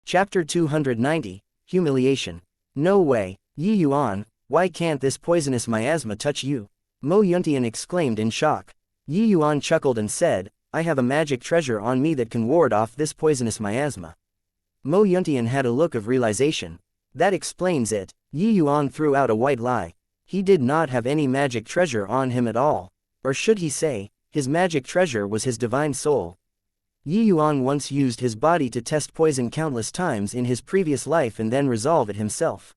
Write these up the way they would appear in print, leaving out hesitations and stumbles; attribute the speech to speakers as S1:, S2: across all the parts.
S1: Chapter 290, Humiliation. No way, Yi Yuan, why can't this poisonous miasma touch you? Mo Yuntian exclaimed in shock. Yi Yuan chuckled and said, I have a magic treasure on me that can ward off this poisonous miasma. Mo Yuntian had a look of realization. That explains it. Yi Yuan threw out a white lie. He did not have any magic treasure on him at all. Or should he say, his magic treasure was his divine soul. Yi Yuan once used his body to test poison countless times in his previous life and then resolve it himself.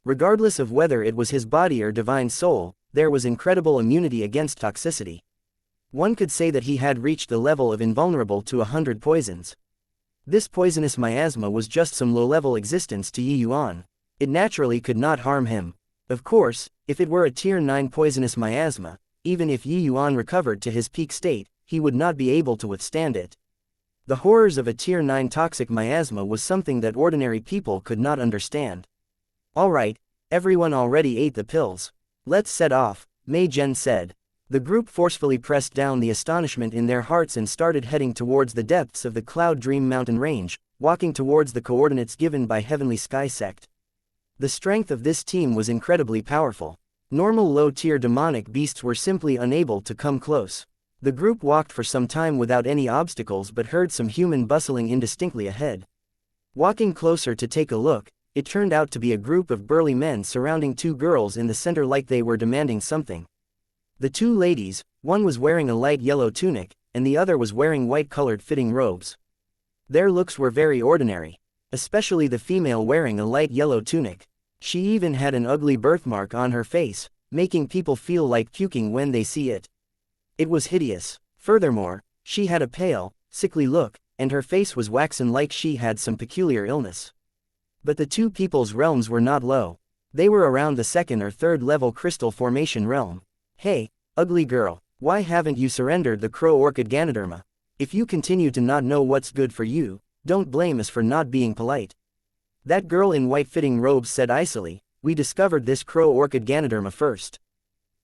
S1: Regardless of whether it was his body or divine soul, there was incredible immunity against toxicity. One could say that he had reached the level of invulnerable to 100 poisons. This poisonous miasma was just some low-level existence to Yi Yuan. It naturally could not harm him. Of course, if it were a Tier 9 poisonous miasma, even if Yi Yuan recovered to his peak state, he would not be able to withstand it. The horrors of a Tier 9 toxic miasma was something that ordinary people could not understand. Alright, everyone already ate the pills. Let's set off, Mei Zhen said. The group forcefully pressed down the astonishment in their hearts and started heading towards the depths of the Cloud Dream Mountain range, walking towards the coordinates given by Heavenly Sky Sect. The strength of this team was incredibly powerful. Normal low-tier demonic beasts were simply unable to come close. The group walked for some time without any obstacles but heard some human bustling indistinctly ahead. Walking closer to take a look, it turned out to be a group of burly men surrounding two girls in the center like they were demanding something. The two ladies, one was wearing a light yellow tunic, and the other was wearing white-colored fitting robes. Their looks were very ordinary, especially the female wearing a light yellow tunic. She even had an ugly birthmark on her face, making people feel like puking when they see it. It was hideous. Furthermore, she had a pale, sickly look, and her face was waxen like she had some peculiar illness. But the two people's realms were not low. They were around the second or third level crystal formation realm. Hey, ugly girl, why haven't you surrendered the crow orchid Ganoderma? If you continue to not know what's good for you, don't blame us for not being polite. That girl in white fitting robes said icily, we discovered this crow orchid Ganoderma first.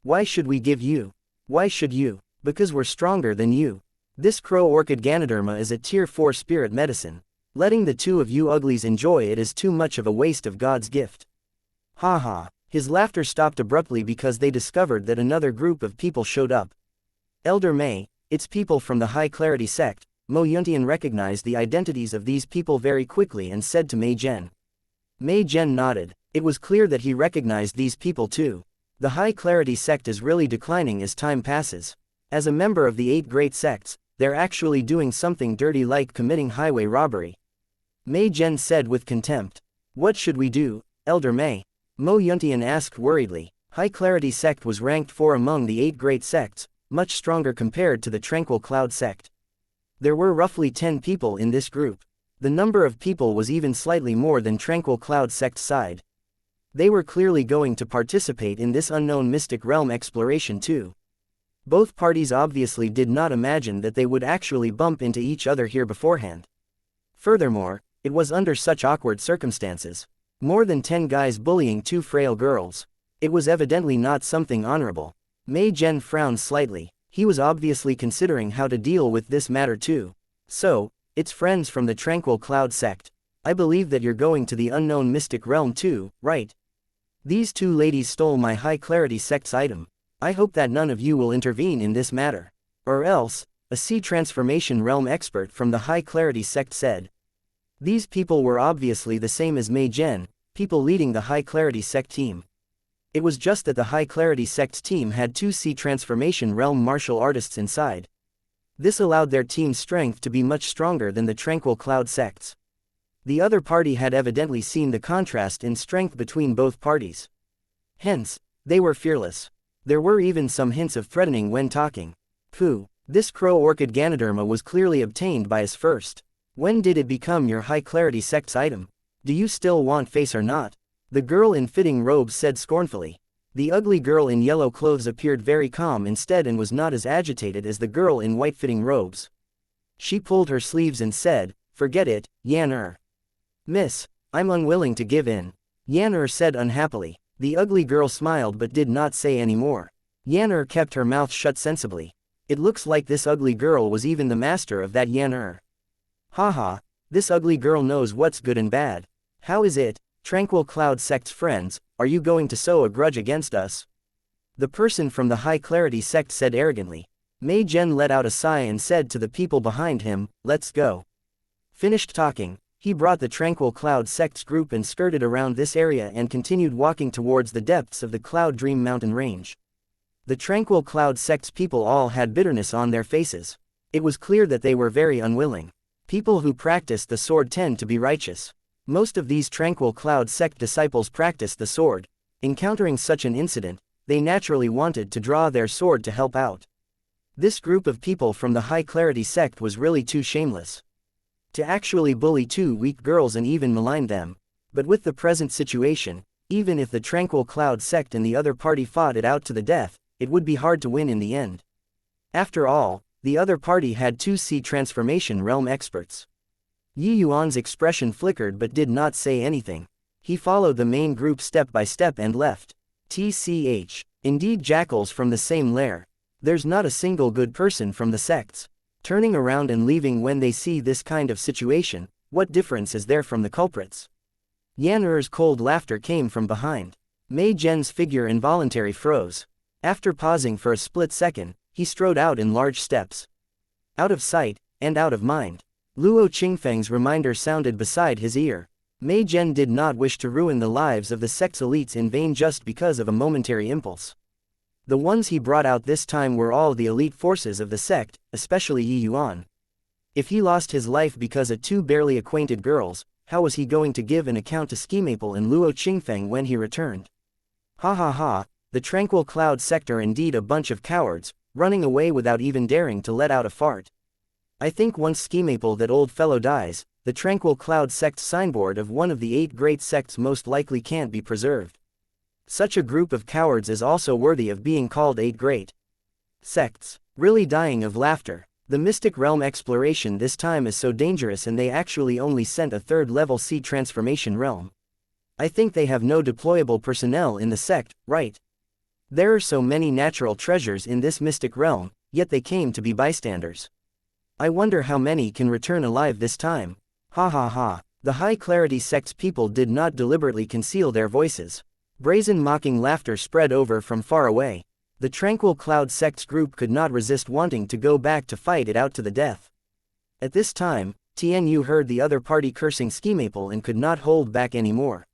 S1: Why should we give you? Why should you? Because we're stronger than you. This crow orchid Ganoderma is a tier 4 spirit medicine. Letting the two of you uglies enjoy it is too much of a waste of God's gift. Ha ha. His laughter stopped abruptly because they discovered that another group of people showed up. Elder Mei, it's people from the High Clarity sect. Mo Yuntian recognized the identities of these people very quickly and said to Mei Zhen. Mei Zhen nodded. It was clear that he recognized these people too. The High Clarity sect is really declining as time passes. As a member of the 8 great sects, they're actually doing something dirty like committing highway robbery. Mei Zhen said with contempt. What should we do, Elder Mei? Mo Yuntian asked worriedly. High Clarity sect was ranked 4 among the 8 great sects, much stronger compared to the Tranquil Cloud sect. There were roughly 10 people in this group. The number of people was even slightly more than Tranquil Cloud sect's side. They were clearly going to participate in this unknown mystic realm exploration too. Both parties obviously did not imagine that they would actually bump into each other here beforehand. Furthermore, it was under such awkward circumstances. More than 10 guys bullying 2 frail girls. It was evidently not something honorable. Mei Zhen frowned slightly. He was obviously considering how to deal with this matter too. So, it's friends from the Tranquil Cloud sect. I believe that you're going to the unknown mystic realm too, right? These 2 ladies stole my High Clarity sect's item. I hope that none of you will intervene in this matter. Or else, a sea transformation realm expert from the High Clarity sect said. These people were obviously the same as Mei Zhen, people leading the High Clarity sect team. It was just that the High Clarity sect's team had 2 sea transformation realm martial artists inside. This allowed their team's strength to be much stronger than the Tranquil Cloud sect's. The other party had evidently seen the contrast in strength between both parties. Hence, they were fearless. There were even some hints of threatening when talking. Pooh, this crow orchid Ganoderma was clearly obtained by us first. When did it become your High Clarity sect's item? Do you still want face or not? The girl in fitting robes said scornfully. The ugly girl in yellow clothes appeared very calm instead and was not as agitated as the girl in white fitting robes. She pulled her sleeves and said, forget it, Yan. Miss, I'm unwilling to give in. Yan said unhappily. The ugly girl smiled but did not say any more. Yan kept her mouth shut sensibly. It looks like this ugly girl was even the master of that Yan. Haha, This ugly girl knows what's good and bad. How is it, Tranquil Cloud Sect's friends, are you going to sow a grudge against us? The person from the High Clarity Sect said arrogantly. Mei Zhen let out a sigh and said to the people behind him, let's go. Finished talking, he brought the Tranquil Cloud Sect's group and skirted around this area and continued walking towards the depths of the Cloud Dream Mountain range. The Tranquil Cloud Sect's people all had bitterness on their faces. It was clear that they were very unwilling. People who practiced the sword tend to be righteous. Most of these Tranquil Cloud Sect disciples practiced the sword. Encountering such an incident, they naturally wanted to draw their sword to help out. This group of people from the High Clarity Sect was really too shameless. To actually bully two weak girls and even malign them. But with the present situation, even if the Tranquil Cloud Sect and the other party fought it out to the death, it would be hard to win in the end. After all, the other party had 2C transformation realm experts. Yi Yuan's expression flickered but did not say anything. He followed the main group step by step and left. TCH. Indeed, jackals from the same lair. There's not a single good person from the sects. Turning around and leaving when they see this kind of situation, what difference is there from the culprits? Yan Er's cold laughter came from behind. Mei Zhen's figure involuntarily froze. After pausing for a split second, he strode out in large steps. Out of sight, and out of mind. Luo Qingfeng's reminder sounded beside his ear. Mei Zhen did not wish to ruin the lives of the sect's elites in vain just because of a momentary impulse. The ones he brought out this time were all the elite forces of the sect, especially Yi Yuan. If he lost his life because of two barely acquainted girls, how was he going to give an account to Skimaple and Luo Qingfeng when he returned? Ha ha ha, the Tranquil Cloud Sect are indeed a bunch of cowards, running away without even daring to let out a fart. I think once Skimaple that old fellow dies, the Tranquil Cloud Sect's signboard of one of the 8 great sects most likely can't be preserved. Such a group of cowards is also worthy of being called 8 great sects. Really dying of laughter. The Mystic Realm exploration this time is so dangerous and they actually only sent a 3rd level C transformation realm. I think they have no deployable personnel in the sect, right? There are so many natural treasures in this mystic realm, yet they came to be bystanders. I wonder how many can return alive this time. Ha ha ha. The High Clarity Sect's people did not deliberately conceal their voices. Brazen mocking laughter spread over from far away. The Tranquil Cloud Sect's group could not resist wanting to go back to fight it out to the death. At this time, Tianyu heard the other party cursing Skimaple and could not hold back anymore.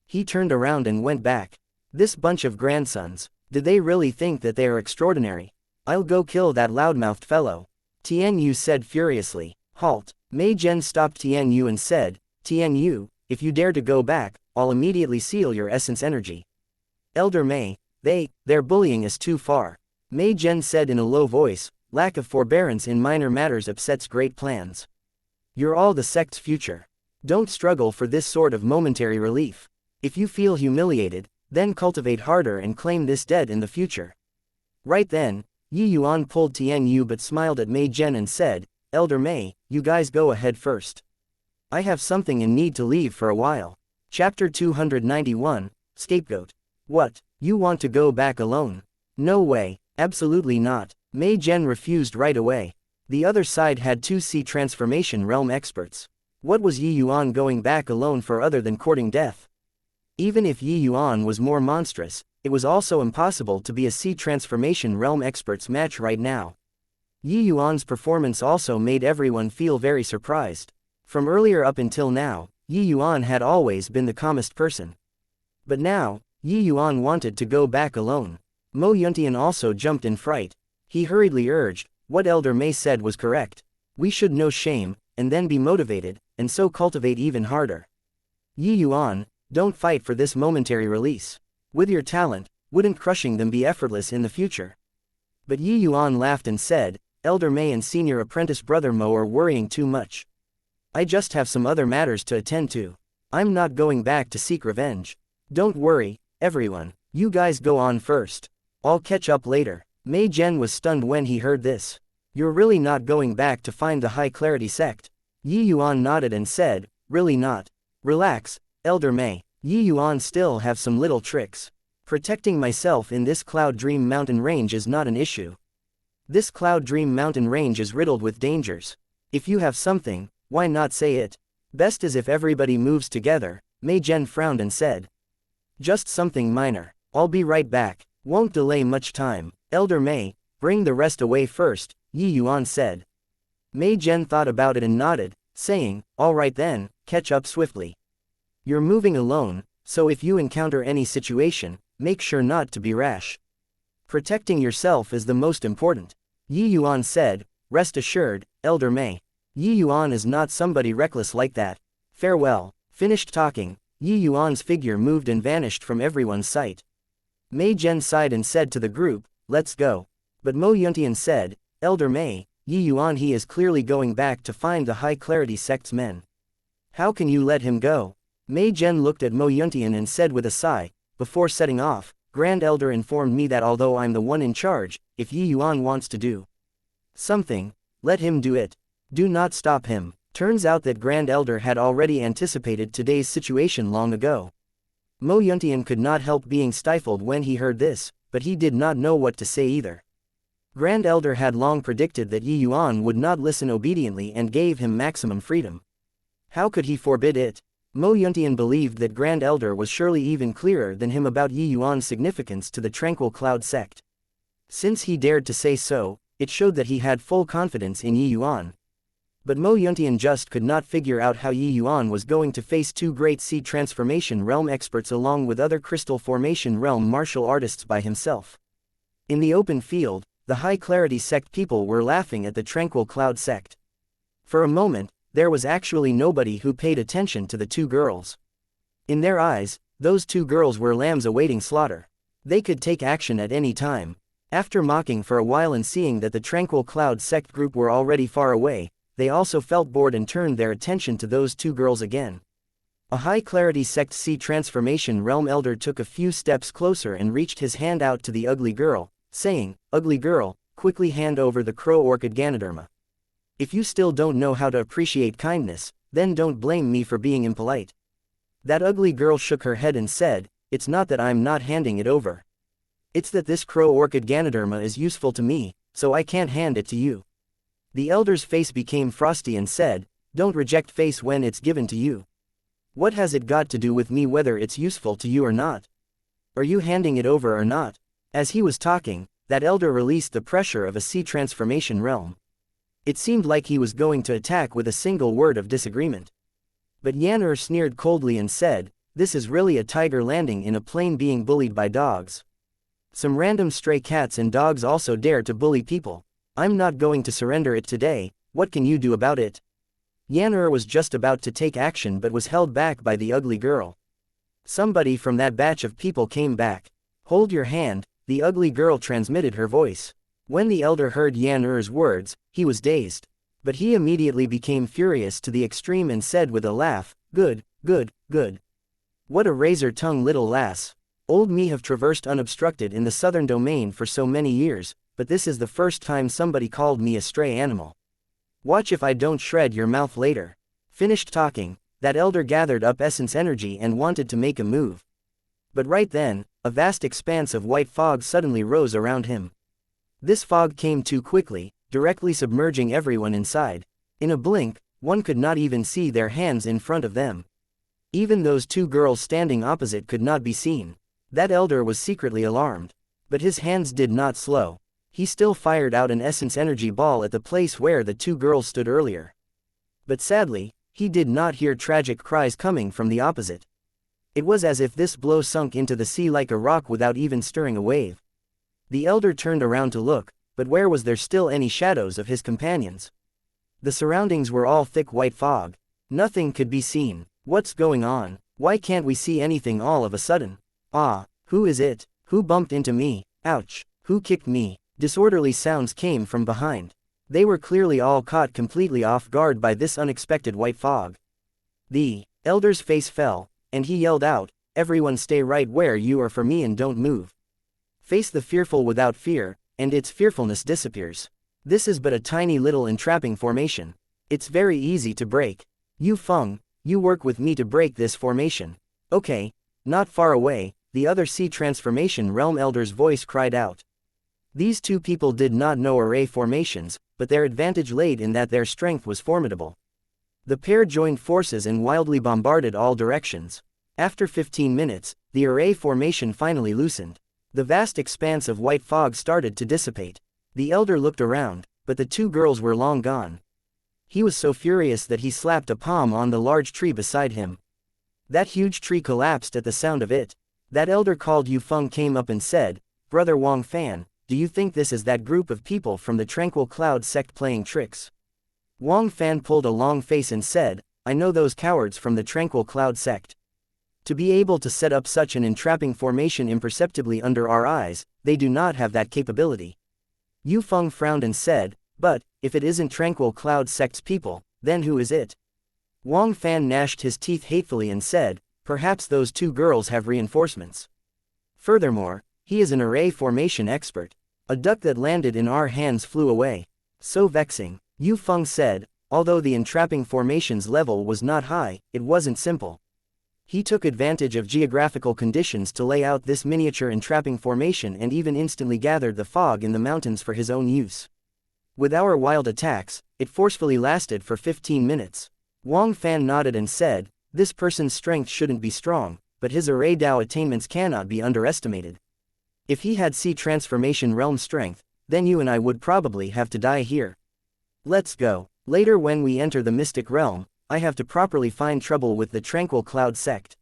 S1: He turned around and went back. This bunch of grandsons, did they really think that they are extraordinary? I'll go kill that loudmouthed fellow. Tianyu said furiously. Halt. Mei Zhen stopped Tianyu and said, Tianyu, if you dare to go back, I'll immediately seal your essence energy. Elder Mei, their bullying is too far. Mei Zhen said in a low voice, lack of forbearance in minor matters upsets great plans. You're all the sect's future. Don't struggle for this sort of momentary relief. If you feel humiliated, then cultivate harder and claim this dead in the future. Right then, Yi Yuan pulled Tianyu but smiled at Mei Zhen and said, Elder Mei, you guys go ahead first. I have something and need to leave for a while. Chapter 291, Scapegoat. What, you want to go back alone? No way, absolutely not. Mei Zhen refused right away. The other side had 2C transformation realm experts. What was Yi Yuan going back alone for other than courting death? Even if Yi Yuan was more monstrous, it was also impossible to be a C transformation realm expert's match right now. Yi Yuan's performance also made everyone feel very surprised. From earlier up until now, Yi Yuan had always been the calmest person. But now, Yi Yuan wanted to go back alone. Mo Yuntian also jumped in fright. He hurriedly urged, what Elder Mei said was correct. We should know shame, and then be motivated, and so cultivate even harder. Yi Yuan, don't fight for this momentary release. With your talent, wouldn't crushing them be effortless in the future? But Yi Yuan laughed and said, Elder Mei and senior apprentice brother Mo are worrying too much. I just have some other matters to attend to. I'm not going back to seek revenge. Don't worry, everyone, you guys go on first. I'll catch up later. Mei Zhen was stunned when he heard this. You're really not going back to find the High Clarity Sect? Yi Yuan nodded and said, really not. Relax, Elder Mei, Yi Yuan still have some little tricks. Protecting myself in this Cloud Dream Mountain range is not an issue. This Cloud Dream Mountain range is riddled with dangers. If you have something, why not say it? Best as if everybody moves together. Mei Zhen frowned and said. Just something minor. I'll be right back. Won't delay much time. Elder Mei, bring the rest away first, Yi Yuan said. Mei Zhen thought about it and nodded, saying, all right then, catch up swiftly. You're moving alone, so if you encounter any situation, make sure not to be rash. Protecting yourself is the most important. Yi Yuan said, rest assured, Elder Mei. Yi Yuan is not somebody reckless like that. Farewell. Finished talking, Yi Yuan's figure moved and vanished from everyone's sight. Mei Zhen sighed and said to the group, let's go. But Mo Yuntian said, Elder Mei, Yi Yuan he is clearly going back to find the High Clarity sect's men. How can you let him go? Mei Zhen looked at Mo Yuntian and said with a sigh, before setting off, Grand Elder informed me that although I'm the one in charge, if Yi Yuan wants to do something, let him do it. Do not stop him. Turns out that Grand Elder had already anticipated today's situation long ago. Mo Yuntian could not help being stifled when he heard this, but he did not know what to say either. Grand Elder had long predicted that Yi Yuan would not listen obediently and gave him maximum freedom. How could he forbid it? Mo Yuntian believed that Grand Elder was surely even clearer than him about Yi Yuan's significance to the Tranquil Cloud sect. Since he dared to say so, it showed that he had full confidence in Yi Yuan. But Mo Yuntian just could not figure out how Yi Yuan was going to face two great Sea Transformation Realm experts along with other Crystal Formation Realm martial artists by himself. In the open field, the High Clarity sect people were laughing at the Tranquil Cloud sect. For a moment, there was actually nobody who paid attention to the two girls. In their eyes, those two girls were lambs awaiting slaughter. They could take action at any time. After mocking for a while and seeing that the Tranquil Cloud sect group were already far away, they also felt bored and turned their attention to those two girls again. A High Clarity sect Sea Transformation Realm elder took a few steps closer and reached his hand out to the ugly girl, saying, Ugly girl, quickly hand over the crow orchid Ganoderma. If you still don't know how to appreciate kindness, then don't blame me for being impolite. That ugly girl shook her head and said, it's not that I'm not handing it over. It's that this crow orchid Ganoderma is useful to me, so I can't hand it to you. The elder's face became frosty and said, don't reject face when it's given to you. What has it got to do with me whether it's useful to you or not? Are you handing it over or not? As he was talking, that elder released the pressure of a Sea Transformation Realm. It seemed like he was going to attack with a single word of disagreement. But Yan sneered coldly and said, this is really a tiger landing in a plane being bullied by dogs. Some random stray cats and dogs also dare to bully people. I'm not going to surrender it today, what can you do about it? Yan was just about to take action but was held back by the ugly girl. Somebody from that batch of people came back. Hold your hand, the ugly girl transmitted her voice. When the elder heard Yan words, he was dazed. But he immediately became furious to the extreme and said with a laugh, good, good, good. What a razor-tongued little lass. Old me have traversed unobstructed in the southern domain for so many years, but this is the first time somebody called me a stray animal. Watch if I don't shred your mouth later. Finished talking, that elder gathered up essence energy and wanted to make a move. But right then, a vast expanse of white fog suddenly rose around him. This fog came too quickly, directly submerging everyone inside. In a blink, one could not even see their hands in front of them. Even those two girls standing opposite could not be seen. That elder was secretly alarmed. But his hands did not slow. He still fired out an essence energy ball at the place where the two girls stood earlier. But sadly, he did not hear tragic cries coming from the opposite. It was as if this blow sunk into the sea like a rock without even stirring a wave. The elder turned around to look, but where was there still any shadows of his companions? The surroundings were all thick white fog. Nothing could be seen. What's going on? Why can't we see anything all of a sudden? Ah, who is it? Who bumped into me? Ouch. Who kicked me? Disorderly sounds came from behind. They were clearly all caught completely off guard by this unexpected white fog. The elder's face fell, and he yelled out, everyone stay right where you are for me and don't move. Face the fearful without fear, and its fearfulness disappears. This is but a tiny little entrapping formation. It's very easy to break. Yu Feng, you work with me to break this formation. Okay. Not far away, the other Sea Transformation Realm elder's voice cried out. These two people did not know array formations, but their advantage laid in that their strength was formidable. The pair joined forces and wildly bombarded all directions. After 15 minutes, the array formation finally loosened. The vast expanse of white fog started to dissipate. The elder looked around, but the two girls were long gone. He was so furious that he slapped a palm on the large tree beside him. That huge tree collapsed at the sound of it. That elder called Yu Feng came up and said, "Brother Wang Fan, do you think this is that group of people from the Tranquil Cloud sect playing tricks?" Wang Fan pulled a long face and said, "I know those cowards from the Tranquil Cloud sect. To be able to set up such an entrapping formation imperceptibly under our eyes, they do not have that capability." Yu Feng frowned and said, "But, if it isn't Tranquil Cloud sect's people, then who is it?" Wang Fan gnashed his teeth hatefully and said, "Perhaps those two girls have reinforcements. Furthermore, he is an array formation expert. A duck that landed in our hands flew away. So vexing." Yu Feng said, "Although the entrapping formation's level was not high, it wasn't simple. He took advantage of geographical conditions to lay out this miniature entrapping formation and even instantly gathered the fog in the mountains for his own use. With our wild attacks, it forcefully lasted for 15 minutes. Wang Fan nodded and said, "This person's strength shouldn't be strong, but his array Dao attainments cannot be underestimated. If he had Sea Transformation Realm strength, then you and I would probably have to die here. Let's go. Later when we enter the Mystic Realm, I have to properly find trouble with the Tranquil Cloud sect."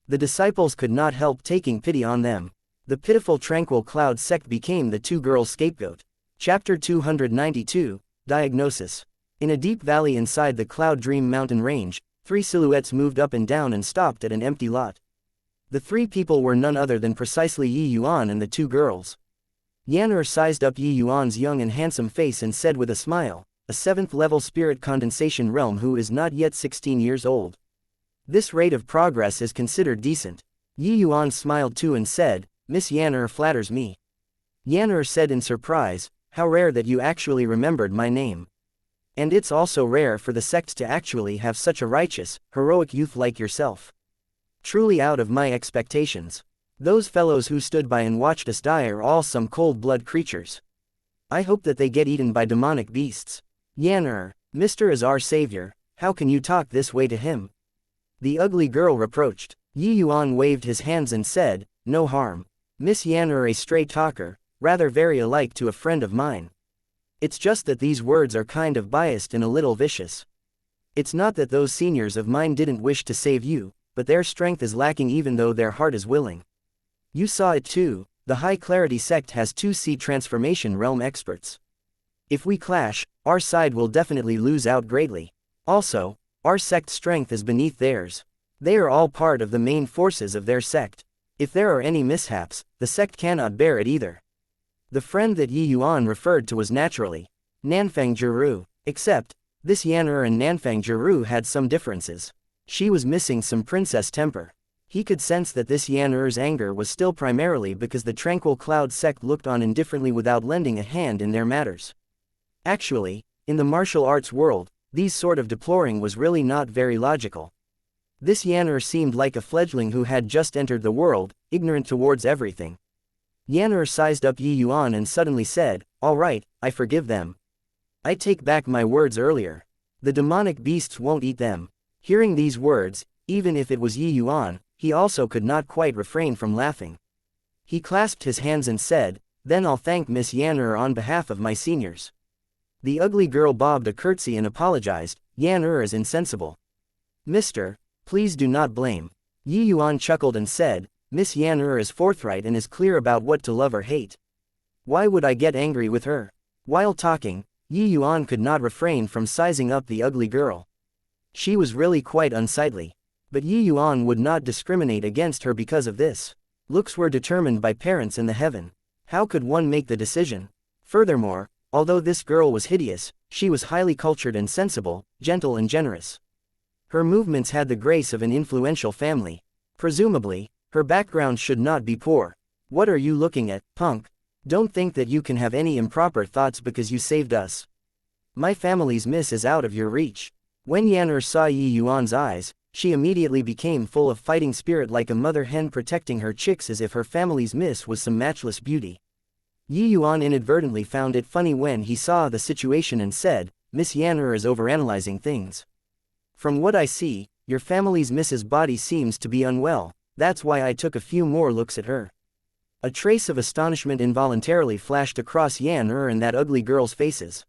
S1: The disciples could not help taking pity on them. The pitiful Tranquil Cloud sect became the two girls' scapegoat. Chapter 292, Diagnosis. In a deep valley inside the Cloud Dream mountain range, three silhouettes moved up and down and stopped at an empty lot. The three people were none other than precisely Yi Yuan and the two girls. Yan'er sized up Yi Yuan's young and handsome face and said with a smile, "A 7th-level spirit condensation realm who is not yet 16 years old. This rate of progress is considered decent." Yi Yuan smiled too and said, "Miss Yan'er flatters me." Yan'er said in surprise, "How rare that you actually remembered my name. And it's also rare for the sect to actually have such a righteous, heroic youth like yourself. Truly out of my expectations. Those fellows who stood by and watched us die are all some cold-blood creatures. I hope that they get eaten by demonic beasts." Yan'er, "Mr. is our savior, how can you talk this way to him?" the ugly girl reproached. Yi Yuan waved his hands and said, "No harm. Miss Yan'er a stray talker, rather very alike to a friend of mine. It's just that these words are kind of biased and a little vicious. It's not that those seniors of mine didn't wish to save you, but their strength is lacking even though their heart is willing. You saw it too, the High Clarity sect has 2 Sea Transformation Realm experts. If we clash, our side will definitely lose out greatly. Also, our sect's strength is beneath theirs. They are all part of the main forces of their sect. If there are any mishaps, the sect cannot bear it either." The friend that Yi Yuan referred to was naturally Nanfang Jiru. Except, this Yan'er and Nanfang Jiru had some differences. She was missing some princess temper. He could sense that this Yan'er's anger was still primarily because the Tranquil Cloud sect looked on indifferently without lending a hand in their matters. Actually, in the martial arts world, these sort of deploring was really not very logical. This Yan'er seemed like a fledgling who had just entered the world, ignorant towards everything. Yan'er sized up Yi Yuan and suddenly said, "All right, I forgive them. I take back my words earlier. The demonic beasts won't eat them." Hearing these words, even if it was Yi Yuan, he also could not quite refrain from laughing. He clasped his hands and said, "Then I'll thank Miss Yan'er on behalf of my seniors." The ugly girl bobbed a curtsy and apologized, "Yan'er is insensible. Mister, please do not blame." Yi Yuan chuckled and said, "Miss Yan'er is forthright and is clear about what to love or hate. Why would I get angry with her?" While talking, Yi Yuan could not refrain from sizing up the ugly girl. She was really quite unsightly. But Yi Yuan would not discriminate against her because of this. Looks were determined by parents in the heaven. How could one make the decision? Furthermore, although this girl was hideous, she was highly cultured and sensible, gentle and generous. Her movements had the grace of an influential family. Presumably, her background should not be poor. What are you looking at, punk? Don't think that you can have any improper thoughts because you saved us. My family's miss is out of your reach. When Yan'er saw Yi Yuan's eyes, she immediately became full of fighting spirit like a mother hen protecting her chicks as if her family's miss was some matchless beauty. Yi Yuan inadvertently found it funny when he saw the situation and said, "Miss Yan'er is overanalyzing things. From what I see, your family's Mrs. Body seems to be unwell, that's why I took a few more looks at her. A trace of astonishment involuntarily flashed across Yan and that ugly girl's faces.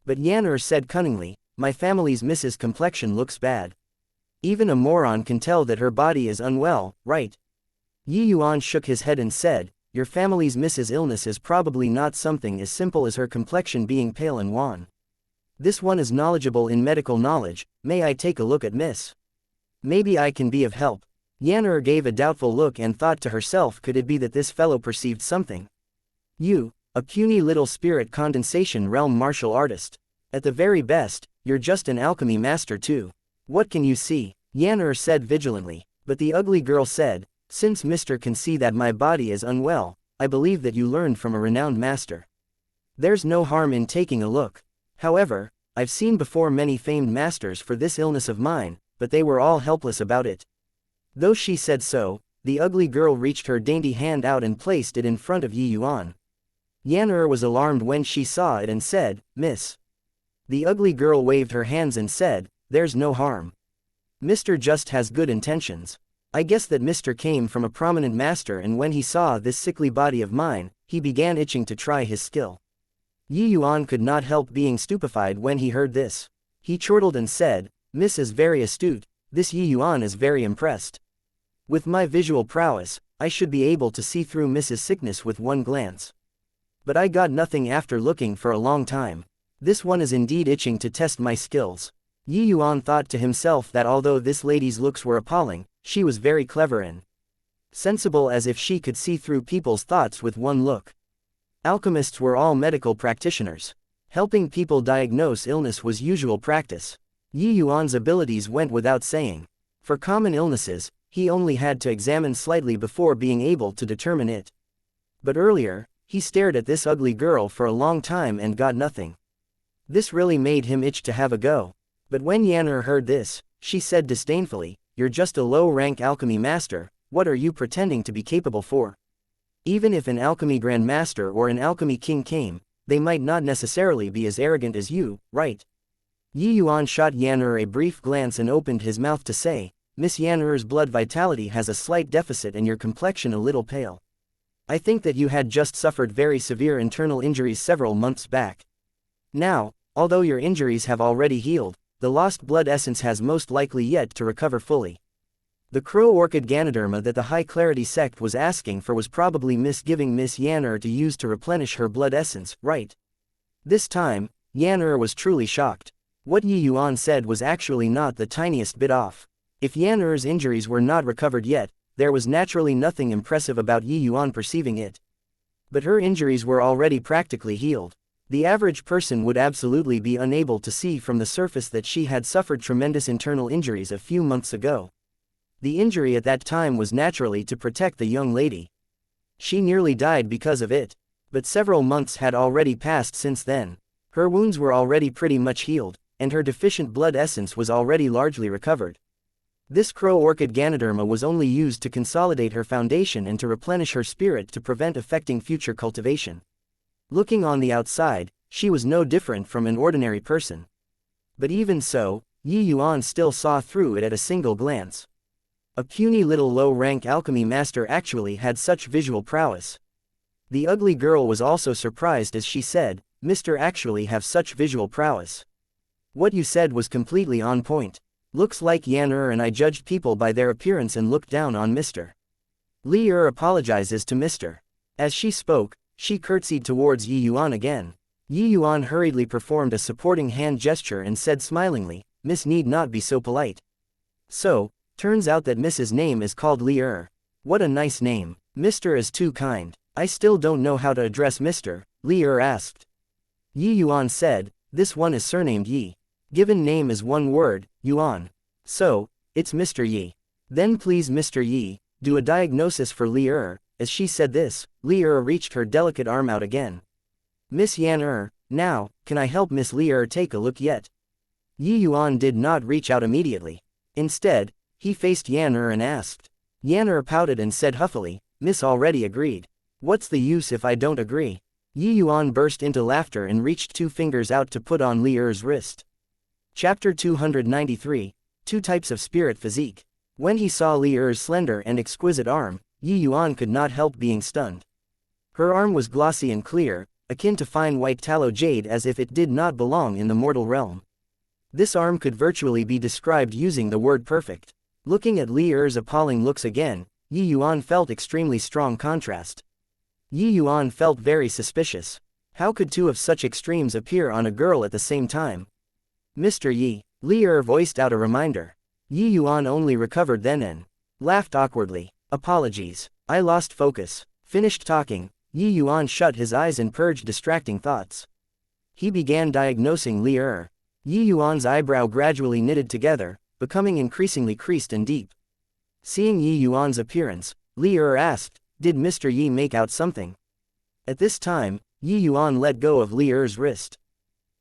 S1: But Yan said cunningly, my family's Mrs. complexion looks bad. Even a moron can tell that her body is unwell, right? Yuan shook his head and said, your family's Mrs. illness is probably not something as simple as her complexion being pale and wan. This one is knowledgeable in medical knowledge, may I take a look at Miss? Maybe I can be of help. Yan gave a doubtful look and thought to herself, could it be that this fellow perceived something? You, a puny little spirit condensation realm martial artist. At the very best, you're just an alchemy master too. What can you see? Yan said vigilantly, but the ugly girl said, since Mr. can see that my body is unwell, I believe that you learned from a renowned master. There's no harm in taking a look. However, I've seen before many famed masters for this illness of mine, but they were all helpless about it. Though she said so, the ugly girl reached her dainty hand out and placed it in front of Yuan. Yan was alarmed when she saw it and said, Miss. The ugly girl waved her hands and said, there's no harm. Mr. just has good intentions. I guess that Mr. came from a prominent master, and when he saw this sickly body of mine, he began itching to try his skill. Yuan could not help being stupefied when he heard this. He chortled and said, Miss is very astute, this Yuan is very impressed. With my visual prowess, I should be able to see through Mrs. Sickness with one glance. But I got nothing after looking for a long time. This one is indeed itching to test my skills. Yuan thought to himself that although this lady's looks were appalling, she was very clever and sensible, as if she could see through people's thoughts with one look. Alchemists were all medical practitioners. Helping people diagnose illness was usual practice. Yuan's abilities went without saying. For common illnesses, he only had to examine slightly before being able to determine it. But earlier, he stared at this ugly girl for a long time and got nothing. This really made him itch to have a go. But when Yan heard this, she said disdainfully, you're just a low-rank alchemy master, what are you pretending to be capable for? Even if an alchemy grandmaster or an alchemy king came, they might not necessarily be as arrogant as you, right? Yuan shot Yan a brief glance and opened his mouth to say, Miss Yan's blood vitality has a slight deficit and your complexion a little pale. I think that you had just suffered very severe internal injuries several months back. Now, although your injuries have already healed, the lost blood essence has most likely yet to recover fully. The crow orchid Ganoderma that the High Clarity sect was asking for was probably giving Miss Yan to use to replenish her blood essence, right? This time, Yan was truly shocked. What Yuan said was actually not the tiniest bit off. If Yan's injuries were not recovered yet, there was naturally nothing impressive about Yuan perceiving it. But her injuries were already practically healed. The average person would absolutely be unable to see from the surface that she had suffered tremendous internal injuries a few months ago. The injury at that time was naturally to protect the young lady. She nearly died because of it. But several months had already passed since then. Her wounds were already pretty much healed, and her deficient blood essence was already largely recovered. This crow orchid Ganoderma was only used to consolidate her foundation and to replenish her spirit to prevent affecting future cultivation. Looking on the outside, she was no different from an ordinary person. But even so, Yuan still saw through it at a single glance. A puny little low-rank alchemy master actually had such visual prowess. The ugly girl was also surprised as she said, Mr. actually have such visual prowess. What you said was completely on point. Looks like Yan and I judged people by their appearance and looked down on Mr. Li apologizes to Mr. As she spoke, she curtsied towards Yuan again. Yuan hurriedly performed a supporting hand gesture and said smilingly, Miss need not be so polite. So, turns out that Mrs. name is called Li. What a nice name. Mr. is too kind. I still don't know how to address Mr. Li asked. Yuan said, this one is surnamed Yi. Given name is one word, Yuan. So, it's Mr. Yi. Then please Mr. Yi, do a diagnosis for Li. As she said this, Li reached her delicate arm out again. Miss Yan now, can I help Miss Li take a look yet? Yuan did not reach out immediately. Instead, he faced Yan and asked. Yan pouted and said huffily, Miss already agreed. What's the use if I don't agree? Yuan burst into laughter and reached two fingers out to put on Li's wrist. Chapter 293, Two types of spirit physique. When he saw Li Er's slender and exquisite arm, Yuan could not help being stunned. Her arm was glossy and clear, akin to fine white tallow jade, as if it did not belong in the mortal realm. This arm could virtually be described using the word perfect. Looking at Li Er's appalling looks again, Yuan felt extremely strong contrast. Yuan felt very suspicious. How could two of such extremes appear on a girl at the same time? Mr. Yi, Li Er voiced out a reminder. Yuan only recovered then and laughed awkwardly. Apologies. I lost focus. Finished talking, Yuan shut his eyes and purged distracting thoughts. He began diagnosing Li Er. Yuan's eyebrow gradually knitted together, becoming increasingly creased and deep. Seeing Yuan's appearance, Li Er asked, "Did Mr. Yi make out something?" At this time, Yuan let go of Li Er's wrist.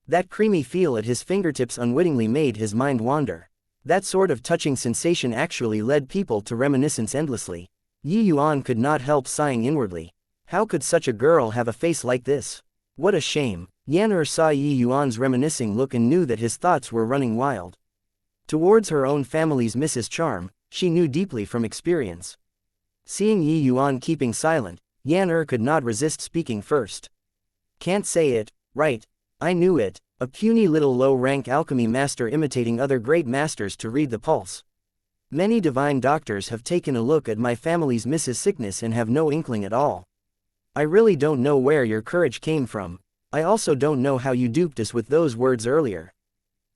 S1: That creamy feel at his fingertips unwittingly made his mind wander. That sort of touching sensation actually led people to reminiscence endlessly. Yuan could not help sighing inwardly. How could such a girl have a face like this? What a shame. Yan saw Yuan's reminiscing look and knew that his thoughts were running wild. Towards her own family's Mrs. Charm, she knew deeply from experience. Seeing Yuan keeping silent, Yan could not resist speaking first. Can't say it, right? I knew it, a puny little low-rank alchemy master imitating other great masters to read the pulse. Many divine doctors have taken a look at my family's Mrs. Sickness and have no inkling at all. I really don't know where your courage came from. I also don't know how you duped us with those words earlier.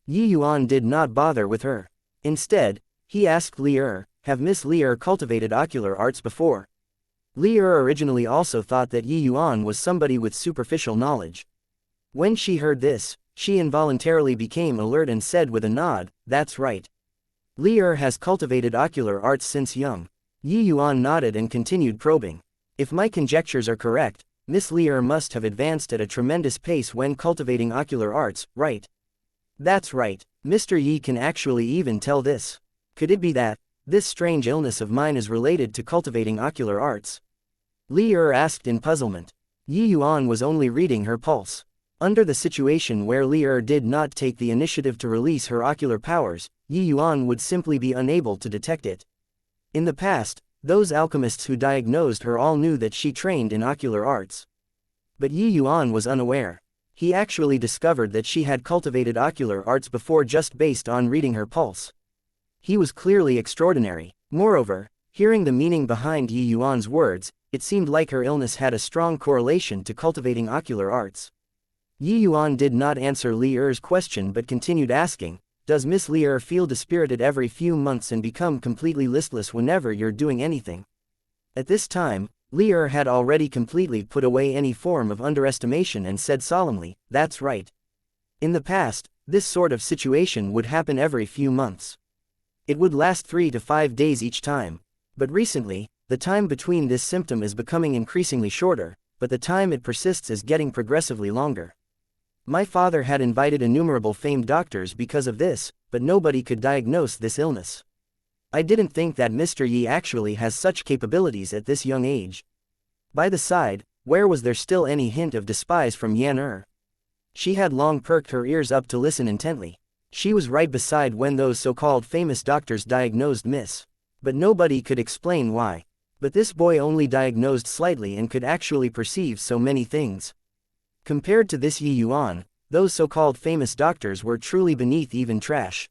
S1: Yuan did not bother with her. Instead, he asked Li Er, "Have Miss Li Er cultivated ocular arts before?" Li Er originally also thought that Yuan was somebody with superficial knowledge. When she heard this, she involuntarily became alert and said with a nod, "That's right. Li Er has cultivated ocular arts since young." Yuan nodded and continued probing. "If my conjectures are correct, Miss Li Er must have advanced at a tremendous pace when cultivating ocular arts, right?" "That's right. Mr. Yi can actually even tell this. Could it be that this strange illness of mine is related to cultivating ocular arts?" Li Er asked in puzzlement. Yuan was only reading her pulse. Under the situation where Li Er did not take the initiative to release her ocular powers, Yuan would simply be unable to detect it. In the past, those alchemists who diagnosed her all knew that she trained in ocular arts. But Yuan was unaware. He actually discovered that she had cultivated ocular arts before just based on reading her pulse. He was clearly extraordinary. Moreover, hearing the meaning behind Yuan's words, it seemed like her illness had a strong correlation to cultivating ocular arts. Yuan did not answer Li Er's question but continued asking, "Does Miss Li Er feel dispirited every few months and become completely listless whenever you're doing anything?" At this time, Li Er had already completely put away any form of underestimation and said solemnly, "That's right. In the past, this sort of situation would happen every few months. It would last 3 to 5 days each time. But recently, the time between this symptom is becoming increasingly shorter, but the time it persists is getting progressively longer. My father had invited innumerable famed doctors because of this, but nobody could diagnose this illness. I didn't think that Mr. Yi actually has such capabilities at this young age." By the side, where was there still any hint of despise from Yan? She had long perked her ears up to listen intently. She was right beside when those so-called famous doctors diagnosed Miss. But nobody could explain why. But this boy only diagnosed slightly and could actually perceive so many things. Compared to this Yuan, those so-called famous doctors were truly beneath even trash.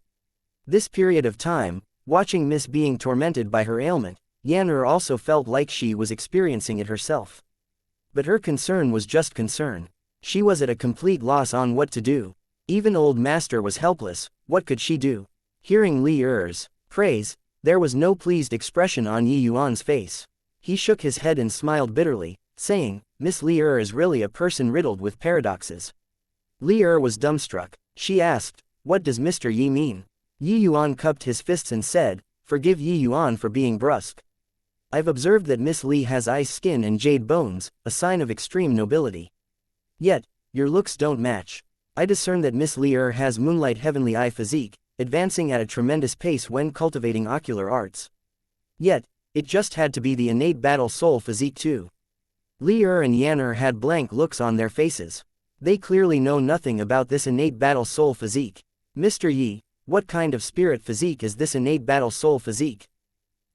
S1: This period of time, watching Miss being tormented by her ailment, Yan also felt like she was experiencing it herself. But her concern was just concern. She was at a complete loss on what to do. Even old master was helpless. What could she do? Hearing Li Er's praise, there was no pleased expression on Yuan's face. He shook his head and smiled bitterly, saying, "Miss Li is really a person riddled with paradoxes." Li was dumbstruck. She asked, "What does Mr. Yi mean?" Yuan cupped his fists and said, "Forgive Yuan for being brusque. I've observed that Miss Li has ice skin and jade bones, a sign of extreme nobility. Yet, your looks don't match. I discern that Miss Li has moonlight heavenly eye physique, advancing at a tremendous pace when cultivating ocular arts. Yet, it just had to be the innate battle soul physique too." Li and Yan had blank looks on their faces. They clearly know nothing about this innate battle soul physique. "Mr. Yi, What kind of spirit physique is this innate battle soul physique?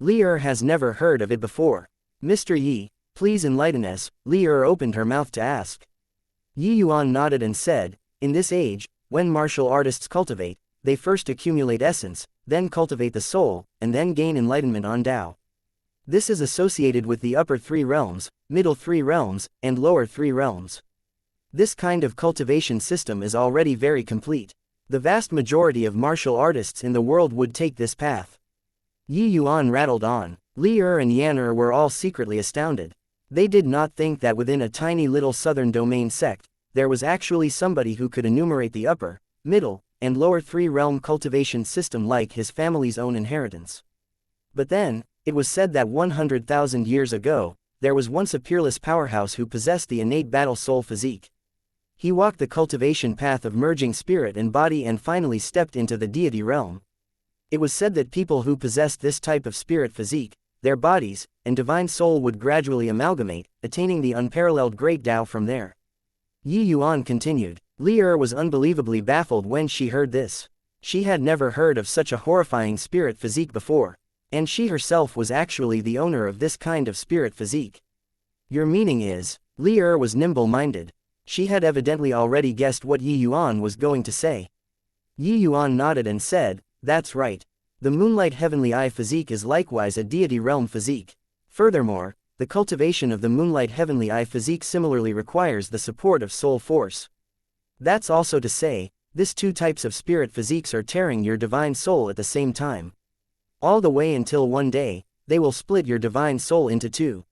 S1: Li has never heard of it before. Mr. Yi, please enlighten us, Li opened her mouth to ask. Yi Yuan nodded and said, in this age, when martial artists cultivate, they first accumulate essence, then cultivate the soul, and then gain enlightenment on Tao. This is associated with the upper 3 realms, middle 3 realms, and lower 3 realms. This kind of cultivation system is already very complete. The vast majority of martial artists in the world would take this path. Yi Yuan rattled on. Li and Yan were all secretly astounded. They did not think that within a tiny little southern domain sect, there was actually somebody who could enumerate the upper, middle, and lower 3 realm cultivation system like his family's own inheritance. But then, it was said that 100,000 years ago, there was once a peerless powerhouse who possessed the innate battle soul physique. He walked the cultivation path of merging spirit and body and finally stepped into the deity realm. It was said that people who possessed this type of spirit physique, their bodies, and divine soul would gradually amalgamate, attaining the unparalleled great Tao from there. Yi Yuan continued. Li was unbelievably baffled when she heard this. She had never heard of such a horrifying spirit physique before, and she herself was actually the owner of this kind of spirit physique. Your meaning is, Li was nimble-minded. She had evidently already guessed what Yi Yuan was going to say. Yi Yuan nodded and said, that's right. The Moonlight Heavenly Eye physique is likewise a deity realm physique. Furthermore, the cultivation of the Moonlight Heavenly Eye physique similarly requires the support of soul force. That's also to say, these 2 types of spirit physiques are tearing your divine soul at the same time. All the way until one day, they will split your divine soul into 2.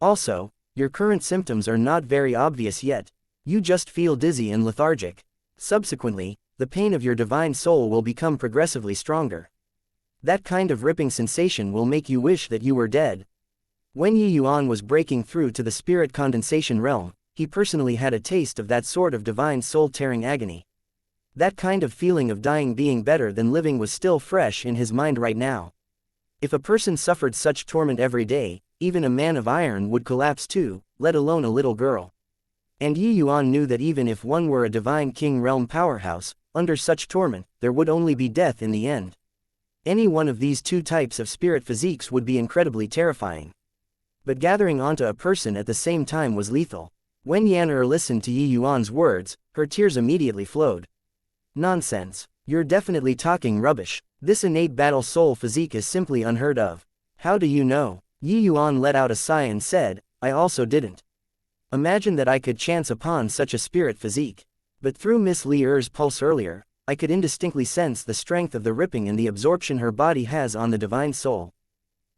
S1: Also, your current symptoms are not very obvious yet. You just feel dizzy and lethargic. Subsequently, the pain of your divine soul will become progressively stronger. That kind of ripping sensation will make you wish that you were dead. When Yi Yuan was breaking through to the spirit condensation realm, he personally had a taste of that sort of divine soul-tearing agony. That kind of feeling of dying being better than living was still fresh in his mind right now. If a person suffered such torment every day, even a man of iron would collapse too, let alone a little girl. And Yi Yuan knew that even if one were a divine king realm powerhouse, under such torment, there would only be death in the end. Any one of these 2 types of spirit physiques would be incredibly terrifying. But gathering onto a person at the same time was lethal. When Yan listened to Yi Yuan's words, her tears immediately flowed. Nonsense. You're definitely talking rubbish. This innate battle soul physique is simply unheard of. How do you know? Yi Yuan let out a sigh and said, I also didn't. Imagine that I could chance upon such a spirit physique. But through Miss Li's pulse earlier, I could indistinctly sense the strength of the ripping and the absorption her body has on the divine soul.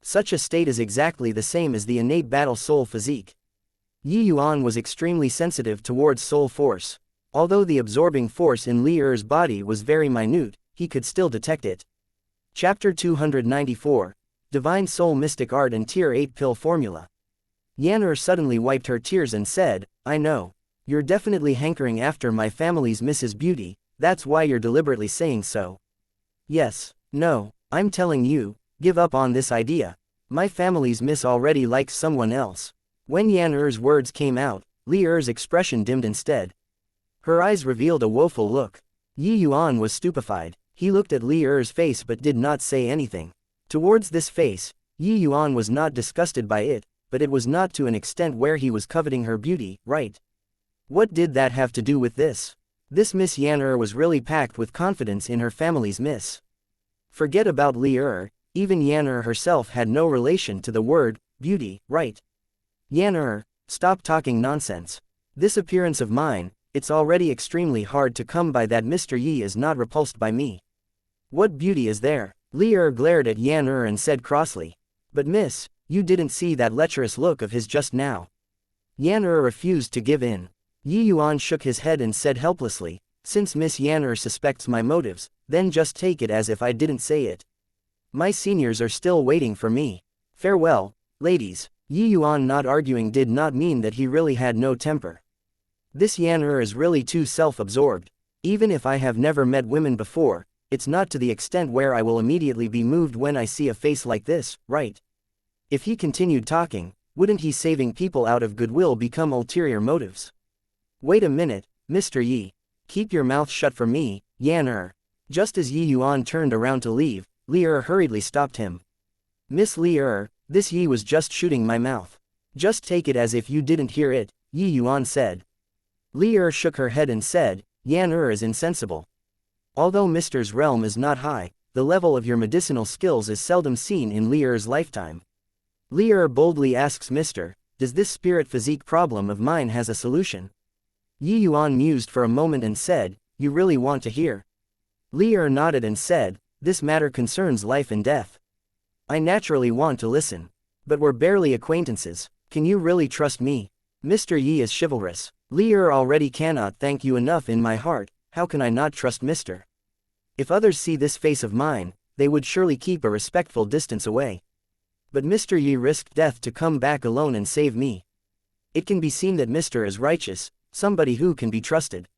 S1: Such a state is exactly the same as the innate battle soul physique. Yi Yuan was extremely sensitive towards soul force. Although the absorbing force in Li's body was very minute, he could still detect it. Chapter 294. Divine Soul Mystic Art and Tier 8 Pill Formula. Yan suddenly wiped her tears and said, I know. You're definitely hankering after my family's Mrs. Beauty, that's why you're deliberately saying so. Yes, no, I'm telling you, give up on this idea. My family's miss already likes someone else. When Yan words came out, Li's expression dimmed instead. Her eyes revealed a woeful look. Yi Yuan was stupefied. He looked at Li's face but did not say anything. Towards this face, Yi Yuan was not disgusted by it, but it was not to an extent where he was coveting her beauty, right? What did that have to do with this? This Miss Yan was really packed with confidence in her family's miss. Forget about Li, even Yan herself had no relation to the word beauty, right? Yan, stop talking nonsense. This appearance of mine, it's already extremely hard to come by that Mr. Yi is not repulsed by me. What beauty is there? Li glared at Yan and said crossly. But miss, you didn't see that lecherous look of his just now. Yan refused to give in. Yi Yuan shook his head and said helplessly, since Miss Yan suspects my motives, then just take it as if I didn't say it. My seniors are still waiting for me. Farewell, ladies. Yi Yuan not arguing did not mean that he really had no temper. This Yan is really too self-absorbed. Even if I have never met women before, it's not to the extent where I will immediately be moved when I see a face like this, right? If he continued talking, wouldn't he saving people out of goodwill become ulterior motives? Wait a minute, Mr. Yi. Keep your mouth shut for me, Yan. Just as Yi Yuan turned around to leave, Li hurriedly stopped him. Miss Li this Yi was just shooting my mouth. Just take it as if you didn't hear it, Yi Yuan said. Li shook her head and said, Yan is insensible. Although Mr.'s realm is not high, the level of your medicinal skills is seldom seen in Li's lifetime. Li boldly asks Mr., does this spirit physique problem of mine has a solution? Yi Yuan mused for a moment and said, you really want to hear? Li nodded and said, this matter concerns life and death. I naturally want to listen. But we're barely acquaintances, can you really trust me? Mr. Yi is chivalrous. Li already cannot thank you enough in my heart, how can I not trust Mr.? If others see this face of mine, they would surely keep a respectful distance away. But Mr. Yi risked death to come back alone and save me. It can be seen that Mr. is righteous, somebody who can be trusted.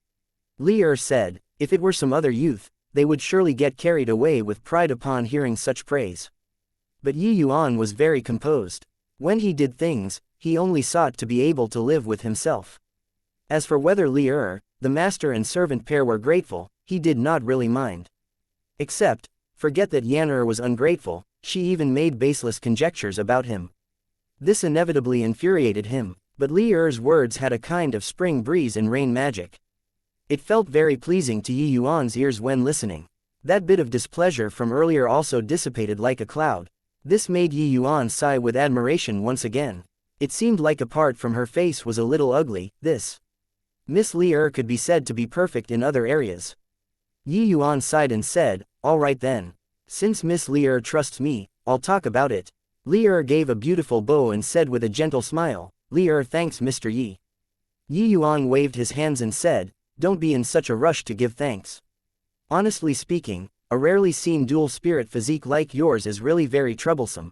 S1: Li said, if it were some other youth, they would surely get carried away with pride upon hearing such praise. But Yi Yuan was very composed. When he did things, he only sought to be able to live with himself. As for whether Li the master and servant pair were grateful, he did not really mind. Except, forget that Yan was ungrateful, she even made baseless conjectures about him. This inevitably infuriated him, but Li's words had a kind of spring breeze and rain magic. It felt very pleasing to Yi Yuan's ears when listening. That bit of displeasure from earlier also dissipated like a cloud. This made Yi Yuan sigh with admiration once again. It seemed like apart from her face was a little ugly, this. Miss Li could be said to be perfect in other areas. Yi Yuan sighed and said, all right then. Since Miss Li trusts me, I'll talk about it. Li gave a beautiful bow and said with a gentle smile, Li thanks Mr. Yi. Yi Yuan waved his hands and said, don't be in such a rush to give thanks. Honestly speaking, a rarely seen dual spirit physique like yours is really very troublesome.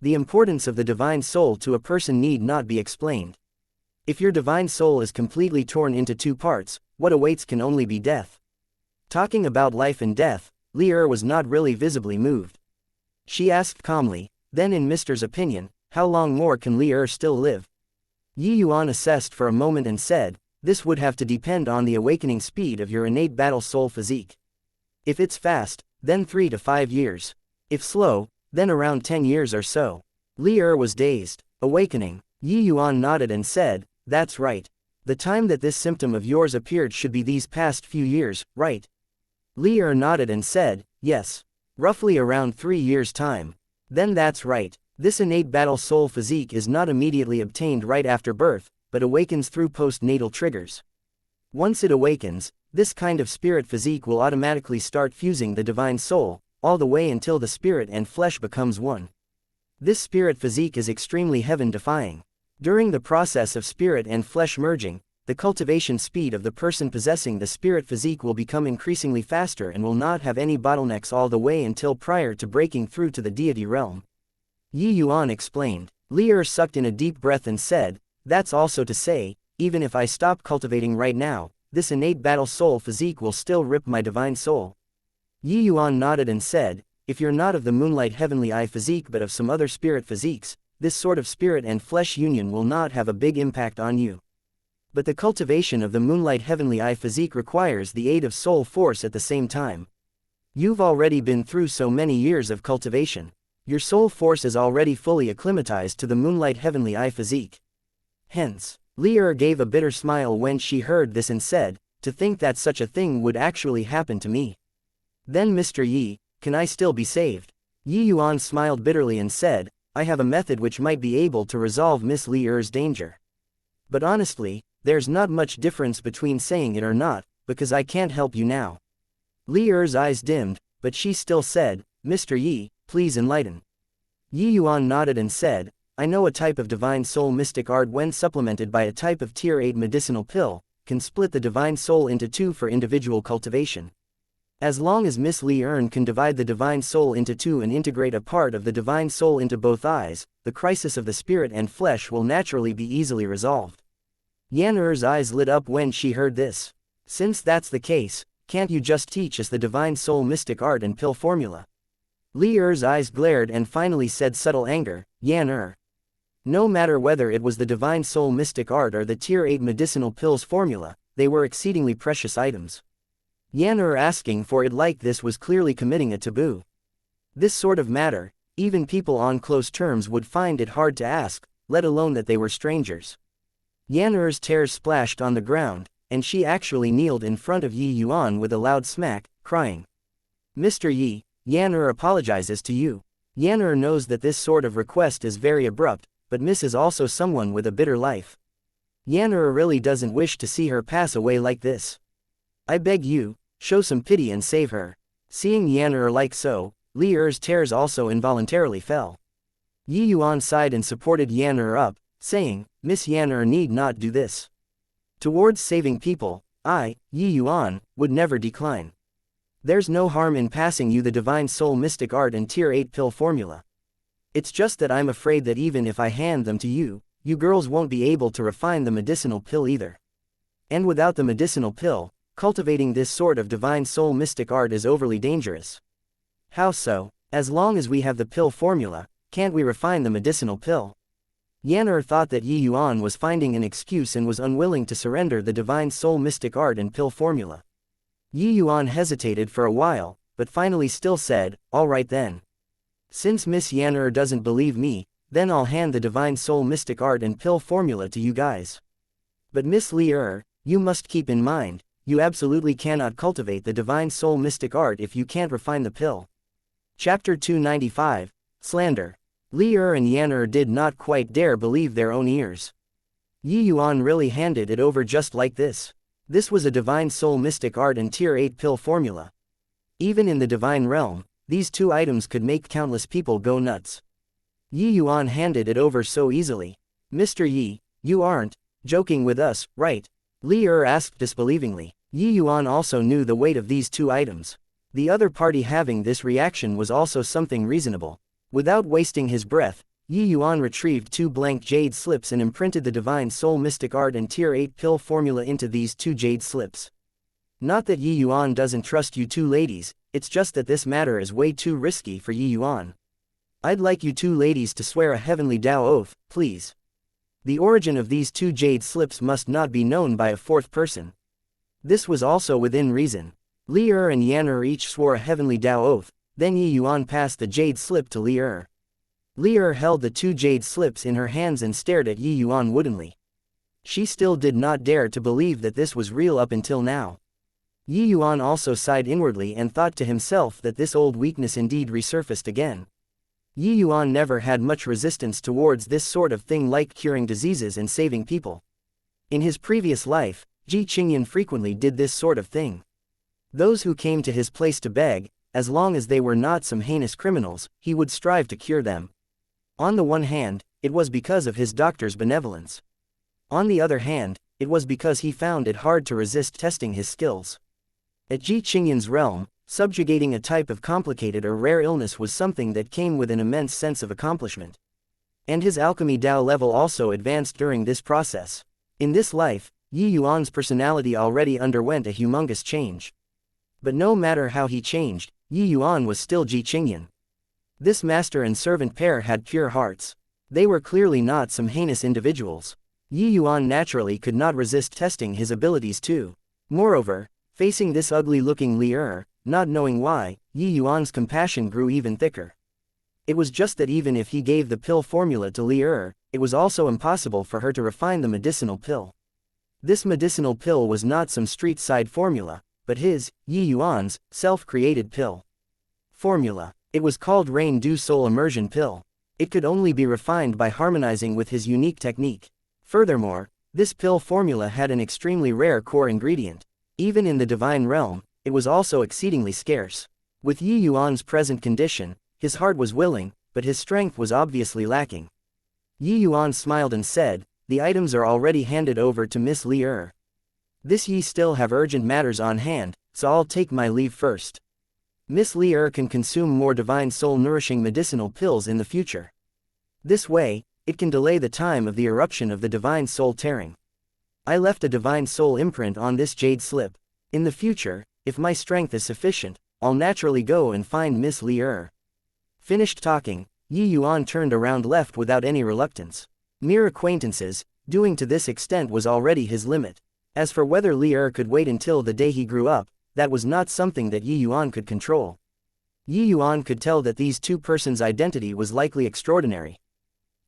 S1: The importance of the divine soul to a person need not be explained. If your divine soul is completely torn into two parts, what awaits can only be death. Talking about life and death, Li was not really visibly moved. She asked calmly, then in Mr.'s opinion, how long more can Li still live? Yi Yuan assessed for a moment and said, this would have to depend on the awakening speed of your innate battle soul physique. If it's fast, then 3 to 5 years. If slow, then around 10 years or so. Li was dazed. Awakening. Yi Yuan nodded and said, that's right. The time that this symptom of yours appeared should be these past few years, right? Li nodded and said, yes. Roughly around 3 years' time. Then that's right. This innate battle soul physique is not immediately obtained right after birth, but awakens through postnatal triggers. Once it awakens, this kind of spirit physique will automatically start fusing the divine soul, all the way until the spirit and flesh becomes one. This spirit physique is extremely heaven-defying. During the process of spirit and flesh merging, the cultivation speed of the person possessing the spirit physique will become increasingly faster and will not have any bottlenecks all the way until prior to breaking through to the deity realm. Yi Yuan explained. Li sucked in a deep breath and said, that's also to say, even if I stop cultivating right now, this innate battle soul physique will still rip my divine soul. Yi Yuan nodded and said, if you're not of the moonlight heavenly eye physique but of some other spirit physiques, this sort of spirit and flesh union will not have a big impact on you. But the cultivation of the moonlight heavenly eye physique requires the aid of soul force at the same time. You've already been through so many years of cultivation. Your soul force is already fully acclimatized to the moonlight heavenly eye physique. Hence, Li gave a bitter smile when she heard this and said, to think that such a thing would actually happen to me. Then Mr. Yi, can I still be saved? Yi Yuan smiled bitterly and said, I have a method which might be able to resolve Miss Li's danger. But honestly, there's not much difference between saying it or not, because I can't help you now. Li's eyes dimmed, but she still said, Mr. Yi, please enlighten. Yi Yuan nodded and said, I know a type of divine soul mystic art when supplemented by a type of tier 8 medicinal pill, can split the divine soul into two for individual cultivation. As long as Miss Li can divide the divine soul into two and integrate a part of the divine soul into both eyes, the crisis of the spirit and flesh will naturally be easily resolved. Yan eyes lit up when she heard this. Since that's the case, can't you just teach us the divine soul mystic art and pill formula? Li's eyes glared and finally said subtle anger, Yan No matter whether it was the divine soul mystic art or the tier 8 medicinal pills formula, they were exceedingly precious items. Yan asking for it like this was clearly committing a taboo. This sort of matter, even people on close terms would find it hard to ask, let alone that they were strangers. Yan tears splashed on the ground, and she actually kneeled in front of Yi Yuan with a loud smack, crying. Mr. Yi, Yan apologizes to you. Yan knows that this sort of request is very abrupt, but Miss is also someone with a bitter life. Yan really doesn't wish to see her pass away like this. I beg you, show some pity and save her. Seeing Yan like so, Li Er's tears also involuntarily fell. Yi Yuan sighed and supported Yan up, saying, Miss Yan need not do this. Towards saving people, I, Yi Yuan, would never decline. There's no harm in passing you the Divine Soul Mystic Art and Tier 8 pill formula. It's just that I'm afraid that even if I hand them to you, you girls won't be able to refine the medicinal pill either. And without the medicinal pill, cultivating this sort of Divine Soul Mystic Art is overly dangerous. How so? As long as we have the pill formula, can't we refine the medicinal pill? Yan thought that Yi Yuan was finding an excuse and was unwilling to surrender the Divine Soul Mystic Art and pill formula. Yi Yuan hesitated for a while, but finally still said, all right then. Since Miss Yan doesn't believe me, then I'll hand the Divine Soul Mystic Art and pill formula to you guys. But Miss Li you must keep in mind, you absolutely cannot cultivate the Divine Soul Mystic Art if you can't refine the pill. Chapter 295, Slander. Li and Yan did not quite dare believe their own ears. Yi Yuan really handed it over just like this. This was a Divine Soul Mystic Art and Tier 8 pill formula. Even in the Divine Realm, these two items could make countless people go nuts. Yi Yuan handed it over so easily. Mr. Yi, you aren't joking with us, right? Li asked disbelievingly. Yi Yuan also knew the weight of these two items. The other party having this reaction was also something reasonable. Without wasting his breath, Yi Yuan retrieved two blank jade slips and imprinted the Divine Soul Mystic Art and Tier 8 pill formula into these two jade slips. Not that Yi Yuan doesn't trust you two ladies, it's just that this matter is way too risky for Yi Yuan. I'd like you two ladies to swear a heavenly Tao oath, please. The origin of these two jade slips must not be known by a fourth person. This was also within reason. Li and Yan each swore a heavenly Tao oath, then Yi Yuan passed the jade slip to Li Li held the two jade slips in her hands and stared at Yi Yuan woodenly. She still did not dare to believe that this was real up until now. Yi Yuan also sighed inwardly and thought to himself that this old weakness indeed resurfaced again. Yi Yuan never had much resistance towards this sort of thing like curing diseases and saving people. In his previous life, Ji Qingyan frequently did this sort of thing. Those who came to his place to beg, as long as they were not some heinous criminals, he would strive to cure them. On the one hand, it was because of his doctor's benevolence. On the other hand, it was because he found it hard to resist testing his skills. At Ji Qingyan's realm, subjugating a type of complicated or rare illness was something that came with an immense sense of accomplishment. And his alchemy Dao level also advanced during this process. In this life, Yi Yuan's personality already underwent a humongous change. But no matter how he changed, Yi Yuan was still Ji Qingyan. This master and servant pair had pure hearts. They were clearly not some heinous individuals. Yi Yuan naturally could not resist testing his abilities too. Moreover, facing this ugly-looking Li not knowing why, Yi Yuan's compassion grew even thicker. It was just that even if he gave the pill formula to Li it was also impossible for her to refine the medicinal pill. This medicinal pill was not some street-side formula, but his, Yi Yuan's, self-created pill. Formula. It was called Rain Dew Soul Immersion Pill. It could only be refined by harmonizing with his unique technique. Furthermore, this pill formula had an extremely rare core ingredient. Even in the divine realm, it was also exceedingly scarce. With Yi Yuan's present condition, his heart was willing, but his strength was obviously lacking. Yi Yuan smiled and said, the items are already handed over to Miss Li This Yi still have urgent matters on hand, so I'll take my leave first. Miss Li can consume more divine soul nourishing medicinal pills in the future. This way, it can delay the time of the eruption of the divine soul tearing. I left a divine soul imprint on this jade slip. In the future, if my strength is sufficient, I'll naturally go and find Miss Li Finished talking, Yi Yuan turned around left without any reluctance. Mere acquaintances, doing to this extent was already his limit. As for whether Li could wait until the day he grew up, that was not something that Yi Yuan could control. Yi Yuan could tell that these two persons' identity was likely extraordinary.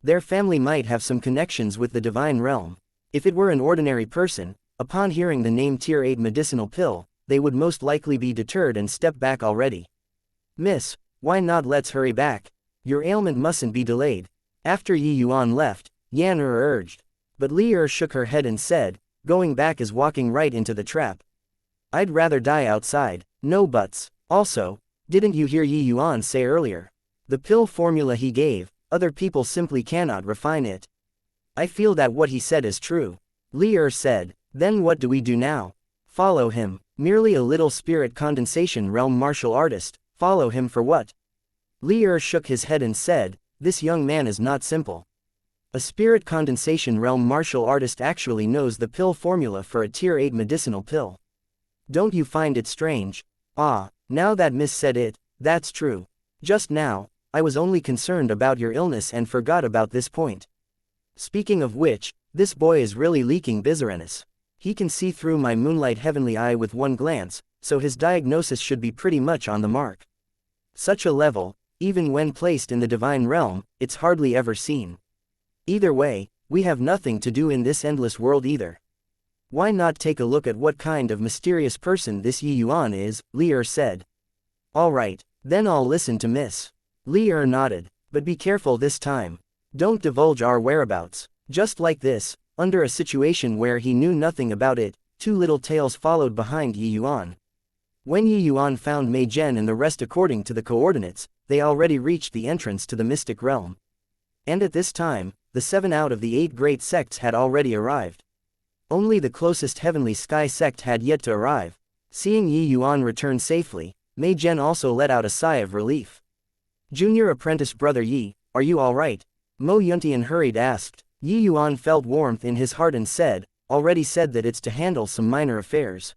S1: Their family might have some connections with the divine realm. If it were an ordinary person, upon hearing the name Tier 8 medicinal pill, they would most likely be deterred and step back already. Miss, why not let's hurry back? Your ailment mustn't be delayed. After Yi Yuan left, Yan urged. But Li shook her head and said, going back is walking right into the trap. I'd rather die outside. No buts. Also, didn't you hear Yi Yuan say earlier? The pill formula he gave, other people simply cannot refine it. I feel that what he said is true. Li said, then what do we do now? Follow him. Merely a little spirit condensation realm martial artist, follow him for what? Li shook his head and said, this young man is not simple. A spirit condensation realm martial artist actually knows the pill formula for a Tier 8 medicinal pill. Don't you find it strange? Ah, now that Miss said it, that's true. Just now, I was only concerned about your illness and forgot about this point. Speaking of which, this boy is really leaking bizarreness. He can see through my moonlight heavenly eye with one glance, so his diagnosis should be pretty much on the mark. Such a level, even when placed in the divine realm, it's hardly ever seen. Either way, we have nothing to do in this endless world either. Why not take a look at what kind of mysterious person this Yi Yuan is, Li said. Alright, then I'll listen to Miss. Li nodded, but be careful this time. Don't divulge our whereabouts. Just like this, under a situation where he knew nothing about it, two little tails followed behind Yi Yuan. When Yi Yuan found Mei Zhen and the rest according to the coordinates, they already reached the entrance to the mystic realm. And at this time, the 7 out of the 8 great sects had already arrived. Only the closest heavenly sky sect had yet to arrive. Seeing Yi Yuan return safely, Mei Zhen also let out a sigh of relief. Junior apprentice brother Yi, are you alright? Mo Yuntian hurried asked. Yi Yuan felt warmth in his heart and said, already said that it's to handle some minor affairs.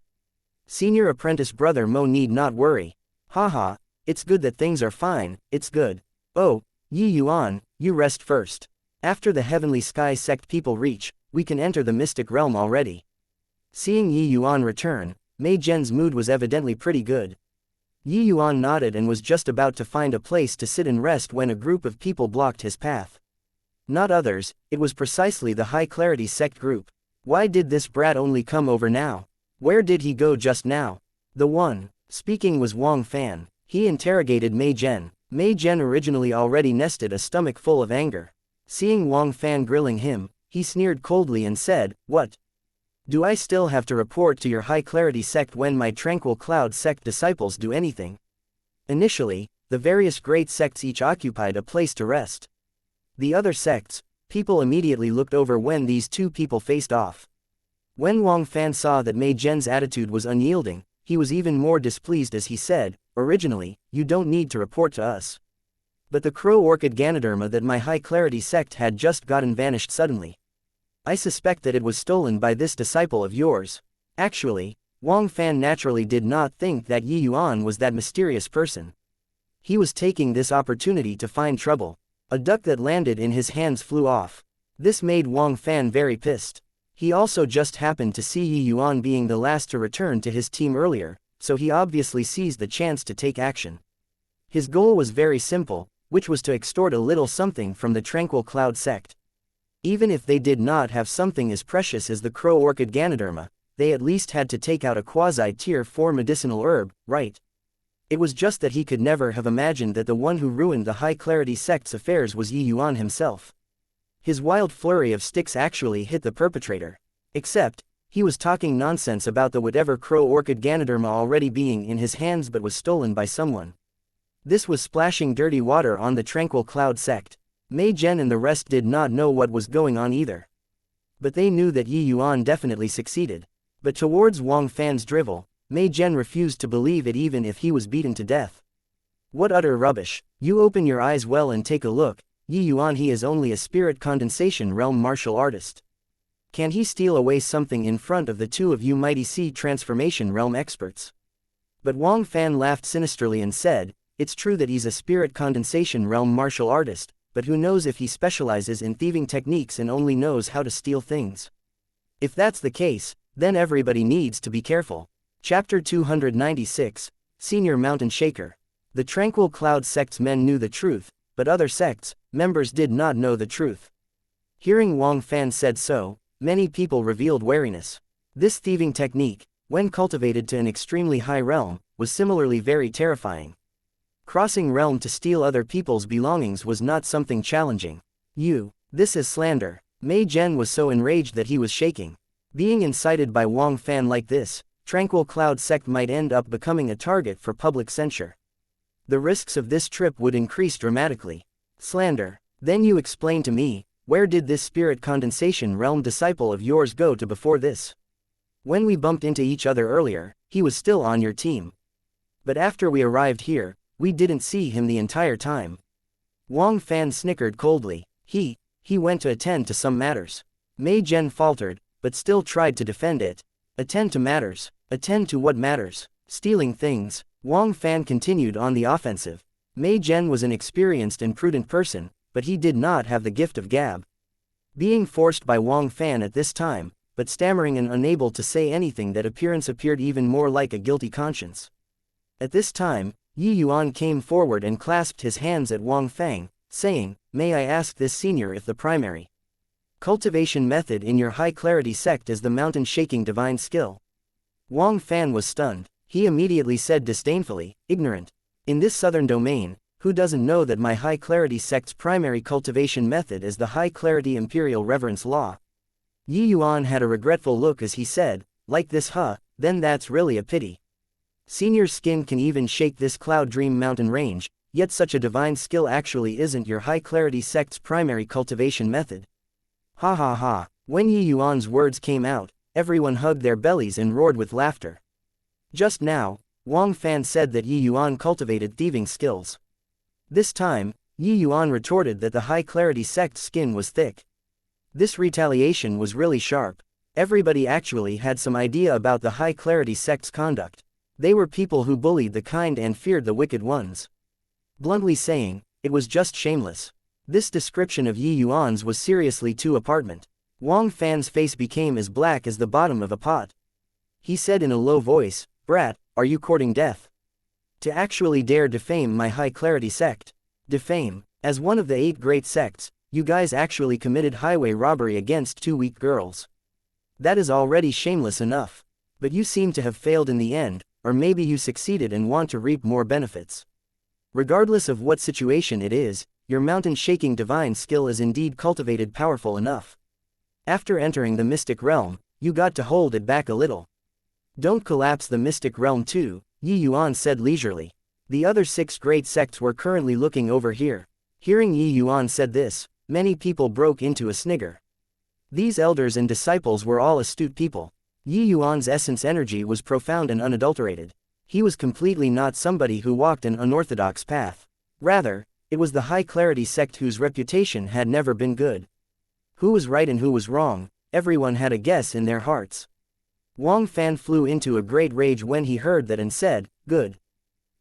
S1: Senior apprentice brother Mo need not worry. Haha, it's good that things are fine, it's good. Oh, Yi Yuan, you rest first. After the heavenly sky sect people reach, we can enter the mystic realm already. Seeing Yi Yuan return, Mei Zhen's mood was evidently pretty good. Yi Yuan nodded and was just about to find a place to sit and rest when a group of people blocked his path. Not others, it was precisely the high clarity sect group. Why did this brat only come over now? Where did he go just now? The one speaking was Wang Fan. He interrogated Mei Zhen. Mei Zhen originally already nested a stomach full of anger. Seeing Wang Fan grilling him, he sneered coldly and said, what? Do I still have to report to your high clarity sect when my tranquil cloud sect disciples do anything? Initially, the various great sects each occupied a place to rest. The other sects, people immediately looked over when these two people faced off. When Wang Fan saw that Mei Zhen's attitude was unyielding, he was even more displeased as he said, originally, you don't need to report to us. But the crow orchid Ganoderma that my high clarity sect had just gotten vanished suddenly. I suspect that it was stolen by this disciple of yours. Actually, Wang Fan naturally did not think that Yi Yuan was that mysterious person. He was taking this opportunity to find trouble. A duck that landed in his hands flew off. This made Wang Fan very pissed. He also just happened to see Yi Yuan being the last to return to his team earlier, so he obviously seized the chance to take action. His goal was very simple, which was to extort a little something from the Tranquil Cloud sect. Even if they did not have something as precious as the crow orchid Ganoderma, they at least had to take out a quasi-tier 4 medicinal herb, right? It was just that he could never have imagined that the one who ruined the high clarity sect's affairs was Yi Yuan himself. His wild flurry of sticks actually hit the perpetrator. Except, he was talking nonsense about the whatever crow orchid Ganoderma already being in his hands but was stolen by someone. This was splashing dirty water on the Tranquil Cloud sect. Mei Zhen and the rest did not know what was going on either. But they knew that Yi Yuan definitely succeeded. But towards Wang Fan's drivel, Mei Zhen refused to believe it even if he was beaten to death. What utter rubbish. You open your eyes well and take a look. Yi Yuan, he is only a spirit condensation realm martial artist. Can he steal away something in front of the two of you mighty sea transformation realm experts? But Wang Fan laughed sinisterly and said, it's true that he's a spirit condensation realm martial artist, but who knows if he specializes in thieving techniques and only knows how to steal things. If that's the case, then everybody needs to be careful. Chapter 296, Senior Mountain Shaker. The Tranquil Cloud sect's men knew the truth, but other sects' members did not know the truth. Hearing Wang Fan said so, many people revealed wariness. This thieving technique, when cultivated to an extremely high realm, was similarly very terrifying. Crossing realm to steal other people's belongings was not something challenging. This is slander. Mei Zhen was so enraged that he was shaking. Being incited by Wang Fan like this, Tranquil Cloud sect might end up becoming a target for public censure. The risks of this trip would increase dramatically. Slander. Then you explain to me, where did this spirit condensation realm disciple of yours go to before this? When we bumped into each other earlier, he was still on your team. But after we arrived here, we didn't see him the entire time. Wang Fan snickered coldly. He went to attend to some matters. Mei Zhen faltered, but still tried to defend it. Attend to matters. Attend to what matters? Stealing things. Wang Fan continued on the offensive. Mei Zhen was an experienced and prudent person, but he did not have the gift of gab. Being forced by Wang Fan at this time, but stammering and unable to say anything, that appearance appeared even more like a guilty conscience. At this time, Yuan came forward and clasped his hands at Wang Fang, saying, "May I ask this senior if the primary cultivation method in your high-clarity sect is the mountain-shaking divine skill?" Wang Fan was stunned. He immediately said disdainfully, "Ignorant. In this southern domain, who doesn't know that my high-clarity sect's primary cultivation method is the high-clarity imperial reverence law?" Yuan had a regretful look as he said, "Like this, huh? Then that's really a pity. Senior's skin can even shake this Cloud Dream mountain range, yet such a divine skill actually isn't your high-clarity sect's primary cultivation method." Ha ha ha. When Yuan's words came out, everyone hugged their bellies and roared with laughter. Just now, Wang Fan said that Yuan cultivated thieving skills. This time, Yuan retorted that the high-clarity sect's skin was thick. This retaliation was really sharp. Everybody actually had some idea about the high-clarity sect's conduct. They were people who bullied the kind and feared the wicked ones. Bluntly saying, it was just shameless. This description of Yuan's was seriously too apparent. Wang Fan's face became as black as the bottom of a pot. He said in a low voice, "Brat, are you courting death? To actually dare defame my high-clarity sect? Defame? As one of the 8 great sects, you guys actually committed highway robbery against 2 weak girls. That is already shameless enough. But you seem to have failed in the end, or maybe you succeeded and want to reap more benefits. Regardless of what situation it is, your mountain-shaking divine skill is indeed cultivated powerful enough. After entering the mystic realm, you got to hold it back a little. Don't collapse the mystic realm too," Yuan said leisurely. The other 6 great sects were currently looking over here. Hearing Yuan said this, many people broke into a snigger. These elders and disciples were all astute people. Yuan's essence energy was profound and unadulterated. He was completely not somebody who walked an unorthodox path. Rather, it was the high-clarity sect whose reputation had never been good. Who was right and who was wrong, everyone had a guess in their hearts. Wang Fan flew into a great rage when he heard that and said, "Good.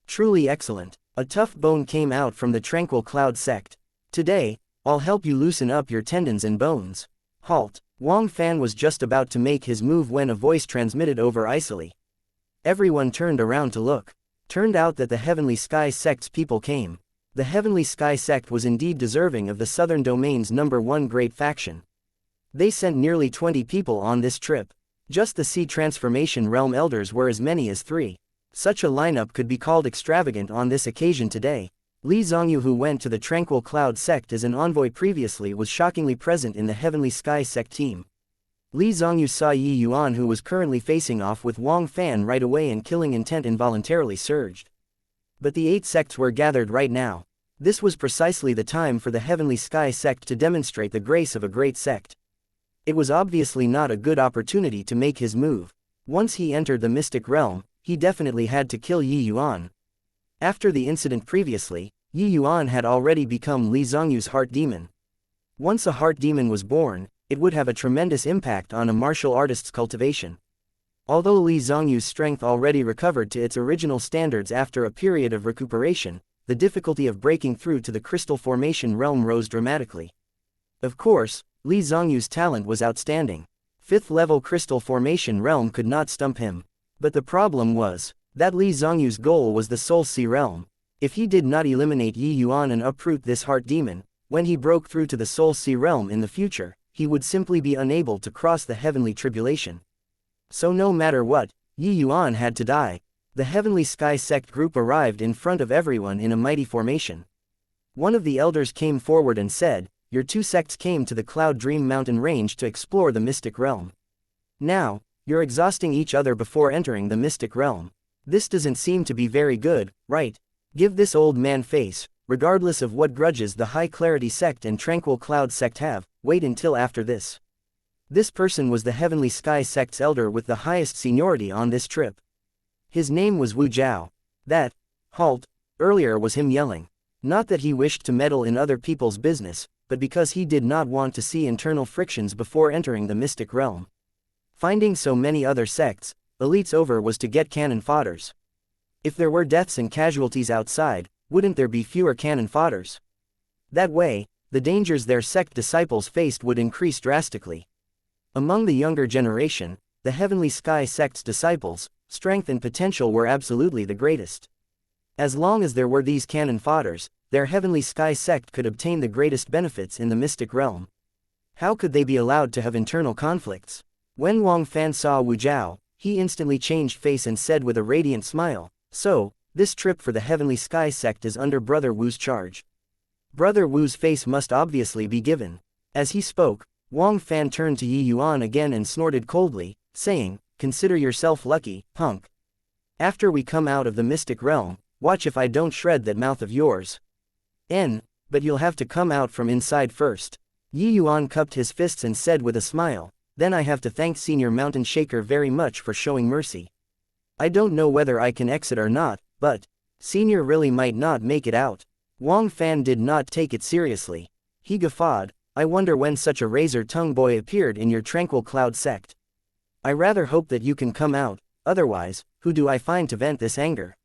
S1: Truly excellent." A tough bone came out from the Tranquil Cloud sect. "Today, I'll help you loosen up your tendons and bones." Halt. Wang Fan was just about to make his move when a voice transmitted over icily. Everyone turned around to look. Turned out that the Heavenly Sky sect's people came. The Heavenly Sky sect was indeed deserving of the Southern Domain's #1 great faction. They sent nearly 20 people on this trip. Just the Sea Transformation Realm elders were as many as 3. Such a lineup could be called extravagant on this occasion today. Li Zongyu, who went to the Tranquil Cloud sect as an envoy previously, was shockingly present in the Heavenly Sky sect team. Li Zongyu saw Yuan, who was currently facing off with Wang Fan, right away, and killing intent involuntarily surged. But the 8 sects were gathered right now. This was precisely the time for the Heavenly Sky sect to demonstrate the grace of a great sect. It was obviously not a good opportunity to make his move. Once he entered the mystic realm, he definitely had to kill Yuan. After the incident previously, Yuan had already become Li Zongyu's heart demon. Once a heart demon was born, it would have a tremendous impact on a martial artist's cultivation. Although Li Zongyu's strength already recovered to its original standards after a period of recuperation, the difficulty of breaking through to the crystal formation realm rose dramatically. Of course, Li Zongyu's talent was outstanding. 5th level crystal formation realm could not stump him. But the problem was that Li Zongyu's goal was the Soul Sea realm. If he did not eliminate Yi Yuan and uproot this heart demon, when he broke through to the Soul Sea realm in the future, he would simply be unable to cross the heavenly tribulation. So no matter what, Yi Yuan had to die. The Heavenly Sky Sect group arrived in front of everyone in a mighty formation. One of the elders came forward and said, "Your two sects came to the Cloud Dream Mountain range to explore the mystic realm. Now, you're exhausting each other before entering the mystic realm. This doesn't seem to be very good, right? Give this old man face, regardless of what grudges the High Clarity Sect and Tranquil Cloud Sect have, wait until after this." This person was the Heavenly Sky Sect's elder with the highest seniority on this trip. His name was Wu Jiao. That, halt, earlier was him yelling. Not that he wished to meddle in other people's business, but because he did not want to see internal frictions before entering the mystic realm. Finding so many other sects, elites over was to get cannon fodders. If there were deaths and casualties outside, wouldn't there be fewer cannon fodders? That way, the dangers their sect disciples faced would increase drastically. Among the younger generation, the Heavenly Sky Sect's disciples, strength and potential were absolutely the greatest. As long as there were these cannon fodders, their Heavenly Sky Sect could obtain the greatest benefits in the mystic realm. How could they be allowed to have internal conflicts? When Wang Fan saw Wu Jiao, he instantly changed face and said with a radiant smile, "So, this trip for the Heavenly Sky Sect is under Brother Wu's charge." Brother Wu's face must obviously be given. As he spoke, Wang Fan turned to Yi Yuan again and snorted coldly, saying, "Consider yourself lucky, punk. After we come out of the mystic realm, watch if I don't shred that mouth of yours. But you'll have to come out from inside first." Yi Yuan cupped his fists and said with a smile, "Then I have to thank Senior Mountain Shaker very much for showing mercy. I don't know whether I can exit or not, but Senior really might not make it out." Wang Fan did not take it seriously. He guffawed, "I wonder when such a razor-tongued boy appeared in your Tranquil Cloud Sect. I rather hope that you can come out, otherwise, who do I find to vent this anger?"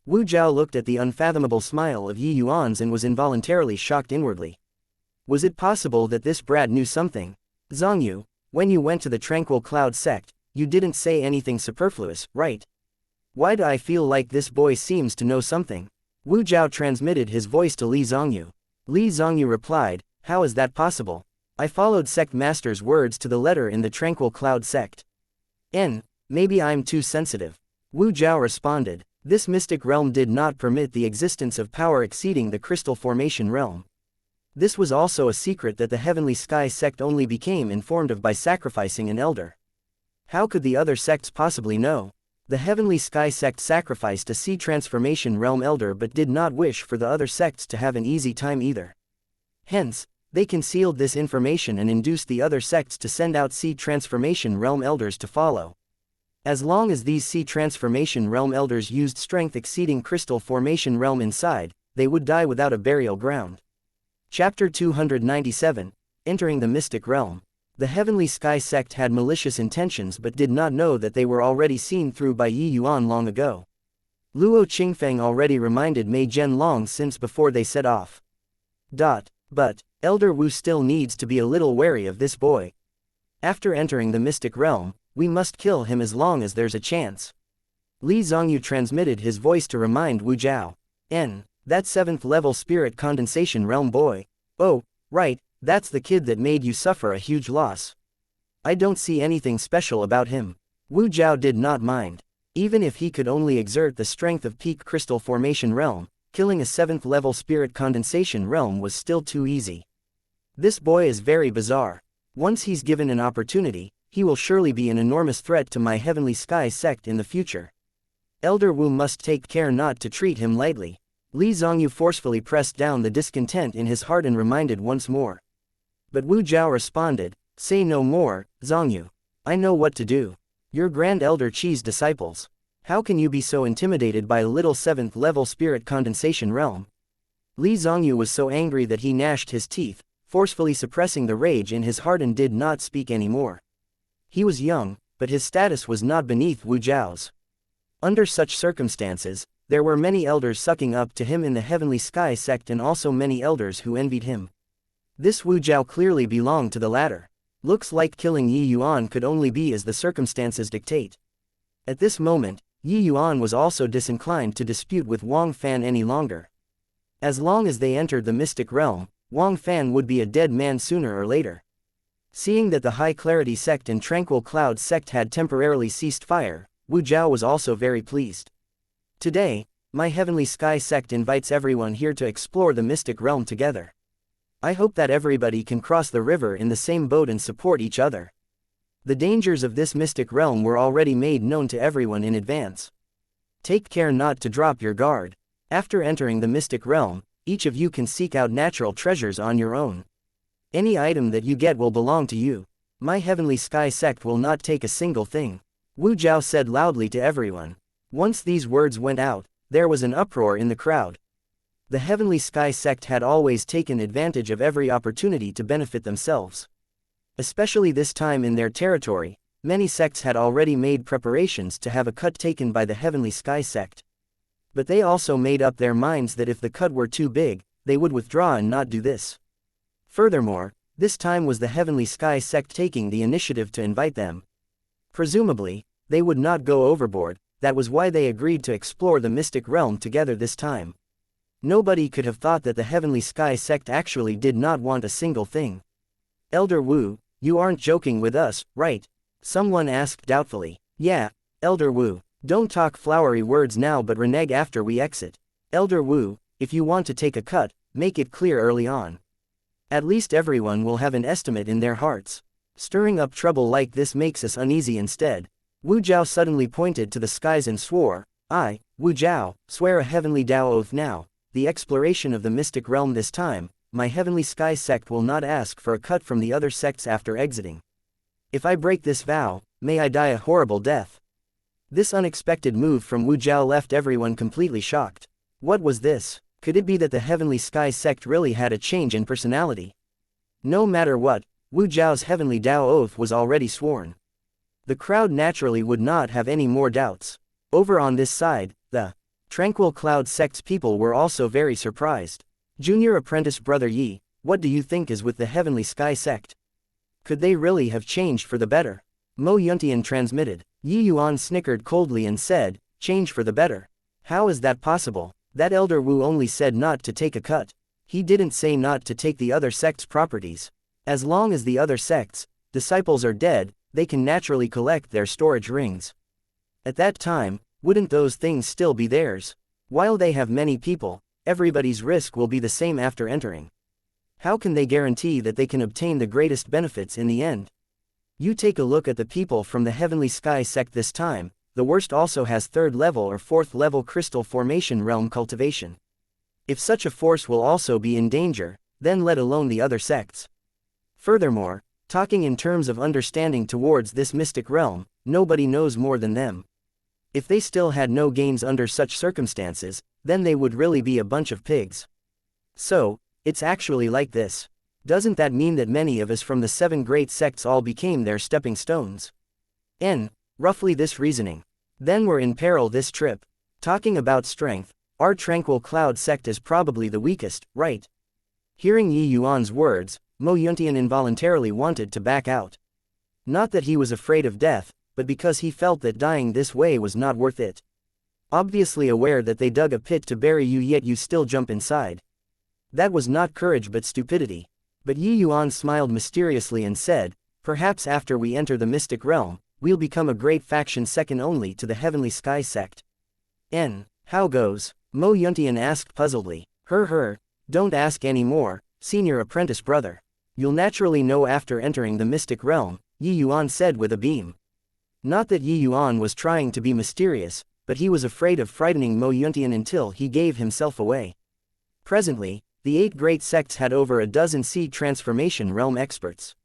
S1: Wu Jiao looked at the unfathomable smile of Yi Yuan's and was involuntarily shocked inwardly. Was it possible that this brat knew something? "Zongyu, when you went to the Tranquil Cloud Sect, you didn't say anything superfluous, right? Why do I feel like this boy seems to know something?" Wu Jiao transmitted his voice to Li Zongyu. Li Zongyu replied, "How is that possible? I followed Sect Master's words to the letter in the Tranquil Cloud Sect." Maybe I'm too sensitive." Wu Jiao responded. This mystic realm did not permit the existence of power exceeding the crystal formation realm. This was also a secret that the Heavenly Sky Sect only became informed of by sacrificing an elder. How could the other sects possibly know? The Heavenly Sky Sect sacrificed a Sea Transformation Realm elder but did not wish for the other sects to have an easy time either. Hence, they concealed this information and induced the other sects to send out Sea Transformation Realm elders to follow. As long as these Sea Transformation Realm elders used strength exceeding Crystal Formation Realm inside, they would die without a burial ground. Chapter 297, Entering the Mystic Realm. The Heavenly Sky Sect had malicious intentions but did not know that they were already seen through by Yi Yuan long ago. Luo Qingfeng already reminded Mei Zhenlong since before they set off. But, Elder Wu still needs to be a little wary of this boy. After entering the Mystic Realm, we must kill him as long as there's a chance. Li Zongyu transmitted his voice to remind Wu Jiao. That 7th level Spirit Condensation Realm boy. Oh, right, that's the kid that made you suffer a huge loss. I don't see anything special about him. Wu Jiao did not mind. Even if he could only exert the strength of Peak Crystal Formation Realm, killing a 7th level Spirit Condensation Realm was still too easy. This boy is very bizarre. Once he's given an opportunity, he will surely be an enormous threat to my Heavenly Sky Sect in the future. Elder Wu must take care not to treat him lightly. Li Zongyu forcefully pressed down the discontent in his heart and reminded once more. But Wu Jiao responded, "Say no more, Zongyu. I know what to do. You're Grand Elder Qi's disciples. How can you be so intimidated by a little 7th level Spirit Condensation Realm?" Li Zongyu was so angry that he gnashed his teeth, forcefully suppressing the rage in his heart and did not speak anymore. He was young, but his status was not beneath Wu Jiao's. Under such circumstances, there were many elders sucking up to him in the Heavenly Sky Sect and also many elders who envied him. This Wu Jiao clearly belonged to the latter. Looks like killing Yi Yuan could only be as the circumstances dictate. At this moment, Yi Yuan was also disinclined to dispute with Wang Fan any longer. As long as they entered the mystic realm, Wang Fan would be a dead man sooner or later. Seeing that the High Clarity sect and Tranquil Cloud sect had temporarily ceased fire, Wu Jiao was also very pleased. Today, my Heavenly Sky sect invites everyone here to explore the mystic realm together. I hope that everybody can cross the river in the same boat and support each other. The dangers of this mystic realm were already made known to everyone in advance. Take care not to drop your guard. After entering the mystic realm, each of you can seek out natural treasures on your own. Any item that you get will belong to you. My Heavenly Sky sect will not take a single thing. Wu Jiao said loudly to everyone. Once these words went out, there was an uproar in the crowd. The Heavenly Sky sect had always taken advantage of every opportunity to benefit themselves. Especially this time in their territory, many sects had already made preparations to have a cut taken by the Heavenly Sky sect. But they also made up their minds that if the cut were too big, they would withdraw and not do this. Furthermore, this time was the Heavenly Sky sect taking the initiative to invite them. Presumably, they would not go overboard. That was why they agreed to explore the mystic realm together this time. Nobody could have thought that the Heavenly Sky sect actually did not want a single thing. Elder Wu, you aren't joking with us, right? Someone asked doubtfully. Yeah, Elder Wu, don't talk flowery words now but renege after we exit. Elder Wu, if you want to take a cut, make it clear early on. At least everyone will have an estimate in their hearts. Stirring up trouble like this makes us uneasy instead. Wu Jiao suddenly pointed to the skies and swore, I, Wu Jiao, swear a heavenly Dao oath now, the exploration of the mystic realm this time, my Heavenly Sky sect will not ask for a cut from the other sects after exiting. If I break this vow, may I die a horrible death. This unexpected move from Wu Jiao left everyone completely shocked. What was this? Could it be that the Heavenly Sky sect really had a change in personality? No matter what, Wu Jiao's Heavenly Dao oath was already sworn. The crowd naturally would not have any more doubts. Over on this side, the Tranquil Cloud sect's people were also very surprised. Junior apprentice Brother Yi, what do you think is with the Heavenly Sky sect? Could they really have changed for the better? Mo Yuntian transmitted. Yi Yuan snickered coldly and said, change for the better. How is that possible? That Elder Wu only said not to take a cut. He didn't say not to take the other sect's properties. As long as the other sect's disciples are dead, they can naturally collect their storage rings. At that time, wouldn't those things still be theirs? While they have many people, everybody's risk will be the same after entering. How can they guarantee that they can obtain the greatest benefits in the end? You take a look at the people from the Heavenly Sky sect this time. The worst also has 3rd level or 4th level crystal formation realm cultivation. If such a force will also be in danger, then let alone the other sects. Furthermore, talking in terms of understanding towards this mystic realm, nobody knows more than them. If they still had no gains under such circumstances, then they would really be a bunch of pigs. So, it's actually like this. Doesn't that mean that many of us from the 7 great sects all became their stepping stones? Roughly this reasoning. Then we're in peril this trip. Talking about strength, our Tranquil Cloud sect is probably the weakest, right? Hearing Yi Yuan's words, Mo Yuntian involuntarily wanted to back out. Not that he was afraid of death, but because he felt that dying this way was not worth it. Obviously aware that they dug a pit to bury you yet you still jump inside. That was not courage but stupidity. But Yi Yuan smiled mysteriously and said, perhaps after we enter the mystic realm, we'll become a great faction second only to the Heavenly Sky sect. How goes? Mo Yuntian asked puzzledly. Don't ask any more, senior apprentice brother. You'll naturally know after entering the mystic realm, Yi Yuan said with a beam. Not that Yi Yuan was trying to be mysterious, but he was afraid of frightening Mo Yuntian until he gave himself away. Presently, the 8 great sects had over a dozen seed transformation realm experts.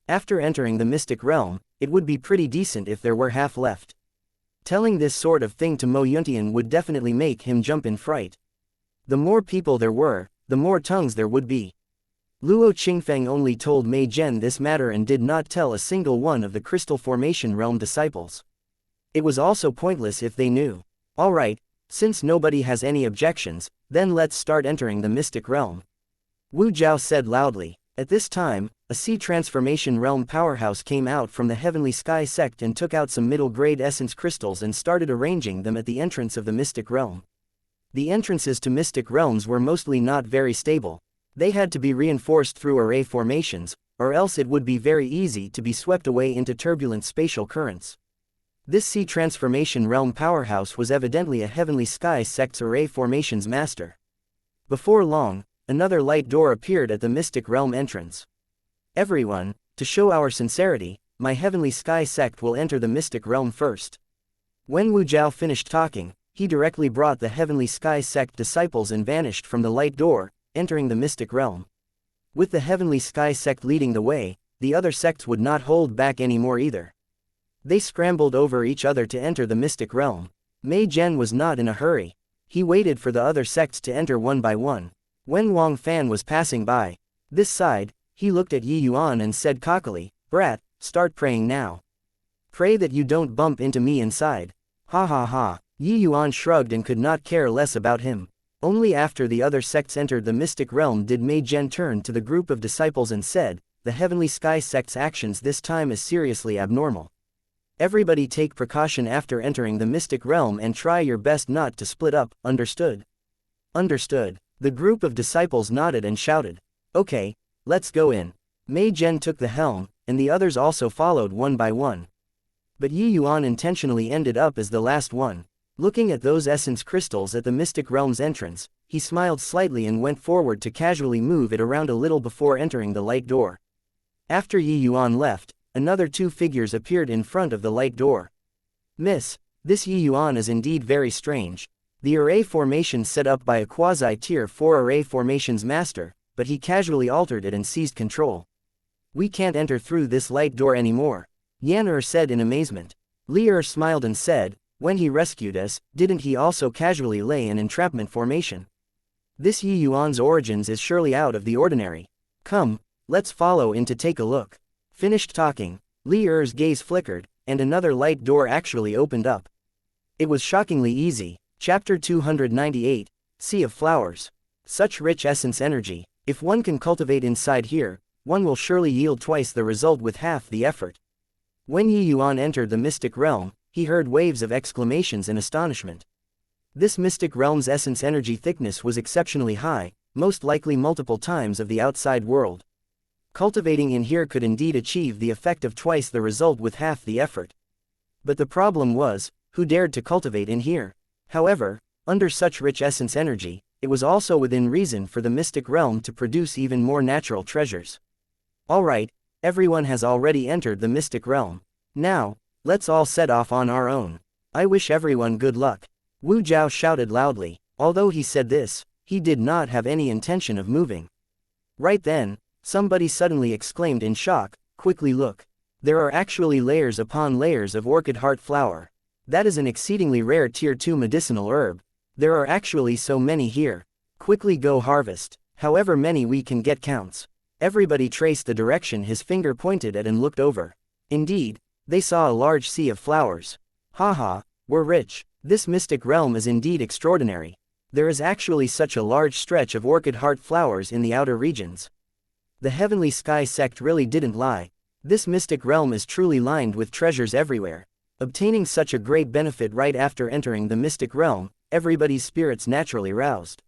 S1: After entering the mystic realm, it would be pretty decent if there were half left. Telling this sort of thing to Mo Yuntian would definitely make him jump in fright. The more people there were, the more tongues there would be. Luo Qingfeng only told Mei Zhen this matter and did not tell a single one of the Crystal Formation Realm disciples. It was also pointless if they knew. Alright, since nobody has any objections, then let's start entering the mystic realm. Wu Jiao said loudly. At this time, a sea transformation realm powerhouse came out from the Heavenly Sky sect and took out some middle-grade essence crystals and started arranging them at the entrance of the mystic realm. The entrances to mystic realms were mostly not very stable. They had to be reinforced through array formations, or else it would be very easy to be swept away into turbulent spatial currents. This sea transformation realm powerhouse was evidently a Heavenly Sky sect's array formations master. Before long, another light door appeared at the mystic realm entrance. Everyone, to show our sincerity, my Heavenly Sky sect will enter the mystic realm first. When Wu Jiao finished talking, he directly brought the Heavenly Sky sect disciples and vanished from the light door, entering the mystic realm. With the Heavenly Sky sect leading the way, the other sects would not hold back anymore either. They scrambled over each other to enter the mystic realm. Mei Zhen was not in a hurry. He waited for the other sects to enter one by one. When Wang Fan was passing by this side, he looked at Yi Yuan and said cockily, "Brat, start praying now. Pray that you don't bump into me inside." Ha ha ha. Yi Yuan shrugged and could not care less about him. Only after the other sects entered the mystic realm did Mei Zhen turn to the group of disciples and said, "The Heavenly Sky sect's actions this time is seriously abnormal. Everybody take precaution after entering the mystic realm and try your best not to split up, understood?" Understood. The group of disciples nodded and shouted, "Okay, let's go in." Mei Zhen took the helm, and the others also followed one by one. But Yi Yuan intentionally ended up as the last one. Looking at those essence crystals at the mystic realm's entrance, he smiled slightly and went forward to casually move it around a little before entering the light door. After Yi Yuan left, another two figures appeared in front of the light door. "Miss, this Yi Yuan is indeed very strange. The array formation set up by a quasi-tier 4 array formations master, but he casually altered it and seized control. We can't enter through this light door anymore," Yan said in amazement. Li smiled and said, "When he rescued us, didn't he also casually lay an entrapment formation? This Yi Yuan's origins is surely out of the ordinary. Come, let's follow in to take a look." Finished talking, Li's gaze flickered, and another light door actually opened up. It was shockingly easy. Chapter 298, Sea of Flowers. Such rich essence energy, if one can cultivate inside here, one will surely yield twice the result with half the effort. When Yi Yuan entered the mystic realm, he heard waves of exclamations in astonishment. This mystic realm's essence energy thickness was exceptionally high, most likely multiple times of the outside world. Cultivating in here could indeed achieve the effect of twice the result with half the effort. But the problem was, who dared to cultivate in here? However, under such rich essence energy, it was also within reason for the mystic realm to produce even more natural treasures. Alright, everyone has already entered the mystic realm. Now, let's all set off on our own. I wish everyone good luck. Wu Jiao shouted loudly. Although he said this, he did not have any intention of moving. Right then, somebody suddenly exclaimed in shock, "Quickly look. There are actually layers upon layers of orchid heart flower. That is an exceedingly rare tier 2 medicinal herb. There are actually so many here. Quickly go harvest. However many we can get counts." Everybody traced the direction his finger pointed at and looked over. Indeed, they saw a large sea of flowers. Haha, we're rich. This mystic realm is indeed extraordinary. There is actually such a large stretch of orchid heart flowers in the outer regions. The Heavenly Sky sect really didn't lie. This mystic realm is truly lined with treasures everywhere. Obtaining such a great benefit right after entering the mystic realm, everybody's spirits naturally roused.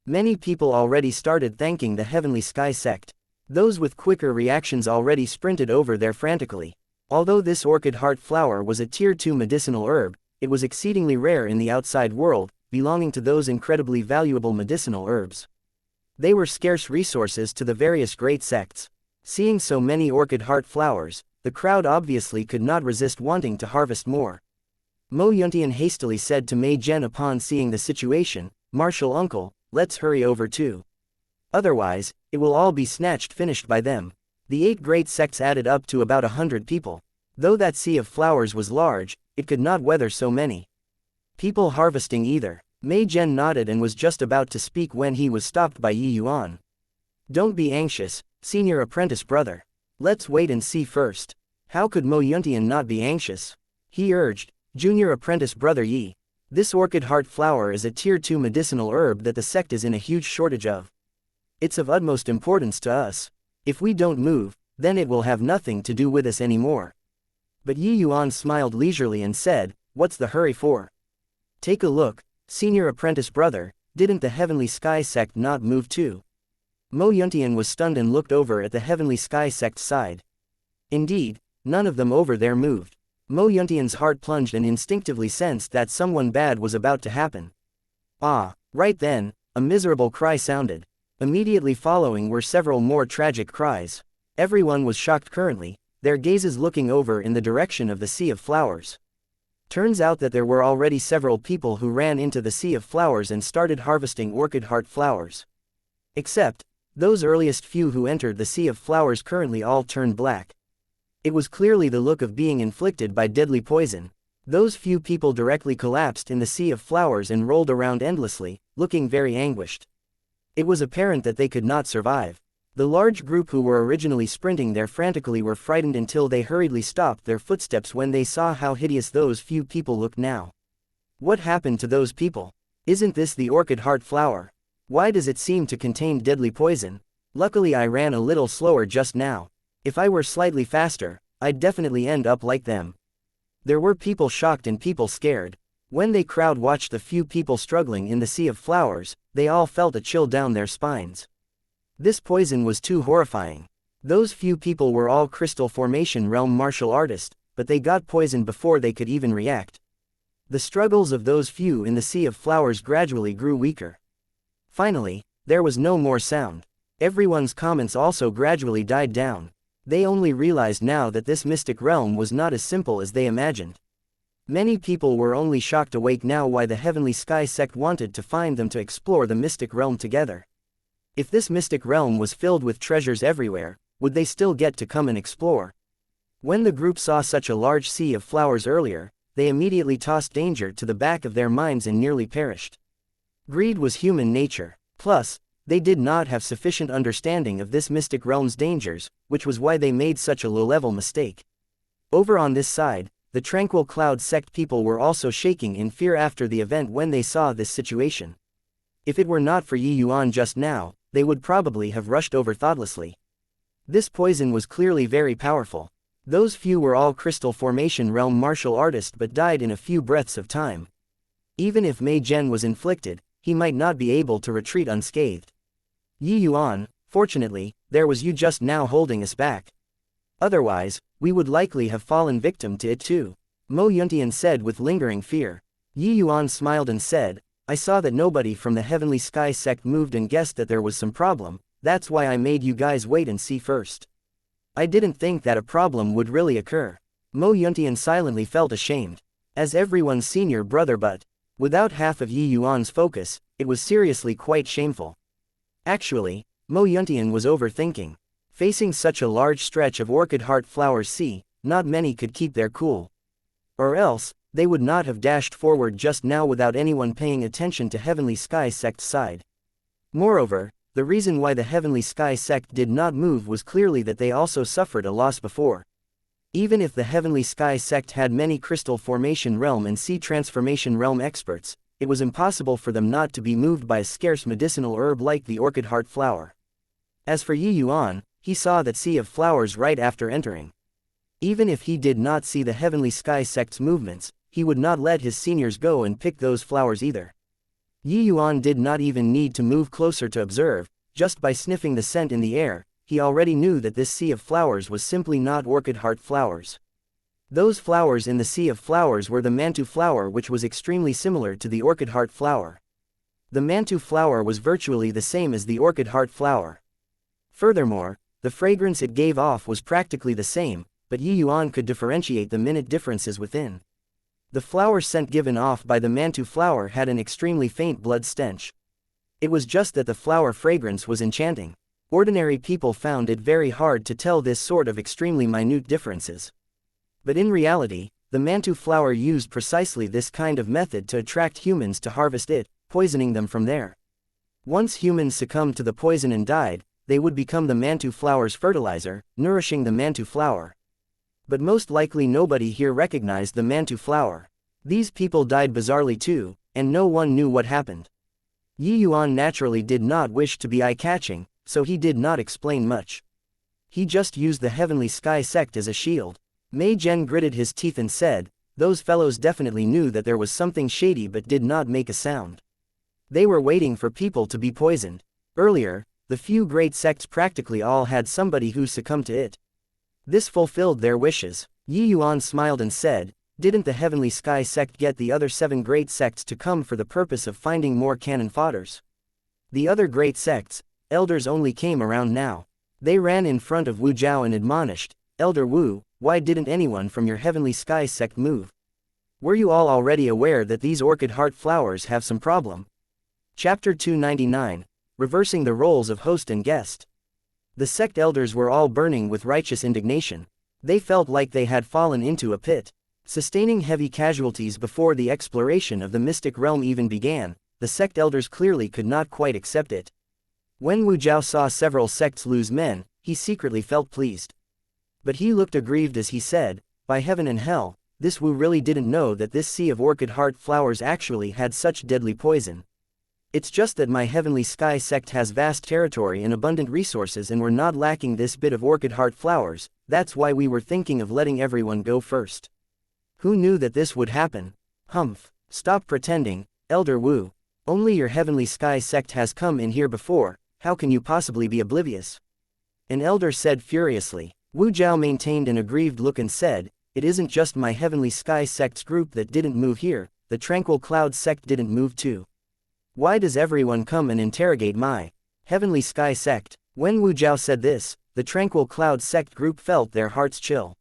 S1: Many people already started thanking the Heavenly Sky sect. Those with quicker reactions already sprinted over there frantically. Although this orchid heart flower was a tier 2 medicinal herb, it was exceedingly rare in the outside world, belonging to those incredibly valuable medicinal herbs. They were scarce resources to the various great sects. Seeing so many orchid heart flowers, the crowd obviously could not resist wanting to harvest more. Mo Yuntian hastily said to Mei Zhen upon seeing the situation, "Martial uncle, let's hurry over too. Otherwise, it will all be finished by them." The 8 great sects added up to about 100 people. Though that sea of flowers was large, it could not weather so many people harvesting either. Mei Zhen nodded and was just about to speak when he was stopped by Yi Yuan. "Don't be anxious, senior apprentice brother. Let's wait and see first." How could Mo Yuntian not be anxious? He urged, "Junior apprentice brother Yi. This orchid heart flower is a tier 2 medicinal herb that the sect is in a huge shortage of. It's of utmost importance to us. If we don't move, then it will have nothing to do with us anymore. But Yi Yuan smiled leisurely and said, "What's the hurry for? Take a look, senior apprentice brother, didn't the Heavenly Sky Sect not move too?" Mo Yuntian was stunned and looked over at the Heavenly Sky Sect's side. Indeed, none of them over there moved. Mo Yuntian's heart plunged and instinctively sensed that someone bad was about to happen. Ah, right then, a miserable cry sounded. Immediately following were several more tragic cries. Everyone was shocked currently, their gazes looking over in the direction of the Sea of Flowers. Turns out that there were already several people who ran into the Sea of Flowers and started harvesting orchid heart flowers. Except, those earliest few who entered the Sea of Flowers currently all turned black. It was clearly the look of being inflicted by deadly poison. Those few people directly collapsed in the Sea of Flowers and rolled around endlessly, looking very anguished. It was apparent that they could not survive. The large group who were originally sprinting there frantically were frightened until they hurriedly stopped their footsteps when they saw how hideous those few people looked now. What happened to those people? Isn't this the orchid heart flower? Why does it seem to contain deadly poison? Luckily I ran a little slower just now. If I were slightly faster, I'd definitely end up like them. There were people shocked and people scared. When they crowd watched the few people struggling in the Sea of Flowers, they all felt a chill down their spines. This poison was too horrifying. Those few people were all crystal formation realm martial artists, but they got poisoned before they could even react. The struggles of those few in the Sea of Flowers gradually grew weaker. Finally, there was no more sound. Everyone's comments also gradually died down. They only realized now that this mystic realm was not as simple as they imagined. Many people were only shocked awake now why the Heavenly Sky Sect wanted to find them to explore the mystic realm together. If this mystic realm was filled with treasures everywhere, would they still get to come and explore? When the group saw such a large sea of flowers earlier, they immediately tossed danger to the back of their minds and nearly perished. Greed was human nature. Plus, they did not have sufficient understanding of this mystic realm's dangers, which was why they made such a low-level mistake. Over on this side, the Tranquil Cloud Sect people were also shaking in fear after the event when they saw this situation. If it were not for Yi Yuan just now, they would probably have rushed over thoughtlessly. This poison was clearly very powerful. Those few were all crystal formation realm martial artists but died in a few breaths of time. Even if Mei Zhen was inflicted, he might not be able to retreat unscathed. Yi Yuan, fortunately, there was you just now holding us back. Otherwise, we would likely have fallen victim to it too, Mo Yuntian said with lingering fear. Yi Yuan smiled and said, "I saw that nobody from the Heavenly Sky Sect moved and guessed that there was some problem, that's why I made you guys wait and see first. I didn't think that a problem would really occur." Mo Yuntian silently felt ashamed. As everyone's senior brother but, without half of Yi Yuan's focus, it was seriously quite shameful. Actually, Mo Yuntian was overthinking. Facing such a large stretch of orchid heart flowers sea, not many could keep their cool. Or else, they would not have dashed forward just now without anyone paying attention to Heavenly Sky Sect's side. Moreover, the reason why the Heavenly Sky Sect did not move was clearly that they also suffered a loss before. Even if the Heavenly Sky Sect had many crystal formation realm and sea transformation realm experts, it was impossible for them not to be moved by a scarce medicinal herb like the orchid heart flower. As for Yi Yuan, he saw that sea of flowers right after entering. Even if he did not see the Heavenly Sky Sect's movements, he would not let his seniors go and pick those flowers either. Yi Yuan did not even need to move closer to observe, just by sniffing the scent in the air, he already knew that this sea of flowers was simply not orchid heart flowers. Those flowers in the sea of flowers were the mantu flower, which was extremely similar to the orchid heart flower. The mantu flower was virtually the same as the orchid heart flower. Furthermore, the fragrance it gave off was practically the same, but Yi Yuan could differentiate the minute differences within. The flower scent given off by the mantu flower had an extremely faint blood stench. It was just that the flower fragrance was enchanting. Ordinary people found it very hard to tell this sort of extremely minute differences. But in reality, the mantu flower used precisely this kind of method to attract humans to harvest it, poisoning them from there. Once humans succumbed to the poison and died, they would become the mantu flower's fertilizer, nourishing the mantu flower. But most likely nobody here recognized the mantu flower. These people died bizarrely too, and no one knew what happened. Yi Yuan naturally did not wish to be eye-catching, so he did not explain much. He just used the Heavenly Sky sect as a shield. Mei Zhen gritted his teeth and said, those fellows definitely knew that there was something shady but did not make a sound. They were waiting for people to be poisoned. Earlier, the few great sects practically all had somebody who succumbed to it. This fulfilled their wishes. Yuan smiled and said, didn't the Heavenly Sky sect get the other 7 great sects to come for the purpose of finding more cannon fodders? The other great sects, elders only came around now. They ran in front of Wu Zhao and admonished, Elder Wu, why didn't anyone from your Heavenly Sky sect move? Were you all already aware that these orchid heart flowers have some problem? Chapter 299, Reversing the Roles of Host and Guest. The sect elders were all burning with righteous indignation. They felt like they had fallen into a pit. Sustaining heavy casualties before the exploration of the mystic realm even began, the sect elders clearly could not quite accept it. When Wu Zhao saw several sects lose men, he secretly felt pleased. But he looked aggrieved as he said, by heaven and hell, this Wu really didn't know that this sea of orchid heart flowers actually had such deadly poison. It's just that my Heavenly Sky sect has vast territory and abundant resources and we're not lacking this bit of orchid heart flowers, that's why we were thinking of letting everyone go first. Who knew that this would happen? Humph, stop pretending, Elder Wu. Only your Heavenly Sky sect has come in here before, how can you possibly be oblivious? An elder said furiously. Wu Zhao maintained an aggrieved look and said, it isn't just my Heavenly Sky sect's group that didn't move here, the Tranquil Cloud sect didn't move too. Why does everyone come and interrogate my Heavenly Sky sect? When Wu Zhao said this, the Tranquil Cloud sect group felt their hearts chill.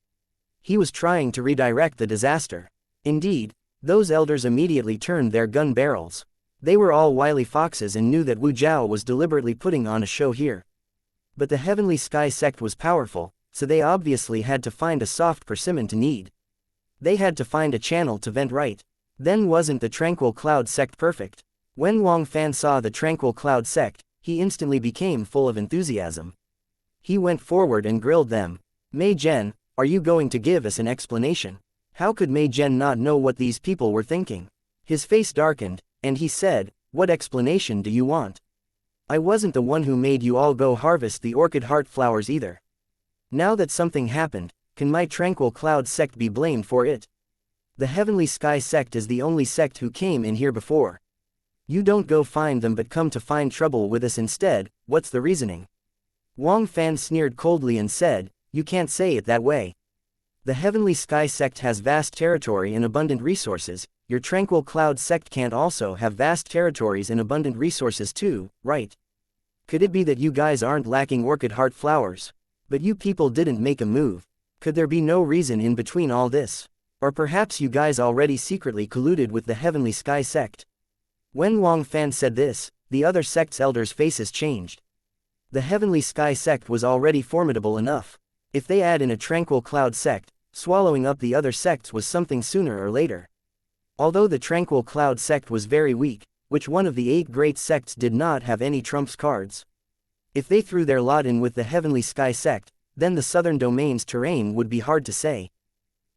S1: He was trying to redirect the disaster. Indeed, those elders immediately turned their gun barrels. They were all wily foxes and knew that Wu Zhao was deliberately putting on a show here. But the Heavenly Sky sect was powerful, so they obviously had to find a soft persimmon to knead. They had to find a channel to vent right. Then wasn't the Tranquil Cloud sect perfect? When Wang Fan saw the Tranquil Cloud sect, he instantly became full of enthusiasm. He went forward and grilled them. Mei Zhen, are you going to give us an explanation? How could Mei Zhen not know what these people were thinking? His face darkened, and he said, what explanation do you want? I wasn't the one who made you all go harvest the orchid heart flowers either. Now that something happened, can my Tranquil Cloud sect be blamed for it? The Heavenly Sky sect is the only sect who came in here before. You don't go find them but come to find trouble with us instead, what's the reasoning? Wang Fan sneered coldly and said, you can't say it that way. The Heavenly Sky sect has vast territory and abundant resources, your Tranquil Cloud sect can't also have vast territories and abundant resources too, right? Could it be that you guys aren't lacking orchid heart flowers? But you people didn't make a move. Could there be no reason in between all this? Or perhaps you guys already secretly colluded with the Heavenly Sky sect? When Wang Fan said this, the other sect's elders' faces changed. The Heavenly Sky sect was already formidable enough. If they add in a Tranquil Cloud sect, swallowing up the other sects was something sooner or later. Although the Tranquil Cloud sect was very weak, which one of the 8 great sects did not have any trumps cards? If they threw their lot in with the Heavenly Sky sect, then the southern domain's terrain would be hard to say.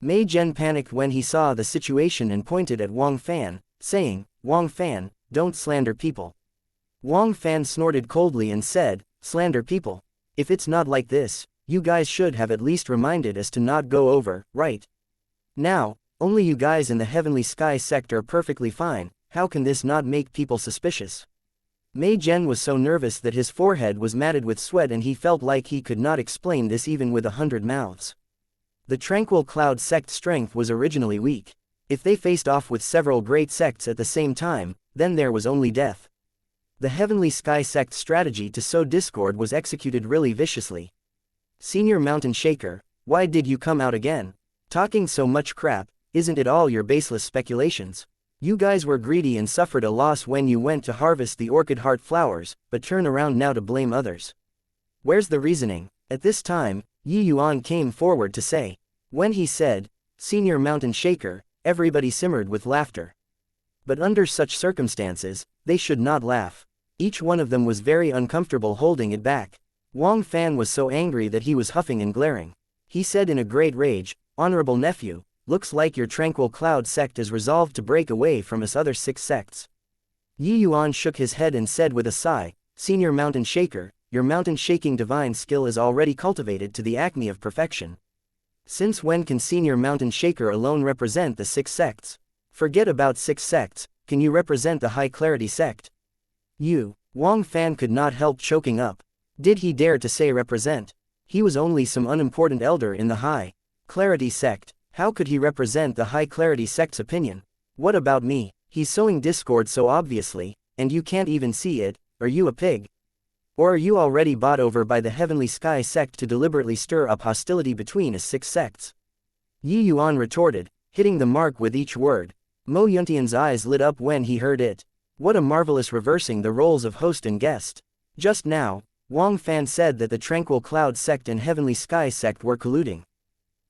S1: Mei Zhen panicked when he saw the situation and pointed at Wang Fan, saying, Wang Fan, don't slander people. Wang Fan snorted coldly and said, slander people? If it's not like this, you guys should have at least reminded us to not go over, right? Now, only you guys in the Heavenly Sky sect are perfectly fine, how can this not make people suspicious? Mei Zhen was so nervous that his forehead was matted with sweat and he felt like he could not explain this even with 100 mouths. The Tranquil Cloud sect's strength was originally weak. If they faced off with several great sects at the same time, then there was only death. The Heavenly Sky sect's strategy to sow discord was executed really viciously. Senior Mountain Shaker, why did you come out again? Talking so much crap, isn't it all your baseless speculations? You guys were greedy and suffered a loss when you went to harvest the orchid heart flowers, but turn around now to blame others. Where's the reasoning? At this time, Yuan came forward to say. When he said, Senior Mountain Shaker, everybody simmered with laughter. But under such circumstances, they should not laugh. Each one of them was very uncomfortable holding it back. Wang Fan was so angry that he was huffing and glaring. He said in a great rage, Honorable nephew, looks like your Tranquil Cloud sect is resolved to break away from us other 6 sects. Yuan shook his head and said with a sigh, Senior Mountain Shaker, your mountain-shaking divine skill is already cultivated to the acme of perfection. Since when can senior mountain shaker alone represent the 6 sects? Forget about 6 sects, can you represent the high clarity sect? Wang Fan could not help choking up. Did he dare to say represent? He was only some unimportant elder in the high clarity sect. How could he represent the high clarity sect's opinion? What about me? He's sowing discord so obviously, and you can't even see it. Are you a pig? Or are you already bought over by the Heavenly Sky sect to deliberately stir up hostility between us 6 sects? Yi Yuan retorted, hitting the mark with each word. Mo Yuntian's eyes lit up when he heard it. What a marvelous reversing the roles of host and guest. Just now, Wang Fan said that the Tranquil Cloud sect and Heavenly Sky sect were colluding.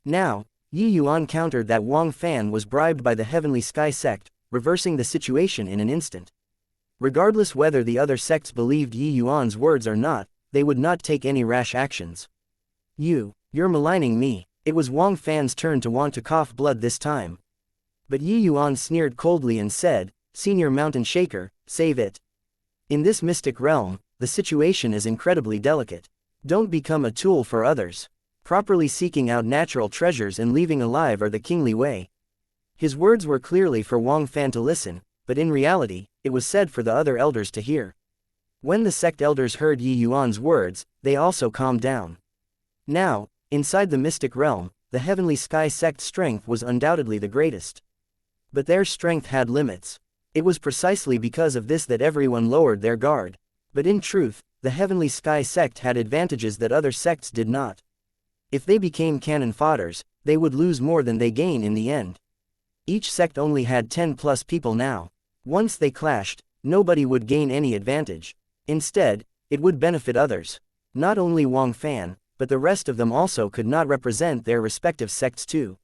S1: Now, Yi Yuan countered that Wang Fan was bribed by the Heavenly Sky sect, reversing the situation in an instant. Regardless whether the other sects believed Yi Yuan's words or not, they would not take any rash actions. You're maligning me. It was Wang Fan's turn to want to cough blood this time. But Yi Yuan sneered coldly and said, Senior Mountain Shaker, save it. In this mystic realm, the situation is incredibly delicate. Don't become a tool for others. Properly seeking out natural treasures and leaving alive are the kingly way. His words were clearly for Wang Fan to listen, but in reality, it was said for the other elders to hear. When the sect elders heard Yi Yuan's words, they also calmed down. Now, inside the mystic realm, the Heavenly Sky sect's strength was undoubtedly the greatest. But their strength had limits. It was precisely because of this that everyone lowered their guard. But in truth, the Heavenly Sky sect had advantages that other sects did not. If they became cannon fodders, they would lose more than they gain in the end. Each sect only had 10+ people now. Once they clashed, nobody would gain any advantage. Instead, it would benefit others. Not only Wang Fan, but the rest of them also could not represent their respective sects too.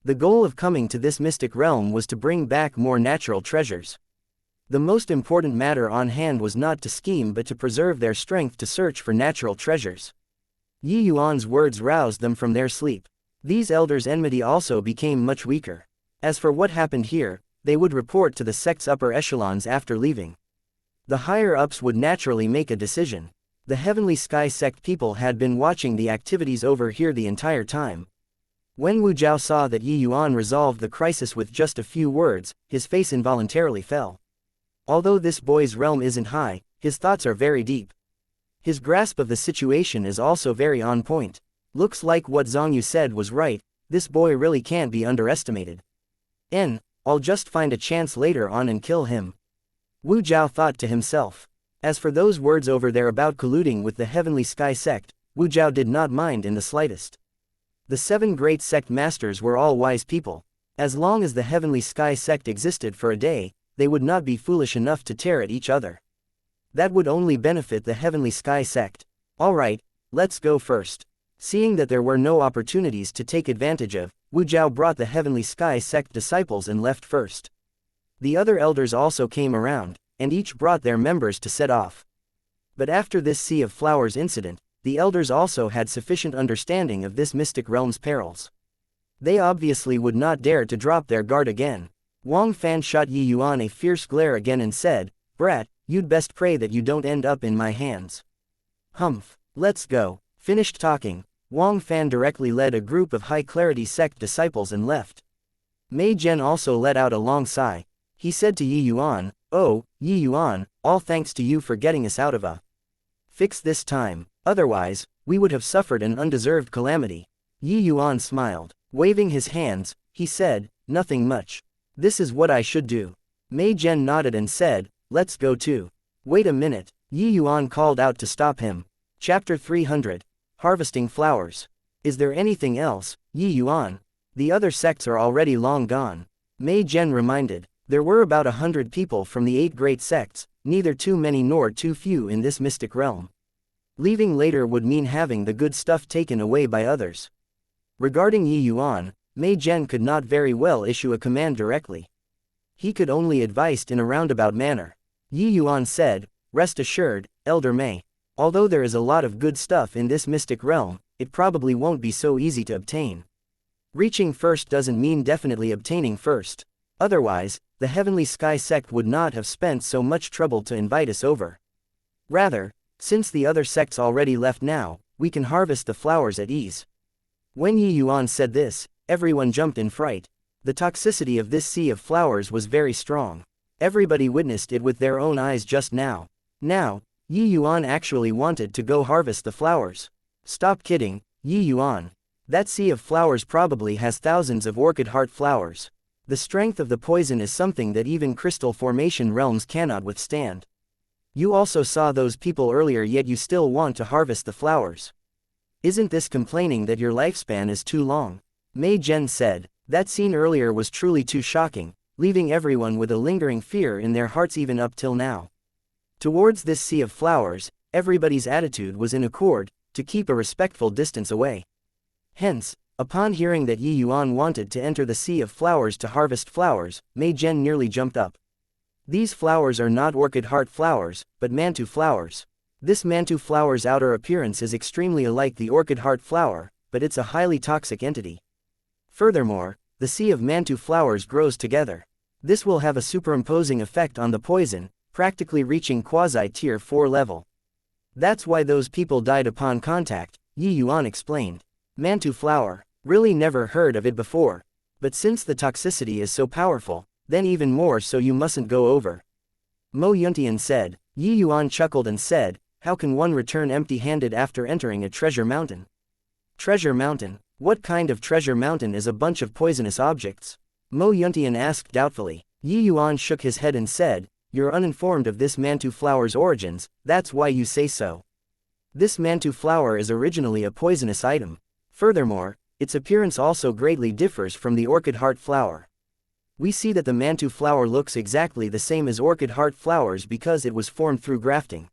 S1: The goal of coming to this mystic realm was to bring back more natural treasures. The most important matter on hand was not to scheme but to preserve their strength to search for natural treasures. Yi Yuan's words roused them from their sleep. These elders' enmity also became much weaker. As for what happened here, they would report to the sect's upper echelons after leaving. The higher-ups would naturally make a decision. The Heavenly Sky sect people had been watching the activities over here the entire time. When Wu Jiao saw that Yi Yuan resolved the crisis with just a few words, his face involuntarily fell. Although this boy's realm isn't high, his thoughts are very deep. His grasp of the situation is also very on point. Looks like what Zhongyu said was right, this boy really can't be underestimated. I'll just find a chance later on and kill him. Wu Jiao thought to himself. As for those words over there about colluding with the Heavenly Sky sect, Wu Jiao did not mind in the slightest. The 7 great sect masters were all wise people. As long as the Heavenly Sky sect existed for a day, they would not be foolish enough to tear at each other. That would only benefit the Heavenly Sky sect. Alright, let's go first. Seeing that there were no opportunities to take advantage of, Wu Jiao brought the Heavenly Sky sect disciples and left first. The other elders also came around, and each brought their members to set off. But after this Sea of Flowers incident, the elders also had sufficient understanding of this mystic realm's perils. They obviously would not dare to drop their guard again. Wang Fan shot Yi Yuan a fierce glare again and said, Brat, you'd best pray that you don't end up in my hands. Humph, let's go. Finished talking, Wang Fan directly led a group of high-clarity sect disciples and left. Mei Zhen also let out a long sigh. He said to Yi Yuan, Oh, Yi Yuan, all thanks to you for getting us out of a fix this time, otherwise, we would have suffered an undeserved calamity. Yi Yuan smiled. Waving his hands, he said, Nothing much. This is what I should do. Mei Zhen nodded and said, Let's go too. Wait a minute, Yi Yuan called out to stop him. Chapter 300. Harvesting Flowers. Is there anything else, Yi Yuan? The other sects are already long gone. Mei Zhen reminded. There were about 100 people from the 8 great sects, neither too many nor too few in this mystic realm. Leaving later would mean having the good stuff taken away by others. Regarding Yi Yuan, Mei Zhen could not very well issue a command directly. He could only advise in a roundabout manner. Yi Yuan said, Rest assured, Elder Mei. Although there is a lot of good stuff in this mystic realm, it probably won't be so easy to obtain. Reaching first doesn't mean definitely obtaining first. Otherwise, the Heavenly Sky sect would not have spent so much trouble to invite us over. Rather, Since the other sects already left now, we can harvest the flowers at ease. When Yuan said this, everyone jumped in fright. The toxicity of this sea of flowers was very strong. Everybody witnessed it with their own eyes just now. Now, Yuan actually wanted to go harvest the flowers. Stop kidding, Yuan. That sea of flowers probably has thousands of orchid heart flowers. The strength of the poison is something that even crystal formation realms cannot withstand. You also saw those people earlier, yet you still want to harvest the flowers. Isn't this complaining that your lifespan is too long? Mei Zhen said. That scene earlier was truly too shocking, leaving everyone with a lingering fear in their hearts even up till now. Towards this sea of flowers, everybody's attitude was in accord, to keep a respectful distance away. Hence, upon hearing that Yuan wanted to enter the sea of flowers to harvest flowers, Mei Zhen nearly jumped up. These flowers are not orchid heart flowers, but mantu flowers. This mantu flower's outer appearance is extremely alike the orchid heart flower, but it's a highly toxic entity. Furthermore, the sea of mantu flowers grows together. This will have a superimposing effect on the poison, practically reaching quasi-tier 4 level. That's why those people died upon contact, Yuan explained. Mantu flower, really never heard of it before. But since the toxicity is so powerful, then even more so you mustn't go over. Mo Yuntian said. Yuan chuckled and said, how can one return empty-handed after entering a treasure mountain? Treasure mountain? What kind of treasure mountain is a bunch of poisonous objects? Mo Yuntian asked doubtfully. Yuan shook his head and said, you're uninformed of this mantu flower's origins, that's why you say so. This mantu flower is originally a poisonous item. Furthermore, its appearance also greatly differs from the orchid heart flower. We see that the mantu flower looks exactly the same as orchid heart flowers because it was formed through grafting.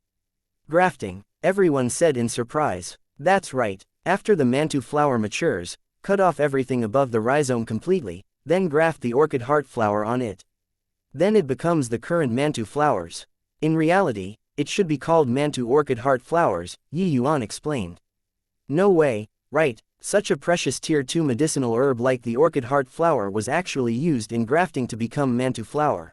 S1: Grafting, everyone said in surprise. That's right. After the mantu flower matures, cut off everything above the rhizome completely, then graft the orchid heart flower on it. Then it becomes the current mantu flowers. In reality, it should be called mantu orchid heart flowers, Yuan explained. No way, right, such a precious tier 2 medicinal herb like the orchid heart flower was actually used in grafting to become mantu flower.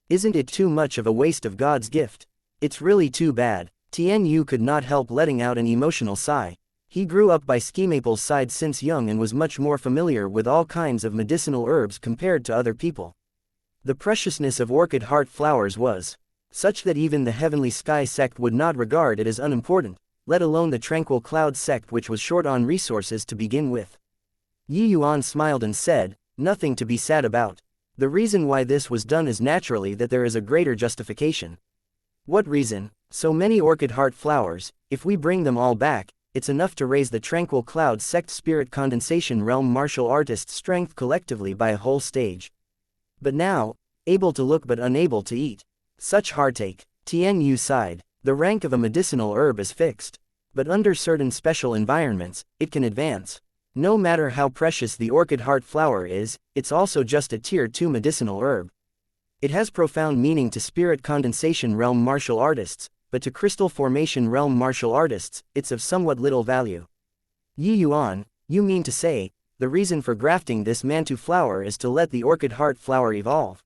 S1: Isn't it too much of a waste of God's gift? It's really too bad. Tian Yu could not help letting out an emotional sigh. He grew up by ski maple's side since young and was much more familiar with all kinds of medicinal herbs compared to other people. The preciousness of orchid heart flowers was such that even the heavenly sky sect would not regard it as unimportant, let alone the tranquil cloud sect which was short on resources to begin with. Yuan smiled and said, nothing to be sad about. The reason why this was done is naturally that there is a greater justification. What reason? So many orchid heart flowers, if we bring them all back, it's enough to raise the tranquil cloud sect spirit condensation realm martial artist's strength collectively by a whole stage. But now, able to look but unable to eat. Such heartache. Tian Yu sighed. The rank of a medicinal herb is fixed. But under certain special environments, it can advance. No matter how precious the orchid heart flower is, it's also just a tier 2 medicinal herb. It has profound meaning to spirit condensation realm martial artists, but to crystal formation realm martial artists, it's of somewhat little value. Yuan, you mean to say, the reason for grafting this mantu flower is to let the orchid heart flower evolve?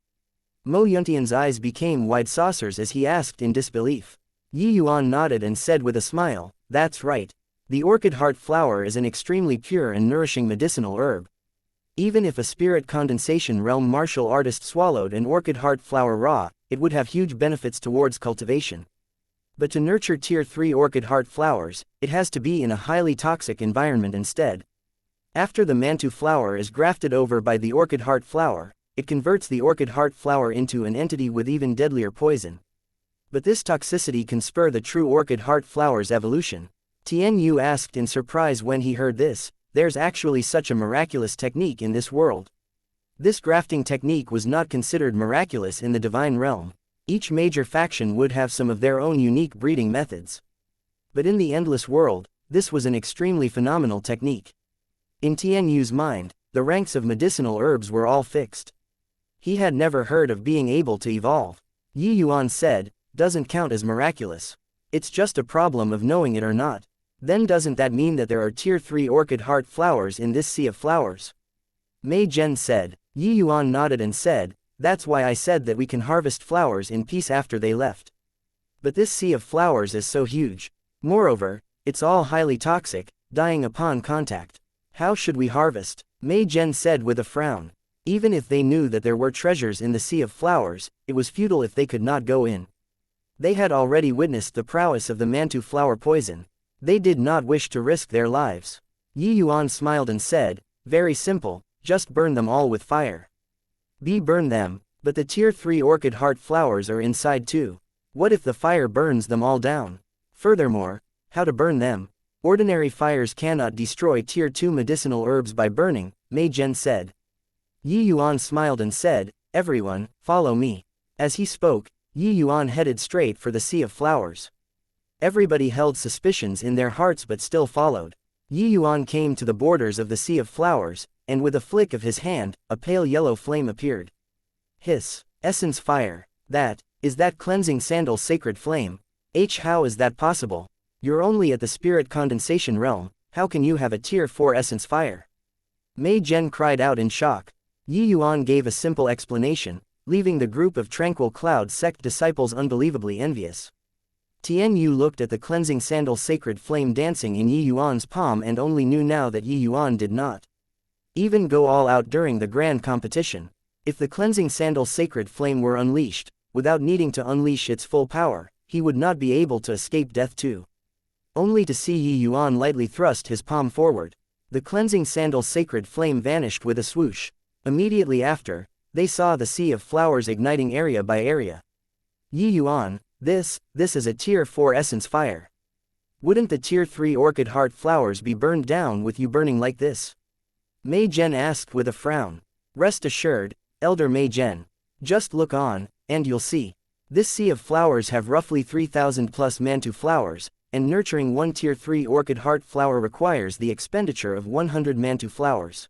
S1: Mo Yuntian's eyes became wide saucers as he asked in disbelief. Yuan nodded and said with a smile, that's right. The orchid heart flower is an extremely pure and nourishing medicinal herb. Even if a spirit condensation realm martial artist swallowed an orchid heart flower raw, it would have huge benefits towards cultivation. But to nurture tier 3 orchid heart flowers, it has to be in a highly toxic environment instead. After the mantu flower is grafted over by the orchid heart flower, it converts the orchid heart flower into an entity with even deadlier poison. But this toxicity can spur the true orchid heart flower's evolution. Tian Yu asked in surprise when he heard this, there's actually such a miraculous technique in this world. This grafting technique was not considered miraculous in the divine realm. Each major faction would have some of their own unique breeding methods. But in the endless world, this was an extremely phenomenal technique. In Tian Yu's mind, the ranks of medicinal herbs were all fixed. He had never heard of being able to evolve. Yuan said, doesn't count as miraculous. It's just a problem of knowing it or not. Then doesn't that mean that there are tier 3 orchid heart flowers in this sea of flowers? Mei Zhen said. Yuan nodded and said, that's why I said that we can harvest flowers in peace after they left. But this sea of flowers is so huge. Moreover, it's all highly toxic, dying upon contact. How should we harvest? Mei Zhen said with a frown. Even if they knew that there were treasures in the sea of flowers, it was futile if they could not go in. They had already witnessed the prowess of the mantu flower poison. They did not wish to risk their lives. Yi Yuan smiled and said, very simple, just burn them all with fire. Burn them, but the tier 3 orchid heart flowers are inside too. What if the fire burns them all down? Furthermore, how to burn them? Ordinary fires cannot destroy tier 2 medicinal herbs by burning, Mei Zhen said. Yi Yuan smiled and said, everyone, follow me. As he spoke, Yi Yuan headed straight for the sea of flowers. Everybody held suspicions in their hearts but still followed. Yi Yuan came to the borders of the sea of flowers, and with a flick of his hand, a pale yellow flame appeared. Hiss. Essence fire. Is that cleansing sandal sacred flame? How is that possible? You're only at the spirit condensation realm, how can you have a tier 4 essence fire? Mei Zhen cried out in shock. Yi Yuan gave a simple explanation, leaving the group of tranquil cloud sect disciples unbelievably envious. Tian Yu looked at the cleansing sandal sacred flame dancing in Yi Yuan's palm and only knew now that Yi Yuan did not even go all out during the grand competition. If the cleansing sandal sacred flame were unleashed, without needing to unleash its full power, he would not be able to escape death too. Only to see Yi Yuan lightly thrust his palm forward. The cleansing sandal sacred flame vanished with a swoosh. Immediately after, they saw the sea of flowers igniting area by area. Yi Yuan, this is a tier 4 essence fire. Wouldn't the tier 3 orchid heart flowers be burned down with you burning like this? Mei Zhen asked with a frown. Rest assured, Elder Mei Zhen. Just look on, and you'll see. This sea of flowers have roughly 3,000 plus mantu flowers, and nurturing one tier 3 orchid heart flower requires the expenditure of 100 mantu flowers.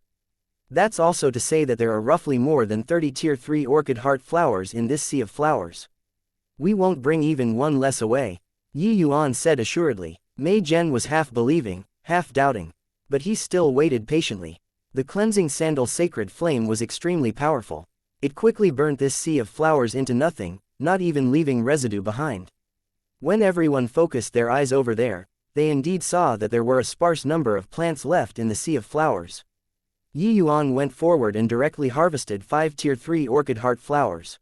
S1: That's also to say that there are roughly more than 30 tier 3 orchid heart flowers in this sea of flowers. We won't bring even one less away, Yi Yuan said assuredly. Mei Zhen was half believing, half doubting. But he still waited patiently. The cleansing sandal sacred flame was extremely powerful. It quickly burnt this sea of flowers into nothing, not even leaving residue behind. When everyone focused their eyes over there, they indeed saw that there were a sparse number of plants left in the sea of flowers. Yi Yuan went forward and directly harvested 5 tier 3 orchid heart flowers.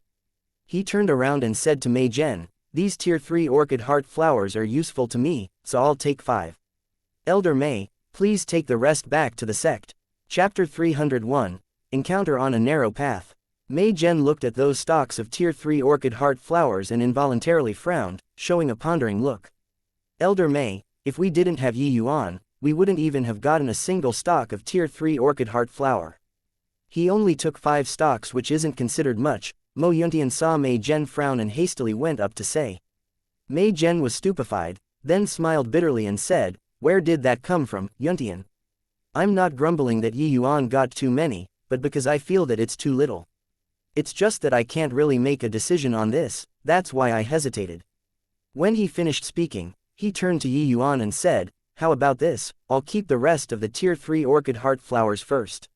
S1: He turned around and said to Mei Zhen, these tier 3 orchid heart flowers are useful to me, so I'll take 5. Elder Mei, please take the rest back to the sect. Chapter 301, Encounter on a Narrow Path. Mei Zhen looked at those stalks of tier 3 orchid heart flowers and involuntarily frowned, showing a pondering look. Elder Mei, if we didn't have Yi Yuan, we wouldn't even have gotten a single stalk of tier 3 orchid heart flower. He only took 5 stalks, which isn't considered much. Mo Yuntian saw Mei Zhen frown and hastily went up to say. Mei Zhen was stupefied, then smiled bitterly and said, where did that come from, Yuntian? I'm not grumbling that Yi Yuan got too many, but because I feel that it's too little. It's just that I can't really make a decision on this, that's why I hesitated. When he finished speaking, he turned to Yi Yuan and said, how about this, I'll keep the rest of the tier 3 orchid heart flowers first.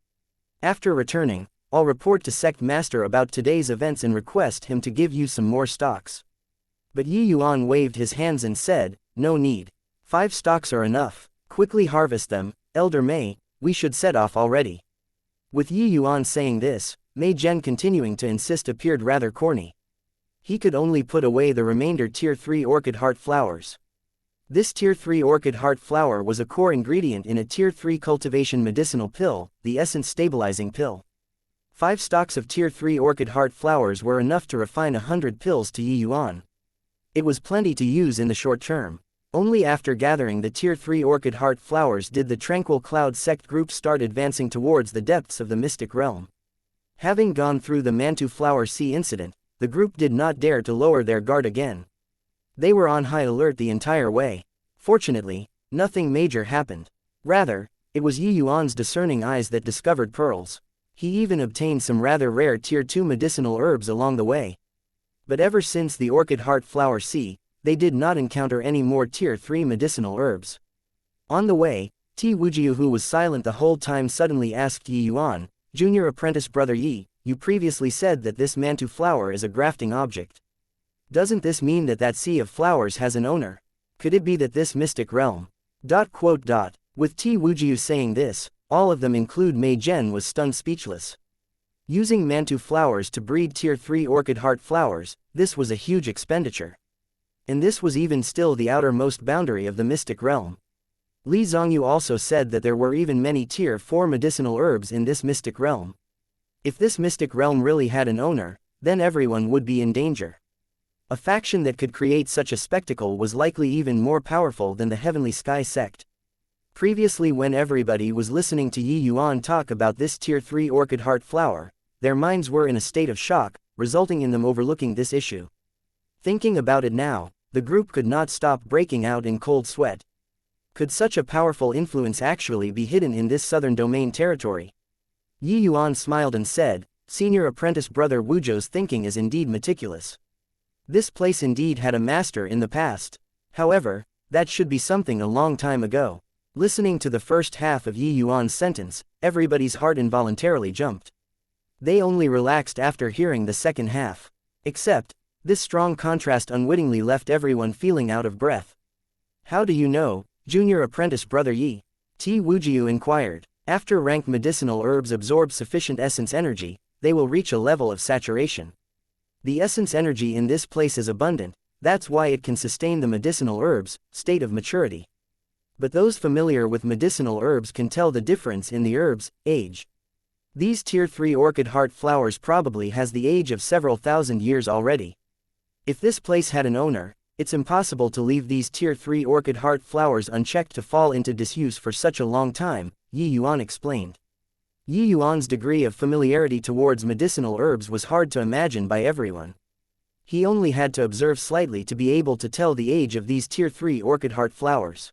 S1: After returning, I'll report to Sect Master about today's events and request him to give you some more stocks. But Yi Yuan waved his hands and said, no need. 5 stocks are enough, quickly harvest them, Elder Mei, we should set off already. With Yi Yuan saying this, Mei Zhen continuing to insist appeared rather corny. He could only put away the remainder tier 3 orchid heart flowers. This tier 3 orchid heart flower was a core ingredient in a tier 3 cultivation medicinal pill, the essence stabilizing pill. 5 stalks of tier 3 orchid heart flowers were enough to refine 100 pills to Yi Yuan. It was plenty to use in the short term. Only after gathering the tier 3 orchid heart flowers did the tranquil cloud sect group start advancing towards the depths of the mystic realm. Having gone through the Mantu Flower Sea incident, the group did not dare to lower their guard again. They were on high alert the entire way. Fortunately, nothing major happened. Rather, it was Yi Yuan's discerning eyes that discovered pearls. He even obtained some rather rare tier 2 medicinal herbs along the way. But ever since the Orchid Heart Flower Sea, they did not encounter any more tier 3 medicinal herbs. On the way, Ti Wujiu, who was silent the whole time, suddenly asked Yi Yuan, Junior Apprentice Brother Yi, you previously said that this Mantu flower is a grafting object. Doesn't this mean that that sea of flowers has an owner? Could it be that this mystic realm? With T. Wujiu saying this, all of them include Mei Zhen was stunned speechless. Using Mantu flowers to breed Tier 3 orchid heart flowers, this was a huge expenditure. And this was even still the outermost boundary of the mystic realm. Li Zongyu also said that there were even many Tier 4 medicinal herbs in this mystic realm. If this mystic realm really had an owner, then everyone would be in danger. A faction that could create such a spectacle was likely even more powerful than the Heavenly Sky sect. Previously, when everybody was listening to Yi Yuan talk about this Tier 3 orchid heart flower, their minds were in a state of shock, resulting in them overlooking this issue. Thinking about it now, the group could not stop breaking out in cold sweat. Could such a powerful influence actually be hidden in this southern domain territory? Yi Yuan smiled and said, "Senior apprentice brother Wuzhou's thinking is indeed meticulous. This place indeed had a master in the past. However, that should be something a long time ago." Listening to the first half of Yi Yuan's sentence, everybody's heart involuntarily jumped. They only relaxed after hearing the second half. Except, this strong contrast unwittingly left everyone feeling out of breath. "How do you know, junior apprentice brother Yi?" T. Wujiu inquired. "After rank medicinal herbs absorb sufficient essence energy, they will reach a level of saturation. The essence energy in this place is abundant, that's why it can sustain the medicinal herbs' state of maturity. But those familiar with medicinal herbs can tell the difference in the herbs' age. These Tier 3 orchid heart flowers probably has the age of several thousand years already. If this place had an owner, it's impossible to leave these Tier 3 orchid heart flowers unchecked to fall into disuse for such a long time," Yi Yuan explained. Yi Yuan's degree of familiarity towards medicinal herbs was hard to imagine by everyone. He only had to observe slightly to be able to tell the age of these Tier 3 orchid heart flowers.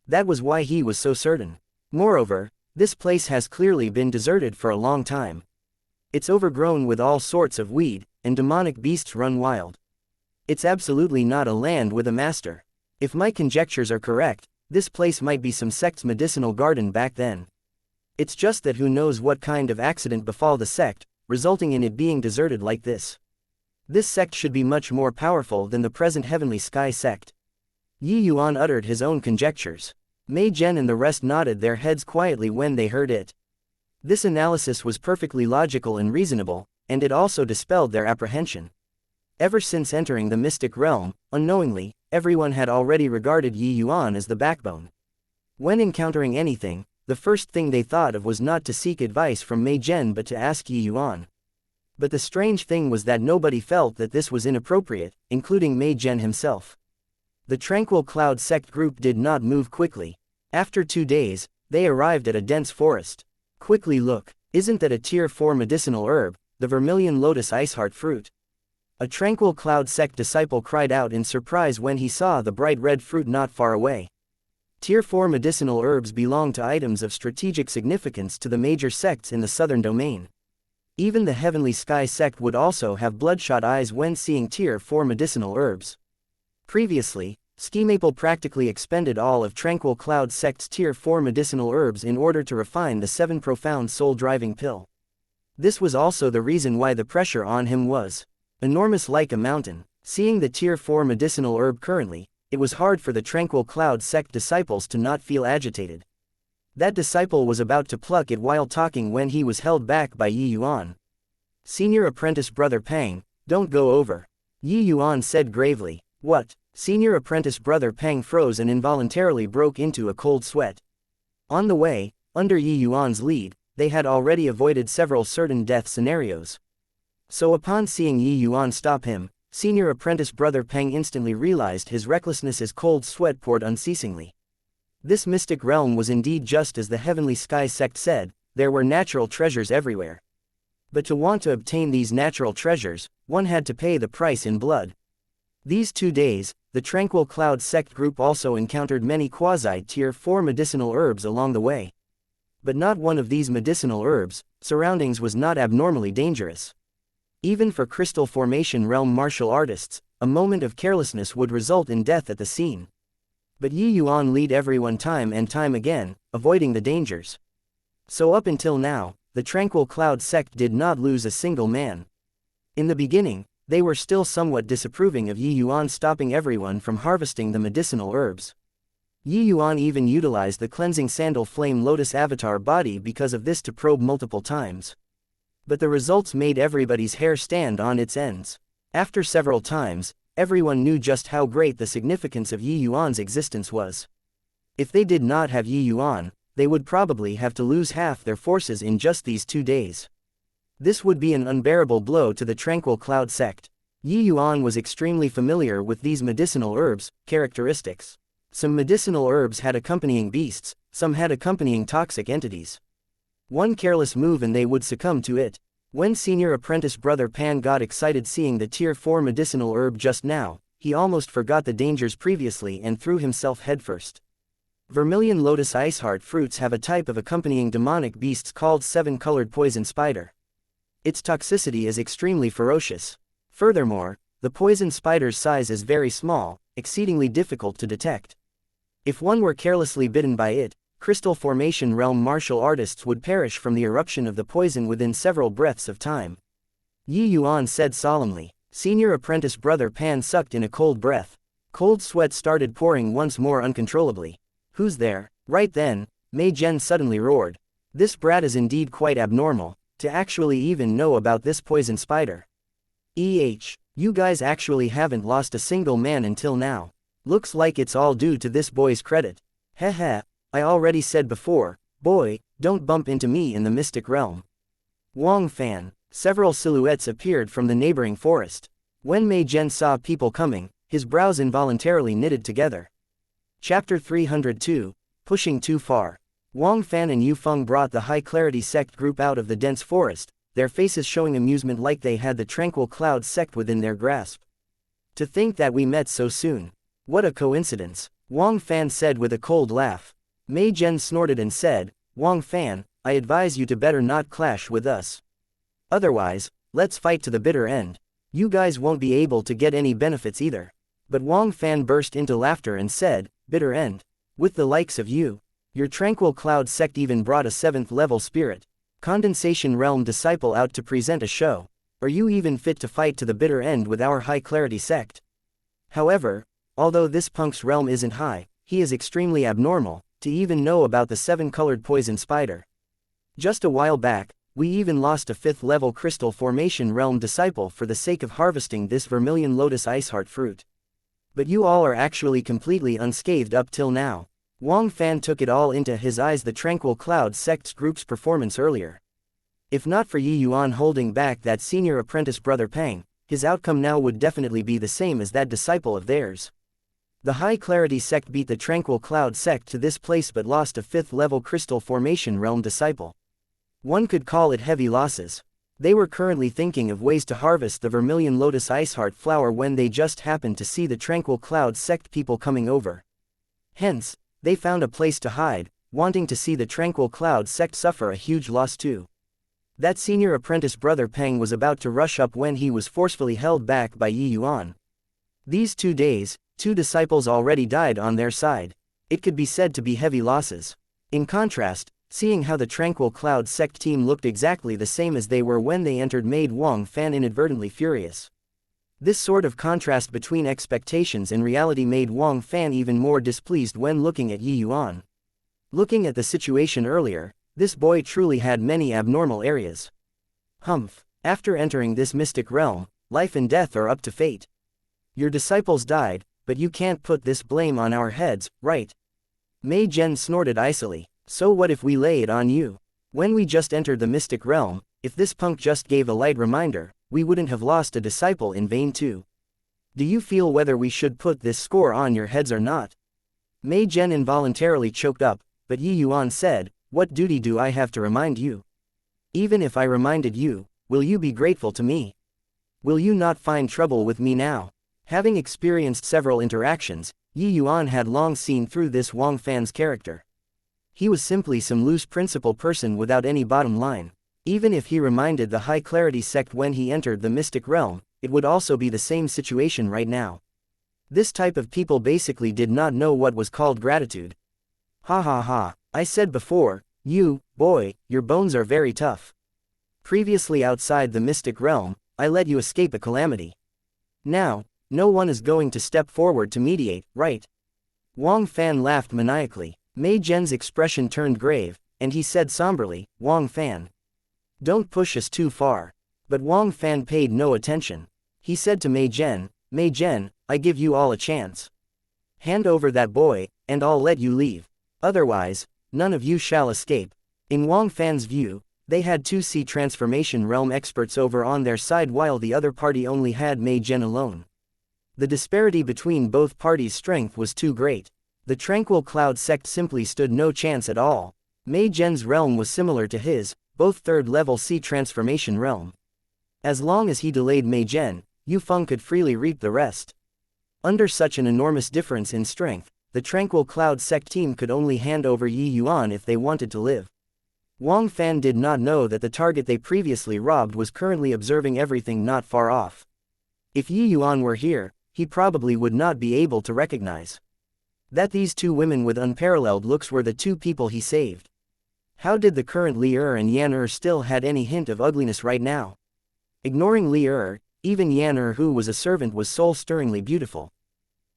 S1: That was why he was so certain. Moreover, this place has clearly been deserted for a long time. It's overgrown with all sorts of weed, and demonic beasts run wild. It's absolutely not a land with a master. If my conjectures are correct, this place might be some sect's medicinal garden back then. It's just that who knows what kind of accident befall the sect, resulting in it being deserted like this. This sect should be much more powerful than the present Heavenly Sky sect." Yi Yuan uttered his own conjectures. Mei Zhen and the rest nodded their heads quietly when they heard it. This analysis was perfectly logical and reasonable, and it also dispelled their apprehension. Ever since entering the mystic realm, unknowingly, everyone had already regarded Yi Yuan as the backbone. When encountering anything, the first thing they thought of was not to seek advice from Mei Zhen but to ask Yi Yuan. But the strange thing was that nobody felt that this was inappropriate, including Mei Zhen himself. The Tranquil Cloud sect group did not move quickly. After 2 days, they arrived at a dense forest. "Quickly look, isn't that a Tier 4 medicinal herb, the vermilion lotus iceheart fruit?" A Tranquil Cloud sect disciple cried out in surprise when he saw the bright red fruit not far away. Tier 4 medicinal herbs belong to items of strategic significance to the major sects in the southern domain. Even the Heavenly Sky sect would also have bloodshot eyes when seeing Tier 4 medicinal herbs. Previously, Ski Maple practically expended all of Tranquil Cloud sect's Tier 4 medicinal herbs in order to refine the 7 profound soul-driving pill. This was also the reason why the pressure on him was enormous like a mountain. Seeing the Tier 4 medicinal herb currently, it was hard for the Tranquil Cloud sect disciples to not feel agitated. That disciple was about to pluck it while talking when he was held back by Yi Yuan. "Senior apprentice brother Pang, don't go over," Yi Yuan said gravely. "What?" Senior apprentice brother Pang froze and involuntarily broke into a cold sweat. On the way, under Yi Yuan's lead, they had already avoided several certain death scenarios. So upon seeing Yi Yuan stop him, senior apprentice brother Pang instantly realized his recklessness as cold sweat poured unceasingly. This mystic realm was indeed just as the Heavenly Sky sect said, there were natural treasures everywhere. But to want to obtain these natural treasures, one had to pay the price in blood. These 2 days, the Tranquil Cloud sect group also encountered many quasi-Tier 4 medicinal herbs along the way. But not one of these medicinal herbs' surroundings was not abnormally dangerous. Even for crystal formation realm martial artists, a moment of carelessness would result in death at the scene. But Yi Yuan led everyone time and time again, avoiding the dangers. So up until now, the Tranquil Cloud sect did not lose a single man. In the beginning, They were still somewhat disapproving of Yi Yuan stopping everyone from harvesting the medicinal herbs. Yi Yuan even utilized the cleansing sandal flame lotus avatar body because of this to probe multiple times. But the results made everybody's hair stand on its ends. After several times, everyone knew just how great the significance of Yi Yuan's existence was. If they did not have Yi Yuan, they would probably have to lose half their forces in just these 2 days. This would be an unbearable blow to the Tranquil Cloud sect. Yi Yuan was extremely familiar with these medicinal herbs' characteristics. Some medicinal herbs had accompanying beasts, some had accompanying toxic entities. One careless move and they would succumb to it. When senior apprentice brother Pan got excited seeing the tier 4 medicinal herb just now, he almost forgot the dangers previously and threw himself headfirst. Vermilion lotus iceheart fruits have a type of accompanying demonic beasts called 7-colored poison spider. Its toxicity is extremely ferocious. Furthermore, the poison spider's size is very small, exceedingly difficult to detect. If one were carelessly bitten by it, crystal formation realm martial artists would perish from the eruption of the poison within several breaths of time. Yi Yuan said solemnly. Senior apprentice brother Pan sucked in a cold breath. Cold sweat started pouring once more uncontrollably. Who's there? Right then, Mei Zhen suddenly roared. This brat is indeed quite abnormal, to actually even know about this poison spider. You guys actually haven't lost a single man until now. Looks like it's all due to this boy's credit. Heh. I already said before, boy, don't bump into me in the mystic realm. Wang Fan. Several silhouettes appeared from the neighboring forest. When Mei Zhen saw people coming, his brows involuntarily knitted together. Chapter 302, Pushing Too Far. Wang Fan and Yu Feng brought the High Clarity sect group out of the dense forest, their faces showing amusement like they had the Tranquil Cloud sect within their grasp. To think that we met so soon. What a coincidence, Wang Fan said with a cold laugh. Mei Zhen snorted and said, Wang Fan, I advise you to better not clash with us. Otherwise, let's fight to the bitter end. You guys won't be able to get any benefits either. But Wang Fan burst into laughter and said, bitter end? With the likes of you. Your Tranquil Cloud sect even brought a 7th level spirit. Condensation realm disciple out to present a show. Are you even fit to fight to the bitter end with our High Clarity sect? However, although this punk's realm isn't high, he is extremely abnormal to even know about the 7-colored poison spider. Just a while back, we even lost a 5th level crystal formation realm disciple for the sake of harvesting this vermilion lotus iceheart fruit. But you all are actually completely unscathed up till now. Wang Fan took it all into his eyes the Tranquil Cloud sect's group's performance earlier. If not for Yi Yuan holding back that senior apprentice brother Pang, his outcome now would definitely be the same as that disciple of theirs. The High Clarity sect beat the Tranquil Cloud sect to this place but lost a 5th level crystal formation realm disciple. One could call it heavy losses. They were currently thinking of ways to harvest the vermilion lotus iceheart flower when they just happened to see the Tranquil Cloud sect people coming over. Hence, they found a place to hide, wanting to see the Tranquil Cloud sect suffer a huge loss too. That senior apprentice brother Pang was about to rush up when he was forcefully held back by Yi Yuan. These 2 days, 2 disciples already died on their side. It could be said to be heavy losses. In contrast, seeing how the Tranquil Cloud sect team looked exactly the same as they were when they entered made Wang Fan inadvertently furious. This sort of contrast between expectations and reality made Wang Fan even more displeased when looking at Yi Yuan. Looking at the situation earlier, this boy truly had many abnormal areas. Humph, after entering this mystic realm, life and death are up to fate. Your disciples died, but you can't put this blame on our heads, right? Mei Zhen snorted icily. So what if we lay it on you? When we just entered the mystic realm, if this punk just gave a light reminder, we wouldn't have lost a disciple in vain too. Do you feel whether we should put this score on your heads or not? Mei Zhen involuntarily choked up, but Yi Yuan said, what duty do I have to remind you? Even if I reminded you, will you be grateful to me? Will you not find trouble with me now? Having experienced several interactions, Yi Yuan had long seen through this Wang Fan's character. He was simply some loose principle person without any bottom line. Even if he reminded the High Clarity sect when he entered the mystic realm, it would also be the same situation right now. This type of people basically did not know what was called gratitude. Ha, I said before, you, boy, your bones are very tough. Previously outside the mystic realm, I let you escape a calamity. Now, no one is going to step forward to mediate, right? Wang Fan laughed maniacally. Mei Zhen's expression turned grave, and he said somberly, Wang Fan, don't push us too far. But Wang Fan paid no attention. He said to Mei Zhen, I give you all a chance. Hand over that boy, and I'll let you leave. Otherwise, none of you shall escape. In Wang Fan's view, they had two sea transformation realm experts over on their side while the other party only had Mei Zhen alone. The disparity between both parties' strength was too great. The Tranquil Cloud sect simply stood no chance at all. Mei Zhen's realm was similar to his, both third-level sea transformation realm. As long as he delayed Mei Zhen, Yu Feng could freely reap the rest. Under such an enormous difference in strength, the Tranquil Cloud sect team could only hand over Yi Yuan if they wanted to live. Wang Fan did not know that the target they previously robbed was currently observing everything not far off. If Yi Yuan were here, he probably would not be able to recognize that these two women with unparalleled looks were the two people he saved. How did the current Li and Yan still had any hint of ugliness right now? Ignoring Li even Yan who was a servant was soul-stirringly beautiful.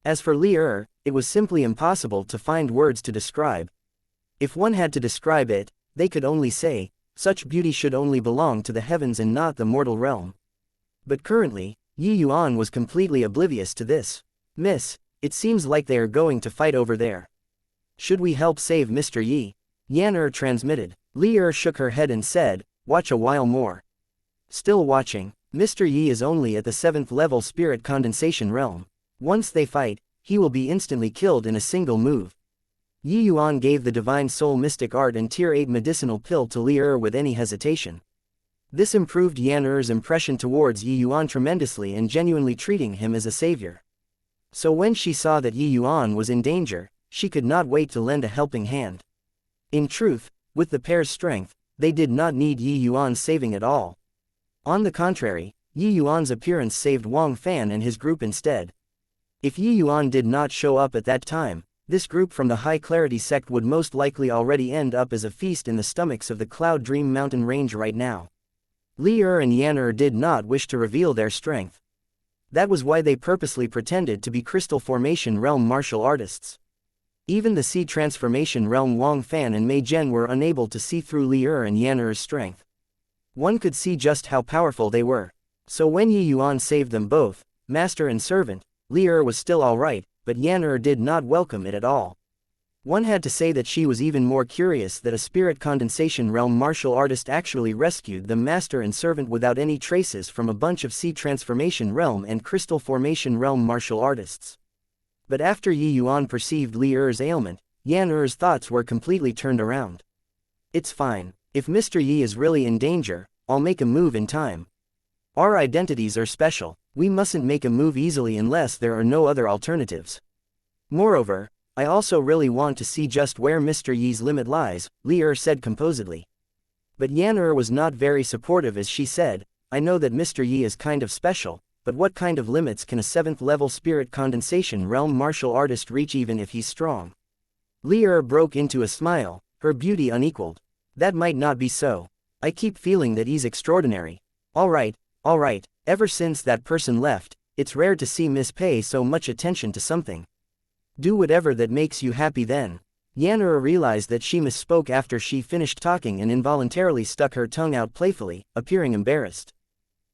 S1: As for Li it was simply impossible to find words to describe. If one had to describe it, they could only say, such beauty should only belong to the heavens and not the mortal realm. But currently, Yi Yuan was completely oblivious to this. Miss, it seems like they are going to fight over there. Should we help save Mr. Yi? Yan transmitted. Li shook her head and said, watch a while more. Still watching, Mr. Yi is only at the 7th level spirit condensation realm. Once they fight, he will be instantly killed in a single move. Yi Yuan gave the Divine Soul Mystic Art and Tier 8 medicinal pill to Li with any hesitation. This improved Yan impression towards Yi Yuan tremendously and genuinely treating him as a savior. So when she saw that Yi Yuan was in danger, she could not wait to lend a helping hand. In truth, with the pair's strength, they did not need Yi Yuan's saving at all. On the contrary, Yi Yuan's appearance saved Wang Fan and his group instead. If Yi Yuan did not show up at that time, this group from the High Clarity sect would most likely already end up as a feast in the stomachs of the Cloud Dream Mountain range right now. Li and Yan did not wish to reveal their strength. That was why they purposely pretended to be Crystal Formation Realm martial artists. Even the Sea Transformation Realm Wang Fan and Mei Zhen were unable to see through Li and Yan's strength. One could see just how powerful they were. So when Yi Yuan saved them both, master and servant, Li was still alright, but Yan did not welcome it at all. One had to say that she was even more curious that a Spirit Condensation Realm martial artist actually rescued the master and servant without any traces from a bunch of Sea Transformation Realm and Crystal Formation Realm martial artists. But after Yi Yuan perceived Li's ailment, Yan's thoughts were completely turned around. It's fine. If Mr. Yi is really in danger, I'll make a move in time. Our identities are special, we mustn't make a move easily unless there are no other alternatives. Moreover, I also really want to see just where Mr. Yi's limit lies, Li said composedly. But Yan was not very supportive as she said, I know that Mr. Yi is kind of special, but what kind of limits can a 7th level Spirit Condensation Realm martial artist reach even if he's strong? Li broke into a smile, her beauty unequaled. That might not be so. I keep feeling that he's extraordinary. Alright, ever since that person left, it's rare to see Miss pay so much attention to something. Do whatever that makes you happy then. Yan realized that she misspoke after she finished talking and involuntarily stuck her tongue out playfully, appearing embarrassed.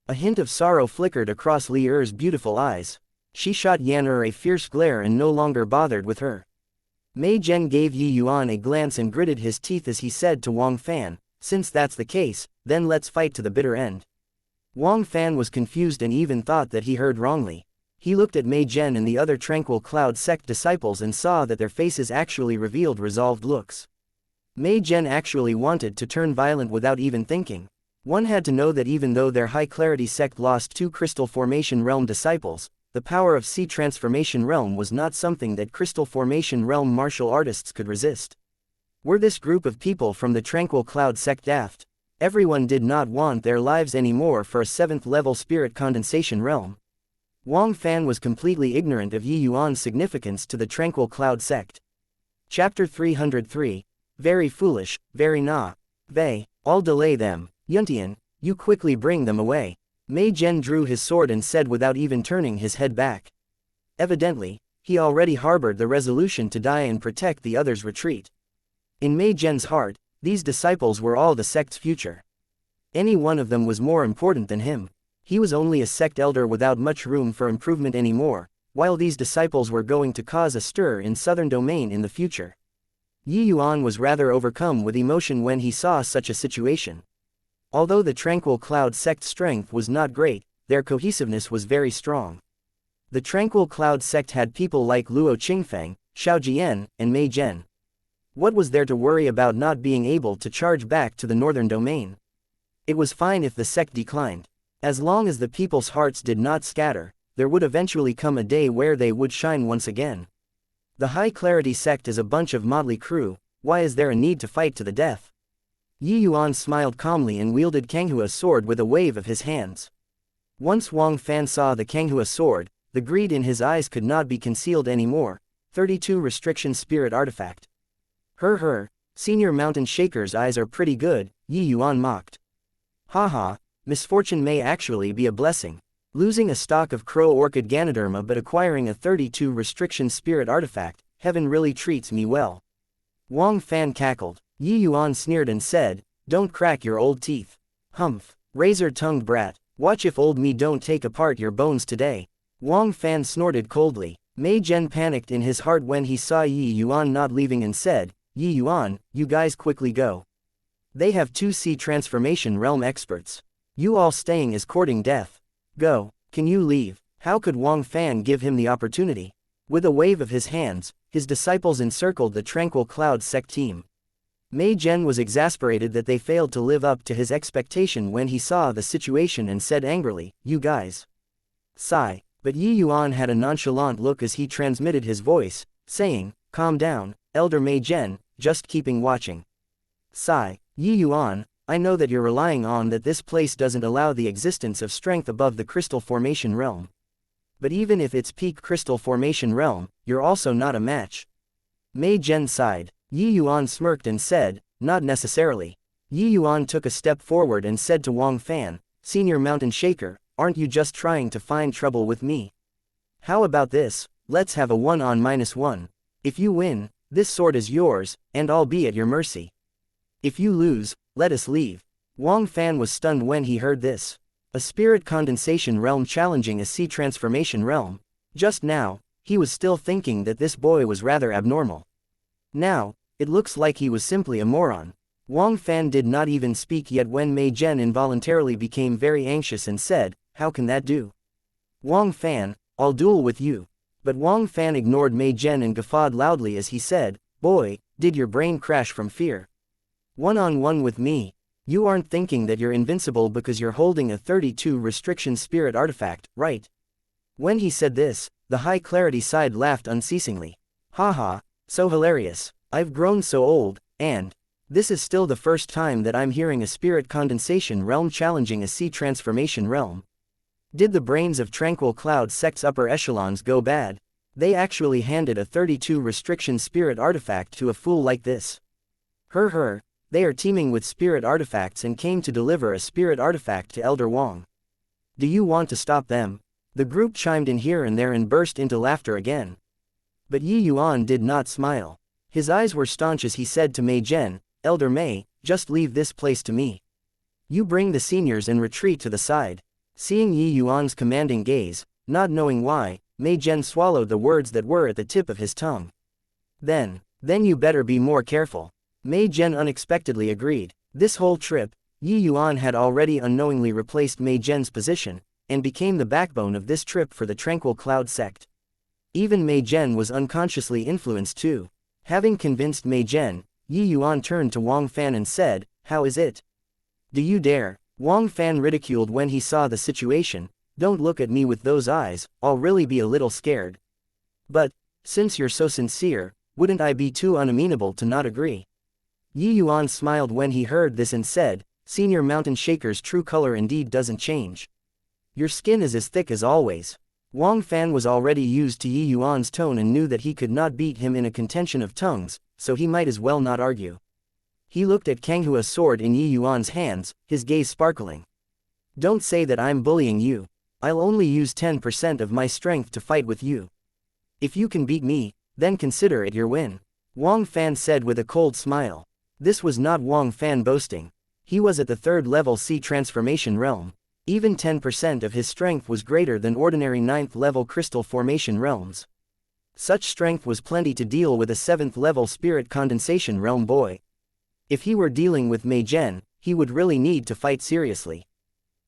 S1: A hint of sorrow flickered across Li's beautiful eyes. She shot Yan a fierce glare and no longer bothered with her. Mei Zhen gave Yi Yuan a glance and gritted his teeth as he said to Wang Fan, since that's the case, then let's fight to the bitter end. Wang Fan was confused and even thought that he heard wrongly. He looked at Mei Zhen and the other Tranquil Cloud sect disciples and saw that their faces actually revealed resolved looks. Mei Zhen actually wanted to turn violent without even thinking. One had to know that even though their High Clarity sect lost 2 Crystal Formation Realm disciples, the power of Sea Transformation Realm was not something that Crystal Formation Realm martial artists could resist. Were this group of people from the Tranquil Cloud sect daft? Everyone did not want their lives anymore for a 7th level Spirit Condensation Realm. Wang Fan was completely ignorant of Yi Yuan's significance to the Tranquil Cloud sect. Chapter 303. Very foolish, very nah. They, I'll delay them. Yuntian, you quickly bring them away. Mei Zhen drew his sword and said without even turning his head back. Evidently, he already harbored the resolution to die and protect the others' retreat. In Mei Zhen's heart, these disciples were all the sect's future. Any one of them was more important than him. He was only a sect elder without much room for improvement anymore, while these disciples were going to cause a stir in southern domain in the future. Yuan was rather overcome with emotion when he saw such a situation. Although the Tranquil Cloud sect's strength was not great, their cohesiveness was very strong. The Tranquil Cloud sect had people like Luo Qingfeng, Xiao Jian, and Mei Zhen. What was there to worry about not being able to charge back to the northern domain? It was fine if the sect declined. As long as the people's hearts did not scatter, there would eventually come a day where they would shine once again. The High Clarity sect is a bunch of motley crew, why is there a need to fight to the death? Yuan smiled calmly and wielded Kanghua's sword with a wave of his hands. Once Wang Fan saw the Kanghua sword, the greed in his eyes could not be concealed anymore. 32 Restriction Spirit Artifact. Senior Mountain Shaker's eyes are pretty good, Yuan mocked. Haha, misfortune may actually be a blessing. Losing a stock of Crow Orchid Ganoderma but acquiring a 32 Restriction Spirit Artifact, heaven really treats me well. Wang Fan cackled. Yuan sneered and said, don't crack your old teeth. Humph, razor-tongued brat, watch if old me don't take apart your bones today. Wang Fan snorted coldly. Mei Zhen panicked in his heart when he saw Yuan not leaving and said, Yuan, you guys quickly go. They have 2C transformation realm experts. You all staying is courting death. Go, can you leave? How could Wang Fan give him the opportunity? With a wave of his hands, his disciples encircled the Tranquil Cloud sect team. Mei Zhen was exasperated that they failed to live up to his expectation when he saw the situation and said angrily, you guys. Sigh, but Yuan had a nonchalant look as he transmitted his voice, saying, calm down, Elder Mei Zhen, just keeping watching. Sigh, Yuan, I know that you're relying on that this place doesn't allow the existence of strength above the crystal formation realm. But even if it's peak crystal formation realm, you're also not a match. Mei Zhen sighed. Yuan smirked and said, not necessarily. Yuan took a step forward and said to Wang Fan, Senior Mountain Shaker, aren't you just trying to find trouble with me? How about this, let's have a 1-on-1. If you win, this sword is yours, and I'll be at your mercy. If you lose, let us leave. Wang Fan was stunned when he heard this. A spirit condensation realm challenging a sea transformation realm. Just now, he was still thinking that this boy was rather abnormal. Now, it looks like he was simply a moron. Wang Fan did not even speak yet when Mei Zhen involuntarily became very anxious and said, how can that do? Wang Fan, I'll duel with you. But Wang Fan ignored Mei Zhen and guffawed loudly as he said, boy, did your brain crash from fear? 1-on-1 with me? You aren't thinking that you're invincible because you're holding a 32 Restriction Spirit Artifact, right? When he said this, the High Clarity side laughed unceasingly. Haha, so hilarious. I've grown so old, and this is still the first time that I'm hearing a spirit condensation realm challenging a sea transformation realm. Did the brains of Tranquil Cloud sect's upper echelons go bad? They actually handed a 32 Restriction Spirit Artifact to a fool like this. They are teaming with spirit artifacts and came to deliver a spirit artifact to Elder Wang. Do you want to stop them? The group chimed in here and there and burst into laughter again. But Yuan did not smile. His eyes were staunch as he said to Mei Zhen, Elder Mei, just leave this place to me. You bring the seniors and retreat to the side. Seeing Yuan's commanding gaze, not knowing why, Mei Zhen swallowed the words that were at the tip of his tongue. Then you better be more careful. Mei Zhen unexpectedly agreed. This whole trip, Yuan had already unknowingly replaced Mei Zhen's position, and became the backbone of this trip for the Tranquil Cloud sect. Even Mei Zhen was unconsciously influenced too. Having convinced Mei Zhen, Yuan turned to Wang Fan and said, how is it? Do you dare? Wang Fan ridiculed when he saw the situation, don't look at me with those eyes, I'll really be a little scared. But, since you're so sincere, wouldn't I be too unamenable to not agree? Yuan smiled when he heard this and said, Senior Mountain Shaker's true color indeed doesn't change. Your skin is as thick as always. Wang Fan was already used to Yuan's tone and knew that he could not beat him in a contention of tongues, so he might as well not argue. He looked at Kanghua's sword in Yuan's hands, his gaze sparkling. Don't say that I'm bullying you. I'll only use 10% of my strength to fight with you. If you can beat me, then consider it your win. Wang Fan said with a cold smile. This was not Wang Fan boasting. He was at the 3rd level C transformation realm. Even 10% of his strength was greater than ordinary 9th level crystal formation realms. Such strength was plenty to deal with a 7th level spirit condensation realm boy. If he were dealing with Mei Zhen, he would really need to fight seriously.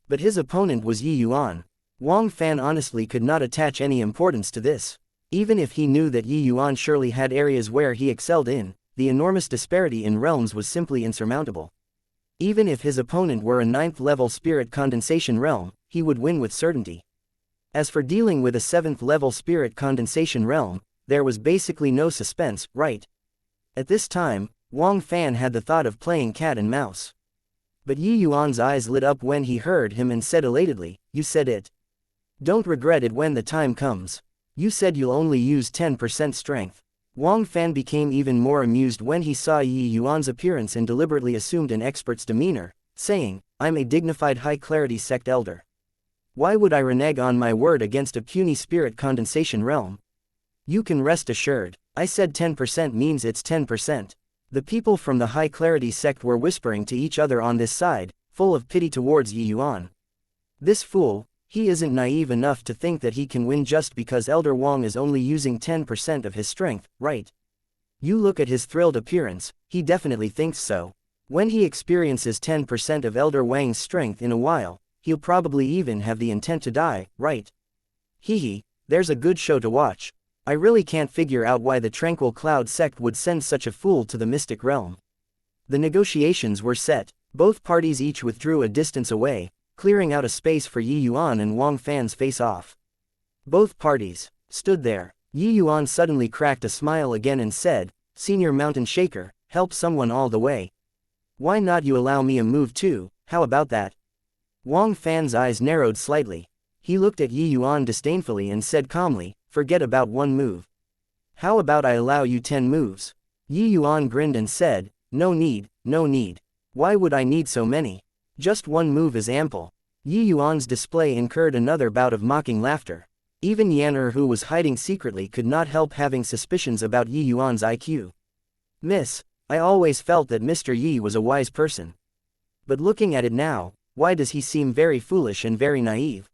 S1: But his opponent was Yi Yuan. Wang Fan honestly could not attach any importance to this. Even if he knew that Yi Yuan surely had areas where he excelled in, the enormous disparity in realms was simply insurmountable. Even if his opponent were a 9th level spirit condensation realm, he would win with certainty. As for dealing with a 7th level spirit condensation realm, there was basically no suspense, right? At this time, Wang Fan had the thought of playing cat and mouse. But Yi Yuan's eyes lit up when he heard him and said elatedly, "You said it. Don't regret it when the time comes. You said you'll only use 10% strength." Wang Fan became even more amused when he saw Yi Yuan's appearance and deliberately assumed an expert's demeanor, saying, "I'm a dignified high-clarity sect elder. Why would I renege on my word against a puny spirit condensation realm? You can rest assured, I said 10% means it's 10%. The people from the high-clarity sect were whispering to each other on this side, full of pity towards Yi Yuan. This fool, he isn't naive enough to think that he can win just because Elder Wang is only using 10% of his strength, right? You look at his thrilled appearance, he definitely thinks so. When he experiences 10% of Elder Wang's strength in a while, he'll probably even have the intent to die, right? Hehe, there's a good show to watch. I really can't figure out why the Tranquil Cloud sect would send such a fool to the mystic realm." The negotiations were set. Both parties each withdrew a distance away, clearing out a space for Yi Yuan and Wang Fan's face-off. Both parties stood there. Yi Yuan suddenly cracked a smile again and said, "Senior Mountain Shaker, help someone all the way. Why not you allow me a move too, how about that?" Wang Fan's eyes narrowed slightly. He looked at Yi Yuan disdainfully and said calmly, "Forget about one move. How about I allow you 10 moves?" Yi Yuan grinned and said, "No need, no need. Why would I need so many? Just one move is ample." Yi Yuan's display incurred another bout of mocking laughter. Even Yan who was hiding secretly could not help having suspicions about Yi Yuan's IQ. "Miss, I always felt that Mr. Yi was a wise person. But looking at it now, why does he seem very foolish and very naive?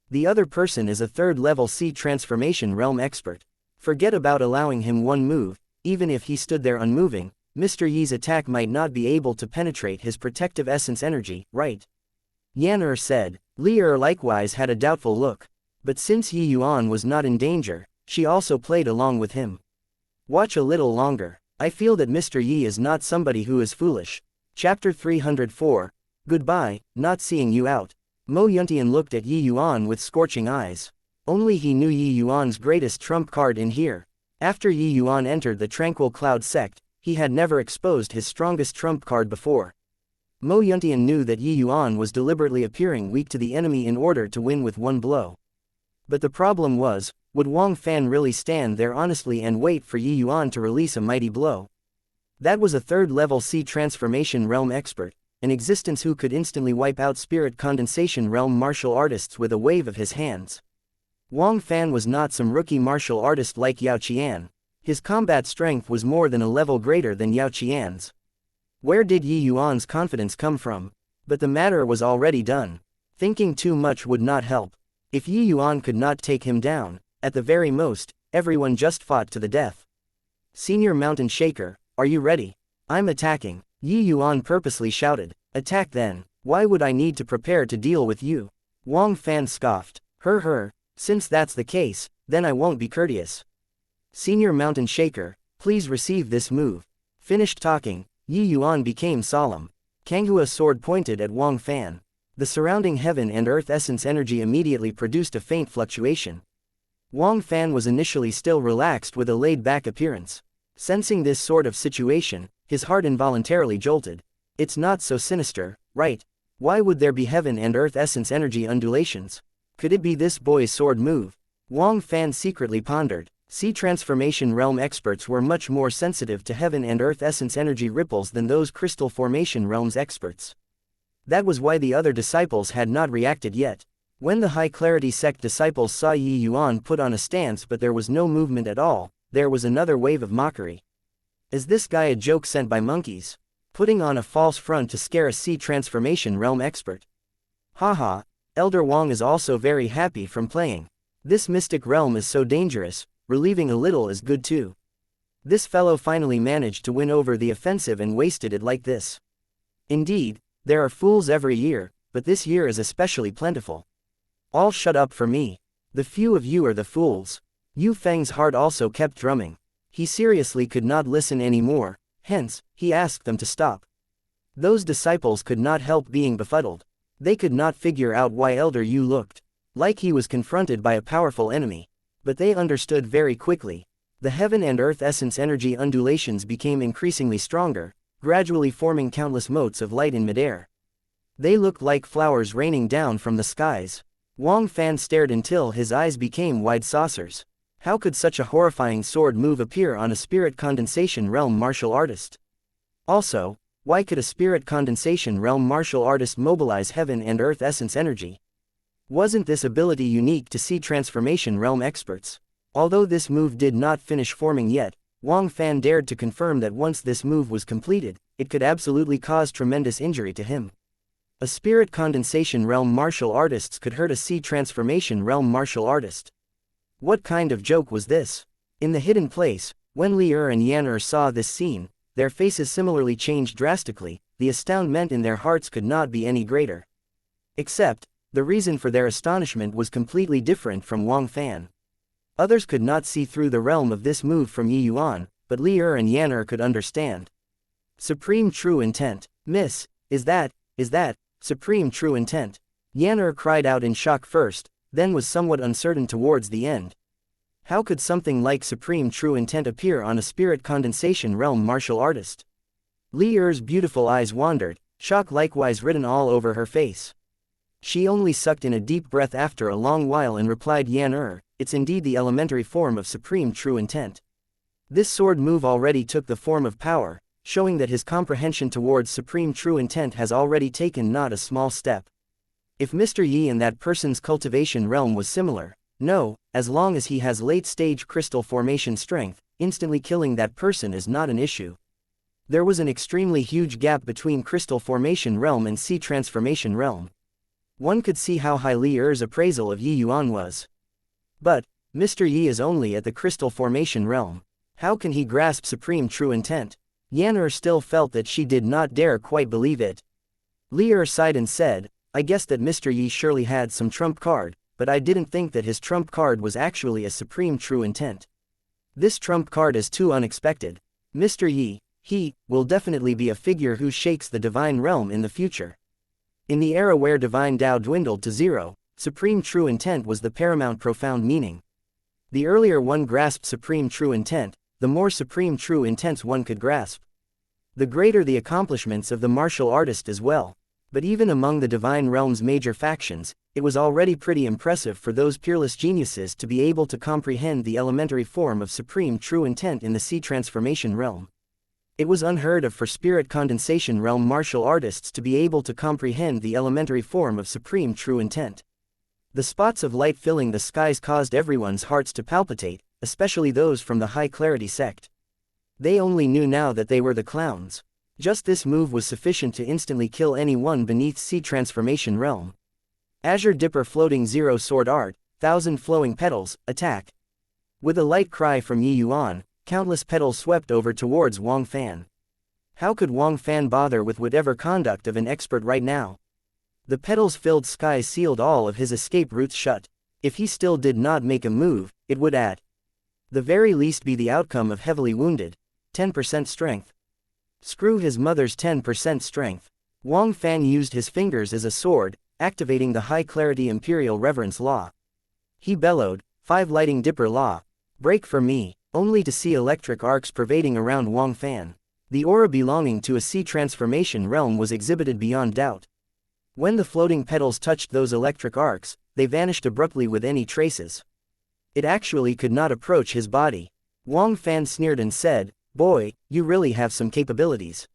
S1: The other person is a 3rd level C transformation realm expert. Forget about allowing him one move, even if he stood there unmoving, Mr. Yi's attack might not be able to penetrate his protective essence energy, right?" Yan said. Li likewise had a doubtful look. But since Yi Yuan was not in danger, she also played along with him. "Watch a little longer. I feel that Mr. Yi is not somebody who is foolish." Chapter 304. Goodbye, not seeing you out. Mo Yuntian looked at Yi Yuan with scorching eyes. Only he knew Yi Yuan's greatest trump card in here. After Yi Yuan entered the Tranquil Cloud sect, he had never exposed his strongest trump card before. Mo Yuntian knew that Yi Yuan was deliberately appearing weak to the enemy in order to win with one blow. But the problem was, would Wang Fan really stand there honestly and wait for Yi Yuan to release a mighty blow? That was a 3rd level C transformation realm expert, an existence who could instantly wipe out spirit condensation realm martial artists with a wave of his hands. Wang Fan was not some rookie martial artist like Yao Qian. His combat strength was more than a level greater than Yao Qian's. Where did Yi Yuan's confidence come from? But the matter was already done. Thinking too much would not help. If Yi Yuan could not take him down, at the very most, everyone just fought to the death. "Senior Mountain Shaker, are you ready? I'm attacking," Yi Yuan purposely shouted. "Attack then. Why would I need to prepare to deal with you?" Wang Fan scoffed. Her, since that's the case, then I won't be courteous. "Senior Mountain Shaker, please receive this move." Finished talking, Yi Yuan became solemn. Kanghua's sword pointed at Wang Fan. The surrounding heaven and earth essence energy immediately produced a faint fluctuation. Wang Fan was initially still relaxed with a laid-back appearance. Sensing this sort of situation, his heart involuntarily jolted. It's not so sinister, right? Why would there be heaven and earth essence energy undulations? Could it be this boy's sword move? Wang Fan secretly pondered. Sea transformation realm experts were much more sensitive to heaven and earth essence energy ripples than those crystal formation realms experts. That was why the other disciples had not reacted yet. When the high-clarity sect disciples saw Yi Yuan put on a stance but there was no movement at all, there was another wave of mockery. Is this guy a joke sent by monkeys? Putting on a false front to scare a sea transformation realm expert. Haha, Elder Wang is also very happy from playing. This mystic realm is so dangerous, relieving a little is good too. This fellow finally managed to win over the offensive and wasted it like this. Indeed, there are fools every year, but this year is especially plentiful. All shut up for me. The few of you are the fools. Yu Feng's heart also kept drumming. He seriously could not listen anymore, hence, he asked them to stop. Those disciples could not help being befuddled. They could not figure out why Elder Yu looked like he was confronted by a powerful enemy. But they understood very quickly. The heaven and earth essence energy undulations became increasingly stronger, gradually forming countless motes of light in midair. They looked like flowers raining down from the skies. Wang Fan stared until his eyes became wide saucers. How could such a horrifying sword move appear on a spirit condensation realm martial artist? Also, why could a spirit condensation realm martial artist mobilize heaven and earth essence energy? Wasn't this ability unique to sea transformation realm experts? Although this move did not finish forming yet, Wang Fan dared to confirm that once this move was completed, it could absolutely cause tremendous injury to him. A spirit condensation realm martial artist could hurt a sea transformation realm martial artist. What kind of joke was this? In the hidden place, when Li Er and Yan Er saw this scene, their faces similarly changed drastically. The astoundment in their hearts could not be any greater. Except, the reason for their astonishment was completely different from Wang Fan. Others could not see through the realm of this move from Yi Yuan, but Li Er and Yan Er could understand. Supreme true intent. Miss, is that, supreme true intent? Yan Er cried out in shock first, then was somewhat uncertain towards the end. How could something like supreme true intent appear on a spirit condensation realm martial artist? Li Er's beautiful eyes wandered, shock likewise written all over her face. She only sucked in a deep breath after a long while and replied, Yan Er, it's indeed the elementary form of supreme true intent. This sword move already took the form of power, showing that his comprehension towards supreme true intent has already taken not a small step. If Mr. Yi in that person's cultivation realm was similar, no, as long as he has late-stage crystal formation strength, instantly killing that person is not an issue. There was an extremely huge gap between crystal formation realm and sea transformation realm. One could see how high Li Er's appraisal of Yi Yuan was. But, Mr. Yi is only at the crystal formation realm. How can he grasp supreme true intent? Yan Er still felt that she did not dare quite believe it. Li Er sighed and said, I guess that Mr. Yi surely had some trump card, but I didn't think that his trump card was actually a supreme true intent. This trump card is too unexpected. Mr. Yi, he, will definitely be a figure who shakes the divine realm in the future. In the era where divine Tao dwindled to zero, supreme true intent was the paramount profound meaning. The earlier one grasped supreme true intent, the more supreme true intents one could grasp. The greater the accomplishments of the martial artist as well. But even among the divine realm's major factions, it was already pretty impressive for those peerless geniuses to be able to comprehend the elementary form of supreme true intent in the sea transformation realm. It was unheard of for spirit condensation realm martial artists to be able to comprehend the elementary form of supreme true intent. The spots of light filling the skies caused everyone's hearts to palpitate, especially those from the high-clarity sect. They only knew now that they were the clowns. Just this move was sufficient to instantly kill anyone beneath sea transformation realm. Azure Dipper floating zero sword art, 1,000 flowing petals, attack. With a light cry from Yi Yuan, countless petals swept over towards Wang Fan. How could Wang Fan bother with whatever conduct of an expert right now? The petals-filled skies sealed all of his escape routes shut. If he still did not make a move, it would at the very least be the outcome of heavily wounded. 10% strength. Screw his mother's 10% strength. Wang Fan used his fingers as a sword, activating the high-clarity Imperial Reverence Law. He bellowed, 5 Lighting Dipper Law. Break for me, only to see electric arcs pervading around Wang Fan. The aura belonging to a sea transformation realm was exhibited beyond doubt. When the floating petals touched those electric arcs, they vanished abruptly with any traces. It actually could not approach his body. Wang Fan sneered and said, Boy, you really have some capabilities.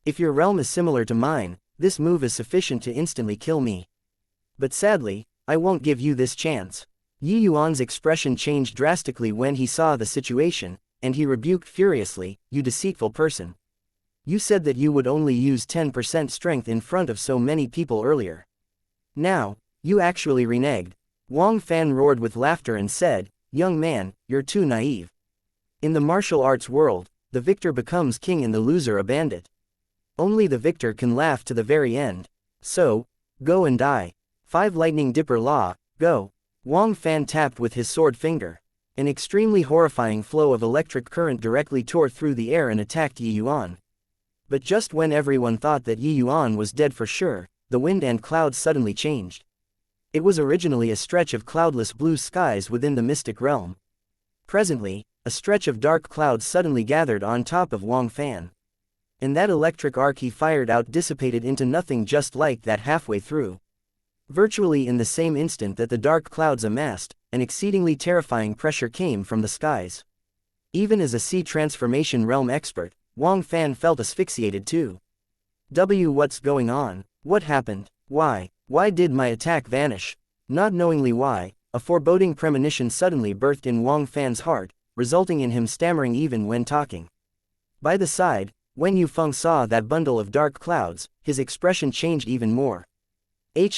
S1: If your realm is similar to mine, This move is sufficient to instantly kill me. But sadly, I won't give you this chance. Yi Yuan's expression changed drastically when he saw the situation, and he rebuked furiously, "You deceitful person. You said that you would only use 10% strength in front of so many people earlier. Now, you actually reneged." Wang Fan roared with laughter and said, "Young man, you're too naive. In the martial arts world, the victor becomes king and the loser a bandit. Only the victor can laugh to the very end. So, go and die. 5 Lightning Dipper Law, go." Wang Fan tapped with his sword finger. An extremely horrifying flow of electric current directly tore through the air and attacked Yi Yuan. But just when everyone thought that Yi Yuan was dead for sure, the wind and clouds suddenly changed. It was originally a stretch of cloudless blue skies within the mystic realm. Presently, a stretch of dark clouds suddenly gathered on top of Wang Fan. And that electric arc he fired out dissipated into nothing just like that halfway through. Virtually in the same instant that the dark clouds amassed, an exceedingly terrifying pressure came from the skies. Even as a sea transformation realm expert, Wang Fan felt asphyxiated too. What's going on? What happened? Why did my attack vanish? Not knowingly why, a foreboding premonition suddenly birthed in Wang Fan's heart, resulting in him stammering even when talking. By the side, when Yu Feng saw that bundle of dark clouds, his expression changed even more.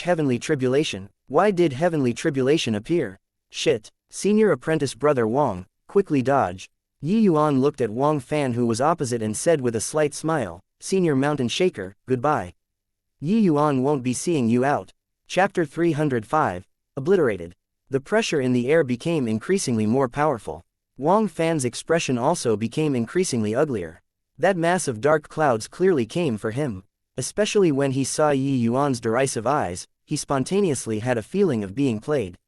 S1: Heavenly Tribulation. Why did Heavenly Tribulation appear? Shit. Senior apprentice brother Wang, quickly dodge. Yi Yuan looked at Wang Fan, who was opposite, and said with a slight smile, "Senior Mountain Shaker, goodbye. Yi Yuan won't be seeing you out." Chapter 305, Obliterated. The pressure in the air became increasingly more powerful. Wang Fan's expression also became increasingly uglier. That mass of dark clouds clearly came for him. Especially when he saw Yi Yuan's derisive eyes, he spontaneously had a feeling of being played.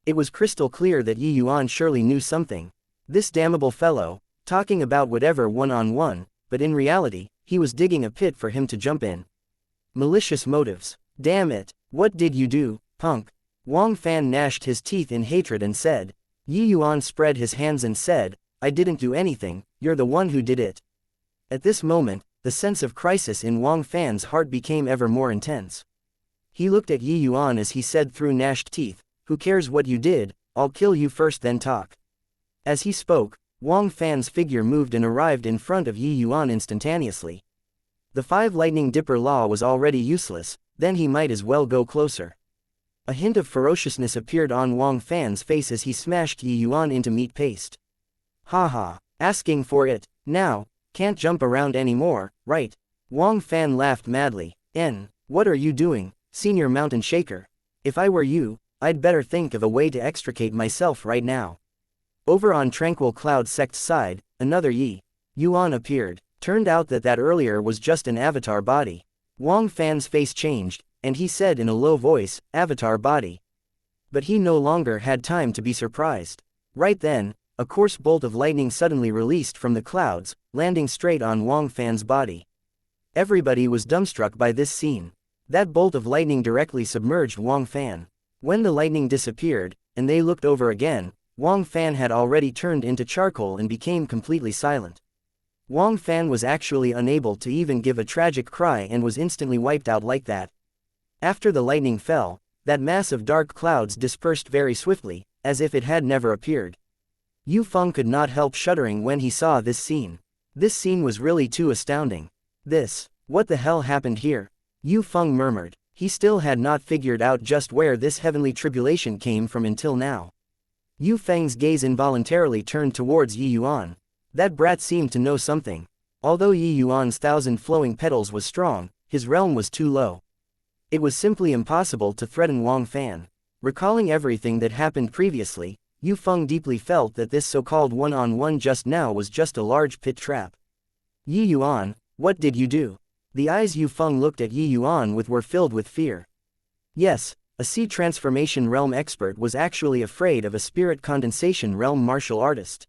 S1: It was crystal clear that Yi Yuan surely knew something. This damnable fellow, talking about whatever one-on-one, but in reality, he was digging a pit for him to jump in. Malicious motives. Damn it, what did you do, punk? Wang Fan gnashed his teeth in hatred and said. Yi Yuan spread his hands and said, "I didn't do anything, you're the one who did it." At this moment, the sense of crisis in Wang Fan's heart became ever more intense. He looked at Yi Yuan as he said through gnashed teeth, "Who cares what you did, I'll kill you first then talk." As he spoke, Wang Fan's figure moved and arrived in front of Yi Yuan instantaneously. The 5 Lightning Dipper Law was already useless, then he might as well go closer. A hint of ferociousness appeared on Wang Fan's face as he smashed Yi Yuan into meat paste. "Haha, asking for it, now, can't jump around anymore, right?" Wang Fan laughed madly. What are you doing, Senior Mountain Shaker? If I were you, I'd better think of a way to extricate myself right now." Over on Tranquil Cloud Sect's side, another Yi Yuan appeared. Turned out that earlier was just an avatar body. Wang Fan's face changed, and he said in a low voice, "Avatar body." But he no longer had time to be surprised. Right then, a coarse bolt of lightning suddenly released from the clouds, landing straight on Wang Fan's body. Everybody was dumbstruck by this scene. That bolt of lightning directly submerged Wang Fan. When the lightning disappeared, and they looked over again, Wang Fan had already turned into charcoal and became completely silent. Wang Fan was actually unable to even give a tragic cry and was instantly wiped out like that. After the lightning fell, that mass of dark clouds dispersed very swiftly, as if it had never appeared. Yu Feng could not help shuddering when he saw this scene. This scene was really too astounding. What the hell happened here? Yu Feng murmured. He still had not figured out just where this heavenly tribulation came from until now. Yu Feng's gaze involuntarily turned towards Yi Yuan. That brat seemed to know something. Although Yi Yuan's 1,000 flowing petals was strong, his realm was too low. It was simply impossible to threaten Wang Fan. Recalling everything that happened previously, Yu Feng deeply felt that this so-called one-on-one just now was just a large pit trap. "Yi Yuan, what did you do?" The eyes Yu Feng looked at Yi Yuan with were filled with fear. Yes, a sea transformation realm expert was actually afraid of a spirit condensation realm martial artist.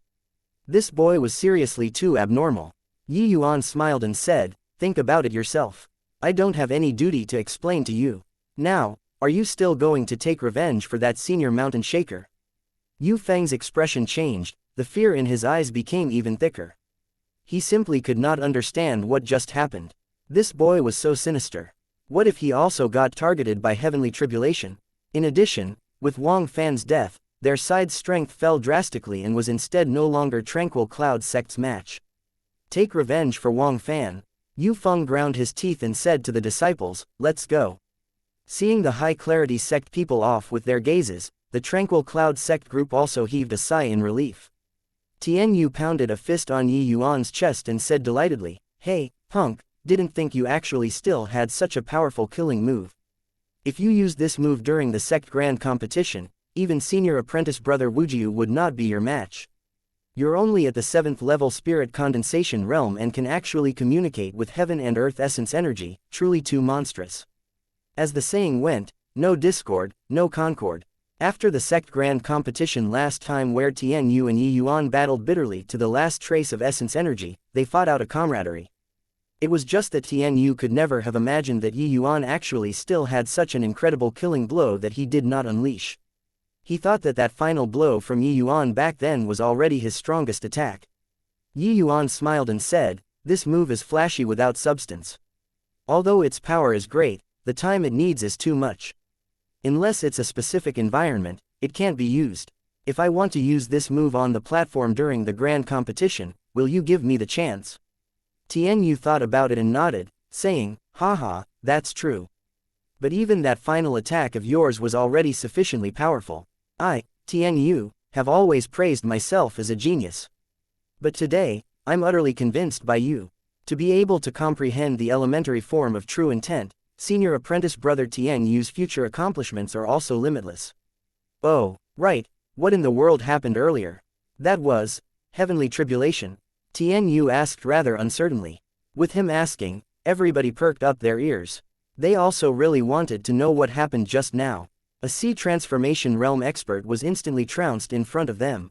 S1: This boy was seriously too abnormal. Yi Yuan smiled and said, "Think about it yourself. I don't have any duty to explain to you. Now, are you still going to take revenge for that Senior Mountain Shaker?" Yu Feng's expression changed, the fear in his eyes became even thicker. He simply could not understand what just happened. This boy was so sinister. What if he also got targeted by heavenly tribulation? In addition, with Wang Fan's death, their side's strength fell drastically and was instead no longer Tranquil Cloud Sect's match. Take revenge for Wang Fan. Yu Feng ground his teeth and said to the disciples, let's go. Seeing the High Clarity Sect people off with their gazes, the Tranquil Cloud Sect group also heaved a sigh in relief. Tian Yu pounded a fist on Yi Yuan's chest and said delightedly, hey, punk, didn't think you actually still had such a powerful killing move. If you used this move during the sect grand competition, even senior apprentice brother Wujiu would not be your match. You're only at the 7th level spirit condensation realm and can actually communicate with heaven and earth essence energy, truly too monstrous. As the saying went, no discord, no concord. After the sect grand competition last time where Tian Yu and Yi Yuan battled bitterly to the last trace of essence energy, they fought out a camaraderie. It was just that Tian Yu could never have imagined that Yi Yuan actually still had such an incredible killing blow that he did not unleash. He thought that that final blow from Yi Yuan back then was already his strongest attack. Yi Yuan smiled and said, this move is flashy without substance. Although its power is great, the time it needs is too much. Unless it's a specific environment, it can't be used. If I want to use this move on the platform during the grand competition, will you give me the chance? Tian Yu thought about it and nodded, saying, haha, that's true. But even that final attack of yours was already sufficiently powerful. I, Tian Yu, have always praised myself as a genius. But today, I'm utterly convinced by you. To be able to comprehend the elementary form of true intent, senior apprentice brother Tian Yu's future accomplishments are also limitless. Oh, right, what in the world happened earlier? That was heavenly tribulation. Tian Yu asked rather uncertainly. With him asking, everybody perked up their ears. They also really wanted to know what happened just now. A sea transformation realm expert was instantly trounced in front of them.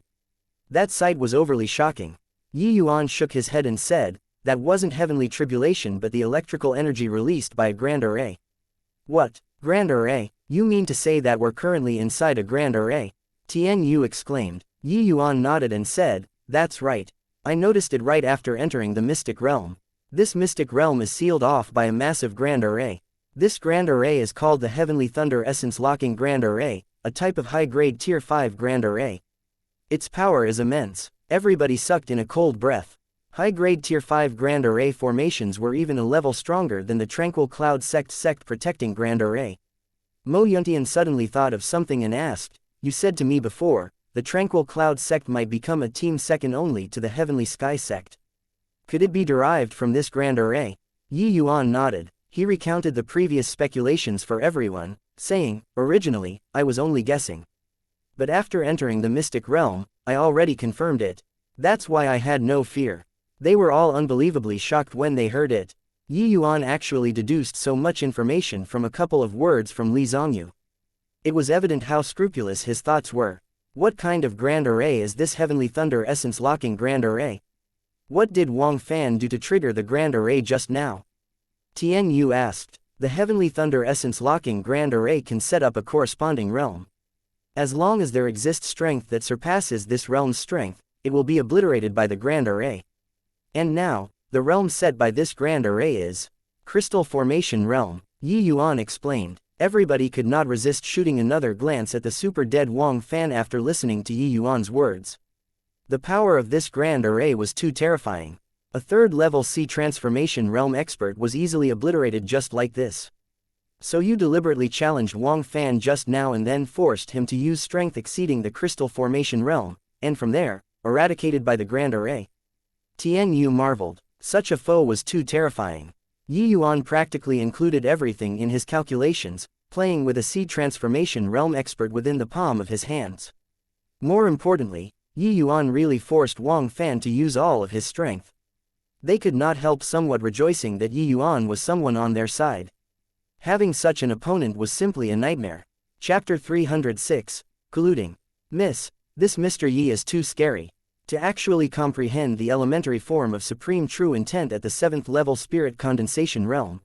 S1: That sight was overly shocking. Yi Yuan shook his head and said, that wasn't heavenly tribulation but the electrical energy released by a grand array. What, grand array? You mean to say that we're currently inside a grand array? Tian Yu exclaimed. Yi Yuan nodded and said, that's right. I noticed it right after entering the mystic realm. This mystic realm is sealed off by a massive grand array. This grand array is called the Heavenly Thunder Essence Locking Grand Array, a type of high-grade Tier 5 grand array. Its power is immense. Everybody sucked in a cold breath. High-grade Tier 5 grand array formations were even a level stronger than the Tranquil Cloud Sect protecting grand array. Mo Yuntian suddenly thought of something and asked, you said to me before, the Tranquil Cloud Sect might become a team second only to the Heavenly Sky Sect. Could it be derived from this grand array? Yi Yuan nodded. He recounted the previous speculations for everyone, saying, originally, I was only guessing. But after entering the mystic realm, I already confirmed it. That's why I had no fear. They were all unbelievably shocked when they heard it. Yi Yuan actually deduced so much information from a couple of words from Li Zongyu. It was evident how scrupulous his thoughts were. What kind of grand array is this Heavenly Thunder Essence Locking Grand Array? What did Wang Fan do to trigger the grand array just now? Tian Yu asked. The Heavenly Thunder Essence Locking Grand Array can set up a corresponding realm. As long as there exists strength that surpasses this realm's strength, it will be obliterated by the Grand Array. And now, the realm set by this Grand Array is Crystal Formation Realm, Yi Yuan explained. Everybody could not resist shooting another glance at the super dead Wang Fan after listening to Yi Yuan's words. The power of this Grand Array was too terrifying. A third-level sea transformation realm expert was easily obliterated just like this. So you deliberately challenged Wang Fan just now and then forced him to use strength exceeding the crystal formation realm, and from there, eradicated by the Grand Array. Tian Yu marveled. Such a foe was too terrifying. Yi Yuan practically included everything in his calculations, playing with a sea transformation realm expert within the palm of his hands. More importantly, Yi Yuan really forced Wang Fan to use all of his strength. They could not help somewhat rejoicing that Yi Yuan was someone on their side. Having such an opponent was simply a nightmare. Chapter 306, Colluding. Miss, this Mr. Yi is too scary. To actually comprehend the elementary form of supreme true intent at the 7th level spirit condensation realm.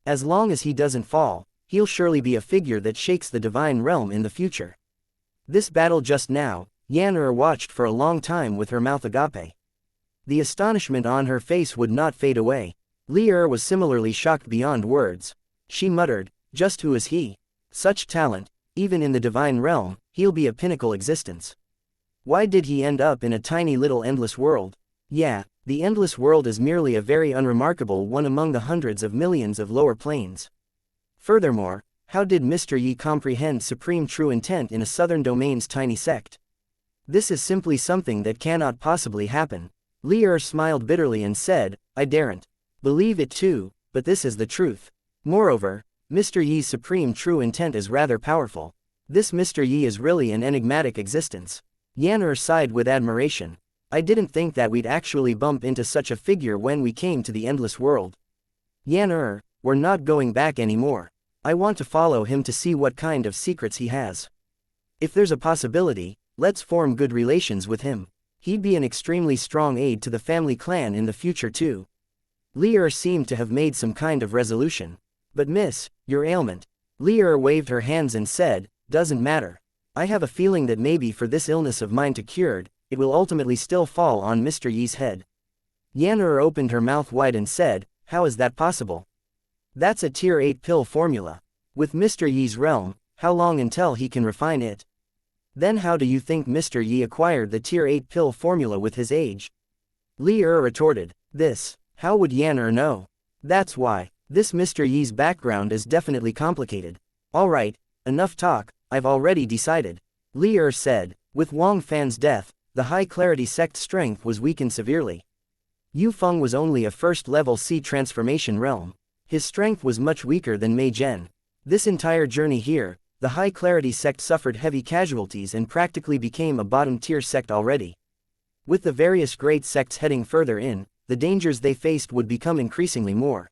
S1: As long as he doesn't fall, he'll surely be a figure that shakes the divine realm in the future. This battle just now, Yan watched for a long time with her mouth agape. The astonishment on her face would not fade away. Li was similarly shocked beyond words. She muttered, just who is he? Such talent, even in the divine realm, he'll be a pinnacle existence. Why did he end up in a tiny little endless world? Yeah, the endless world is merely a very unremarkable one among the hundreds of millions of lower planes. Furthermore, how did Mr. Yi comprehend supreme true intent in a southern domain's tiny sect? This is simply something that cannot possibly happen. Li smiled bitterly and said, I daren't believe it too, but this is the truth. Moreover, Mr. Yi's supreme true intent is rather powerful. This Mr. Yi is really an enigmatic existence. Yuan sighed with admiration. I didn't think that we'd actually bump into such a figure when we came to the endless world. Yuan, we're not going back anymore. I want to follow him to see what kind of secrets he has. If there's a possibility, let's form good relations with him. He'd be an extremely strong aid to the family clan in the future too. Li seemed to have made some kind of resolution. But miss, your ailment. Li waved her hands and said, doesn't matter. I have a feeling that maybe for this illness of mine to cured, it will ultimately still fall on Mr. Yi's head. Yuan opened her mouth wide and said, how is that possible? That's a tier 8 pill formula. With Mr. Yi's realm, how long until he can refine it? Then how do you think Mr. Yi acquired the tier 8 pill formula with his age? Li retorted, this, how would Yuan know? That's why. This Mr. Yi's background is definitely complicated. Alright, enough talk, I've already decided. Li said, with Wang Fan's death, the high-clarity sect strength was weakened severely. Yu Feng was only a first-level C transformation realm. His strength was much weaker than Mei Zhen. This entire journey here, the high-clarity sect suffered heavy casualties and practically became a bottom-tier sect already. With the various great sects heading further in, the dangers they faced would become increasingly more.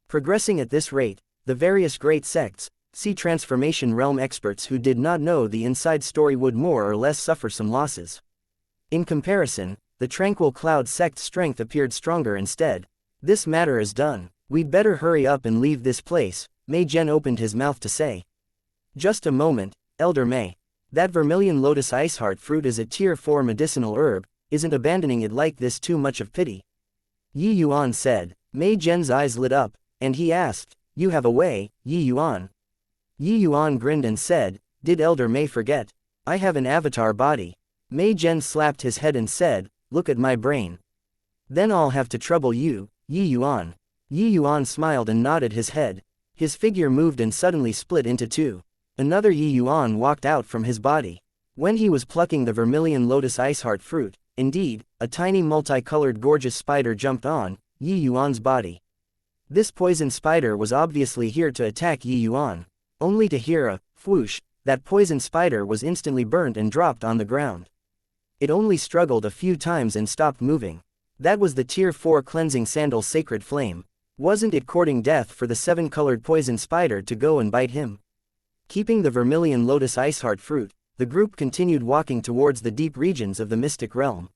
S1: Progressing at this rate, the various great sects, C transformation realm experts who did not know the inside story would more or less suffer some losses. In comparison, the Tranquil Cloud sect's strength appeared stronger instead. This matter is done. We'd better hurry up and leave this place, Mei Zhen opened his mouth to say. Just a moment, Elder Mei. That vermilion lotus iceheart fruit is a tier 4 medicinal herb, isn't abandoning it like this too much of pity? Yi Yuan said. Mei Zhen's eyes lit up, and he asked, you have a way, Yi Yuan? Yi Yuan grinned and said, did Elder Mei forget? I have an avatar body. Mei Zhen slapped his head and said, look at my brain. Then I'll have to trouble you, Yi Yuan. Yi Yuan smiled and nodded his head. His figure moved and suddenly split into two. Another Yi Yuan walked out from his body. When he was plucking the vermilion lotus iceheart fruit, indeed, a tiny multicolored gorgeous spider jumped on Yi Yuan's body. This poison spider was obviously here to attack Yi Yuan. Only to hear a whoosh, that poison spider was instantly burnt and dropped on the ground. It only struggled a few times and stopped moving. That was the tier 4 cleansing sandal sacred flame. Wasn't it courting death for the 7-colored poison spider to go and bite him? Keeping the vermilion lotus iceheart fruit, the group continued walking towards the deep regions of the mystic realm.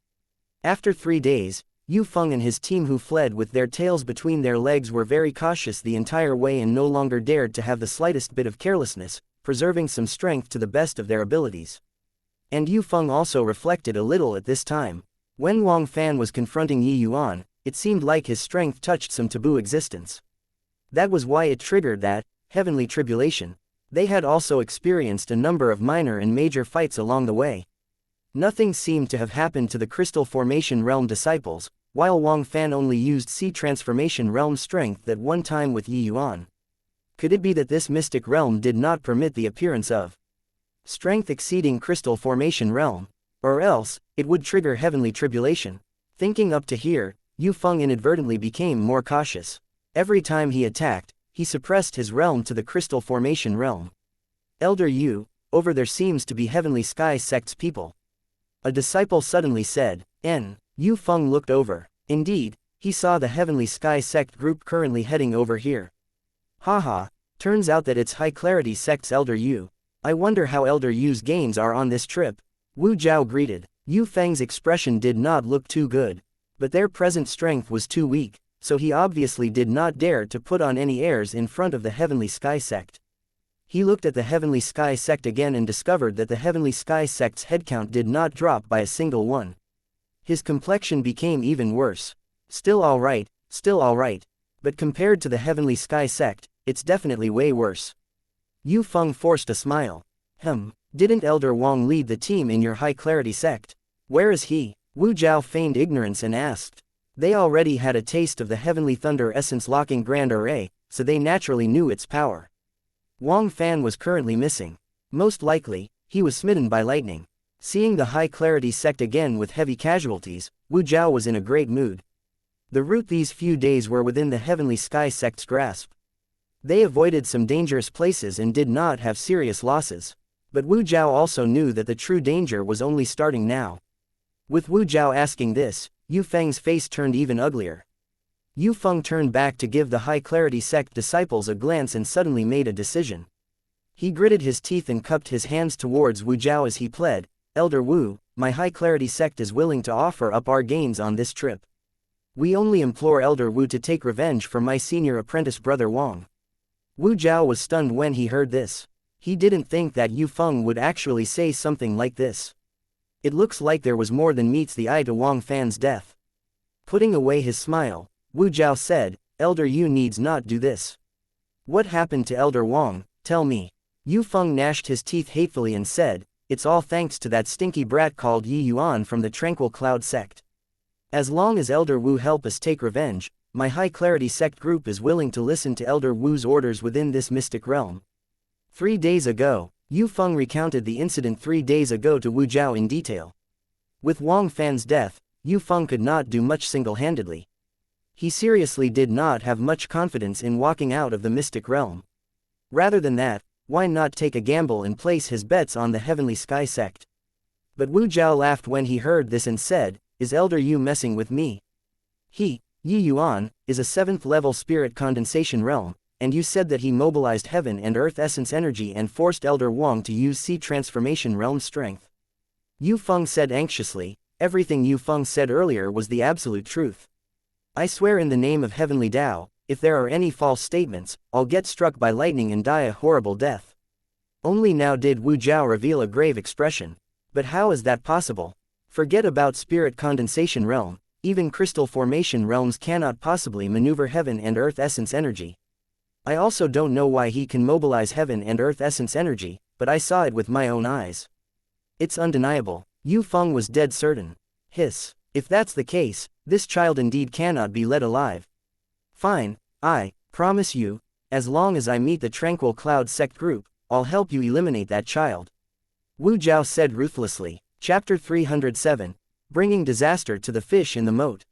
S1: After 3 days, Yu Feng and his team who fled with their tails between their legs were very cautious the entire way and no longer dared to have the slightest bit of carelessness, preserving some strength to the best of their abilities. And Yu Feng also reflected a little at this time. When Wang Fan was confronting Yi Yuan, it seemed like his strength touched some taboo existence. That was why it triggered that heavenly tribulation. They had also experienced a number of minor and major fights along the way. Nothing seemed to have happened to the Crystal Formation Realm disciples, while Wang Fan only used C Transformation Realm strength at one time with Yi Yuan. Could it be that this mystic realm did not permit the appearance of strength exceeding Crystal Formation Realm? Or else, it would trigger heavenly tribulation. Thinking up to here, Yu Feng inadvertently became more cautious. Every time he attacked, he suppressed his realm to the Crystal Formation Realm. Elder Yu, over there seems to be Heavenly Sky Sect's people. A disciple suddenly said. Yu Feng looked over. Indeed, he saw the Heavenly Sky Sect group currently heading over here. Haha, turns out that it's High Clarity Sect's Elder Yu. I wonder how Elder Yu's gains are on this trip. Wu Zhao greeted. Yu Feng's expression did not look too good. But their present strength was too weak, so he obviously did not dare to put on any airs in front of the Heavenly Sky Sect. He looked at the Heavenly Sky Sect again and discovered that the Heavenly Sky Sect's headcount did not drop by a single one. His complexion became even worse. Still alright, but compared to the Heavenly Sky Sect, it's definitely way worse. Yu Feng forced a smile. Didn't Elder Wang lead the team in your high-clarity sect? Where is he? Wu Zhao feigned ignorance and asked. They already had a taste of the heavenly thunder essence-locking grand array, so they naturally knew its power. Wang Fan was currently missing. Most likely, he was smitten by lightning. Seeing the high-clarity sect again with heavy casualties, Wu Zhao was in a great mood. The route these few days were within the heavenly sky sect's grasp. They avoided some dangerous places and did not have serious losses. But Wu Zhao also knew that the true danger was only starting now. With Wu Zhao asking this, Yu Feng's face turned even uglier. Yu Feng turned back to give the high-clarity sect disciples a glance and suddenly made a decision. He gritted his teeth and cupped his hands towards Wu Zhao as he pled, Elder Wu, my high-clarity sect is willing to offer up our gains on this trip. We only implore Elder Wu to take revenge for my senior apprentice brother Wang. Wu Zhao was stunned when he heard this. He didn't think that Yu Feng would actually say something like this. It looks like there was more than meets the eye to Wang Fan's death. Putting away his smile, Wu Zhao said, Elder Yu needs not do this. What happened to Elder Wang, tell me. Yu Feng gnashed his teeth hatefully and said, it's all thanks to that stinky brat called Yi Yuan from the Tranquil Cloud sect. As long as Elder Wu help us take revenge, my high-clarity sect group is willing to listen to Elder Wu's orders within this mystic realm. 3 days ago, Yu Feng recounted the incident 3 days ago to Wu Zhao in detail. With Wang Fan's death, Yu Feng could not do much single-handedly. He seriously did not have much confidence in walking out of the mystic realm. Rather than that, why not take a gamble and place his bets on the Heavenly Sky sect? But Wu Zhao laughed when he heard this and said, is Elder Yu messing with me? He, Yi Yuan, is a 7th-level spirit condensation realm, and you said that he mobilized heaven and earth essence energy and forced Elder Wang to use sea transformation realm strength. Yu Feng said anxiously, everything Yu Feng said earlier was the absolute truth. I swear in the name of Heavenly Tao, if there are any false statements, I'll get struck by lightning and die a horrible death. Only now did Wu Zhao reveal a grave expression. But how is that possible? Forget about spirit condensation realm, even crystal formation realms cannot possibly maneuver heaven and earth essence energy. I also don't know why he can mobilize heaven and earth essence energy, but I saw it with my own eyes. It's undeniable. Yu Feng was dead certain. Hiss. If that's the case, this child indeed cannot be led alive. Fine, I promise you, as long as I meet the Tranquil Cloud sect group, I'll help you eliminate that child. Wu Zhao said ruthlessly. Chapter 307. Bringing disaster to the fish in the moat.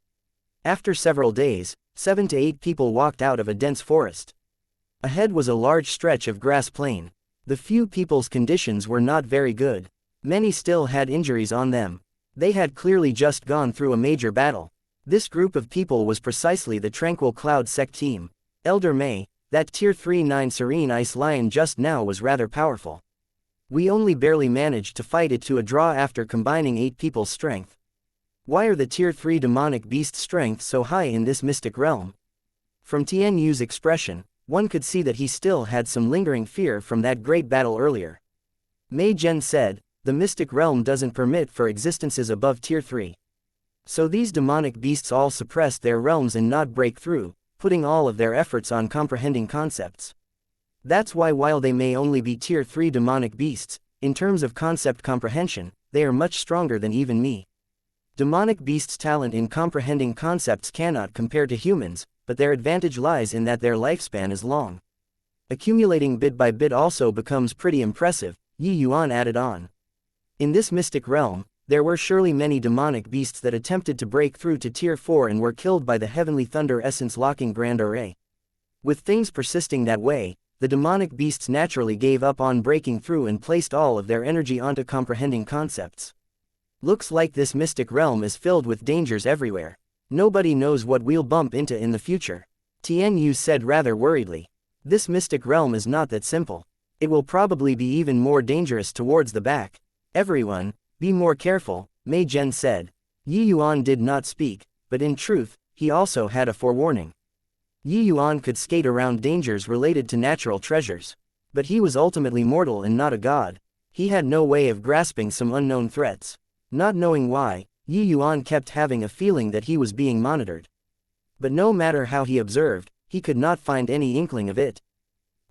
S1: After several days, 7 to 8 people walked out of a dense forest. Ahead was a large stretch of grass plain. The few people's conditions were not very good. Many still had injuries on them. They had clearly just gone through a major battle. This group of people was precisely the Tranquil Cloud sect team. Elder Mei, that Tier 3-9 Serene Ice Lion just now was rather powerful. We only barely managed to fight it to a draw after combining 8 people's strength. Why are the Tier 3 demonic beasts' strength so high in this mystic realm? From Tian Yu's expression, one could see that he still had some lingering fear from that great battle earlier. Mei Zhen said, the mystic realm doesn't permit for existences above Tier 3. So these demonic beasts all suppress their realms and not break through, putting all of their efforts on comprehending concepts. That's why while they may only be Tier 3 demonic beasts, in terms of concept comprehension, they are much stronger than even me. Demonic beasts' talent in comprehending concepts cannot compare to humans, but their advantage lies in that their lifespan is long. Accumulating bit by bit also becomes pretty impressive, Yi Yuan added on. In this mystic realm, there were surely many demonic beasts that attempted to break through to Tier 4 and were killed by the Heavenly Thunder Essence-locking Grand Array. With things persisting that way, the demonic beasts naturally gave up on breaking through and placed all of their energy onto comprehending concepts. Looks like this mystic realm is filled with dangers everywhere. Nobody knows what we'll bump into in the future. Tian Yu said rather worriedly. This mystic realm is not that simple. It will probably be even more dangerous towards the back. Everyone, be more careful, Mei Zhen said. Yi Yuan did not speak, but in truth, he also had a forewarning. Yi Yuan could skate around dangers related to natural treasures. But he was ultimately mortal and not a god. He had no way of grasping some unknown threats. Not knowing why, Yi Yuan kept having a feeling that he was being monitored. But no matter how he observed, he could not find any inkling of it.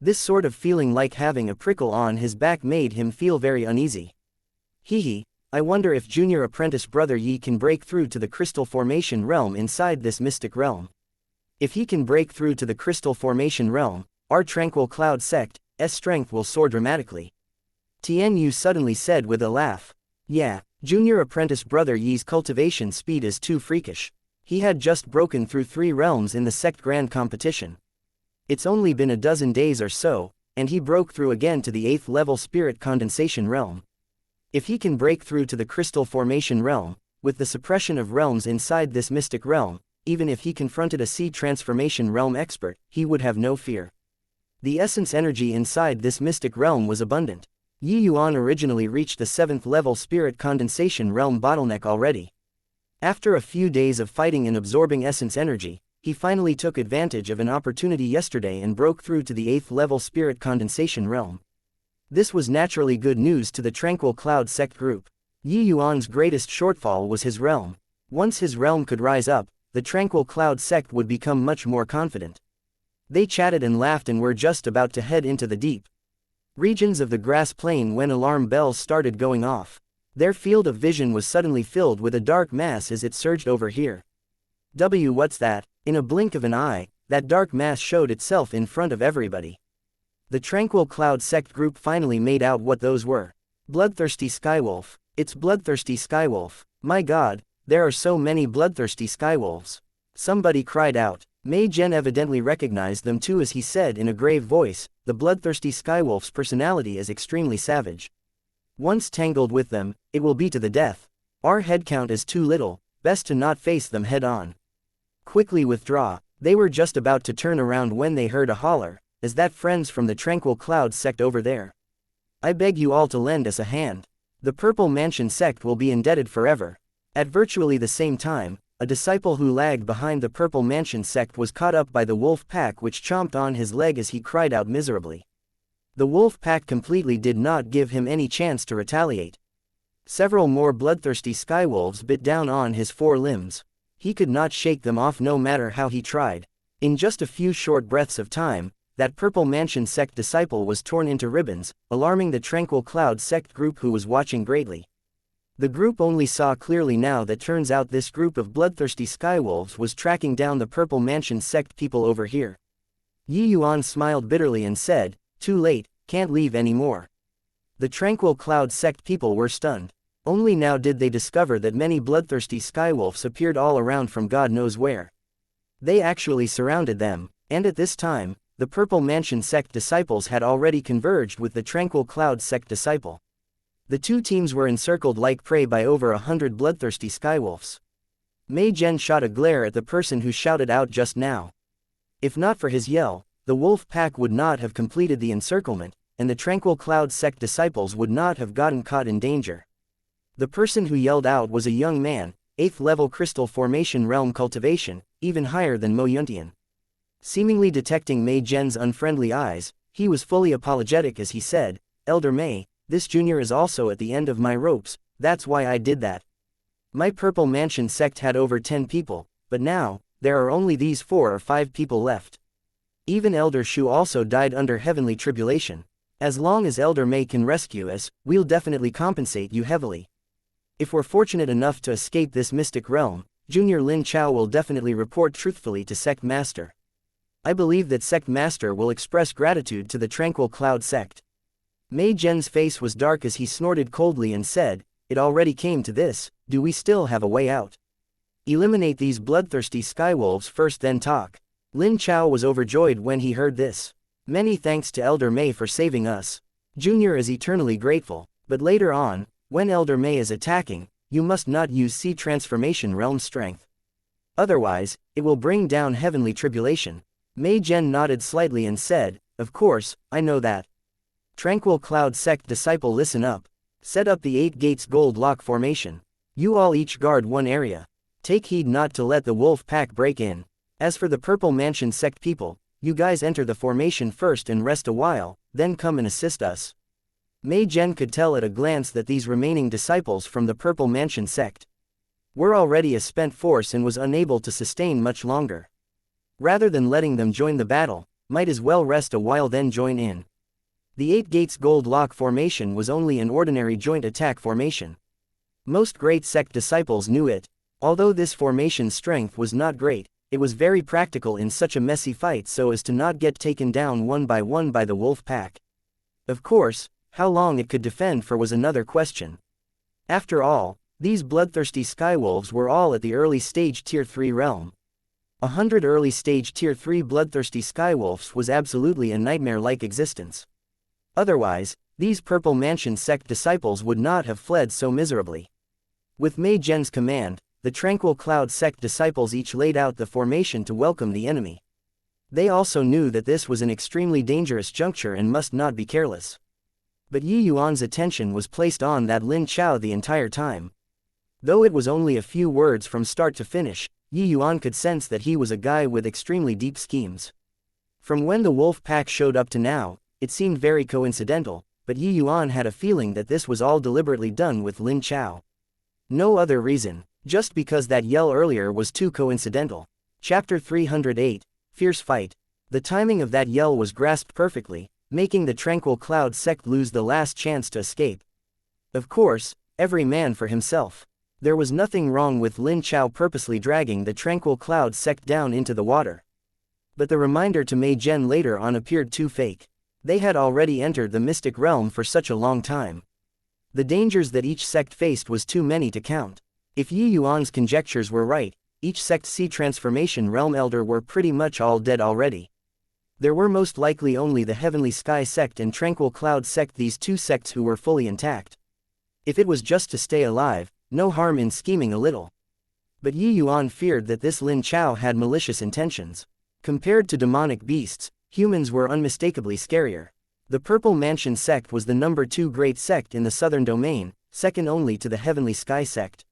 S1: This sort of feeling like having a prickle on his back made him feel very uneasy. Hee, I wonder if junior apprentice brother Yi can break through to the crystal formation realm inside this mystic realm. If he can break through to the crystal formation realm, our tranquil cloud sect's strength will soar dramatically. Tian Yu suddenly said with a laugh. Yeah, junior apprentice brother Yi's cultivation speed is too freakish. He had just broken through 3 realms in the sect grand competition. It's only been a dozen days or so, and he broke through again to the 8th level spirit condensation realm. If he can break through to the crystal formation realm, with the suppression of realms inside this mystic realm, even if he confronted a seed transformation realm expert, he would have no fear. The essence energy inside this mystic realm was abundant. Yuan originally reached the 7th level spirit condensation realm bottleneck already. After a few days of fighting and absorbing essence energy, he finally took advantage of an opportunity yesterday and broke through to the 8th level spirit condensation realm. This was naturally good news to the Tranquil Cloud sect group. Yuan's greatest shortfall was his realm. Once his realm could rise up, the Tranquil Cloud sect would become much more confident. They chatted and laughed and were just about to head into the deep regions of the grass plain when alarm bells started going off. Their field of vision was suddenly filled with a dark mass as it surged over here. What's that? In a blink of an eye, that dark mass showed itself in front of everybody. The Tranquil Cloud sect group finally made out what those were. Bloodthirsty Skywolf. It's Bloodthirsty Skywolf. My god, there are so many bloodthirsty Skywolves. Somebody cried out. Mei Zhen evidently recognized them too as he said in a grave voice, the bloodthirsty Skywolf's personality is extremely savage. Once tangled with them, it will be to the death. Our headcount is too little, best to not face them head on. Quickly withdraw. They were just about to turn around when they heard a holler. Is that friends from the Tranquil Cloud sect over there? I beg you all to lend us a hand. The Purple Mansion sect will be indebted forever. At virtually the same time, a disciple who lagged behind the Purple Mansion sect was caught up by the wolf pack which chomped on his leg as he cried out miserably. The wolf pack completely did not give him any chance to retaliate. Several more bloodthirsty skywolves bit down on his 4 limbs. He could not shake them off no matter how he tried. In just a few short breaths of time, that Purple Mansion sect disciple was torn into ribbons, alarming the Tranquil Cloud sect group who was watching greatly. The group only saw clearly now that turns out this group of bloodthirsty skywolves was tracking down the Purple Mansion sect people over here. Yuan smiled bitterly and said, too late, can't leave anymore. The Tranquil Cloud sect people were stunned. Only now did they discover that many bloodthirsty skywolves appeared all around from God knows where. They actually surrounded them, and at this time, the Purple Mansion sect disciples had already converged with the Tranquil Cloud sect disciple. The 2 teams were encircled like prey by over 100 bloodthirsty skywolves. Mei Zhen shot a glare at the person who shouted out just now. If not for his yell, the wolf pack would not have completed the encirclement, and the Tranquil Cloud sect disciples would not have gotten caught in danger. The person who yelled out was a young man, 8th level crystal formation realm cultivation, even higher than Mo Yuntian. Seemingly detecting Mei Zhen's unfriendly eyes, he was fully apologetic as he said, Elder Mei, this junior is also at the end of my ropes, that's why I did that. My Purple Mansion sect had over 10 people, but now, there are only these 4 or 5 people left. Even Elder Shu also died under heavenly tribulation. As long as Elder Mei can rescue us, we'll definitely compensate you heavily. If we're fortunate enough to escape this mystic realm, Junior Lin Chao will definitely report truthfully to Sect Master. I believe that Sect Master will express gratitude to the Tranquil Cloud sect. Mei Zhen's face was dark as he snorted coldly and said, it already came to this, do we still have a way out? Eliminate these bloodthirsty skywolves first then talk. Lin Chao was overjoyed when he heard this. Many thanks to Elder Mei for saving us. Junior is eternally grateful, but later on, when Elder Mei is attacking, you must not use Sea Transformation Realm strength. Otherwise, it will bring down heavenly tribulation. Mei Zhen nodded slightly and said, of course, I know that. Tranquil Cloud sect disciple listen up. Set up the 8 gates gold lock formation. You all each guard one area. Take heed not to let the wolf pack break in. As for the Purple Mansion sect people, you guys enter the formation first and rest a while, then come and assist us. Mei Zhen could tell at a glance that these remaining disciples from the Purple Mansion sect were already a spent force and was unable to sustain much longer. Rather than letting them join the battle, might as well rest a while then join in. The Eight Gates Gold Lock formation was only an ordinary joint attack formation. Most great sect disciples knew it. Although this formation's strength was not great, it was very practical in such a messy fight so as to not get taken down one by the wolf pack. Of course, how long it could defend for was another question. After all, these bloodthirsty skywolves were all at the early stage Tier 3 realm. 100 early stage Tier 3 bloodthirsty skywolves was absolutely a nightmare-like existence. Otherwise, these Purple Mansion sect disciples would not have fled so miserably. With Mei Zhen's command, the Tranquil Cloud sect disciples each laid out the formation to welcome the enemy. They also knew that this was an extremely dangerous juncture and must not be careless. But Yi Yuan's attention was placed on that Lin Chao the entire time. Though it was only a few words from start to finish, Yi Yuan could sense that he was a guy with extremely deep schemes. From when the wolf pack showed up to now, it seemed very coincidental, but Yi Yuan had a feeling that this was all deliberately done with Lin Chao. No other reason, just because that yell earlier was too coincidental. Chapter 308, Fierce Fight. The timing of that yell was grasped perfectly, making the Tranquil Cloud sect lose the last chance to escape. Of course, every man for himself. There was nothing wrong with Lin Chao purposely dragging the Tranquil Cloud sect down into the water. But the reminder to Mei Zhen later on appeared too fake. They had already entered the mystic realm for such a long time. The dangers that each sect faced was too many to count. If Yi Yuan's conjectures were right, each sect's sea transformation realm elder were pretty much all dead already. There were most likely only the Heavenly Sky sect and Tranquil Cloud sect, these two sects, who were fully intact. If it was just to stay alive, no harm in scheming a little. But Yi Yuan feared that this Lin Chao had malicious intentions. Compared to demonic beasts, humans were unmistakably scarier. The Purple Mansion sect was the number 2 great sect in the southern domain, second only to the Heavenly Sky sect.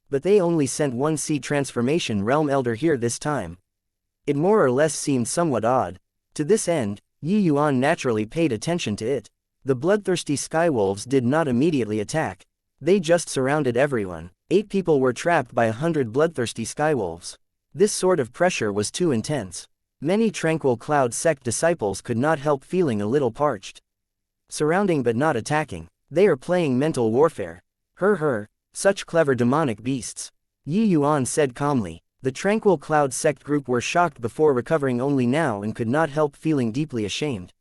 S1: But they only sent one sea transformation realm elder here this time. It more or less seemed somewhat odd. To this end, Yi Yuan naturally paid attention to it. The bloodthirsty skywolves did not immediately attack. They just surrounded everyone. 8 people were trapped by 100 bloodthirsty skywolves. This sort of pressure was too intense. Many Tranquil Cloud sect disciples could not help feeling a little parched. Surrounding but not attacking. They are playing mental warfare. Such clever demonic beasts. Yi Yuan said calmly. The Tranquil Cloud sect group were shocked before recovering only now and could not help feeling deeply ashamed.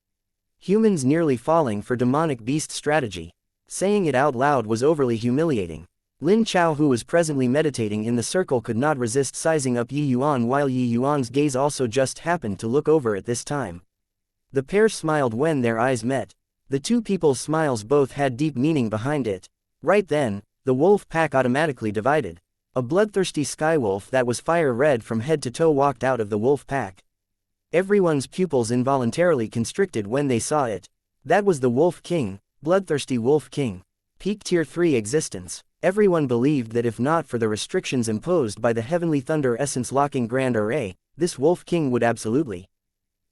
S1: Humans nearly falling for demonic beast strategy. Saying it out loud was overly humiliating. Lin Chao, who was presently meditating in the circle, could not resist sizing up Yi Yuan, while Yi Yuan's gaze also just happened to look over at this time. The pair smiled when their eyes met. The two people's smiles both had deep meaning behind it. Right then, the wolf pack automatically divided. A bloodthirsty skywolf that was fire red from head to toe walked out of the wolf pack. Everyone's pupils involuntarily constricted when they saw it. That was the Wolf King, bloodthirsty Wolf King. Peak Tier 3 existence. Everyone believed that if not for the restrictions imposed by the Heavenly Thunder Essence Locking Grand Array, this Wolf King would absolutely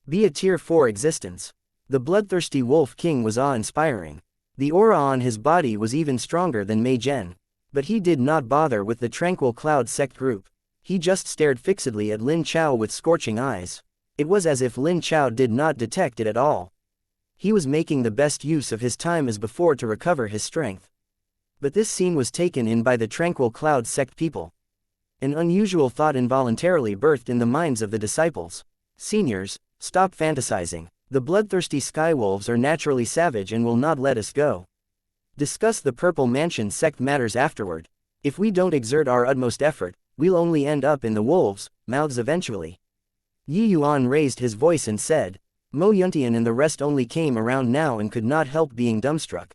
S1: be a Tier 4 existence. The bloodthirsty Wolf King was awe-inspiring. The aura on his body was even stronger than Mei Zhen. But he did not bother with the Tranquil Cloud sect group. He just stared fixedly at Lin Chao with scorching eyes. It was as if Lin Chao did not detect it at all. He was making the best use of his time as before to recover his strength. But this scene was taken in by the Tranquil Cloud sect people. An unusual thought involuntarily birthed in the minds of the disciples. Seniors, stop fantasizing. The bloodthirsty skywolves are naturally savage and will not let us go. Discuss the Purple Mansion sect matters afterward. If we don't exert our utmost effort, we'll only end up in the wolves' mouths eventually. Yi Yuan raised his voice and said. Mo Yuntian and the rest only came around now and could not help being dumbstruck.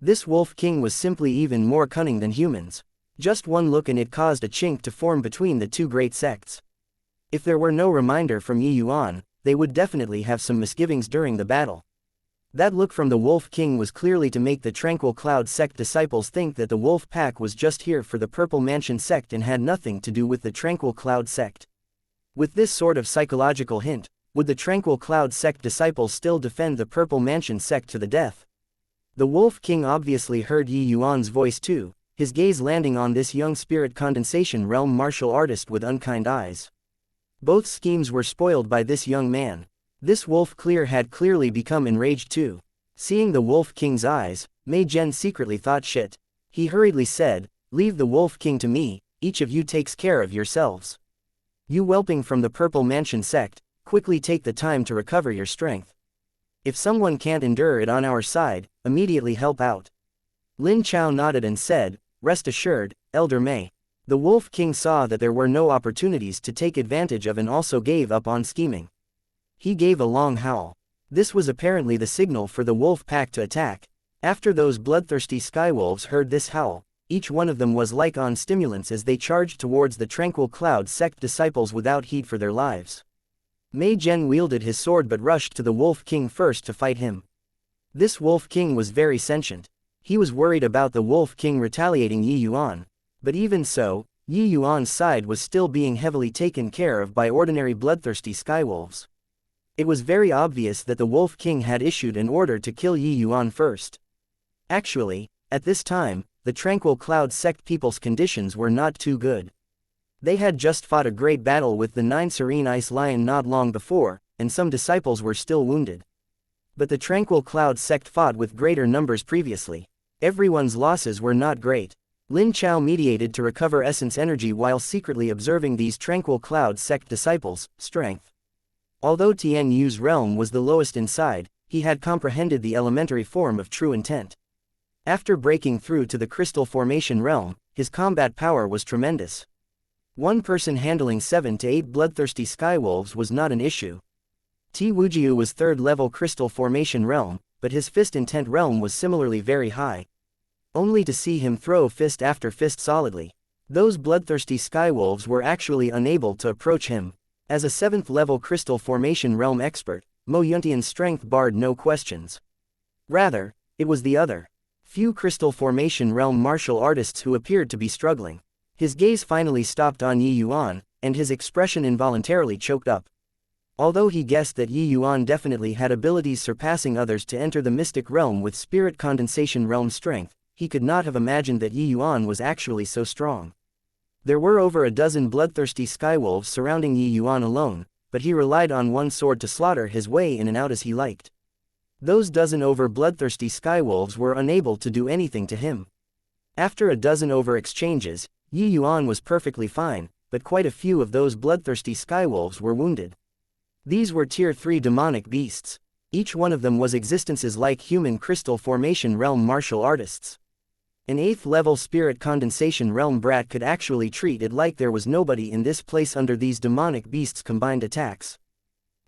S1: This Wolf King was simply even more cunning than humans. Just one look and it caused a chink to form between the two great sects. If there were no reminder from Yi Yuan, they would definitely have some misgivings during the battle. That look from the Wolf King was clearly to make the Tranquil Cloud sect disciples think that the Wolf Pack was just here for the Purple Mansion sect and had nothing to do with the Tranquil Cloud sect. With this sort of psychological hint, would the Tranquil Cloud sect disciples still defend the Purple Mansion sect to the death? The Wolf King obviously heard Yi Yuan's voice too, his gaze landing on this young spirit condensation realm martial artist with unkind eyes. Both schemes were spoiled by this young man. This wolf clear had clearly become enraged too. Seeing the Wolf King's eyes, Mei Zhen secretly thought shit. He hurriedly said, "Leave the Wolf King to me, each of you takes care of yourselves. You whelping from the Purple Mansion sect, quickly take the time to recover your strength. If someone can't endure it on our side, immediately help out." Lin Chao nodded and said, "Rest assured, Elder Mei." The Wolf King saw that there were no opportunities to take advantage of and also gave up on scheming. He gave a long howl. This was apparently the signal for the wolf pack to attack. After those bloodthirsty skywolves heard this howl, each one of them was like on stimulants as they charged towards the Tranquil Cloud sect disciples without heed for their lives. Mei Zhen wielded his sword but rushed to the Wolf King first to fight him. This Wolf King was very sentient. He was worried about the Wolf King retaliating Yi Yuan. But even so, Yi Yuan's side was still being heavily taken care of by ordinary bloodthirsty skywolves. It was very obvious that the Wolf King had issued an order to kill Yi Yuan first. Actually, at this time, the Tranquil Cloud sect people's conditions were not too good. They had just fought a great battle with the 9 Serene Ice Lion not long before, and some disciples were still wounded. But the Tranquil Cloud sect fought with greater numbers previously. Everyone's losses were not great. Lin Chao mediated to recover essence energy while secretly observing these Tranquil Cloud sect disciples' strength. Although Tian Yu's realm was the lowest inside, he had comprehended the elementary form of true intent. After breaking through to the crystal formation realm, his combat power was tremendous. One person handling 7 to 8 bloodthirsty skywolves was not an issue. Ti Wujiu was 3rd level crystal formation realm, but his fist intent realm was similarly very high. Only to see him throw fist after fist solidly. Those bloodthirsty skywolves were actually unable to approach him. As a 7th level crystal formation realm expert, Mo Yuntian's strength barred no questions. Rather, it was the other few crystal formation realm martial artists who appeared to be struggling. His gaze finally stopped on Yi Yuan, and his expression involuntarily choked up. Although he guessed that Yi Yuan definitely had abilities surpassing others to enter the mystic realm with spirit condensation realm strength, he could not have imagined that Yi Yuan was actually so strong. There were over a dozen bloodthirsty skywolves surrounding Yi Yuan alone, but he relied on one sword to slaughter his way in and out as he liked. Those dozen over bloodthirsty skywolves were unable to do anything to him. After a dozen over exchanges, Yi Yuan was perfectly fine, but quite a few of those bloodthirsty skywolves were wounded. These were tier 3 demonic beasts. Each one of them was existences like human crystal formation realm martial artists. An 8th level spirit condensation realm brat could actually treat it like there was nobody in this place under these demonic beasts' combined attacks.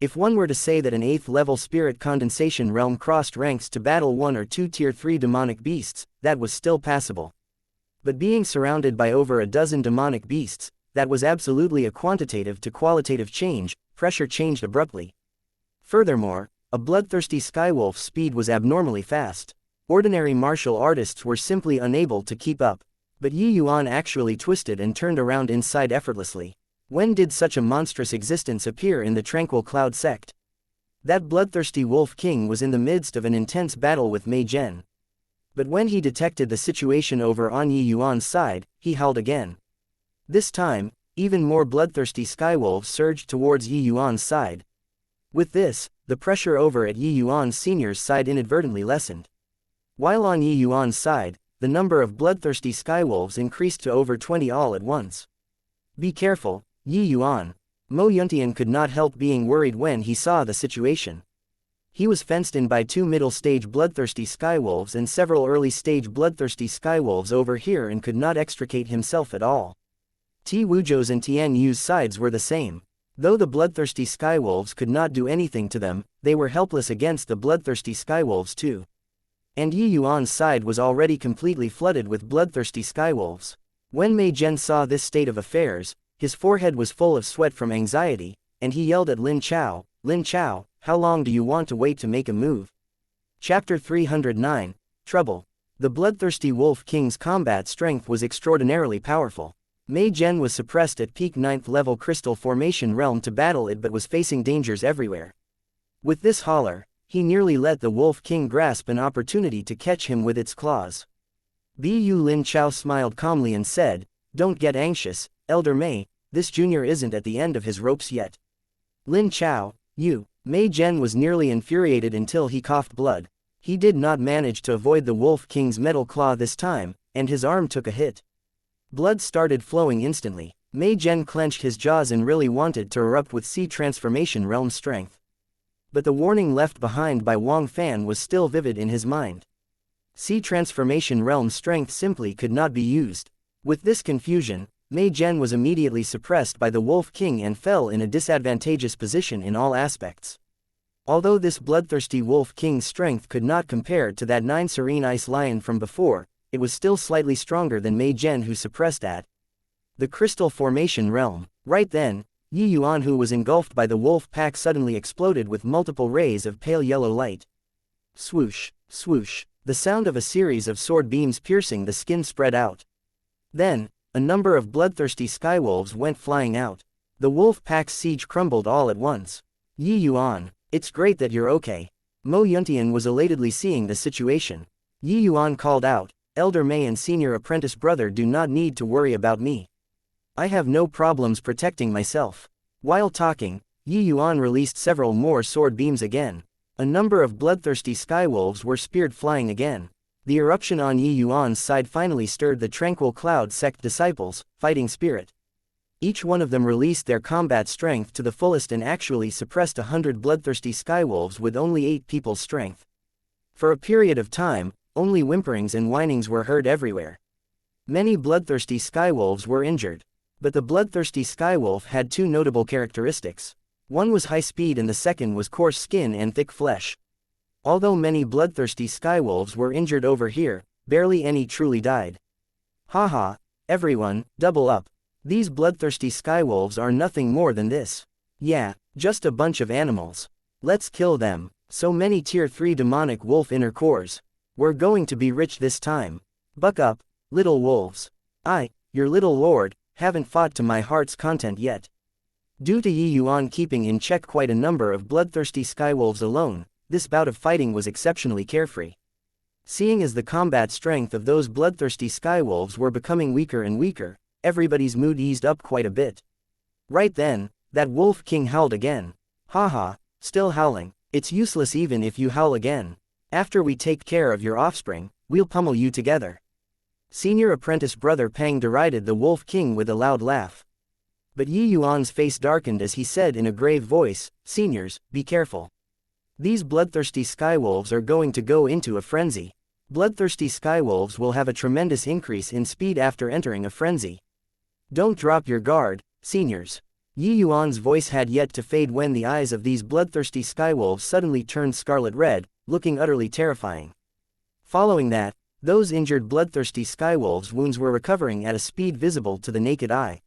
S1: If one were to say that an 8th level spirit condensation realm crossed ranks to battle 1 or 2 tier 3 demonic beasts, that was still passable. But being surrounded by over a dozen demonic beasts, that was absolutely a quantitative to qualitative change. Pressure changed abruptly. Furthermore, a bloodthirsty skywolf's speed was abnormally fast. Ordinary martial artists were simply unable to keep up. But Yi Yuan actually twisted and turned around inside effortlessly. When did such a monstrous existence appear in the Tranquil Cloud sect? That bloodthirsty Wolf King was in the midst of an intense battle with Mei Zhen. But when he detected the situation over on Yi Yuan's side, he howled again. This time, even more bloodthirsty skywolves surged towards Yi Yuan's side. With this, the pressure over at Yi Yuan's senior's side inadvertently lessened. While on Yi Yuan's side, the number of bloodthirsty skywolves increased to over 20 all at once. Be careful, Yi Yuan. Mo Yuntian could not help being worried when he saw the situation. He was fenced in by 2 middle-stage bloodthirsty skywolves and several early-stage bloodthirsty skywolves over here and could not extricate himself at all. Ti Wuzhou's and Tian Yu's sides were the same. Though the bloodthirsty skywolves could not do anything to them, they were helpless against the bloodthirsty skywolves too. And Yi Yuan's side was already completely flooded with bloodthirsty skywolves. When Mei Zhen saw this state of affairs, his forehead was full of sweat from anxiety, and he yelled at Lin Chao, "Lin Chao, how long do you want to wait to make a move?" Chapter 309, Trouble. The bloodthirsty Wolf King's combat strength was extraordinarily powerful. Mei Zhen was suppressed at peak 9th level crystal formation realm to battle it but was facing dangers everywhere. With this holler, he nearly let the Wolf King grasp an opportunity to catch him with its claws. Bu Lin Chao smiled calmly and said, "Don't get anxious, Elder Mei, this junior isn't at the end of his ropes yet." "Lin Chao, you Mei Zhen was nearly infuriated until he coughed blood. He did not manage to avoid the Wolf King's metal claw this time, and his arm took a hit. Blood started flowing instantly. Mei Zhen clenched his jaws and really wanted to erupt with Sea Transformation Realm strength. But the warning left behind by Wang Fan was still vivid in his mind. Sea Transformation Realm strength simply could not be used. With this confusion, Mei Zhen was immediately suppressed by the Wolf King and fell in a disadvantageous position in all aspects. Although this bloodthirsty Wolf King's strength could not compare to that 9 Serene Ice Lion from before, it was still slightly stronger than Mei Zhen, who suppressed at the Crystal Formation Realm. Right then, Yuan, who was engulfed by the wolf pack, suddenly exploded with multiple rays of pale yellow light. Swoosh, swoosh, the sound of a series of sword beams piercing the skin spread out. Then, a number of bloodthirsty skywolves went flying out. The wolf pack's siege crumbled all at once. Yuan, it's great that you're okay. Mo Yuntian was elatedly seeing the situation. Yuan called out, Elder Mei and senior apprentice brother do not need to worry about me. I have no problems protecting myself. While talking, Yuan released several more sword beams again. A number of bloodthirsty skywolves were speared flying again. The eruption on Yuan's side finally stirred the Tranquil Cloud sect disciples, fighting spirit. Each one of them released their combat strength to the fullest and actually suppressed 100 bloodthirsty skywolves with only 8 people's strength. For a period of time, only whimperings and whinings were heard everywhere. Many bloodthirsty skywolves were injured. But the bloodthirsty skywolf had 2 notable characteristics. One was high speed and the second was coarse skin and thick flesh. Although many bloodthirsty skywolves were injured over here, barely any truly died. Haha, everyone, double up. These bloodthirsty skywolves are nothing more than this. Yeah, just a bunch of animals. Let's kill them. So many tier 3 demonic wolf inner cores. We're going to be rich this time. Buck up, little wolves. I, your little lord, haven't fought to my heart's content yet. Due to Yuan keeping in check quite a number of bloodthirsty skywolves alone, this bout of fighting was exceptionally carefree. Seeing as the combat strength of those bloodthirsty skywolves were becoming weaker and weaker, everybody's mood eased up quite a bit. Right then, that Wolf King howled again. Haha, still howling. It's useless even if you howl again. After we take care of your offspring, we'll pummel you together. Senior apprentice brother Pang derided the Wolf King with a loud laugh. But Yuan's face darkened as he said in a grave voice, Seniors, be careful. These bloodthirsty skywolves are going to go into a frenzy. Bloodthirsty skywolves will have a tremendous increase in speed after entering a frenzy. Don't drop your guard, seniors. Yuan's voice had yet to fade when the eyes of these bloodthirsty skywolves suddenly turned scarlet red, looking utterly terrifying. Following that, those injured bloodthirsty skywolves' wounds were recovering at a speed visible to the naked eye.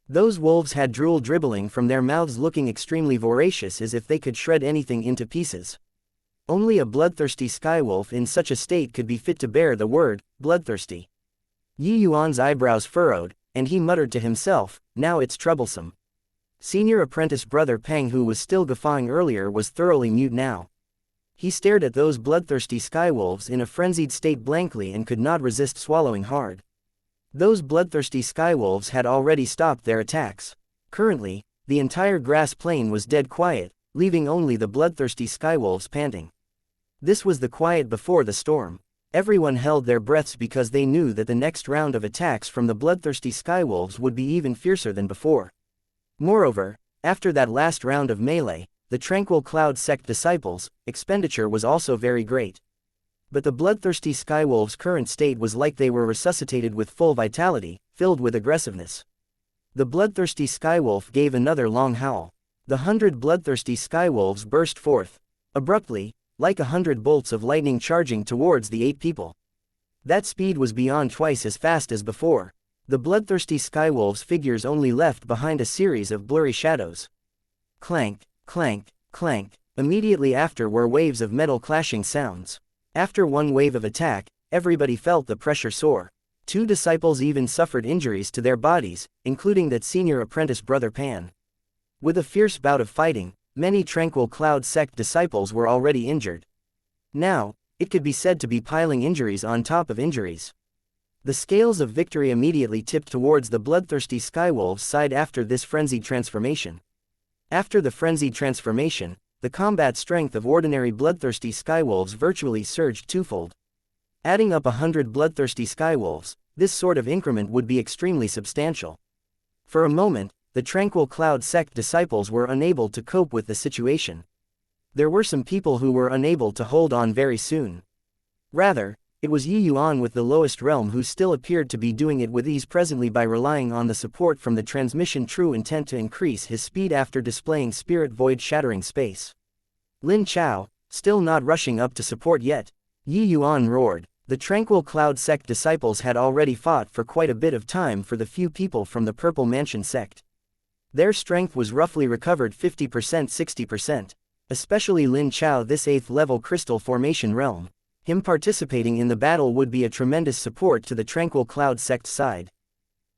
S1: Those wolves had drool dribbling from their mouths, looking extremely voracious, as if they could shred anything into pieces. Only a bloodthirsty skywolf in such a state could be fit to bear the word, bloodthirsty. Yuan's eyebrows furrowed, and he muttered to himself, now it's troublesome. Senior apprentice brother Pang, who was still guffawing earlier, was thoroughly mute now. He stared at those bloodthirsty skywolves in a frenzied state blankly and could not resist swallowing hard. Those bloodthirsty skywolves had already stopped their attacks. Currently, the entire grass plain was dead quiet, leaving only the bloodthirsty skywolves panting. This was the quiet before the storm. Everyone held their breaths because they knew that the next round of attacks from the bloodthirsty skywolves would be even fiercer than before. Moreover, after that last round of melee, the Tranquil Cloud sect disciples' expenditure was also very great. But the bloodthirsty skywolves' current state was like they were resuscitated with full vitality, filled with aggressiveness. The bloodthirsty skywolf gave another long howl. The 100 bloodthirsty skywolves burst forth. Abruptly, like 100 bolts of lightning charging towards the 8 people. That speed was beyond twice as fast as before. The bloodthirsty skywolves' figures only left behind a series of blurry shadows. Clank, clank, clank. Immediately after were waves of metal clashing sounds. After one wave of attack, everybody felt the pressure soar. 2 disciples even suffered injuries to their bodies, including that senior apprentice brother Pan. With a fierce bout of fighting, many Tranquil Cloud sect disciples were already injured. Now, it could be said to be piling injuries on top of injuries. The scales of victory immediately tipped towards the bloodthirsty skywolves' side after this frenzied transformation. After the frenzied transformation, the combat strength of ordinary bloodthirsty skywolves virtually surged twofold. Adding up 100 bloodthirsty skywolves, this sort of increment would be extremely substantial. For a moment, the Tranquil Cloud sect disciples were unable to cope with the situation. There were some people who were unable to hold on very soon. Rather, it was Yuan with the lowest realm who still appeared to be doing it with ease presently by relying on the support from the transmission true intent to increase his speed after displaying spirit void shattering space. Lin Chao, still not rushing up to support yet. Yuan roared. The Tranquil Cloud sect disciples had already fought for quite a bit of time for the few people from the Purple Mansion sect. Their strength was roughly recovered 50% 60%. Especially Lin Chao, this 8th level crystal formation realm. Him participating in the battle would be a tremendous support to the Tranquil Cloud sect side.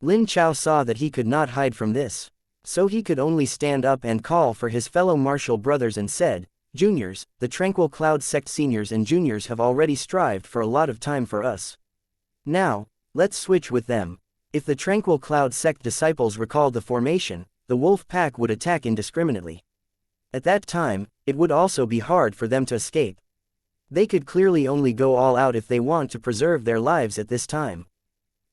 S1: Lin Chao saw that he could not hide from this. So he could only stand up and call for his fellow martial brothers and said, "Juniors, the Tranquil Cloud sect seniors and juniors have already strived for a lot of time for us. Now, let's switch with them." If the Tranquil Cloud sect disciples recalled the formation, the wolf pack would attack indiscriminately. At that time, it would also be hard for them to escape. They could clearly only go all out if they want to preserve their lives at this time.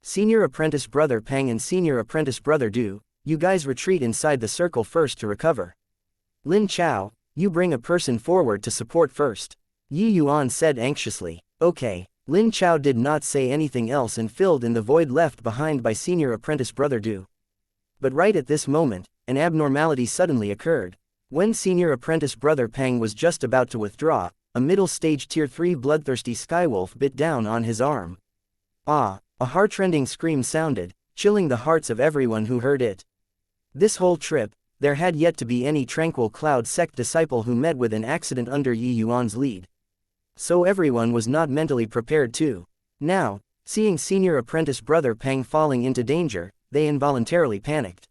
S1: Senior Apprentice Brother Pang and Senior Apprentice Brother Du, you guys retreat inside the circle first to recover. Lin Chao, you bring a person forward to support first. Yuan said anxiously. Okay. Lin Chao did not say anything else and filled in the void left behind by Senior Apprentice Brother Du. But right at this moment, an abnormality suddenly occurred. When Senior Apprentice Brother Pang was just about to withdraw, a middle-stage Tier 3 bloodthirsty skywolf bit down on his arm. Ah! A heart-rending scream sounded, chilling the hearts of everyone who heard it. This whole trip, there had yet to be any Tranquil Cloud sect disciple who met with an accident under Yuan's lead. So everyone was not mentally prepared too. Now, seeing Senior Apprentice Brother Pang falling into danger, they involuntarily panicked.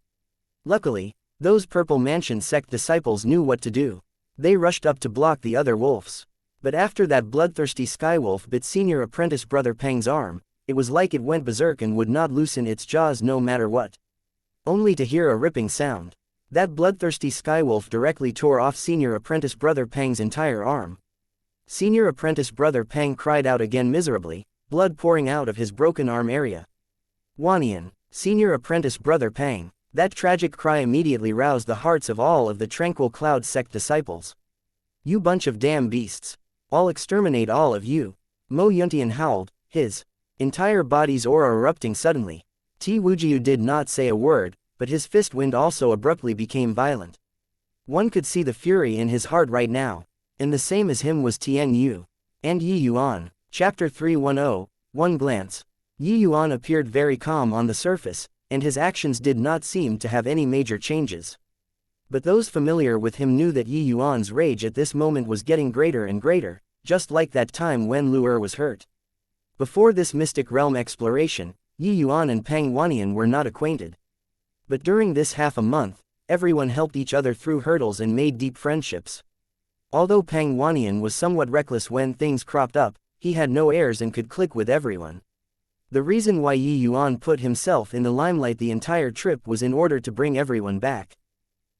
S1: Luckily, those Purple Mansion sect disciples knew what to do. They rushed up to block the other wolves. But after that bloodthirsty skywolf bit Senior Apprentice Brother Pang's arm, it was like it went berserk and would not loosen its jaws no matter what. Only to hear a ripping sound. That bloodthirsty skywolf directly tore off Senior Apprentice Brother Pang's entire arm. Senior Apprentice Brother Pang cried out again miserably, blood pouring out of his broken arm area. Wanian, Senior Apprentice Brother Pang. That tragic cry immediately roused the hearts of all of the Tranquil Cloud sect disciples. You bunch of damn beasts. I'll exterminate all of you. Mo Yuntian howled, his entire body's aura erupting suddenly. Ti Wujiu did not say a word, but his fist wind also abruptly became violent. One could see the fury in his heart right now. And the same as him was Tian Yu. And Yuan. Chapter 310, One Glance. Yuan appeared very calm on the surface, and his actions did not seem to have any major changes. But those familiar with him knew that Yuan's rage at this moment was getting greater and greater, just like that time when Lu'er was hurt. Before this mystic realm exploration, Yuan and Pang Wanian were not acquainted. But during this half a month, everyone helped each other through hurdles and made deep friendships. Although Pang Wanian was somewhat reckless when things cropped up, he had no airs and could click with everyone. The reason why Yuan put himself in the limelight the entire trip was in order to bring everyone back.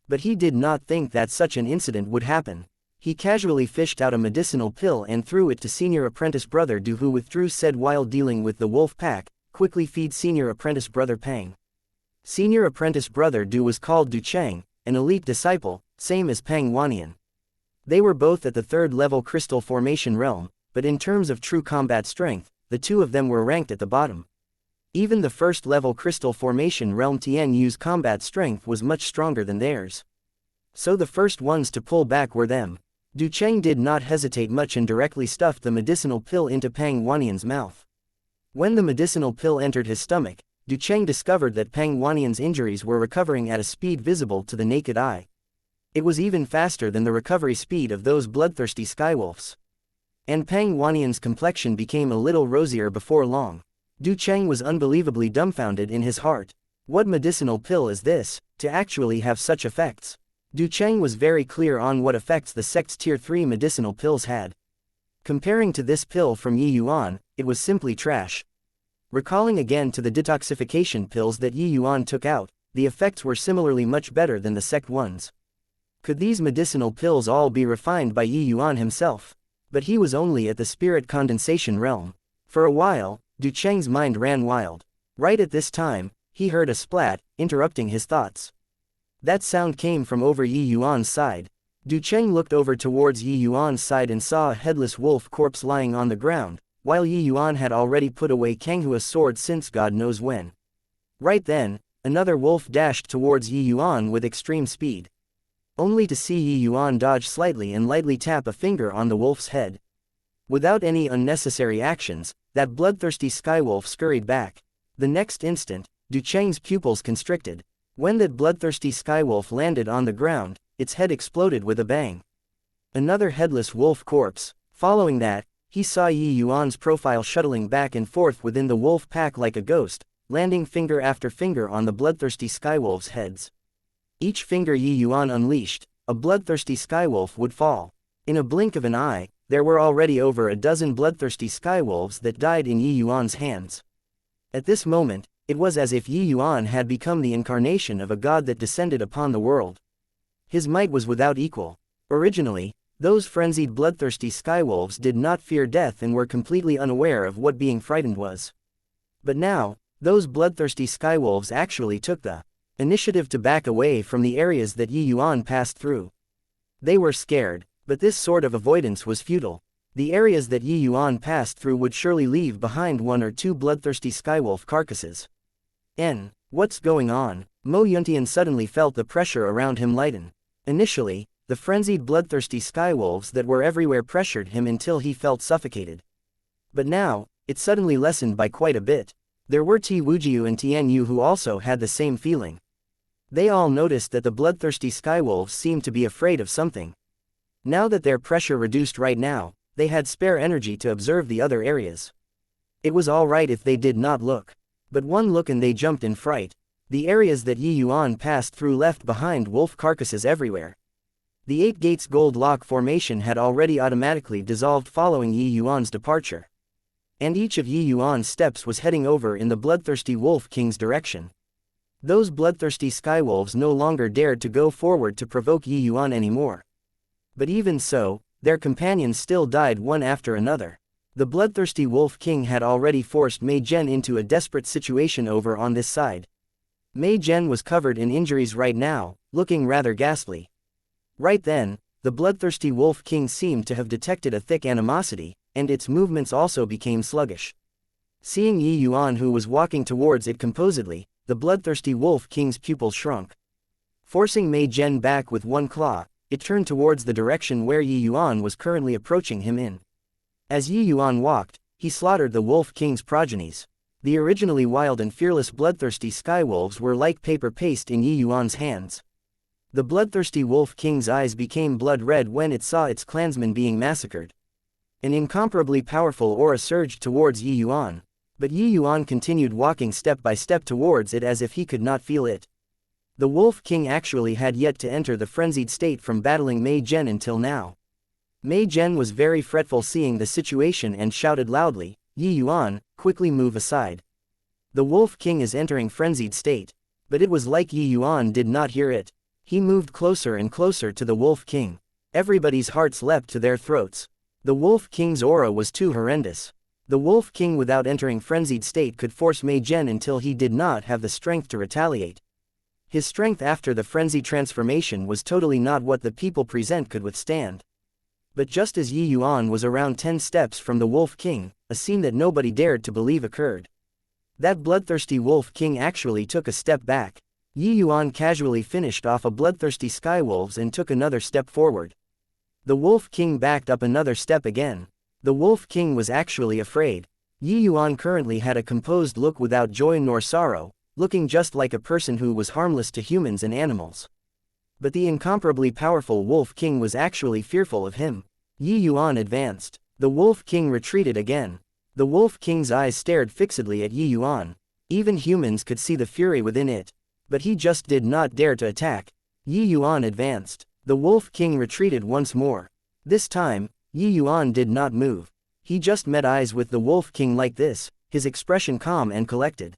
S1: But he did not think that such an incident would happen. He casually fished out a medicinal pill and threw it to Senior Apprentice Brother Du, who withdrew said while dealing with the wolf pack, quickly feed Senior Apprentice Brother Pang. Senior Apprentice Brother Du was called Du Cheng, an elite disciple, same as Pang Wanian. They were both at the 3rd level crystal formation realm, but in terms of true combat strength, the two of them were ranked at the bottom. Even the 1st level crystal formation realm Tian Yu's combat strength was much stronger than theirs. So the first ones to pull back were them. Du Cheng did not hesitate much and directly stuffed the medicinal pill into Pang Wanian's mouth. When the medicinal pill entered his stomach, Du Cheng discovered that Pang Wanian's injuries were recovering at a speed visible to the naked eye. It was even faster than the recovery speed of those bloodthirsty skywolves. And Pang Wanian's complexion became a little rosier before long. Du Cheng was unbelievably dumbfounded in his heart. What medicinal pill is this, to actually have such effects? Du Cheng was very clear on what effects the sect's Tier 3 medicinal pills had. Comparing to this pill from Yuan, it was simply trash. Recalling again to the detoxification pills that Yuan took out, the effects were similarly much better than the sect ones. Could these medicinal pills all be refined by Yi Yuan himself? But he was only at the spirit condensation realm. For a while, Du Cheng's mind ran wild. Right at this time, he heard a splat, interrupting his thoughts. That sound came from over Yi Yuan's side. Du Cheng looked over towards Yi Yuan's side and saw a headless wolf corpse lying on the ground, while Yi Yuan had already put away Kanghua's sword since God knows when. Right then, another wolf dashed towards Yi Yuan with extreme speed. Only to see Yi Yuan dodge slightly and lightly tap a finger on the wolf's head. Without any unnecessary actions, that bloodthirsty skywolf scurried back. The next instant, Du Cheng's pupils constricted. When that bloodthirsty skywolf landed on the ground, its head exploded with a bang. Another headless wolf corpse. Following that, he saw Yi Yuan's profile shuttling back and forth within the wolf pack like a ghost, landing finger after finger on the bloodthirsty skywolves' heads. Each finger Yi Yuan unleashed, a bloodthirsty skywolf would fall. In a blink of an eye, there were already over a dozen bloodthirsty skywolves that died in Yi Yuan's hands. At this moment, it was as if Yi Yuan had become the incarnation of a god that descended upon the world. His might was without equal. Originally, those frenzied bloodthirsty skywolves did not fear death and were completely unaware of what being frightened was. But now, those bloodthirsty skywolves actually took the initiative to back away from the areas that Yi Yuan passed through. They were scared, but this sort of avoidance was futile. The areas that Yi Yuan passed through would surely leave behind one or two bloodthirsty skywolf carcasses. What's going on? Mo Yuntian suddenly felt the pressure around him lighten. Initially, the frenzied bloodthirsty skywolves that were everywhere pressured him until he felt suffocated. But now, it suddenly lessened by quite a bit. There were Ti Wujiu and Tian Yu who also had the same feeling. They all noticed that the bloodthirsty skywolves seemed to be afraid of something. Now that their pressure reduced right now, they had spare energy to observe the other areas. It was alright if they did not look. But one look and they jumped in fright. The areas that Yi Yuan passed through left behind wolf carcasses everywhere. The Eight Gates Gold Lock formation had already automatically dissolved following Yi Yuan's departure. And each of Yi Yuan's steps was heading over in the bloodthirsty Wolf King's direction. Those bloodthirsty skywolves no longer dared to go forward to provoke Yi Yuan anymore. But even so, their companions still died one after another. The bloodthirsty Wolf King had already forced Mei Zhen into a desperate situation over on this side. Mei Zhen was covered in injuries right now, looking rather ghastly. Right then, the bloodthirsty Wolf King seemed to have detected a thick animosity, and its movements also became sluggish. Seeing Yi Yuan who was walking towards it composedly, the bloodthirsty Wolf King's pupils shrunk. Forcing Mei Zhen back with one claw, it turned towards the direction where Yi Yuan was currently approaching him in. As Yi Yuan walked, he slaughtered the Wolf King's progenies. The originally wild and fearless bloodthirsty skywolves were like paper paste in Yi Yuan's hands. The bloodthirsty Wolf King's eyes became blood red when it saw its clansmen being massacred. An incomparably powerful aura surged towards Yi Yuan, but Yi Yuan continued walking step by step towards it as if he could not feel it. The Wolf King actually had yet to enter the frenzied state from battling Mei Zhen until now. Mei Zhen was very fretful seeing the situation and shouted loudly, "Yi Yuan, quickly move aside. The Wolf King is entering frenzied state." But it was like Yi Yuan did not hear it. He moved closer and closer to the Wolf King. Everybody's hearts leapt to their throats. The Wolf King's aura was too horrendous. The Wolf King without entering frenzied state could force Mei Zhen until he did not have the strength to retaliate. His strength after the frenzy transformation was totally not what the people present could withstand. But just as Yi Yuan was around 10 steps from the Wolf King, a scene that nobody dared to believe occurred. That bloodthirsty Wolf King actually took a step back. Yi Yuan casually finished off a bloodthirsty skywolves and took another step forward. The Wolf King backed up another step again. The Wolf King was actually afraid. Yi Yuan currently had a composed look without joy nor sorrow, looking just like a person who was harmless to humans and animals. But the incomparably powerful Wolf King was actually fearful of him. Yi Yuan advanced. The Wolf King retreated again. The Wolf King's eyes stared fixedly at Yi Yuan. Even humans could see the fury within it. But he just did not dare to attack. Yi Yuan advanced. The Wolf King retreated once more. This time, Yi Yuan did not move. He just met eyes with the Wolf King like this, his expression calm and collected.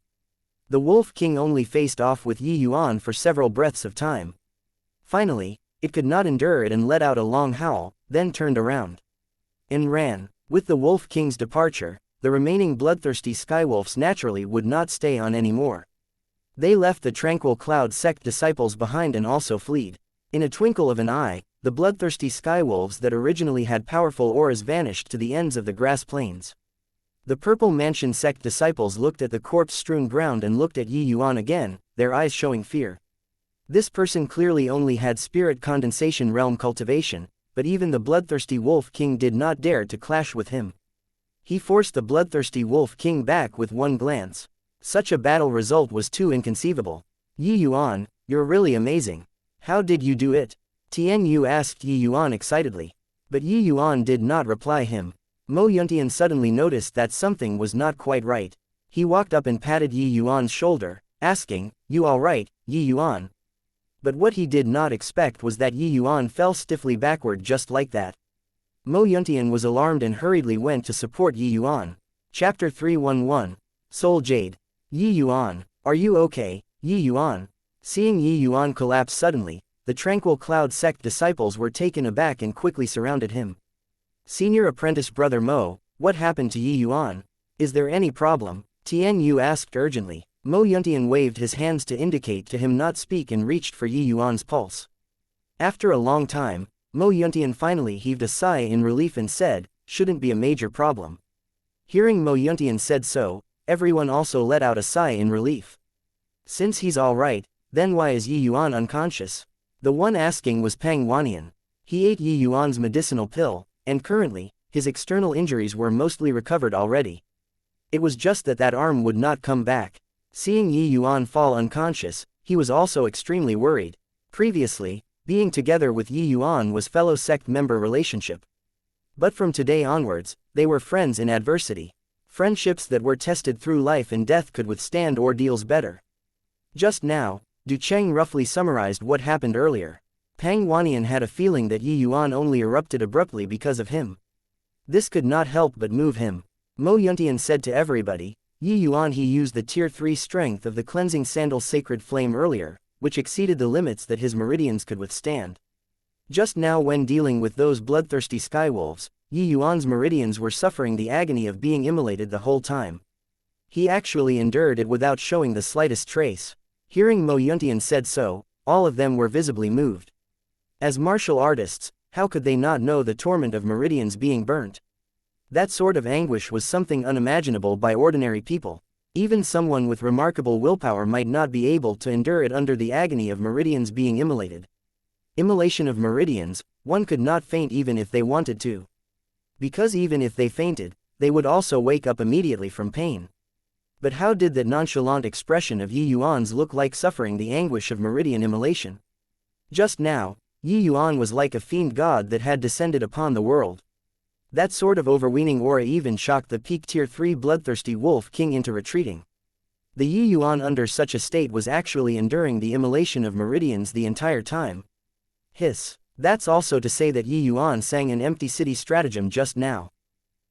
S1: The Wolf King only faced off with Yi Yuan for several breaths of time. Finally, It could not endure it and let out a long howl, then turned around and ran. With the Wolf King's departure, the remaining bloodthirsty skywolves naturally would not stay on anymore. They left the tranquil cloud sect disciples behind and also fled. In a twinkle of an eye, the bloodthirsty skywolves that originally had powerful auras vanished to the ends of the grass plains. The Purple Mansion sect disciples looked at the corpse-strewn ground and looked at Yi Yuan again, their eyes showing fear. This person clearly only had spirit condensation realm cultivation, but even the bloodthirsty Wolf King did not dare to clash with him. He forced the bloodthirsty Wolf King back with one glance. Such a battle result was too inconceivable. Yi Yuan, you're really amazing. How did you do it? Tian Yu asked Yi Yuan excitedly. But Yi Yuan did not reply him. Mo Yuntian suddenly noticed that something was not quite right. He walked up and patted Yi Yuan's shoulder, asking, "You all right, Yi Yuan?" But what he did not expect was that Yi Yuan fell stiffly backward just like that. Mo Yuntian was alarmed and hurriedly went to support Yi Yuan. Chapter 311. Soul Jade. Yi Yuan, are you okay, Yi Yuan? Seeing Yi Yuan collapse suddenly, the tranquil cloud sect disciples were taken aback and quickly surrounded him. Senior apprentice brother Mo, what happened to Yi Yuan? Is there any problem? Tian Yu asked urgently. Mo Yuntian waved his hands to indicate to him not speak and reached for Yi Yuan's pulse. After a long time, Mo Yuntian finally heaved a sigh in relief and said, "Shouldn't be a major problem." Hearing Mo Yuntian said so, everyone also let out a sigh in relief. Since he's alright, then why is Yi Yuan unconscious? The one asking was Pang Wanian. He ate Yi Yuan's medicinal pill, and currently, his external injuries were mostly recovered already. It was just that that arm would not come back. Seeing Yi Yuan fall unconscious, he was also extremely worried. Previously, being together with Yi Yuan was fellow sect member relationship. But from today onwards, they were friends in adversity. Friendships that were tested through life and death could withstand ordeals better. Just now, Du Cheng roughly summarized what happened earlier. Pang Wanian had a feeling that Yi Yuan only erupted abruptly because of him. This could not help but move him. Mo Yuntian said to everybody, Yi Yuan he used the tier 3 strength of the cleansing sandal sacred flame earlier, which exceeded the limits that his meridians could withstand. Just now when dealing with those bloodthirsty skywolves, Yi Yuan's meridians were suffering the agony of being immolated the whole time. He actually endured it without showing the slightest trace. Hearing Mo Yuntian said so, all of them were visibly moved. As martial artists, how could they not know the torment of meridians being burnt? That sort of anguish was something unimaginable by ordinary people. Even someone with remarkable willpower might not be able to endure it under the agony of meridians being immolated. Immolation of meridians, one could not faint even if they wanted to. Because even if they fainted, they would also wake up immediately from pain. But how did that nonchalant expression of Yi Yuan's look like suffering the anguish of meridian immolation? Just now, Yi Yuan was like a fiend god that had descended upon the world. That sort of overweening aura even shocked the peak tier 3 bloodthirsty Wolf King into retreating. The Yi Yuan under such a state was actually enduring the immolation of meridians the entire time. Hiss. That's also to say that Yi Yuan sang an empty city stratagem just now.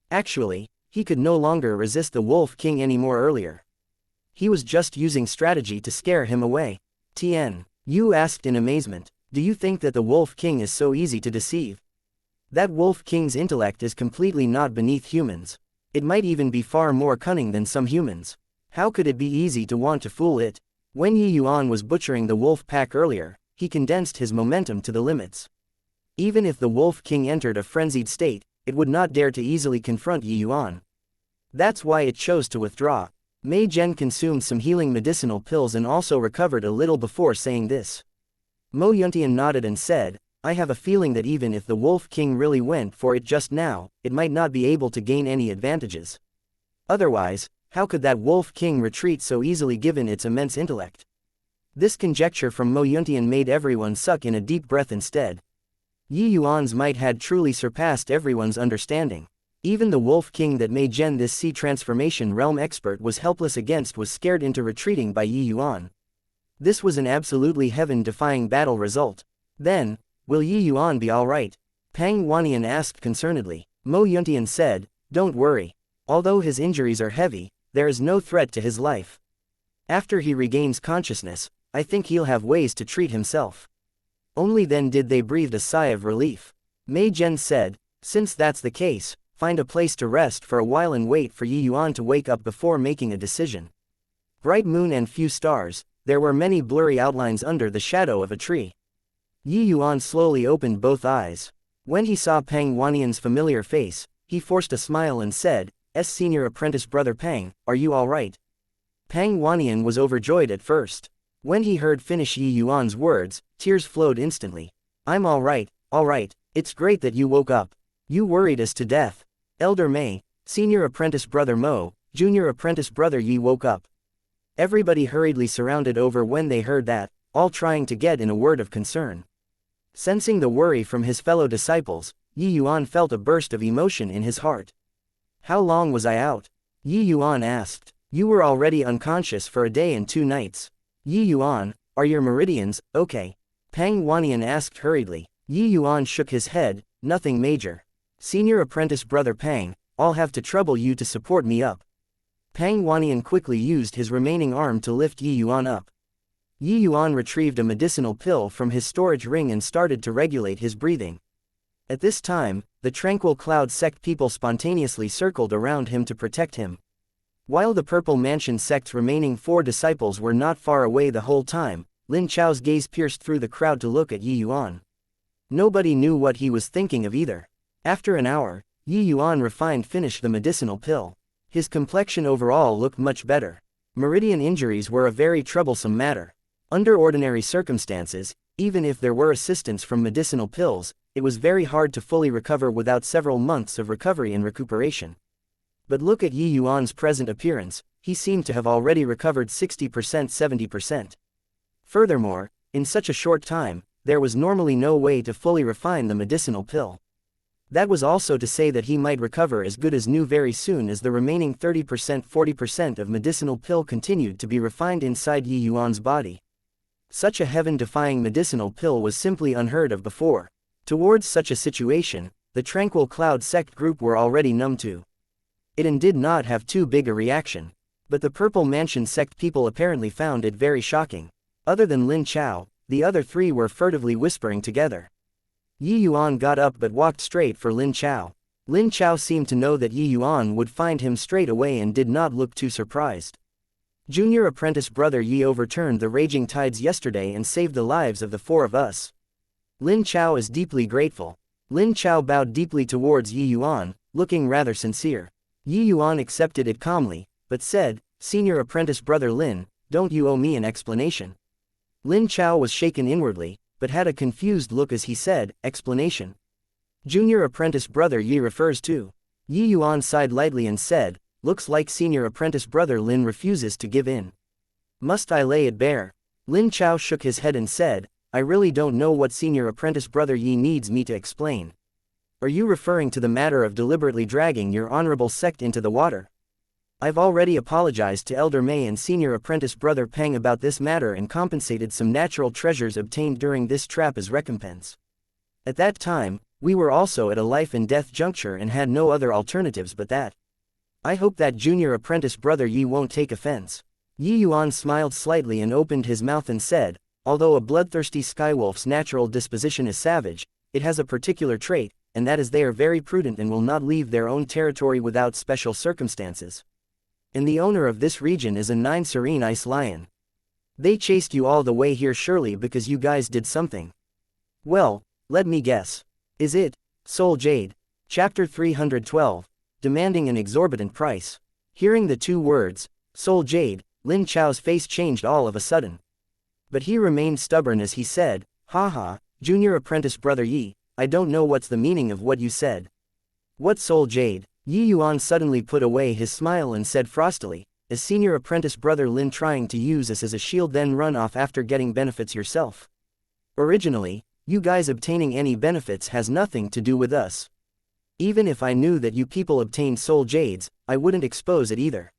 S1: Actually, he could no longer resist the Wolf King anymore earlier. He was just using strategy to scare him away. Tian Yu asked in amazement, do you think that the Wolf King is so easy to deceive? That Wolf King's intellect is completely not beneath humans. It might even be far more cunning than some humans. How could it be easy to want to fool it? When Yi Yuan was butchering the wolf pack earlier, he condensed his momentum to the limits. Even if the Wolf King entered a frenzied state, it would not dare to easily confront Yi Yuan. That's why it chose to withdraw. Mei Zhen consumed some healing medicinal pills and also recovered a little before saying this. Mo Yuntian nodded and said, I have a feeling that even if the Wolf King really went for it just now, it might not be able to gain any advantages. Otherwise, how could that Wolf King retreat so easily given its immense intellect? This conjecture from Mo Yuntian made everyone suck in a deep breath instead. Yi Yuan's might had truly surpassed everyone's understanding. Even the Wolf King that Mei Zhen, this sea transformation realm expert, was helpless against was scared into retreating by Yi Yuan. This was an absolutely heaven-defying battle result. Then, will Yi Yuan be alright? Pang Wanian asked concernedly. Mo Yuntian said, don't worry. Although his injuries are heavy, there is no threat to his life. After he regains consciousness, I think he'll have ways to treat himself. Only then did they breathe a sigh of relief. Mei Zhen said, since that's the case, find a place to rest for a while and wait for Yi Yuan to wake up before making a decision. Bright moon and few stars, there were many blurry outlines under the shadow of a tree. Yi Yuan slowly opened both eyes. When he saw Pang Wanian's familiar face, he forced a smile and said, Senior apprentice brother Pang, are you alright? Pang Wanian was overjoyed at first. When he heard finish Yi Yuan's words, tears flowed instantly. I'm alright, it's great that you woke up. You worried us to death. Elder Mei, senior apprentice brother Mo, junior apprentice brother Yi woke up. Everybody hurriedly surrounded over when they heard that, all trying to get in a word of concern. Sensing the worry from his fellow disciples, Yi Yuan felt a burst of emotion in his heart. How long was I out? Yi Yuan asked. You were already unconscious for a day and 2 nights. Yi Yuan, are your meridians okay? Pang Wanian asked hurriedly. Yi Yuan shook his head, nothing major. Senior apprentice brother Pang, I'll have to trouble you to support me up. Pang Wanian quickly used his remaining arm to lift Yi Yuan up. Yi Yuan retrieved a medicinal pill from his storage ring and started to regulate his breathing. At this time, the Tranquil Cloud sect people spontaneously circled around him to protect him. While the Purple Mansion sect's remaining 4 disciples were not far away the whole time, Lin Chao's gaze pierced through the crowd to look at Yi Yuan. Nobody knew what he was thinking of either. After an hour, Yi Yuan finished the medicinal pill. His complexion overall looked much better. Meridian injuries were a very troublesome matter. Under ordinary circumstances, even if there were assistance from medicinal pills, it was very hard to fully recover without several months of recovery and recuperation. But look at Yi Yuan's present appearance, he seemed to have already recovered 60% 70%. Furthermore, in such a short time, there was normally no way to fully refine the medicinal pill. That was also to say that he might recover as good as new very soon as the remaining 30% 40% of medicinal pill continued to be refined inside Yi Yuan's body. Such a heaven-defying medicinal pill was simply unheard of before. Towards such a situation, the Tranquil Cloud sect group were already numb to it and did not have too big a reaction. But the Purple Mansion sect people apparently found it very shocking. Other than Lin Chao, the other 3 were furtively whispering together. Yi Yuan got up but walked straight for Lin Chao. Lin Chao seemed to know that Yi Yuan would find him straight away and did not look too surprised. Junior apprentice brother Yi overturned the raging tides yesterday and saved the lives of the 4 of us. Lin Chao is deeply grateful. Lin Chao bowed deeply towards Yi Yuan, looking rather sincere. Yi Yuan accepted it calmly, but said, Senior apprentice brother Lin, don't you owe me an explanation? Lin Chao was shaken inwardly, but had a confused look as he said, explanation. Junior apprentice brother Yi refers to. Yi Yuan sighed lightly and said, looks like senior apprentice brother Lin refuses to give in. Must I lay it bare? Lin Chao shook his head and said, I really don't know what senior apprentice brother Yi needs me to explain. Are you referring to the matter of deliberately dragging your honorable sect into the water? I've already apologized to Elder Mei and senior apprentice brother Peng about this matter and compensated some natural treasures obtained during this trap as recompense. At that time, we were also at a life and death juncture and had no other alternatives but that. I hope that junior apprentice brother Yi won't take offense. Yi Yuan smiled slightly and opened his mouth and said, although a bloodthirsty skywolf's natural disposition is savage, it has a particular trait, and that is they are very prudent and will not leave their own territory without special circumstances. And the owner of this region is a 9 serene ice lion. They chased you all the way here surely because you guys did something. Well, let me guess. Is it Soul Jade? Chapter 312, demanding an exorbitant price. Hearing the 2 words, Soul Jade, Lin Chao's face changed all of a sudden. But he remained stubborn as he said, haha, junior apprentice brother Yi, I don't know what's the meaning of what you said. What Soul Jade? Yi Yuan suddenly put away his smile and said frostily, is senior apprentice brother Lin trying to use us as a shield then run off after getting benefits yourself? Originally, you guys obtaining any benefits has nothing to do with us. Even if I knew that you people obtained Soul Jades, I wouldn't expose it either.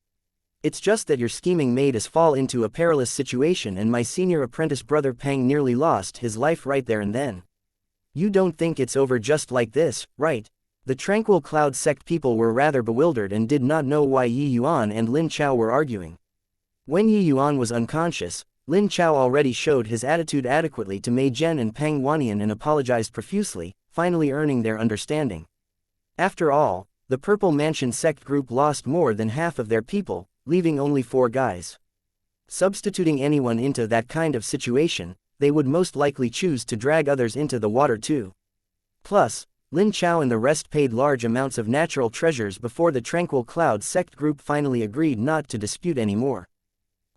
S1: It's just that your scheming made us fall into a perilous situation and my senior apprentice brother Peng nearly lost his life right there and then. You don't think it's over just like this, right? The Tranquil Cloud sect people were rather bewildered and did not know why Yi Yuan and Lin Chao were arguing. When Yi Yuan was unconscious, Lin Chao already showed his attitude adequately to Mei Zhen and Pang Wannian and apologized profusely, finally earning their understanding. After all, the Purple Mansion sect group lost more than half of their people, leaving only 4 guys. Substituting anyone into that kind of situation, they would most likely choose to drag others into the water too. Plus, Lin Chao and the rest paid large amounts of natural treasures before the Tranquil Cloud sect group finally agreed not to dispute anymore.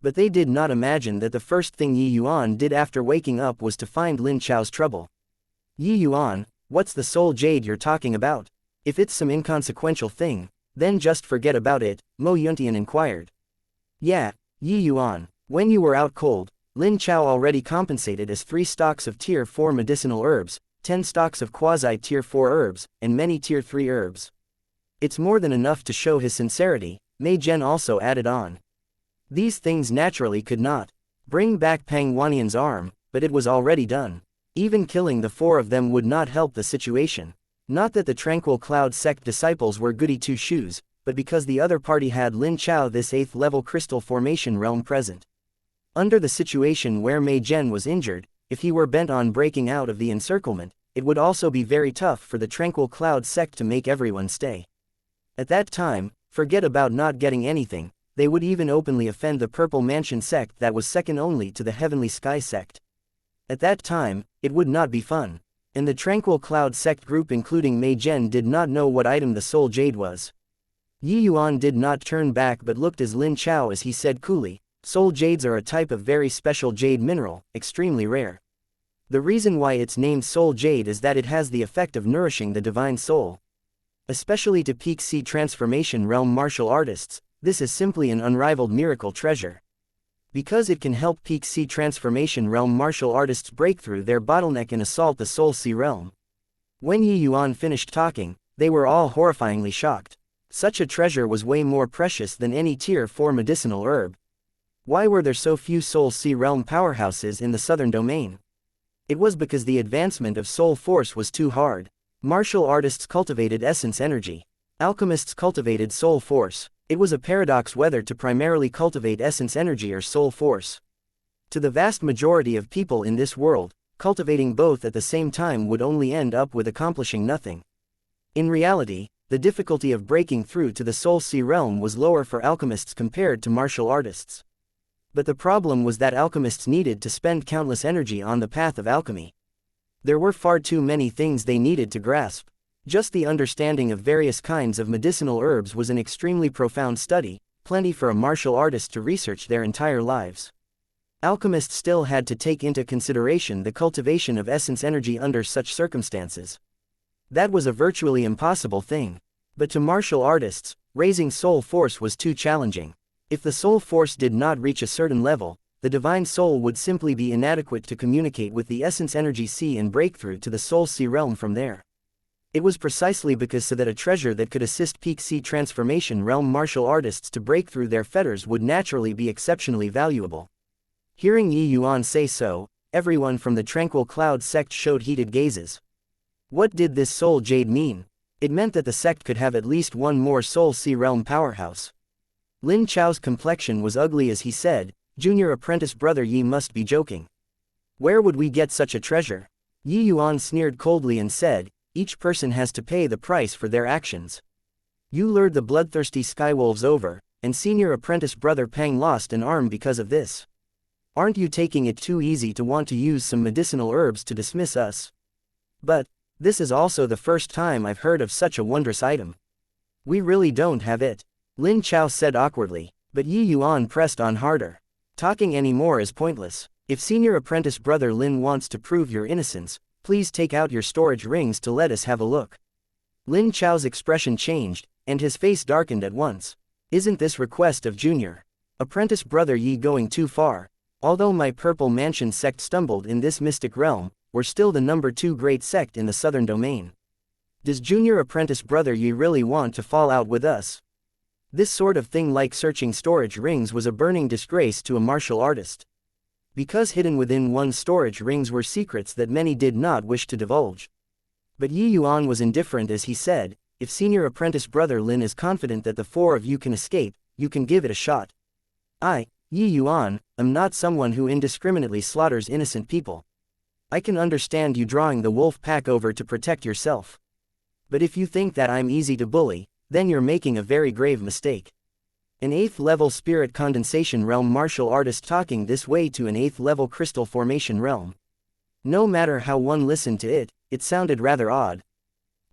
S1: But they did not imagine that the first thing Yi Yuan did after waking up was to find Lin Chao's trouble. Yi Yuan, what's the soul jade you're talking about? If it's some inconsequential thing, then just forget about it, Mo Yuntian inquired. Yeah, Yi Yuan, when you were out cold, Lin Chao already compensated as 3 stocks of tier 4 medicinal herbs, 10 stocks of quasi-tier 4 herbs, and many tier 3 herbs. It's more than enough to show his sincerity, Mei Zhen also added on. These things naturally could not bring back Pang Wannian's arm, but it was already done. Even killing the 4 of them would not help the situation. Not that the Tranquil Cloud sect disciples were goody two-shoes, but because the other party had Lin Chao, this 8th level crystal formation realm present. Under the situation where Mei Zhen was injured, if he were bent on breaking out of the encirclement, it would also be very tough for the Tranquil Cloud sect to make everyone stay. At that time, forget about not getting anything, they would even openly offend the Purple Mansion sect that was second only to the Heavenly Sky sect. At that time, it would not be fun. And the Tranquil Cloud sect group including Mei Zhen did not know what item the Soul Jade was. Yi Yuan did not turn back but looked at Lin Chao as he said coolly, Soul Jades are a type of very special jade mineral, extremely rare. The reason why it's named Soul Jade is that it has the effect of nourishing the divine soul. Especially to Peak C Transformation Realm martial artists, this is simply an unrivaled miracle treasure. Because it can help Peak C Transformation Realm martial artists break through their bottleneck and assault the Soul C realm. When Yi Yuan finished talking, they were all horrifyingly shocked. Such a treasure was way more precious than any tier 4 medicinal herb. Why were there so few Soul C realm powerhouses in the southern domain? It was because the advancement of soul force was too hard. Martial artists cultivated essence energy. Alchemists cultivated soul force. It was a paradox whether to primarily cultivate essence energy or soul force. To the vast majority of people in this world, cultivating both at the same time would only end up with accomplishing nothing. In reality, the difficulty of breaking through to the Soul C realm was lower for alchemists compared to martial artists. But the problem was that alchemists needed to spend countless energy on the path of alchemy. There were far too many things they needed to grasp. Just the understanding of various kinds of medicinal herbs was an extremely profound study, plenty for a martial artist to research their entire lives. Alchemists still had to take into consideration the cultivation of essence energy under such circumstances. That was a virtually impossible thing. But to martial artists, raising soul force was too challenging. If the soul force did not reach a certain level, the divine soul would simply be inadequate to communicate with the essence energy C and break through to the Soul C realm from there. It was precisely because so that a treasure that could assist Peak C Transformation Realm martial artists to break through their fetters would naturally be exceptionally valuable. Hearing Yi Yuan say so, everyone from the Tranquil Cloud sect showed heated gazes. What did this Soul Jade mean? It meant that the sect could have at least one more Soul C Realm powerhouse. Lin Chao's complexion was ugly as he said, Junior apprentice brother Yi must be joking. Where would we get such a treasure? Yi Yuan sneered coldly and said, each person has to pay the price for their actions. You lured the bloodthirsty skywolves over, and senior apprentice brother Pang lost an arm because of this. Aren't you taking it too easy to want to use some medicinal herbs to dismiss us? But, this is also the first time I've heard of such a wondrous item. We really don't have it, Lin Chao said awkwardly, but Yi Yuan pressed on harder. Talking anymore is pointless. If senior apprentice brother Lin wants to prove your innocence, please take out your storage rings to let us have a look. Lin Chao's expression changed, and his face darkened at once. Isn't this request of Junior apprentice brother Yi going too far? Although my Purple Mansion sect stumbled in this mystic realm, we're still the number 2 great sect in the southern domain. Does junior apprentice brother Yi really want to fall out with us? This sort of thing like searching storage rings was a burning disgrace to a martial artist. Because hidden within one's storage rings were secrets that many did not wish to divulge. But Yi Yuan was indifferent as he said, if senior apprentice brother Lin is confident that the 4 of you can escape, you can give it a shot. Yi Yuan, I'm not someone who indiscriminately slaughters innocent people. I can understand you drawing the wolf pack over to protect yourself. But if you think that I'm easy to bully, then you're making a very grave mistake. An 8th level spirit condensation realm martial artist talking this way to an 8th level crystal formation realm. No matter how one listened to it, it sounded rather odd.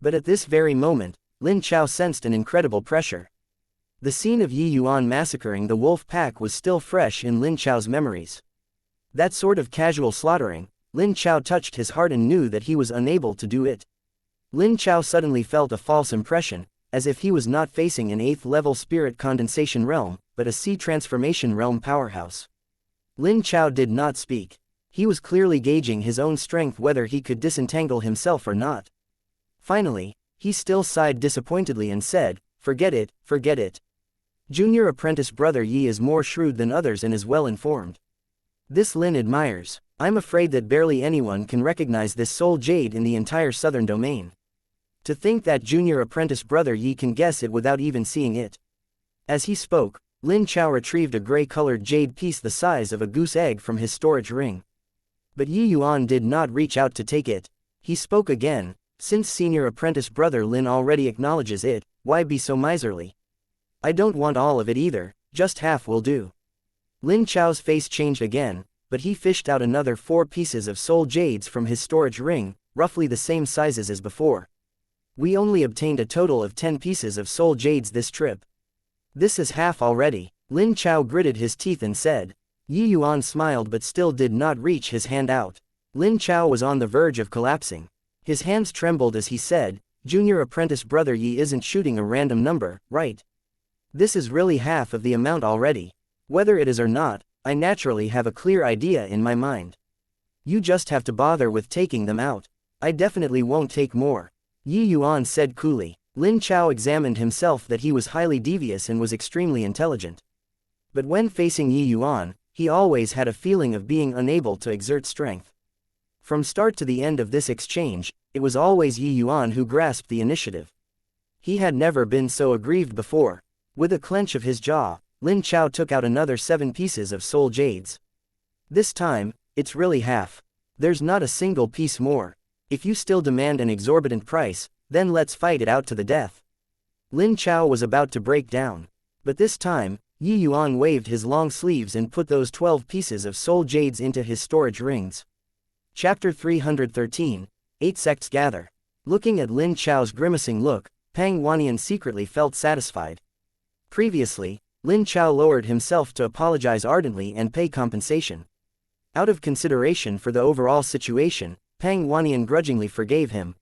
S1: But at this very moment, Lin Chao sensed an incredible pressure. The scene of Yi Yuan massacring the wolf pack was still fresh in Lin Chao's memories. That sort of casual slaughtering, Lin Chao touched his heart and knew that he was unable to do it. Lin Chao suddenly felt a false impression, as if he was not facing an 8th level spirit condensation realm, but a sea transformation realm powerhouse. Lin Chao did not speak. He was clearly gauging his own strength, whether he could disentangle himself or not. Finally, he still sighed disappointedly and said, forget it, forget it. Junior apprentice brother Yi is more shrewd than others and is well informed. This Lin admires. I'm afraid that barely anyone can recognize this soul jade in the entire southern domain. To think that junior apprentice brother Yi can guess it without even seeing it. As he spoke, Lin Chao retrieved a gray-colored jade piece the size of a goose egg from his storage ring. But Yi Yuan did not reach out to take it. He spoke again, since senior apprentice brother Lin already acknowledges it, why be so miserly? I don't want all of it either, just half will do. Lin Chao's face changed again, but he fished out another 4 pieces of soul jades from his storage ring, roughly the same sizes as before. We only obtained a total of 10 pieces of soul jades this trip. This is half already. Lin Chao gritted his teeth and said. Yi Yuan smiled but still did not reach his hand out. Lin Chao was on the verge of collapsing. His hands trembled as he said, junior apprentice brother Yi isn't shooting a random number, right? This is really half of the amount already. Whether it is or not, I naturally have a clear idea in my mind. You just have to bother with taking them out. I definitely won't take more. Yi Yuan said coolly. Lin Chao examined himself that he was highly devious and was extremely intelligent. But when facing Yi Yuan, he always had a feeling of being unable to exert strength. From start to the end of this exchange, it was always Yi Yuan who grasped the initiative. He had never been so aggrieved before. With a clench of his jaw, Lin Chao took out another 7 pieces of soul jades. This time, it's really half. There's not a single piece more. If you still demand an exorbitant price, then let's fight it out to the death. Lin Chao was about to break down. But this time, Yi Yuan waved his long sleeves and put those 12 pieces of soul jades into his storage rings. Chapter 313, 8 Sects Gather. Looking at Lin Chao's grimacing look, Pang Wanian secretly felt satisfied. Previously, Lin Chao lowered himself to apologize ardently and pay compensation. Out of consideration for the overall situation, Pang Wanian grudgingly forgave him.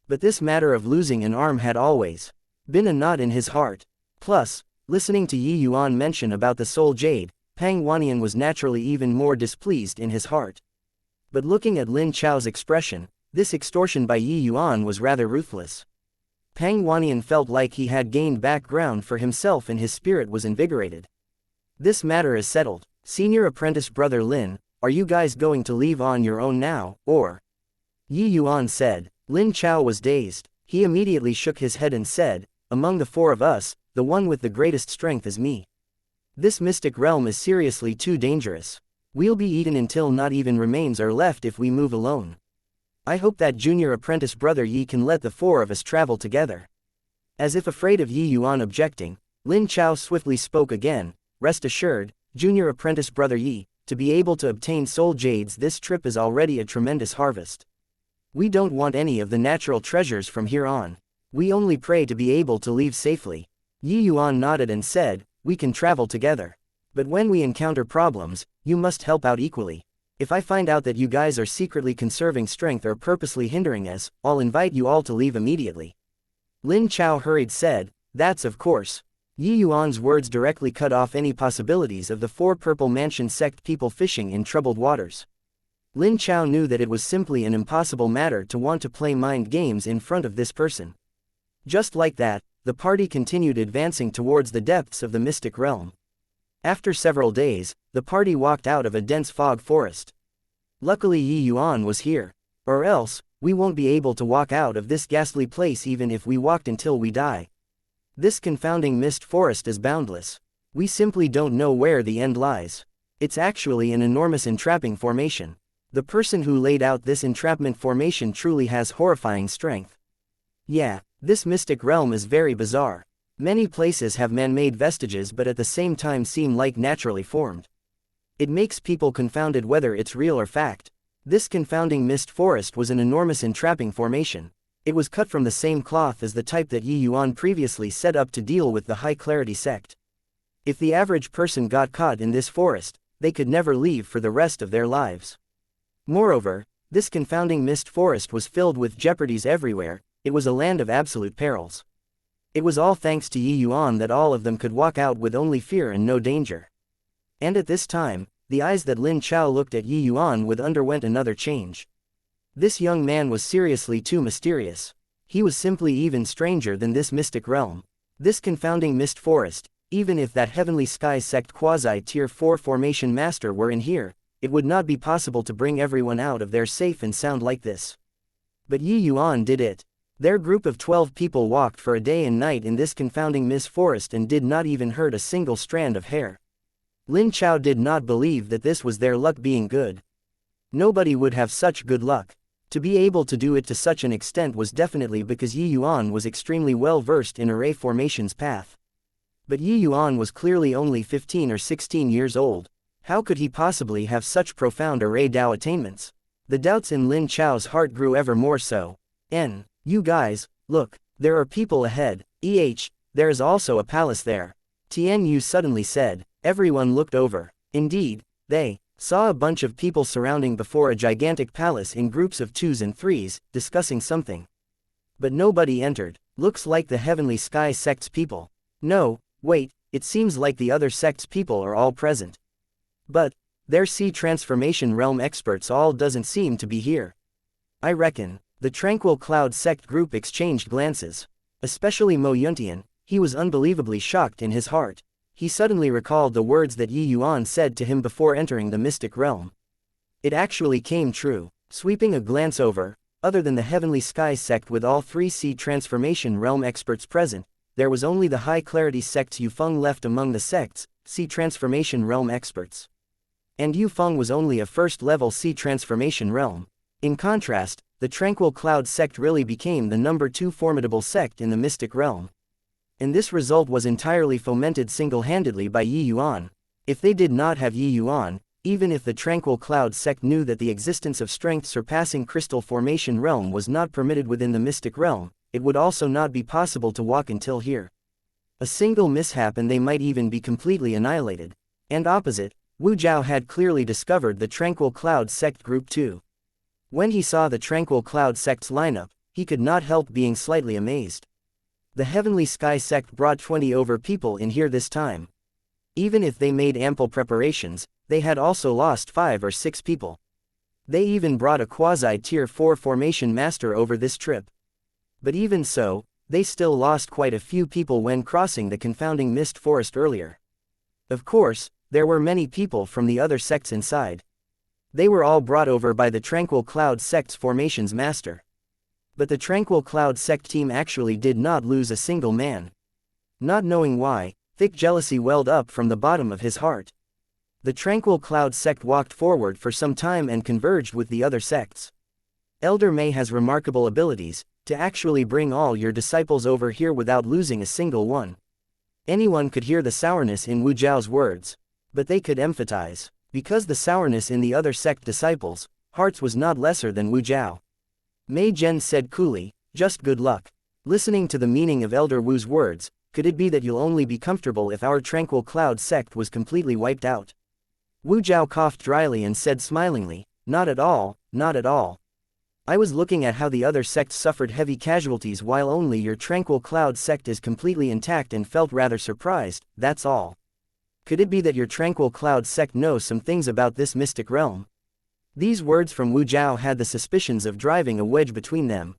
S1: But this matter of losing an arm had always been a knot in his heart. Plus, listening to Yi Yuan mention about the soul jade, Pang Wanian was naturally even more displeased in his heart. But looking at Lin Chao's expression, this extortion by Yi Yuan was rather ruthless. Pang Wanian felt like he had gained back ground for himself and his spirit was invigorated. This matter is settled. Senior apprentice brother Lin, are you guys going to leave on your own now, or? Yi Yuan said. Lin Chao was dazed. He immediately shook his head and said, among the 4 of us, the one with the greatest strength is me. This mystic realm is seriously too dangerous. We'll be eaten until not even remains are left if we move alone. I hope that junior apprentice brother Yi can let the 4 of us travel together. As if afraid of Yi Yuan objecting, Lin Chao swiftly spoke again, rest assured, junior apprentice brother Yi, to be able to obtain soul jades this trip is already a tremendous harvest. We don't want any of the natural treasures from here on. We only pray to be able to leave safely. Yi Yuan nodded and said, we can travel together. But when we encounter problems, you must help out equally. If I find out that you guys are secretly conserving strength or purposely hindering us, I'll invite you all to leave immediately. Lin Chao hurried said, that's of course. Yi Yuan's words directly cut off any possibilities of the 4 Purple Mansion sect people fishing in troubled waters. Lin Chao knew that it was simply an impossible matter to want to play mind games in front of this person. Just like that, the party continued advancing towards the depths of the mystic realm. After several days, the party walked out of a dense fog forest. Luckily Yi Yuan was here. Or else, we won't be able to walk out of this ghastly place even if we walked until we die. This confounding mist forest is boundless. We simply don't know where the end lies. It's actually an enormous entrapping formation. The person who laid out this entrapment formation truly has horrifying strength. Yeah, this mystic realm is very bizarre. Many places have man-made vestiges but at the same time seem like naturally formed. It makes people confounded whether it's real or fact. This confounding mist forest was an enormous entrapping formation. It was cut from the same cloth as the type that Yuan previously set up to deal with the high-clarity sect. If the average person got caught in this forest, they could never leave for the rest of their lives. Moreover, this confounding mist forest was filled with jeopardies everywhere. It was a land of absolute perils. It was all thanks to Yuan that all of them could walk out with only fear and no danger. And at this time, the eyes that Lin Chao looked at Yuan with underwent another change. This young man was seriously too mysterious. He was simply even stranger than this mystic realm. This confounding mist forest, even if that Heavenly Sky Sect quasi-tier 4 formation master were in here, it would not be possible to bring everyone out of there safe and sound like this. But Yuan did it. Their group of 12 people walked for a day and night in this confounding mist forest and did not even hurt a single strand of hair. Lin Chao did not believe that this was their luck being good. Nobody would have such good luck. To be able to do it to such an extent was definitely because Yuan was extremely well versed in array formation's path. But Yuan was clearly only 15 or 16 years old. How could he possibly have such profound array Dao attainments? The doubts in Lin Chao's heart grew ever more so. You guys, look, there are people ahead. There is also a palace there. Tian Yu suddenly said. Everyone looked over. Indeed, they saw a bunch of people surrounding before a gigantic palace in groups of 2s and 3s, discussing something. But nobody entered. Looks like the Heavenly Sky Sect's people. No, wait, it seems like the other sect's people are all present. But their sea transformation realm experts all doesn't seem to be here. I reckon. The Tranquil Cloud sect group exchanged glances. Especially Mo Yuntian, he was unbelievably shocked in his heart. He suddenly recalled the words that Yuan said to him before entering the mystic realm. It actually came true. Sweeping a glance over, other than the Heavenly Sky sect with all 3 sea transformation realm experts present, there was only the high-clarity sect's Yufeng left among the sect's sea transformation realm experts. And Yufeng was only a first-level sea transformation realm. In contrast, the Tranquil Cloud sect really became the number 2 formidable sect in the mystic realm. And this result was entirely fomented single-handedly by Yuan. If they did not have Yuan, even if the Tranquil Cloud sect knew that the existence of strength surpassing crystal formation realm was not permitted within the mystic realm, it would also not be possible to walk until here. A single mishap and they might even be completely annihilated. And opposite, Wu Zhao had clearly discovered the Tranquil Cloud sect group too. When he saw the Tranquil Cloud sect's lineup, he could not help being slightly amazed. The Heavenly Sky sect brought 20 over people in here this time. Even if they made ample preparations, they had also lost 5 or 6 people. They even brought a quasi-tier 4 formation master over this trip. But even so, they still lost quite a few people when crossing the confounding mist forest earlier. Of course, there were many people from the other sects inside. They were all brought over by the Tranquil Cloud sect's formations master. But the Tranquil Cloud sect team actually did not lose a single man. Not knowing why, thick jealousy welled up from the bottom of his heart. The Tranquil Cloud sect walked forward for some time and converged with the other sects. Elder Mei has remarkable abilities, to actually bring all your disciples over here without losing a single one. Anyone could hear the sourness in Wu Zhao's words. But they could empathize. Because the sourness in the other sect disciples' hearts was not lesser than Wu Zhao. Mei Zhen said coolly, just good luck. Listening to the meaning of Elder Wu's words, could it be that you'll only be comfortable if our Tranquil Cloud sect was completely wiped out? Wu Zhao coughed dryly and said smilingly, not at all, not at all. I was looking at how the other sects suffered heavy casualties while only your Tranquil Cloud sect is completely intact and felt rather surprised, that's all. Could it be that your Tranquil Cloud sect knows some things about this mystic realm? These words from Wu Zhao had the suspicions of driving a wedge between them.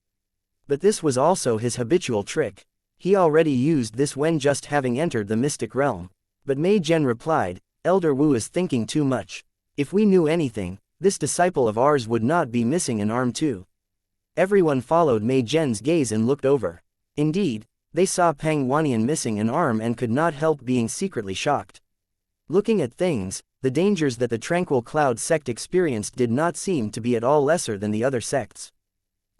S1: But this was also his habitual trick. He already used this when just having entered the mystic realm. But Mei Zhen replied, Elder Wu is thinking too much. If we knew anything, this disciple of ours would not be missing an arm too. Everyone followed Mei Zhen's gaze and looked over. Indeed, They saw Pang Wannian missing an arm and could not help being secretly shocked. Looking at things, the dangers that the Tranquil Cloud sect experienced did not seem to be at all lesser than the other sects.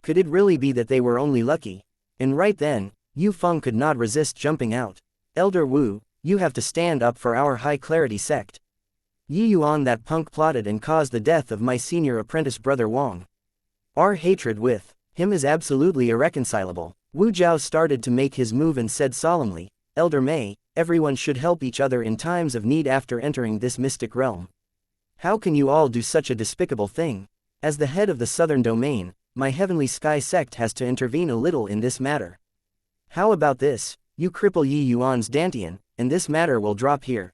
S1: Could it really be that they were only lucky? And right then, Yu Feng could not resist jumping out. Elder Wu, you have to stand up for our high clarity sect. Yi Yuan, that punk, plotted and caused the death of my senior apprentice brother Wang. Our hatred with him is absolutely irreconcilable. Wu Jiao started to make his move and said solemnly, Elder Mei, everyone should help each other in times of need after entering this mystic realm. How can you all do such a despicable thing? As the head of the southern domain, my Heavenly Sky sect has to intervene a little in this matter. How about this, you cripple Yi Yuan's Dantian, and this matter will drop here.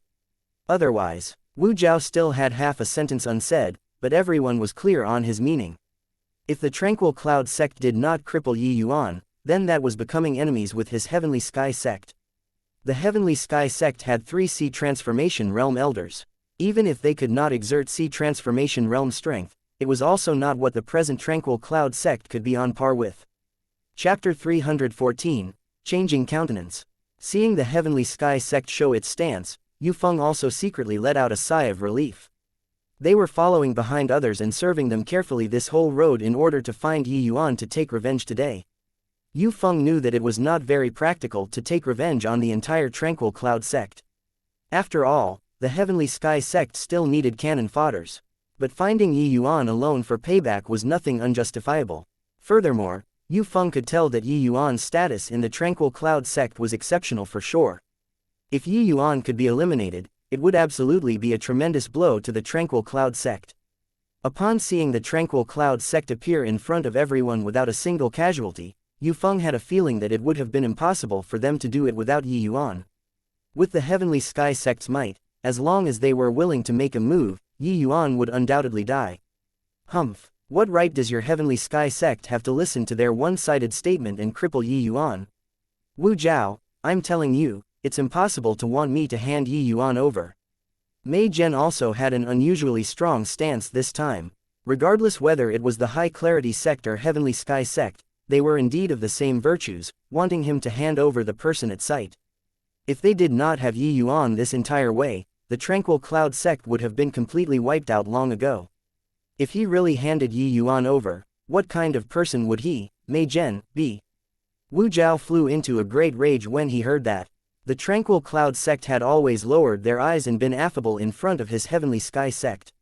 S1: Otherwise, Wu Jiao still had half a sentence unsaid, but everyone was clear on his meaning. If the Tranquil Cloud sect did not cripple Yi Yuan, then that was becoming enemies with his Heavenly Sky sect. The Heavenly Sky sect had 3 Sea Transformation Realm elders. Even if they could not exert Sea Transformation Realm strength, it was also not what the present Tranquil Cloud sect could be on par with. Chapter 314, Changing Countenance. Seeing the Heavenly Sky sect show its stance, Yu Feng also secretly let out a sigh of relief. They were following behind others and serving them carefully this whole road in order to find Yi Yuan to take revenge today. Yu Feng knew that it was not very practical to take revenge on the entire Tranquil Cloud sect. After all, the Heavenly Sky sect still needed cannon fodders. But finding Yi Yuan alone for payback was nothing unjustifiable. Furthermore, Yu Feng could tell that Yi Yuan's status in the Tranquil Cloud sect was exceptional for sure. If Yi Yuan could be eliminated, it would absolutely be a tremendous blow to the Tranquil Cloud sect. Upon seeing the Tranquil Cloud sect appear in front of everyone without a single casualty, Yu Feng had a feeling that it would have been impossible for them to do it without Yi Yuan. With the Heavenly Sky sect's might, as long as they were willing to make a move, Yi Yuan would undoubtedly die. Humph, what right does your Heavenly Sky sect have to listen to their one-sided statement and cripple Yi Yuan? Wu Jiao, I'm telling you, it's impossible to want me to hand Yi Yuan over. Mei Zhen also had an unusually strong stance this time. Regardless whether it was the High Clarity sect or Heavenly Sky sect, they were indeed of the same virtues, wanting him to hand over the person at sight. If they did not have Yi Yuan this entire way, the Tranquil Cloud sect would have been completely wiped out long ago. If he really handed Yi Yuan over, what kind of person would he, Mei Zhen, be? Wu Jiao flew into a great rage when he heard that. The Tranquil Cloud sect had always lowered their eyes and been affable in front of his Heavenly Sky sect.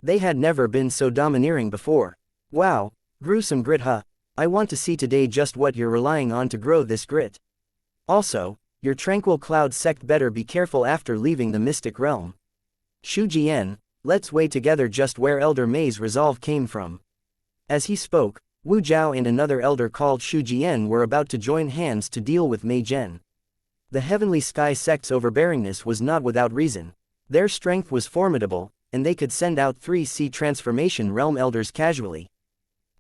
S1: They had never been so domineering before. Wow, gruesome grit, huh? I want to see today just what you're relying on to grow this grit. Also, your Tranquil Cloud sect better be careful after leaving the Mystic Realm. Shu Jian, let's weigh together just where Elder Mei's resolve came from. As he spoke, Wu Jiao and another elder called Shu Jian were about to join hands to deal with Mei Zhen. The Heavenly Sky sect's overbearingness was not without reason. Their strength was formidable, and they could send out 3 Sea Transformation Realm elders casually.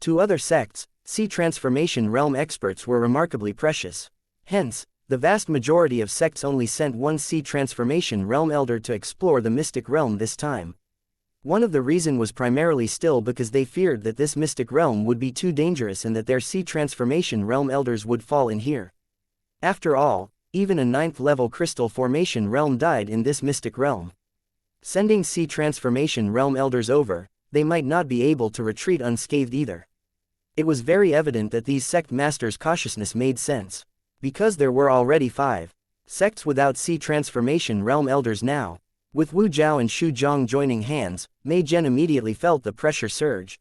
S1: To other sects, Sea Transformation Realm experts were remarkably precious. Hence, the vast majority of sects only sent 1 Sea Transformation Realm elder to explore the Mystic Realm this time. One of the reasons was primarily still because they feared that this Mystic Realm would be too dangerous and that their Sea Transformation Realm elders would fall in here. After all, even a 9th level Crystal Formation Realm died in this Mystic Realm. Sending Sea Transformation Realm elders over, they might not be able to retreat unscathed either. It was very evident that these sect masters' cautiousness made sense. Because there were already 5 sects without Sea Transformation Realm elders now. With Wu Jiao and Shu Zhong joining hands, Mei Zhen immediately felt the pressure surge.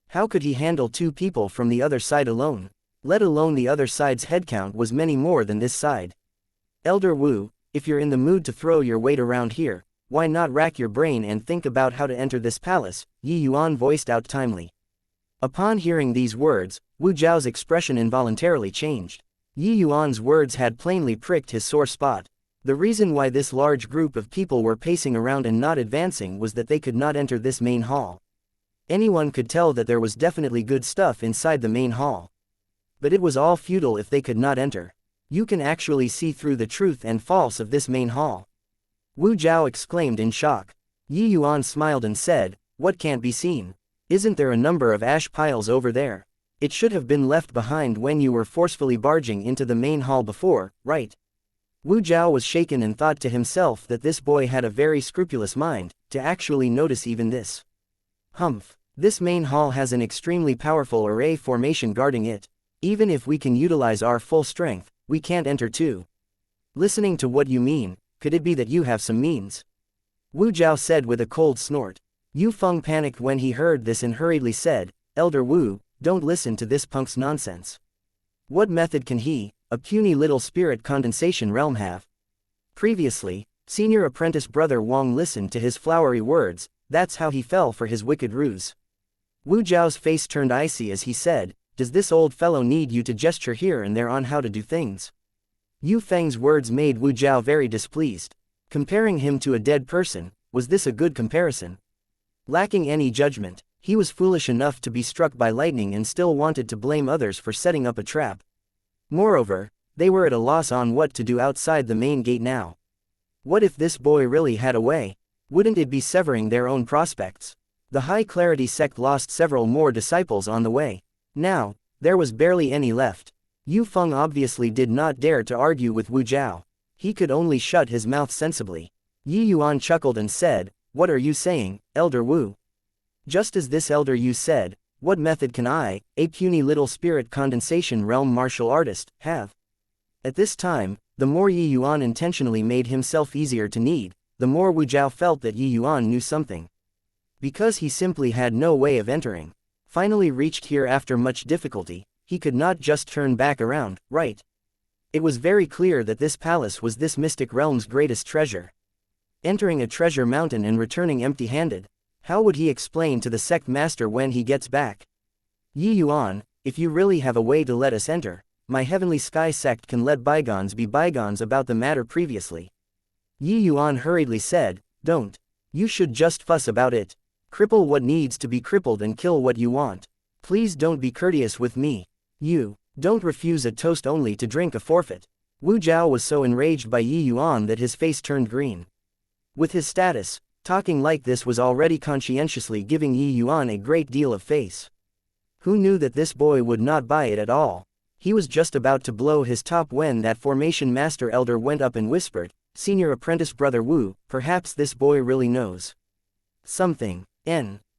S1: How could he handle 2 people from the other side alone? Let alone the other side's headcount was many more than this side. Elder Wu, if you're in the mood to throw your weight around here, why not rack your brain and think about how to enter this palace, Yi Yuan voiced out timely. Upon hearing these words, Wu Jiao's expression involuntarily changed. Yi Yuan's words had plainly pricked his sore spot. The reason why this large group of people were pacing around and not advancing was that they could not enter this main hall. Anyone could tell that there was definitely good stuff inside the main hall. But it was all futile if they could not enter. You can actually see through the truth and false of this main hall. Wu Jiao exclaimed in shock. Yi Yuan smiled and said, what can't be seen? Isn't there a number of ash piles over there? It should have been left behind when you were forcefully barging into the main hall before, right? Wu Zhao was shaken and thought to himself that this boy had a very scrupulous mind, to actually notice even this. Humph. This main hall has an extremely powerful array formation guarding it. Even if we can utilize our full strength, we can't enter too. Listening to what you mean, could it be that you have some means? Wu Zhao said with a cold snort. Yu Feng panicked when he heard this and hurriedly said, Elder Wu, don't listen to this punk's nonsense. What method can he, a puny little spirit condensation realm, have? Previously, senior apprentice brother Wang listened to his flowery words. That's how he fell for his wicked ruse. Wu Zhao's face turned icy as he said, does this old fellow need you to gesture here and there on how to do things? Yu Feng's words made Wu Zhao very displeased. Comparing him to a dead person, was this a good comparison? Lacking any judgment, he was foolish enough to be struck by lightning and still wanted to blame others for setting up a trap. Moreover, they were at a loss on what to do outside the main gate now. What if this boy really had a way? Wouldn't it be severing their own prospects? The High Clarity sect lost several more disciples on the way. Now, there was barely any left. Yu Feng obviously did not dare to argue with Wu Zhao. He could only shut his mouth sensibly. Yi Yuan chuckled and said, what are you saying, Elder Wu? Just as this Elder Yu said, what method can I, a puny little spirit condensation realm martial artist, have? At this time, the more Yi Yuan intentionally made himself easier to knead, the more Wu Zhao felt that Yi Yuan knew something. Because he simply had no way of entering. Finally reached here after much difficulty, he could not just turn back around, right? It was very clear that this palace was this mystic realm's greatest treasure. Entering a treasure mountain and returning empty-handed. How would he explain to the sect master when he gets back? Yi Yuan, if you really have a way to let us enter, my heavenly sky sect can let bygones be bygones about the matter previously. Yi Yuan hurriedly said, don't. You should just fuss about it. Cripple what needs to be crippled and kill what you want. Please don't be courteous with me. You, don't refuse a toast only to drink a forfeit. Wu Zhao was so enraged by Yi Yuan that his face turned green. With his status, talking like this was already conscientiously giving Yi Yuan a great deal of face. Who knew that this boy would not buy it at all? He was just about to blow his top when that formation master elder went up and whispered, Senior apprentice brother Wu, perhaps this boy really knows something.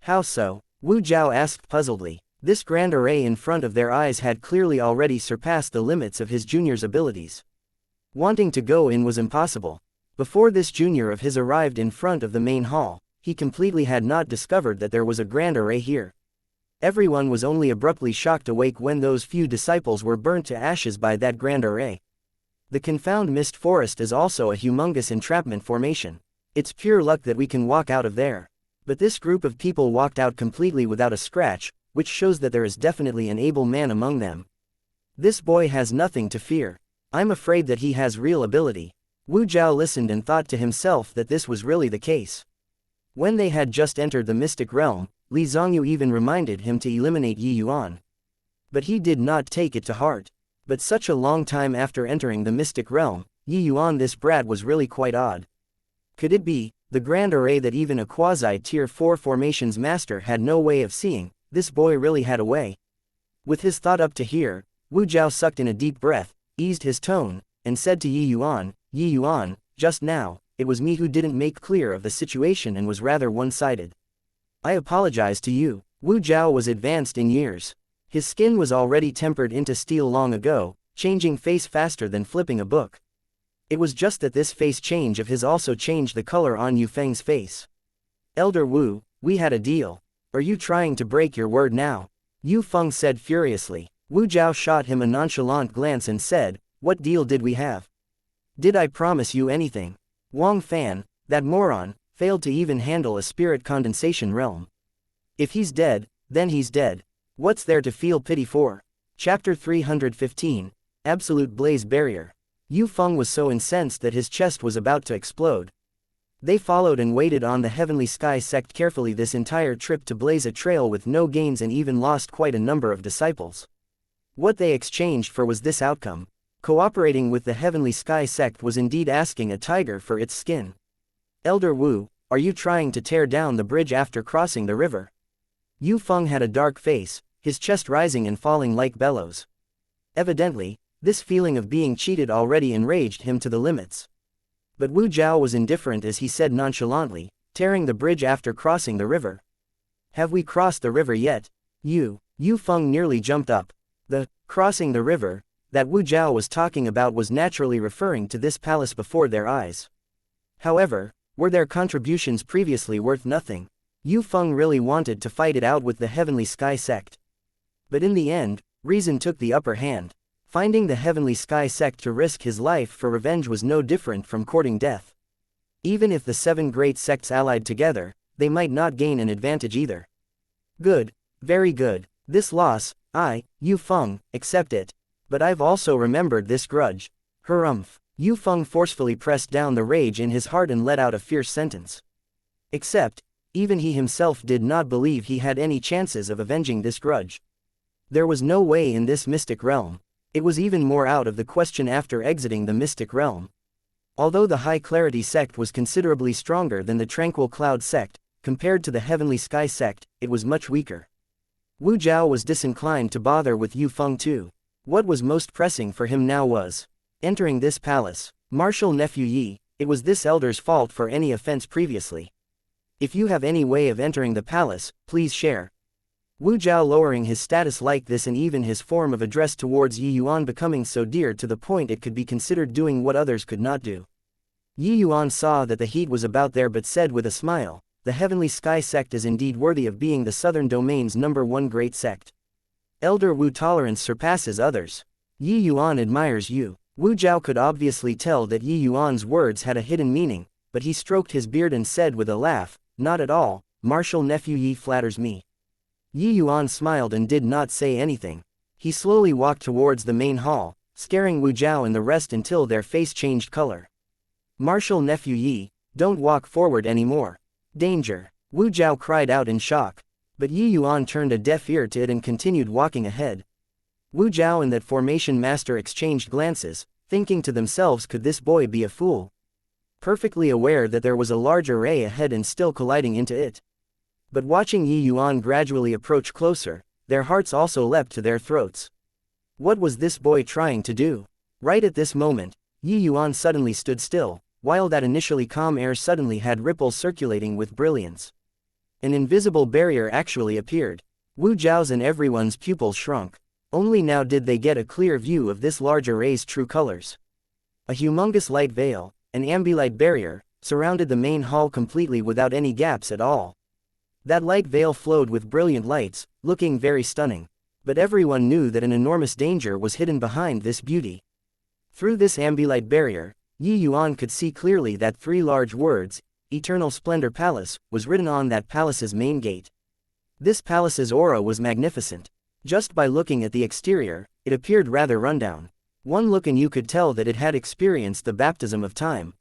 S1: How so? Wu Zhao asked puzzledly. This grand array in front of their eyes had clearly already surpassed the limits of his junior's abilities. Wanting to go in was impossible. Before this junior of his arrived in front of the main hall, he completely had not discovered that there was a grand array here. Everyone was only abruptly shocked awake when those few disciples were burnt to ashes by that grand array. The confound mist forest is also a humongous entrapment formation. It's pure luck that we can walk out of there. But this group of people walked out completely without a scratch, which shows that there is definitely an able man among them. This boy has nothing to fear. I'm afraid that he has real ability. Wu Zhao listened and thought to himself that this was really the case. When they had just entered the mystic realm, Li Zongyu even reminded him to eliminate Yi Yuan. But he did not take it to heart. But such a long time after entering the mystic realm, Yi Yuan, this brat was really quite odd. Could it be, the grand array that even a quasi-tier 4 formations master had no way of seeing, this boy really had a way? With his thought up to here, Wu Zhao sucked in a deep breath, eased his tone, and said to Yi Yuan, just now, it was me who didn't make clear of the situation and was rather one-sided. I apologize to you. Wu Zhao was advanced in years. His skin was already tempered into steel long ago, changing face faster than flipping a book. It was just that this face change of his also changed the color on Yu Feng's face. Elder Wu, we had a deal. Are you trying to break your word now? Yu Feng said furiously. Wu Zhao shot him a nonchalant glance and said, what deal did we have? Did I promise you anything? Wang Fan, that moron, failed to even handle a spirit condensation realm. If he's dead, then he's dead. What's there to feel pity for? Chapter 315, Absolute Blaze Barrier. Yu Feng was so incensed that his chest was about to explode. They followed and waited on the Heavenly Sky sect carefully this entire trip to blaze a trail with no gains and even lost quite a number of disciples. What they exchanged for was this outcome. Cooperating with the Heavenly Sky sect was indeed asking a tiger for its skin. Elder Wu, are you trying to tear down the bridge after crossing the river? Yu Feng had a dark face, his chest rising and falling like bellows. Evidently, this feeling of being cheated already enraged him to the limits. But Wu Jiao was indifferent as he said nonchalantly, tearing the bridge after crossing the river. Have we crossed the river yet? Yu Feng nearly jumped up. The crossing the river that Wu Jiao was talking about was naturally referring to this palace before their eyes. However, were their contributions previously worth nothing? Yu Feng really wanted to fight it out with the Heavenly Sky sect. But in the end, reason took the upper hand. Finding the Heavenly Sky sect to risk his life for revenge was no different from courting death. Even if the 7 great sects allied together, they might not gain an advantage either. Good, very good. This loss, Yu Feng, accept it. But I've also remembered this grudge. Harumph. Yu Feng forcefully pressed down the rage in his heart and let out a fierce sentence. Except, even he himself did not believe he had any chances of avenging this grudge. There was no way in this mystic realm. It was even more out of the question after exiting the mystic realm. Although the High Clarity sect was considerably stronger than the Tranquil Cloud sect, compared to the Heavenly Sky sect, it was much weaker. Wu Jiao was disinclined to bother with Yu Feng too. What was most pressing for him now was entering this palace. Martial nephew Yi, it was this elder's fault for any offense previously. If you have any way of entering the palace, please share. Wu Jiao lowering his status like this and even his form of address towards Yi Yuan becoming so dear to the point it could be considered doing what others could not do. Yi Yuan saw that the heat was about there but said with a smile, the Heavenly Sky sect is indeed worthy of being the Southern Domain's #1 great sect. Elder Wu tolerance surpasses others. Yi Yuan admires you. Wu Jiao could obviously tell that Yi Yuan's words had a hidden meaning, but he stroked his beard and said with a laugh, not at all, martial nephew Yi flatters me. Yi Yuan smiled and did not say anything. He slowly walked towards the main hall, scaring Wu Jiao and the rest until their face changed color. Martial nephew Yi, don't walk forward anymore. Danger! Wu Jiao cried out in shock. But Yi Yuan turned a deaf ear to it and continued walking ahead. Wu Jiao and that formation master exchanged glances, thinking to themselves, could this boy be a fool? Perfectly aware that there was a large array ahead and still colliding into it. But watching Yi Yuan gradually approach closer, their hearts also leapt to their throats. What was this boy trying to do? Right at this moment, Yi Yuan suddenly stood still, while that initially calm air suddenly had ripples circulating with brilliance. An invisible barrier actually appeared. Wu Jiao's and everyone's pupils shrunk. Only now did they get a clear view of this large array's true colors. A humongous light veil, an ambilight barrier, surrounded the main hall completely without any gaps at all. That light veil flowed with brilliant lights, looking very stunning. But everyone knew that an enormous danger was hidden behind this beauty. Through this ambilight barrier, Yi Yuan could see clearly that 3 large words, Eternal Splendor Palace, was written on that palace's main gate. This palace's aura was magnificent. Just by looking at the exterior, it appeared rather rundown. One look and you could tell that it had experienced the baptism of time.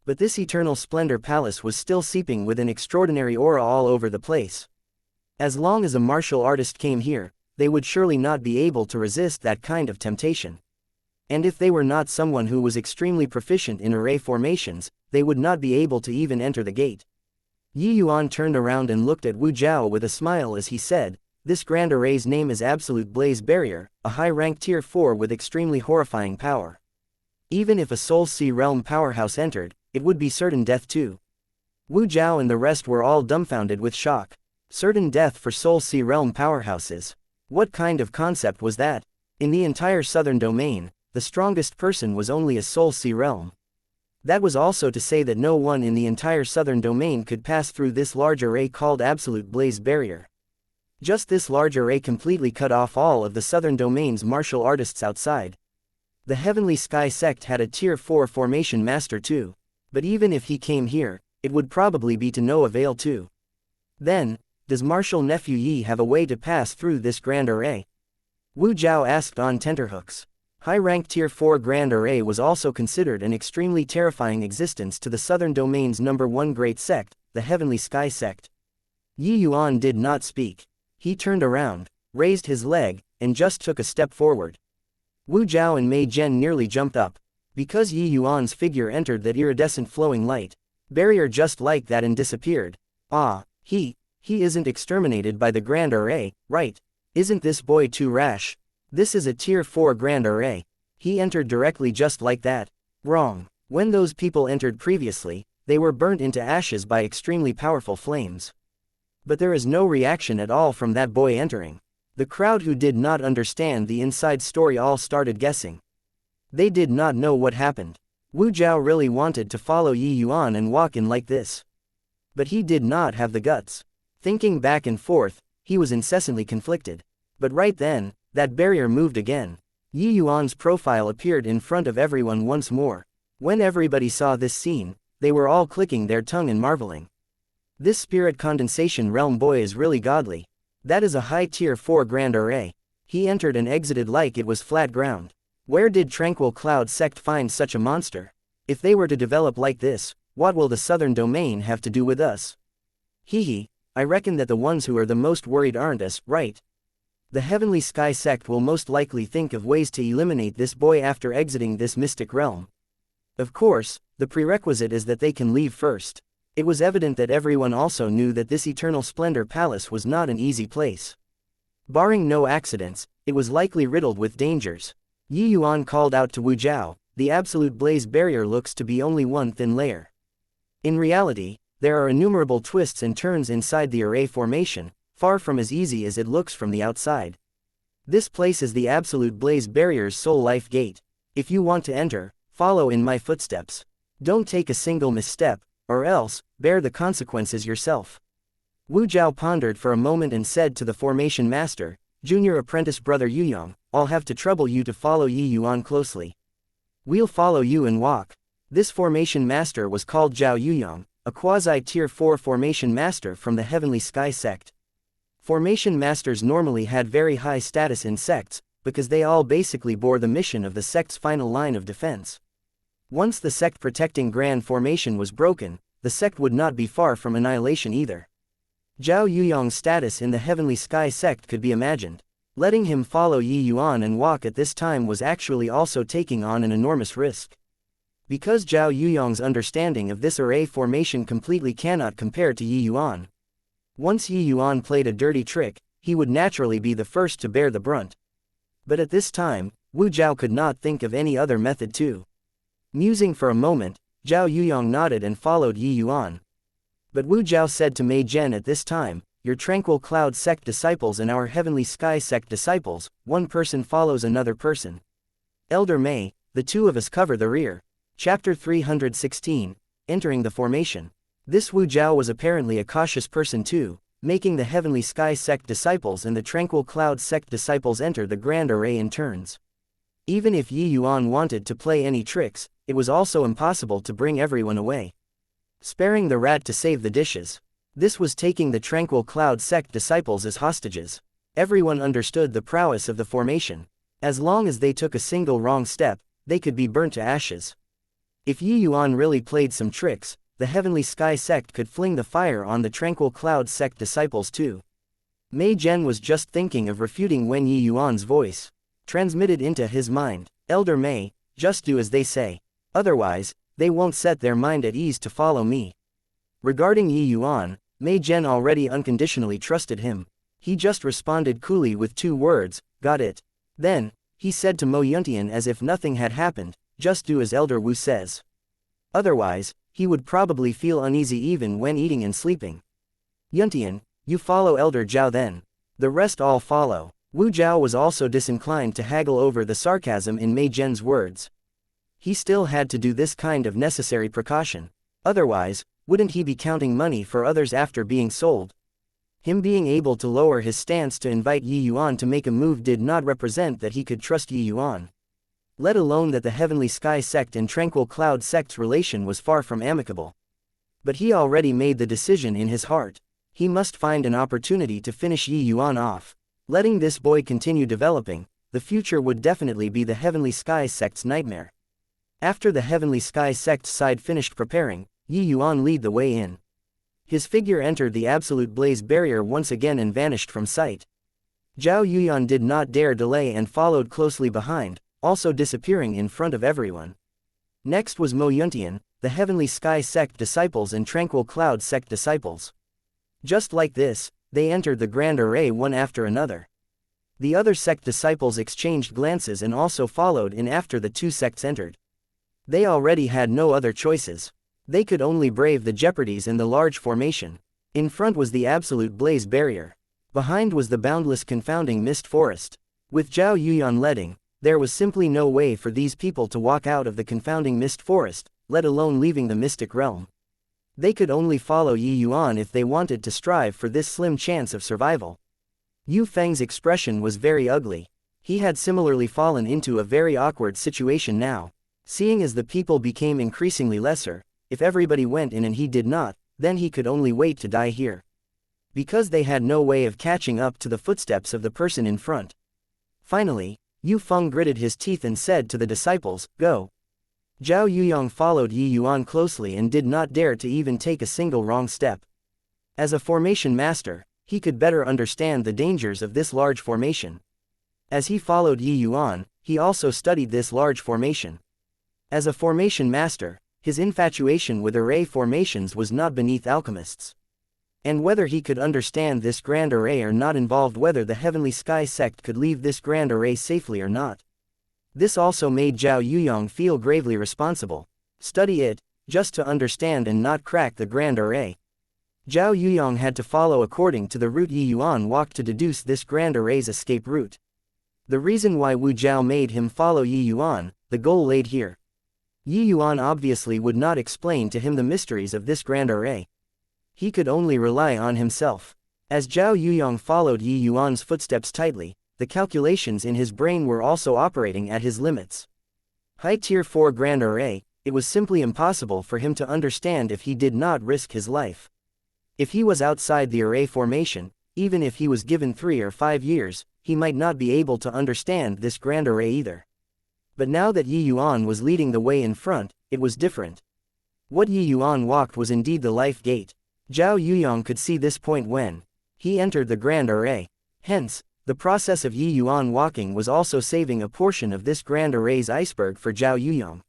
S1: But this Eternal Splendor Palace was still seeping with an extraordinary aura all over the place. As long as a martial artist came here, they would surely not be able to resist that kind of temptation. And if they were not someone who was extremely proficient in array formations, they would not be able to even enter the gate. Yi Yuan turned around and looked at Wu Jiao with a smile as he said, this grand array's name is Absolute Blaze Barrier, a high-rank tier 4 with extremely horrifying power. Even if a Soul Sea Realm powerhouse entered, it would be certain death too. Wu Jiao and the rest were all dumbfounded with shock. Certain death for Soul Sea Realm powerhouses. What kind of concept was that? In the entire Southern Domain, the strongest person was only a Soul Sea Realm. That was also to say that no one in the entire Southern Domain could pass through this large array called Absolute Blaze Barrier. Just this large array completely cut off all of the Southern Domain's martial artists outside. The Heavenly Sky sect had a tier 4 formation master too. But even if he came here, it would probably be to no avail too. Then, does martial nephew Yi have a way to pass through this grand array? Wu Jiao asked on tenterhooks. High-rank tier 4 grand array was also considered an extremely terrifying existence to the Southern Domain's #1 great sect, the Heavenly Sky sect. Yi Yuan did not speak. He turned around, raised his leg, and just took a step forward. Wu Jiao and Mei Zhen nearly jumped up. Because Yi Yuan's figure entered that iridescent flowing light barrier just like that and disappeared. Ah, he isn't exterminated by the grand array, right? Isn't this boy too rash? This is a tier 4 grand array. He entered directly just like that. Wrong. When those people entered previously, they were burnt into ashes by extremely powerful flames. But there is no reaction at all from that boy entering. The crowd who did not understand the inside story all started guessing. They did not know what happened. Wu Zhao really wanted to follow Yi Yuan and walk in like this. But he did not have the guts. Thinking back and forth, he was incessantly conflicted. But right then, that barrier moved again. Yi Yuan's profile appeared in front of everyone once more. When everybody saw this scene, they were all clicking their tongue and marveling. This spirit condensation realm boy is really godly. That is a high tier 4 grand array. He entered and exited like it was flat ground. Where did Tranquil Cloud sect find such a monster? If they were to develop like this, what will the southern domain have to do with us? Hee, I reckon that the ones who are the most worried aren't us, right? The Heavenly Sky sect will most likely think of ways to eliminate this boy after exiting this mystic realm. Of course, the prerequisite is that they can leave first. It was evident that everyone also knew that this Eternal Splendor Palace was not an easy place. Barring no accidents, it was likely riddled with dangers. Yi Yuan called out to Wu Zhao, the absolute blaze barrier looks to be only one thin layer. In reality, there are innumerable twists and turns inside the array formation, far from as easy as it looks from the outside. This place is the absolute blaze barrier's soul life gate. If you want to enter, follow in my footsteps. Don't take a single misstep, or else, bear the consequences yourself. Wu Zhao pondered for a moment and said to the formation master, Junior apprentice brother Yuyang, I'll have to trouble you to follow Yi Yuan closely. We'll follow you and walk. This formation master was called Zhao Yuyang, a quasi-tier 4 formation master from the Heavenly Sky sect. Formation masters normally had very high status in sects, because they all basically bore the mission of the sect's final line of defense. Once the sect protecting grand formation was broken, the sect would not be far from annihilation either. Zhao Yuyang's status in the Heavenly Sky sect could be imagined. Letting him follow Yi Yuan and walk at this time was actually also taking on an enormous risk. Because Zhao Yuyang's understanding of this array formation completely cannot compare to Yi Yuan. Once Yi Yuan played a dirty trick, he would naturally be the first to bear the brunt. But at this time, Wu Zhao could not think of any other method too. Musing for a moment, Zhao Yuyang nodded and followed Yi Yuan. But Wu Zhao said to Mei Zhen at this time, your Tranquil Cloud sect disciples and our Heavenly Sky sect disciples, one person follows another person. Elder Mei, the two of us cover the rear. Chapter 316, Entering the Formation. This Wu Zhao was apparently a cautious person too, making the Heavenly Sky sect disciples and the Tranquil Cloud sect disciples enter the grand array in turns. Even if Yi Yuan wanted to play any tricks, it was also impossible to bring everyone away. Sparing the rat to save the dishes. This was taking the Tranquil Cloud sect disciples as hostages. Everyone understood the prowess of the formation. As long as they took a single wrong step, they could be burnt to ashes. If Yi Yuan really played some tricks, the Heavenly Sky sect could fling the fire on the Tranquil Cloud sect disciples too. Mei Zhen was just thinking of refuting when Yi Yuan's voice transmitted into his mind. Elder Mei, just do as they say. Otherwise, they won't set their mind at ease to follow me. Regarding Yi Yuan, Mei Zhen already unconditionally trusted him. He just responded coolly with 2 words, got it. Then, he said to Mo Yuntian as if nothing had happened, just do as Elder Wu says. Otherwise, he would probably feel uneasy even when eating and sleeping. Yuntian, you follow Elder Zhao then. The rest all follow. Wu Zhao was also disinclined to haggle over the sarcasm in Mei Zhen's words. He still had to do this kind of necessary precaution. Otherwise, wouldn't he be counting money for others after being sold? Him being able to lower his stance to invite Yi Yuan to make a move did not represent that he could trust Yi Yuan. Let alone that the Heavenly Sky sect and Tranquil Cloud sect's relation was far from amicable. But he already made the decision in his heart. He must find an opportunity to finish Yi Yuan off. Letting this boy continue developing, the future would definitely be the Heavenly Sky sect's nightmare. After the Heavenly Sky sect's side finished preparing, Yi Yuan lead the way in. His figure entered the absolute blaze barrier once again and vanished from sight. Zhao Yuan did not dare delay and followed closely behind, also disappearing in front of everyone. Next was Mo Yuntian, the Heavenly Sky sect disciples and Tranquil Cloud sect disciples. Just like this, they entered the grand array one after another. The other sect disciples exchanged glances and also followed in after the two sects entered. They already had no other choices. They could only brave the jeopardies in the large formation. In front was the absolute blaze barrier. Behind was the boundless confounding mist forest. With Zhao Yuan leading, there was simply no way for these people to walk out of the confounding mist forest, let alone leaving the mystic realm. They could only follow Yuan if they wanted to strive for this slim chance of survival. Yu Feng's expression was very ugly. He had similarly fallen into a very awkward situation now. Seeing as the people became increasingly lesser, if everybody went in and he did not, then he could only wait to die here. Because they had no way of catching up to the footsteps of the person in front. Finally, Yu Feng gritted his teeth and said to the disciples, "Go." Zhao Yuyong followed Yuan closely and did not dare to even take a single wrong step. As a formation master, he could better understand the dangers of this large formation. As he followed Yuan, he also studied this large formation. As a formation master, his infatuation with array formations was not beneath alchemists. And whether he could understand this grand array or not involved whether the Heavenly Sky sect could leave this grand array safely or not. This also made Zhao Yuyong feel gravely responsible. Study it, just to understand and not crack the grand array. Zhao Yuyong had to follow according to the route Yuan walked to deduce this grand array's escape route. The reason why Wu Zhao made him follow Yuan, the goal laid here. Yuan obviously would not explain to him the mysteries of this grand array. He could only rely on himself. As Zhao Yuyong followed Yuan's footsteps tightly, the calculations in his brain were also operating at his limits. High Tier 4 Grand Array, it was simply impossible for him to understand if he did not risk his life. If he was outside the array formation, even if he was given 3 or 5 years, he might not be able to understand this Grand Array either. But now that Yuan was leading the way in front, it was different. What Yuan walked was indeed the life gate. Zhao Yuyong could see this point when he entered the Grand Array. Hence, the process of Yuan walking was also saving a portion of this Grand Array's iceberg for Zhao Yuyong.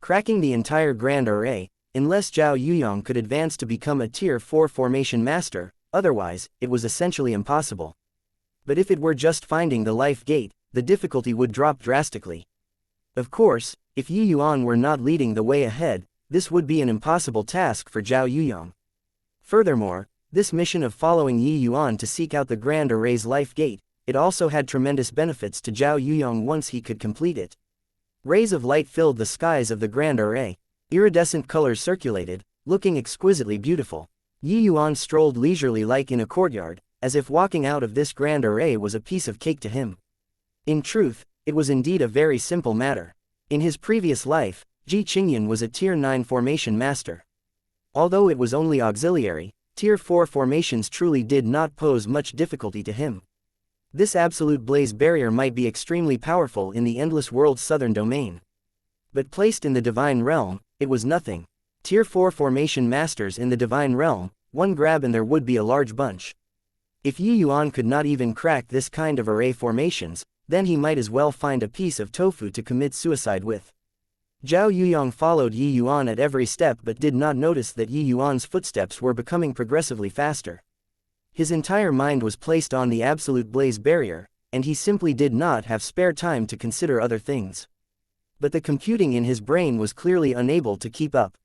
S1: Cracking the entire Grand Array, unless Zhao Yuyong could advance to become a Tier 4 formation master, otherwise, it was essentially impossible. But if it were just finding the life gate, the difficulty would drop drastically. Of course, if Yuan were not leading the way ahead, this would be an impossible task for Zhao Yuyong. Furthermore, this mission of following Yuan to seek out the Grand Array's life gate, it also had tremendous benefits to Zhao Yuyong once he could complete it. Rays of light filled the skies of the Grand Array. Iridescent colors circulated, looking exquisitely beautiful. Yuan strolled leisurely like in a courtyard, as if walking out of this Grand Array was a piece of cake to him. In truth, it was indeed a very simple matter. In his previous life, Ji Qingyan was a Tier 9 formation master. Although it was only auxiliary, Tier 4 formations truly did not pose much difficulty to him. This absolute blaze barrier might be extremely powerful in the endless world's southern domain. But placed in the divine realm, it was nothing. Tier 4 formation masters in the divine realm, one grab and there would be a large bunch. If Yuan could not even crack this kind of array formations, then he might as well find a piece of tofu to commit suicide with. Zhao Yuyong followed Yuan at every step but did not notice that Yuan's footsteps were becoming progressively faster. His entire mind was placed on the absolute blaze barrier, and he simply did not have spare time to consider other things. But the computing in his brain was clearly unable to keep up.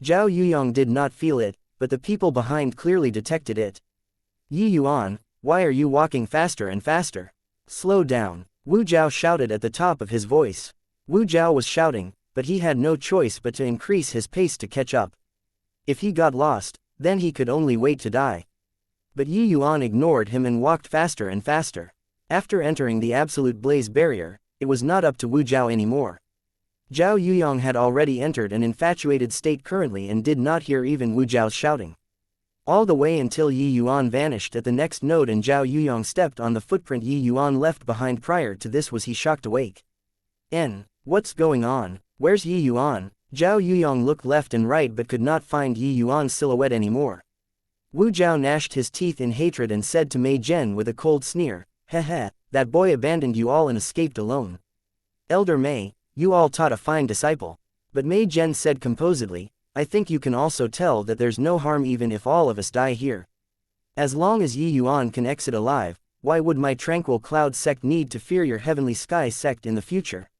S1: Zhao Yuyong did not feel it, but the people behind clearly detected it. Yuan, why are you walking faster and faster? Slow down, Wu Zhao shouted at the top of his voice. Wu Zhao was shouting, but he had no choice but to increase his pace to catch up. If he got lost, then he could only wait to die. But Yuan ignored him and walked faster and faster. After entering the absolute blaze barrier, it was not up to Wu Zhao anymore. Zhao Yuyong had already entered an infatuated state currently and did not hear even Wu Zhao's shouting. All the way until Yuan vanished at the next node and Zhao Yuyong stepped on the footprint Yuan left behind prior to this was he shocked awake. What's going on? Where's Yuan? Zhao Yuyong looked left and right but could not find Yuan's silhouette anymore. Wu Zhao gnashed his teeth in hatred and said to Mei Zhen with a cold sneer, "Heh, that boy abandoned you all and escaped alone. Elder Mei, you all taught a fine disciple." But Mei Zhen said composedly, "I think you can also tell that there's no harm even if all of us die here. As long as Yuan can exit alive, why would my tranquil cloud sect need to fear your heavenly sky sect in the future?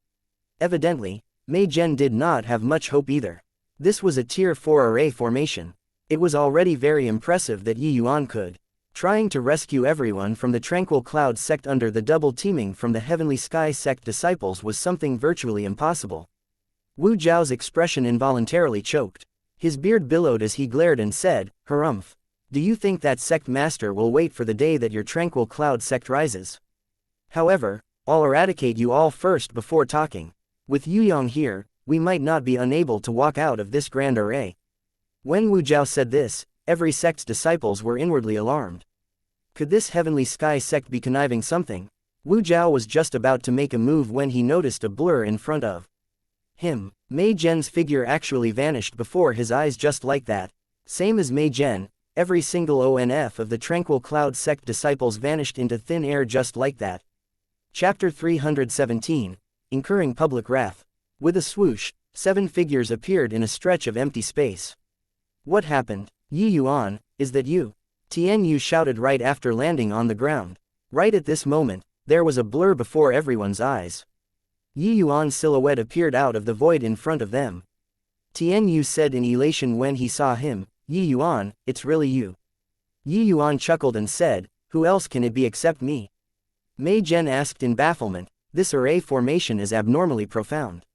S1: Evidently, Mei Zhen did not have much hope either. This was a tier 4 array formation. It was already very impressive that Yi Yuan could. Trying to rescue everyone from the tranquil cloud sect under the double teaming from the heavenly sky sect disciples was something virtually impossible. Wu Zhao's expression involuntarily choked. His beard billowed as he glared and said, "Harumph. Do you think that sect master will wait for the day that your tranquil cloud sect rises? However, I'll eradicate you all first before talking. With Yuan here, we might not be unable to walk out of this grand array." When Wu Zhao said this, every sect's disciples were inwardly alarmed. Could this heavenly sky sect be conniving something? Wu Zhao was just about to make a move when he noticed a blur in front of him. Mei Zhen's figure actually vanished before his eyes just like that. Same as Mei Zhen, every single ONF of the tranquil cloud sect disciples vanished into thin air just like that. Chapter 317, Incurring Public Wrath. With a swoosh, 7 figures appeared in a stretch of empty space. What happened? Yi Yuan, is that you? Tian Yu shouted right after landing on the ground. Right at this moment, there was a blur before everyone's eyes. Yi Yuan's silhouette appeared out of the void in front of them. Tian Yu said in elation when he saw him, "Yi Yuan, it's really you." Yi Yuan chuckled and said, "Who else can it be except me?" Mei Zhen asked in bafflement, "This array formation is abnormally profound.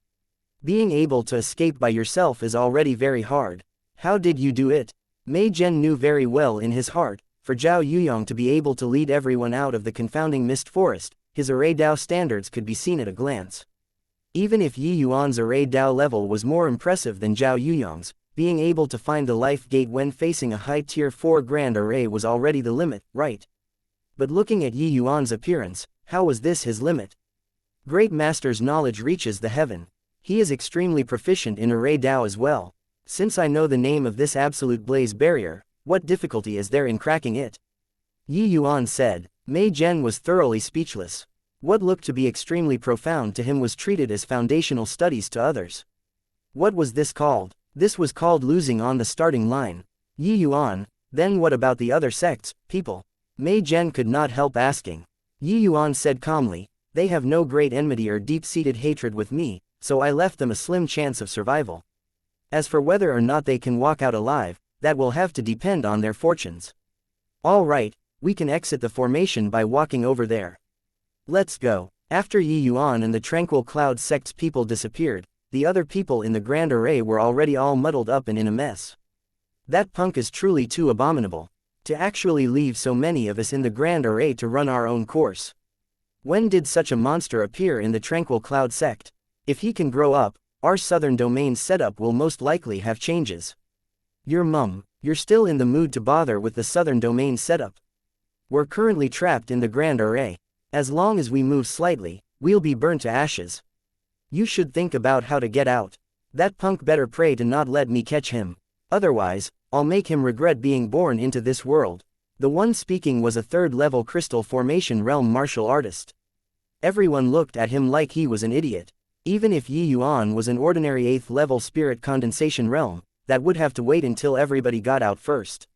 S1: Being able to escape by yourself is already very hard. How did you do it?" Mei Zhen knew very well in his heart, for Zhao Yuyong to be able to lead everyone out of the confounding mist forest, his array Dao standards could be seen at a glance. Even if Yi Yuan's array Dao level was more impressive than Zhao Yuyong's, being able to find the life gate when facing a high tier 4 grand array was already the limit, right? But looking at Yi Yuan's appearance, how was this his limit? Great Master's knowledge reaches the heaven. He is extremely proficient in array Dao as well. Since I know the name of this absolute blaze barrier, what difficulty is there in cracking it? Yi Yuan said. Mei Zhen was thoroughly speechless. What looked to be extremely profound to him was treated as foundational studies to others. What was this called? This was called losing on the starting line. Yi Yuan, then what about the other sects, people? Mei Zhen could not help asking. Yi Yuan said calmly, "They have no great enmity or deep-seated hatred with me, so I left them a slim chance of survival. As for whether or not they can walk out alive, that will have to depend on their fortunes. All right, we can exit the formation by walking over there. Let's go." After Yi Yuan and the Tranquil Cloud sect's people disappeared, the other people in the Grand Array were already all muddled up and in a mess. That punk is truly too abominable. To actually leave so many of us in the Grand Array to run our own course. When did such a monster appear in the Tranquil Cloud sect? If he can grow up, our southern domain setup will most likely have changes. Your mum, you're still in the mood to bother with the southern domain setup. We're currently trapped in the Grand Array. As long as we move slightly, we'll be burnt to ashes. You should think about how to get out. That punk better pray to not let me catch him. Otherwise, I'll make him regret being born into this world. The one speaking was a 3rd-level crystal formation realm martial artist. Everyone looked at him like he was an idiot. Even if Yi Yuan was an ordinary 8th-level spirit condensation realm, that would have to wait until everybody got out first.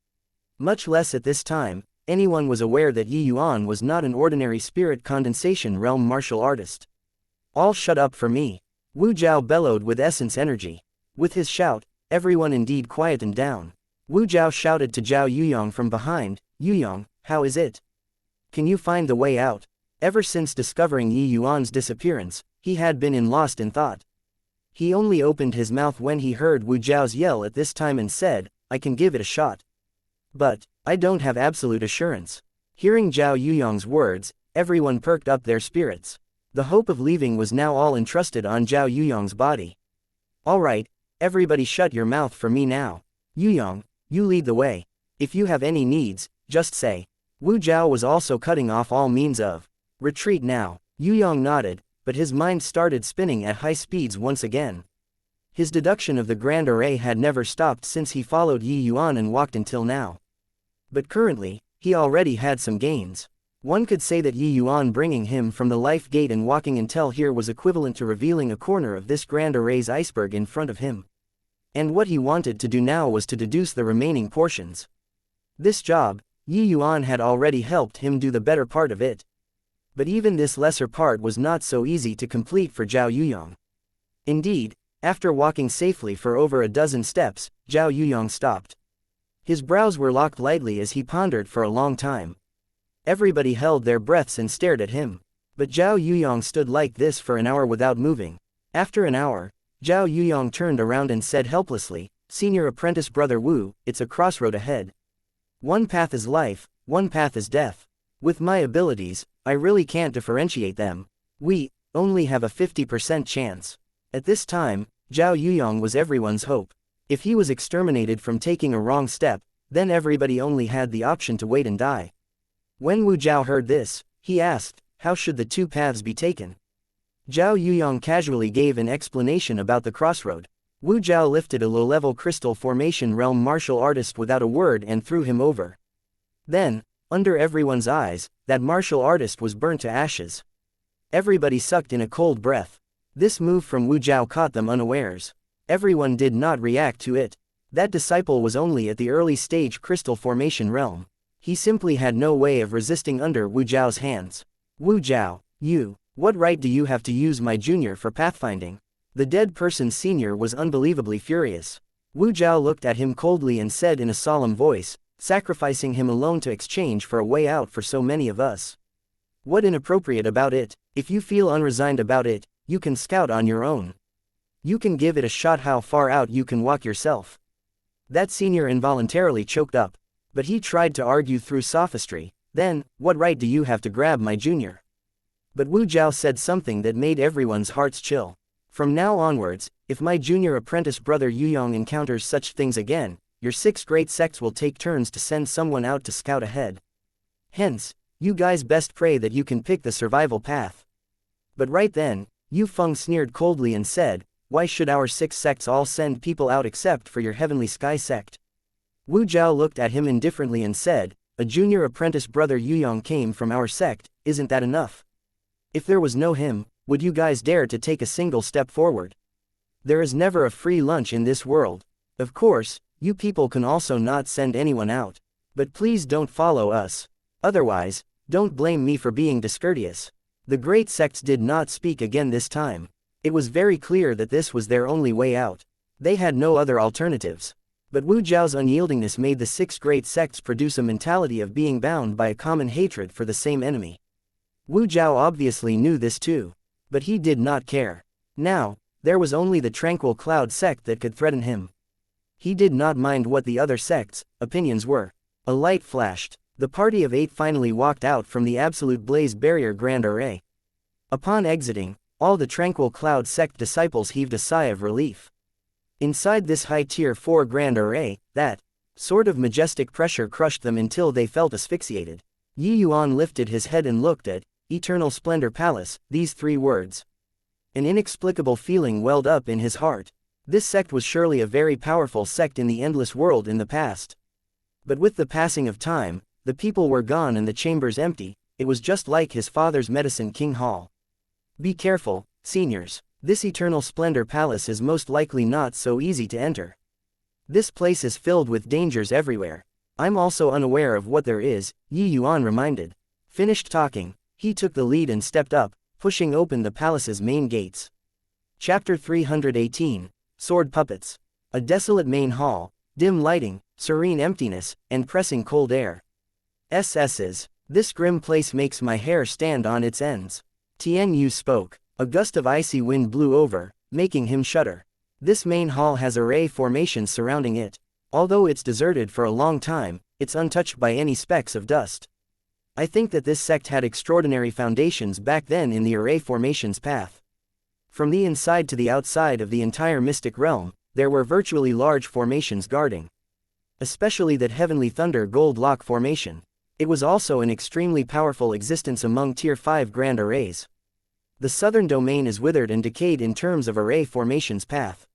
S1: Much less at this time, anyone was aware that Yi Yuan was not an ordinary spirit condensation realm martial artist. All shut up for me. Wu Zhao bellowed with essence energy. With his shout, everyone indeed quietened down. Wu Zhao shouted to Zhao Yuyong from behind, "Yuyong, how is it? Can you find the way out?" Ever since discovering Yi Yuan's disappearance, he had been lost in thought. He only opened his mouth when he heard Wu Zhao's yell at this time and said, "I can give it a shot. But I don't have absolute assurance." Hearing Zhao Yuyong's words, everyone perked up their spirits. The hope of leaving was now all entrusted on Zhao Yuyong's body. "All right, everybody shut your mouth for me now. Yuyong, you lead the way. If you have any needs, just say." Wu Zhao was also cutting off all means of retreat now. Yuyong nodded, but his mind started spinning at high speeds once again. His deduction of the Grand Array had never stopped since he followed Yi Yuan and walked until now. But currently, he already had some gains. One could say that Yi Yuan bringing him from the life gate and walking until here was equivalent to revealing a corner of this Grand Array's iceberg in front of him. And what he wanted to do now was to deduce the remaining portions. This job, Yi Yuan had already helped him do the better part of it. But even this lesser part was not so easy to complete for Zhao Yuyong. Indeed, after walking safely for over a dozen steps, Zhao Yuyong stopped. His brows were locked lightly as he pondered for a long time. Everybody held their breaths and stared at him. But Zhao Yuyong stood like this for an hour without moving. After an hour, Zhao Yuyong turned around and said helplessly, "Senior apprentice brother Wu, it's a crossroad ahead. One path is life, one path is death. With my abilities, I really can't differentiate them. We only have a 50% chance." At this time, Zhao Yuyong was everyone's hope. If he was exterminated from taking a wrong step, then everybody only had the option to wait and die. When Wu Zhao heard this, he asked, "How should the two paths be taken?" Zhao Yuyong casually gave an explanation about the crossroad. Wu Zhao lifted a low-level crystal formation realm martial artist without a word and threw him over. Then, under everyone's eyes, that martial artist was burnt to ashes. Everybody sucked in a cold breath. This move from Wu Zhao caught them unawares. Everyone did not react to it. That disciple was only at the early stage crystal formation realm. He simply had no way of resisting under Wu Zhao's hands. "Wu Zhao, what right do you have to use my junior for pathfinding?" The dead person's senior was unbelievably furious. Wu Zhao looked at him coldly and said in a solemn voice, "Sacrificing him alone to exchange for a way out for so many of us. What inappropriate about it? If you feel unresigned about it, you can scout on your own. You can give it a shot how far out you can walk yourself." That senior involuntarily choked up. But he tried to argue through sophistry, "Then, what right do you have to grab my junior?" But Wu Zhao said something that made everyone's hearts chill. "From now onwards, if my junior apprentice brother Yuyong encounters such things again, your 6 great sects will take turns to send someone out to scout ahead. Hence, you guys best pray that you can pick the survival path." But right then, Yu Feng sneered coldly and said, "Why should our 6 sects all send people out except for your Heavenly Sky sect?" Wu Zhao looked at him indifferently and said, "A junior apprentice brother Yuyong came from our sect, isn't that enough? If there was no him, would you guys dare to take a single step forward? There is never a free lunch in this world. Of course, you people can also not send anyone out. But please don't follow us. Otherwise, don't blame me for being discourteous." The great sects did not speak again this time. It was very clear that this was their only way out. They had no other alternatives. But Wu Zhao's unyieldingness made the 6 great sects produce a mentality of being bound by a common hatred for the same enemy. Wu Zhao obviously knew this too. But he did not care. Now, there was only the tranquil cloud sect that could threaten him. He did not mind what the other sects' opinions were. A light flashed. The party of 8 finally walked out from the absolute blaze barrier grand array. Upon exiting, all the tranquil cloud sect disciples heaved a sigh of relief. Inside this high tier 4 grand array, that sort of majestic pressure crushed them until they felt asphyxiated. Yi Yuan lifted his head and looked at Eternal Splendor Palace, these 3 words. An inexplicable feeling welled up in his heart. This sect was surely a very powerful sect in the endless world in the past. But with the passing of time, the people were gone and the chambers empty. It was just like his father's Medicine King Hall. "Be careful, seniors. This Eternal Splendor Palace is most likely not so easy to enter. This place is filled with dangers everywhere. I'm also unaware of what there is," Yi Yuan reminded. Finished talking, he took the lead and stepped up, pushing open the palace's main gates. Chapter 318, Sword Puppets. A desolate main hall, dim lighting, serene emptiness, and pressing cold air. "SS's. This grim place makes my hair stand on its ends." Tian Yu spoke. A gust of icy wind blew over, making him shudder. This main hall has array formations surrounding it. Although it's deserted for a long time, it's untouched by any specks of dust. I think that this sect had extraordinary foundations back then in the array formations path. From the inside to the outside of the entire mystic realm, there were virtually large formations guarding. Especially that Heavenly Thunder Gold Lock formation. It was also an extremely powerful existence among Tier 5 grand arrays. The southern domain is withered and decayed in terms of array formations path.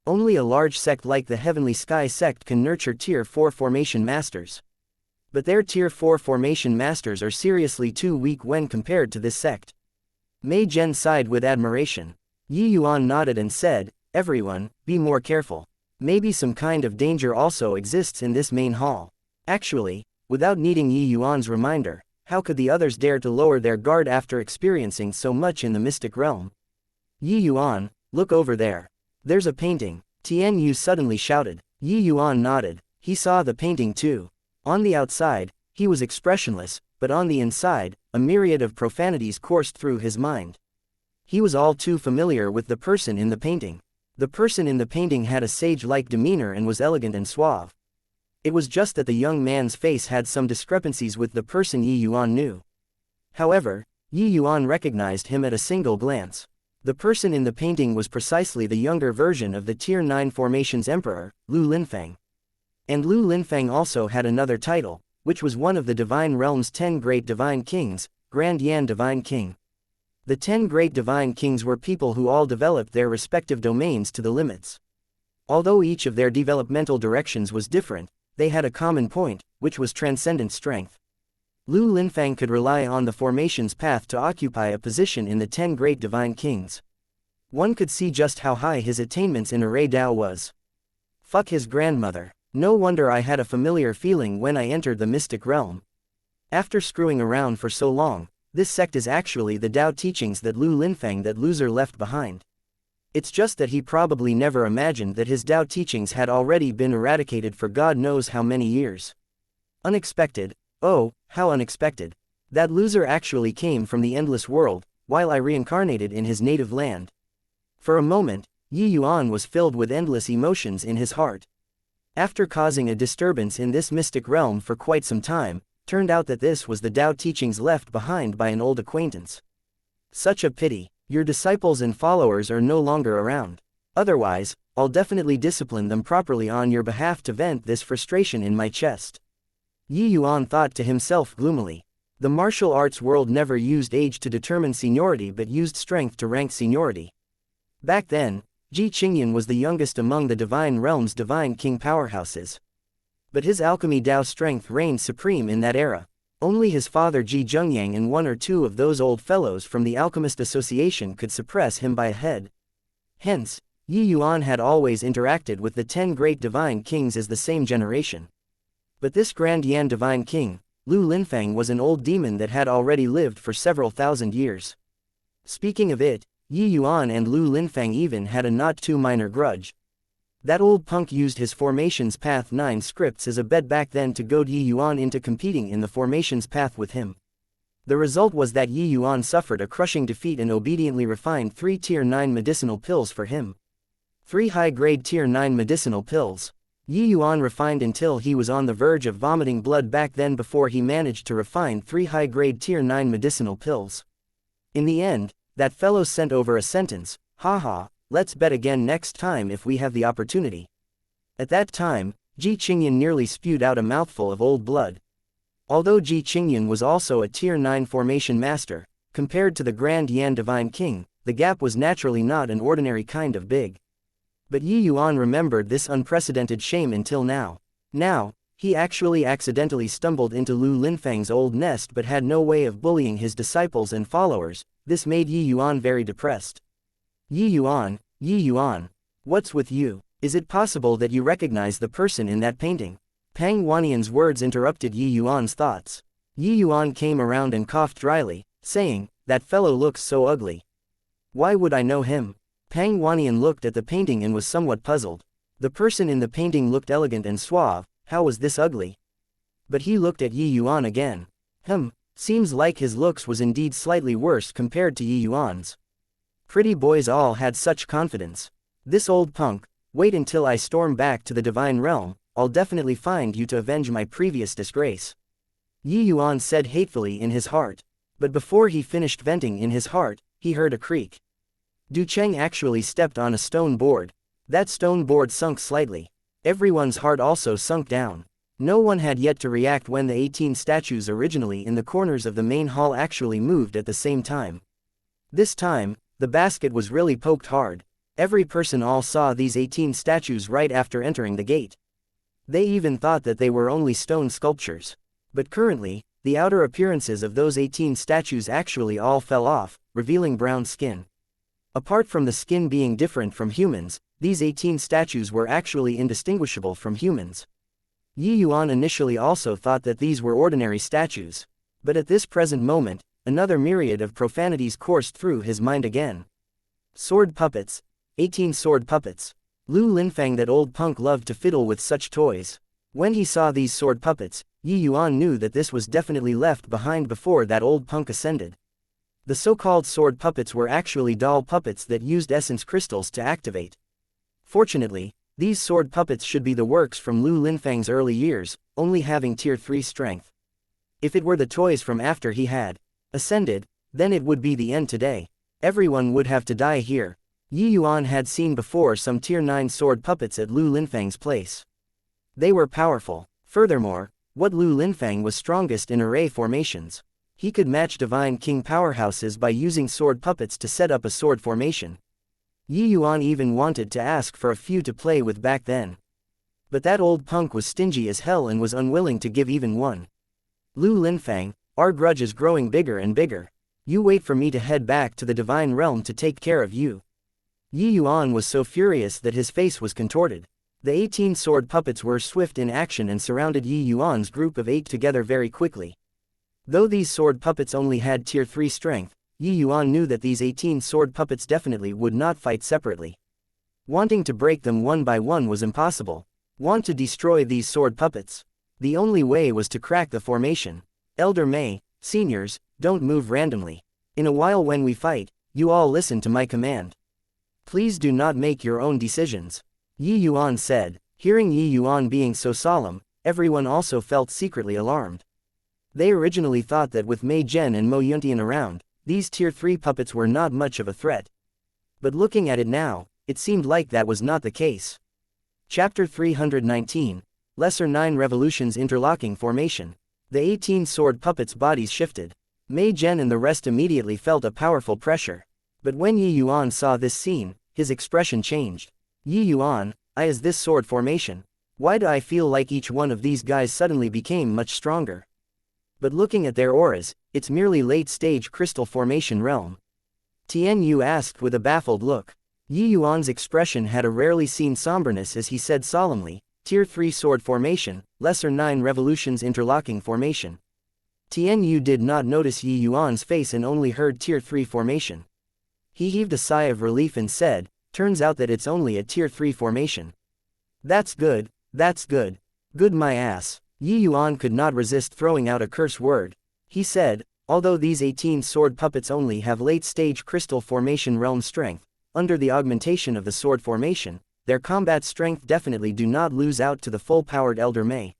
S1: Only a large sect like the Heavenly Sky sect can nurture Tier 4 formation masters. But their Tier 4 formation masters are seriously too weak when compared to this sect. Mei Zhen sighed with admiration. Yi Yuan nodded and said, "Everyone, be more careful. Maybe some kind of danger also exists in this main hall." Actually, without needing Yi Yuan's reminder. How could the others dare to lower their guard after experiencing so much in the mystic realm? Yi Yuan, look over there. There's a painting, Tian Yu suddenly shouted. Yi Yuan nodded. He saw the painting too. On the outside, he was expressionless, but on the inside, a myriad of profanities coursed through his mind. He was all too familiar with the person in the painting. The person in the painting had a sage-like demeanor and was elegant and suave. It was just that the young man's face had some discrepancies with the person Yi Yuan knew. However, Yi Yuan recognized him at a single glance. The person in the painting was precisely the younger version of the Tier 9 Formation's Emperor, Lu Linfeng. And Lu Linfeng also had another title, which was one of the Divine Realm's 10 Great Divine Kings, Grand Yan Divine King. The 10 Great Divine Kings were people who all developed their respective domains to the limits. Although each of their developmental directions was different, they had a common point, which was transcendent strength. Lu Linfeng could rely on the formation's path to occupy a position in the 10 Great Divine Kings. One could see just how high his attainments in Array Dao was. Fuck his grandmother. No wonder I had a familiar feeling when I entered the mystic realm. After screwing around for so long, this sect is actually the Dao teachings that Lu Linfeng that loser left behind. It's just that he probably never imagined that his Dao teachings had already been eradicated for God knows how many years. Unexpected, oh, how unexpected. That loser actually came from the endless world, while I reincarnated in his native land. For a moment, Yi Yuan was filled with endless emotions in his heart. After causing a disturbance in this mystic realm for quite some time, turned out that this was the Dao teachings left behind by an old acquaintance. Such a pity. Your disciples and followers are no longer around. Otherwise, I'll definitely discipline them properly on your behalf to vent this frustration in my chest. Yi Yuan thought to himself gloomily. The martial arts world never used age to determine seniority but used strength to rank seniority. Back then, Ji Qingyan was the youngest among the Divine Realm's Divine King powerhouses. But his alchemy Dao strength reigned supreme in that era. Only his father Ji Zhengyang and one or two of those old fellows from the Alchemist Association could suppress him by a head. Hence, Yi Yuan had always interacted with the 10 Great Divine Kings as the same generation. But this Grand Yan Divine King, Lu Linfeng, was an old demon that had already lived for several thousand years. Speaking of it, Yi Yuan and Lu Linfeng even had a not too minor grudge. That old punk used his Formation's Path 9 scripts as a bet back then to goad Yi Yuan into competing in the Formation's Path with him. The result was that Yi Yuan suffered a crushing defeat and obediently refined 3 Tier 9 medicinal pills for him. 3 high-grade Tier 9 medicinal pills. Yi Yuan refined until he was on the verge of vomiting blood back then before he managed to refine 3 high-grade Tier 9 medicinal pills. In the end, that fellow sent over a sentence, haha. Let's bet again next time if we have the opportunity. At that time, Ji Qingyan nearly spewed out a mouthful of old blood. Although Ji Qingyan was also a Tier 9 formation master, compared to the Grand Yan Divine King, the gap was naturally not an ordinary kind of big. But Yi Yuan remembered this unprecedented shame until now. Now, he actually accidentally stumbled into Lu Linfeng's old nest but had no way of bullying his disciples and followers. This made Yi Yuan very depressed. Yi Yuan, what's with you? Is it possible that you recognize the person in that painting? Pang Wanian's words interrupted Yi Yuan's thoughts. Yi Yuan came around and coughed dryly, saying, that fellow looks so ugly. Why would I know him? Pang Wanian looked at the painting and was somewhat puzzled. The person in the painting looked elegant and suave, how was this ugly? But he looked at Yi Yuan again. Seems like his looks was indeed slightly worse compared to Yi Yuan's. Pretty boys all had such confidence. This old punk, wait until I storm back to the Divine Realm, I'll definitely find you to avenge my previous disgrace. Yi Yuan said hatefully in his heart. But before he finished venting in his heart, he heard a creak. Du Cheng actually stepped on a stone board. That stone board sunk slightly. Everyone's heart also sunk down. No one had yet to react when the 18 statues originally in the corners of the main hall actually moved at the same time. This time, the basket was really poked hard. Every person all saw these 18 statues right after entering the gate. They even thought that they were only stone sculptures. But currently, the outer appearances of those 18 statues actually all fell off, revealing brown skin. Apart from the skin being different from humans, these 18 statues were actually indistinguishable from humans. Yi Yuan initially also thought that these were ordinary statues. But at this present moment, another myriad of profanities coursed through his mind again. Sword puppets. 18 sword puppets. Lu Linfang, that old punk, loved to fiddle with such toys. When he saw these sword puppets, Yi Yuan knew that this was definitely left behind before that old punk ascended. The so-called sword puppets were actually doll puppets that used essence crystals to activate. Fortunately, these sword puppets should be the works from Lu Linfang's early years, only having tier 3 strength. If it were the toys from after he had ascended, then it would be the end today. Everyone would have to die here. Yi Yuan had seen before some tier 9 sword puppets at Lu Linfang's place. They were powerful. Furthermore, what Lu Linfang was strongest in array formations. He could match Divine King powerhouses by using sword puppets to set up a sword formation. Yi Yuan even wanted to ask for a few to play with back then. But that old punk was stingy as hell and was unwilling to give even one. Lu Linfang, our grudge is growing bigger and bigger. You wait for me to head back to the divine realm to take care of you. Yi Yuan was so furious that his face was contorted. The 18 sword puppets were swift in action and surrounded Yi Yuan's group of 8 together very quickly. Though these sword puppets only had tier 3 strength, Yi Yuan knew that these 18 sword puppets definitely would not fight separately. Wanting to break them one by one was impossible. Want to destroy these sword puppets? The only way was to crack the formation. Elder Mei, seniors, don't move randomly. In a while when we fight, you all listen to my command. Please do not make your own decisions. Yi Yuan said. Hearing Yi Yuan being so solemn, everyone also felt secretly alarmed. They originally thought that with Mei Zhen and Mo Yuntian around, these tier 3 puppets were not much of a threat. But looking at it now, it seemed like that was not the case. Chapter 319. Lesser 9 Revolutions Interlocking Formation. The 18 sword puppets' bodies shifted. Mei Zhen and the rest immediately felt a powerful pressure. But when Yi Yuan saw this scene, his expression changed. Yi Yuan, is this sword formation? Why do I feel like each one of these guys suddenly became much stronger? But looking at their auras, it's merely late-stage crystal formation realm. Tian Yu asked with a baffled look. Yi Yuan's expression had a rarely seen somberness as he said solemnly, Tier 3 sword formation, lesser 9 revolutions interlocking formation. Tian Yu did not notice Yi Yuan's face and only heard Tier 3 formation. He heaved a sigh of relief and said, turns out that it's only a Tier 3 formation. That's good, that's good. Good my ass. Yi Yuan could not resist throwing out a curse word. He said, although these 18 sword puppets only have late-stage crystal formation realm strength, under the augmentation of the sword formation, their combat strength definitely do not lose out to the full-powered Elder Mei.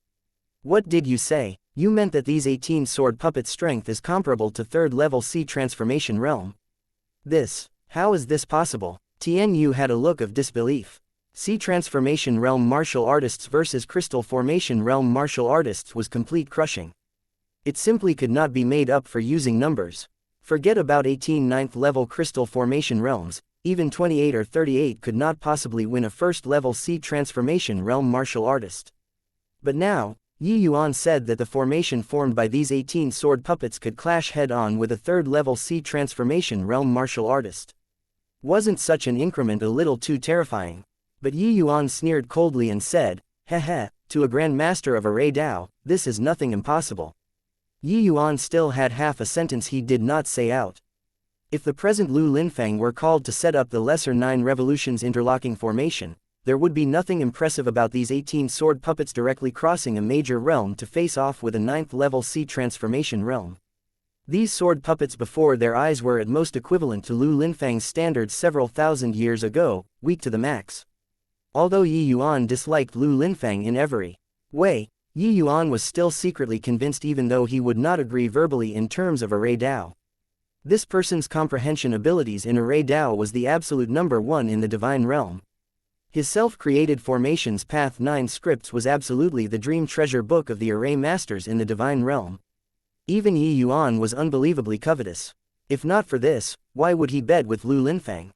S1: What did you say? You meant that these 18 sword puppets' strength is comparable to 3rd level C transformation realm. How is this possible? Tian Yu had a look of disbelief. C transformation realm martial artists versus crystal formation realm martial artists was complete crushing. It simply could not be made up for using numbers. Forget about 18 9th level crystal formation realms, even 28 or 38 could not possibly win a 1st level C transformation realm martial artist. But now, Yi Yuan said that the formation formed by these 18 sword puppets could clash head-on with a 3rd level C transformation realm martial artist. Wasn't such an increment a little too terrifying? But Yi Yuan sneered coldly and said, heh, to a Grand Master of Array Dao, this is nothing impossible. Yi Yuan still had half a sentence he did not say out. If the present Lu Linfang were called to set up the lesser 9 revolutions interlocking formation, there would be nothing impressive about these 18 sword puppets directly crossing a major realm to face off with a 9th level C transformation realm. These sword puppets before their eyes were at most equivalent to Lu Linfang's standards several thousand years ago, weak to the max. Although Yi Yuan disliked Lu Linfang in every way, Yi Yuan was still secretly convinced even though he would not agree verbally in terms of Array Dao. This person's comprehension abilities in Array Dao was the absolute number 1 in the divine realm. His self-created formations Path 9 scripts was absolutely the dream treasure book of the Array Masters in the divine realm. Even Yi Yuan was unbelievably covetous. If not for this, why would he bed with Lu Linfang?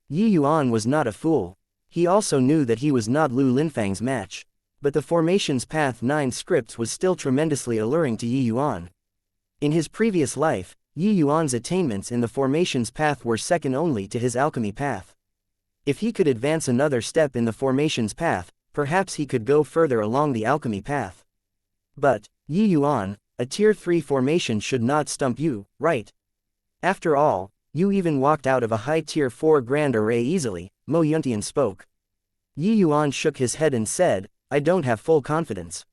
S1: Yi Yuan was not a fool. He also knew that he was not Lu Linfang's match. But the formation's Path 9 scripts was still tremendously alluring to Yi Yuan. In his previous life, Yi Yuan's attainments in the formation's path were second only to his alchemy path. If he could advance another step in the formation's path, perhaps he could go further along the alchemy path. But, Yi Yuan, a tier 3 formation should not stump you, right? After all, you even walked out of a high tier 4 grand array easily, Mo Yuntian spoke. Yi Yuan shook his head and said, I don't have full confidence.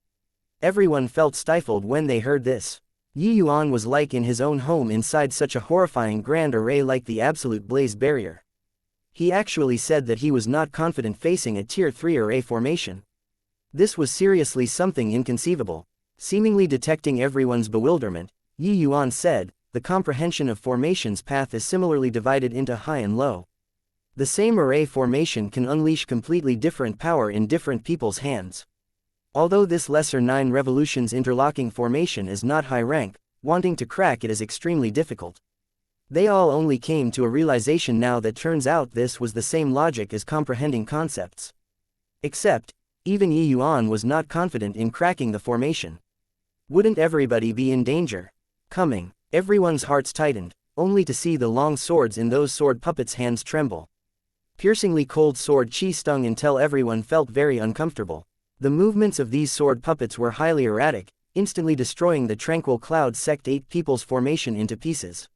S1: Everyone felt stifled when they heard this. Yi Yuan was like in his own home inside such a horrifying grand array like the absolute blaze barrier. He actually said that he was not confident facing a tier 3 array formation. This was seriously something inconceivable. Seemingly detecting everyone's bewilderment, Yi Yuan said, the comprehension of formations path is similarly divided into high and low. The same array formation can unleash completely different power in different people's hands. Although this lesser 9 revolutions interlocking formation is not high rank, wanting to crack it is extremely difficult. They all only came to a realization now that turns out this was the same logic as comprehending concepts. Except, even Yi Yuan was not confident in cracking the formation. Wouldn't everybody be in danger? Coming, everyone's hearts tightened, only to see the long swords in those sword puppets' hands tremble. Piercingly cold sword chi stung until everyone felt very uncomfortable. The movements of these sword puppets were highly erratic, instantly destroying the tranquil cloud sect 8 people's formation into pieces.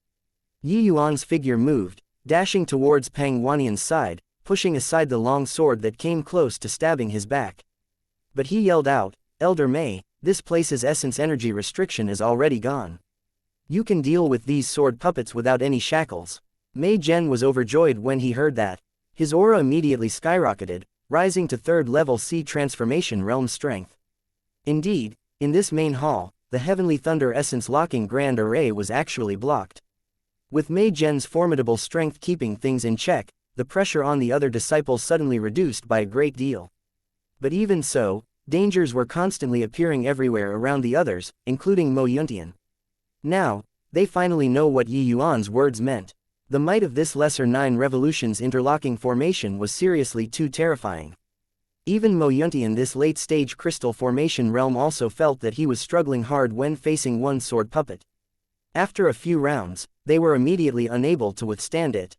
S1: Yi Yuan's figure moved, dashing towards Pang Wanian's side, pushing aside the long sword that came close to stabbing his back. But he yelled out, Elder Mei, this place's essence energy restriction is already gone. You can deal with these sword puppets without any shackles. Mei Zhen was overjoyed when he heard that. His aura immediately skyrocketed, rising to 3rd level C transformation realm strength. Indeed, in this main hall, the Heavenly Thunder Essence locking grand array was actually blocked. With Mei Zhen's formidable strength keeping things in check, the pressure on the other disciples suddenly reduced by a great deal. But even so, dangers were constantly appearing everywhere around the others, including Mo Yuntian. Now, they finally know what Yi Yuan's words meant. The might of this lesser 9 revolutions interlocking formation was seriously too terrifying. Even Mo Yuntian, this late-stage crystal formation realm, also felt that he was struggling hard when facing one sword puppet. After a few rounds, they were immediately unable to withstand it.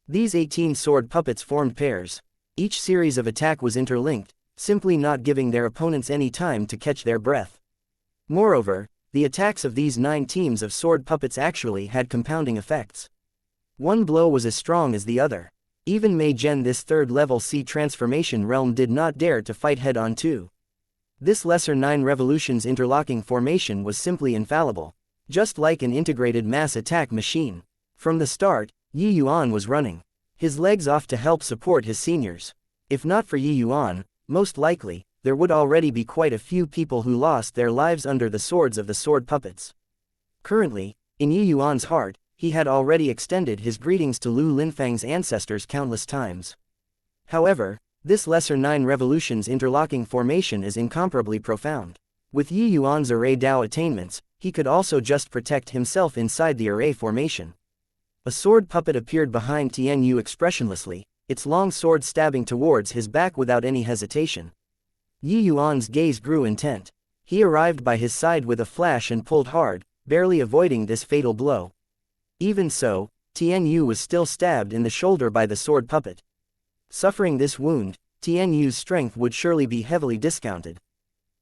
S1: These 18 sword puppets formed pairs. Each series of attack was interlinked, simply not giving their opponents any time to catch their breath. Moreover, the attacks of these 9 teams of sword puppets actually had compounding effects. One blow was as strong as the other. Even Mei Zhen, this 3rd level C transformation realm, did not dare to fight head-on too. This lesser 9 revolutions interlocking formation was simply infallible. Just like an integrated mass attack machine. From the start, Yi Yuan was running his legs off to help support his seniors. If not for Yi Yuan, most likely, there would already be quite a few people who lost their lives under the swords of the sword puppets. Currently, in Yi Yuan's heart, he had already extended his greetings to Lu Linfang's ancestors countless times. However, this lesser 9 revolutions interlocking formation is incomparably profound. With Yi Yuan's array Dao attainments, he could also just protect himself inside the array formation. A sword puppet appeared behind Tian Yu expressionlessly, its long sword stabbing towards his back without any hesitation. Yi Yuan's gaze grew intent. He arrived by his side with a flash and pulled hard, barely avoiding this fatal blow. Even so, Tian Yu was still stabbed in the shoulder by the sword puppet. Suffering this wound, Tian Yu's strength would surely be heavily discounted.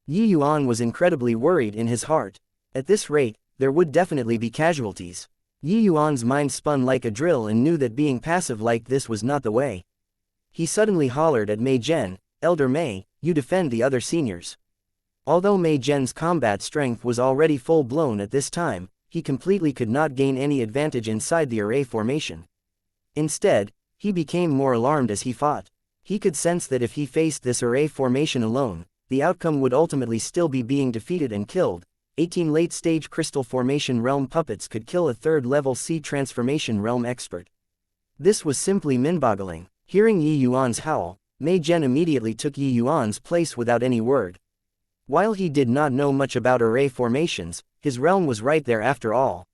S1: Yi Yuan was incredibly worried in his heart. At this rate, there would definitely be casualties. Yi Yuan's mind spun like a drill and knew that being passive like this was not the way. He suddenly hollered at Mei Zhen, Elder Mei, you defend the other seniors. Although Mei Zhen's combat strength was already full-blown at this time, he completely could not gain any advantage inside the array formation. Instead, he became more alarmed as he fought. He could sense that if he faced this array formation alone, the outcome would ultimately still be being defeated and killed. 18 late-stage crystal formation realm puppets could kill a 3rd level C transformation realm expert. This was simply mind-boggling. Hearing Yi Yuan's howl, Mei Zhen immediately took Yi Yuan's place without any word. While he did not know much about array formations, his realm was right there after all.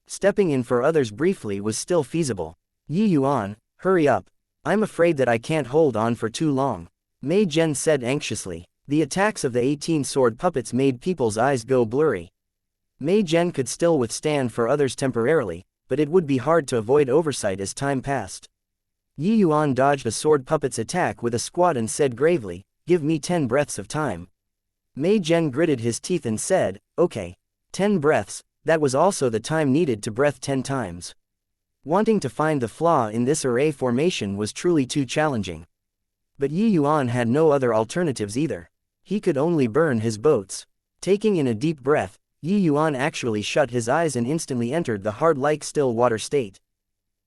S1: Stepping in for others briefly was still feasible. Yi Yuan, hurry up. I'm afraid that I can't hold on for too long. Mei Zhen said anxiously. The attacks of the 18 sword puppets made people's eyes go blurry. Mei Zhen could still withstand for others temporarily, but it would be hard to avoid oversight as time passed. Yi Yuan dodged a sword puppet's attack with a squat and said gravely, give me 10 breaths of time. Mei Zhen gritted his teeth and said, okay. 10 breaths, that was also the time needed to breath 10 times. Wanting to find the flaw in this array formation was truly too challenging. But Yi Yuan had no other alternatives either. He could only burn his boats. Taking in a deep breath, Yi Yuan actually shut his eyes and instantly entered the hard-like still water state.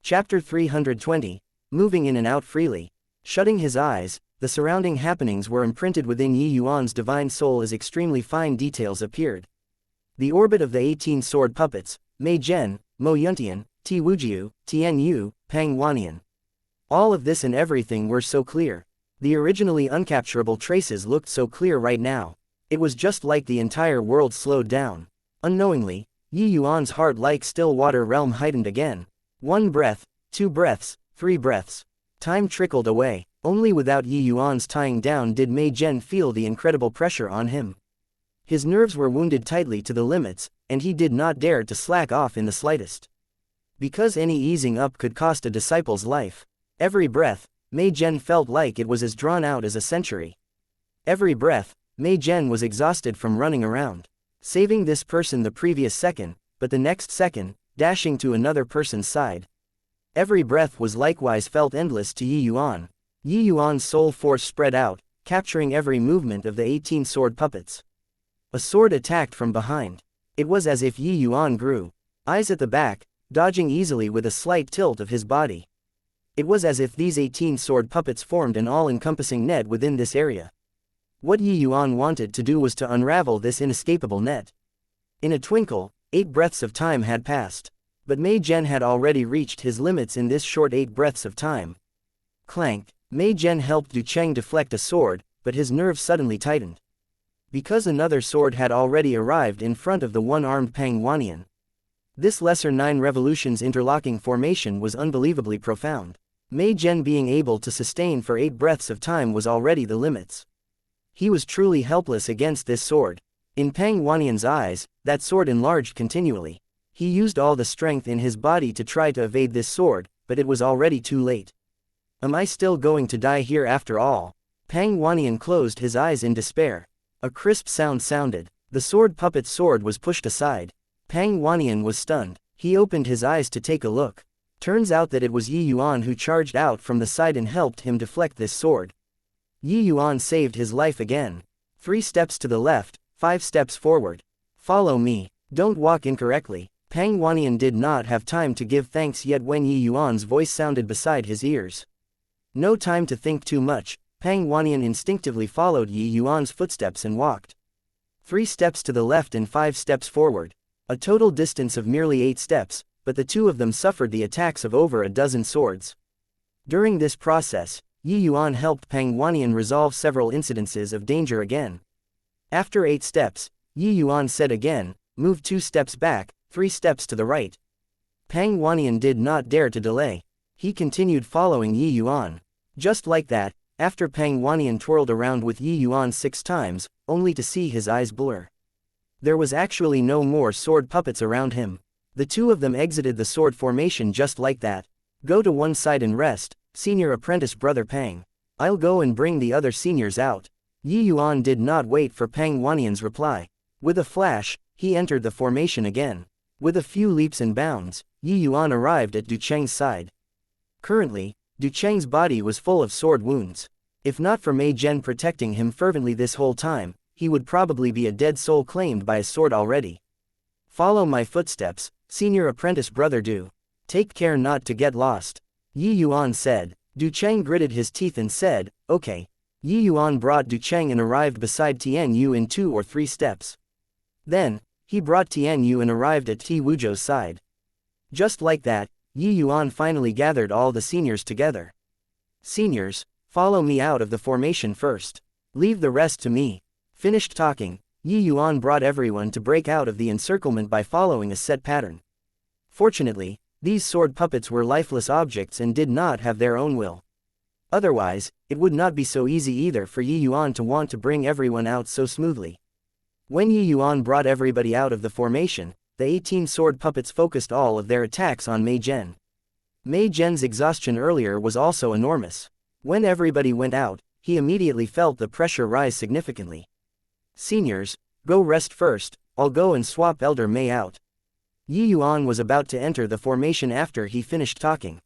S1: Chapter 320, Moving in and out freely. Shutting his eyes, the surrounding happenings were imprinted within Yi Yuan's divine soul as extremely fine details appeared. The orbit of the 18 sword puppets, Mei Zhen, Mo Yuntian, Ti Wujiu, Tian Yu, Pang Wanian. All of this and everything were so clear. The originally uncapturable traces looked so clear right now. It was just like the entire world slowed down. Unknowingly, Yi Yuan's heart-like still water realm heightened again. 1 breath, 2 breaths, 3 breaths. Time trickled away. Only without Yi Yuan's tying down did Mei Zhen feel the incredible pressure on him. His nerves were wounded tightly to the limits, and he did not dare to slack off in the slightest. Because any easing up could cost a disciple's life. Every breath, Mei Zhen felt like it was as drawn out as a century. Every breath, Mei Zhen was exhausted from running around. Saving this person the previous second, but the next second, dashing to another person's side. Every breath was likewise felt endless to Yi Yuan. Yi Yuan's soul force spread out, capturing every movement of the 18 sword puppets. A sword attacked from behind. It was as if Yi Yuan grew. Eyes at the back, dodging easily with a slight tilt of his body. It was as if these 18 sword puppets formed an all-encompassing net within this area. What Yi Yuan wanted to do was to unravel this inescapable net. In a twinkle, 8 breaths of time had passed. But Mei Zhen had already reached his limits in this short 8 breaths of time. Clank. Mei Zhen helped Du Cheng deflect a sword, but his nerves suddenly tightened. Because another sword had already arrived in front of the one-armed Pang Wanian. This lesser 9 revolutions interlocking formation was unbelievably profound. Mei Zhen being able to sustain for 8 breaths of time was already the limits. He was truly helpless against this sword. In Pang Wanian's eyes, that sword enlarged continually. He used all the strength in his body to try to evade this sword, but it was already too late. Am I still going to die here after all? Pang Wanian closed his eyes in despair. A crisp sound sounded. The sword puppet's sword was pushed aside. Pang Wanian was stunned. He opened his eyes to take a look. Turns out that it was Yi Yuan who charged out from the side and helped him deflect this sword. Yi Yuan saved his life again. 3 steps to the left, 5 steps forward. Follow me. Don't walk incorrectly. Pang Wanian did not have time to give thanks yet when Yi Yuan's voice sounded beside his ears. No time to think too much. Pang Wanian instinctively followed Yi Yuan's footsteps and walked. 3 steps to the left and 5 steps forward. A total distance of merely 8 steps, but the 2 of them suffered the attacks of over a dozen swords. During this process, Yi Yuan helped Pang Wanian resolve several incidences of danger again. After 8 steps, Yi Yuan said again, move 2 steps back, 3 steps to the right. Pang Wanian did not dare to delay. He continued following Yi Yuan. Just like that, after Pang Wanian twirled around with Yi Yuan 6 times, only to see his eyes blur. There was actually no more sword puppets around him. The 2 of them exited the sword formation just like that. Go to one side and rest, senior apprentice brother Pang. I'll go and bring the other seniors out. Yi Yuan did not wait for Pang Wanian's reply. With a flash, he entered the formation again. With a few leaps and bounds, Yi Yuan arrived at Du Cheng's side. Currently, Du Cheng's body was full of sword wounds. If not for Mei Zhen protecting him fervently this whole time, he would probably be a dead soul claimed by a sword already. Follow my footsteps, senior apprentice brother Du. Take care not to get lost. Yi Yuan said. Du Cheng gritted his teeth and said, okay. Yi Yuan brought Du Cheng and arrived beside Tian Yu in 2 or 3 steps. Then, he brought Tian Yu and arrived at Ti Wuzhou's side. Just like that, Yi Yuan finally gathered all the seniors together. Seniors, follow me out of the formation first. Leave the rest to me. Finished talking, Yi Yuan brought everyone to break out of the encirclement by following a set pattern. Fortunately, these sword puppets were lifeless objects and did not have their own will. Otherwise, it would not be so easy either for Yi Yuan to want to bring everyone out so smoothly. When Yi Yuan brought everybody out of the formation, the 18 sword puppets focused all of their attacks on Mei Zhen. Mei Zhen's exhaustion earlier was also enormous. When everybody went out, he immediately felt the pressure rise significantly. Seniors, go rest first, I'll go and swap Elder May out. Yi Yuan was about to enter the formation after he finished talking.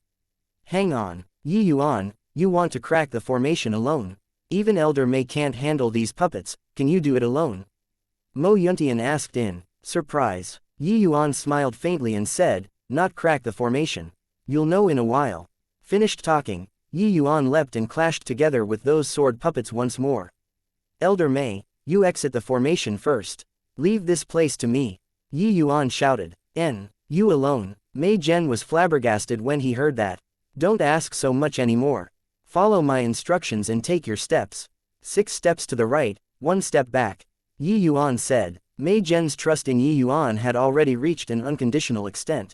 S1: Hang on, Yi Yuan, you want to crack the formation alone? Even Elder May can't handle these puppets, can you do it alone? Mo Yuntian asked in surprise. Yi Yuan smiled faintly and said, not crack the formation. You'll know in a while. Finished talking, Yi Yuan leapt and clashed together with those sword puppets once more. Elder May, you exit the formation first. Leave this place to me. Yi Yuan shouted. You alone. Mei Zhen was flabbergasted when he heard that. Don't ask so much anymore. Follow my instructions and take your steps. 6 steps to the right, 1 step back. Yi Yuan said. Mei Zhen's trust in Yi Yuan had already reached an unconditional extent.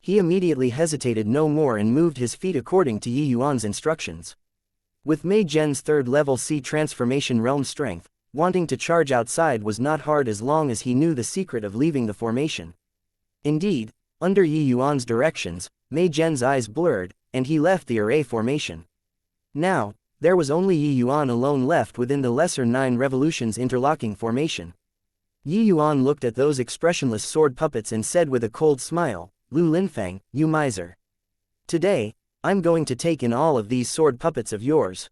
S1: He immediately hesitated no more and moved his feet according to Yi Yuan's instructions. With Mei Zhen's 3rd level C transformation realm strength, wanting to charge outside was not hard as long as he knew the secret of leaving the formation. Indeed, under Yi Yuan's directions, Mei Zhen's eyes blurred, and he left the array formation. Now, there was only Yi Yuan alone left within the lesser 9 revolutions interlocking formation. Yi Yuan looked at those expressionless sword puppets and said with a cold smile, Lu Linfang, you miser. Today, I'm going to take in all of these sword puppets of yours.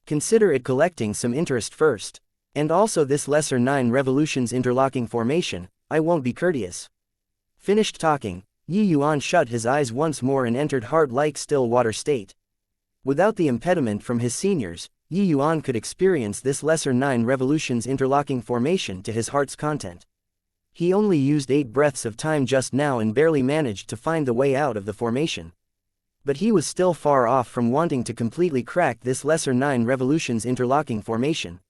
S1: Consider it collecting some interest first. And also this lesser 9 revolutions interlocking formation, I won't be courteous. Finished talking, Yi Yuan shut his eyes once more and entered heart-like still water state. Without the impediment from his seniors, Yi Yuan could experience this lesser 9 revolutions interlocking formation to his heart's content. He only used 8 breaths of time just now and barely managed to find the way out of the formation. But he was still far off from wanting to completely crack this lesser 9 revolutions interlocking formation.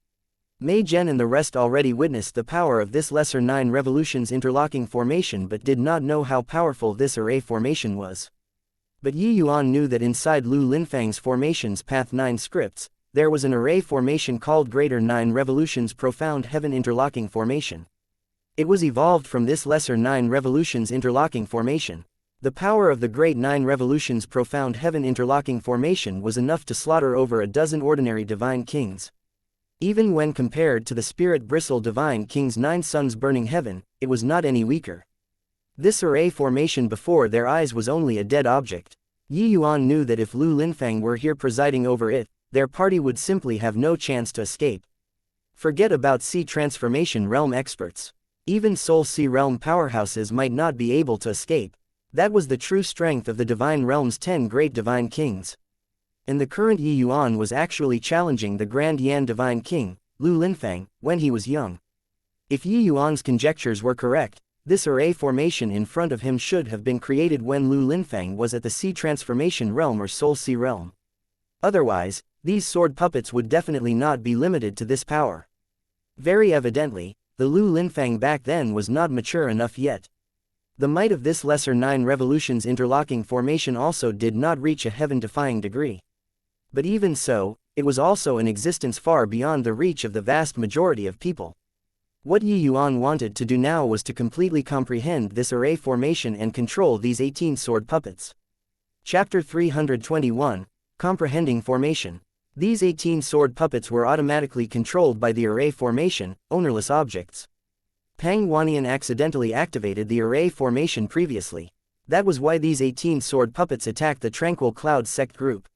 S1: Mei Zhen and the rest already witnessed the power of this lesser 9 revolutions interlocking formation but did not know how powerful this array formation was. But Yi Yuan knew that inside Lu Linfang's formation's Path 9 scripts, there was an array formation called Greater 9 Revolutions Profound Heaven Interlocking Formation. It was evolved from this lesser 9 revolutions interlocking formation. The power of the Great 9 Revolutions Profound Heaven Interlocking Formation was enough to slaughter over a dozen ordinary divine kings. Even when compared to the spirit bristle divine king's 9 suns burning heaven, it was not any weaker. This array formation before their eyes was only a dead object. Yi Yuan knew that if Lu Linfang were here presiding over it, their party would simply have no chance to escape. Forget about C transformation realm experts. Even Soul C realm powerhouses might not be able to escape. That was the true strength of the divine realm's 10 great divine kings. And the current Yi Yuan was actually challenging the Grand Yan Divine King, Lu Linfang, when he was young. If Yi Yuan's conjectures were correct, this array formation in front of him should have been created when Lu Linfang was at the C transformation realm or Soul C realm. Otherwise, these sword puppets would definitely not be limited to this power. Very evidently, the Lu Linfang back then was not mature enough yet. The might of this lesser 9 revolutions interlocking formation also did not reach a heaven-defying degree. But even so, it was also in existence far beyond the reach of the vast majority of people. What Yi Yuan wanted to do now was to completely comprehend this array formation and control these 18 sword puppets. Chapter 321, Comprehending Formation. These 18 sword puppets were automatically controlled by the array formation, ownerless objects. Pang Wanian accidentally activated the array formation previously. That was why these 18 sword puppets attacked the Tranquil Cloud sect group.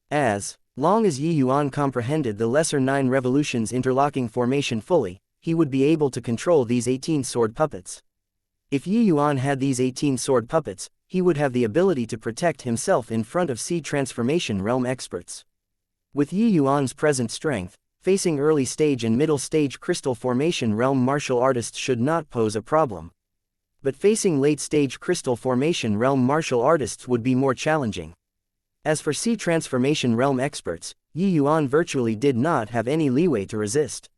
S1: As long as Yi Yuan comprehended the lesser 9 revolutions interlocking formation fully, he would be able to control these 18 sword puppets. If Yi Yuan had these 18 sword puppets, he would have the ability to protect himself in front of C transformation realm experts. With Yi Yuan's present strength, facing early stage and middle stage crystal formation realm martial artists should not pose a problem. But facing late stage crystal formation realm martial artists would be more challenging. As for C transformation realm experts, Yi Yuan virtually did not have any leeway to resist.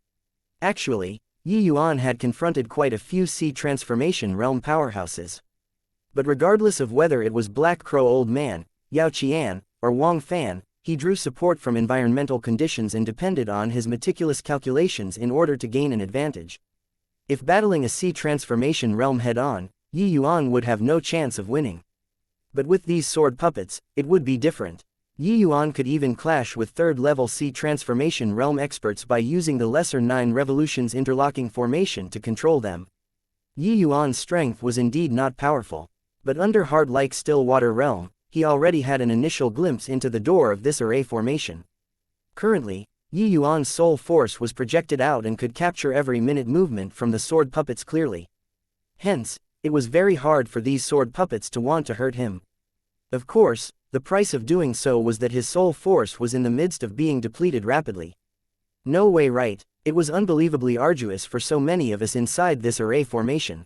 S1: Actually, Yi Yuan had confronted quite a few C transformation realm powerhouses. But regardless of whether it was Black Crow Old Man, Yao Qian, or Wang Fan, he drew support from environmental conditions and depended on his meticulous calculations in order to gain an advantage. If battling a C transformation realm head-on, Yi Yuan would have no chance of winning. But with these sword puppets, it would be different. Yi Yuan could even clash with third-level C transformation realm experts by using the lesser 9 revolutions interlocking formation to control them. Yi Yuan's strength was indeed not powerful, but under hard-like still water realm, he already had an initial glimpse into the door of this array formation. Currently, Yi Yuan's soul force was projected out and could capture every minute movement from the sword puppets clearly. Hence, it was very hard for these sword puppets to want to hurt him. Of course, the price of doing so was that his soul force was in the midst of being depleted rapidly. No way, right? It was unbelievably arduous for so many of us inside this array formation.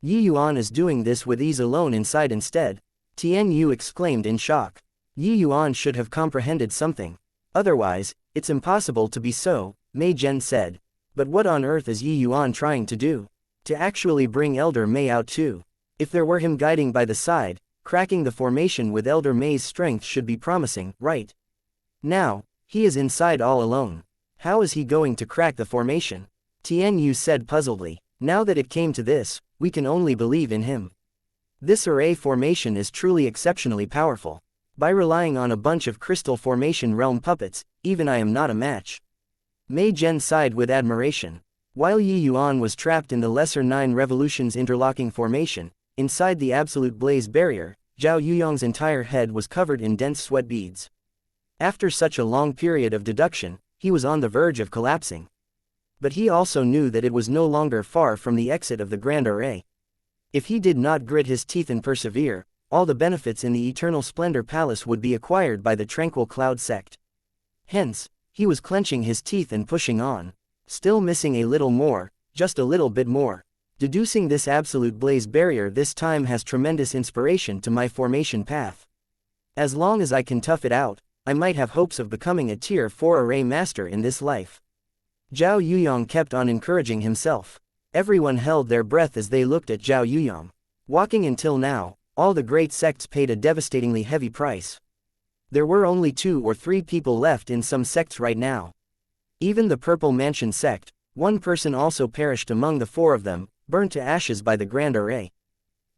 S1: Yi Yuan is doing this with ease alone inside instead, Tian Yu exclaimed in shock. Yi Yuan should have comprehended something. Otherwise, it's impossible to be so, Mei Zhen said. But what on earth is Yi Yuan trying to do? To actually bring Elder Mei out too. If there were him guiding by the side, cracking the formation with Elder Mei's strength should be promising, right? Now, he is inside all alone. How is he going to crack the formation? Tian Yu said puzzledly. Now that it came to this, we can only believe in him. This array formation is truly exceptionally powerful. By relying on a bunch of crystal formation realm puppets, even I am not a match. Mei Zhen sighed with admiration. While Yi Yuan was trapped in the lesser 9 revolutions interlocking formation, inside the absolute blaze barrier, Zhao Yuyong's entire head was covered in dense sweat beads. After such a long period of deduction, he was on the verge of collapsing. But he also knew that it was no longer far from the exit of the Grand Array. If he did not grit his teeth and persevere, all the benefits in the Eternal Splendor Palace would be acquired by the Tranquil Cloud sect. Hence, he was clenching his teeth and pushing on. Still missing a little more, just a little bit more. Deducing this absolute blaze barrier this time has tremendous inspiration to my formation path. As long as I can tough it out, I might have hopes of becoming a Tier 4 array master in this life. Zhao Yuyong kept on encouraging himself. Everyone held their breath as they looked at Zhao Yuyong. Walking until now, all the great sects paid a devastatingly heavy price. There were only 2 or 3 people left in some sects right now. Even the Purple Mansion sect, one person also perished among the 4 of them, burnt to ashes by the Grand Array.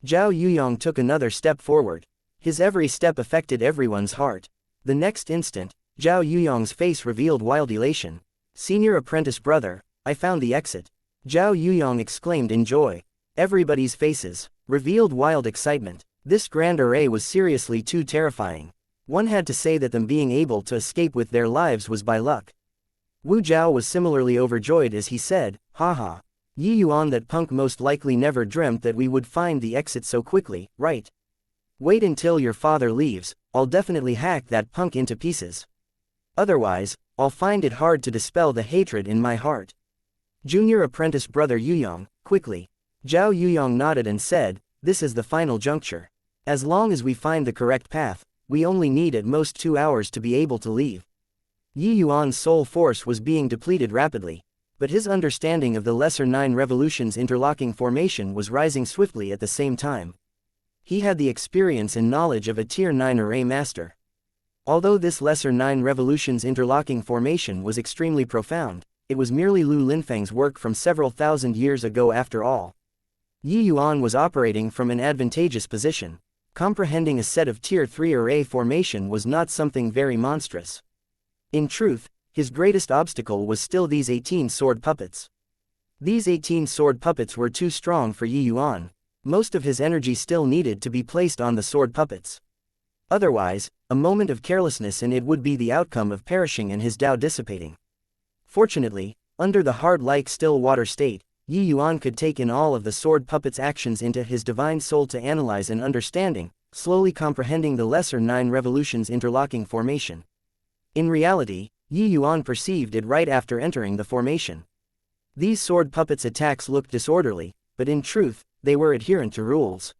S1: Zhao Yuyong took another step forward. His every step affected everyone's heart. The next instant, Zhao Yuyong's face revealed wild elation. Senior apprentice brother, I found the exit. Zhao Yuyong exclaimed in joy. Everybody's faces revealed wild excitement. This Grand Array was seriously too terrifying. One had to say that them being able to escape with their lives was by luck. Wu Zhao was similarly overjoyed as he said, haha. Yi Yuan, that punk most likely never dreamt that we would find the exit so quickly, right? Wait until your father leaves, I'll definitely hack that punk into pieces. Otherwise, I'll find it hard to dispel the hatred in my heart. Junior apprentice brother Yuyong, quickly. Zhao Yuyong nodded and said, this is the final juncture. As long as we find the correct path, we only need at most 2 hours to be able to leave. Yi Yuan's soul force was being depleted rapidly, but his understanding of the lesser 9 revolutions interlocking formation was rising swiftly at the same time. He had the experience and knowledge of a Tier 9 array master. Although this lesser 9 revolutions interlocking formation was extremely profound, it was merely Lu Linfeng's work from several thousand years ago after all. Yi Yuan was operating from an advantageous position. Comprehending a set of Tier 3 array formation was not something very monstrous. In truth, his greatest obstacle was still these 18 sword puppets. These 18 sword puppets were too strong for Yi Yuan. Most of his energy still needed to be placed on the sword puppets. Otherwise, a moment of carelessness and it would be the outcome of perishing and his Tao dissipating. Fortunately, under the hard-like still water state, Yi Yuan could take in all of the sword puppets' actions into his divine soul to analyze and understanding, slowly comprehending the lesser 9 revolutions interlocking formation. In reality, Yi Yuan perceived it right after entering the formation. These sword puppets' attacks looked disorderly, but in truth, they were adherent to rules.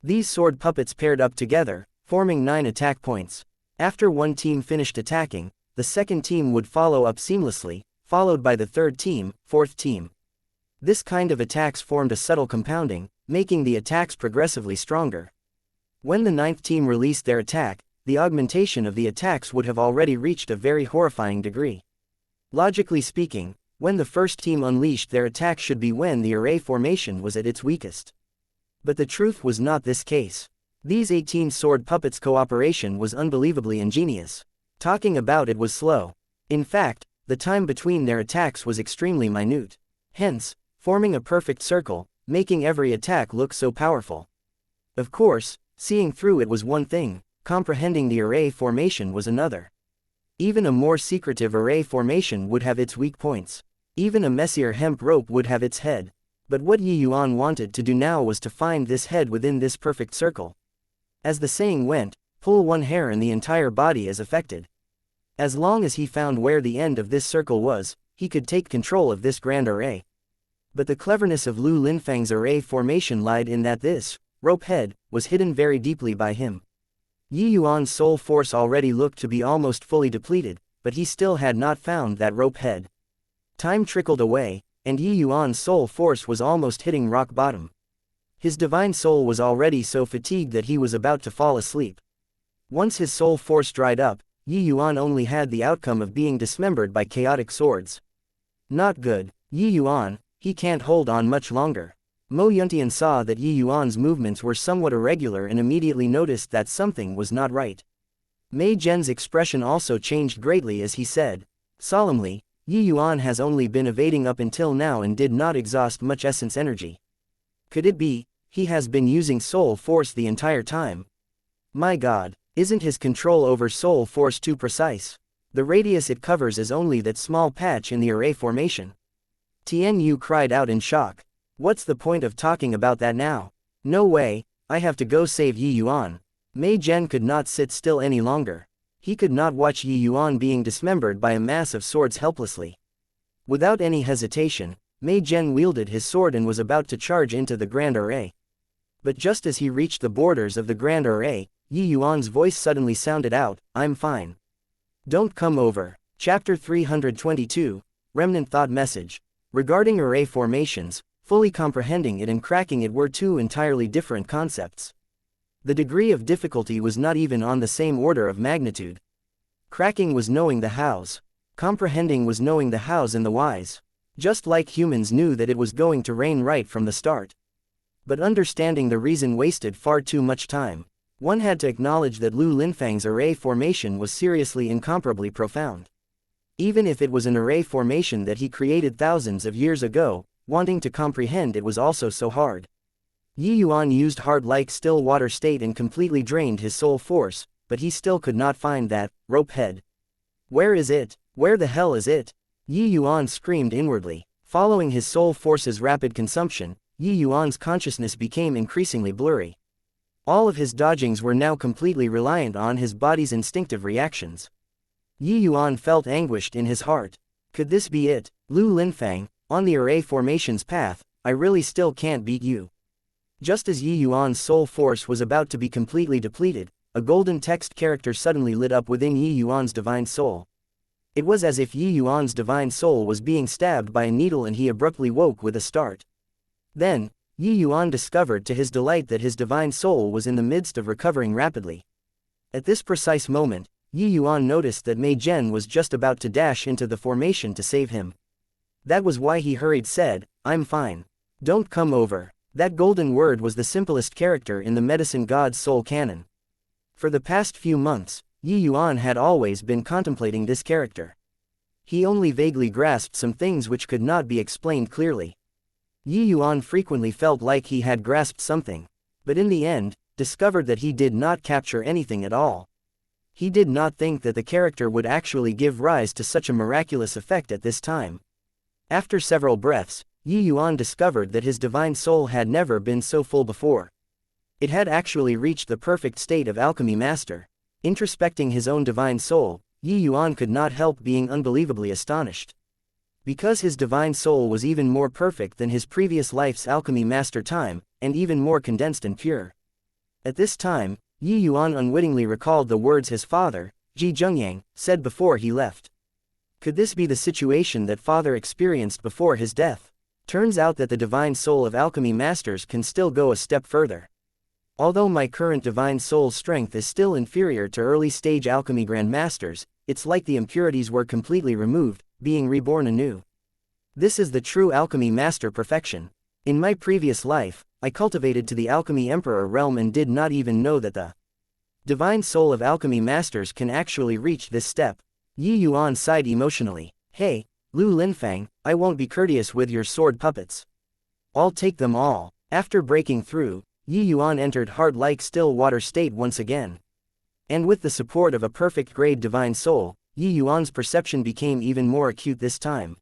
S1: These sword puppets paired up together, forming 9 attack points. After one team finished attacking, the second team would follow up seamlessly, followed by the third team, fourth team. This kind of attacks formed a subtle compounding, making the attacks progressively stronger. When the 9th team released their attack, the augmentation of the attacks would have already reached a very horrifying degree. Logically speaking, when the first team unleashed their attack should be when the array formation was at its weakest. But the truth was not this case. These 18 sword puppets' cooperation was unbelievably ingenious. Talking about it was slow. In fact, the time between their attacks was extremely minute. Hence, forming a perfect circle, making every attack look so powerful. Of course, seeing through it was one thing, comprehending the array formation was another. Even a more secretive array formation would have its weak points. Even a messier hemp rope would have its head. But what Yuan wanted to do now was to find this head within this perfect circle. As the saying went, pull one hair and the entire body is affected. As long as he found where the end of this circle was, he could take control of this grand array. But the cleverness of Lu Linfang's array formation lied in that this rope head was hidden very deeply by him. Yuan's soul force already looked to be almost fully depleted, but he still had not found that rope head. Time trickled away, and Yuan's soul force was almost hitting rock bottom. His divine soul was already so fatigued that he was about to fall asleep. Once his soul force dried up, Yuan only had the outcome of being dismembered by chaotic swords. Not good, Yuan, he can't hold on much longer. Mo Yuntian saw that Yuan's movements were somewhat irregular and immediately noticed that something was not right. Mei Zhen's expression also changed greatly as he said, solemnly, Yuan has only been evading up until now and did not exhaust much essence energy. Could it be, he has been using soul force the entire time? My god, isn't his control over soul force too precise? The radius it covers is only that small patch in the array formation. Tian Yu cried out in shock. What's the point of talking about that now? No way, I have to go save Yuan. Mei Zhen could not sit still any longer. He could not watch Yuan being dismembered by a mass of swords helplessly. Without any hesitation, Mei Zhen wielded his sword and was about to charge into the grand array. But just as he reached the borders of the grand array, Yuan's voice suddenly sounded out, I'm fine. Don't come over. Chapter 322, Remnant Thought Message. Regarding array formations, fully comprehending it and cracking it were two entirely different concepts. The degree of difficulty was not even on the same order of magnitude. Cracking was knowing the hows. Comprehending was knowing the hows and the whys. Just like humans knew that it was going to rain right from the start. But understanding the reason wasted far too much time. One had to acknowledge that Lu Linfang's array formation was seriously incomparably profound. Even if it was an array formation that he created thousands of years ago, wanting to comprehend it was also so hard. Yuan used hard like still water state and completely drained his soul force, but he still could not find that rope head. Where is it? Where the hell is it? Yuan screamed inwardly. Following his soul force's rapid consumption, Yuan's consciousness became increasingly blurry. All of his dodgings were now completely reliant on his body's instinctive reactions. Yuan felt anguished in his heart. Could this be it? Lu Linfang, on the array formation's path, I really still can't beat you. Just as Yuan's soul force was about to be completely depleted, a golden text character suddenly lit up within Yuan's divine soul. It was as if Yuan's divine soul was being stabbed by a needle and he abruptly woke with a start. Then, Yuan discovered to his delight that his divine soul was in the midst of recovering rapidly. At this precise moment, Yuan noticed that Mei Zhen was just about to dash into the formation to save him. That was why he hurried said, I'm fine. Don't come over. That golden word was the simplest character in the medicine god's soul canon. For the past few months, Yuan had always been contemplating this character. He only vaguely grasped some things which could not be explained clearly. Yuan frequently felt like he had grasped something, but in the end, discovered that he did not capture anything at all. He did not think that the character would actually give rise to such a miraculous effect at this time. After several breaths, Yuan discovered that his divine soul had never been so full before. It had actually reached the perfect state of alchemy master. Introspecting his own divine soul, Yuan could not help being unbelievably astonished. Because his divine soul was even more perfect than his previous life's alchemy master time, and even more condensed and pure. At this time, Yuan unwittingly recalled the words his father, Ji Zhengyang, said before he left. Could this be the situation that father experienced before his death? Turns out that the divine soul of alchemy masters can still go a step further. Although my current divine soul strength is still inferior to early-stage alchemy grandmasters, it's like the impurities were completely removed, being reborn anew. This is the true alchemy master perfection. In my previous life, I cultivated to the Alchemy Emperor realm and did not even know that the divine soul of alchemy masters can actually reach this step. Yi Yuan sighed emotionally. Hey, Lu Linfang, I won't be courteous with your sword puppets. I'll take them all. After breaking through, Yi Yuan entered heart-like still water state once again. And with the support of a perfect grade divine soul, Yi Yuan's perception became even more acute this time.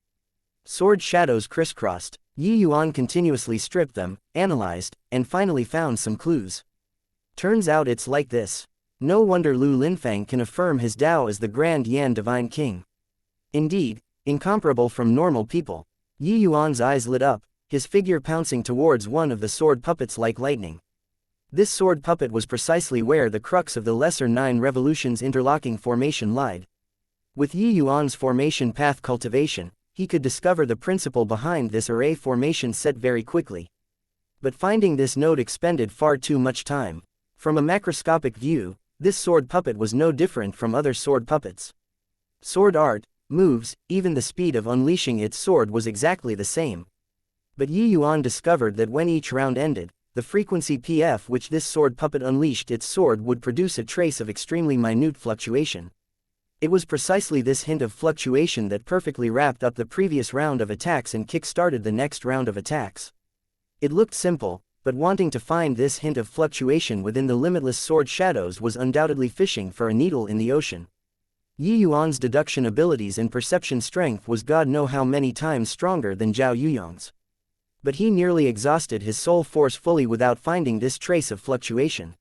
S1: Sword shadows crisscrossed. Yi Yuan continuously stripped them, analyzed, and finally found some clues. Turns out it's like this. No wonder Lu Linfang can affirm his Tao as the Grand Yan Divine King. Indeed, incomparable from normal people. Yi Yuan's eyes lit up, his figure pouncing towards one of the sword puppets like lightning. This sword puppet was precisely where the crux of the Lesser Nine Revolutions interlocking formation lied. With Yi Yuan's formation path cultivation, he could discover the principle behind this array formation set very quickly. But finding this node expended far too much time. From a macroscopic view, this sword puppet was no different from other sword puppets. Sword art, moves, even the speed of unleashing its sword was exactly the same. But Yi Yuan discovered that when each round ended, the frequency PF which this sword puppet unleashed its sword would produce a trace of extremely minute fluctuation. It was precisely this hint of fluctuation that perfectly wrapped up the previous round of attacks and kick-started the next round of attacks. It looked simple, but wanting to find this hint of fluctuation within the limitless sword shadows was undoubtedly fishing for a needle in the ocean. Yi Yuan's deduction abilities and perception strength was God know how many times stronger than Zhao Yuyong's. But he nearly exhausted his soul force fully without finding this trace of fluctuation.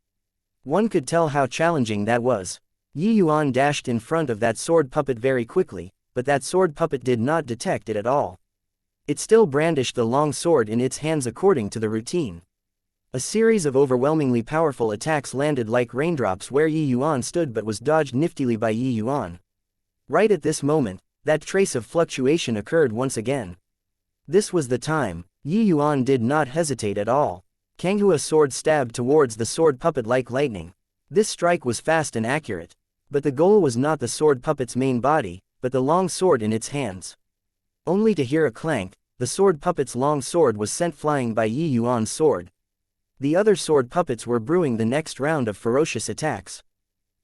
S1: One could tell how challenging that was. Yi Yuan dashed in front of that sword puppet very quickly, but that sword puppet did not detect it at all. It still brandished the long sword in its hands according to the routine. A series of overwhelmingly powerful attacks landed like raindrops where Yi Yuan stood but was dodged niftily by Yi Yuan. Right at this moment, that trace of fluctuation occurred once again. This was the time. Yi Yuan did not hesitate at all. Kanghua's sword stabbed towards the sword puppet like lightning. This strike was fast and accurate. But the goal was not the sword puppet's main body, but the long sword in its hands. Only to hear a clank, the sword puppet's long sword was sent flying by Yi Yuan's sword. The other sword puppets were brewing the next round of ferocious attacks.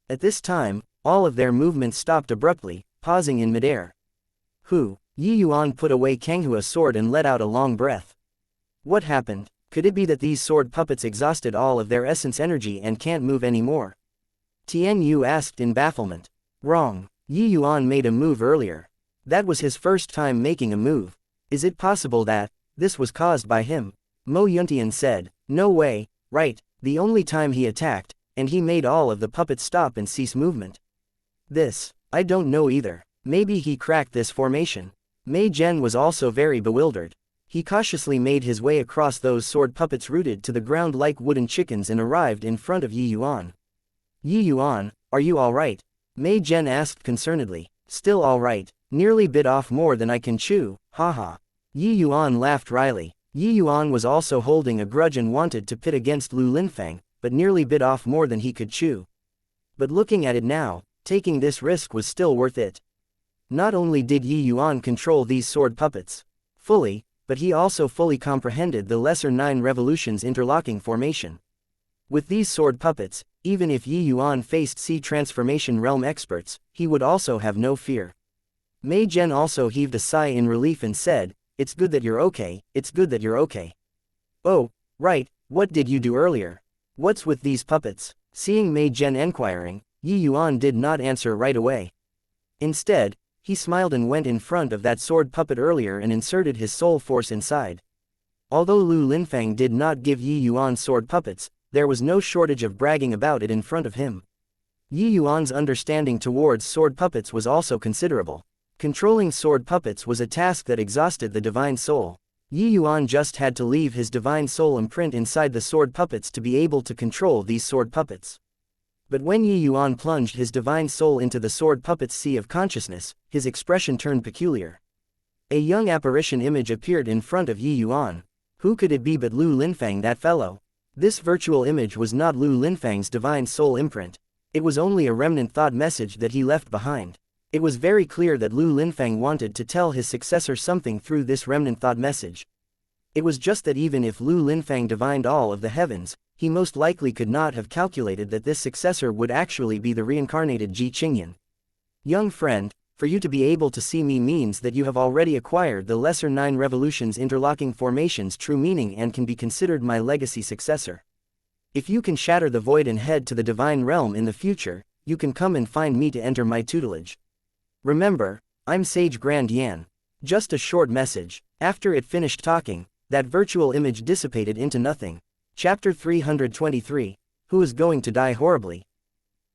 S1: At this time, all of their movements stopped abruptly, pausing in midair. Yi Yuan put away Kanghua's sword and let out a long breath. What happened? Could it be that these sword puppets exhausted all of their essence energy and can't move anymore? Tian Yu asked in bafflement. Wrong. Yi Yuan made a move earlier. That was his first time making a move. Is it possible that this was caused by him? Mo Yuntian said. No way, right, the only time he attacked, and he made all of the puppets stop and cease movement. I don't know either. Maybe he cracked this formation. Mei Zhen was also very bewildered. He cautiously made his way across those sword puppets rooted to the ground like wooden chickens and arrived in front of Yi Yuan. Yi Yuan, are you alright? Mei Zhen asked concernedly. Still alright, nearly bit off more than I can chew, haha. Yi Yuan laughed wryly. Yi Yuan was also holding a grudge and wanted to pit against Lu Linfang, but nearly bit off more than he could chew. But looking at it now, taking this risk was still worth it. Not only did Yi Yuan control these sword puppets fully, but he also fully comprehended the Lesser Nine Revolutions interlocking formation. With these sword puppets, even if Yi Yuan faced Sea Transformation Realm experts, he would also have no fear. Mei Zhen also heaved a sigh in relief and said, It's good that you're okay, it's good that you're okay. Oh, right, what did you do earlier? What's with these puppets? Seeing Mei Zhen enquiring, Yi Yuan did not answer right away. Instead, he smiled and went in front of that sword puppet earlier and inserted his soul force inside. Although Lu Linfang did not give Yi Yuan sword puppets, there was no shortage of bragging about it in front of him. Yi Yuan's understanding towards sword puppets was also considerable. Controlling sword puppets was a task that exhausted the divine soul. Yi Yuan just had to leave his divine soul imprint inside the sword puppets to be able to control these sword puppets. But when Yi Yuan plunged his divine soul into the sword puppet's sea of consciousness, his expression turned peculiar. A young apparition image appeared in front of Yi Yuan. Who could it be but Lu Linfang, that fellow? This virtual image was not Lu Linfang's divine soul imprint. It was only a remnant thought message that he left behind. It was very clear that Lu Linfang wanted to tell his successor something through this remnant thought message. It was just that even if Lu Linfang divined all of the heavens, he most likely could not have calculated that this successor would actually be the reincarnated Ji Qingyan. Young friend, for you to be able to see me means that you have already acquired the lesser 9 revolutions interlocking formations true meaning and can be considered my legacy successor. If you can shatter the void and head to the divine realm in the future, you can come and find me to enter my tutelage. Remember, I'm Sage Grand Yan. Just a short message. After it finished talking, that virtual image dissipated into nothing. Chapter 323. Who is going to die horribly?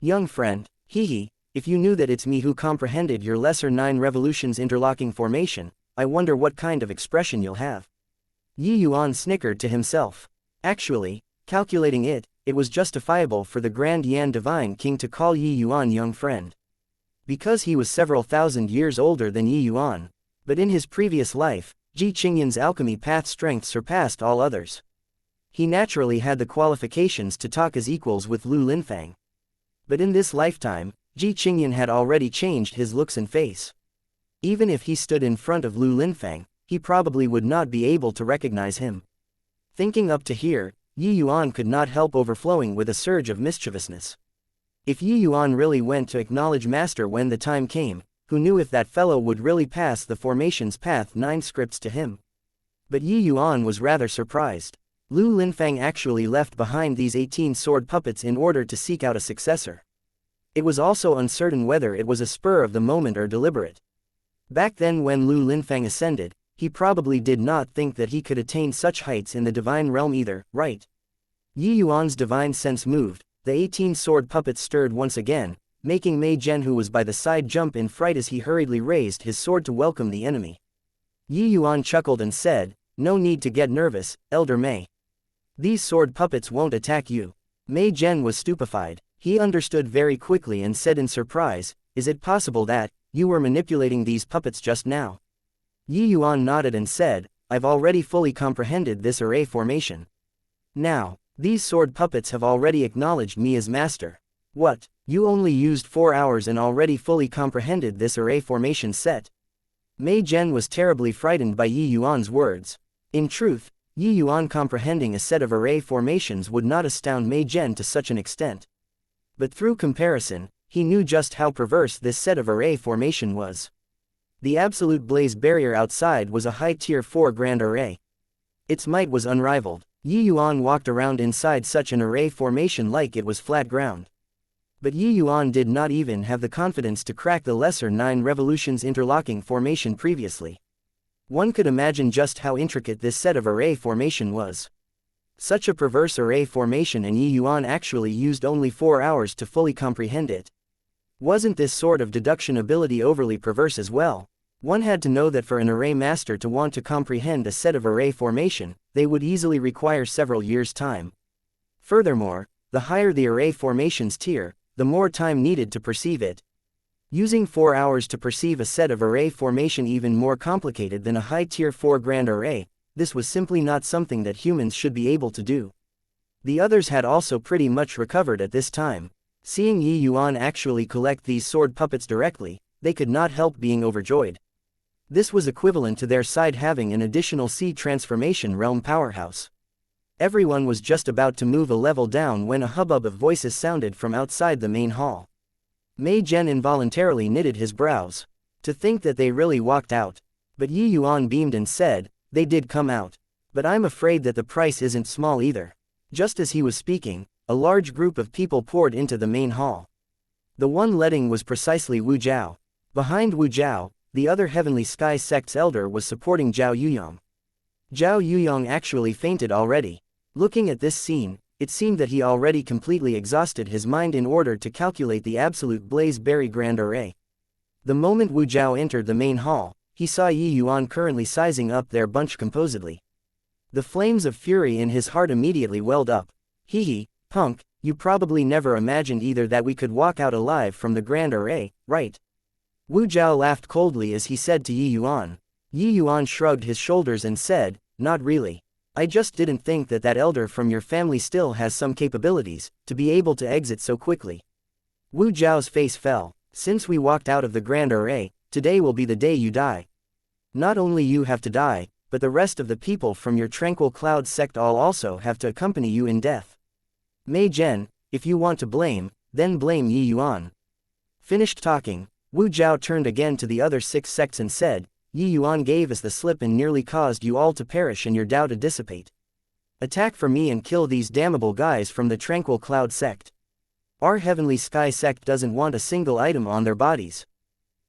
S1: Young friend, if you knew that it's me who comprehended your lesser 9 revolutions interlocking formation, I wonder what kind of expression you'll have. Yi Yuan snickered to himself. Actually, calculating it was justifiable for the Grand Yan Divine King to call Yi Yuan young friend. Because he was several thousand years older than Yi Yuan, but in his previous life, Ji Qingyan's alchemy path strength surpassed all others. He naturally had the qualifications to talk as equals with Lu Linfang. But in this lifetime, Ji Qingyan had already changed his looks and face. Even if he stood in front of Lu Linfang, he probably would not be able to recognize him. Thinking up to here, Yi Yuan could not help overflowing with a surge of mischievousness. If Yi Yuan really went to acknowledge Master when the time came, who knew if that fellow would really pass the formation's path 9 scripts to him? But Yi Yuan was rather surprised. Lu Linfang actually left behind these 18 sword puppets in order to seek out a successor. It was also uncertain whether it was a spur of the moment or deliberate. Back then when Lu Linfang ascended, he probably did not think that he could attain such heights in the divine realm either, right? Yi Yuan's divine sense moved, the 18 sword puppets stirred once again, making Mei Zhen who was by the side jump in fright as he hurriedly raised his sword to welcome the enemy. Yi Yuan chuckled and said, "No need to get nervous, Elder Mei. These sword puppets won't attack you." Mei Zhen was stupefied. He understood very quickly and said in surprise, "Is it possible that you were manipulating these puppets just now?" Yi Yuan nodded and said, "I've already fully comprehended this array formation. Now, these sword puppets have already acknowledged me as master." "What, you only used 4 hours and already fully comprehended this array formation set?" Mei Zhen was terribly frightened by Yi Yuan's words. In truth, Yi Yuan comprehending a set of array formations would not astound Mei Zhen to such an extent. But through comparison, he knew just how perverse this set of array formation was. The absolute blaze barrier outside was a high tier 4 grand array. Its might was unrivaled. Yi Yuan walked around inside such an array formation like it was flat ground. But Yi Yuan did not even have the confidence to crack the lesser 9 revolutions interlocking formation previously. One could imagine just how intricate this set of array formation was. Such a perverse array formation, and Yi Yuan actually used only 4 hours to fully comprehend it. Wasn't this sort of deduction ability overly perverse as well? One had to know that for an array master to want to comprehend a set of array formation, they would easily require several years' time. Furthermore, the higher the array formation's tier, the more time needed to perceive it. Using 4 hours to perceive a set of array formation even more complicated than a high tier 4 grand array, this was simply not something that humans should be able to do. The others had also pretty much recovered at this time. Seeing Yi Yuan actually collect these sword puppets directly, they could not help being overjoyed. This was equivalent to their side having an additional seed transformation realm powerhouse. Everyone was just about to move a level down when a hubbub of voices sounded from outside the main hall. Mei Zhen involuntarily knitted his brows. To think that they really walked out. But Yi Yuan beamed and said, "They did come out. But I'm afraid that the price isn't small either." Just as he was speaking, a large group of people poured into the main hall. The one leading was precisely Wu Zhao. Behind Wu Zhao, the other Heavenly Sky Sect's elder was supporting Zhao Yuyong. Zhao Yuyong actually fainted already. Looking at this scene, it seemed that he already completely exhausted his mind in order to calculate the absolute blaze berry grand array. The moment Wu Zhao entered the main hall, he saw Yi Yuan currently sizing up their bunch composedly. The flames of fury in his heart immediately welled up. Punk, you probably never imagined either that we could walk out alive from the grand array, right?" Wu Zhao laughed coldly as he said to Yi Yuan. Yi Yuan shrugged his shoulders and said, "Not really. I just didn't think that that elder from your family still has some capabilities, to be able to exit so quickly." Wu Zhao's face fell. "Since we walked out of the grand array, today will be the day you die. Not only you have to die, but the rest of the people from your tranquil cloud sect all also have to accompany you in death. Mei Zhen, if you want to blame, then blame Yi Yuan. Finished talking, Wu Zhao turned again to the other 6 sects and said, Yi Yuan gave us the slip and nearly caused you all to perish and your Tao to dissipate. Attack for me and kill these damnable guys from the Tranquil Cloud sect. Our Heavenly Sky sect doesn't want a single item on their bodies.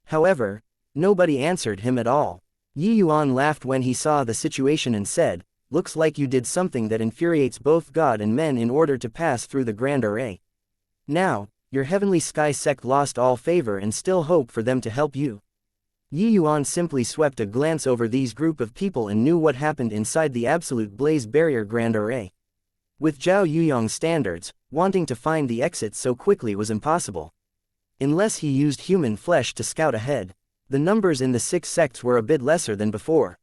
S1: However, nobody answered him at all. Yi Yuan laughed when he saw the situation and said, looks like you did something that infuriates both God and men in order to pass through the Grand Array. Now, your Heavenly Sky sect lost all favor and still hope for them to help you. Yi Yuan simply swept a glance over these group of people and knew what happened inside the Absolute Blaze Barrier Grand Array. With Zhao Yuyong's standards, wanting to find the exit so quickly was impossible. Unless he used human flesh to scout ahead, the numbers in the 6 sects were a bit lesser than before.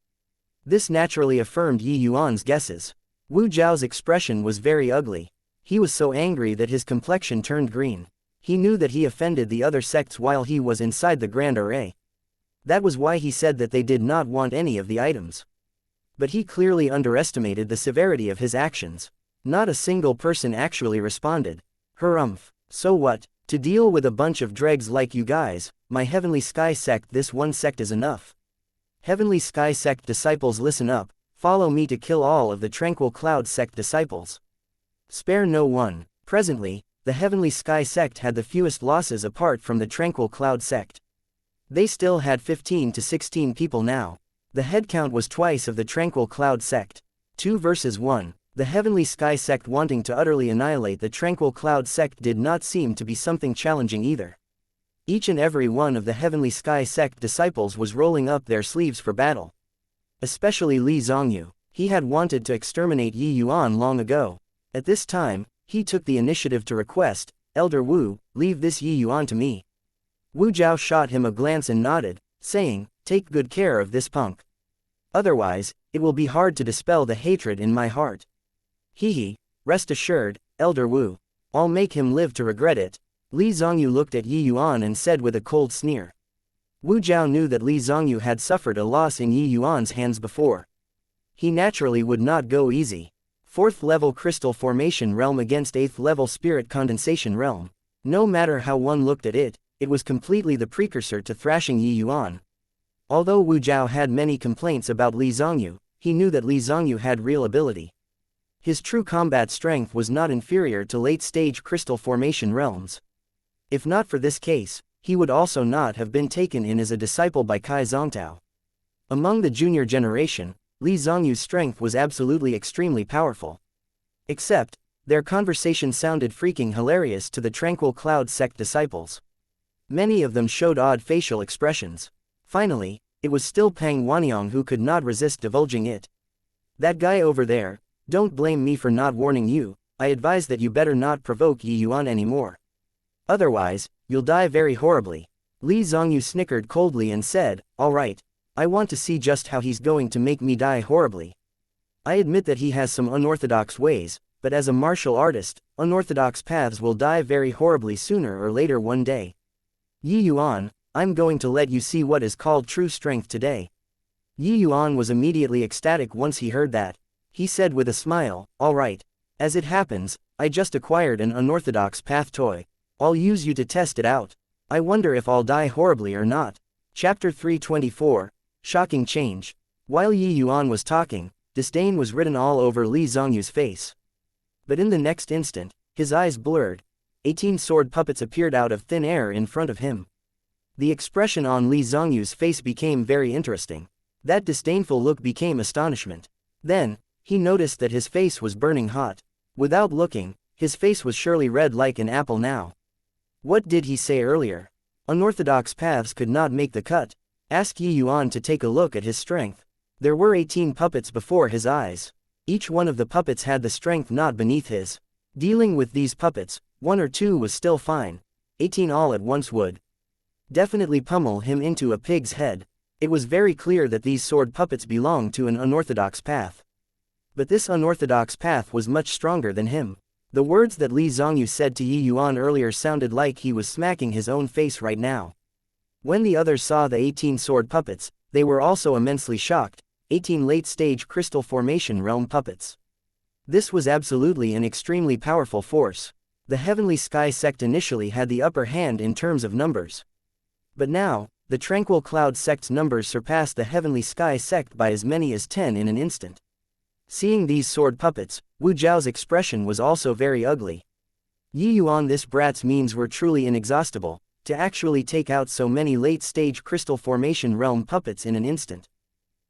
S1: This naturally affirmed Yi Yuan's guesses. Wu Zhao's expression was very ugly. He was so angry that his complexion turned green. He knew that he offended the other sects while he was inside the Grand Array. That was why he said that they did not want any of the items. But he clearly underestimated the severity of his actions. Not a single person actually responded. Harumph. So what? To deal with a bunch of dregs like you guys, my Heavenly Sky sect, this one sect is enough. Heavenly Sky sect disciples, listen up, follow me to kill all of the Tranquil Cloud sect disciples. Spare no one. Presently, the Heavenly Sky sect had the fewest losses apart from the Tranquil Cloud sect. They still had 15 to 16 people now. The headcount was twice of the Tranquil Cloud sect. 2 versus 1. The Heavenly Sky sect wanting to utterly annihilate the Tranquil Cloud sect did not seem to be something challenging either. Each and every one of the Heavenly Sky sect disciples was rolling up their sleeves for battle. Especially Li Zongyu. He had wanted to exterminate Yi Yuan long ago. At this time, he took the initiative to request, Elder Wu, leave this Yi Yuan to me. Wu Zhao shot him a glance and nodded, saying, take good care of this punk. Otherwise, it will be hard to dispel the hatred in my heart. Hee, rest assured, Elder Wu. I'll make him live to regret it. Li Zongyu looked at Yi Yuan and said with a cold sneer. Wu Zhao knew that Li Zongyu had suffered a loss in Yi Yuan's hands before. He naturally would not go easy. 4th level crystal formation realm against 8th level spirit condensation realm. No matter how one looked at it, it was completely the precursor to thrashing Yi Yuan. Although Wu Zhao had many complaints about Li Zongyu, he knew that Li Zongyu had real ability. His true combat strength was not inferior to late-stage crystal formation realms. If not for this case, he would also not have been taken in as a disciple by Kai Zongtao. Among the junior generation, Li Zongyu's strength was absolutely extremely powerful. Except, their conversation sounded freaking hilarious to the Tranquil Cloud sect disciples. Many of them showed odd facial expressions. Finally, it was still Pang Wanyang who could not resist divulging it. That guy over there, don't blame me for not warning you, I advise that you better not provoke Yi Yuan anymore. Otherwise, you'll die very horribly. Li Zongyu snickered coldly and said, alright, I want to see just how he's going to make me die horribly. I admit that he has some unorthodox ways, but as a martial artist, unorthodox paths will die very horribly sooner or later one day. Yi Yuan, I'm going to let you see what is called true strength today. Yi Yuan was immediately ecstatic once he heard that. He said with a smile, alright. As it happens, I just acquired an unorthodox path toy. I'll use you to test it out. I wonder if I'll die horribly or not. Chapter 324, Shocking Change. While Yi Yuan was talking, disdain was written all over Li Zongyu's face. But in the next instant, his eyes blurred. 18 sword puppets appeared out of thin air in front of him. The expression on Li Zongyu's face became very interesting. That disdainful look became astonishment. Then, he noticed that his face was burning hot. Without looking, his face was surely red like an apple now. What did he say earlier? Unorthodox paths could not make the cut. Ask Yi Yuan to take a look at his strength. There were 18 puppets before his eyes. Each one of the puppets had the strength not beneath his. Dealing with these puppets, 1 or 2 was still fine. 18 all at once would definitely pummel him into a pig's head. It was very clear that these sword puppets belonged to an unorthodox path. But this unorthodox path was much stronger than him. The words that Li Zongyu said to Yi Yuan earlier sounded like he was smacking his own face right now. When the others saw the 18 sword puppets, they were also immensely shocked. 18 late-stage crystal formation realm puppets. This was absolutely an extremely powerful force. The Heavenly Sky sect initially had the upper hand in terms of numbers. But now, the Tranquil Cloud sect's numbers surpassed the Heavenly Sky sect by as many as 10 in an instant. Seeing these sword puppets, Wu Zhao's expression was also very ugly. Yuan, this brat's means were truly inexhaustible, to actually take out so many late-stage crystal formation realm puppets in an instant.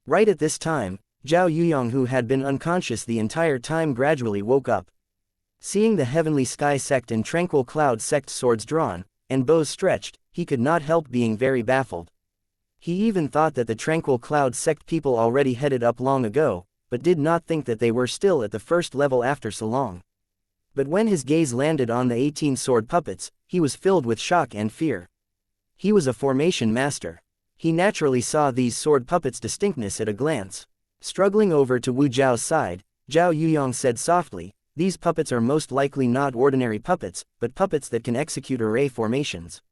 S1: Right at this time, Zhao Yuyong, who had been unconscious the entire time, gradually woke up. Seeing the Heavenly Sky sect and Tranquil Cloud sect swords drawn, and bows stretched, he could not help being very baffled. He even thought that the Tranquil Cloud sect people already headed up long ago, but did not think that they were still at the first level after so long. But when his gaze landed on the 18 sword puppets, he was filled with shock and fear. He was a formation master. He naturally saw these sword puppets' distinctness at a glance. Struggling over to Wu Zhao's side, Zhao Yuyong said softly, "These puppets are most likely not ordinary puppets, but puppets that can execute array formations.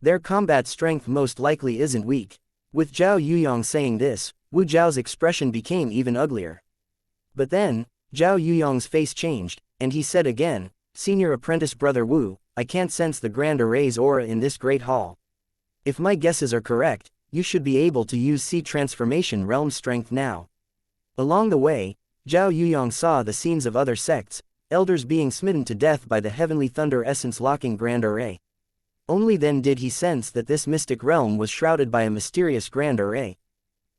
S1: Their combat strength most likely isn't weak." With Zhao Yuyong saying this, Wu Zhao's expression became even uglier. But then, Zhao Yuyong's face changed, and he said again, "Senior apprentice brother Wu, I can't sense the Grand Array's aura in this great hall. If my guesses are correct, you should be able to use Sea Transformation Realm strength now." Along the way, Zhao Yuyong saw the scenes of other sects, elders being smitten to death by the Heavenly Thunder Essence locking Grand Array. Only then did he sense that this mystic realm was shrouded by a mysterious Grand Array.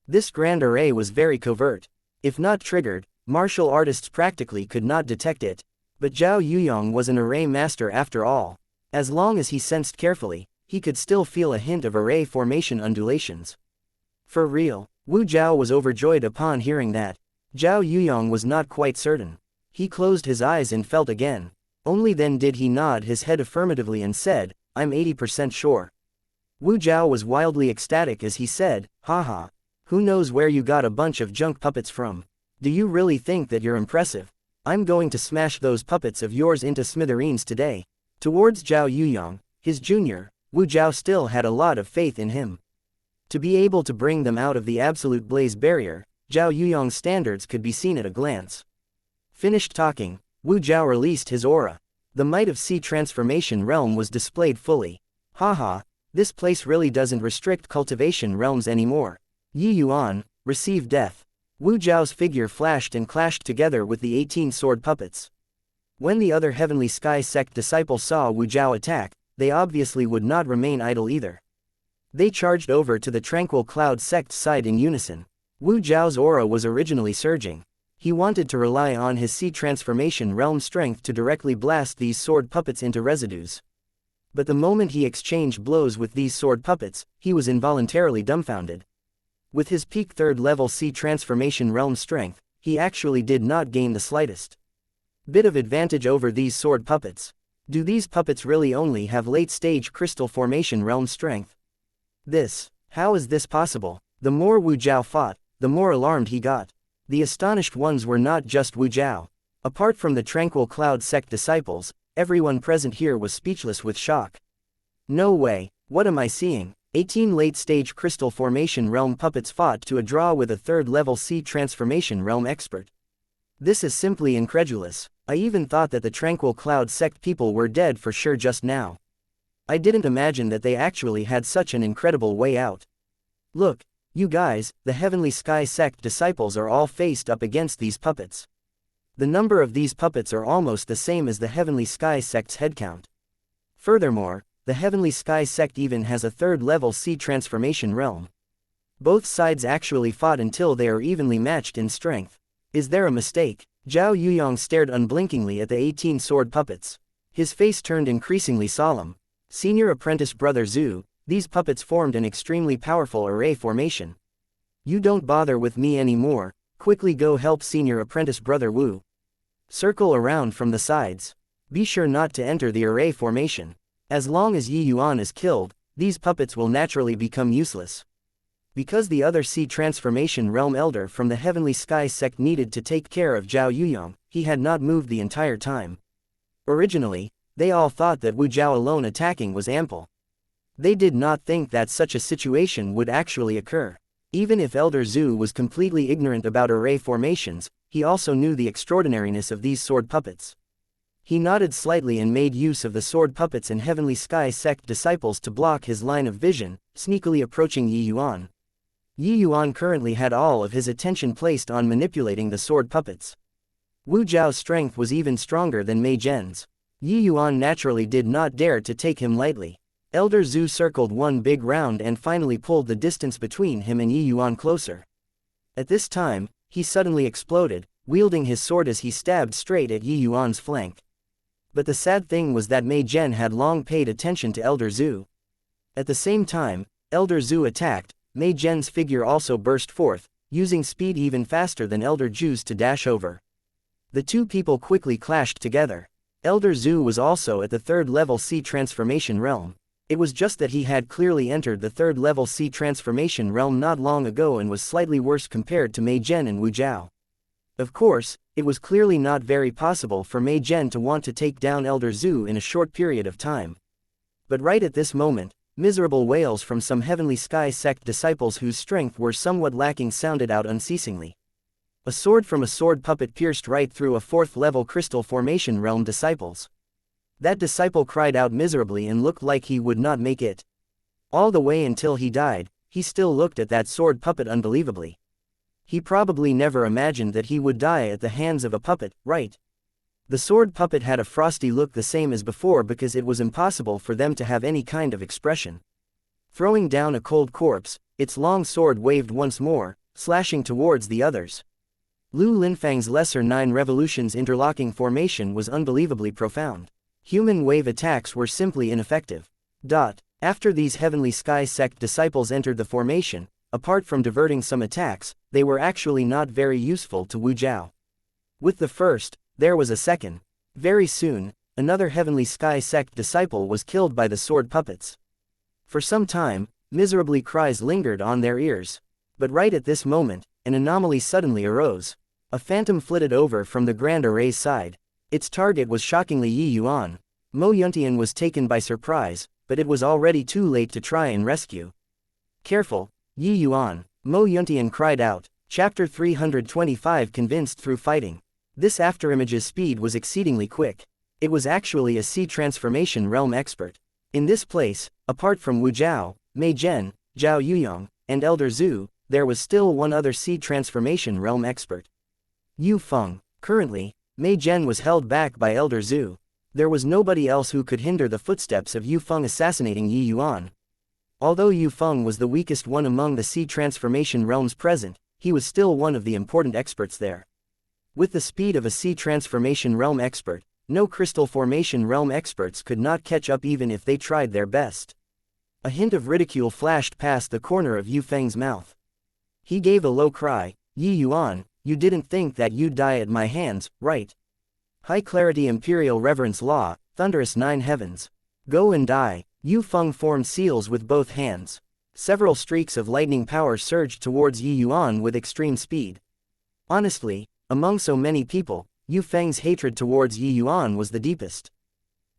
S1: This Grand Array was very covert. If not triggered, martial artists practically could not detect it. But Zhao Yuyong was an array master after all. As long as he sensed carefully, he could still feel a hint of array formation undulations. For real, Wu Zhao was overjoyed upon hearing that. Zhao Yuyong was not quite certain. He closed his eyes and felt again. Only then did he nod his head affirmatively and said, "I'm 80% sure." Wu Zhao was wildly ecstatic as he said, "Haha. Who knows where you got a bunch of junk puppets from? Do you really think that you're impressive? I'm going to smash those puppets of yours into smithereens today." Towards Zhao Yuyong, his junior, Wu Zhao still had a lot of faith in him. To be able to bring them out of the absolute blaze barrier, Zhao Yuyong's standards could be seen at a glance. Finished talking, Wu Zhao released his aura. The might of Sea Transformation Realm was displayed fully. Haha, this place really doesn't restrict cultivation realms anymore. Yuan, receive death. Wu Zhao's figure flashed and clashed together with the 18 sword puppets. When the other Heavenly Sky sect disciples saw Wu Zhao attack, they obviously would not remain idle either. They charged over to the Tranquil Cloud sect's side in unison. Wu Zhao's aura was originally surging. He wanted to rely on his Sea Transformation Realm strength to directly blast these sword puppets into residues. But the moment he exchanged blows with these sword puppets, he was involuntarily dumbfounded. With his peak 3rd level Sea Transformation Realm strength, he actually did not gain the slightest bit of advantage over these sword puppets. Do these puppets really only have late-stage Crystal Formation Realm strength? How is this possible? The more Wu Zhao fought, the more alarmed he got. The astonished ones were not just Wu Zhao. Apart from the Tranquil Cloud sect disciples, everyone present here was speechless with shock. No way, what am I seeing? 18 late-stage Crystal Formation Realm puppets fought to a draw with a 3rd level Sea Transformation Realm expert. This is simply incredulous. I even thought that the Tranquil Cloud sect people were dead for sure just now. I didn't imagine that they actually had such an incredible way out. Look, you guys, the Heavenly Sky sect disciples are all faced up against these puppets. The number of these puppets are almost the same as the Heavenly Sky sect's headcount. Furthermore, the Heavenly Sky sect even has a 3rd level Sea Transformation Realm. Both sides actually fought until they are evenly matched in strength. Is there a mistake? Zhao Yuyong stared unblinkingly at the 18 sword puppets. His face turned increasingly solemn. Senior apprentice brother Zhu, these puppets formed an extremely powerful array formation. You don't bother with me anymore, quickly go help senior apprentice brother Wu. Circle around from the sides. Be sure not to enter the array formation. As long as Yuan is killed, these puppets will naturally become useless. Because the other Sea Transformation Realm elder from the Heavenly Sky sect needed to take care of Zhao Yuyong, he had not moved the entire time. Originally, they all thought that Wu Zhao alone attacking was ample. They did not think that such a situation would actually occur. Even if Elder Zhu was completely ignorant about array formations, he also knew the extraordinariness of these sword puppets. He nodded slightly and made use of the sword puppets and Heavenly Sky sect disciples to block his line of vision, sneakily approaching Yi Yuan. Yi Yuan currently had all of his attention placed on manipulating the sword puppets. Wu Zhao's strength was even stronger than Mei Zhen's. Yi Yuan naturally did not dare to take him lightly. Elder Zhu circled one big round and finally pulled the distance between him and Yi Yuan closer. At this time, he suddenly exploded, wielding his sword as he stabbed straight at Yi Yuan's flank. But the sad thing was that Mei Zhen had long paid attention to Elder Zhu. At the same time, Elder Zhu attacked, Mei Zhen's figure also burst forth, using speed even faster than Elder Zhu's to dash over. The two people quickly clashed together. Elder Zhu was also at the third-level C transformation realm. It was just that he had clearly entered the third-level C transformation realm not long ago and was slightly worse compared to Mei Zhen and Wu Zhao. Of course, it was clearly not very possible for Mei Zhen to want to take down Elder Zhu in a short period of time. But right at this moment, miserable wails from some Heavenly Sky sect disciples whose strength were somewhat lacking sounded out unceasingly. A sword from a sword puppet pierced right through a fourth-level crystal formation realm disciples. That disciple cried out miserably and looked like he would not make it. All the way until he died, he still looked at that sword puppet unbelievably. He probably never imagined that he would die at the hands of a puppet, right? The sword puppet had a frosty look the same as before because it was impossible for them to have any kind of expression. Throwing down a cold corpse, its long sword waved once more, slashing towards the others. Lu Linfang's Lesser 9 Revolutions interlocking formation was unbelievably profound. Human wave attacks were simply ineffective. After these Heavenly Sky sect disciples entered the formation, apart from diverting some attacks, they were actually not very useful to Wu Zhao. With the first, there was a second. Very soon, another Heavenly Sky sect disciple was killed by the sword puppets. For some time, miserably cries lingered on their ears. But right at this moment, an anomaly suddenly arose. A phantom flitted over from the Grand Array's side. Its target was shockingly Yi Yuan. Mo Yuntian was taken by surprise, but it was already too late to try and rescue. Careful, Yi Yuan, Mo Yuntian cried out. Chapter 325 Convinced through fighting. This afterimage's speed was exceedingly quick. It was actually a C transformation realm expert. In this place, apart from Wu Zhao, Mei Zhen, Zhao Yuyong, and Elder Zhu, there was still one other C transformation realm expert. Yu Feng. Currently, Mei Zhen was held back by Elder Zhu. There was nobody else who could hinder the footsteps of Yu Feng assassinating Yi Yuan. Although Yu Feng was the weakest one among the C transformation realms present, he was still one of the important experts there. With the speed of a C transformation realm expert, no crystal formation realm experts could not catch up even if they tried their best. A hint of ridicule flashed past the corner of Yu Feng's mouth. He gave a low cry. Yi Yuan, you didn't think that you'd die at my hands, right? High clarity Imperial Reverence Law, Thunderous Nine Heavens. Go and die. Yu Feng formed seals with both hands. Several streaks of lightning power surged towards Yi Yuan with extreme speed. Honestly, among so many people, Yu Feng's hatred towards Yi Yuan was the deepest.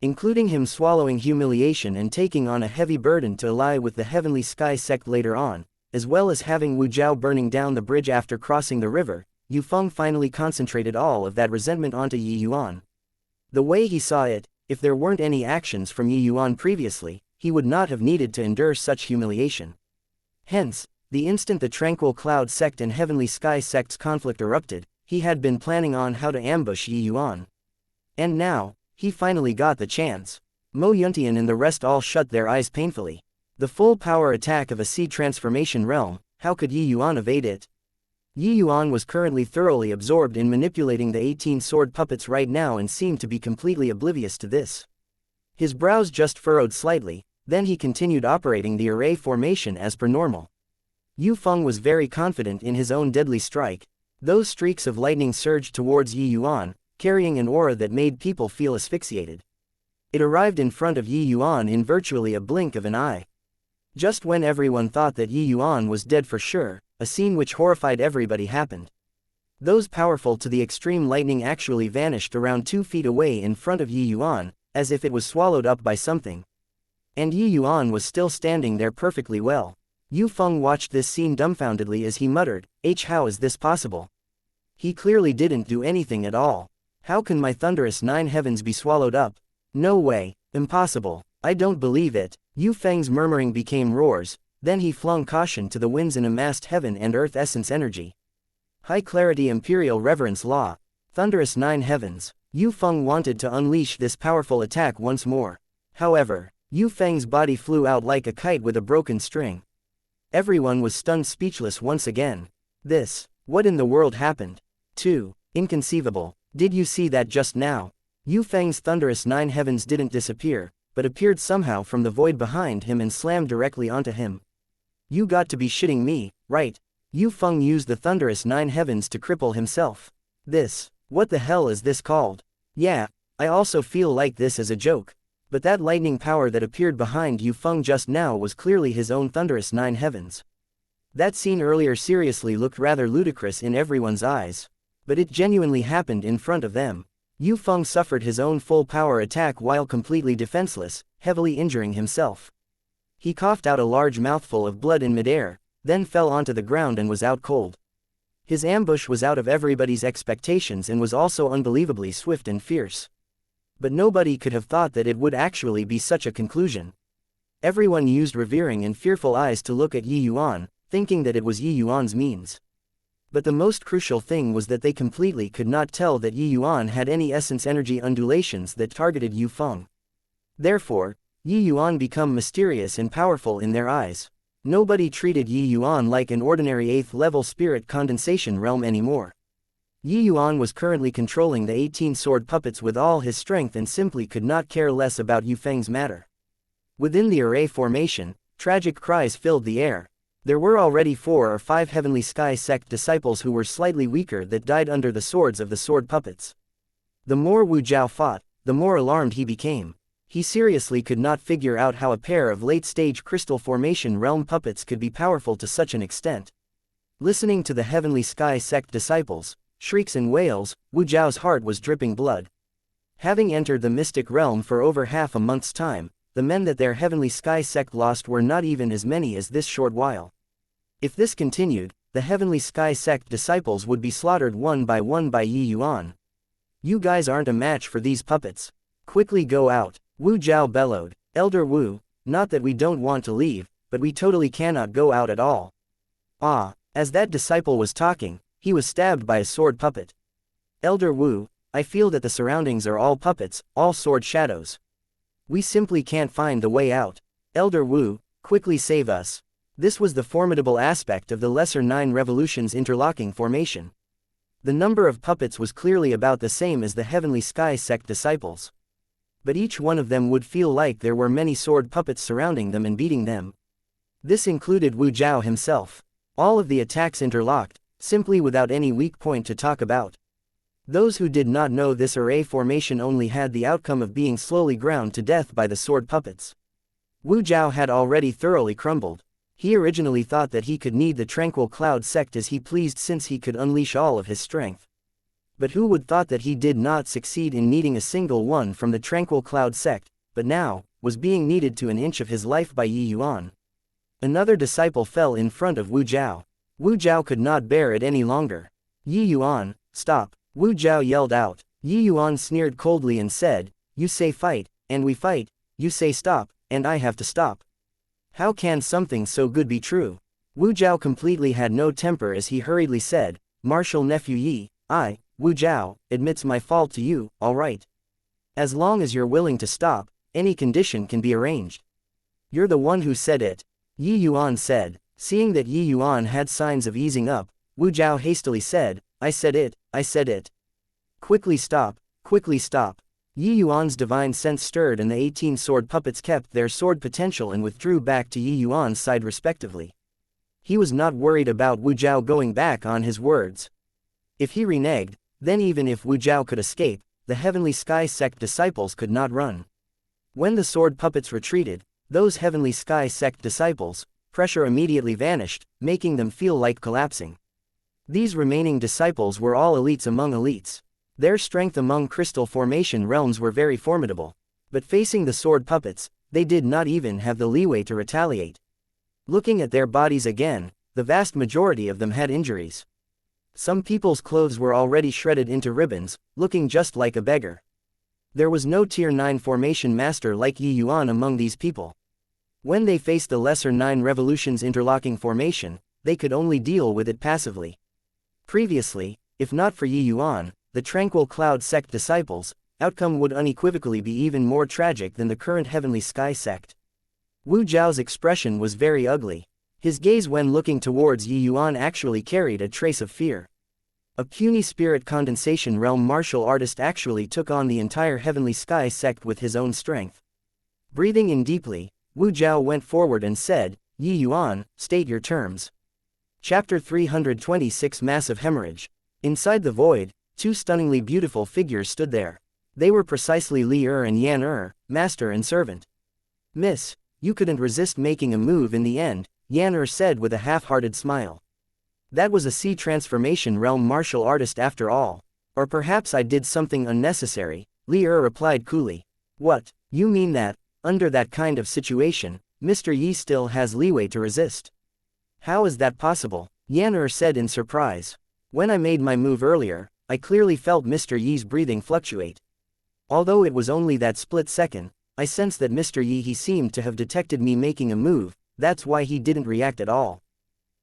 S1: Including him swallowing humiliation and taking on a heavy burden to ally with the Heavenly Sky sect later on, as well as having Wu Zhao burning down the bridge after crossing the river, Yu Feng finally concentrated all of that resentment onto Yi Yuan. The way he saw it, if there weren't any actions from Yi Yuan previously, he would not have needed to endure such humiliation. Hence, the instant the Tranquil Cloud sect and Heavenly Sky sect's conflict erupted, he had been planning on how to ambush Yi Yuan. And now, he finally got the chance. Mo Yuntian and the rest all shut their eyes painfully. The full power attack of a C transformation realm, how could Yi Yuan evade it? Yi Yuan was currently thoroughly absorbed in manipulating the 18 sword puppets right now and seemed to be completely oblivious to this. His brows just furrowed slightly, then he continued operating the array formation as per normal. Yu Feng was very confident in his own deadly strike. Those streaks of lightning surged towards Yi Yuan, carrying an aura that made people feel asphyxiated. It arrived in front of Yi Yuan in virtually a blink of an eye. Just when everyone thought that Yi Yuan was dead for sure, a scene which horrified everybody happened. Those powerful to the extreme lightning actually vanished around 2 feet away in front of Yi Yuan, as if it was swallowed up by something. And Yi Yuan was still standing there perfectly well. Yu Feng watched this scene dumbfoundedly as he muttered, how is this possible? He clearly didn't do anything at all. How can my thunderous 9 heavens be swallowed up? No way, impossible, I don't believe it. Yu Feng's murmuring became roars, then he flung caution to the winds and amassed heaven and earth essence energy. High clarity imperial reverence law. Thunderous 9 heavens. Yu Feng wanted to unleash this powerful attack once more. However, Yu Feng's body flew out like a kite with a broken string. Everyone was stunned speechless once again. What in the world happened? 2. Inconceivable. Did you see that just now? Yu Feng's thunderous 9 heavens didn't disappear, but appeared somehow from the void behind him and slammed directly onto him. You got to be shitting me, right? Yu Feng used the thunderous 9 heavens to cripple himself. What the hell is this called? Yeah, I also feel like this is a joke. But that lightning power that appeared behind Yu Feng just now was clearly his own thunderous 9 heavens. That scene earlier seriously looked rather ludicrous in everyone's eyes. But it genuinely happened in front of them. Yu Feng suffered his own full power attack while completely defenseless, heavily injuring himself. He coughed out a large mouthful of blood in midair, then fell onto the ground and was out cold. His ambush was out of everybody's expectations and was also unbelievably swift and fierce. But nobody could have thought that it would actually be such a conclusion. Everyone used revering and fearful eyes to look at Yi Yuan, thinking that it was Yi Yuan's means. But the most crucial thing was that they completely could not tell that Yi Yuan had any essence energy undulations that targeted Yu Feng. Therefore, Yi Yuan became mysterious and powerful in their eyes. Nobody treated Yi Yuan like an ordinary 8th level spirit condensation realm anymore. Yi Yuan was currently controlling the 18 sword puppets with all his strength and simply could not care less about Yu Feng's matter. Within the array formation, tragic cries filled the air. There were already 4 or 5 Heavenly Sky sect disciples who were slightly weaker that died under the swords of the sword puppets. The more Wu Jiao fought, the more alarmed he became. He seriously could not figure out how a pair of late-stage crystal formation realm puppets could be powerful to such an extent. Listening to the Heavenly Sky sect disciples, shrieks and wails, Wu Jiao's heart was dripping blood. Having entered the mystic realm for over half a month's time, the men that their Heavenly Sky sect lost were not even as many as this short while. If this continued, the Heavenly Sky sect disciples would be slaughtered one by Yi Yuan. You guys aren't a match for these puppets. Quickly go out, Wu Jiao bellowed. Elder Wu, not that we don't want to leave, but we totally cannot go out at all. As that disciple was talking, he was stabbed by a sword puppet. Elder Wu, I feel that the surroundings are all puppets, all sword shadows. We simply can't find the way out. Elder Wu, quickly save us. This was the formidable aspect of the Lesser 9 Revolutions interlocking formation. The number of puppets was clearly about the same as the Heavenly Sky sect disciples. But each one of them would feel like there were many sword puppets surrounding them and beating them. This included Wu Jiao himself. All of the attacks interlocked, simply without any weak point to talk about. Those who did not know this array formation only had the outcome of being slowly ground to death by the sword puppets. Wu Jiao had already thoroughly crumbled. He originally thought that he could knead the Tranquil Cloud sect as he pleased since he could unleash all of his strength. But who would thought that he did not succeed in kneading a single one from the Tranquil Cloud sect, but now, was being kneaded to an inch of his life by Yi Yuan. Another disciple fell in front of Wu Jiao. Wu Jiao could not bear it any longer. Yi Yuan, stop, Wu Jiao yelled out. Yi Yuan sneered coldly and said, you say fight, and we fight, you say stop, and I have to stop. How can something so good be true? Wu Jiao completely had no temper as he hurriedly said, Martial Nephew Yi, I, Wu Jiao, admits my fault to you, alright. As long as you're willing to stop, any condition can be arranged. You're the one who said it. Yi Yuan said. Seeing that Yi Yuan had signs of easing up, Wu Jiao hastily said, I said it, I said it. Quickly stop, quickly stop. Yi Yuan's divine sense stirred and the 18 sword puppets kept their sword potential and withdrew back to Yi Yuan's side respectively. He was not worried about Wu Jiao going back on his words. If he reneged, then even if Wu Jiao could escape, the Heavenly Sky sect disciples could not run. When the sword puppets retreated, those Heavenly Sky sect disciples, pressure immediately vanished, making them feel like collapsing. These remaining disciples were all elites among elites. Their strength among crystal formation realms were very formidable. But facing the sword puppets, they did not even have the leeway to retaliate. Looking at their bodies again, the vast majority of them had injuries. Some people's clothes were already shredded into ribbons, looking just like a beggar. There was no Tier 9 formation master like Yi Yuan among these people. When they faced the lesser 9 revolutions interlocking formation, they could only deal with it passively. Previously, if not for Yi Yuan, the Tranquil Cloud sect disciples, outcome would unequivocally be even more tragic than the current Heavenly Sky sect. Wu Zhao's expression was very ugly. His gaze when looking towards Yi Yuan actually carried a trace of fear. A puny spirit condensation realm martial artist actually took on the entire Heavenly Sky sect with his own strength. Breathing in deeply, Wu Zhao went forward and said, Yi Yuan, state your terms. Chapter 326 Massive Hemorrhage. Inside the void, 2 stunningly beautiful figures stood there. They were precisely Li and Yan, master and servant. Miss, you couldn't resist making a move in the end, Yan said with a half-hearted smile. That was a sea transformation realm martial artist after all. Or perhaps I did something unnecessary, Li replied coolly. What, you mean that, under that kind of situation, Mr. Yi still has leeway to resist? How is that possible? Yan said in surprise. When I made my move earlier, I clearly felt Mr. Yi's breathing fluctuate. Although it was only that split second, I sensed that Mr. Yi he seemed to have detected me making a move, that's why he didn't react at all.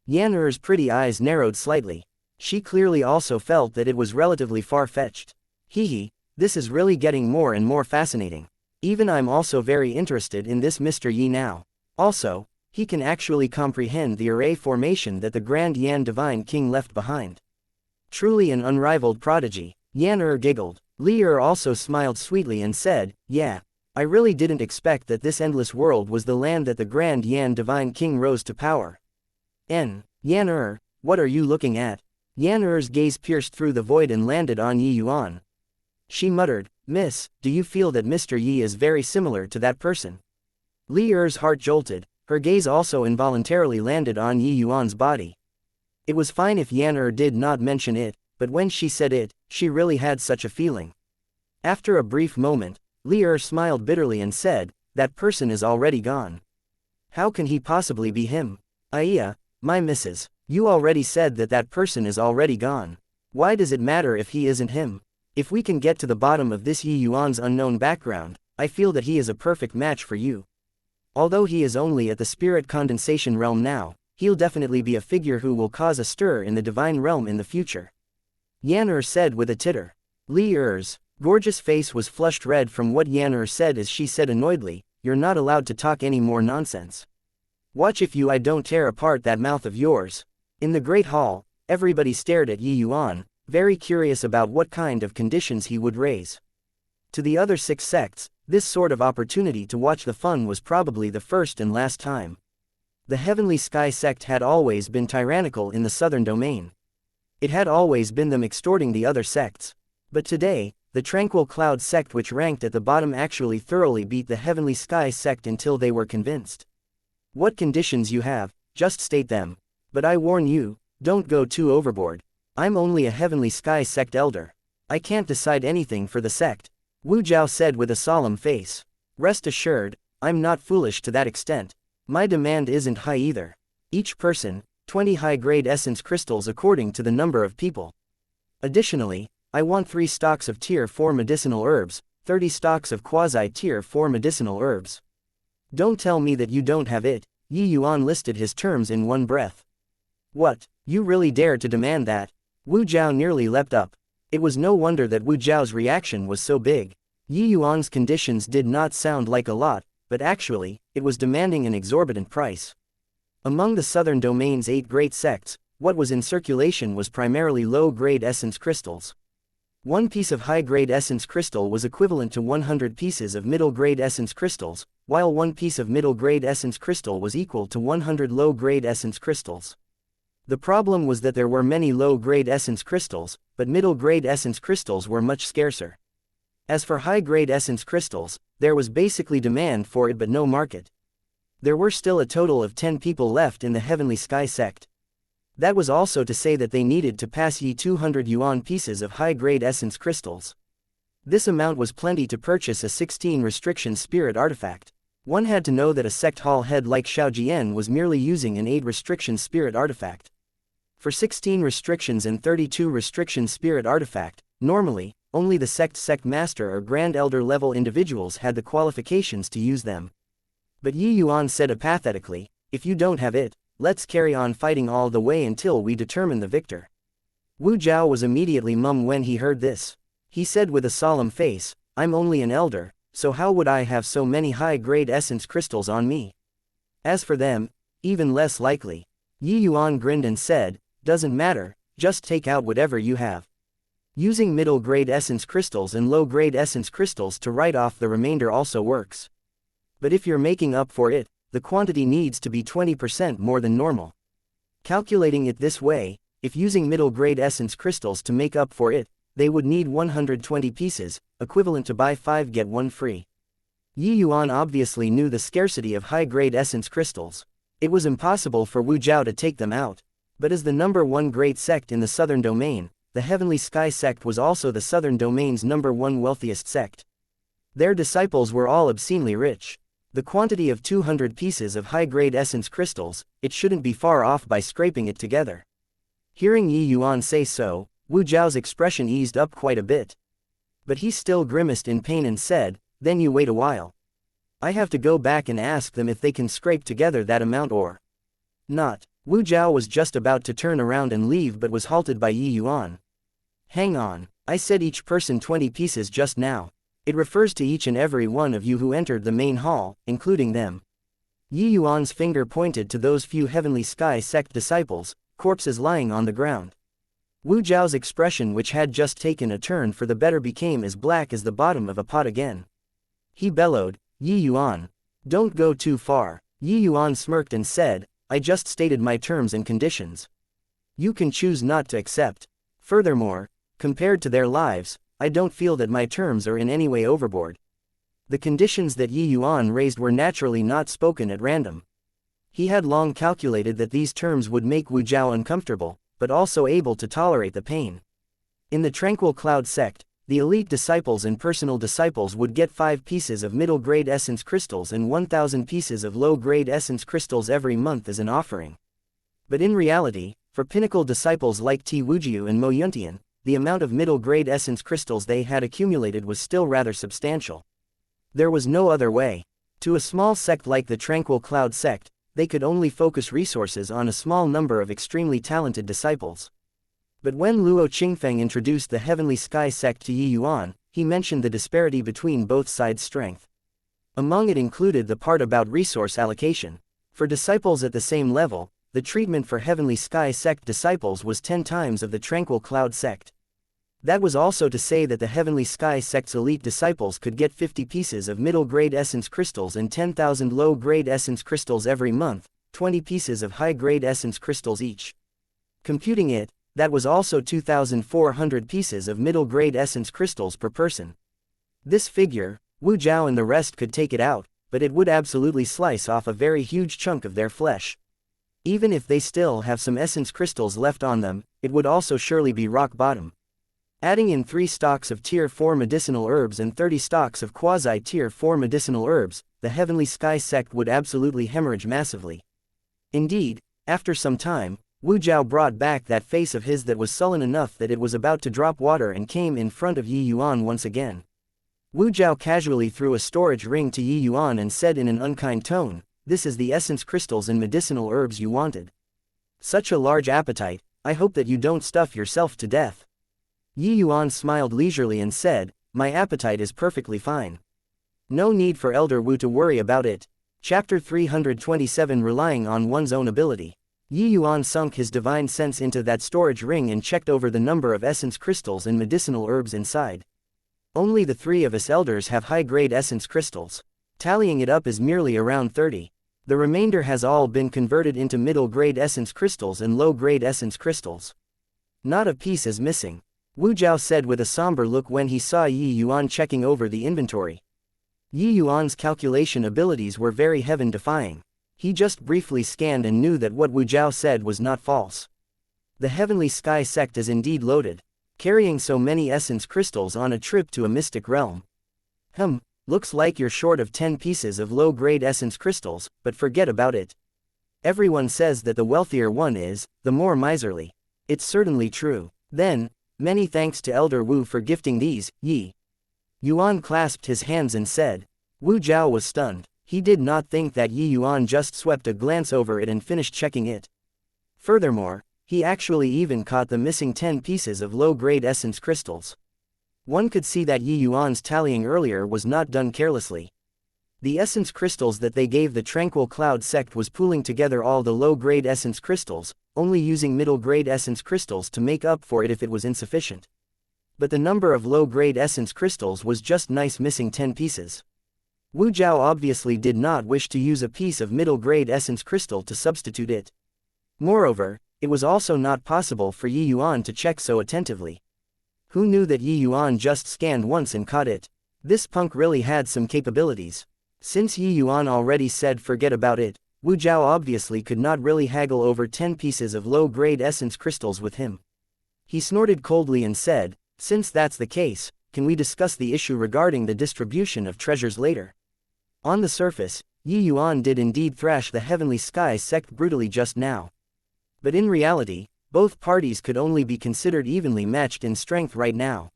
S1: Yan pretty eyes narrowed slightly. She clearly also felt that it was relatively far-fetched. Hee, this is really getting more and more fascinating. Even I'm also very interested in this Mr. Yi now. Also, he can actually comprehend the array formation that the Grand Yan Divine King left behind. Truly an unrivaled prodigy, Yan giggled. Li also smiled sweetly and said, yeah, I really didn't expect that this endless world was the land that the Grand Yan Divine King rose to power. Yan, what are you looking at? Yan gaze pierced through the void and landed on Yi Yuan. She muttered, Miss, do you feel that Mr. Yi is very similar to that person? Li's heart jolted, her gaze also involuntarily landed on Yi Yuan's body. It was fine if Yan did not mention it, but when she said it, she really had such a feeling. After a brief moment, Li smiled bitterly and said, that person is already gone. How can he possibly be him? Aya, my missus, you already said that that person is already gone. Why does it matter if he isn't him? If we can get to the bottom of this Yi Yuan's unknown background, I feel that he is a perfect match for you. Although he is only at the spirit condensation realm now, he'll definitely be a figure who will cause a stir in the divine realm in the future. Yan said with a titter. Li's gorgeous face was flushed red from what Yan said as she said annoyedly, you're not allowed to talk any more nonsense. Watch if I don't tear apart that mouth of yours. In the Great Hall, everybody stared at Yi Yuan, very curious about what kind of conditions he would raise. To the other 6 sects, this sort of opportunity to watch the fun was probably the first and last time. The Heavenly Sky sect had always been tyrannical in the southern domain. It had always been them extorting the other sects. But today, the Tranquil Cloud sect which ranked at the bottom actually thoroughly beat the Heavenly Sky sect until they were convinced. What conditions you have, just state them. But I warn you, don't go too overboard. I'm only a Heavenly Sky sect elder. I can't decide anything for the sect. Wu Zhao said with a solemn face. Rest assured, I'm not foolish to that extent. My demand isn't high either. Each person, 20 high-grade essence crystals according to the number of people. Additionally, I want 3 stocks of Tier 4 medicinal herbs, 30 stocks of quasi-Tier 4 medicinal herbs. Don't tell me that you don't have it, Yi Yuan listed his terms in one breath. What, you really dare to demand that? Wu Zhao nearly leapt up. It was no wonder that Wu Zhao's reaction was so big. Yi Yuan's conditions did not sound like a lot, but actually, it was demanding an exorbitant price. Among the southern domain's 8 great sects, what was in circulation was primarily low-grade essence crystals. 1 piece of high-grade essence crystal was equivalent to 100 pieces of middle-grade essence crystals, while 1 piece of middle-grade essence crystal was equal to 100 low-grade essence crystals. The problem was that there were many low-grade essence crystals, but middle-grade essence crystals were much scarcer. As for high-grade essence crystals, there was basically demand for it but no market. There were still a total of 10 people left in the Heavenly Sky sect. That was also to say that they needed to pass Yi 200 Yuan pieces of high-grade essence crystals. This amount was plenty to purchase a 16 restriction spirit artifact. One had to know that a sect hall head like Xiaojian was merely using an 8 restriction spirit artifact. For 16 restrictions and 32 restriction spirit artifact, normally, only the sect master or grand elder level individuals had the qualifications to use them. But Yi Yuan said apathetically, if you don't have it, let's carry on fighting all the way until we determine the victor. Wu Zhao was immediately mum when he heard this. He said with a solemn face, I'm only an elder, so how would I have so many high-grade essence crystals on me? As for them, even less likely. Yi Yuan grinned and said, doesn't matter, just take out whatever you have. Using middle-grade essence crystals and low-grade essence crystals to write off the remainder also works. But if you're making up for it, the quantity needs to be 20% more than normal. Calculating it this way, if using middle-grade essence crystals to make up for it, they would need 120 pieces, equivalent to buy 5 get 1 free. Yi Yuan obviously knew the scarcity of high-grade essence crystals. It was impossible for Wu Zhao to take them out. But as the number 1 great sect in the southern domain, the Heavenly Sky sect was also the southern domain's number 1 wealthiest sect. Their disciples were all obscenely rich. The quantity of 200 pieces of high-grade essence crystals, it shouldn't be far off by scraping it together. Hearing Yi Yuan say so, Wu Zhao's expression eased up quite a bit. But he still grimaced in pain and said, then you wait a while. I have to go back and ask them if they can scrape together that amount or not. Wu Zhao was just about to turn around and leave but was halted by Yi Yuan. Hang on, I said each person 20 pieces just now. It refers to each and every one of you who entered the main hall, including them. Yi Yuan's finger pointed to those few Heavenly Sky sect disciples, corpses lying on the ground. Wu Zhao's expression, which had just taken a turn for the better, became as black as the bottom of a pot again. He bellowed, Yi Yuan, don't go too far. Yi Yuan smirked and said, I just stated my terms and conditions. You can choose not to accept. Furthermore, compared to their lives, I don't feel that my terms are in any way overboard. The conditions that Yi Yuan raised were naturally not spoken at random. He had long calculated that these terms would make Wu Zhao uncomfortable, but also able to tolerate the pain. In the Tranquil Cloud sect, the elite disciples and personal disciples would get 5 pieces of middle-grade essence crystals and 1,000 pieces of low-grade essence crystals every month as an offering. But in reality, for pinnacle disciples like Ti Wujiu and Mo Yuntian, the amount of middle-grade essence crystals they had accumulated was still rather substantial. There was no other way. To a small sect like the Tranquil Cloud sect, they could only focus resources on a small number of extremely talented disciples. But when Luo Qingfeng introduced the Heavenly Sky sect to Yi Yuan, he mentioned the disparity between both sides' strength. Among it included the part about resource allocation. For disciples at the same level, the treatment for Heavenly Sky sect disciples was 10 times of the Tranquil Cloud sect. That was also to say that the Heavenly Sky sect's elite disciples could get 50 pieces of middle-grade essence crystals and 10,000 low-grade essence crystals every month, 20 pieces of high-grade essence crystals each. Computing it, that was also 2,400 pieces of middle-grade essence crystals per person. This figure, Wu Zhao and the rest could take it out, but it would absolutely slice off a very huge chunk of their flesh. Even if they still have some essence crystals left on them, it would also surely be rock bottom. Adding in 3 stocks of Tier 4 medicinal herbs and 30 stocks of quasi-Tier 4 medicinal herbs, the Heavenly Sky sect would absolutely hemorrhage massively. Indeed, after some time, Wu Zhao brought back that face of his that was sullen enough that it was about to drop water and came in front of Yi Yuan once again. Wu Zhao casually threw a storage ring to Yi Yuan and said in an unkind tone, this is the essence crystals and medicinal herbs you wanted. Such a large appetite, I hope that you don't stuff yourself to death. Yi Yuan smiled leisurely and said, my appetite is perfectly fine. No need for Elder Wu to worry about it. Chapter 327 Relying on one's own ability. Yi Yuan sunk his divine sense into that storage ring and checked over the number of essence crystals and medicinal herbs inside. Only the 3 of us elders have high-grade essence crystals. Tallying it up is merely around 30. The remainder has all been converted into middle-grade essence crystals and low-grade essence crystals. Not a piece is missing. Wu Zhao said with a somber look when he saw Yi Yuan checking over the inventory. Yi Yuan's calculation abilities were very heaven-defying. He just briefly scanned and knew that what Wu Zhao said was not false. The Heavenly Sky sect is indeed loaded, carrying so many essence crystals on a trip to a mystic realm. Looks like you're short of 10 pieces of low-grade essence crystals, but forget about it. Everyone says that the wealthier one is, the more miserly. It's certainly true. Then, many thanks to Elder Wu for gifting these, Yi. Yuan clasped his hands and said. Wu Zhao was stunned. He did not think that Yi Yuan just swept a glance over it and finished checking it. Furthermore, he actually even caught the missing 10 pieces of low-grade essence crystals. One could see that Yi Yuan's tallying earlier was not done carelessly. The essence crystals that they gave the Tranquil Cloud sect was pooling together all the low-grade essence crystals, only using middle-grade essence crystals to make up for it if it was insufficient. But the number of low-grade essence crystals was just nice, missing 10 pieces. Wu Zhao obviously did not wish to use a piece of middle-grade essence crystal to substitute it. Moreover, it was also not possible for Yi Yuan to check so attentively. Who knew that Yi Yuan just scanned once and caught it? This punk really had some capabilities. Since Yi Yuan already said forget about it, Wu Zhao obviously could not really haggle over 10 pieces of low-grade essence crystals with him. He snorted coldly and said, since that's the case, can we discuss the issue regarding the distribution of treasures later? On the surface, Yi Yuan did indeed thrash the Heavenly Skies sect brutally just now. But in reality, both parties could only be considered evenly matched in strength right now.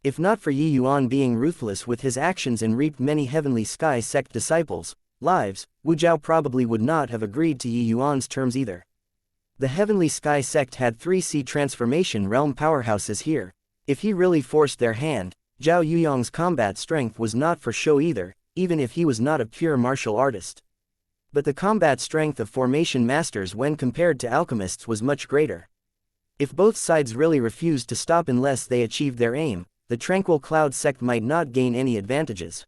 S1: If not for Yi Yuan being ruthless with his actions and reaped many Heavenly Sky sect disciples' lives, Wu Zhao probably would not have agreed to Yi Yuan's terms either. The Heavenly Sky sect had 3 Sea Transformation Realm powerhouses here. If he really forced their hand, Zhao Yuyong's combat strength was not for show either, even if he was not a pure martial artist. But the combat strength of formation masters when compared to alchemists was much greater. If both sides really refused to stop unless they achieved their aim, the Tranquil Cloud sect might not gain any advantages.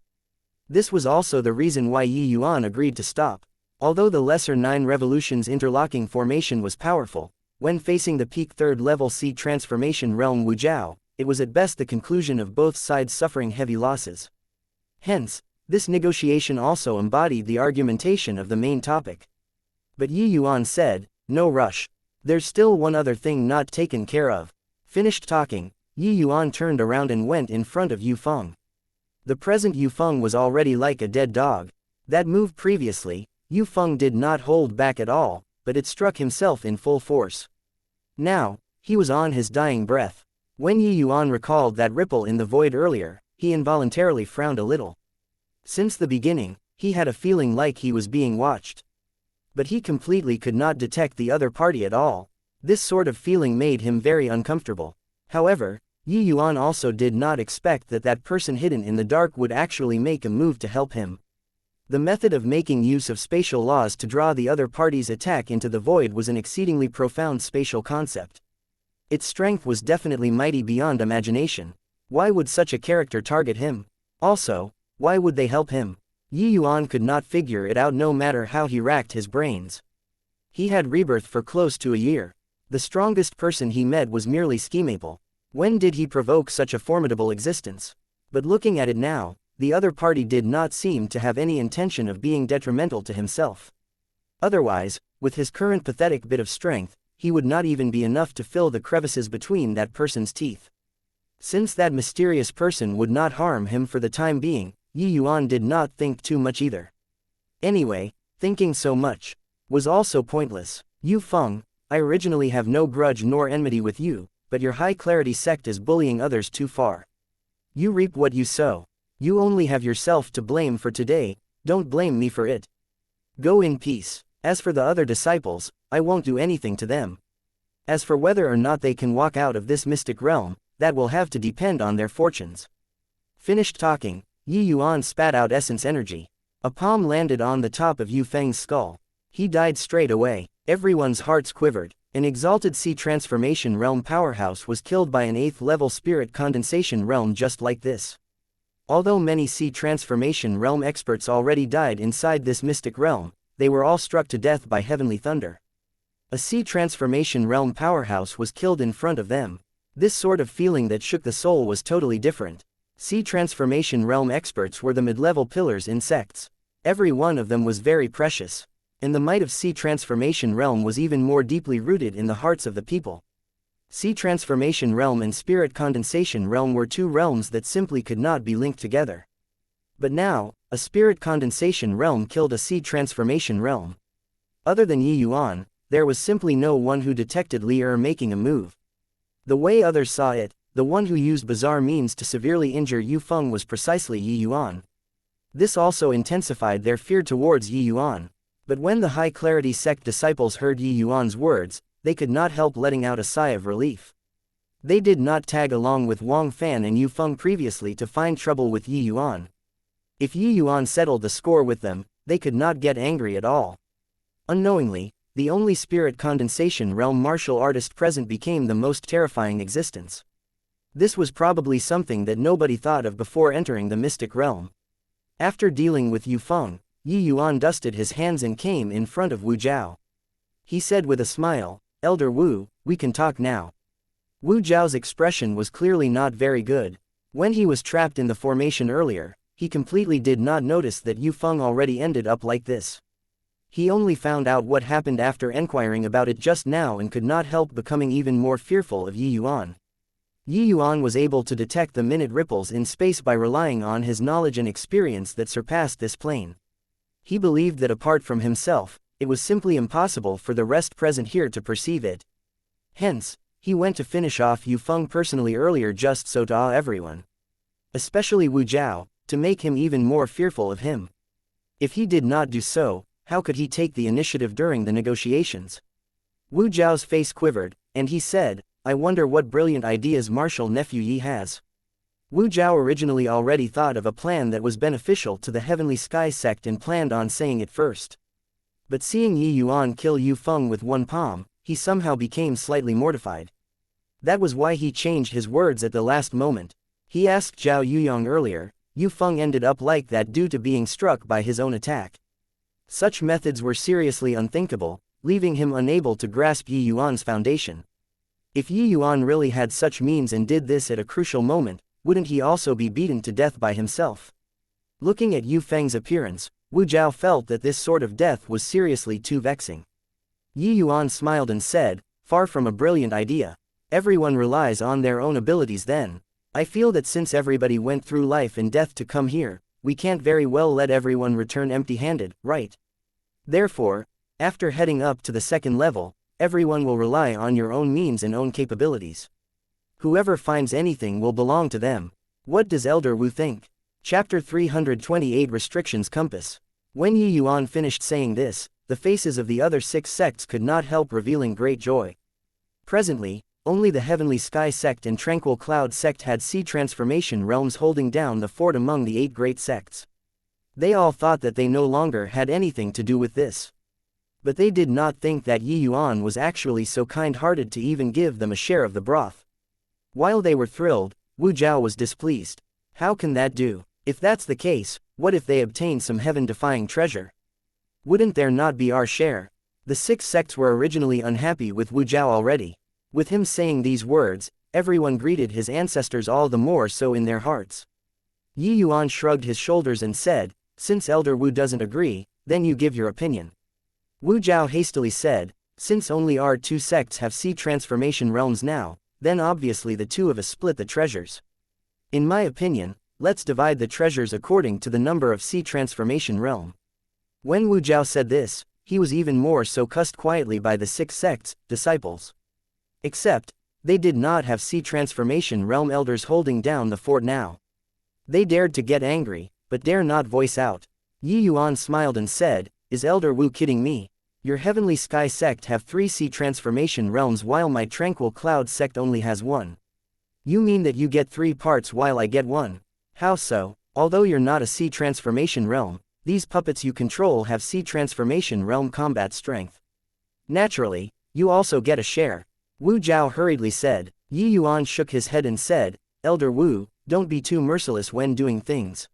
S1: This was also the reason why Yi Yuan agreed to stop. Although the Lesser 9 Revolutions interlocking formation was powerful, when facing the peak 3rd level Sea Transformation Realm Wu Zhao, it was at best the conclusion of both sides suffering heavy losses. Hence, this negotiation also embodied the argumentation of the main topic. But Yi Yuan said, no rush. There's still one other thing not taken care of. Finished talking, Yi Yuan turned around and went in front of Yu Feng. The present Yu Feng was already like a dead dog. That move previously, Yu Feng did not hold back at all, but it struck himself in full force. Now, he was on his dying breath. When Yi Yuan recalled that ripple in the void earlier, he involuntarily frowned a little. Since the beginning, he had a feeling like he was being watched. But he completely could not detect the other party at all. This sort of feeling made him very uncomfortable. However, Yi Yuan also did not expect that that person hidden in the dark would actually make a move to help him. The method of making use of spatial laws to draw the other party's attack into the void was an exceedingly profound spatial concept. Its strength was definitely mighty beyond imagination. Why would such a character target him? Also, why would they help him? Yi Yuan could not figure it out no matter how he racked his brains. He had rebirth for close to a year. The strongest person he met was merely schemable. When did he provoke such a formidable existence? But looking at it now, the other party did not seem to have any intention of being detrimental to himself. Otherwise, with his current pathetic bit of strength, he would not even be enough to fill the crevices between that person's teeth. Since that mysterious person would not harm him for the time being, Yi Yuan did not think too much either. Anyway, thinking so much was also pointless. Yu Feng, I originally have no grudge nor enmity with you, but your high clarity sect is bullying others too far. You reap what you sow. You only have yourself to blame for today, don't blame me for it. Go in peace. As for the other disciples, I won't do anything to them. As for whether or not they can walk out of this mystic realm, that will have to depend on their fortunes. Finished talking, Yi Yuan spat out essence energy. A palm landed on the top of Yu Feng's skull. He died straight away. Everyone's hearts quivered. An exalted Sea Transformation Realm powerhouse was killed by an 8th level Spirit Condensation Realm just like this. Although many Sea Transformation Realm experts already died inside this mystic realm, they were all struck to death by heavenly thunder. A Sea Transformation Realm powerhouse was killed in front of them. This sort of feeling that shook the soul was totally different. Sea Transformation Realm experts were the mid-level pillars in sects. Every one of them was very precious. And the might of Sea Transformation Realm was even more deeply rooted in the hearts of the people. Sea Transformation Realm and Spirit Condensation Realm were two realms that simply could not be linked together. But now, a spirit condensation realm killed a seed transformation realm. Other than Yi Yuan, there was simply no one who detected Li Er making a move. The way others saw it, the one who used bizarre means to severely injure Yu Feng was precisely Yi Yuan. This also intensified their fear towards Yi Yuan. But when the high-clarity sect disciples heard Yi Yuan's words, they could not help letting out a sigh of relief. They did not tag along with Wang Fan and Yu Feng previously to find trouble with Yi Yuan. If Yi Yuan settled the score with them, they could not get angry at all. Unknowingly, the only spirit condensation realm martial artist present became the most terrifying existence. This was probably something that nobody thought of before entering the mystic realm. After dealing with Yu Feng, Yi Yuan dusted his hands and came in front of Wu Zhao. He said with a smile, "Elder Wu, we can talk now." Wu Zhao's expression was clearly not very good. When he was trapped in the formation earlier, he completely did not notice that Yu Feng already ended up like this. He only found out what happened after enquiring about it just now and could not help becoming even more fearful of Yi Yuan. Yi Yuan was able to detect the minute ripples in space by relying on his knowledge and experience that surpassed this plane. He believed that apart from himself, it was simply impossible for the rest present here to perceive it. Hence, he went to finish off Yu Feng personally earlier just so to awe everyone. Especially Wu Zhao, to make him even more fearful of him. If he did not do so, how could he take the initiative during the negotiations? Wu Zhao's face quivered, and he said, "I wonder what brilliant ideas Marshal Nephew Yi has." Wu Zhao originally already thought of a plan that was beneficial to the Heavenly Sky sect and planned on saying it first. But seeing Yi Yuan kill Yu Feng with one palm, he somehow became slightly mortified. That was why he changed his words at the last moment. He asked Zhao Yuyang earlier, Yu Feng ended up like that due to being struck by his own attack. Such methods were seriously unthinkable, leaving him unable to grasp Yi Yuan's foundation. If Yi Yuan really had such means and did this at a crucial moment, wouldn't he also be beaten to death by himself? Looking at Yu Feng's appearance, Wu Zhao felt that this sort of death was seriously too vexing. Yi Yuan smiled and said, "Far from a brilliant idea. Everyone relies on their own abilities then. I feel that since everybody went through life and death to come here, we can't very well let everyone return empty-handed, right? Therefore, after heading up to the second level, everyone will rely on your own means and own capabilities. Whoever finds anything will belong to them. What does Elder Wu think?" Chapter 328 Restrictions Compass. When Yi Yuan finished saying this, the faces of the other 6 sects could not help revealing great joy. Presently, only the Heavenly Sky sect and Tranquil Cloud sect had seed transformation realms holding down the fort among the 8 great sects. They all thought that they no longer had anything to do with this. But they did not think that Yi Yuan was actually so kind-hearted to even give them a share of the broth. While they were thrilled, Wu Zhao was displeased. How can that do? If that's the case, what if they obtained some heaven-defying treasure? Wouldn't there not be our share? The 6 sects were originally unhappy with Wu Zhao already. With him saying these words, everyone greeted his ancestors all the more so in their hearts. Yi Yuan shrugged his shoulders and said, "Since Elder Wu doesn't agree, then you give your opinion." Wu Zhao hastily said, "Since only our 2 sects have seed transformation realms now, then obviously the 2 of us split the treasures. In my opinion, let's divide the treasures according to the number of seed transformation realm." When Wu Zhao said this, he was even more so cussed quietly by the 6 sects, disciples. Except, they did not have seed transformation realm elders holding down the fort now. They dared to get angry, but dare not voice out. Yi Yuan smiled and said, "Is Elder Wu kidding me? Your Heavenly Sky sect have 3 seed transformation realms while my Tranquil Cloud sect only has 1. You mean that you get 3 parts while I get 1? How so? Although you're not a seed transformation realm, these puppets you control have seed transformation realm combat strength. Naturally, you also get a share." Wu Zhao hurriedly said. Yi Yuan shook his head and said, "Elder Wu, don't be too merciless when doing things.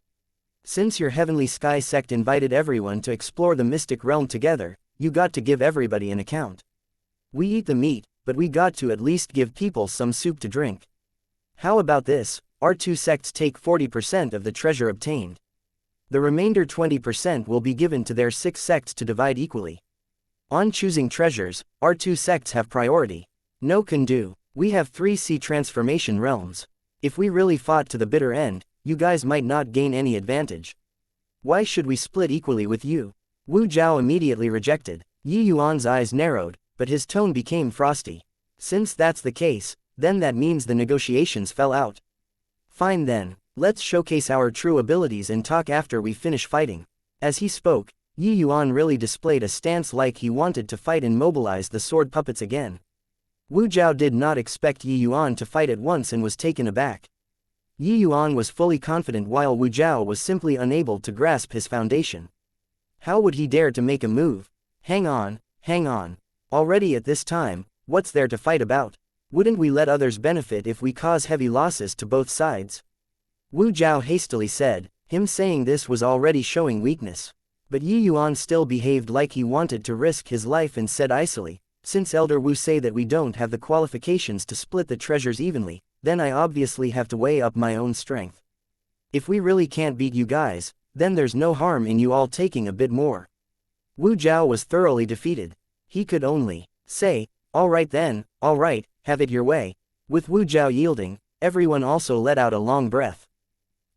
S1: Since your Heavenly Sky sect invited everyone to explore the mystic realm together, you got to give everybody an account. We eat the meat, but we got to at least give people some soup to drink. How about this? Our 2 sects take 40% of the treasure obtained. The remainder 20% will be given to their 6 sects to divide equally. On choosing treasures, our 2 sects have priority. No can do. We have 3 seed transformation realms. If we really fought to the bitter end, you guys might not gain any advantage. Why should we split equally with you? Wu Zhao immediately rejected. Yi Yuan's eyes narrowed, but his tone became frosty. Since that's the case, then that means the negotiations fell out. Fine then, let's showcase our true abilities and talk after we finish fighting. As he spoke, Yi Yuan really displayed a stance like he wanted to fight and mobilize the sword puppets again. Wu Zhao did not expect Yi Yuan to fight at once and was taken aback. Yi Yuan was fully confident while Wu Zhao was simply unable to grasp his foundation. How would he dare to make a move? Hang on. Already at this time, what's there to fight about? Wouldn't we let others benefit if we cause heavy losses to both sides? Wu Zhao hastily said. Him saying this was already showing weakness. But Yi Yuan still behaved like he wanted to risk his life and said icily, since Elder Wu say that we don't have the qualifications to split the treasures evenly, then I obviously have to weigh up my own strength. If we really can't beat you guys, then there's no harm in you all taking a bit more. Wu Zhao was thoroughly defeated. He could only say, alright then, alright, have it your way. With Wu Zhao yielding, everyone also let out a long breath.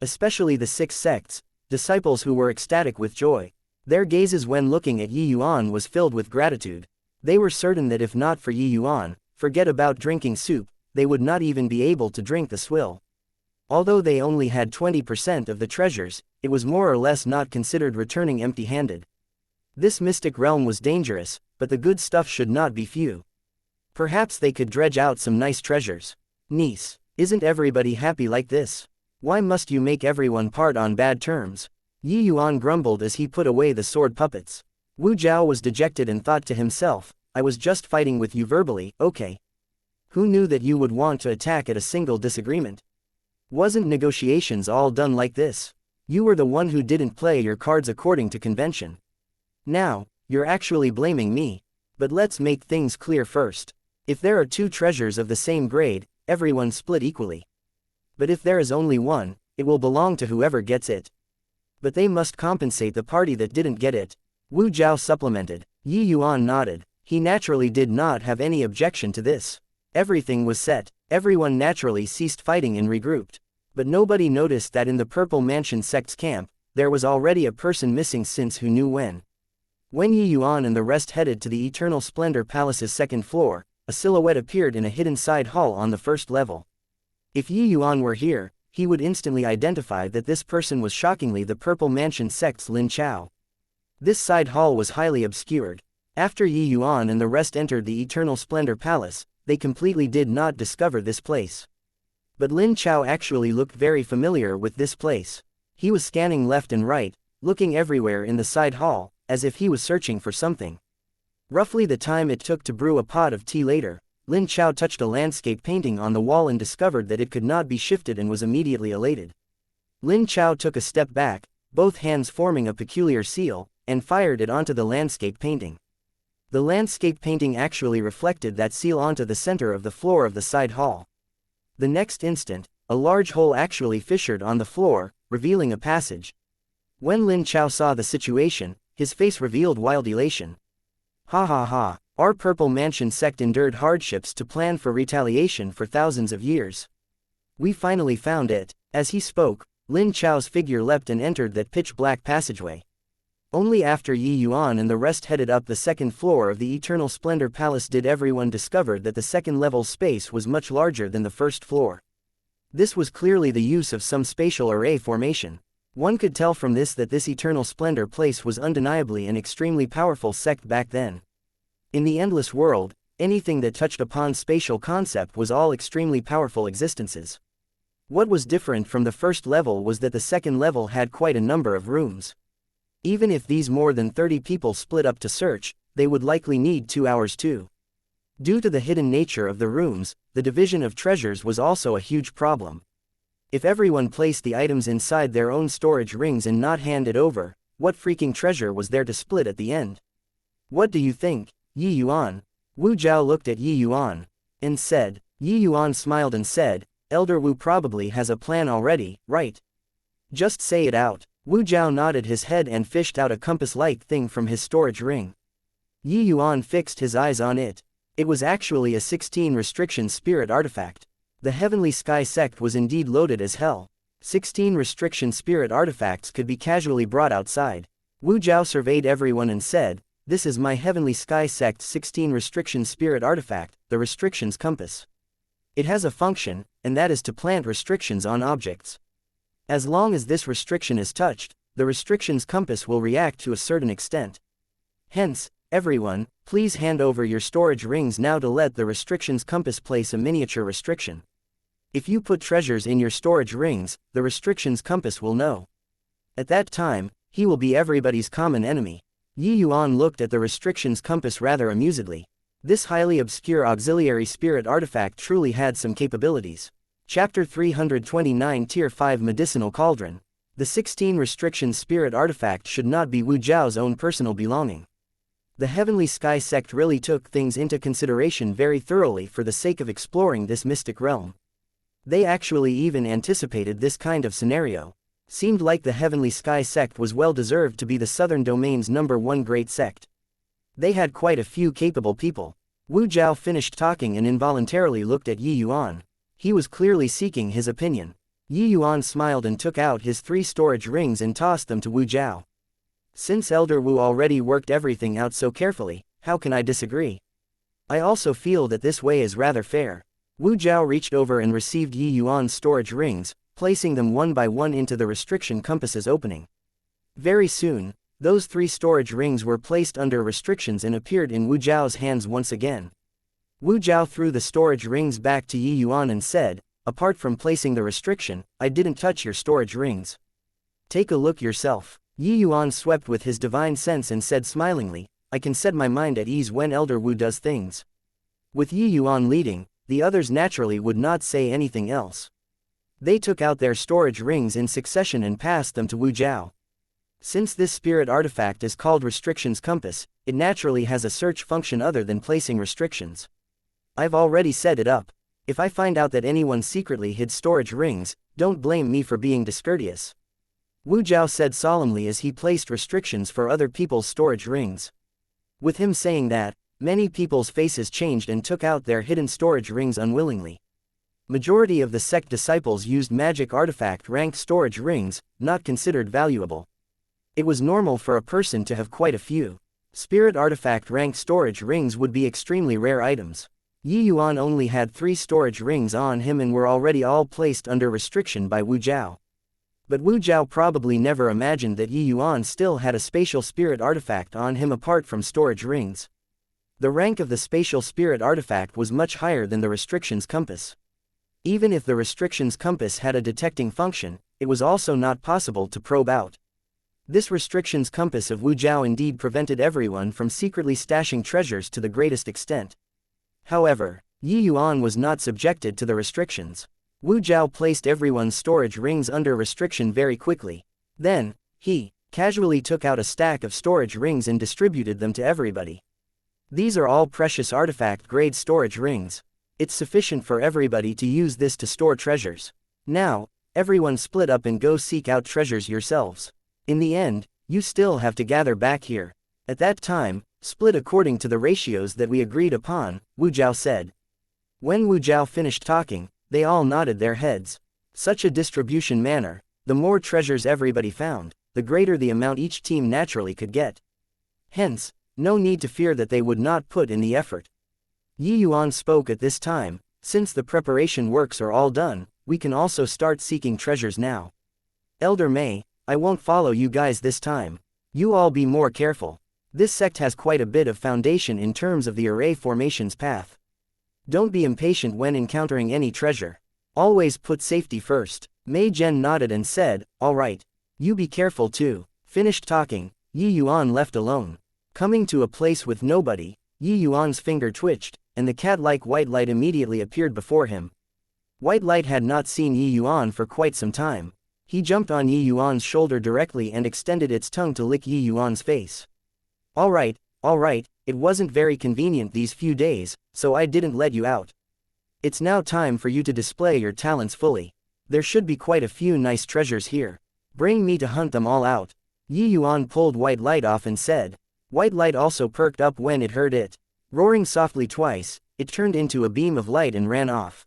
S1: Especially the 6 sects, disciples who were ecstatic with joy. Their gazes when looking at Yi Yuan was filled with gratitude. They were certain that if not for Yi Yuan, forget about drinking soup, they would not even be able to drink the swill. Although they only had 20% of the treasures, it was more or less not considered returning empty-handed. This mystic realm was dangerous, but the good stuff should not be few. Perhaps they could dredge out some nice treasures. Niece, isn't everybody happy like this? Why must you make everyone part on bad terms? Yi Yuan grumbled as he put away the sword puppets. Wu Zhao was dejected and thought to himself, I was just fighting with you verbally, okay. Who knew that you would want to attack at a single disagreement? Wasn't negotiations all done like this? You were the one who didn't play your cards according to convention. Now, you're actually blaming me. But let's make things clear first. If there are 2 treasures of the same grade, everyone split equally. But if there is only one, it will belong to whoever gets it. But they must compensate the party that didn't get it. Wu Zhao supplemented. Yi Yuan nodded. He naturally did not have any objection to this. Everything was set. Everyone naturally ceased fighting and regrouped. But nobody noticed that in the Purple Mansion sect's camp, there was already a person missing since who knew when. When Yi Yuan and the rest headed to the Eternal Splendor Palace's 2nd floor, a silhouette appeared in a hidden side hall on the 1st level. If Yi Yuan were here, he would instantly identify that this person was shockingly the Purple Mansion sect's Lin Chao. This side hall was highly obscured. After Yi Yuan and the rest entered the Eternal Splendor Palace, they completely did not discover this place. But Lin Chao actually looked very familiar with this place. He was scanning left and right, looking everywhere in the side hall, as if he was searching for something. Roughly the time it took to brew a pot of tea later, Lin Chao touched a landscape painting on the wall and discovered that it could not be shifted and was immediately elated. Lin Chao took a step back, both hands forming a peculiar seal, and fired it onto the landscape painting. The landscape painting actually reflected that seal onto the center of the floor of the side hall. The next instant, a large hole actually fissured on the floor, revealing a passage. When Lin Chao saw the situation, his face revealed wild elation. Ha ha ha, our Purple Mansion sect endured hardships to plan for retaliation for thousands of years. We finally found it. As he spoke, Lin Chao's figure leapt and entered that pitch-black passageway. Only after Yi Yuan and the rest headed up the 2nd floor of the Eternal Splendor Palace did everyone discover that the 2nd level's space was much larger than the 1st floor. This was clearly the use of some spatial array formation. One could tell from this that this Eternal Splendor place was undeniably an extremely powerful sect back then. In the endless world, anything that touched upon spatial concept was all extremely powerful existences. What was different from the 1st level was that the 2nd level had quite a number of rooms. Even if these more than 30 people split up to search, they would likely need 2 hours too. Due to the hidden nature of the rooms, the division of treasures was also a huge problem. If everyone placed the items inside their own storage rings and not hand it over, what freaking treasure was there to split at the end? What do you think, Yi Yuan? Wu Zhao looked at Yi Yuan and said. Yi Yuan smiled and said, Elder Wu probably has a plan already, right? Just say it out. Wu Zhao nodded his head and fished out a compass-like thing from his storage ring. Yi Yuan fixed his eyes on it. It was actually a 16 restriction spirit artifact. The Heavenly Sky sect was indeed loaded as hell. 16 restriction spirit artifacts could be casually brought outside. Wu Zhao surveyed everyone and said, "This is my Heavenly Sky Sect 16 restriction spirit artifact, the restrictions compass. It has a function, and that is to plant restrictions on objects. As long as this restriction is touched, the restrictions compass will react to a certain extent. Hence, everyone, please hand over your storage rings now to let the restrictions compass place a miniature restriction. If you put treasures in your storage rings, the restrictions compass will know. At that time, he will be everybody's common enemy." Yuan looked at the restrictions compass rather amusedly. This highly obscure auxiliary spirit artifact truly had some capabilities. Chapter 329 Tier 5 Medicinal Cauldron. The 16 restrictions spirit artifact should not be Wu Zhao's own personal belonging. The Heavenly Sky Sect really took things into consideration very thoroughly for the sake of exploring this mystic realm. They actually even anticipated this kind of scenario. Seemed like the Heavenly Sky Sect was well deserved to be the Southern Domain's #1 great sect. They had quite a few capable people. Wu Zhao finished talking and involuntarily looked at Yuan. He was clearly seeking his opinion. Yuan smiled and took out his 3 storage rings and tossed them to Wu Zhao. Since Elder Wu already worked everything out so carefully, how can I disagree? I also feel that this way is rather fair. Wu Zhao reached over and received Yuan's storage rings, placing them one by one into the restriction compass's opening. Very soon, those 3 storage rings were placed under restrictions and appeared in Wu Zhao's hands once again. Wu Zhao threw the storage rings back to Yuan and said, "Apart from placing the restriction, I didn't touch your storage rings. Take a look yourself." Yuan swept with his divine sense and said smilingly, "I can set my mind at ease when Elder Wu does things." With Yuan leading, the others naturally would not say anything else. They took out their storage rings in succession and passed them to Wu Zhao. Since this spirit artifact is called Restrictions Compass, it naturally has a search function other than placing restrictions. I've already set it up. If I find out that anyone secretly hid storage rings, don't blame me for being discourteous. Wu Zhao said solemnly as he placed restrictions for other people's storage rings. With him saying that, many people's faces changed and took out their hidden storage rings unwillingly. Majority of the sect disciples used magic artifact ranked storage rings, not considered valuable. It was normal for a person to have quite a few. Spirit artifact ranked storage rings would be extremely rare items. Yuan only had 3 storage rings on him and were already all placed under restriction by Wu Zhao. But Wu Zhao probably never imagined that Yuan still had a spatial spirit artifact on him apart from storage rings. The rank of the spatial spirit artifact was much higher than the restrictions compass. Even if the restrictions compass had a detecting function, it was also not possible to probe out. This restrictions compass of Wu Zhao indeed prevented everyone from secretly stashing treasures to the greatest extent. However, Yuan was not subjected to the restrictions. Wu Zhao placed everyone's storage rings under restriction very quickly. Then, he casually took out a stack of storage rings and distributed them to everybody. These are all precious artifact-grade storage rings. It's sufficient for everybody to use this to store treasures. Now, everyone split up and go seek out treasures yourselves. In the end, you still have to gather back here. At that time, split according to the ratios that we agreed upon, Wu Zhao said. When Wu Zhao finished talking, they all nodded their heads. Such a distribution manner, the more treasures everybody found, the greater the amount each team naturally could get. Hence, no need to fear that they would not put in the effort. Yuan spoke at this time, since the preparation works are all done, we can also start seeking treasures now. Elder Mei, I won't follow you guys this time. You all be more careful. This sect has quite a bit of foundation in terms of the array formations path. Don't be impatient when encountering any treasure. Always put safety first. Mei Zhen nodded and said, all right. You be careful too. Finished talking, Yuan left alone. Coming to a place with nobody, Yuan's finger twitched, and the cat-like white light immediately appeared before him. White light had not seen Yuan for quite some time. He jumped on Yuan's shoulder directly and extended its tongue to lick Yuan's face. All right, it wasn't very convenient these few days, so I didn't let you out. It's now time for you to display your talents fully. There should be quite a few nice treasures here. Bring me to hunt them all out. Yuan pulled White Light off and said. White Light also perked up when it heard it. Roaring softly twice, it turned into a beam of light and ran off.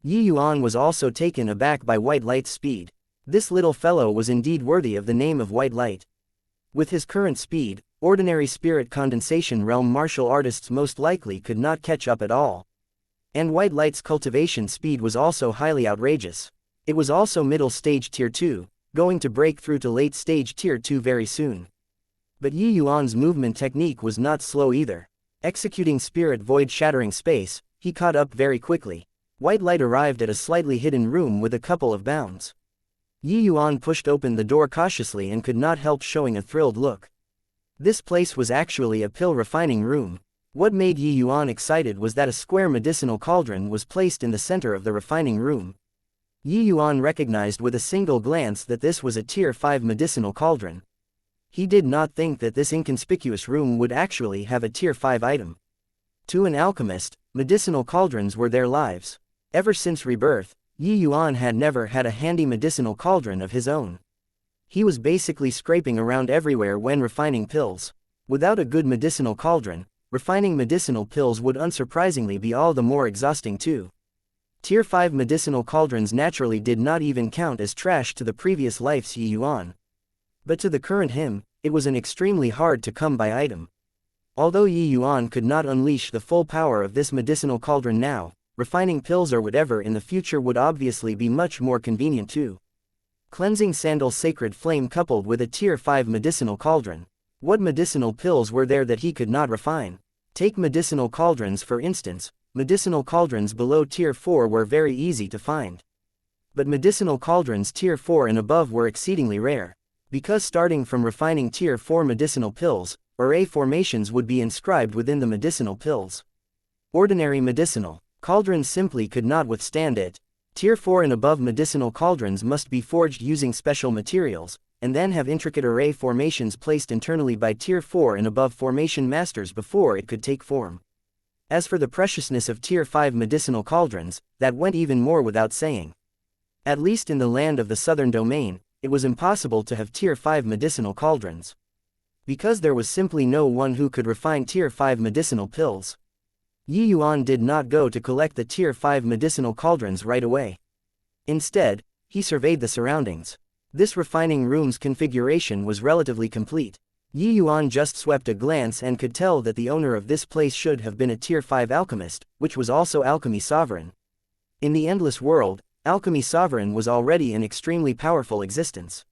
S1: Yuan was also taken aback by White Light's speed. This little fellow was indeed worthy of the name of White Light. With his current speed, ordinary spirit condensation realm martial artists most likely could not catch up at all. And White Light's cultivation speed was also highly outrageous. It was also middle stage tier 2, going to break through to late stage tier 2 very soon. But Yi Yuan's movement technique was not slow either. Executing spirit void shattering space, he caught up very quickly. White Light arrived at a slightly hidden room with a couple of bounds. Yi Yuan pushed open the door cautiously and could not help showing a thrilled look. This place was actually a pill refining room. What made Yi Yuan excited was that a square medicinal cauldron was placed in the center of the refining room. Yi Yuan recognized with a single glance that this was a tier 5 medicinal cauldron. He did not think that this inconspicuous room would actually have a tier 5 item. To an alchemist, medicinal cauldrons were their lives. Ever since rebirth, Yi Yuan had never had a handy medicinal cauldron of his own. He was basically scraping around everywhere when refining pills. Without a good medicinal cauldron, refining medicinal pills would unsurprisingly be all the more exhausting too. Tier 5 medicinal cauldrons naturally did not even count as trash to the previous life's Yi Yuan. But to the current him, it was an extremely hard to come by item. Although Yi Yuan could not unleash the full power of this medicinal cauldron now, refining pills or whatever in the future would obviously be much more convenient too. Cleansing sandal sacred flame coupled with a tier 5 medicinal cauldron. What medicinal pills were there that he could not refine? Take medicinal cauldrons for instance. Medicinal cauldrons below tier 4 were very easy to find. But medicinal cauldrons tier 4 and above were exceedingly rare. Because starting from refining tier 4 medicinal pills, array formations would be inscribed within the medicinal pills. Ordinary medicinal cauldrons simply could not withstand it. Tier 4 and above medicinal cauldrons must be forged using special materials, and then have intricate array formations placed internally by tier 4 and above formation masters before it could take form. As for the preciousness of tier 5 medicinal cauldrons, that went even more without saying. At least in the land of the southern domain, it was impossible to have tier 5 medicinal cauldrons. Because there was simply no one who could refine tier 5 medicinal pills. Yi Yuan did not go to collect the tier 5 medicinal cauldrons right away. Instead, he surveyed the surroundings. This refining room's configuration was relatively complete. Yi Yuan just swept a glance and could tell that the owner of this place should have been a tier 5 alchemist, which was also Alchemy Sovereign. In the endless world, Alchemy Sovereign was already an extremely powerful existence.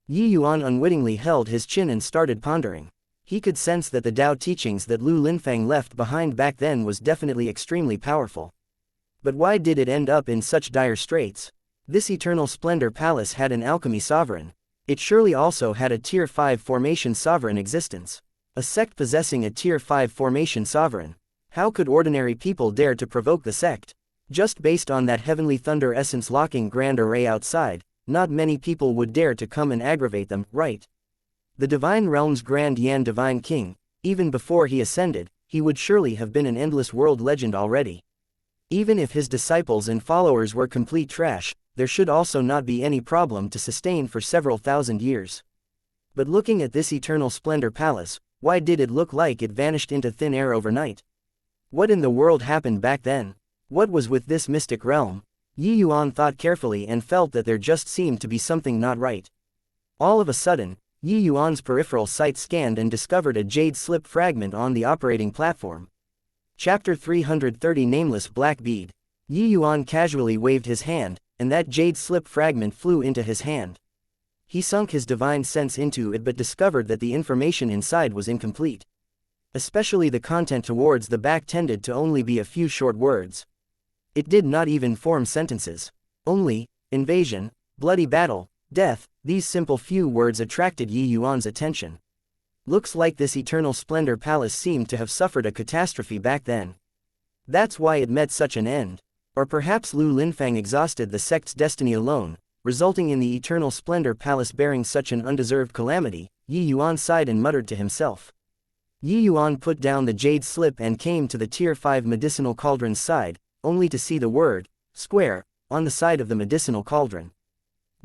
S1: Yi Yuan unwittingly held his chin and started pondering. He could sense that the Tao teachings that Lu Linfang left behind back then was definitely extremely powerful. But why did it end up in such dire straits? This Eternal Splendor Palace had an Alchemy Sovereign. It surely also had a Tier 5 Formation Sovereign existence. A sect possessing a Tier 5 Formation Sovereign. How could ordinary people dare to provoke the sect? Just based on that Heavenly Thunder Essence locking grand array outside, not many people would dare to come and aggravate them, right? The Divine Realm's Grand Yan Divine King, even before he ascended, he would surely have been an endless world legend already. Even if his disciples and followers were complete trash, there should also not be any problem to sustain for several thousand years. But looking at this Eternal Splendor Palace, why did it look like it vanished into thin air overnight? What in the world happened back then? What was with this mystic realm? Yi Yuan thought carefully and felt that there just seemed to be something not right. All of a sudden, Yi Yuan's peripheral sight scanned and discovered a jade slip fragment on the operating platform. Chapter 330 Nameless Black Bead. Yi Yuan casually waved his hand, and that jade slip fragment flew into his hand. He sunk his divine sense into it but discovered that the information inside was incomplete. Especially the content towards the back tended to only be a few short words. It did not even form sentences. Only, invasion, bloody battle, death, these simple few words attracted Yi Yuan's attention. Looks like this Eternal Splendor Palace seemed to have suffered a catastrophe back then. That's why it met such an end. Or perhaps Lu Linfang exhausted the sect's destiny alone, resulting in the Eternal Splendor Palace bearing such an undeserved calamity. Yi Yuan sighed and muttered to himself. Yi Yuan put down the jade slip and came to the Tier 5 medicinal cauldron's side, only to see the word, square, on the side of the medicinal cauldron.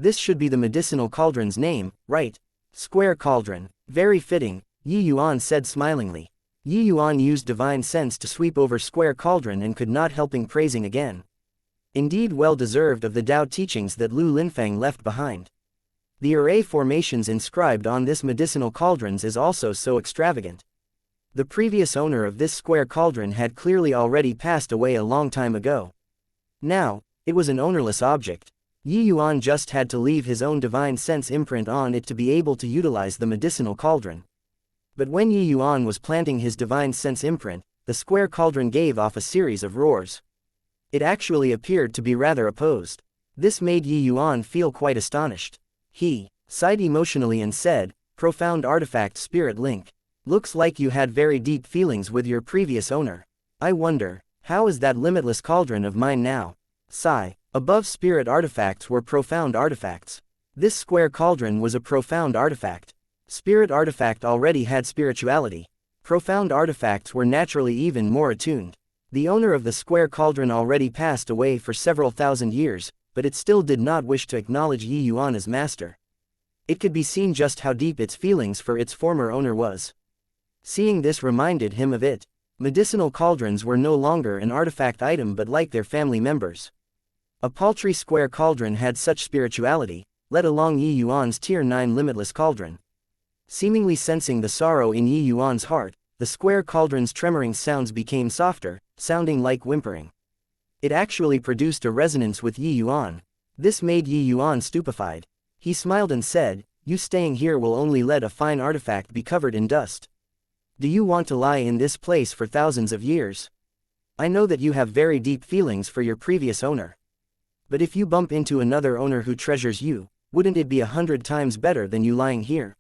S1: This should be the medicinal cauldron's name, right? Square Cauldron. Very fitting, Yi Yuan said smilingly. Yi Yuan used divine sense to sweep over Square Cauldron and could not helping praising again. Indeed well deserved of the Tao teachings that Lu Linfeng left behind. The array formations inscribed on this medicinal cauldrons is also so extravagant. The previous owner of this square cauldron had clearly already passed away a long time ago. Now, it was an ownerless object. Yi Yuan just had to leave his own divine sense imprint on it to be able to utilize the medicinal cauldron. But when Yi Yuan was planting his divine sense imprint, the square cauldron gave off a series of roars. It actually appeared to be rather opposed. This made Yi Yuan feel quite astonished. He sighed emotionally and said, "Profound artifact spirit link. Looks like you had very deep feelings with your previous owner. I wonder, how is that limitless cauldron of mine now?" Sigh. Above spirit artifacts were profound artifacts. This square cauldron was a profound artifact. Spirit artifact already had spirituality. Profound artifacts were naturally even more attuned. The owner of the square cauldron already passed away for several thousand years, but it still did not wish to acknowledge Yi Yuan as master. It could be seen just how deep its feelings for its former owner was. Seeing this reminded him of it. Medicinal cauldrons were no longer an artifact item but like their family members. A paltry square cauldron had such spirituality, let alone Yi Yuan's Tier 9 limitless cauldron. Seemingly sensing the sorrow in Yi Yuan's heart, the square cauldron's tremoring sounds became softer, sounding like whimpering. It actually produced a resonance with Yi Yuan. This made Yi Yuan stupefied. He smiled and said, "You staying here will only let a fine artifact be covered in dust. Do you want to lie in this place for thousands of years? I know that you have very deep feelings for your previous owner. But if you bump into another owner who treasures you, wouldn't it be 100 times better than you lying here?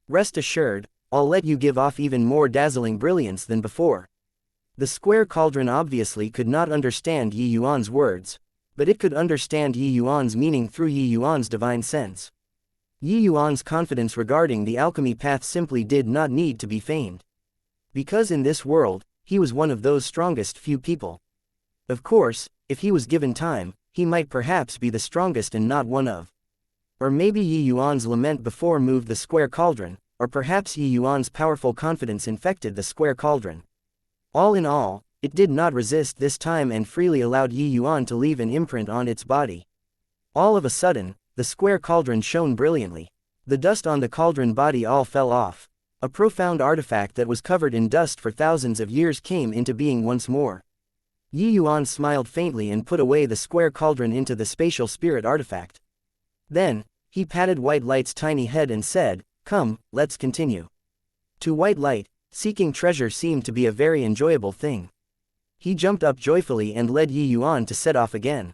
S1: Rest assured, I'll let you give off even more dazzling brilliance than before." The square cauldron obviously could not understand Yi Yuan's words, but it could understand Yi Yuan's meaning through Yi Yuan's divine sense. Yi Yuan's confidence regarding the alchemy path simply did not need to be feigned. Because in this world, he was one of those strongest few people. Of course, if he was given time, he might perhaps be the strongest and not one of. Or maybe Yi Yuan's lament before moved the square cauldron, or perhaps Yi Yuan's powerful confidence infected the square cauldron. All in all, it did not resist this time and freely allowed Yi Yuan to leave an imprint on its body. All of a sudden, the square cauldron shone brilliantly. The dust on the cauldron body all fell off. A profound artifact that was covered in dust for thousands of years came into being once more. Yi Yuan smiled faintly and put away the square cauldron into the spatial spirit artifact. Then, he patted White Light's tiny head and said, "Come, let's continue." To White Light, seeking treasure seemed to be a very enjoyable thing. He jumped up joyfully and led Yi Yuan to set off again.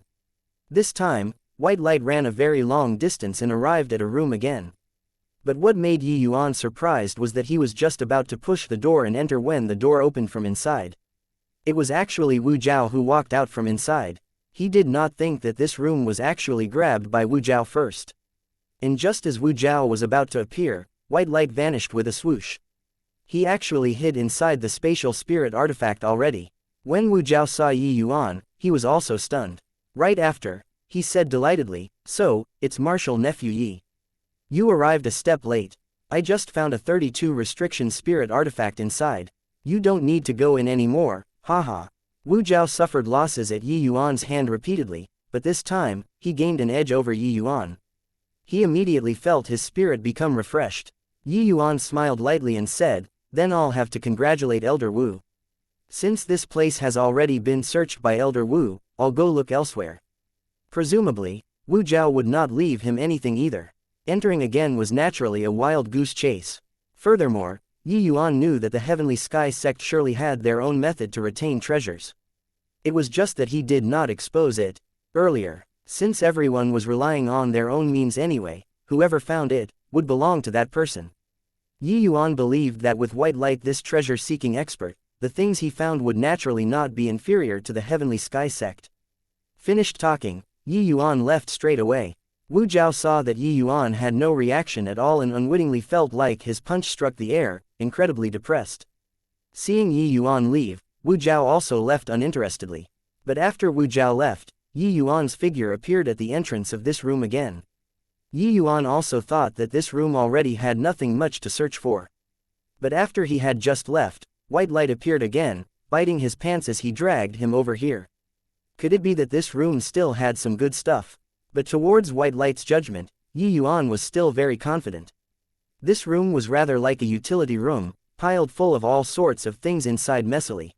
S1: This time, White Light ran a very long distance and arrived at a room again. But what made Yi Yuan surprised was that he was just about to push the door and enter when the door opened from inside. It was actually Wu Zhao who walked out from inside. He did not think that this room was actually grabbed by Wu Zhao first. And just as Wu Zhao was about to appear, White Light vanished with a swoosh. He actually hid inside the spatial spirit artifact already. When Wu Zhao saw Yi Yuan, he was also stunned. Right after, he said delightedly, "So, it's Martial Nephew Yi. You arrived a step late. I just found a 32 restriction spirit artifact inside. You don't need to go in anymore, haha." Wu Zhao suffered losses at Yi Yuan's hand repeatedly, but this time, he gained an edge over Yi Yuan. He immediately felt his spirit become refreshed. Yi Yuan smiled lightly and said, "Then I'll have to congratulate Elder Wu. Since this place has already been searched by Elder Wu, I'll go look elsewhere." Presumably, Wu Zhao would not leave him anything either. Entering again was naturally a wild goose chase. Furthermore, Yi Yuan knew that the Heavenly Sky sect surely had their own method to retain treasures. It was just that he did not expose it earlier. Since everyone was relying on their own means anyway, whoever found it would belong to that person. Yi Yuan believed that with White Light this treasure-seeking expert, the things he found would naturally not be inferior to the Heavenly Sky sect. Finished talking, Yi Yuan left straight away. Wu Zhao saw that Yi Yuan had no reaction at all and unwittingly felt like his punch struck the air, incredibly depressed. Seeing Yi Yuan leave, Wu Zhao also left uninterestedly. But after Wu Zhao left, Yi Yuan's figure appeared at the entrance of this room again. Yi Yuan also thought that this room already had nothing much to search for. But after he had just left, White Light appeared again, biting his pants as he dragged him over here. Could it be that this room still had some good stuff? But towards White Light's judgment, Yuan was still very confident. This room was rather like a utility room, piled full of all sorts of things inside messily.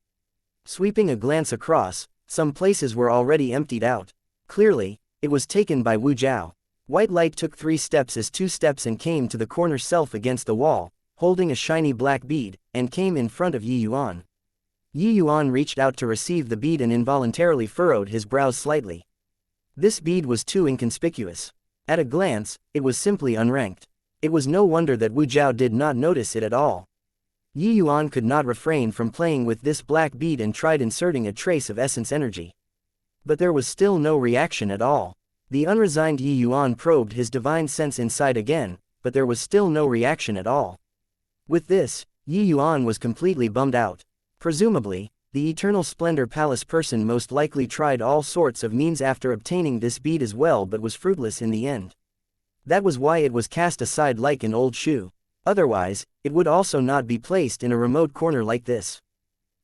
S1: Sweeping a glance across, some places were already emptied out. Clearly, it was taken by Wu Jiao. White Light took 3 steps as 2 steps and came to the corner shelf against the wall, holding a shiny black bead, and came in front of Yuan. Yuan reached out to receive the bead and involuntarily furrowed his brows slightly. This bead was too inconspicuous. At a glance, it was simply unranked. It was no wonder that Wu Jiao did not notice it at all. Yuan could not refrain from playing with this black bead and tried inserting a trace of essence energy. But there was still no reaction at all. The unresigned Yuan probed his divine sense inside again, but there was still no reaction at all. With this, Yuan was completely bummed out. Presumably, the Eternal Splendor Palace person most likely tried all sorts of means after obtaining this bead as well but was fruitless in the end. That was why it was cast aside like an old shoe. Otherwise, it would also not be placed in a remote corner like this.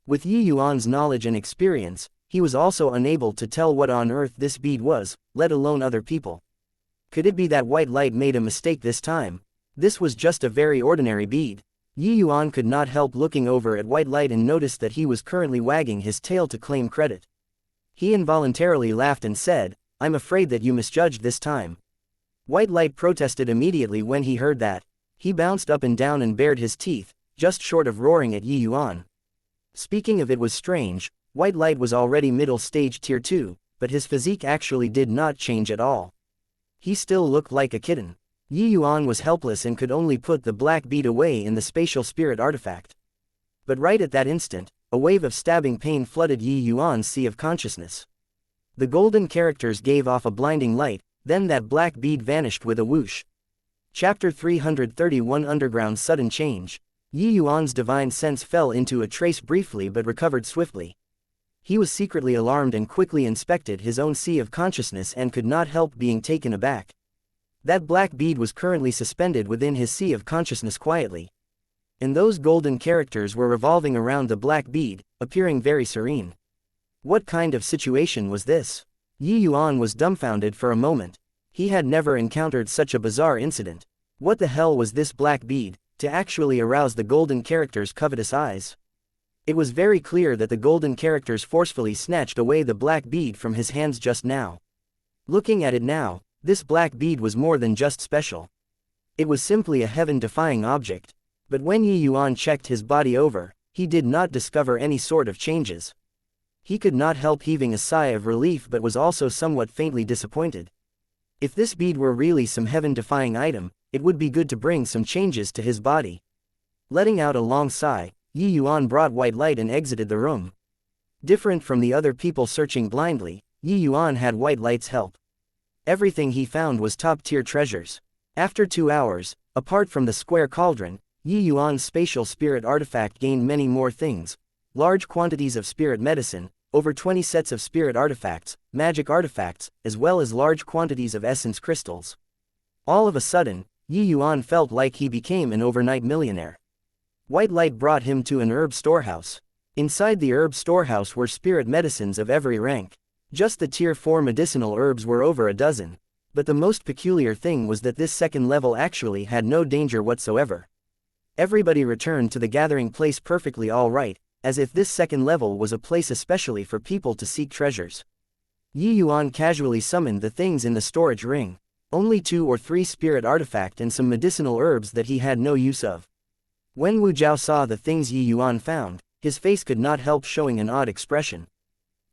S1: With Yuan's knowledge and experience, he was also unable to tell what on earth this bead was, let alone other people. Could it be that White Light made a mistake this time? This was just a very ordinary bead. Yuan could not help looking over at White Light and noticed that he was currently wagging his tail to claim credit. He involuntarily laughed and said, "I'm afraid that you misjudged this time." White Light protested immediately when he heard that. He bounced up and down and bared his teeth, just short of roaring at Yuan. Speaking of, it was strange, White Light was already middle stage tier 2, but his physique actually did not change at all. He still looked like a kitten. Yuan was helpless and could only put the black bead away in the spatial spirit artifact. But right at that instant, a wave of stabbing pain flooded Yuan's sea of consciousness. The golden characters gave off a blinding light, then that black bead vanished with a whoosh. Chapter 331 Underground Sudden Change. Yuan's divine sense fell into a trace briefly but recovered swiftly. He was secretly alarmed and quickly inspected his own sea of consciousness and could not help being taken aback. That black bead was currently suspended within his sea of consciousness quietly. And those golden characters were revolving around the black bead, appearing very serene. What kind of situation was this? Yuan was dumbfounded for a moment. He had never encountered such a bizarre incident. What the hell was this black bead, to actually arouse the golden characters' covetous eyes? It was very clear that the golden characters forcefully snatched away the black bead from his hands just now. Looking at it now, this black bead was more than just special. It was simply a heaven-defying object. But when Yuan checked his body over, he did not discover any sort of changes. He could not help heaving a sigh of relief but was also somewhat faintly disappointed. If this bead were really some heaven-defying item, it would be good to bring some changes to his body. Letting out a long sigh, Yuan brought White Light and exited the room. Different from the other people searching blindly, Yuan had White Light's help. Everything he found was top-tier treasures. After 2 hours, apart from the square cauldron, Yuan's spatial spirit artifact gained many more things. Large quantities of spirit medicine, over 20 sets of spirit artifacts, magic artifacts, as well as large quantities of essence crystals. All of a sudden, Yuan felt like he became an overnight millionaire. White Light brought him to an herb storehouse. Inside the herb storehouse were spirit medicines of every rank. Just the tier 4 medicinal herbs were over a dozen. But the most peculiar thing was that this second level actually had no danger whatsoever. Everybody returned to the gathering place perfectly all right, as if this second level was a place especially for people to seek treasures. Yuan casually summoned the things in the storage ring. Only 2 or 3 spirit artifact and some medicinal herbs that he had no use of. When Wu Jiao saw the things Yuan found, his face could not help showing an odd expression.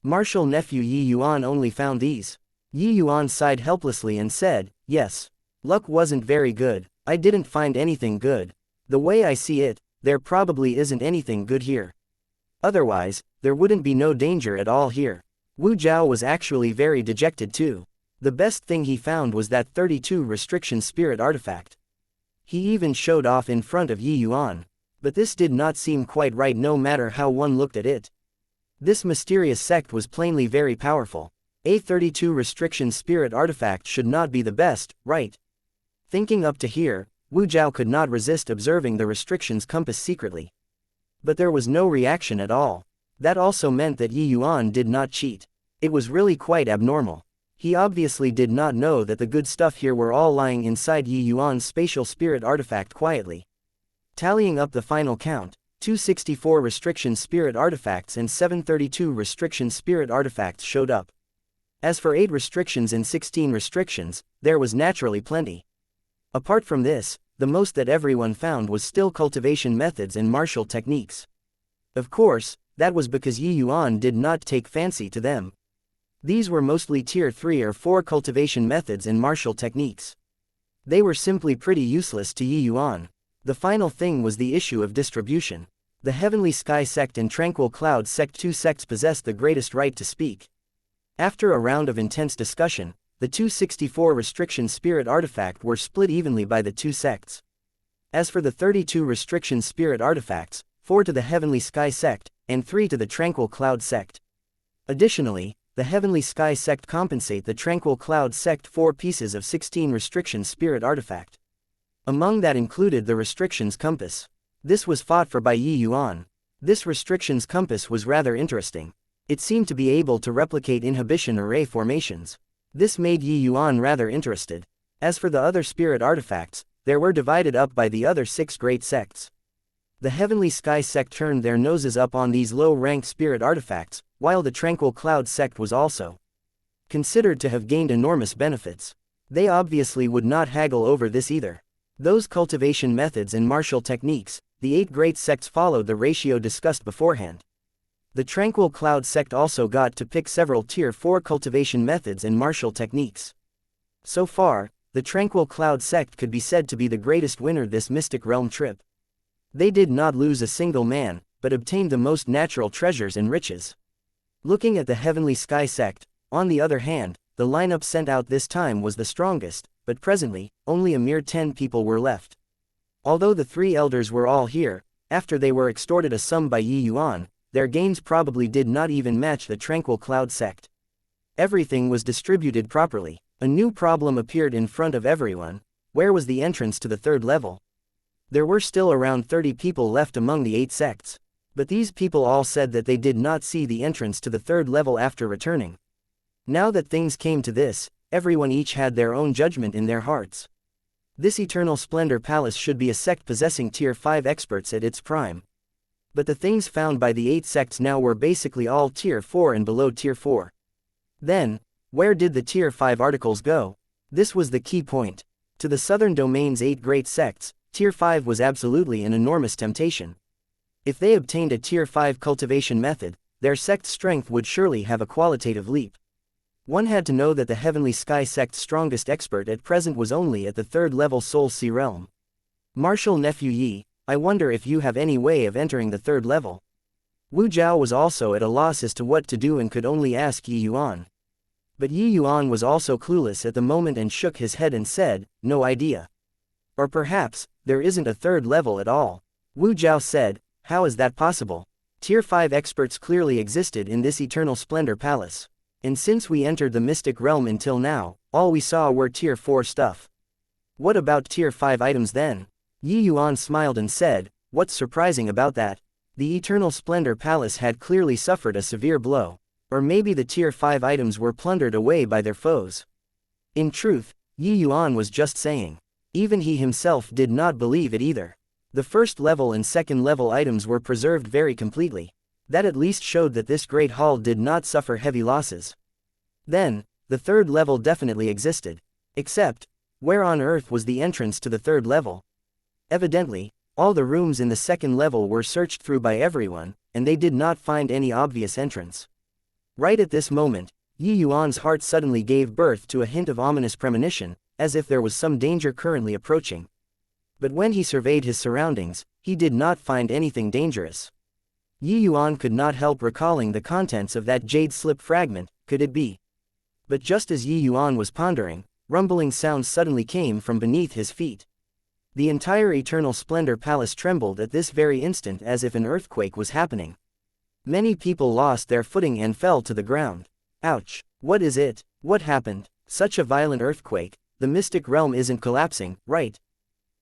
S1: Martial nephew Yuan only found these. Yuan sighed helplessly and said, "Yes. Luck wasn't very good, I didn't find anything good. The way I see it, there probably isn't anything good here. Otherwise, there wouldn't be no danger at all here." Wu Jiao was actually very dejected too. The best thing he found was that 32 restriction spirit artifact. He even showed off in front of Yuan. But this did not seem quite right no matter how one looked at it. This mysterious sect was plainly very powerful. A 32 restriction spirit artifact should not be the best, right? Thinking up to here, Wu Jiao could not resist observing the restrictions compass secretly. But there was no reaction at all. That also meant that Yuan did not cheat. It was really quite abnormal. He obviously did not know that the good stuff here were all lying inside Yi Yuan's spatial spirit artifact quietly. Tallying up the final count, 264 restriction spirit artifacts and 732 restriction spirit artifacts showed up. As for 8 restrictions and 16 restrictions, there was naturally plenty. Apart from this, the most that everyone found was still cultivation methods and martial techniques. Of course, that was because Yi Yuan did not take fancy to them. These were mostly tier 3 or 4 cultivation methods and martial techniques. They were simply pretty useless to Yi Yuan. The final thing was the issue of distribution. The Heavenly Sky Sect and Tranquil Cloud Sect, 2 sects possessed the greatest right to speak. After a round of intense discussion, the 264 restriction spirit artifact were split evenly by the 2 sects. As for the 32 restriction spirit artifacts, 4 to the Heavenly Sky Sect, and 3 to the Tranquil Cloud Sect. Additionally, the Heavenly Sky Sect compensate the Tranquil Cloud Sect 4 pieces of 16 restriction spirit artifact. Among that included the restrictions compass. This was fought for by Yi Yuan. This restrictions compass was rather interesting. It seemed to be able to replicate inhibition array formations. This made Yi Yuan rather interested. As for the other spirit artifacts, they were divided up by the other 6 great sects. The Heavenly Sky Sect turned their noses up on these low-ranked spirit artifacts, while the Tranquil Cloud Sect was also considered to have gained enormous benefits. They obviously would not haggle over this either. Those cultivation methods and martial techniques, the 8 great sects followed the ratio discussed beforehand. The Tranquil Cloud Sect also got to pick several tier 4 cultivation methods and martial techniques. So far, the Tranquil Cloud Sect could be said to be the greatest winner this Mystic Realm trip. They did not lose a single man, but obtained the most natural treasures and riches. Looking at the Heavenly Sky Sect, on the other hand, the lineup sent out this time was the strongest, but presently, only a mere 10 people were left. Although the 3 elders were all here, after they were extorted a sum by Yi Yuan, their gains probably did not even match the Tranquil Cloud Sect. Everything was distributed properly. A new problem appeared in front of everyone. Where was the entrance to the 3rd level? There were still around 30 people left among the 8 sects. But these people all said that they did not see the entrance to the 3rd level after returning. Now that things came to this, everyone each had their own judgment in their hearts. This Eternal Splendor Palace should be a sect possessing tier 5 experts at its prime. But the things found by the 8 sects now were basically all tier 4 and below tier 4. Then, where did the tier 5 articles go? This was the key point. To the southern domain's 8 great sects, tier 5 was absolutely an enormous temptation. If they obtained a tier 5 cultivation method, their sect's strength would surely have a qualitative leap. One had to know that the Heavenly Sky Sect's strongest expert at present was only at the 3rd level Soul Sea Realm. Martial Nephew Yi, I wonder if you have any way of entering the 3rd level. Wu Jiao was also at a loss as to what to do and could only ask Yi Yuan. But Yi Yuan was also clueless at the moment and shook his head and said, no idea. Or perhaps, there isn't a 3rd level at all. Wu Jiao said, how is that possible? Tier 5 experts clearly existed in this Eternal Splendor Palace. And since we entered the Mystic Realm until now, all we saw were tier 4 stuff. What about tier 5 items then? Yi Yuan smiled and said, what's surprising about that? The Eternal Splendor Palace had clearly suffered a severe blow. Or maybe the tier 5 items were plundered away by their foes. In truth, Yi Yuan was just saying. Even he himself did not believe it either. The 1st level and 2nd level items were preserved very completely. That at least showed that this great hall did not suffer heavy losses. Then, the 3rd level definitely existed. Except, where on earth was the entrance to the 3rd level? Evidently, all the rooms in the 2nd level were searched through by everyone, and they did not find any obvious entrance. Right at this moment, Yi Yuan's heart suddenly gave birth to a hint of ominous premonition, as if there was some danger currently approaching. But when he surveyed his surroundings, he did not find anything dangerous. Yi Yuan could not help recalling the contents of that jade slip fragment. Could it be? But just as Yi Yuan was pondering, rumbling sounds suddenly came from beneath his feet. The entire Eternal Splendor Palace trembled at this very instant as if an earthquake was happening. Many people lost their footing and fell to the ground. Ouch! What is it? What happened? Such a violent earthquake. The Mystic Realm isn't collapsing, right?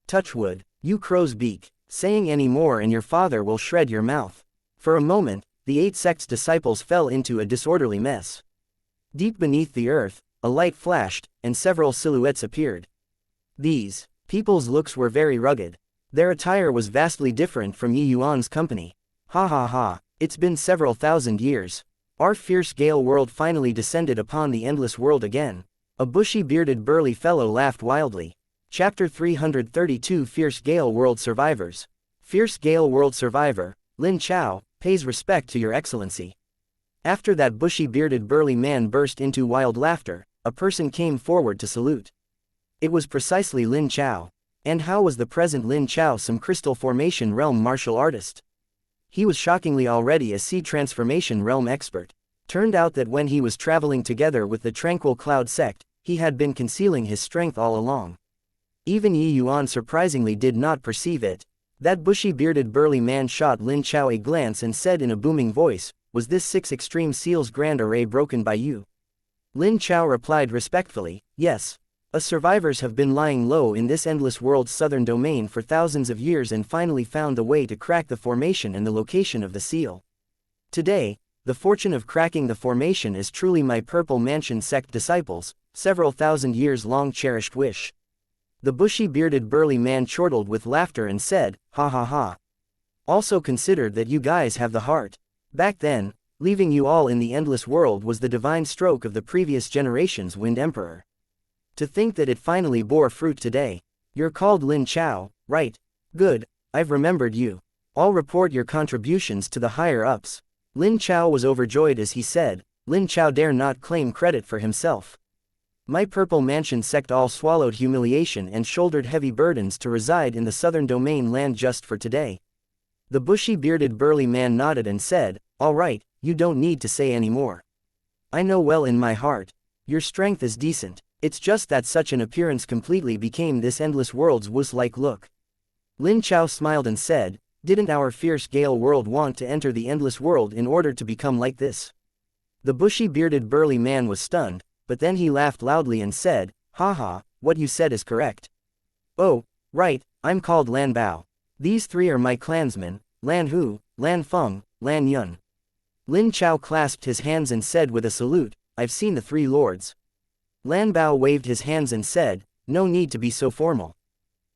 S1: Touch wood, you crow's beak. Saying any more and your father will shred your mouth. For a moment, the 8 sects' disciples fell into a disorderly mess. Deep beneath the earth, a light flashed, and several silhouettes appeared. These people's looks were very rugged. Their attire was vastly different from Yi Yuan's company. Ha ha ha, it's been several thousand years. Our fierce gale world finally descended upon the endless world again. A bushy-bearded burly fellow laughed wildly. Chapter 332 Fierce Gale World Survivors. Fierce Gale World Survivor, Lin Chao, pays respect to your excellency. After that bushy-bearded burly man burst into wild laughter, a person came forward to salute. It was precisely Lin Chao. And how was the present Lin Chao some crystal formation realm martial artist? He was shockingly already a sea transformation realm expert. Turned out that when he was traveling together with the Tranquil Cloud sect, he had been concealing his strength all along. Even Yi Yuan surprisingly did not perceive it. That bushy-bearded burly man shot Lin Chao a glance and said in a booming voice, "Was this 6 Extreme Seals Grand Array broken by you?" Lin Chao replied respectfully, "Yes. Us survivors have been lying low in this endless world's southern domain for thousands of years and finally found the way to crack the formation and the location of the seal. Today, the fortune of cracking the formation is truly my Purple Mansion sect disciples' several thousand years long cherished wish." The bushy-bearded burly man chortled with laughter and said, "Ha ha ha. Also considered that you guys have the heart. Back then, leaving you all in the endless world was the divine stroke of the previous generation's Wind Emperor. To think that it finally bore fruit today. You're called Lin Chao, right? Good, I've remembered you. I'll report your contributions to the higher-ups." Lin Chao was overjoyed as he said. Lin Chao dare not claim credit for himself. My Purple Mansion sect all swallowed humiliation and shouldered heavy burdens to reside in the southern domain land just for today. The bushy-bearded burly man nodded and said, "All right, you don't need to say any more. I know well in my heart. Your strength is decent. It's just that such an appearance completely became this endless world's wuss-like look." Lin Chao smiled and said, "Didn't our fierce gale world want to enter the endless world in order to become like this?" The bushy-bearded burly man was stunned, but then he laughed loudly and said, "Ha, what you said is correct. Oh, right, I'm called Lan Bao. These 3 are my clansmen, Lan Hu, Lan Feng, Lan Yun." Lin Chao clasped his hands and said with a salute, "I've seen the 3 lords." Lan Bao waved his hands and said, "No need to be so formal.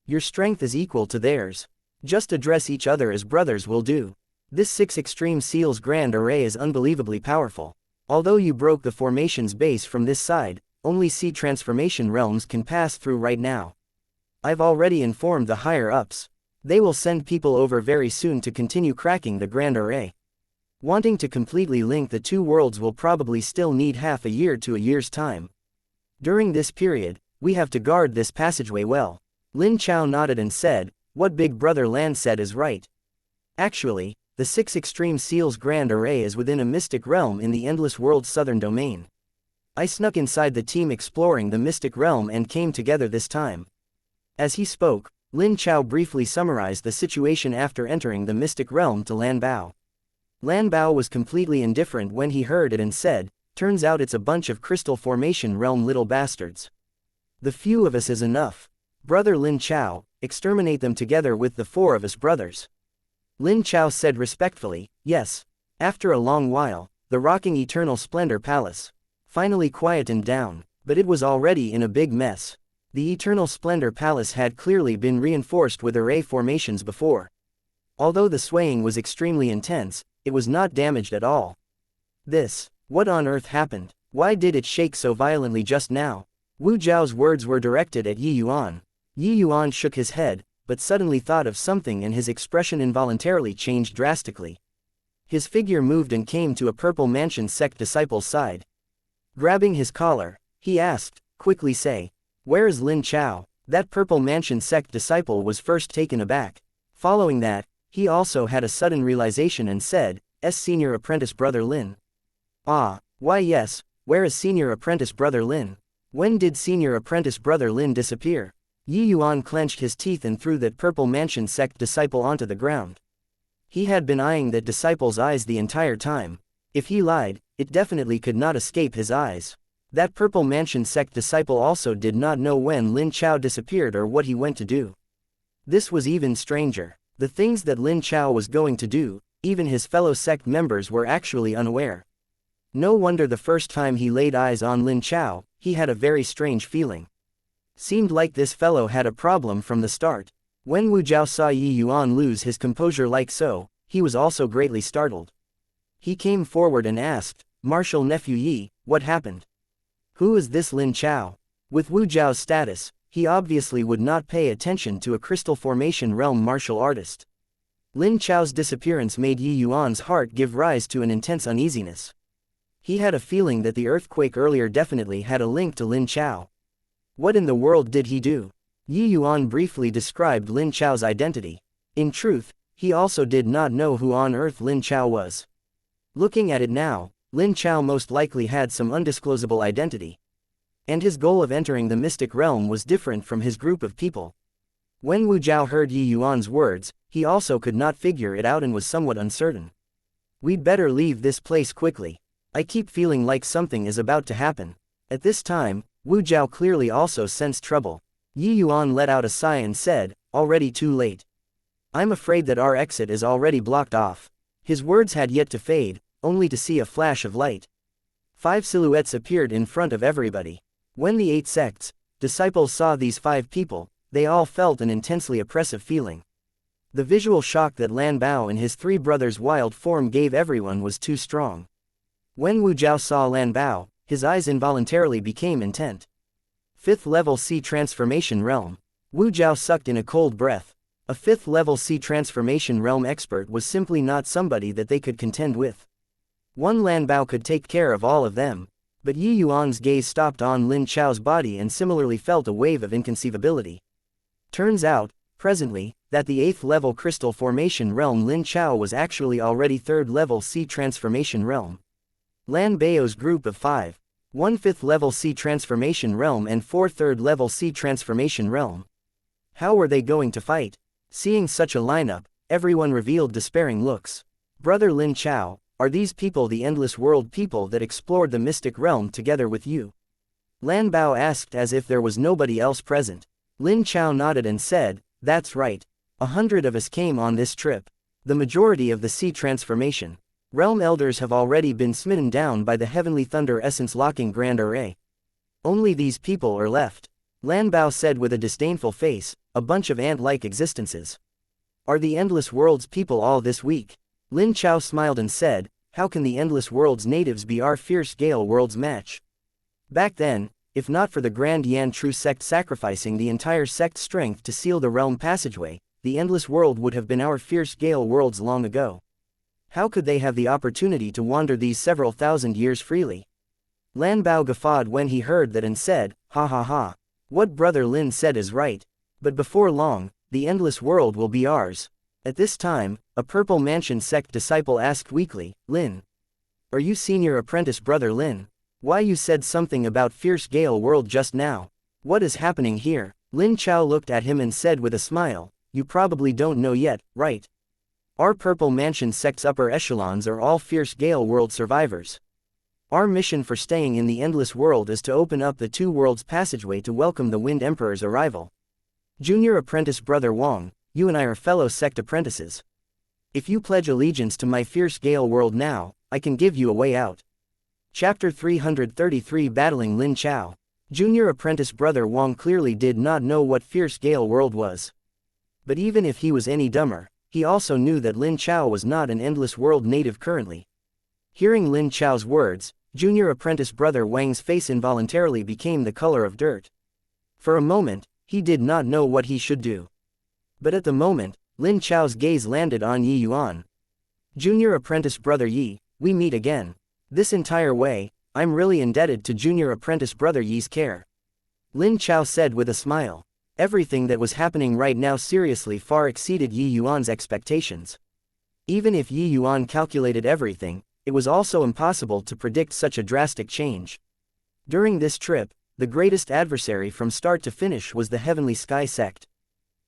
S1: Your strength is equal to theirs. Just address each other as brothers will do. This 6 Extreme Seals Grand Array is unbelievably powerful. Although you broke the formation's base from this side, only sea transformation realms can pass through right now. I've already informed the higher-ups. They will send people over very soon to continue cracking the Grand Array. Wanting to completely link the 2 worlds will probably still need half a year to a year's time. During this period, we have to guard this passageway well." Lin Chao nodded and said, "What Big Brother Lan said is right. Actually, the 6 Extreme Seals Grand Array is within a mystic realm in the endless world's southern domain. I snuck inside the team exploring the mystic realm and came together this time." As he spoke, Lin Chao briefly summarized the situation after entering the mystic realm to Lan Bao. Lan Bao was completely indifferent when he heard it and said, "Turns out it's a bunch of crystal formation realm little bastards. The few of us is enough. Brother Lin Chao, exterminate them together with the 4 of us brothers." Lin Chao said respectfully, "Yes." After a long while, the rocking Eternal Splendor Palace finally quietened down, but it was already in a big mess. The Eternal Splendor Palace had clearly been reinforced with array formations before. Although the swaying was extremely intense, it was not damaged at all. What on earth happened? Why did it shake so violently just now? Wu Zhao's words were directed at Yi Yuan. Yi Yuan shook his head, but suddenly thought of something and his expression involuntarily changed drastically. His figure moved and came to a Purple Mansion sect disciple's side. Grabbing his collar, he asked, "Quickly say, where is Lin Chao?" That Purple Mansion sect disciple was first taken aback. Following that, he also had a sudden realization and said, "Senior apprentice brother Lin." "Ah, why yes, where is senior apprentice brother Lin? When did senior apprentice brother Lin disappear?" Yi Yuan clenched his teeth and threw that Purple Mansion sect disciple onto the ground. He had been eyeing that disciple's eyes the entire time. If he lied, it definitely could not escape his eyes. That Purple Mansion sect disciple also did not know when Lin Chao disappeared or what he went to do. This was even stranger. The things that Lin Chao was going to do, even his fellow sect members were actually unaware. No wonder the first time he laid eyes on Lin Chao, he had a very strange feeling. Seemed like this fellow had a problem from the start. When Wu Jiao saw Yi Yuan lose his composure like so, he was also greatly startled. He came forward and asked, "Martial nephew Yi, what happened? Who is this Lin Chao?" With Wu Jiao's status, he obviously would not pay attention to a crystal formation realm martial artist. Lin Chao's disappearance made Yi Yuan's heart give rise to an intense uneasiness. He had a feeling that the earthquake earlier definitely had a link to Lin Chao. What in the world did he do? Yi Yuan briefly described Lin Chao's identity. In truth, he also did not know who on earth Lin Chao was. Looking at it now, Lin Chao most likely had some undisclosable identity. And his goal of entering the mystic realm was different from his group of people. When Wu Jiao heard Yi Yuan's words, he also could not figure it out and was somewhat uncertain. "We'd better leave this place quickly. I keep feeling like something is about to happen." At this time, Wu Jiao clearly also sensed trouble. Yi Yuan let out a sigh and said, "Already too late. I'm afraid that our exit is already blocked off." His words had yet to fade, only to see a flash of light. 5 silhouettes appeared in front of everybody. When the 8 sects' disciples saw these 5 people, they all felt an intensely oppressive feeling. The visual shock that Lan Bao and his 3 brothers' wild form gave everyone was too strong. When Wu Jiao saw Lan Bao, his eyes involuntarily became intent. 5th level C transformation realm. Wu Jiao sucked in a cold breath. A 5th level C transformation realm expert was simply not somebody that they could contend with. One Lan Bao could take care of all of them, but Yi Yuan's gaze stopped on Lin Chao's body and similarly felt a wave of inconceivability. Turns out, presently, that the 8th level crystal formation realm Lin Chao was actually already 3rd level C transformation realm. Lan Bao's group of 5. 1 5th level C transformation realm and 4 3rd level C transformation realm. How were they going to fight? Seeing such a lineup, everyone revealed despairing looks. "Brother Lin Chao, are these people the Endless World people that explored the mystic realm together with you?" Lan Bao asked as if there was nobody else present. Lin Chao nodded and said, "That's right. 100 of us came on this trip. The majority of the C transformation realm elders have already been smitten down by the heavenly thunder essence locking grand array. Only these people are left." Lan Bao said with a disdainful face, "A bunch of ant-like existences. Are the Endless World's people all this weak?" Lin Chao smiled and said, "How can the Endless World's natives be our fierce Gale World's match? Back then, if not for the Grand Yan True sect sacrificing the entire sect's strength to seal the realm passageway, the Endless World would have been our fierce Gale Worlds long ago. How could they have the opportunity to wander these several thousand years freely?" Lan Bao guffawed when he heard that and said, "Ha ha ha. What Brother Lin said is right. But before long, the Endless World will be ours." At this time, a Purple Mansion sect disciple asked weakly, "Lin, are you senior apprentice Brother Lin? Why you said something about fierce Gale World just now? What is happening here?" Lin Chao looked at him and said with a smile, "You probably don't know yet, right? Our Purple Mansion sect's upper echelons are all fierce Gale World survivors. Our mission for staying in the Endless World is to open up the 2 worlds passageway to welcome the Wind Emperor's arrival. Junior apprentice Brother Wang, you and I are fellow sect apprentices. If you pledge allegiance to my fierce Gale World now, I can give you a way out." Chapter 333 Battling Lin Chao. Junior apprentice Brother Wang clearly did not know what fierce Gale World was. But even if he was any dumber, he also knew that Lin Chao was not an Endless World native currently. Hearing Lin Chao's words, Junior apprentice Brother Wang's face involuntarily became the color of dirt. For a moment, he did not know what he should do. But at the moment, Lin Chao's gaze landed on Yi Yuan. "Junior apprentice Brother Yi, we meet again. This entire way, I'm really indebted to Junior apprentice Brother Yi's care." Lin Chao said with a smile. Everything that was happening right now seriously far exceeded Yi Yuan's expectations. Even if Yi Yuan calculated everything, it was also impossible to predict such a drastic change. During this trip, the greatest adversary from start to finish was the Heavenly Sky sect.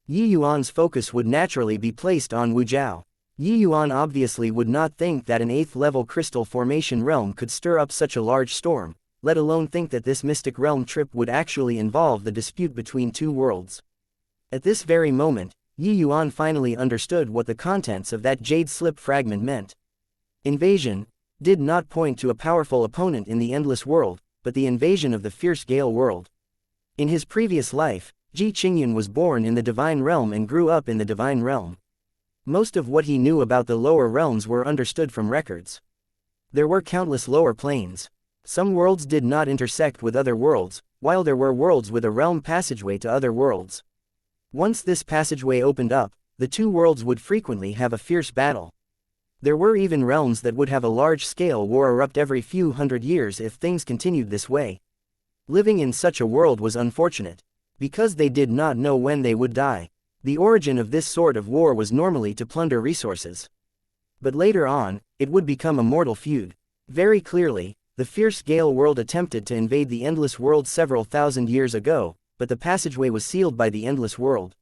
S1: Yi Yuan's focus would naturally be placed on Wu Jiao. Yi Yuan obviously would not think that an 8th level crystal formation realm could stir up such a large storm, let alone think that this mystic realm trip would actually involve the dispute between 2 worlds. At this very moment, Yi Yuan finally understood what the contents of that jade slip fragment meant. Invasion. did not point to a powerful opponent in the endless world, but the invasion of the fierce Gale world. In his previous life, Ji Qingyun was born in the divine realm and grew up in the divine realm. Most of what he knew about the lower realms were understood from records. There were countless lower planes. Some worlds did not intersect with other worlds, while there were worlds with a realm passageway to other worlds. Once this passageway opened up, the two worlds would frequently have a fierce battle. There were even realms that would have a large-scale war erupt every few hundred years if things continued this way. Living in such a world was unfortunate, because they did not know when they would die. The origin of this sort of war was normally to plunder resources. But later on, it would become a mortal feud. Very clearly, the fierce Gale world attempted to invade the endless world several thousand years ago, but the passageway was sealed by the endless world.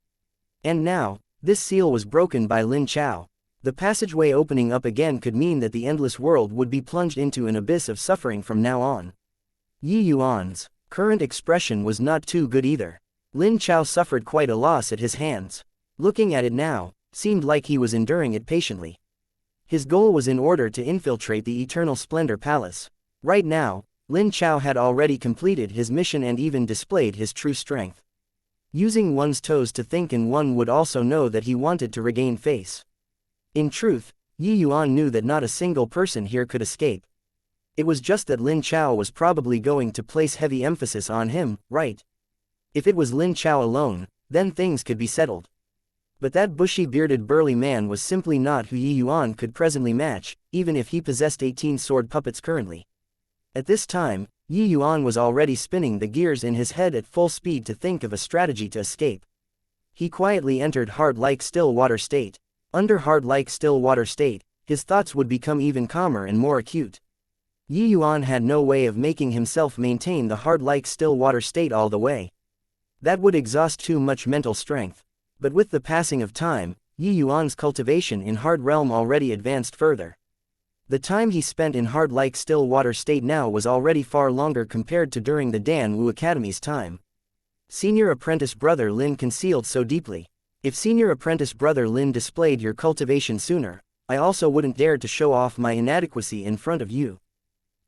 S1: And now, this seal was broken by Lin Chao. The passageway opening up again could mean that the endless world would be plunged into an abyss of suffering from now on. Yi Yuan's current expression was not too good either. Lin Chao suffered quite a loss at his hands. Looking at it now, seemed like he was enduring it patiently. His goal was in order to infiltrate the Eternal Splendor Palace. Right now, Lin Chao had already completed his mission and even displayed his true strength. Using one's toes to think, and one would also know that he wanted to regain face. In truth, Yi Yuan knew that not a single person here could escape. It was just that Lin Chao was probably going to place heavy emphasis on him, right? If it was Lin Chao alone, then things could be settled. But that bushy-bearded burly man was simply not who Yi Yuan could presently match, even if he possessed 18 sword puppets currently. At this time, Yi Yuan was already spinning the gears in his head at full speed to think of a strategy to escape. He quietly entered hard-like still water state. Under hard-like still water state, his thoughts would become even calmer and more acute. Yi Yuan had no way of making himself maintain the hard-like still water state all the way. That would exhaust too much mental strength. But with the passing of time, Yi Yuan's cultivation in hard realm already advanced further. The time he spent in hard-like still water state now was already far longer compared to during the Dan Wu Academy's time. Senior apprentice brother Lin concealed so deeply. If senior apprentice brother Lin displayed your cultivation sooner, I also wouldn't dare to show off my inadequacy in front of you.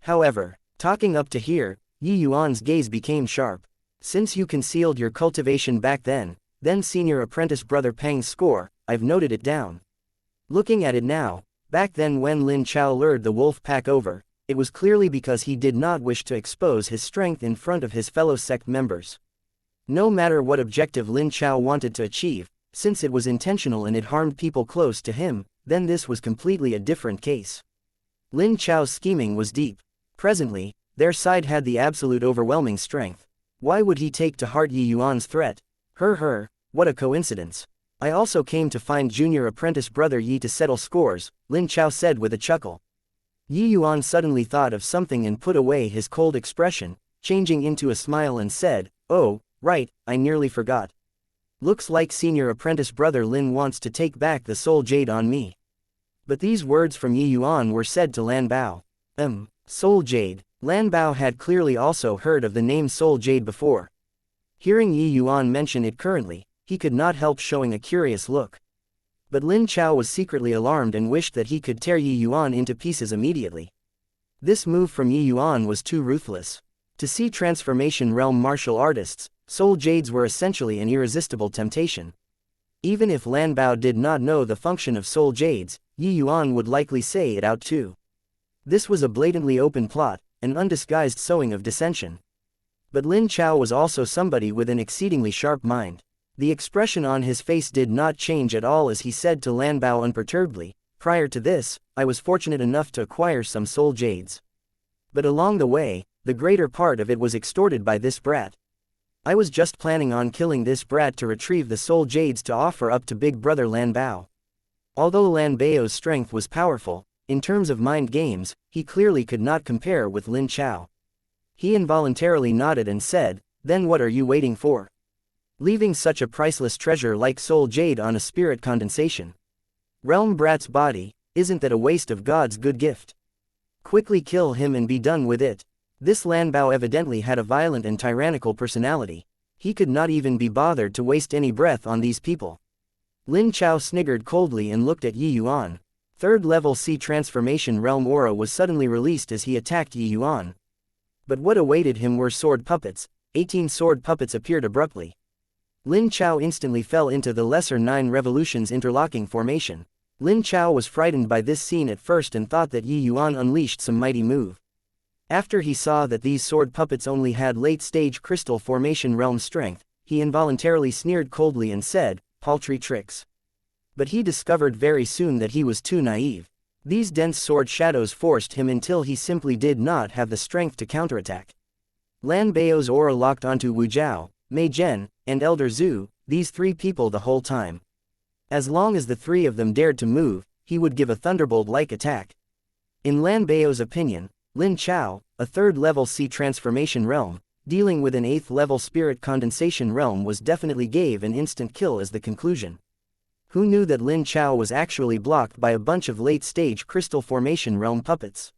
S1: However, talking up to here, Yi Yuan's gaze became sharp. Since you concealed your cultivation back then senior apprentice brother Peng's score, I've noted it down. Looking at it now, back then when Lin Chao lured the wolf pack over, it was clearly because he did not wish to expose his strength in front of his fellow sect members. No matter what objective Lin Chao wanted to achieve, since it was intentional and it harmed people close to him, then this was completely a different case. Lin Chao's scheming was deep. Presently, their side had the absolute overwhelming strength. Why would he take to heart Yi Yuan's threat? What a coincidence. I also came to find junior apprentice brother Yi to settle scores, Lin Chao said with a chuckle. Yi Yuan suddenly thought of something and put away his cold expression, changing into a smile and said, "Oh, right, I nearly forgot. Looks like senior apprentice brother Lin wants to take back the soul jade on me." But these words from Yi Yuan were said to Lan Bao. Soul jade. Lan Bao had clearly also heard of the name soul jade before. Hearing Yi Yuan mention it currently, he could not help showing a curious look. But Lin Chao was secretly alarmed and wished that he could tear Yi Yuan into pieces immediately. This move from Yi Yuan was too ruthless. To see transformation realm martial artists, soul jades were essentially an irresistible temptation. Even if Lan Bao did not know the function of soul jades, Yi Yuan would likely say it out too. This was a blatantly open plot, an undisguised sowing of dissension. But Lin Chao was also somebody with an exceedingly sharp mind. The expression on his face did not change at all as he said to Lan Bao unperturbedly, "Prior to this, I was fortunate enough to acquire some soul jades. But along the way, the greater part of it was extorted by this brat. I was just planning on killing this brat to retrieve the soul jades to offer up to big brother Lan Bao." Although Lan Bao's strength was powerful, in terms of mind games, he clearly could not compare with Lin Chao. He involuntarily nodded and said, "Then what are you waiting for? Leaving such a priceless treasure like soul jade on a spirit condensation realm brat's body, isn't that a waste of God's good gift? Quickly kill him and be done with it." This Lan Bao evidently had a violent and tyrannical personality. He could not even be bothered to waste any breath on these people. Lin Chao sniggered coldly and looked at Yi Yuan. Third level C transformation realm aura was suddenly released as he attacked Yi Yuan. But what awaited him were sword puppets. 18 sword puppets appeared abruptly. Lin Chao instantly fell into the lesser 9 revolutions interlocking formation. Lin Chao was frightened by this scene at first and thought that Yi Yuan unleashed some mighty move. After he saw that these sword puppets only had late-stage crystal formation realm strength, he involuntarily sneered coldly and said, "Paltry tricks." But he discovered very soon that he was too naive. These dense sword shadows forced him until he simply did not have the strength to counterattack. Lan Bao's aura locked onto Wu Zhao, Mei Zhen, and Elder Zhu, these 3 people the whole time. As long as the 3 of them dared to move, he would give a thunderbolt-like attack. In Lan Bao's opinion, Lin Chao, a 3rd level C transformation realm, dealing with an 8th level spirit condensation realm was definitely gave an instant kill as the conclusion. Who knew that Lin Chao was actually blocked by a bunch of late-stage crystal formation realm puppets?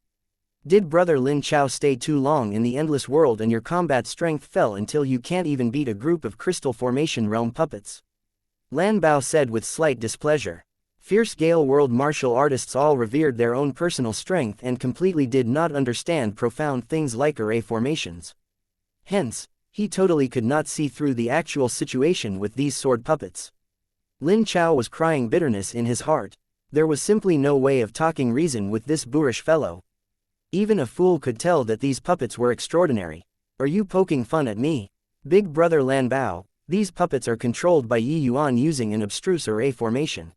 S1: Did brother Lin Chao stay too long in the endless world and your combat strength fell until you can't even beat a group of crystal formation realm puppets? Lan Bao said with slight displeasure. Fierce Gale world martial artists all revered their own personal strength and completely did not understand profound things like array formations. Hence, he totally could not see through the actual situation with these sword puppets. Lin Chao was crying bitterness in his heart. There was simply no way of talking reason with this boorish fellow. Even a fool could tell that these puppets were extraordinary. Are you poking fun at me? Big brother Lan Bao, these puppets are controlled by Yi Yuan using an abstruse array formation.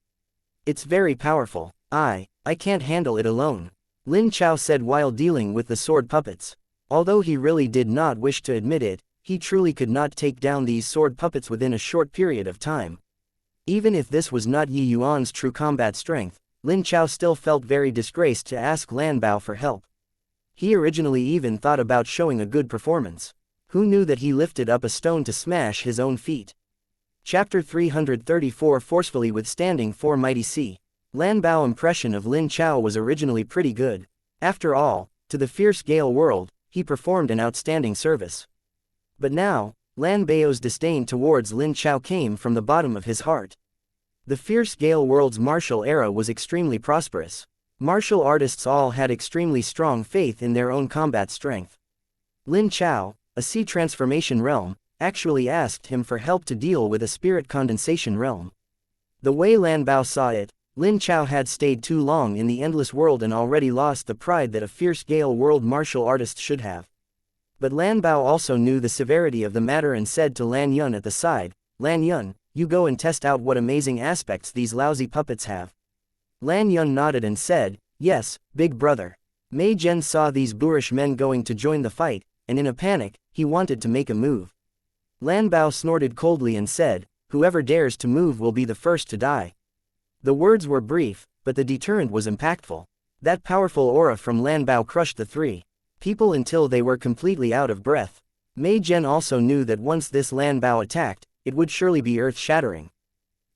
S1: It's very powerful. I can't handle it alone, Lin Chao said while dealing with the sword puppets. Although he really did not wish to admit it, he truly could not take down these sword puppets within a short period of time. Even if this was not Yi Yuan's true combat strength, Lin Chao still felt very disgraced to ask Lan Bao for help. He originally even thought about showing a good performance. Who knew that he lifted up a stone to smash his own feet? Chapter 334 Forcefully Withstanding 4 Mighty Sea. Lan Bao's impression of Lin Chao was originally pretty good. After all, to the fierce Gale world, he performed an outstanding service. But now, Lan Bao's disdain towards Lin Chao came from the bottom of his heart. The fierce Gale world's martial era was extremely prosperous. Martial artists all had extremely strong faith in their own combat strength. Lin Chao, a sea transformation realm, actually asked him for help to deal with a spirit condensation realm. The way Lan Bao saw it, Lin Chao had stayed too long in the endless world and already lost the pride that a fierce Gale world martial artist should have. But Lan Bao also knew the severity of the matter and said to Lan Yun at the side, "Lan Yun, you go and test out what amazing aspects these lousy puppets have." Lan Yun nodded and said, "Yes, big brother." Mei Zhen saw these boorish men going to join the fight, and in a panic, he wanted to make a move. Lan Bao snorted coldly and said, "Whoever dares to move will be the first to die." The words were brief, but the deterrent was impactful. That powerful aura from Lan Bao crushed the 3 people until they were completely out of breath. Mei Zhen also knew that once this Lan Bao attacked, it would surely be earth-shattering.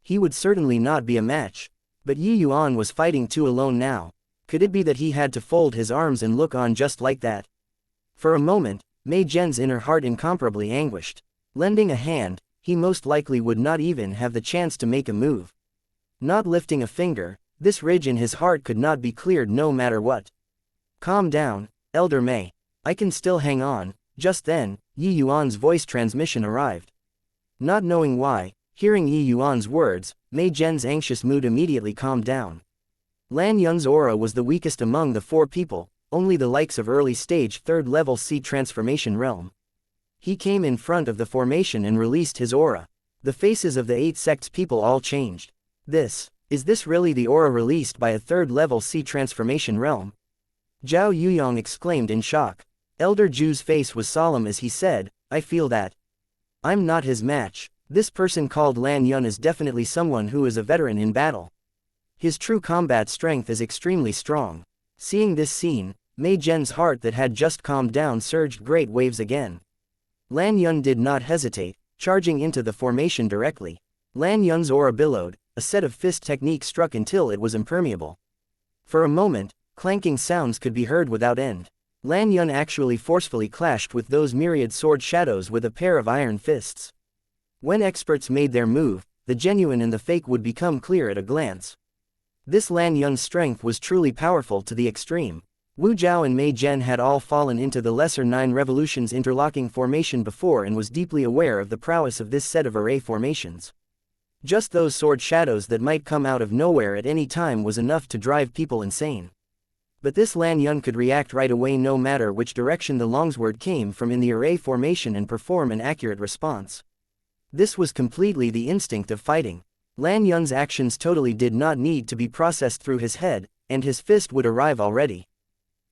S1: He would certainly not be a match. But Yi Yuan was fighting too alone now. Could it be that he had to fold his arms and look on just like that? For a moment, Mei Zhen's inner heart incomparably anguished. Lending a hand, he most likely would not even have the chance to make a move. Not lifting a finger, this ridge in his heart could not be cleared no matter what. "Calm down, Elder Mei. I can still hang on." Just then, Yi Yuan's voice transmission arrived. Not knowing why, hearing Yi Yuan's words, Mei Zhen's anxious mood immediately calmed down. Lan Yun's aura was the weakest among the 4 people, only the likes of early-stage 3rd level C transformation realm. He came in front of the formation and released his aura. The faces of the 8 sects people all changed. Is this really the aura released by a 3rd level C transformation realm? Zhao Yuyong exclaimed in shock. Elder Zhu's face was solemn as he said, "I feel that. I'm not his match. This person called Lan Yun is definitely someone who is a veteran in battle. His true combat strength is extremely strong." Seeing this scene, Mei Zhen's heart that had just calmed down surged great waves again. Lan Yun did not hesitate, charging into the formation directly. Lan Yun's aura billowed, a set of fist technique struck until it was impermeable. For a moment, clanking sounds could be heard without end. Lan Yun actually forcefully clashed with those myriad sword shadows with a pair of iron fists. When experts made their move, the genuine and the fake would become clear at a glance. This Lan Yun's strength was truly powerful to the extreme. Wu Zhao and Mei Zhen had all fallen into the lesser 9 revolutions interlocking formation before and was deeply aware of the prowess of this set of array formations. Just those sword shadows that might come out of nowhere at any time was enough to drive people insane. But this Lan Yun could react right away no matter which direction the longsword came from in the array formation and perform an accurate response. This was completely the instinct of fighting. Lan Yun's actions totally did not need to be processed through his head, and his fist would arrive already.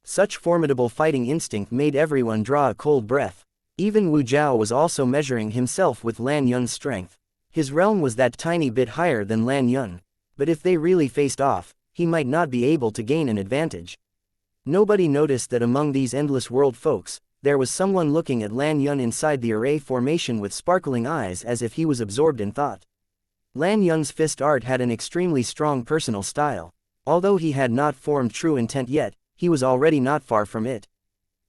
S1: Such formidable fighting instinct made everyone draw a cold breath. Even Wu Zhao was also measuring himself with Lan Yun's strength. His realm was that tiny bit higher than Lan Yun, but if they really faced off, he might not be able to gain an advantage. Nobody noticed that among these endless world folks, there was someone looking at Lan Yun inside the array formation with sparkling eyes as if he was absorbed in thought. Lan Yun's fist art had an extremely strong personal style. Although he had not formed true intent yet, he was already not far from it.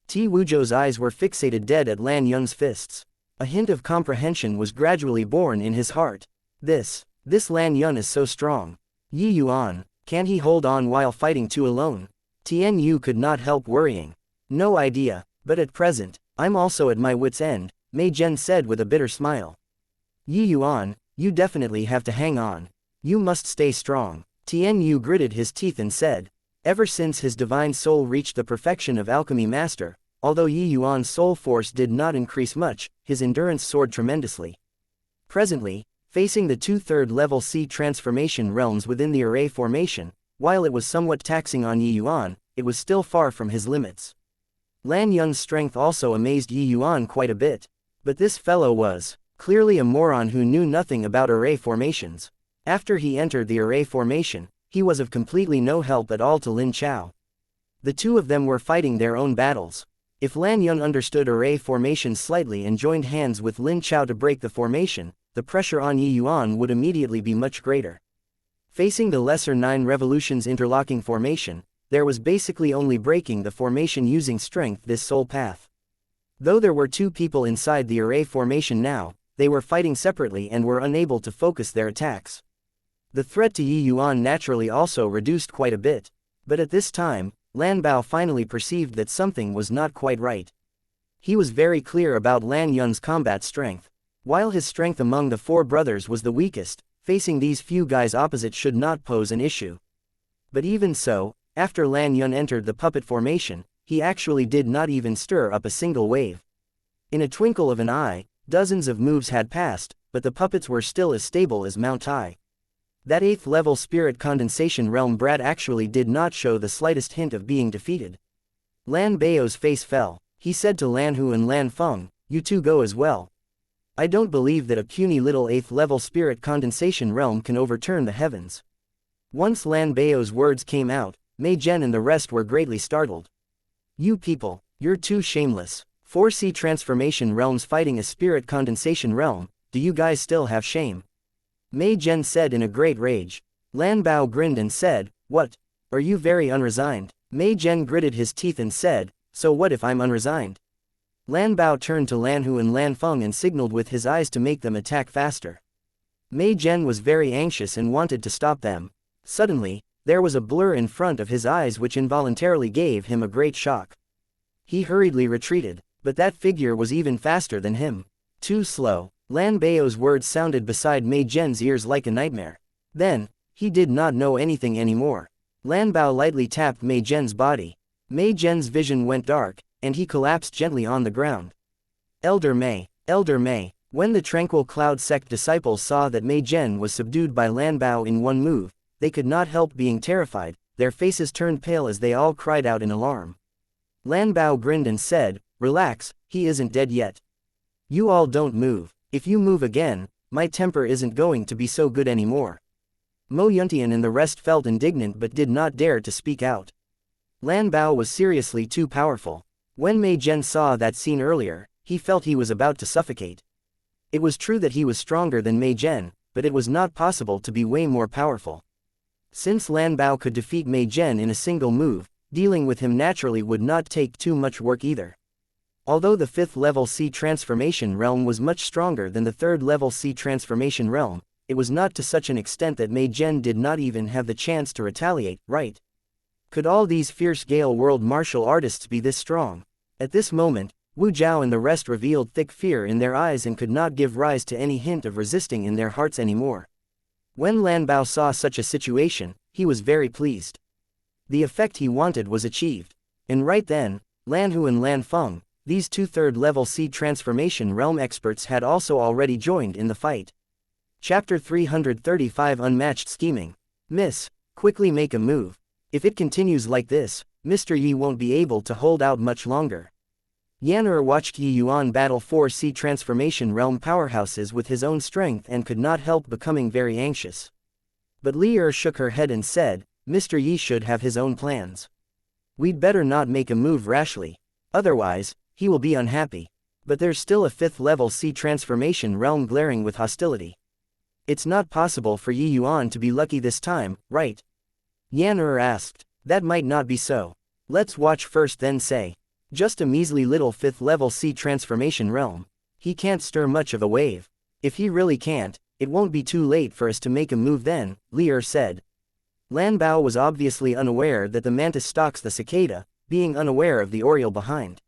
S1: Ti Wuzhou's eyes were fixated dead at Lan Yun's fists. A hint of comprehension was gradually born in his heart. This Lan Yun is so strong. Yi Yuan, can he hold on while fighting two alone? Tian Yu could not help worrying. No idea, but at present, I'm also at my wit's end, Mei Zhen said with a bitter smile. Yi Yuan, you definitely have to hang on. You must stay strong. Tian Yu gritted his teeth and said. Ever since his divine soul reached the perfection of alchemy master, although Yi Yuan's soul force did not increase much, his endurance soared tremendously. Presently, facing the 2/3 level C transformation realms within the array formation, while it was somewhat taxing on Yi Yuan, it was still far from his limits. Lan Yun's strength also amazed Yi Yuan quite a bit. But this fellow was clearly a moron who knew nothing about array formations. After he entered the array formation, he was of completely no help at all to Lin Chao. The two of them were fighting their own battles. If Lan Yun understood array formation slightly and joined hands with Lin Chao to break the formation, the pressure on Yi Yuan would immediately be much greater. Facing the lesser 9 revolutions interlocking formation, there was basically only breaking the formation using strength this sole path. Though there were 2 people inside the array formation now, they were fighting separately and were unable to focus their attacks. The threat to Yi Yuan naturally also reduced quite a bit, but at this time, Lan Bao finally perceived that something was not quite right. He was very clear about Lan Yun's combat strength. While his strength among the 4 brothers was the weakest, facing these few guys opposite should not pose an issue. But even so, after Lan Yun entered the puppet formation, he actually did not even stir up a single wave. In a twinkle of an eye, dozens of moves had passed, but the puppets were still as stable as Mount Tai. That 8th level spirit condensation realm brat actually did not show the slightest hint of being defeated. Lan Bao's face fell. He said to Lan Hu and Lan Feng, you two go as well. I don't believe that a puny little 8th level spirit condensation realm can overturn the heavens. Once Lan Bao's words came out, Mei Zhen and the rest were greatly startled. You people, you're too shameless. 4C transformation realms fighting a spirit condensation realm, do you guys still have shame? Mei Zhen said in a great rage. Lan Bao grinned and said, what? Are you very unresigned? Mei Zhen gritted his teeth and said, so what if I'm unresigned? Lan Bao turned to Lan Hu and Lan Feng and signaled with his eyes to make them attack faster. Mei Zhen was very anxious and wanted to stop them. Suddenly, there was a blur in front of his eyes which involuntarily gave him a great shock. He hurriedly retreated, but that figure was even faster than him. Too slow. Lan Bao's words sounded beside Mei Zhen's ears like a nightmare. Then, he did not know anything anymore. Lan Bao lightly tapped Mei Zhen's body. Mei Zhen's vision went dark, and he collapsed gently on the ground. Elder Mei. When the tranquil cloud sect disciples saw that Mei Zhen was subdued by Lan Bao in one move, they could not help being terrified. Their faces turned pale as they all cried out in alarm. Lan Bao grinned and said, relax, he isn't dead yet. You all don't move. If you move again, my temper isn't going to be so good anymore. Mo Yuntian and the rest felt indignant but did not dare to speak out. Lan Bao was seriously too powerful. When Mei Zhen saw that scene earlier, he felt he was about to suffocate. It was true that he was stronger than Mei Zhen, but it was not possible to be way more powerful. Since Lan Bao could defeat Mei Zhen in a single move, dealing with him naturally would not take too much work either. Although the 5th level C transformation realm was much stronger than the 3rd level C transformation realm, it was not to such an extent that Mei Zhen did not even have the chance to retaliate, right? Could all these fierce Gale World martial artists be this strong? At this moment, Wu Zhao and the rest revealed thick fear in their eyes and could not give rise to any hint of resisting in their hearts anymore. When Lan Bao saw such a situation, he was very pleased. The effect he wanted was achieved. And right then, Lan Hu and Lan Feng, these two third-level seed transformation realm experts, had also already joined in the fight. Chapter 335 Unmatched Scheming. Miss, quickly make a move. If it continues like this, Mr. Yi won't be able to hold out much longer. Yan watched Yi Yuan battle 4 seed transformation realm powerhouses with his own strength and could not help becoming very anxious. But Li shook her head and said, Mr. Yi should have his own plans. We'd better not make a move rashly. Otherwise, he will be unhappy. But there's still a 5th level seed transformation realm glaring with hostility. It's not possible for Yi Yuan to be lucky this time, right? Yan asked. That might not be so. Let's watch first then say. Just a measly little 5th level seed transformation realm. He can't stir much of a wave. If he really can't, it won't be too late for us to make a move then, Li said. Lan Bao was obviously unaware that the mantis stalks the cicada, being unaware of the oriole behind.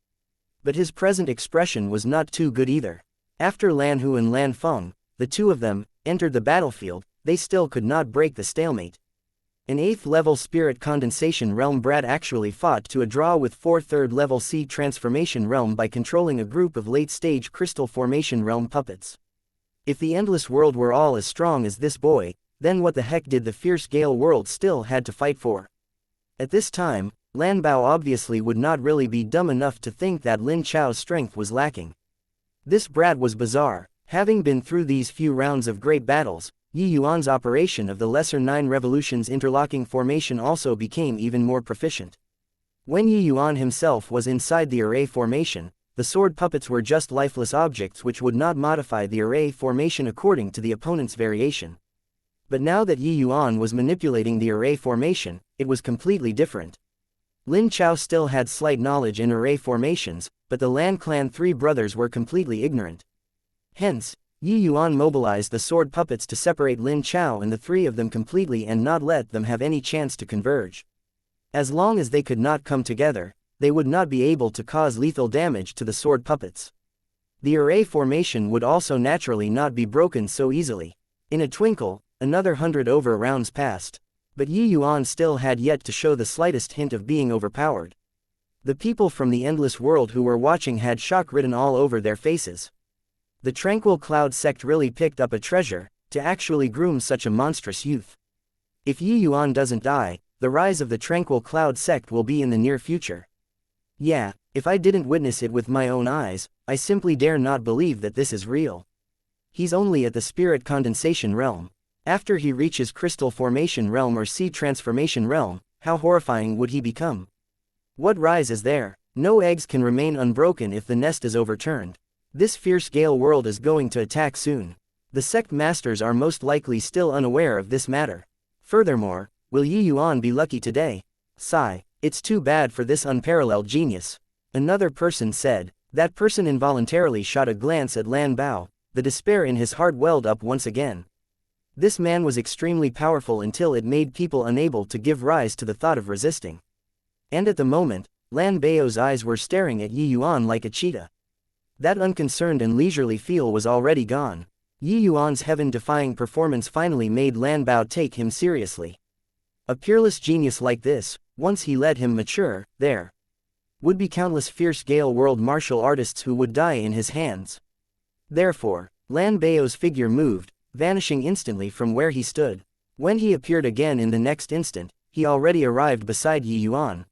S1: But his present expression was not too good either. After Lan Hu and Lan Feng, the two of them, entered the battlefield, they still could not break the stalemate. An 8th level spirit condensation realm brat actually fought to a draw with 4 3rd-level seed transformation realm by controlling a group of late-stage crystal formation realm puppets. If the endless world were all as strong as this boy, then what the heck did the fierce Gale world still had to fight for? At this time, Lan Bao obviously would not really be dumb enough to think that Lin Chao's strength was lacking. This brat was bizarre. Having been through these few rounds of great battles, Yi Yuan's operation of the Lesser 9 Revolutions interlocking formation also became even more proficient. When Yi Yuan himself was inside the array formation, the sword puppets were just lifeless objects which would not modify the array formation according to the opponent's variation. But now that Yi Yuan was manipulating the array formation, it was completely different. Lin Chao still had slight knowledge in array formations, but the Lan clan 3 brothers were completely ignorant. Hence, Yi Yuan mobilized the sword puppets to separate Lin Chao and the 3 of them completely and not let them have any chance to converge. As long as they could not come together, they would not be able to cause lethal damage to the sword puppets. The array formation would also naturally not be broken so easily. In a twinkle, another 100 over rounds passed. But Yi Yuan still had yet to show the slightest hint of being overpowered. The people from the endless world who were watching had shock written all over their faces. The Tranquil Cloud sect really picked up a treasure, to actually groom such a monstrous youth. If Yi Yuan doesn't die, the rise of the Tranquil Cloud sect will be in the near future. Yeah, if I didn't witness it with my own eyes, I simply dare not believe that this is real. He's only at the spirit condensation realm. After he reaches crystal formation realm or seed transformation realm, how horrifying would he become? What rise is there? No eggs can remain unbroken if the nest is overturned. This fierce Gale world is going to attack soon. The sect masters are most likely still unaware of this matter. Furthermore, will Yi Yuan be lucky today? Sigh, it's too bad for this unparalleled genius. Another person said. That person involuntarily shot a glance at Lan Bao. The despair in his heart welled up once again. This man was extremely powerful until it made people unable to give rise to the thought of resisting. And at the moment, Lan Bao's eyes were staring at Yi Yuan like a cheetah. That unconcerned and leisurely feel was already gone. Yi Yuan's heaven-defying performance finally made Lan Bao take him seriously. A peerless genius like this, once he let him mature, there would be countless fierce Gale world martial artists who would die in his hands. Therefore, Lan Bao's figure moved, vanishing instantly from where he stood. When he appeared again in the next instant, he already arrived beside Yi Yuan.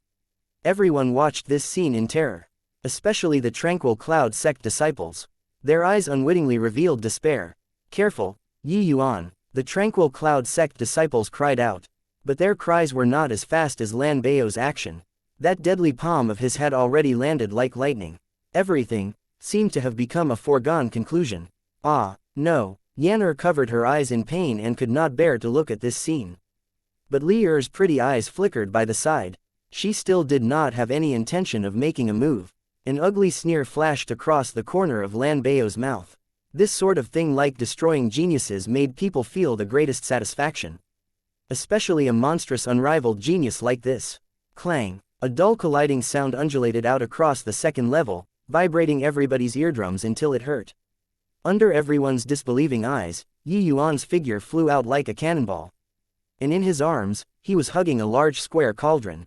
S1: Everyone watched this scene in terror. Especially the Tranquil Cloud sect disciples. Their eyes unwittingly revealed despair. Careful, Yi Yuan, the Tranquil Cloud sect disciples cried out. But their cries were not as fast as Lan Bao's action. That deadly palm of his had already landed like lightning. Everything seemed to have become a foregone conclusion. Ah, no, Yan covered her eyes in pain and could not bear to look at this scene. But Li's pretty eyes flickered by the side. She still did not have any intention of making a move. An ugly sneer flashed across the corner of Lan Bao's mouth. This sort of thing, like destroying geniuses, made people feel the greatest satisfaction. Especially a monstrous unrivaled genius like this. Clang! A dull colliding sound undulated out across the second level, vibrating everybody's eardrums until it hurt. Under everyone's disbelieving eyes, Yi Yuan's figure flew out like a cannonball. And in his arms, he was hugging a large square cauldron.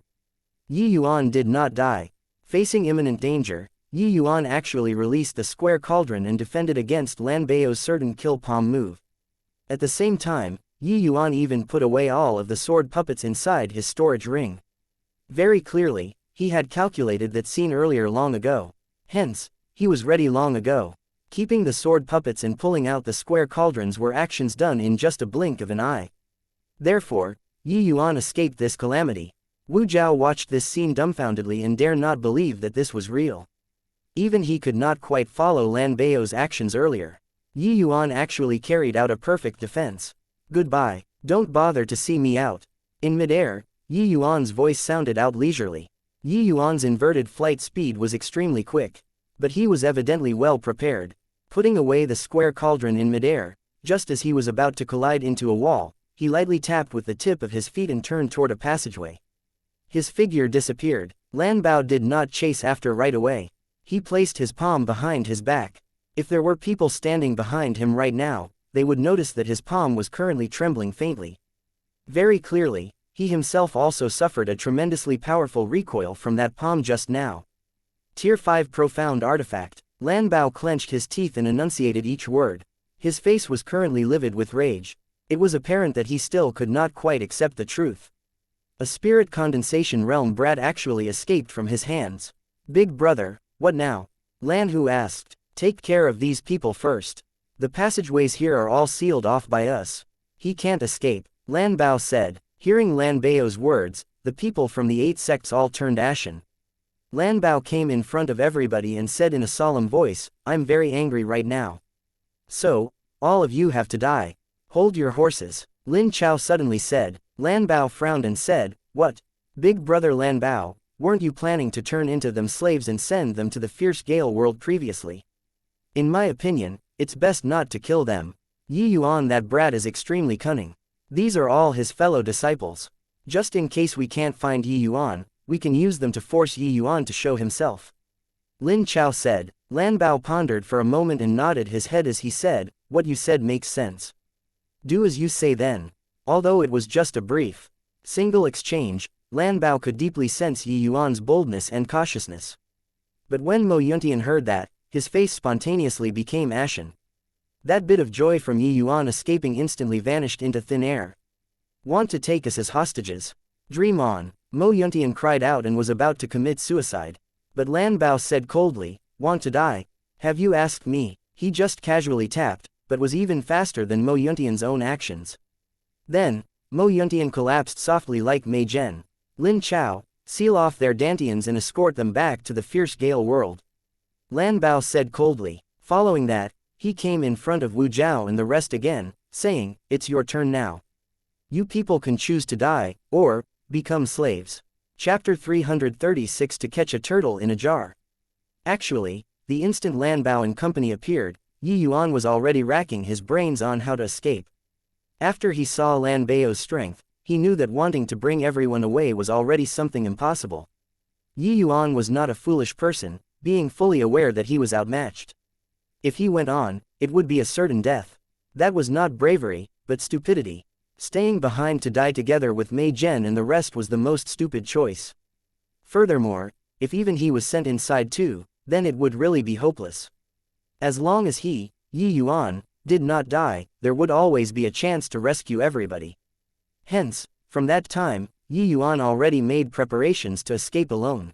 S1: Yi Yuan did not die. Facing imminent danger, Yi Yuan actually released the square cauldron and defended against Lan Bao's certain kill palm move. At the same time, Yi Yuan even put away all of the sword puppets inside his storage ring. Very clearly, he had calculated that scene earlier long ago. Hence, he was ready long ago. Keeping the sword puppets and pulling out the square cauldrons were actions done in just a blink of an eye. Therefore, Yi Yuan escaped this calamity. Wu Zhao watched this scene dumbfoundedly and dare not believe that this was real. Even he could not quite follow Lan Bao's actions earlier. Yi Yuan actually carried out a perfect defense. Goodbye, don't bother to see me out. In midair, Yi Yuan's voice sounded out leisurely. Yi Yuan's inverted flight speed was extremely quick. But he was evidently well prepared. Putting away the square cauldron in midair, just as he was about to collide into a wall, he lightly tapped with the tip of his feet and turned toward a passageway. His figure disappeared. Lan Bao did not chase after right away. He placed his palm behind his back. If there were people standing behind him right now, they would notice that his palm was currently trembling faintly. Very clearly, he himself also suffered a tremendously powerful recoil from that palm just now. Tier 5 Profound Artifact. Lan Bao clenched his teeth and enunciated each word. His face was currently livid with rage. It was apparent that he still could not quite accept the truth. A spirit condensation realm brat actually escaped from his hands. Big brother, what now? Lan Hu asked. Take care of these people first. The passageways here are all sealed off by us. He can't escape, Lan Bao said. Hearing Lan Bao's words, the people from the 8 sects all turned ashen. Lan Bao came in front of everybody and said in a solemn voice, I'm very angry right now. So, all of you have to die. Hold your horses, Lin Chao suddenly said. Lan Bao frowned and said, what? Big brother Lan Bao, weren't you planning to turn into them slaves and send them to the fierce Gale world previously? In my opinion, it's best not to kill them. Yi Yuan, that brat, is extremely cunning. These are all his fellow disciples. Just in case we can't find Yi Yuan, we can use them to force Yi Yuan to show himself. Lin Chao said. Lan Bao pondered for a moment and nodded his head as he said, what you said makes sense. Do as you say then. Although it was just a brief, single exchange, Lan Bao could deeply sense Yi Yuan's boldness and cautiousness. But when Mo Yuntian heard that, his face spontaneously became ashen. That bit of joy from Yi Yuan escaping instantly vanished into thin air. Want to take us as hostages? Dream on, Mo Yuntian cried out and was about to commit suicide. But Lan Bao said coldly, want to die? Have you asked me? He just casually tapped, but was even faster than Mo Yuntian's own actions. Then, Mo Yuntian collapsed softly like Mei Zhen. Lin Chao, seal off their dantians and escort them back to the fierce Gale world. Lan Bao said coldly. Following that, he came in front of Wu Zhao and the rest again, saying, it's your turn now. You people can choose to die, or become slaves. Chapter 336 To Catch a Turtle in a Jar. Actually, the instant Lan Bao and company appeared, Yi Yuan was already racking his brains on how to escape. After he saw Lan Bao's strength, he knew that wanting to bring everyone away was already something impossible. Yi Yuan was not a foolish person, being fully aware that he was outmatched. If he went on, it would be a certain death. That was not bravery, but stupidity. Staying behind to die together with Mei Zhen and the rest was the most stupid choice. Furthermore, if even he was sent inside too, then it would really be hopeless. As long as he, Yi Yuan, did not die, there would always be a chance to rescue everybody. Hence, from that time, Yi Yuan already made preparations to escape alone.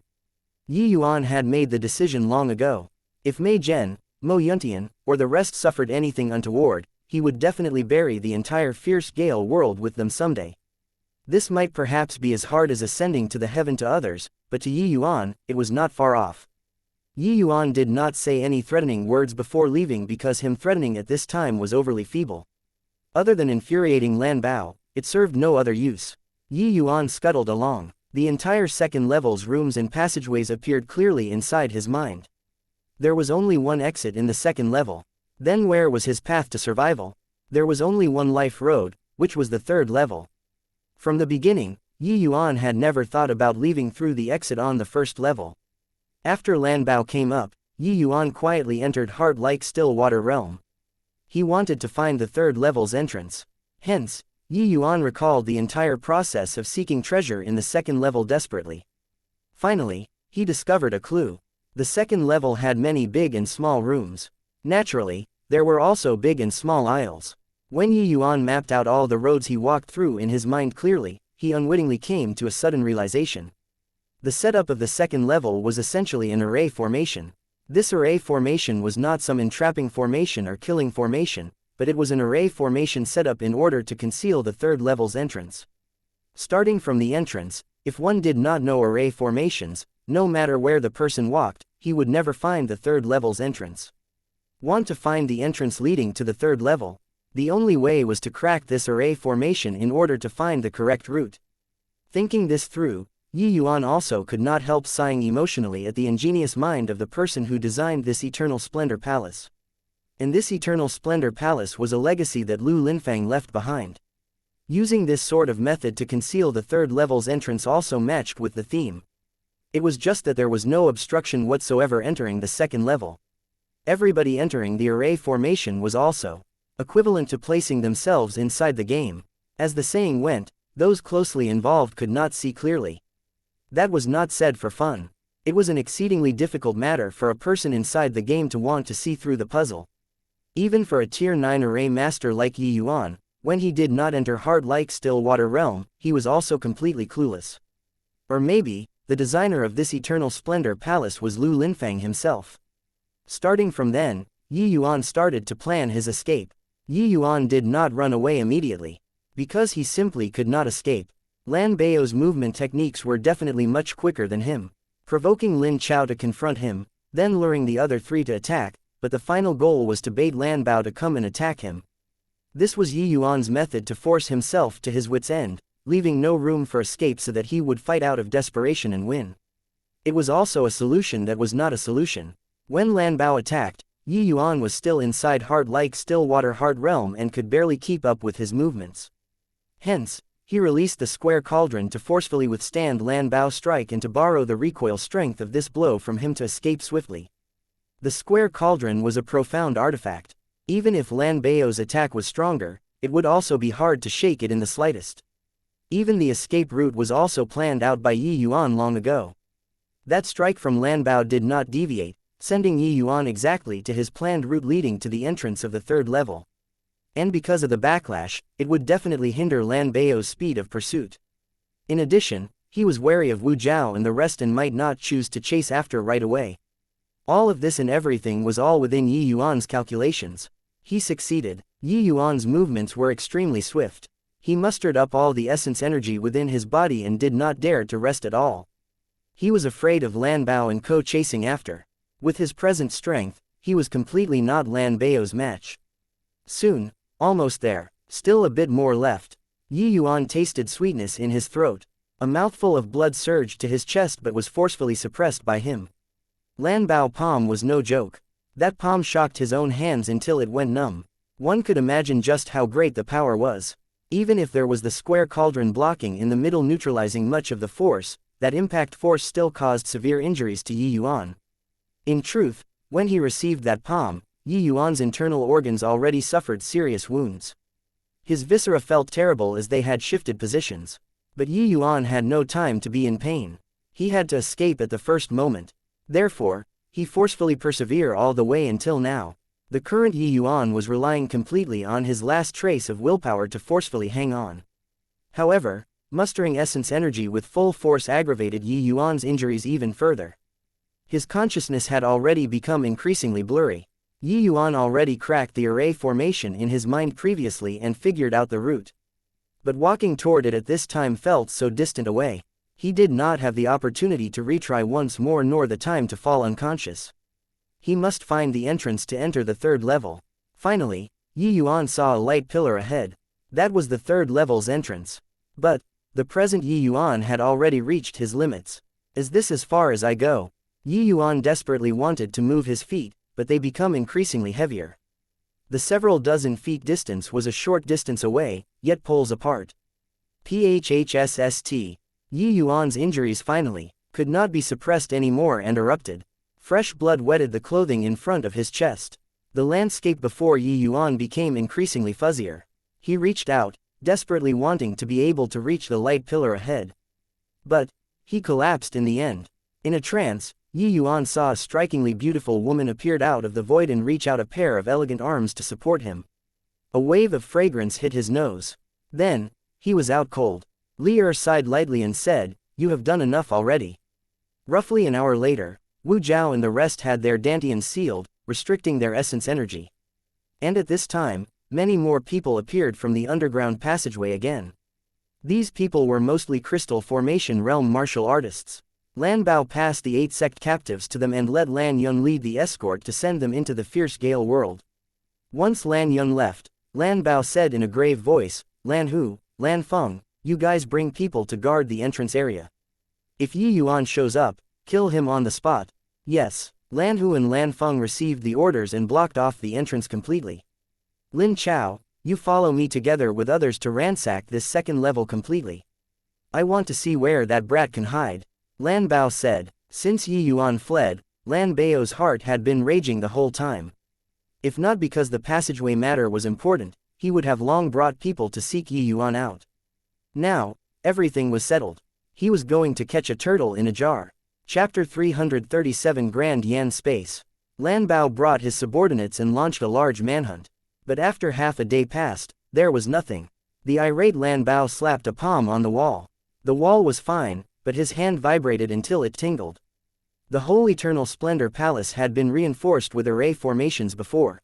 S1: Yi Yuan had made the decision long ago. If Mei Zhen, Mo Yuntian, or the rest suffered anything untoward, he would definitely bury the entire fierce Gale world with them someday. This might perhaps be as hard as ascending to the heaven to others, but to Yi Yuan, it was not far off. Yi Yuan did not say any threatening words before leaving because him threatening at this time was overly feeble. Other than infuriating Lan Bao, it served no other use. Yi Yuan scuttled along. The entire second level's rooms and passageways appeared clearly inside his mind. There was only one exit in the second level. Then where was his path to survival? There was only one life road, which was the third level. From the beginning, Yuan had never thought about leaving through the exit on the first level. After Lan Bao came up, Yuan quietly entered heart-like still water realm. He wanted to find the third level's entrance. Hence, Yuan recalled the entire process of seeking treasure in the second level desperately. Finally, he discovered a clue. The second level had many big and small rooms. Naturally, there were also big and small aisles. When Yuan mapped out all the roads he walked through in his mind clearly, he unwittingly came to a sudden realization. The setup of the second level was essentially an array formation. This array formation was not some entrapping formation or killing formation, but it was an array formation set up in order to conceal the third level's entrance. Starting from the entrance, if one did not know array formations, no matter where the person walked, he would never find the third level's entrance. Want to find the entrance leading to the third level? The only way was to crack this array formation in order to find the correct route. Thinking this through, Yuan also could not help sighing emotionally at the ingenious mind of the person who designed this Eternal Splendor Palace. And this Eternal Splendor Palace was a legacy that Lu Linfang left behind. Using this sort of method to conceal the third level's entrance also matched with the theme. It was just that there was no obstruction whatsoever entering the second level. Everybody entering the array formation was also equivalent to placing themselves inside the game. As the saying went, those closely involved could not see clearly. That was not said for fun. It was an exceedingly difficult matter for a person inside the game to want to see through the puzzle. Even for a Tier 9 array master like Yuan, when he did not enter heart-like still water realm, he was also completely clueless. Or maybe, the designer of this Eternal Splendor Palace was Lu Linfang himself. Starting from then, Yuan started to plan his escape. Yuan did not run away immediately. Because he simply could not escape. Lan Bao's movement techniques were definitely much quicker than him, provoking Lin Chao to confront him, then luring the other three to attack, but the final goal was to bait Lan Bao to come and attack him. This was Yuan's method to force himself to his wit's end, leaving no room for escape so that he would fight out of desperation and win. It was also a solution that was not a solution. When Lan Bao attacked, Yuan was still inside heart-like still water heart realm and could barely keep up with his movements. Hence, he released the square cauldron to forcefully withstand Lan Bao's strike and to borrow the recoil strength of this blow from him to escape swiftly. The square cauldron was a profound artifact. Even if Lan Bao's attack was stronger, it would also be hard to shake it in the slightest. Even the escape route was also planned out by Yuan long ago. That strike from Lan Bao did not deviate, sending Yuan exactly to his planned route leading to the entrance of the third level. And because of the backlash, it would definitely hinder Lan Bao's speed of pursuit. In addition, he was wary of Wu Zhao and the rest and might not choose to chase after right away. All of this and everything was all within Yuan's calculations. He succeeded. Yuan's movements were extremely swift. He mustered up all the essence energy within his body and did not dare to rest at all. He was afraid of Lan Bao and Co chasing after. With his present strength, he was completely not Lan Bao's match. Soon, almost there, still a bit more left. Yuan tasted sweetness in his throat. A mouthful of blood surged to his chest but was forcefully suppressed by him. Lan Bao palm was no joke. That palm shocked his own hands until it went numb. One could imagine just how great the power was. Even if there was the square cauldron blocking in the middle neutralizing much of the force, that impact force still caused severe injuries to Yuan. In truth, when he received that palm, Yuan's internal organs already suffered serious wounds. His viscera felt terrible as they had shifted positions. But Yuan had no time to be in pain. He had to escape at the first moment. Therefore, he forcefully persevered all the way until now. The current Yuan was relying completely on his last trace of willpower to forcefully hang on. However, mustering essence energy with full force aggravated Yuan's injuries even further. His consciousness had already become increasingly blurry. Yuan already cracked the array formation in his mind previously and figured out the route. But walking toward it at this time felt so distant away. He did not have the opportunity to retry once more nor the time to fall unconscious. He must find the entrance to enter the third level. Finally, Yuan saw a light pillar ahead. That was the third level's entrance. But, the present Yuan had already reached his limits. Is this as far as I go? Yuan desperately wanted to move his feet, but they become increasingly heavier. The several dozen feet distance was a short distance away, yet poles apart. PHHSST. Yi Yuan's injuries finally could not be suppressed anymore and erupted. Fresh blood wetted the clothing in front of his chest. The landscape before Yi Yuan became increasingly fuzzier. He reached out, desperately wanting to be able to reach the light pillar ahead. But he collapsed in the end. In a trance, Yi Yuan saw a strikingly beautiful woman appeared out of the void and reach out a pair of elegant arms to support him. A wave of fragrance hit his nose. Then, he was out cold. Li Er sighed lightly and said, "You have done enough already." Roughly an hour later, Wu Zhao and the rest had their dantians sealed, restricting their essence energy. And at this time, many more people appeared from the underground passageway again. These people were mostly crystal formation realm martial artists. Lan Bao passed the 8 sect captives to them and let Lan Yun lead the escort to send them into the fierce gale world. Once Lan Yun left, Lan Bao said in a grave voice, "Lan Hu, Lan Feng, you guys bring people to guard the entrance area. If Yi Yuan shows up, kill him on the spot." Yes, Lan Hu and Lan Feng received the orders and blocked off the entrance completely. "Lin Chao, you follow me together with others to ransack this second level completely. I want to see where that brat can hide," Lan Bao said. Since Yi Yuan fled, Lan Bao's heart had been raging the whole time. If not because the passageway matter was important, he would have long brought people to seek Yi Yuan out. Now, everything was settled. He was going to catch a turtle in a jar. Chapter 337 Grand Yan Space. Lan Bao brought his subordinates and launched a large manhunt. But after half a day passed, there was nothing. The irate Lan Bao slapped a palm on the wall. The wall was fine, but his hand vibrated until it tingled. The whole Eternal Splendor Palace had been reinforced with array formations before.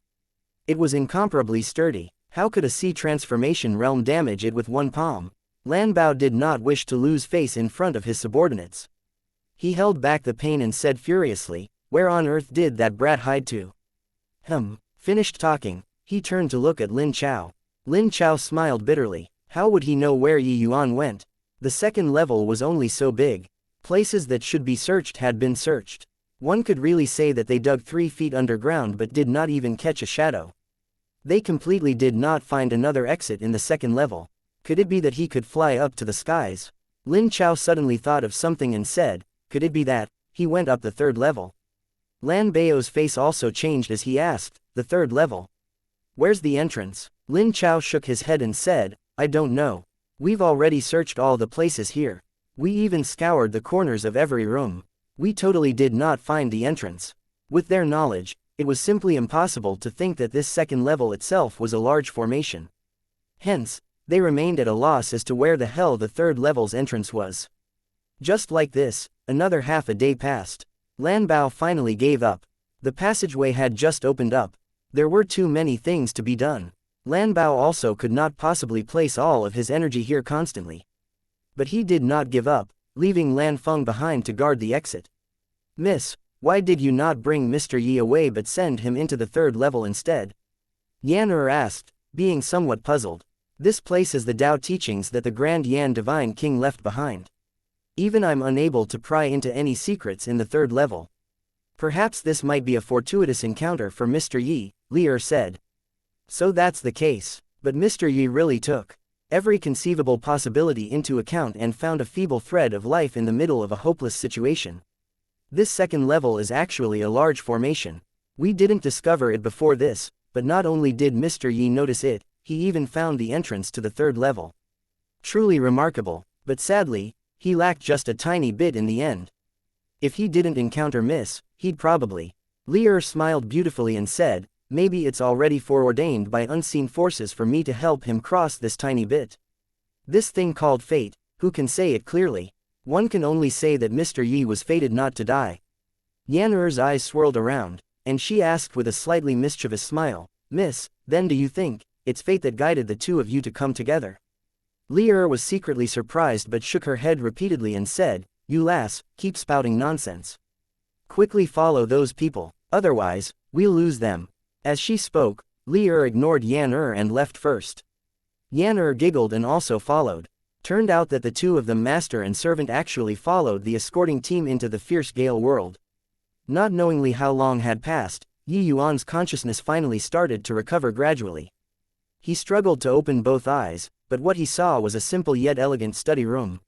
S1: It was incomparably sturdy. How could a sea transformation realm damage it with one palm? Lan Bao did not wish to lose face in front of his subordinates. He held back the pain and said furiously, "Where on earth did that brat hide to?" Finished talking, he turned to look at Lin Chao. Lin Chao smiled bitterly. How would he know where Yi Yuan went? The second level was only so big. Places that should be searched had been searched. One could really say that they dug 3 feet underground but did not even catch a shadow. They completely did not find another exit in the second level. Could it be that he could fly up to the skies? Lin Chao suddenly thought of something and said, "Could it be that he went up the third level?" Lan Bao's face also changed as he asked, "The third level? Where's the entrance?" Lin Chao shook his head and said, "I don't know. We've already searched all the places here. We even scoured the corners of every room. We totally did not find the entrance." With their knowledge, it was simply impossible to think that this second level itself was a large formation. Hence, they remained at a loss as to where the hell the third level's entrance was. Just like this, another half a day passed. Lan Bao finally gave up. The passageway had just opened up. There were too many things to be done. Lan Bao also could not possibly place all of his energy here constantly. But he did not give up, leaving Lan Feng behind to guard the exit. "Miss, why did you not bring Mr. Yi away but send him into the third level instead?" Yan asked, being somewhat puzzled. "This place is the Tao teachings that the Grand Yan Divine King left behind. Even I'm unable to pry into any secrets in the third level." "Perhaps this might be a fortuitous encounter for Mr. Yi," Li Er said. "So that's the case. But Mr. Yi really took every conceivable possibility into account and found a feeble thread of life in the middle of a hopeless situation. This second level is actually a large formation. We didn't discover it before this, but not only did Mr. Yi notice it, he even found the entrance to the third level. Truly remarkable, but sadly, he lacked just a tiny bit in the end. If he didn't encounter Miss, he'd probably..." Li Er smiled beautifully and said, "Maybe it's already foreordained by unseen forces for me to help him cross this tiny bit. This thing called fate, who can say it clearly? One can only say that Mr. Yi was fated not to die." Yan Er's eyes swirled around, and she asked with a slightly mischievous smile, "Miss, then do you think it's fate that guided the two of you to come together?" Li Er was secretly surprised but shook her head repeatedly and said, "You lass, keep spouting nonsense. Quickly follow those people, otherwise, we'll lose them." As she spoke, Li Er ignored Yan and left first. Yan giggled and also followed. Turned out that the two of them, master and servant, actually followed the escorting team into the fierce gale world. Not knowingly how long had passed, Yi Yuan's consciousness finally started to recover gradually. He struggled to open both eyes, but what he saw was a simple yet elegant study room.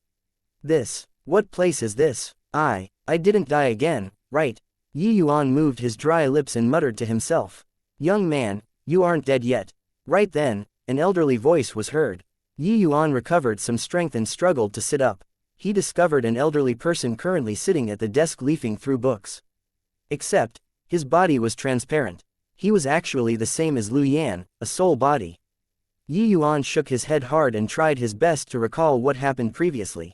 S1: What place is this? I didn't die again, right? Yi Yuan moved his dry lips and muttered to himself. Young man, you aren't dead yet. Right then, an elderly voice was heard. Yi Yuan recovered some strength and struggled to sit up. He discovered an elderly person currently sitting at the desk leafing through books. Except, his body was transparent. He was actually the same as Liu Yan, a soul body. Yi Yuan shook his head hard and tried his best to recall what happened previously.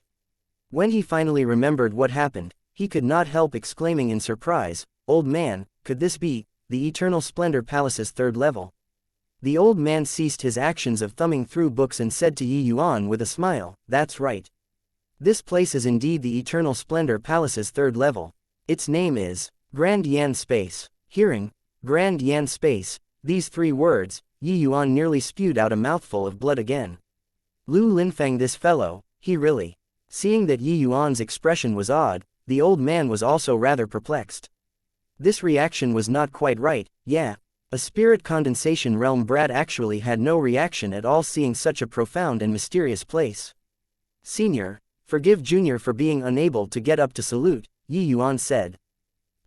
S1: When he finally remembered what happened, he could not help exclaiming in surprise, "Old man, could this be the Eternal Splendor Palace's third level?" The old man ceased his actions of thumbing through books and said to Yi Yuan with a smile, "That's right. This place is indeed the Eternal Splendor Palace's third level. Its name is Grand Yan Space." Hearing Grand Yan Space, these three words, Yi Yuan nearly spewed out a mouthful of blood again. Lu Linfang, this fellow, he really. Seeing that Yi Yuan's expression was odd, the old man was also rather perplexed. This reaction was not quite right. Yeah. A spirit condensation realm brat actually had no reaction at all seeing such a profound and mysterious place. "Senior, forgive Junior for being unable to get up to salute," Yi Yuan said.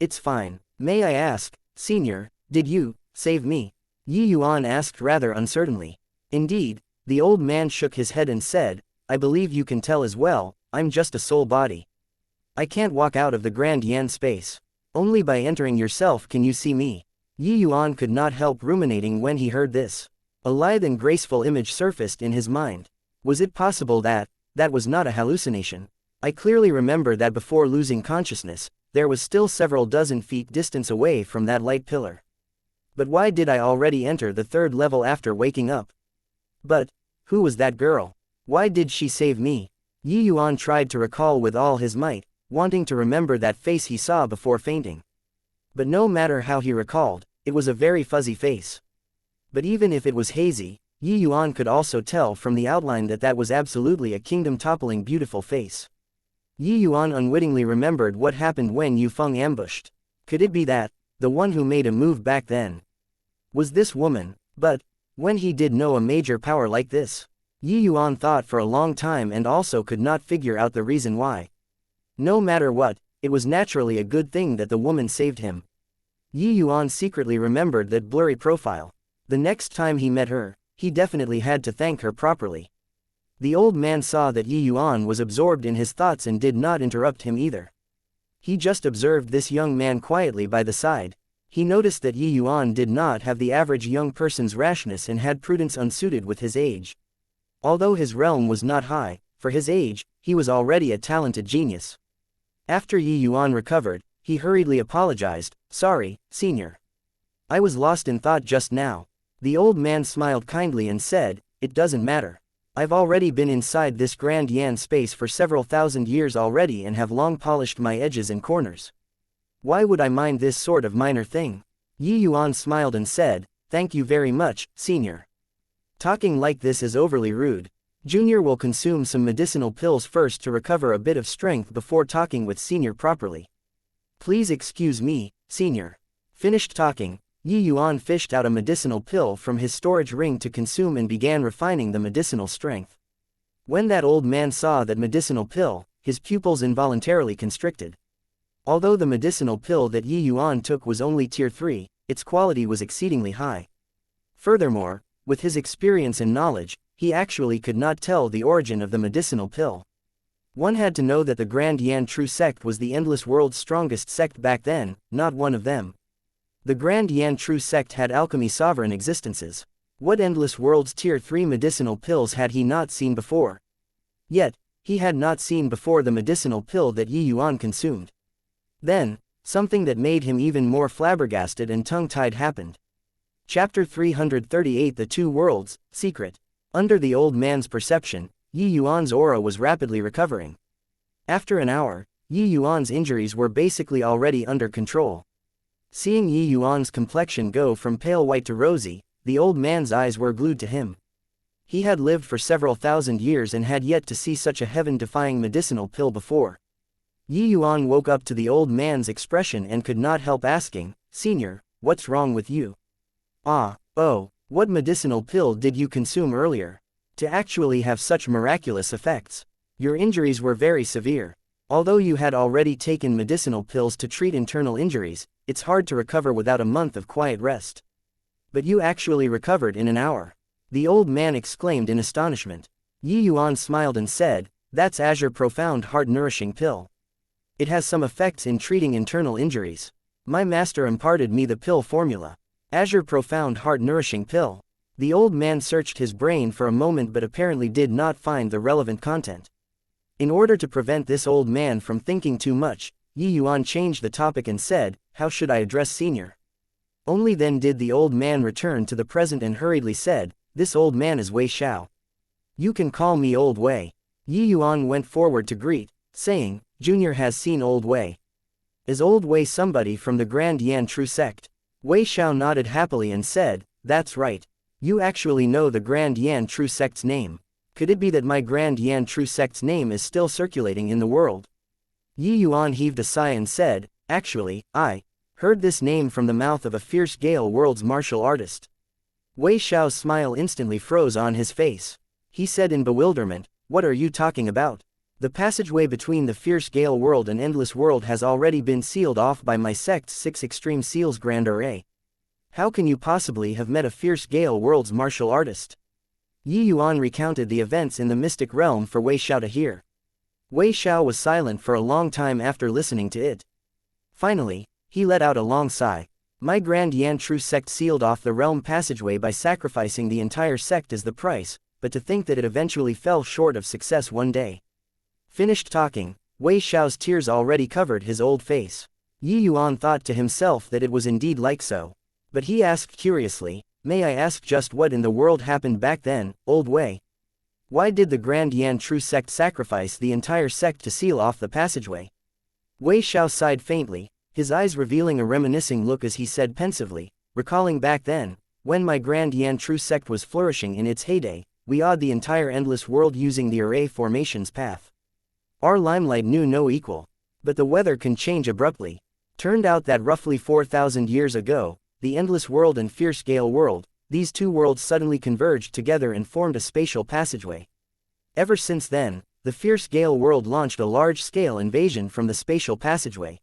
S1: "It's fine. May I ask, Senior, did you save me?" Yi Yuan asked rather uncertainly. Indeed, the old man shook his head and said, "I believe you can tell as well, I'm just a soul body. I can't walk out of the Grand Yan Space. Only by entering yourself can you see me." Yi Yuan could not help ruminating when he heard this. A lithe and graceful image surfaced in his mind. Was it possible that was not a hallucination? I clearly remember that before losing consciousness, there was still several dozen feet distance away from that light pillar. But why did I already enter the third level after waking up? But who was that girl? Why did she save me? Yi Yuan tried to recall with all his might, wanting to remember that face he saw before fainting. But no matter how he recalled, it was a very fuzzy face. But even if it was hazy, Yi Yuan could also tell from the outline that was absolutely a kingdom-toppling beautiful face. Yi Yuan unwittingly remembered what happened when Yu Feng ambushed. Could it be that, the one who made a move back then, was this woman? But when he did know a major power like this, Yi Yuan thought for a long time and also could not figure out the reason why. No matter what, it was naturally a good thing that the woman saved him. Yi Yuan secretly remembered that blurry profile. The next time he met her, he definitely had to thank her properly. The old man saw that Yi Yuan was absorbed in his thoughts and did not interrupt him either. He just observed this young man quietly by the side. He noticed that Yi Yuan did not have the average young person's rashness and had prudence unsuited with his age. Although his realm was not high, for his age, he was already a talented genius. After Yi Yuan recovered, he hurriedly apologized, "Sorry, Senior. I was lost in thought just now." The old man smiled kindly and said, "It doesn't matter. I've already been inside this Grand Yan Space for several thousand years already and have long polished my edges and corners. Why would I mind this sort of minor thing?" Yi Yuan smiled and said, "Thank you very much, Senior. Talking like this is overly rude. Junior will consume some medicinal pills first to recover a bit of strength before talking with Senior properly. Please excuse me, Senior." Finished talking, Yi Yuan fished out a medicinal pill from his storage ring to consume and began refining the medicinal strength. When that old man saw that medicinal pill, his pupils involuntarily constricted. Although the medicinal pill that Yi Yuan took was only tier 3, its quality was exceedingly high. Furthermore, with his experience and knowledge, he actually could not tell the origin of the medicinal pill. One had to know that the Grand Yan True Sect was the Endless World's strongest sect back then, not one of them. The Grand Yan True Sect had alchemy sovereign existences. What Endless World's tier 3 medicinal pills had he not seen before? Yet, he had not seen before the medicinal pill that Yi Yuan consumed. Then, something that made him even more flabbergasted and tongue-tied happened. Chapter 338 The Two Worlds, Secret. Under the old man's perception, Yi Yuan's aura was rapidly recovering. After an hour, Yi Yuan's injuries were basically already under control. Seeing Yi Yuan's complexion go from pale white to rosy, the old man's eyes were glued to him. He had lived for several thousand years and had yet to see such a heaven-defying medicinal pill before. Yi Yuan woke up to the old man's expression and could not help asking, "Senior, what's wrong with you? Oh, what medicinal pill did you consume earlier? To actually have such miraculous effects. Your injuries were very severe. Although you had already taken medicinal pills to treat internal injuries, it's hard to recover without a month of quiet rest. But you actually recovered in an hour. The old man exclaimed in astonishment. Yuan smiled and said, that's Azure Profound Heart Nourishing Pill. It has some effects in treating internal injuries. My master imparted me the pill formula. Azure Profound Heart Nourishing Pill. The old man searched his brain for a moment but apparently did not find the relevant content. In order to prevent this old man from thinking too much, Yuan changed the topic and said, how should I address senior? Only then did the old man return to the present and hurriedly said, this old man is Wei Xiao. You can call me Old Wei. Yuan went forward to greet, saying, Junior has seen Old Wei. Is Old Wei somebody from the Grand Yan True Sect? Wei Xiao nodded happily and said, that's right. You actually know the Grand Yan True Sect's name. Could it be that my Grand Yan True Sect's name is still circulating in the world? Yuan heaved a sigh and said, actually, I heard this name from the mouth of a fierce Gale World's martial artist. Wei Xiao's smile instantly froze on his face. He said in bewilderment, what are you talking about? The passageway between the fierce Gale World and Endless World has already been sealed off by my sect's 6 extreme seals grand array. How can you possibly have met a fierce Gale World's martial artist? Yuan recounted the events in the mystic realm for Wei Xiao to hear. Wei Xiao was silent for a long time after listening to it. Finally, he let out a long sigh. My Grand Yan True Sect sealed off the realm passageway by sacrificing the entire sect as the price, but to think that it eventually fell short of success one day. Finished talking, Wei Xiao's tears already covered his old face. Yuan thought to himself that it was indeed like so. But he asked curiously, may I ask just what in the world happened back then, Old Wei? Why did the Grand Yan True Sect sacrifice the entire sect to seal off the passageway? Wei Xiao sighed faintly, his eyes revealing a reminiscing look as he said pensively, recalling back then, when my Grand Yan True Sect was flourishing in its heyday, we awed the entire endless world using the array formations path. Our limelight knew no equal. But the weather can change abruptly. Turned out that roughly 4,000 years ago, the endless world and fierce Gale world, these two worlds suddenly converged together and formed a spatial passageway. Ever since then, the fierce Gale world launched a large-scale invasion from the spatial passageway.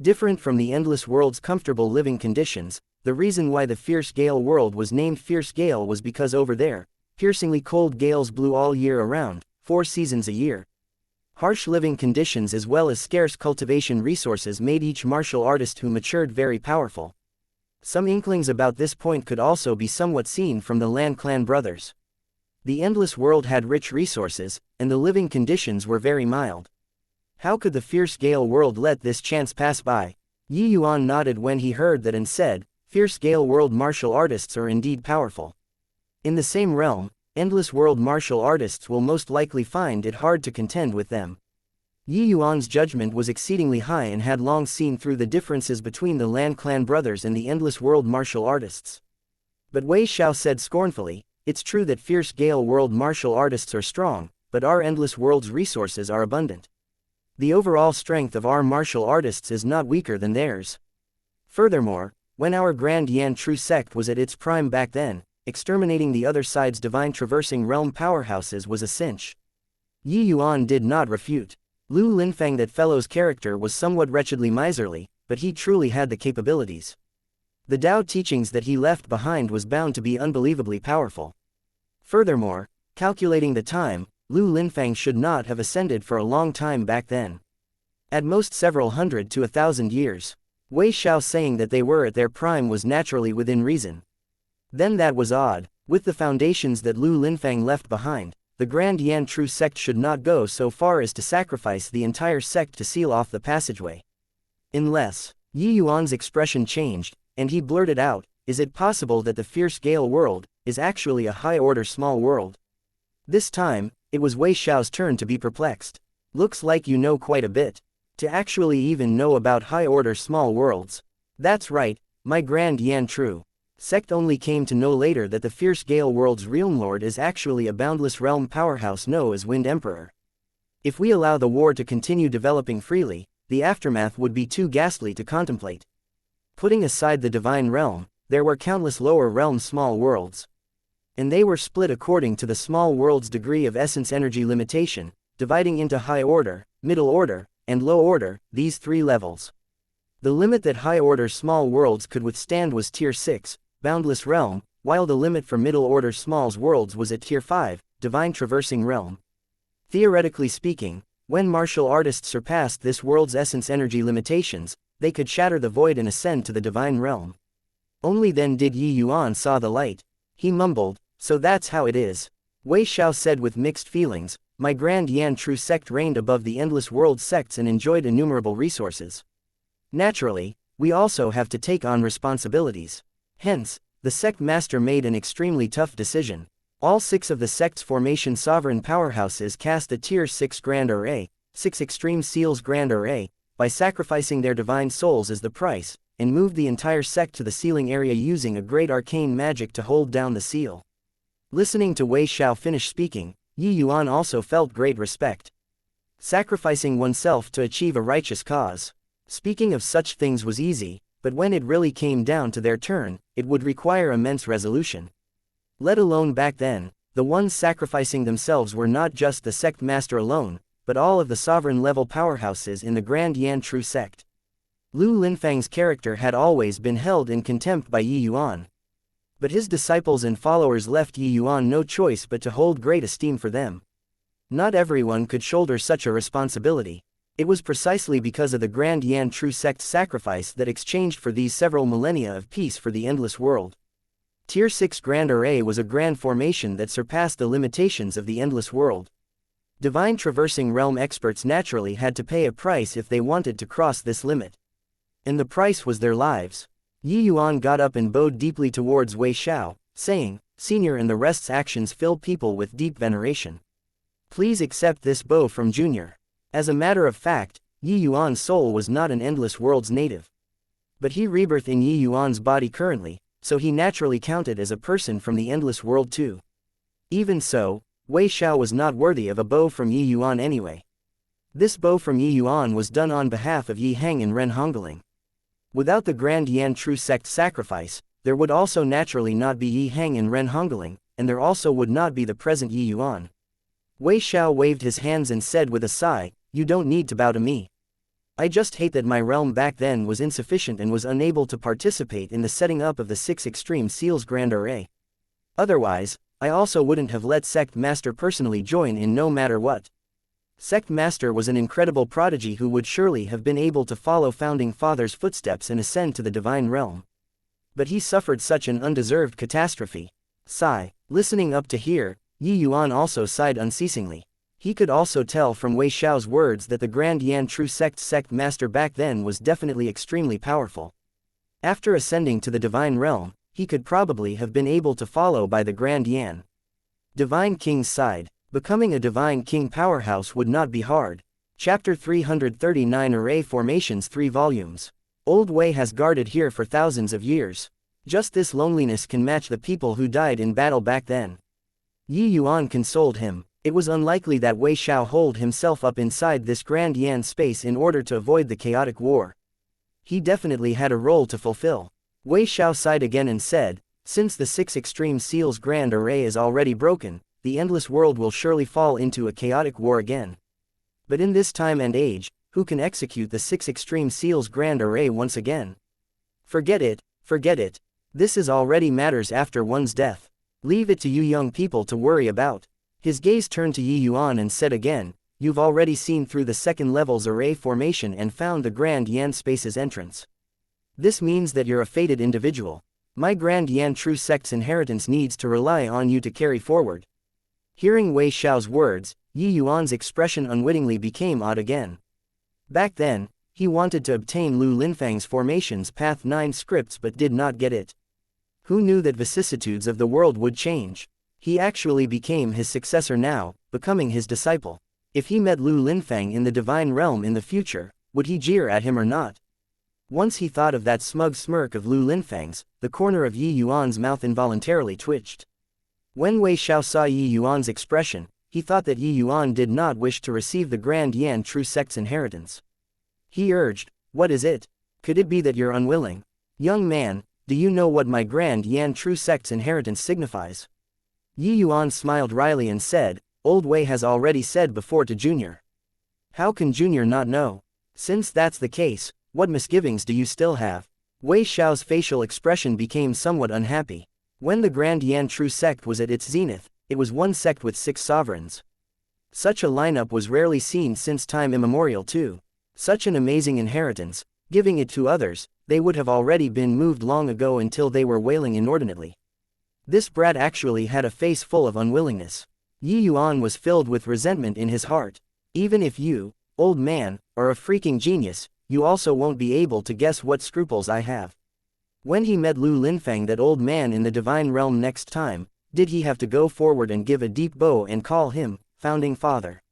S1: Different from the endless world's comfortable living conditions, the reason why the fierce Gale world was named Fierce Gale was because over there, piercingly cold gales blew all year around, 4 seasons a year. Harsh living conditions as well as scarce cultivation resources made each martial artist who matured very powerful. Some inklings about this point could also be somewhat seen from the Lan clan brothers. The endless world had rich resources, and the living conditions were very mild. How could the fierce Gale world let this chance pass by? Yuan nodded when he heard that and said, fierce Gale world martial artists are indeed powerful. In the same realm, endless world martial artists will most likely find it hard to contend with them. Yuan's judgment was exceedingly high and had long seen through the differences between the Lan clan brothers and the endless world martial artists. But Wei Xiao said scornfully, it's true that fierce Gale world martial artists are strong, but our endless world's resources are abundant. The overall strength of our martial artists is not weaker than theirs. Furthermore, when our Grand Yan True Sect was at its prime back then, exterminating the other side's divine traversing realm powerhouses was a cinch. Yuan did not refute. Lu Linfang, that fellow's character was somewhat wretchedly miserly, but he truly had the capabilities. The Tao teachings that he left behind was bound to be unbelievably powerful. Furthermore, calculating the time, Lu Linfang should not have ascended for a long time back then. At most several hundred to 1,000 years. Wei Xiao saying that they were at their prime was naturally within reason. Then that was odd. With the foundations that Lu Linfang left behind, the Grand Yan True Sect should not go so far as to sacrifice the entire sect to seal off the passageway. Unless, Yuan's expression changed, and he blurted out, is it possible that the fierce Gale world is actually a high-order small world? This time, it was Wei Xiao's turn to be perplexed. Looks like you know quite a bit. To actually even know about high-order small worlds. That's right, my Grand Yan True Sect only came to know later that the fierce Gale world's realm lord is actually a boundless realm powerhouse known as Wind Emperor. If we allow the war to continue developing freely, the aftermath would be too ghastly to contemplate. Putting aside the divine realm, there were countless lower realm small worlds. And they were split according to the small world's degree of essence energy limitation, dividing into high order, middle order, and low order, these three levels. The limit that high order small worlds could withstand was Tier 6, Boundless Realm, while the limit for middle order small worlds was at Tier 5, Divine Traversing Realm. Theoretically speaking, when martial artists surpassed this world's essence energy limitations, they could shatter the void and ascend to the divine realm. Only then did Yuan saw the light. He mumbled, "So that's how it is." Wei Xiao said with mixed feelings, "My Grand Yan True sect reigned above the endless world sects and enjoyed innumerable resources. Naturally, we also have to take on responsibilities. Hence, the sect master made an extremely tough decision. All 6 of the sect's formation sovereign powerhouses cast a Tier 6 Grand Array, 6 Extreme Seals Grand Array, by sacrificing their divine souls as the price, and moved the entire sect to the sealing area using a great arcane magic to hold down the seal." Listening to Wei Xiao finish speaking, Yuan also felt great respect. Sacrificing oneself to achieve a righteous cause. Speaking of such things was easy, but when it really came down to their turn, it would require immense resolution. Let alone back then, the ones sacrificing themselves were not just the sect master alone, but all of the sovereign-level powerhouses in the Grand Yan True sect. Lu Linfang's character had always been held in contempt by Yuan. But his disciples and followers left Yuan no choice but to hold great esteem for them. Not everyone could shoulder such a responsibility. It was precisely because of the Grand Yan True sect's sacrifice that exchanged for these several millennia of peace for the endless world. Tier 6 Grand Array was a grand formation that surpassed the limitations of the endless world. Divine Traversing Realm experts naturally had to pay a price if they wanted to cross this limit. And the price was their lives. Yuan got up and bowed deeply towards Wei Xiao, saying, "Senior and the rest's actions fill people with deep veneration. Please accept this bow from Junior." As a matter of fact, Yuan's soul was not an endless world's native. But he rebirthed in Yuan's body currently, so he naturally counted as a person from the endless world too. Even so, Wei Xiao was not worthy of a bow from Yuan anyway. This bow from Yuan was done on behalf of Yi Heng and Ren Hongling. Without the Grand Yan True sect sacrifice, there would also naturally not be Yi Heng and Ren Hongling, and there also would not be the present Yuan. Wei Xiao waved his hands and said with a sigh, "You don't need to bow to me. I just hate that my realm back then was insufficient and was unable to participate in the setting up of the 6 Extreme Seals Grand Array. Otherwise, I also wouldn't have let Sect Master personally join in no matter what." Sect Master was an incredible prodigy who would surely have been able to follow Founding Father's footsteps and ascend to the divine realm. But he suffered such an undeserved catastrophe. Sigh. Listening up to here, Yuan also sighed unceasingly. He could also tell from Wei Xiao's words that the Grand Yan True sect's sect master back then was definitely extremely powerful. After ascending to the divine realm, he could probably have been able to follow by the Grand Yan. Divine Kings sighed. Becoming a Divine King powerhouse would not be hard. Chapter 339 Array Formations 3 volumes. Old Wei has guarded here for thousands of years. Just this loneliness can match the people who died in battle back then. Yuan consoled him. It was unlikely that Wei Xiao holed himself up inside this Grand Yan space in order to avoid the chaotic war. He definitely had a role to fulfill. Wei Xiao sighed again and said, "Since the 6 Extreme Seals Grand Array is already broken, the endless world will surely fall into a chaotic war again. But in this time and age, who can execute the 6 Extreme Seals Grand Array once again? Forget it, forget it. This is already matters after one's death. Leave it to you young people to worry about." His gaze turned to Yuan and said again, "You've already seen through the second level's array formation and found the Grand Yan space's entrance. This means that you're a fated individual. My Grand Yan True sect's inheritance needs to rely on you to carry forward." Hearing Wei Xiao's words, Yuan's expression unwittingly became odd again. Back then, he wanted to obtain Lu Linfang's formation's Path 9 scripts but did not get it. Who knew that vicissitudes of the world would change? He actually became his successor now, becoming his disciple. If he met Lu Linfang in the divine realm in the future, would he jeer at him or not? Once he thought of that smug smirk of Lu Linfang's, the corner of Yuan's mouth involuntarily twitched. When Wei Xiao saw Yuan's expression, he thought that Yuan did not wish to receive the Grand Yan True sect's inheritance. He urged, "What is it? Could it be that you're unwilling?" Young man, do you know what my Grand Yan true sect's inheritance signifies? Yi Yuan smiled wryly and said, Old Wei has already said before to Junior. How can Junior not know? Since that's the case, what misgivings do you still have? Wei Xiao's facial expression became somewhat unhappy. When the Grand Yan true sect was at its zenith, it was one sect with 6 sovereigns. Such a lineup was rarely seen since time immemorial too. Such an amazing inheritance, giving it to others, they would have already been moved long ago until they were wailing inordinately. This brat actually had a face full of unwillingness. Yi Yuan was filled with resentment in his heart. Even if you, old man, are a freaking genius, you also won't be able to guess what scruples I have. When he met Lu Linfeng, that old man in the divine realm, next time, did he have to go forward and give a deep bow and call him founding father?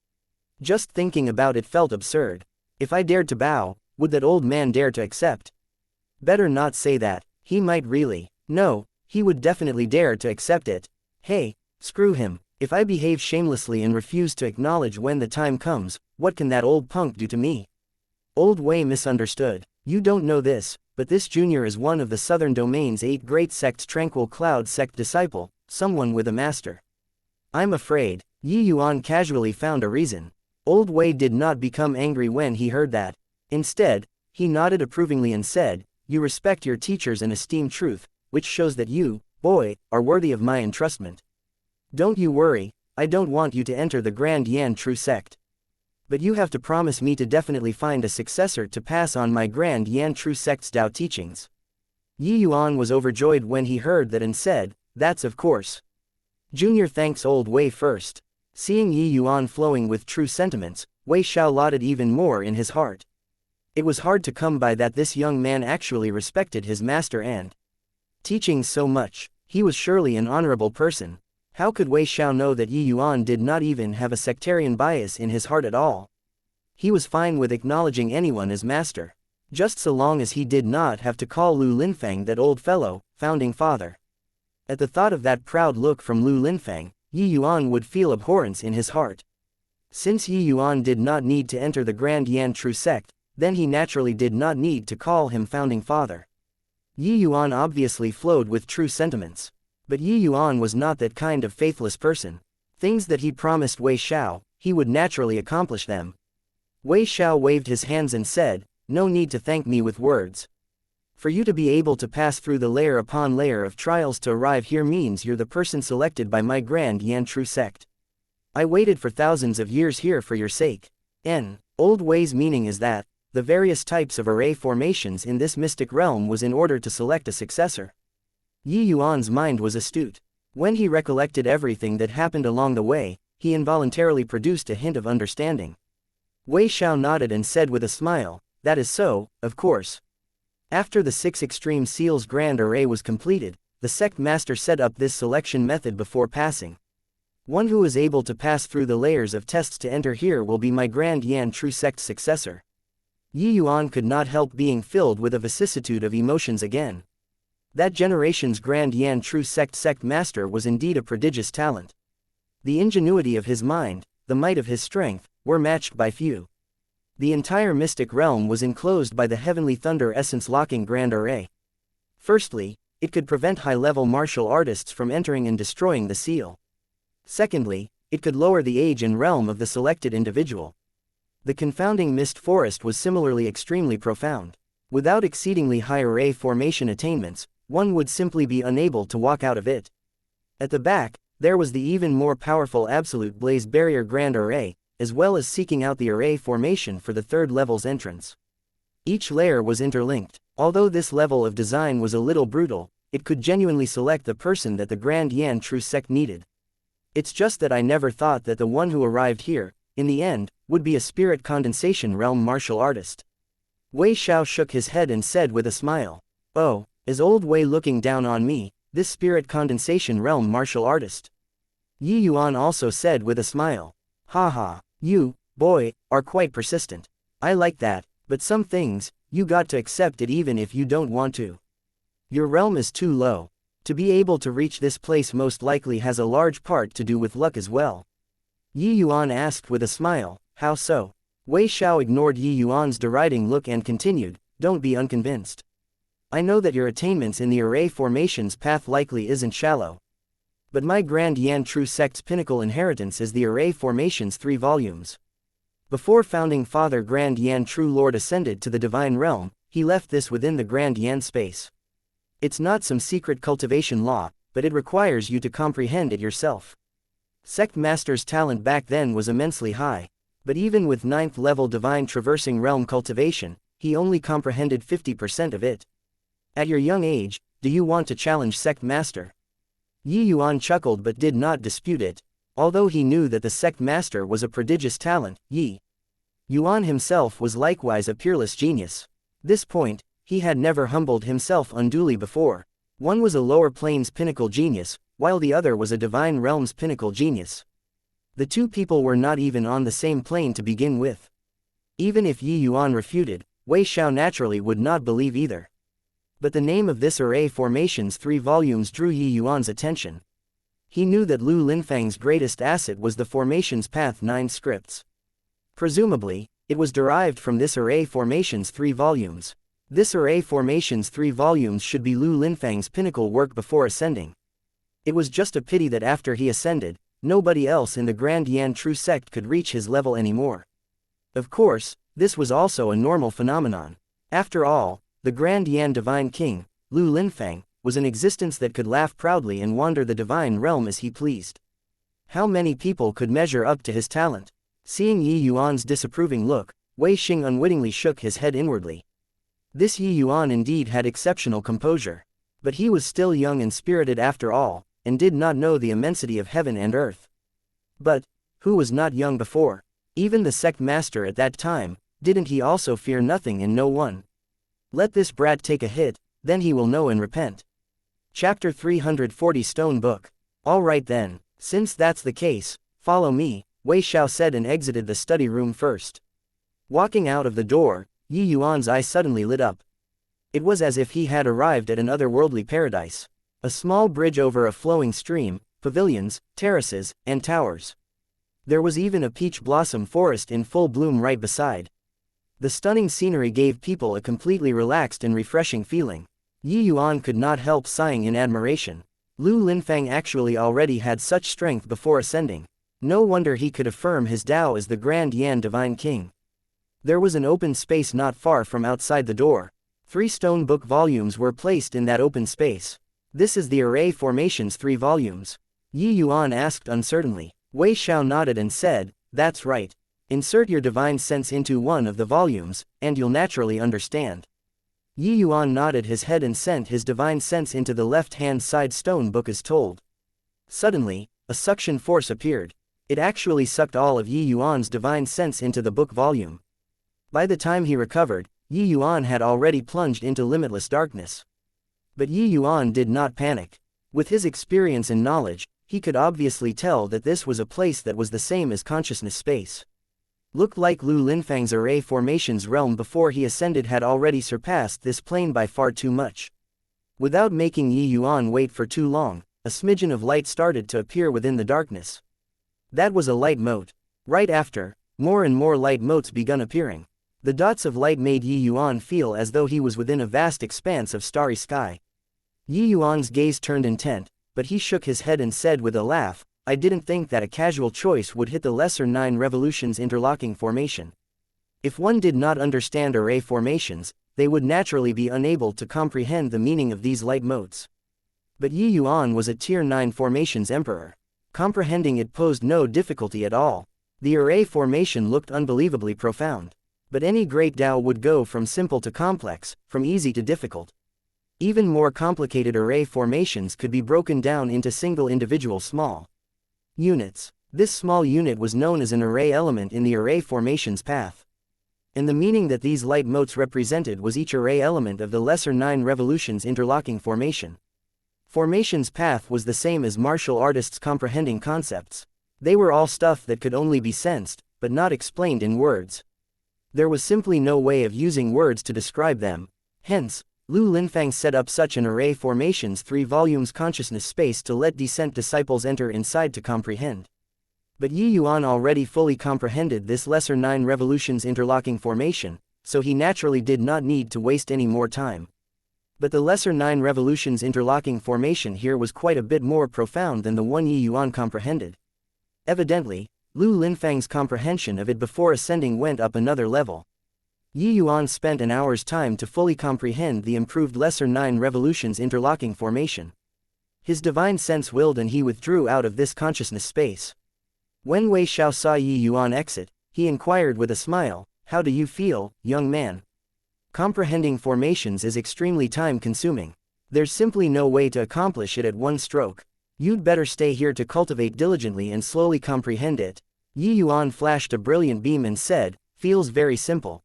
S1: Just thinking about it felt absurd. If I dared to bow, would that old man dare to accept? Better not say that, he might really. No, he would definitely dare to accept it. Hey, screw him, if I behave shamelessly and refuse to acknowledge when the time comes, what can that old punk do to me? Old Wei misunderstood. You don't know this, but this Junior is one of the Southern Domain's 8 great sects, Tranquil Cloud sect disciple, someone with a master. I'm afraid. Yi Yuan casually found a reason. Old Wei did not become angry when he heard that. Instead, he nodded approvingly and said, You respect your teachers and esteem truth, which shows that you, boy, are worthy of my entrustment. Don't you worry, I don't want you to enter the Grand Yan true sect. But you have to promise me to definitely find a successor to pass on my Grand Yan true sect's Tao teachings. Yi Yuan was overjoyed when he heard that and said, That's of course. Junior thanks Old Wei first. Seeing Yi Yuan flowing with true sentiments, Wei Xiao lauded even more in his heart. It was hard to come by that this young man actually respected his master and teaching so much. He was surely an honorable person. How could Wei Xiao know that Yi Yuan did not even have a sectarian bias in his heart at all? He was fine with acknowledging anyone as master, just so long as he did not have to call Lu Linfeng that old fellow, founding father. At the thought of that proud look from Lu Linfeng, Yi Yuan would feel abhorrence in his heart. Since Yi Yuan did not need to enter the Grand Yan true sect, then he naturally did not need to call him founding father. Yi Yuan obviously flowed with true sentiments. But Yi Yuan was not that kind of faithless person. Things that he promised Wei Xiao, he would naturally accomplish them. Wei Xiao waved his hands and said, No need to thank me with words. For you to be able to pass through the layer upon layer of trials to arrive here means you're the person selected by my Grand Yan true sect. I waited for thousands of years here for your sake. Old Wei's meaning is that the various types of array formations in this mystic realm was in order to select a successor. Yi Yuan's mind was astute. When he recollected everything that happened along the way, he involuntarily produced a hint of understanding. Wei Xiao nodded and said with a smile, That is so, of course. After the 6 extreme seals grand array was completed, the sect master set up this selection method before passing. One who is able to pass through the layers of tests to enter here will be my Grand Yan true sect successor. Yi Yuan could not help being filled with a vicissitude of emotions again. That generation's Grand Yan true sect master was indeed a prodigious talent. The ingenuity of his mind, the might of his strength, were matched by few. The entire mystic realm was enclosed by the heavenly thunder essence-locking grand array. Firstly, it could prevent high-level martial artists from entering and destroying the seal. Secondly, it could lower the age and realm of the selected individual. The confounding mist forest was similarly extremely profound. Without exceedingly high array formation attainments, one would simply be unable to walk out of it. At the back, there was the even more powerful Absolute Blaze Barrier Grand Array, as well as seeking out the array formation for the 3rd level's entrance. Each layer was interlinked. Although this level of design was a little brutal, it could genuinely select the person that the Grand Yan true sect needed. It's just that I never thought that the one who arrived here, in the end, would be a spirit condensation realm martial artist. Wei Xiao shook his head and said with a smile, Oh, is Old Wei looking down on me, this spirit condensation realm martial artist? Yi Yuan also said with a smile, Haha, you, boy, are quite persistent. I like that, but some things, you got to accept it even if you don't want to. Your realm is too low. To be able to reach this place most likely has a large part to do with luck as well. Yi Yuan asked with a smile, How so? Wei Xiao ignored Yi Yuan's deriding look and continued, Don't be unconvinced. I know that your attainments in the array formations path likely isn't shallow. But my Grand Yan True Sect's pinnacle inheritance is the array formations 3 volumes. Before founding Father Grand Yan True Lord ascended to the divine realm, he left this within the Grand Yan space. It's not some secret cultivation law, but it requires you to comprehend it yourself. Sect Master's talent back then was immensely high, but even with 9th level divine traversing realm cultivation, he only comprehended 50% of it. At your young age, do you want to challenge Sect Master? Yuan chuckled but did not dispute it. Although he knew that the Sect Master was a prodigious talent, Yuan himself was likewise a peerless genius. This point, he had never humbled himself unduly before. One was a lower plane's pinnacle genius, while the other was a divine realm's pinnacle genius. The two people were not even on the same plane to begin with. Even if Yuan refuted, Wei Xiao naturally would not believe either. But the name of this array formations 3 volumes drew Yuan's attention. He knew that Lu Linfang's greatest asset was the formations path 9 scripts. Presumably, it was derived from this array formations 3 volumes. This array formations 3 volumes should be Lu Linfang's pinnacle work before ascending. It was just a pity that after he ascended, nobody else in the Grand Yan True Sect could reach his level anymore. Of course, this was also a normal phenomenon. After all, the Grand Yan Divine King, Lu Linfang, was an existence that could laugh proudly and wander the divine realm as he pleased. How many people could measure up to his talent? Seeing Yuan's disapproving look, Wei Xing unwittingly shook his head inwardly. This Yuan indeed had exceptional composure. But he was still young and spirited after all, and did not know the immensity of heaven and earth. But, who was not young before? Even the Sect Master at that time, didn't he also fear nothing and no one? Let this brat take a hit, then he will know and repent. Chapter 340 Stone Book. All right then, since that's the case, follow me, Wei Xiao said and exited the study room first. Walking out of the door, Yuan's eye suddenly lit up. It was as if he had arrived at an otherworldly paradise. A small bridge over a flowing stream, pavilions, terraces, and towers. There was even a peach blossom forest in full bloom right beside. The stunning scenery gave people a completely relaxed and refreshing feeling. Yuan could not help sighing in admiration. Lu Linfang actually already had such strength before ascending. No wonder he could affirm his Tao as the Grand Yan Divine King. There was an open space not far from outside the door. 3 stone book volumes were placed in that open space. This is the array formations 3 volumes. Yuan asked uncertainly. Wei Xiao nodded and said, that's right. Insert your divine sense into one of the volumes, and you'll naturally understand. Yuan nodded his head and sent his divine sense into the left-hand side stone book as told. Suddenly, a suction force appeared. It actually sucked all of Yuan's divine sense into the book volume. By the time he recovered, Yuan had already plunged into limitless darkness. But Yuan did not panic. With his experience and knowledge, he could obviously tell that this was a place that was the same as consciousness space. Looked like Lu Linfang's array formations realm before he ascended had already surpassed this plane by far too much. Without making Yuan wait for too long, a smidgen of light started to appear within the darkness. That was a light mote. Right after, more and more light motes begun appearing. The dots of light made Yuan feel as though he was within a vast expanse of starry sky. Yuan's gaze turned intent, but he shook his head and said with a laugh, I didn't think that a casual choice would hit the lesser 9 revolutions interlocking formation. If one did not understand array formations, they would naturally be unable to comprehend the meaning of these light motes. But Yuan was a tier 9 formations emperor. Comprehending it posed no difficulty at all. The array formation looked unbelievably profound. But any great Tao would go from simple to complex, from easy to difficult. Even more complicated array formations could be broken down into single individual small units. This small unit was known as an array element in the array formations path. And the meaning that these light motes represented was each array element of the lesser 9 revolutions interlocking formation. Formations path was the same as martial artists comprehending concepts. They were all stuff that could only be sensed, but not explained in words. There was simply no way of using words to describe them. Hence, Lu Linfang set up such an array formations 3 volumes consciousness space to let descent disciples enter inside to comprehend. But Yuan already fully comprehended this lesser 9 revolutions interlocking formation, so he naturally did not need to waste any more time. But the lesser 9 revolutions interlocking formation here was quite a bit more profound than the one Yi Yuan comprehended. Evidently, Lu Linfang's comprehension of it before ascending went up another level. Yi Yuan spent an hour's time to fully comprehend the improved lesser 9 revolutions interlocking formation. His divine sense willed and he withdrew out of this consciousness space. When Wei Xiao saw Yi Yuan exit, he inquired with a smile, "How do you feel, young man?" Comprehending formations is extremely time-consuming. There's simply no way to accomplish it at one stroke. You'd better stay here to cultivate diligently and slowly comprehend it. Yi Yuan flashed a brilliant beam and said, "Feels very simple.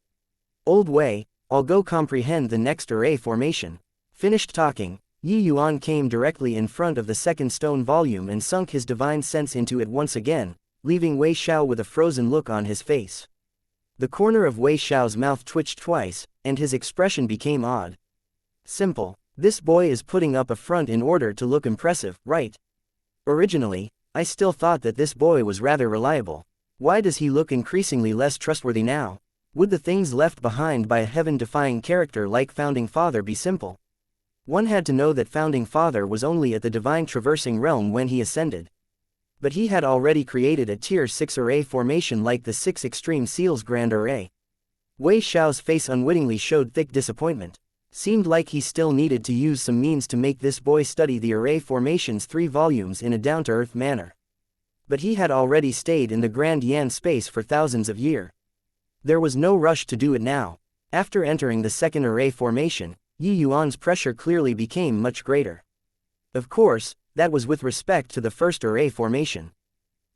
S1: Old Wei, I'll go comprehend the next array formation." Finished talking, Yi Yuan came directly in front of the second stone volume and sunk his divine sense into it once again, leaving Wei Xiao with a frozen look on his face. The corner of Wei Xiao's mouth twitched twice, and his expression became odd. Simple. This boy is putting up a front in order to look impressive, right? Originally, I still thought that this boy was rather reliable. Why does he look increasingly less trustworthy now? Would the things left behind by a heaven-defying character like Founding Father be simple? One had to know that Founding Father was only at the divine traversing realm when he ascended. But he had already created a Tier 6 array formation like the 6 Extreme Seals Grand Array. Wei Xiao's face unwittingly showed thick disappointment. Seemed like he still needed to use some means to make this boy study the array formation's 3 volumes in a down-to-earth manner. But he had already stayed in the Grand Yan space for thousands of years. There was no rush to do it now. After entering the second array formation, Yi Yuan's pressure clearly became much greater. Of course, that was with respect to the first array formation.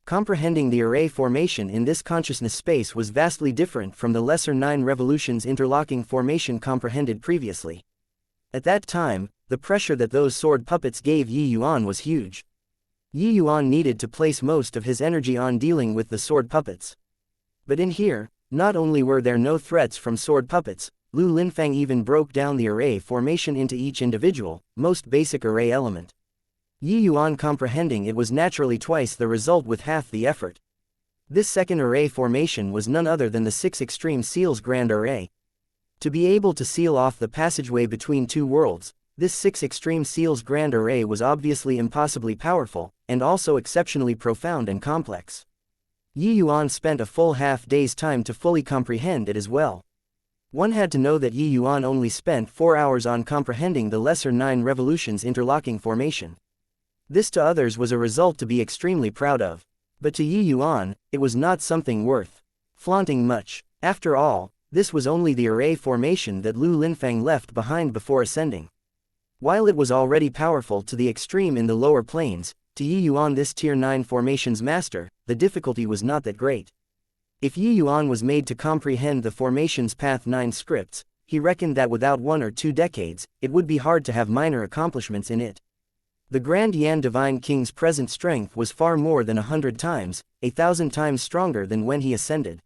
S1: Comprehending the array formation in this consciousness space was vastly different from the lesser 9 revolutions interlocking formation comprehended previously. At that time, the pressure that those sword puppets gave Yi Yuan was huge. Yi Yuan needed to place most of his energy on dealing with the sword puppets. But in here, not only were there no threats from sword puppets, Lu Linfang even broke down the array formation into each individual, most basic array element. Yi Yuan comprehending it was naturally twice the result with half the effort. This second array formation was none other than the 6 Extreme Seals Grand Array. To be able to seal off the passageway between two worlds, this 6 Extreme Seals Grand Array was obviously impossibly powerful, and also exceptionally profound and complex. Yi Yuan spent a full half-day's time to fully comprehend it as well. One had to know that Yi Yuan only spent 4 hours on comprehending the lesser 9 revolutions interlocking formation. This to others was a result to be extremely proud of. But to Yi Yuan, it was not something worth flaunting much. After all, this was only the array formation that Lu Linfang left behind before ascending. While it was already powerful to the extreme in the lower planes, to Yi Yuan, this Tier 9 formation's master, the difficulty was not that great. If Yi Yuan was made to comprehend the formation's Path 9 scripts, he reckoned that without 1 or 2 decades, it would be hard to have minor accomplishments in it. The Grand Yan Divine King's present strength was far more than 100 times, 1,000 times stronger than when he ascended.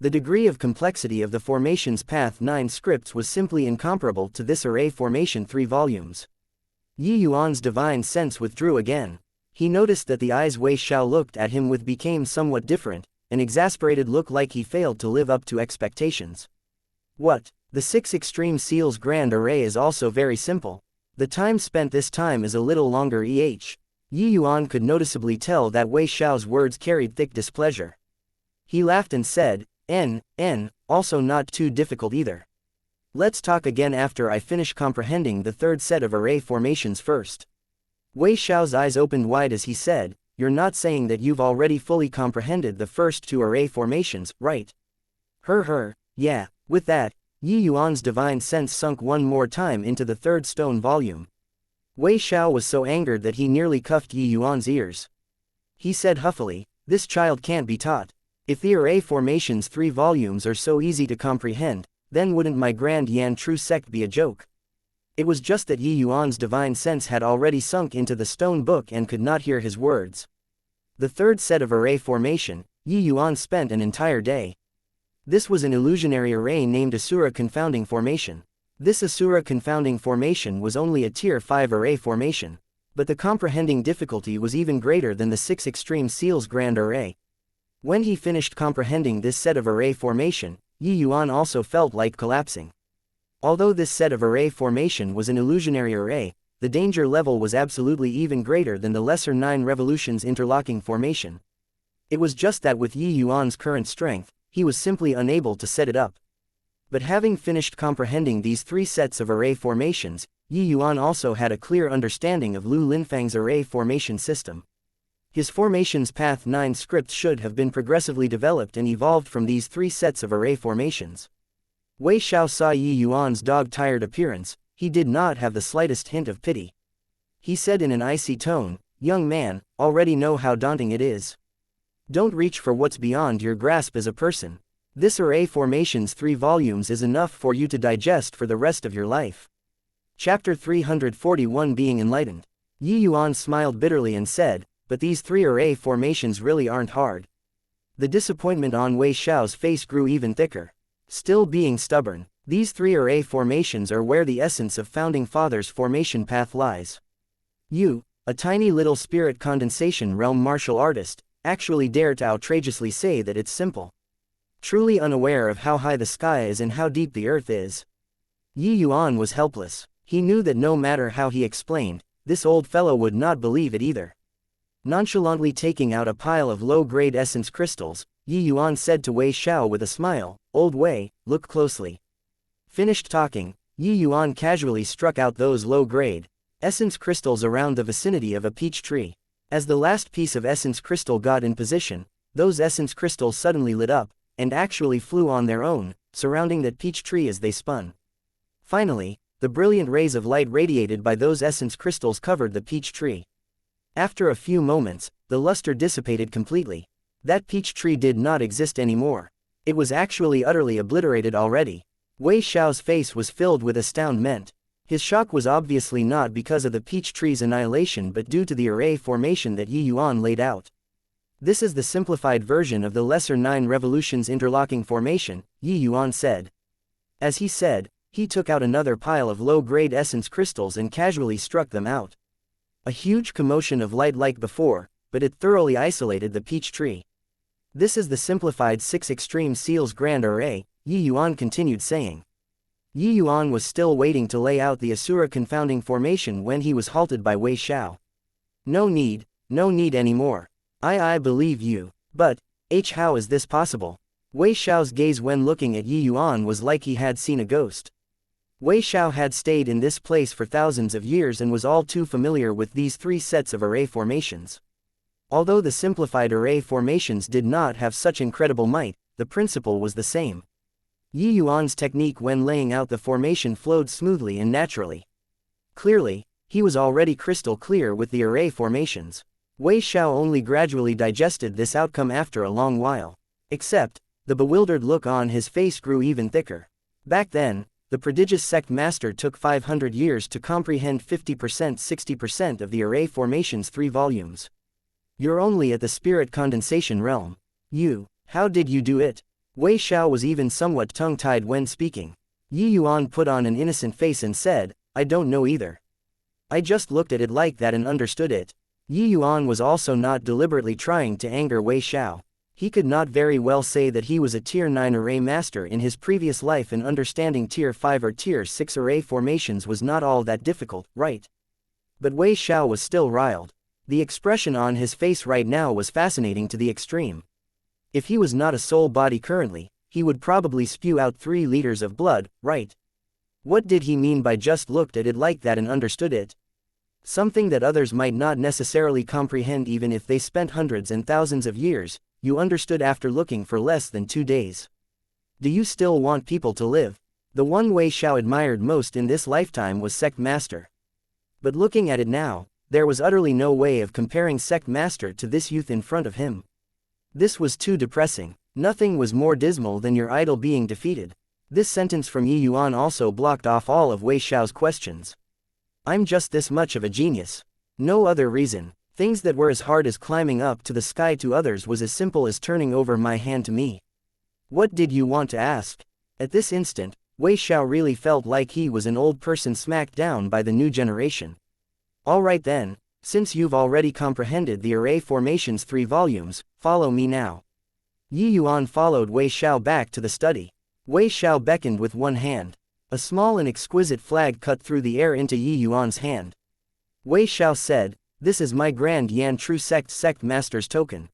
S1: The degree of complexity of the formation's Path 9 scripts was simply incomparable to this array formation 3 volumes. Yi Yuan's divine sense withdrew again. He noticed that the eyes Wei Xiao looked at him with became somewhat different, an exasperated look like he failed to live up to expectations. What? The 6 Extreme Seals Grand Array is also very simple. The time spent this time is a little longer. Yi Yuan could noticeably tell that Wei Xiao's words carried thick displeasure. He laughed and said, also not too difficult either. Let's talk again after I finish comprehending the third set of array formations first. Wei Xiao's eyes opened wide as he said, "You're not saying that you've already fully comprehended the first 2 array formations, right?" Yeah. With that, Yi Yuan's divine sense sunk one more time into the third stone volume. Wei Xiao was so angered that he nearly cuffed Yi Yuan's ears. He said huffily, "This child can't be taught. If the array formation's 3 volumes are so easy to comprehend, then wouldn't my Grand Yan true sect be a joke?" It was just that Yi Yuan's divine sense had already sunk into the stone book and could not hear his words. The third set of array formation, Yi Yuan spent an entire day. This was an illusionary array named Asura Confounding Formation. This Asura Confounding Formation was only a Tier 5 array formation, but the comprehending difficulty was even greater than the 6 Extreme Seals Grand Array. When he finished comprehending this set of array formation, Yi Yuan also felt like collapsing. Although this set of array formation was an illusionary array, the danger level was absolutely even greater than the lesser 9 revolutions interlocking formation. It was just that with Yi Yuan's current strength, he was simply unable to set it up. But having finished comprehending these 3 sets of array formations, Yi Yuan also had a clear understanding of Lu Linfang's array formation system. His formation's Path 9 script should have been progressively developed and evolved from these 3 sets of array formations. Wei Xiao saw Yi Yuan's dog-tired appearance. He did not have the slightest hint of pity. He said in an icy tone, "Young man, already know how daunting it is. Don't reach for what's beyond your grasp as a person. This array formation's 3 volumes is enough for you to digest for the rest of your life." Chapter 341 Being Enlightened. Yi Yuan smiled bitterly and said, "But these 3 array formations really aren't hard." The disappointment on Wei Xiao's face grew even thicker. Still being stubborn, these 3 array formations are where the essence of Founding Father's formation path lies. You, a tiny little spirit condensation realm martial artist, actually dare to outrageously say that it's simple. Truly unaware of how high the sky is and how deep the earth is. Yi Yuan was helpless. He knew that no matter how he explained, this old fellow would not believe it either. Nonchalantly taking out a pile of low-grade essence crystals, Yi Yuan said to Wei Xiao with a smile, "Old Wei, look closely." Finished talking, Yi Yuan casually struck out those low-grade essence crystals around the vicinity of a peach tree. As the last piece of essence crystal got in position, those essence crystals suddenly lit up, and actually flew on their own, surrounding that peach tree as they spun. Finally, the brilliant rays of light radiated by those essence crystals covered the peach tree. After a few moments, the luster dissipated completely. That peach tree did not exist anymore. It was actually utterly obliterated already. Wei Xiao's face was filled with astoundment. His shock was obviously not because of the peach tree's annihilation but due to the array formation that Yi Yuan laid out. "This is the simplified version of the lesser 9 revolutions interlocking formation," Yi Yuan said. As he said, he took out another pile of low-grade essence crystals and casually struck them out. A huge commotion of light like before, but it thoroughly isolated the peach tree. "This is the simplified 6 extreme seals grand array," Yi Yuan continued saying. Yi Yuan was still waiting to lay out the Asura confounding formation when he was halted by Wei Xiao. No need anymore. I believe you. But, how is this possible?" Wei Xiao's gaze when looking at Yi Yuan was like he had seen a ghost. Wei Xiao had stayed in this place for thousands of years and was all too familiar with these 3 sets of array formations. Although the simplified array formations did not have such incredible might, the principle was the same. Yi Yuan's technique when laying out the formation flowed smoothly and naturally. Clearly, he was already crystal clear with the array formations. Wei Xiao only gradually digested this outcome after a long while. Except, the bewildered look on his face grew even thicker. Back then, the prodigious sect master took 500 years to comprehend 50%-60% of the array formation's 3 volumes. You're only at the spirit condensation realm. How did you do it? Wei Xiao was even somewhat tongue-tied when speaking. Yi Yuan put on an innocent face and said, "I don't know either. I just looked at it like that and understood it." Yi Yuan was also not deliberately trying to anger Wei Xiao. He could not very well say that he was a Tier 9 array master in his previous life and understanding Tier 5 or Tier 6 array formations was not all that difficult, right? But Wei Xiao was still riled. The expression on his face right now was fascinating to the extreme. If he was not a soul body currently, he would probably spew out 3 liters of blood, right? What did he mean by just looked at it like that and understood it? Something that others might not necessarily comprehend even if they spent hundreds and thousands of years, you understood after looking for less than 2 days. Do you still want people to live? The one Wei Xiao admired most in this lifetime was Sect Master. But looking at it now, there was utterly no way of comparing Sect Master to this youth in front of him. This was too depressing. Nothing was more dismal than your idol being defeated. This sentence from Yi Yuan also blocked off all of Wei Xiao's questions. "I'm just this much of a genius. No other reason. Things that were as hard as climbing up to the sky to others was as simple as turning over my hand to me. What did you want to ask?" At this instant, Wei Xiao really felt like he was an old person smacked down by the new generation. "Alright then, since you've already comprehended the array formation's 3 volumes, follow me now." Yi Yuan followed Wei Xiao back to the study. Wei Xiao beckoned with one hand. A small and exquisite flag cut through the air into Yi Yuan's hand. Wei Xiao said, "This is my Grand Yan True sect master's token.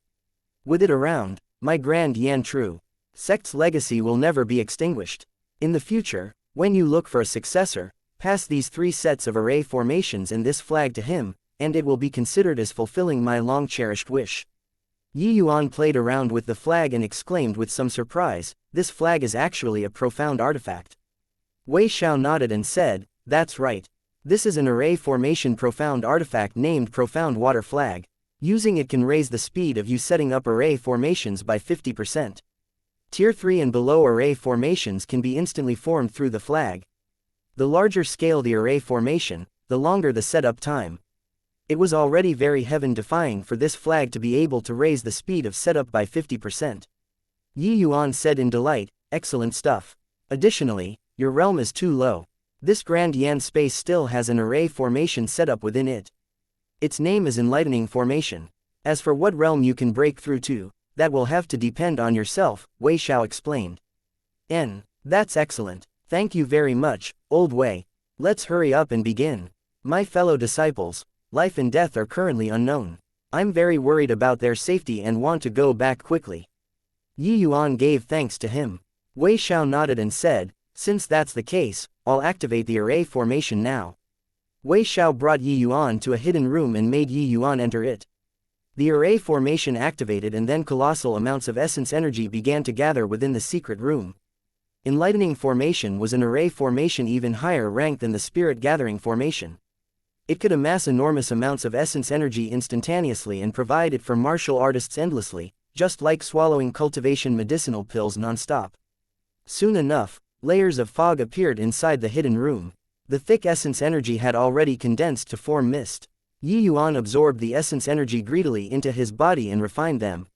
S1: With it around, my Grand Yan True sect's legacy will never be extinguished. In the future, when you look for a successor, pass these 3 sets of array formations and this flag to him, and it will be considered as fulfilling my long-cherished wish." Yi Yuan played around with the flag and exclaimed with some surprise, "This flag is actually a profound artifact." Wei Xiao nodded and said, "That's right. This is an array formation profound artifact named Profound Water Flag. Using it can raise the speed of you setting up array formations by 50%. Tier 3 and below array formations can be instantly formed through the flag. The larger scale the array formation, the longer the setup time." It was already very heaven-defying for this flag to be able to raise the speed of setup by 50%. Yi Yuan said in delight, "Excellent stuff. Additionally, your realm is too low. This Grand Yan space still has an array formation setup within it. Its name is Enlightening Formation. As for what realm you can break through to, that will have to depend on yourself," Wei Xiao explained. That's excellent. Thank you very much, old Wei. Let's hurry up and begin. My fellow disciples, life and death are currently unknown. I'm very worried about their safety and want to go back quickly." Yi Yuan gave thanks to him. Wei Xiao nodded and said, "Since that's the case, I'll activate the array formation now." Wei Xiao brought Yi Yuan to a hidden room and made Yi Yuan enter it. The array formation activated and then colossal amounts of essence energy began to gather within the secret room. Enlightening Formation was an array formation even higher ranked than the Spirit Gathering Formation. It could amass enormous amounts of essence energy instantaneously and provide it for martial artists endlessly, just like swallowing cultivation medicinal pills non-stop. Soon enough, layers of fog appeared inside the hidden room. The thick essence energy had already condensed to form mist. Yi Yuan absorbed the essence energy greedily into his body and refined them.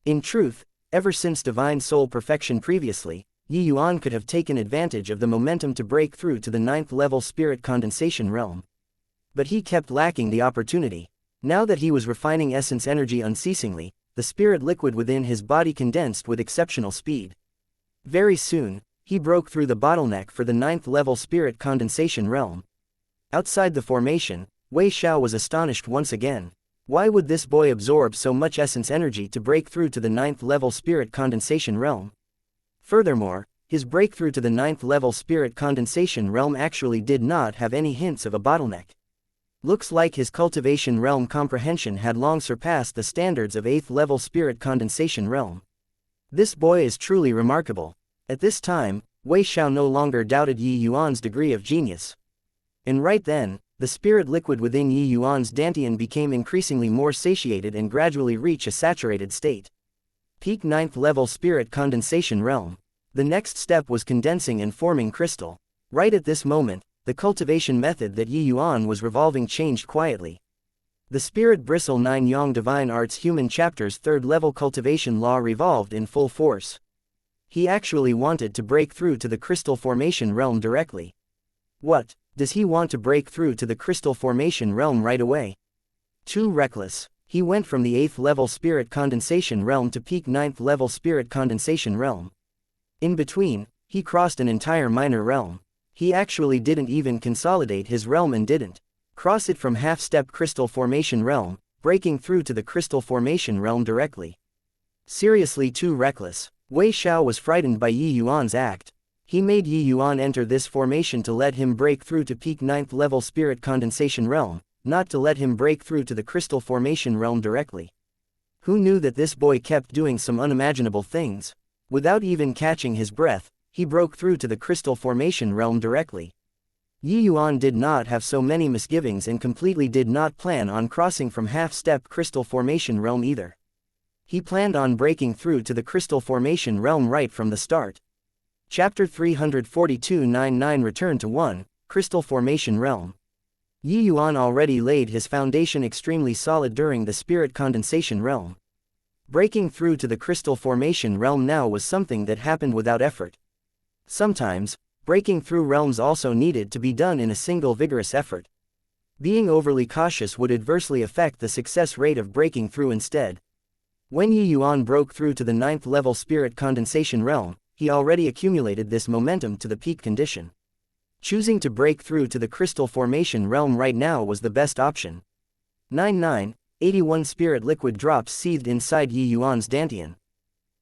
S1: In truth, ever since Divine Soul Perfection previously, Yi Yuan could have taken advantage of the momentum to break through to the 9th level Spirit Condensation Realm. But he kept lacking the opportunity. Now that he was refining essence energy unceasingly, the spirit liquid within his body condensed with exceptional speed. Very soon, he broke through the bottleneck for the 9th level Spirit Condensation Realm. Outside the formation, Wei Xiao was astonished once again. Why would this boy absorb so much essence energy to break through to the 9th level Spirit Condensation Realm? Furthermore, his breakthrough to the 9th level Spirit Condensation Realm actually did not have any hints of a bottleneck. Looks like his cultivation realm comprehension had long surpassed the standards of 8th level Spirit Condensation Realm. This boy is truly remarkable. At this time, Wei Xiao no longer doubted Yi Yuan's degree of genius. And right then, the spirit liquid within Yi Yuan's dantian became increasingly more satiated and gradually reached a saturated state. Peak 9th level Spirit Condensation Realm. The next step was condensing and forming crystal. Right at this moment, the cultivation method that Yi Yuan was revolving changed quietly. The Spirit Bristle 9 Yang Divine Arts Human Chapter's 3rd level cultivation law revolved in full force. He actually wanted to break through to the crystal formation realm directly. What? Does he want to break through to the crystal formation realm right away? Too reckless. He went from the 8th level Spirit Condensation Realm to peak 9th level Spirit Condensation Realm. In between, he crossed an entire minor realm. He actually didn't even consolidate his realm and didn't cross it from half-step crystal formation realm, breaking through to the crystal formation realm directly. Seriously too reckless. Wei Xiao was frightened by Yi Yuan's act. He made Yi Yuan enter this formation to let him break through to peak 9th level Spirit Condensation Realm, not to let him break through to the crystal formation realm directly. Who knew that this boy kept doing some unimaginable things? Without even catching his breath, he broke through to the crystal formation realm directly. Yi Yuan did not have so many misgivings and completely did not plan on crossing from half-step crystal formation realm either. He planned on breaking through to the crystal formation realm right from the start. Chapter 342-99 Return to 1, Crystal Formation Realm. Yi Yuan already laid his foundation extremely solid during the Spirit Condensation Realm. Breaking through to the Crystal Formation Realm now was something that happened without effort. Sometimes, breaking through realms also needed to be done in a single vigorous effort. Being overly cautious would adversely affect the success rate of breaking through instead. When Yi Yuan broke through to the 9th level Spirit Condensation Realm, he already accumulated this momentum to the peak condition. Choosing to break through to the crystal formation realm right now was the best option. 81 spirit liquid drops seethed inside Yi Yuan's dantian.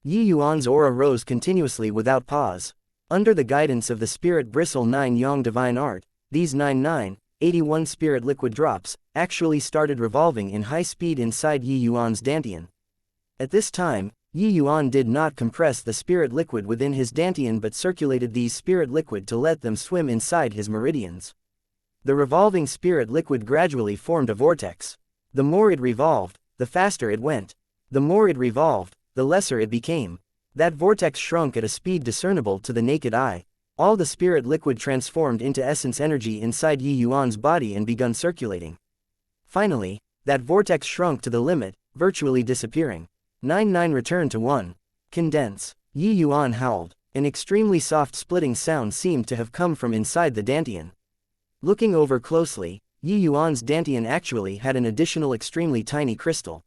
S1: Yi Yuan's aura rose continuously without pause. Under the guidance of the spirit bristle 9 Yang divine art, these 81 spirit liquid drops actually started revolving in high speed inside Yi Yuan's dantian. At this time, Yi Yuan did not compress the spirit liquid within his dantian but circulated these spirit liquid to let them swim inside his meridians. The revolving spirit liquid gradually formed a vortex. The more it revolved, the faster it went. The more it revolved, the lesser it became. That vortex shrunk at a speed discernible to the naked eye. All the spirit liquid transformed into essence energy inside Yi Yuan's body and begun circulating. Finally, that vortex shrunk to the limit, virtually disappearing. 99 returned to 1. Condense. Yi Yuan howled. An extremely soft splitting sound seemed to have come from inside the dantian. Looking over closely, Yi Yuan's dantian actually had an additional extremely tiny crystal.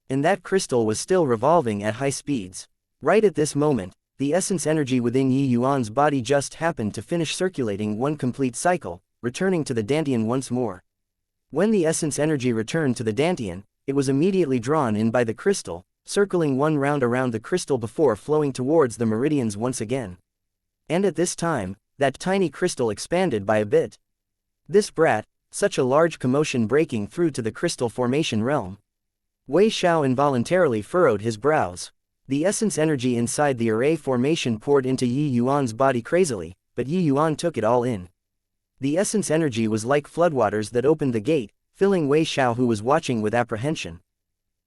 S1: And that crystal was still revolving at high speeds. Right at this moment, the essence energy within Yi Yuan's body just happened to finish circulating one complete cycle, returning to the dantian once more. When the essence energy returned to the dantian, it was immediately drawn in by the crystal, circling one round around the crystal before flowing towards the meridians once again. And at this time, that tiny crystal expanded by a bit. This brat, such a large commotion breaking through to the crystal formation realm. Wei Xiao involuntarily furrowed his brows. The essence energy inside the array formation poured into Yi Yuan's body crazily, but Yi Yuan took it all in. The essence energy was like floodwaters that opened the gate, filling Wei Xiao who was watching with apprehension.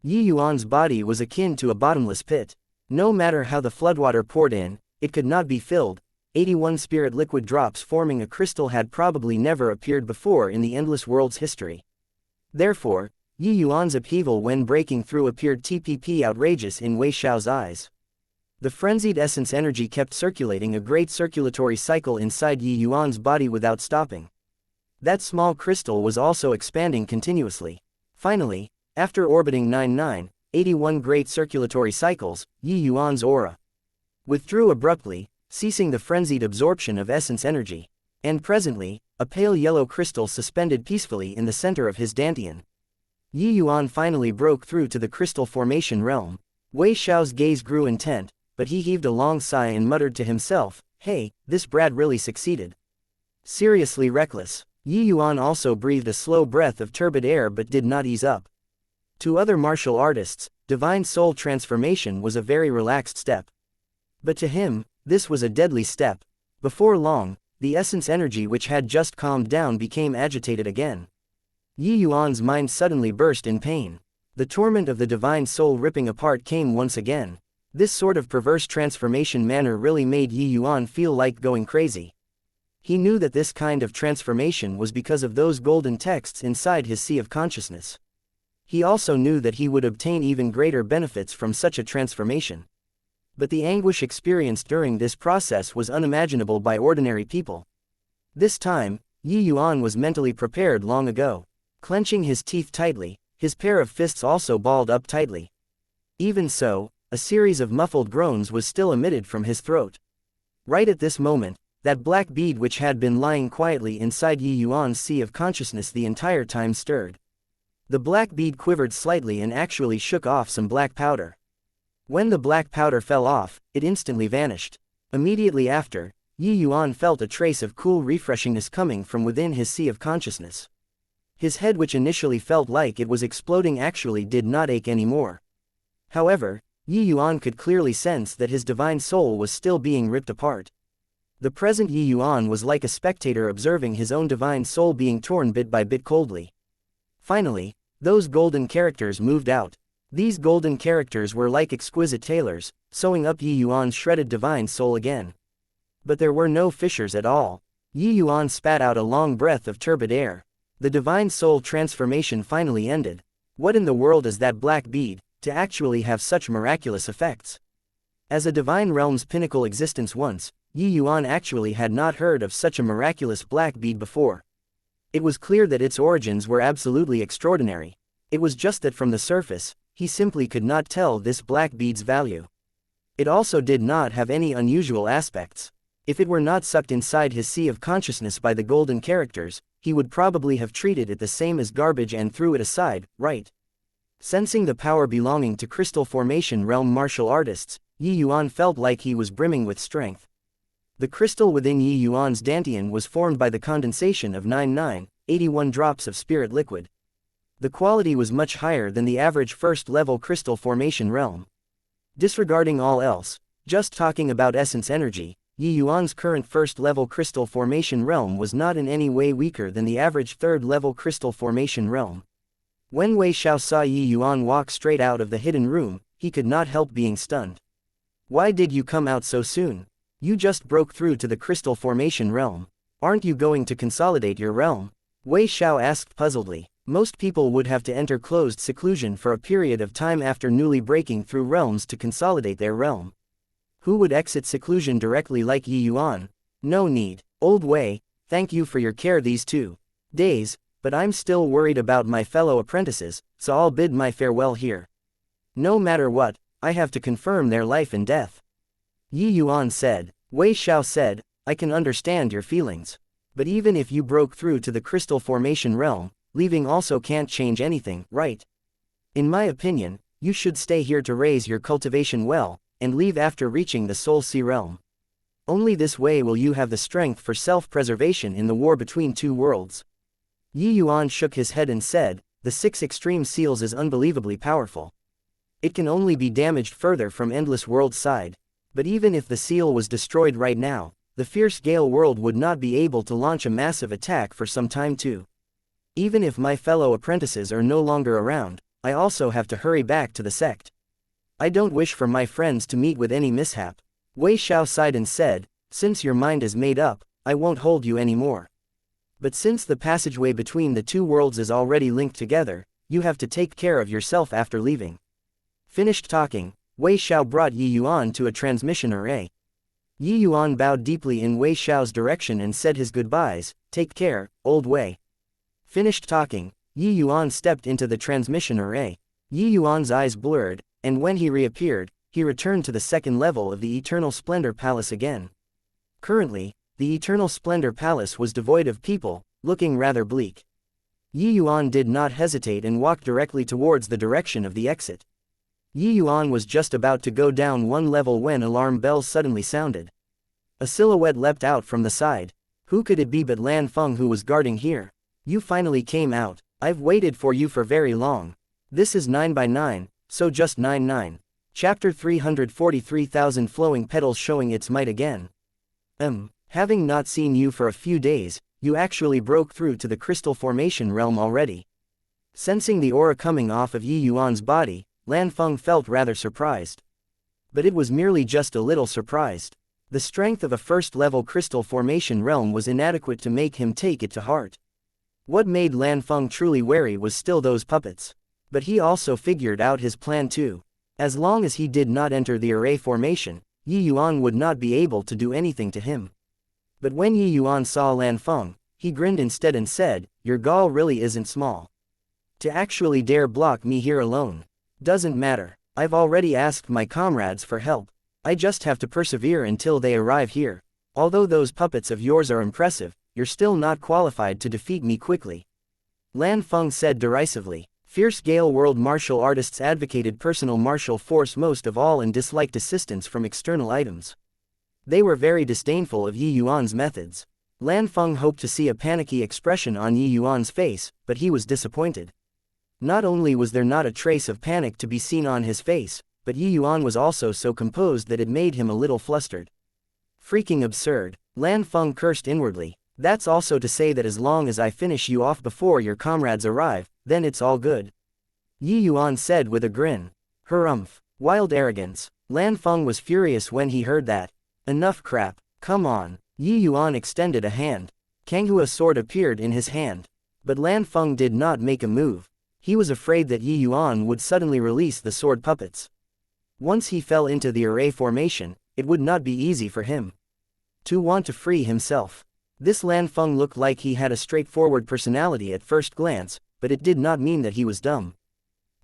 S1: Yi Yuan's body was akin to a bottomless pit. No matter how the floodwater poured in, it could not be filled. 81 spirit liquid drops forming a crystal had probably never appeared before in the endless world's history. Therefore, Yi Yuan's upheaval when breaking through appeared tpp outrageous in Wei Xiao's eyes. The frenzied essence energy kept circulating a great circulatory cycle inside Yi Yuan's body without stopping. That small crystal was also expanding continuously. Finally, after orbiting 81 great circulatory cycles, Yi Yuan's aura withdrew abruptly, ceasing the frenzied absorption of essence energy. And presently, a pale yellow crystal suspended peacefully in the center of his dantian. Yi Yuan finally broke through to the crystal formation realm. Wei Xiao's gaze grew intent, but he heaved a long sigh and muttered to himself, "Hey, this brat really succeeded. Seriously reckless." Yi Yuan also breathed a slow breath of turbid air but did not ease up. To other martial artists, divine soul transformation was a very relaxed step. But to him, this was a deadly step. Before long, the essence energy which had just calmed down became agitated again. Yi Yuan's mind suddenly burst in pain. The torment of the divine soul ripping apart came once again. This sort of perverse transformation manner really made Yi Yuan feel like going crazy. He knew that this kind of transformation was because of those golden texts inside his sea of consciousness. He also knew that he would obtain even greater benefits from such a transformation. But the anguish experienced during this process was unimaginable by ordinary people. This time, Yi Yuan was mentally prepared long ago. Clenching his teeth tightly, his pair of fists also balled up tightly. Even so, a series of muffled groans was still emitted from his throat. Right at this moment, that black bead which had been lying quietly inside Yi Yuan's sea of consciousness the entire time stirred. The black bead quivered slightly and actually shook off some black powder. When the black powder fell off, it instantly vanished. Immediately after, Yi Yuan felt a trace of cool refreshingness coming from within his sea of consciousness. His head, which initially felt like it was exploding, actually did not ache anymore. However, Yi Yuan could clearly sense that his divine soul was still being ripped apart. The present Yi Yuan was like a spectator observing his own divine soul being torn bit by bit coldly. Finally, those golden characters moved out. These golden characters were like exquisite tailors, sewing up Yi Yuan's shredded divine soul again. But there were no fissures at all. Yi Yuan spat out a long breath of turbid air. The divine soul transformation finally ended. What in the world is that black bead, to actually have such miraculous effects? As a divine realm's pinnacle existence once, Yi Yuan actually had not heard of such a miraculous black bead before. It was clear that its origins were absolutely extraordinary. It was just that from the surface, he simply could not tell this black bead's value. It also did not have any unusual aspects. If it were not sucked inside his sea of consciousness by the golden characters, he would probably have treated it the same as garbage and threw it aside, right? Sensing the power belonging to crystal formation realm martial artists, Yi Yuan felt like he was brimming with strength. The crystal within Yi Yuan's dantian was formed by the condensation of 81 drops of spirit liquid. The quality was much higher than the average first-level crystal formation realm. Disregarding all else, just talking about essence energy, Yi Yuan's current first-level crystal formation realm was not in any way weaker than the average third-level crystal formation realm. When Wei Xiao saw Yi Yuan walk straight out of the hidden room, he could not help being stunned. Why did you come out so soon? You just broke through to the crystal formation realm. Aren't you going to consolidate your realm? Wei Xiao asked puzzledly. Most people would have to enter closed seclusion for a period of time after newly breaking through realms to consolidate their realm. Who would exit seclusion directly like Yi Yuan? No need. Old Wei, thank you for your care these 2 days, but I'm still worried about my fellow apprentices, so I'll bid my farewell here. No matter what, I have to confirm their life and death. Yi Yuan said. Wei Xiao said, I can understand your feelings. But even if you broke through to the crystal formation realm, leaving also can't change anything, right? In my opinion, you should stay here to raise your cultivation well, and leave after reaching the Soul Sea realm. Only this way will you have the strength for self-preservation in the war between 2 worlds. Yi Yuan shook his head and said, the 6 extreme seals is unbelievably powerful. It can only be damaged further from Endless World's side. But even if the seal was destroyed right now, the fierce Gale world would not be able to launch a massive attack for some time too. Even if my fellow apprentices are no longer around, I also have to hurry back to the sect. I don't wish for my friends to meet with any mishap. Wei Xiao sighed and said, since your mind is made up, I won't hold you anymore. But since the passageway between the 2 worlds is already linked together, you have to take care of yourself after leaving. Finished talking, Wei Xiao brought Yi Yuan to a transmission array. Yi Yuan bowed deeply in Wei Xiao's direction and said his goodbyes, take care, old Wei. Finished talking, Yi Yuan stepped into the transmission array. Yi Yuan's eyes blurred, and when he reappeared, he returned to the 2nd level of the Eternal Splendor Palace again. Currently, the Eternal Splendor Palace was devoid of people, looking rather bleak. Yi Yuan did not hesitate and walked directly towards the direction of the exit. Yi Yuan was just about to go down 1 level when alarm bells suddenly sounded. A silhouette leapt out from the side. Who could it be but Lan Feng who was guarding here? You finally came out. I've waited for you for very long. This is 9 by 9, so just 9-9. Chapter 343,000 flowing petals showing its might again. Having not seen you for a few days, you actually broke through to the crystal formation realm already. Sensing the aura coming off of Yi Yuan's body, Lan Feng felt rather surprised. But it was merely just a little surprised. The strength of a first-level crystal formation realm was inadequate to make him take it to heart. What made Lan Feng truly wary was still those puppets. But he also figured out his plan too. As long as he did not enter the array formation, Yi Yuan would not be able to do anything to him. But when Yi Yuan saw Lan Feng, he grinned instead and said, your gall really isn't small. To actually dare block me here alone. Doesn't matter, I've already asked my comrades for help. I just have to persevere until they arrive here. Although those puppets of yours are impressive, you're still not qualified to defeat me quickly. Lan Feng said derisively. Fierce Gale world martial artists advocated personal martial force most of all and disliked assistance from external items. They were very disdainful of Yi Yuan's methods. Lan Feng hoped to see a panicky expression on Yi Yuan's face, but he was disappointed. Not only was there not a trace of panic to be seen on his face, but Yi Yuan was also so composed that it made him a little flustered. Freaking absurd, Lan Feng cursed inwardly. That's also to say that as long as I finish you off before your comrades arrive, then it's all good. Yi Yuan said with a grin. Harumph. Wild arrogance. Lan Feng was furious when he heard that. Enough crap, come on. Yi Yuan extended a hand. Kanghua's sword appeared in his hand. But Lan Feng did not make a move. He was afraid that Yi Yuan would suddenly release the sword puppets. Once he fell into the array formation, it would not be easy for him to want to free himself. This Lan Feng looked like he had a straightforward personality at first glance, but it did not mean that he was dumb.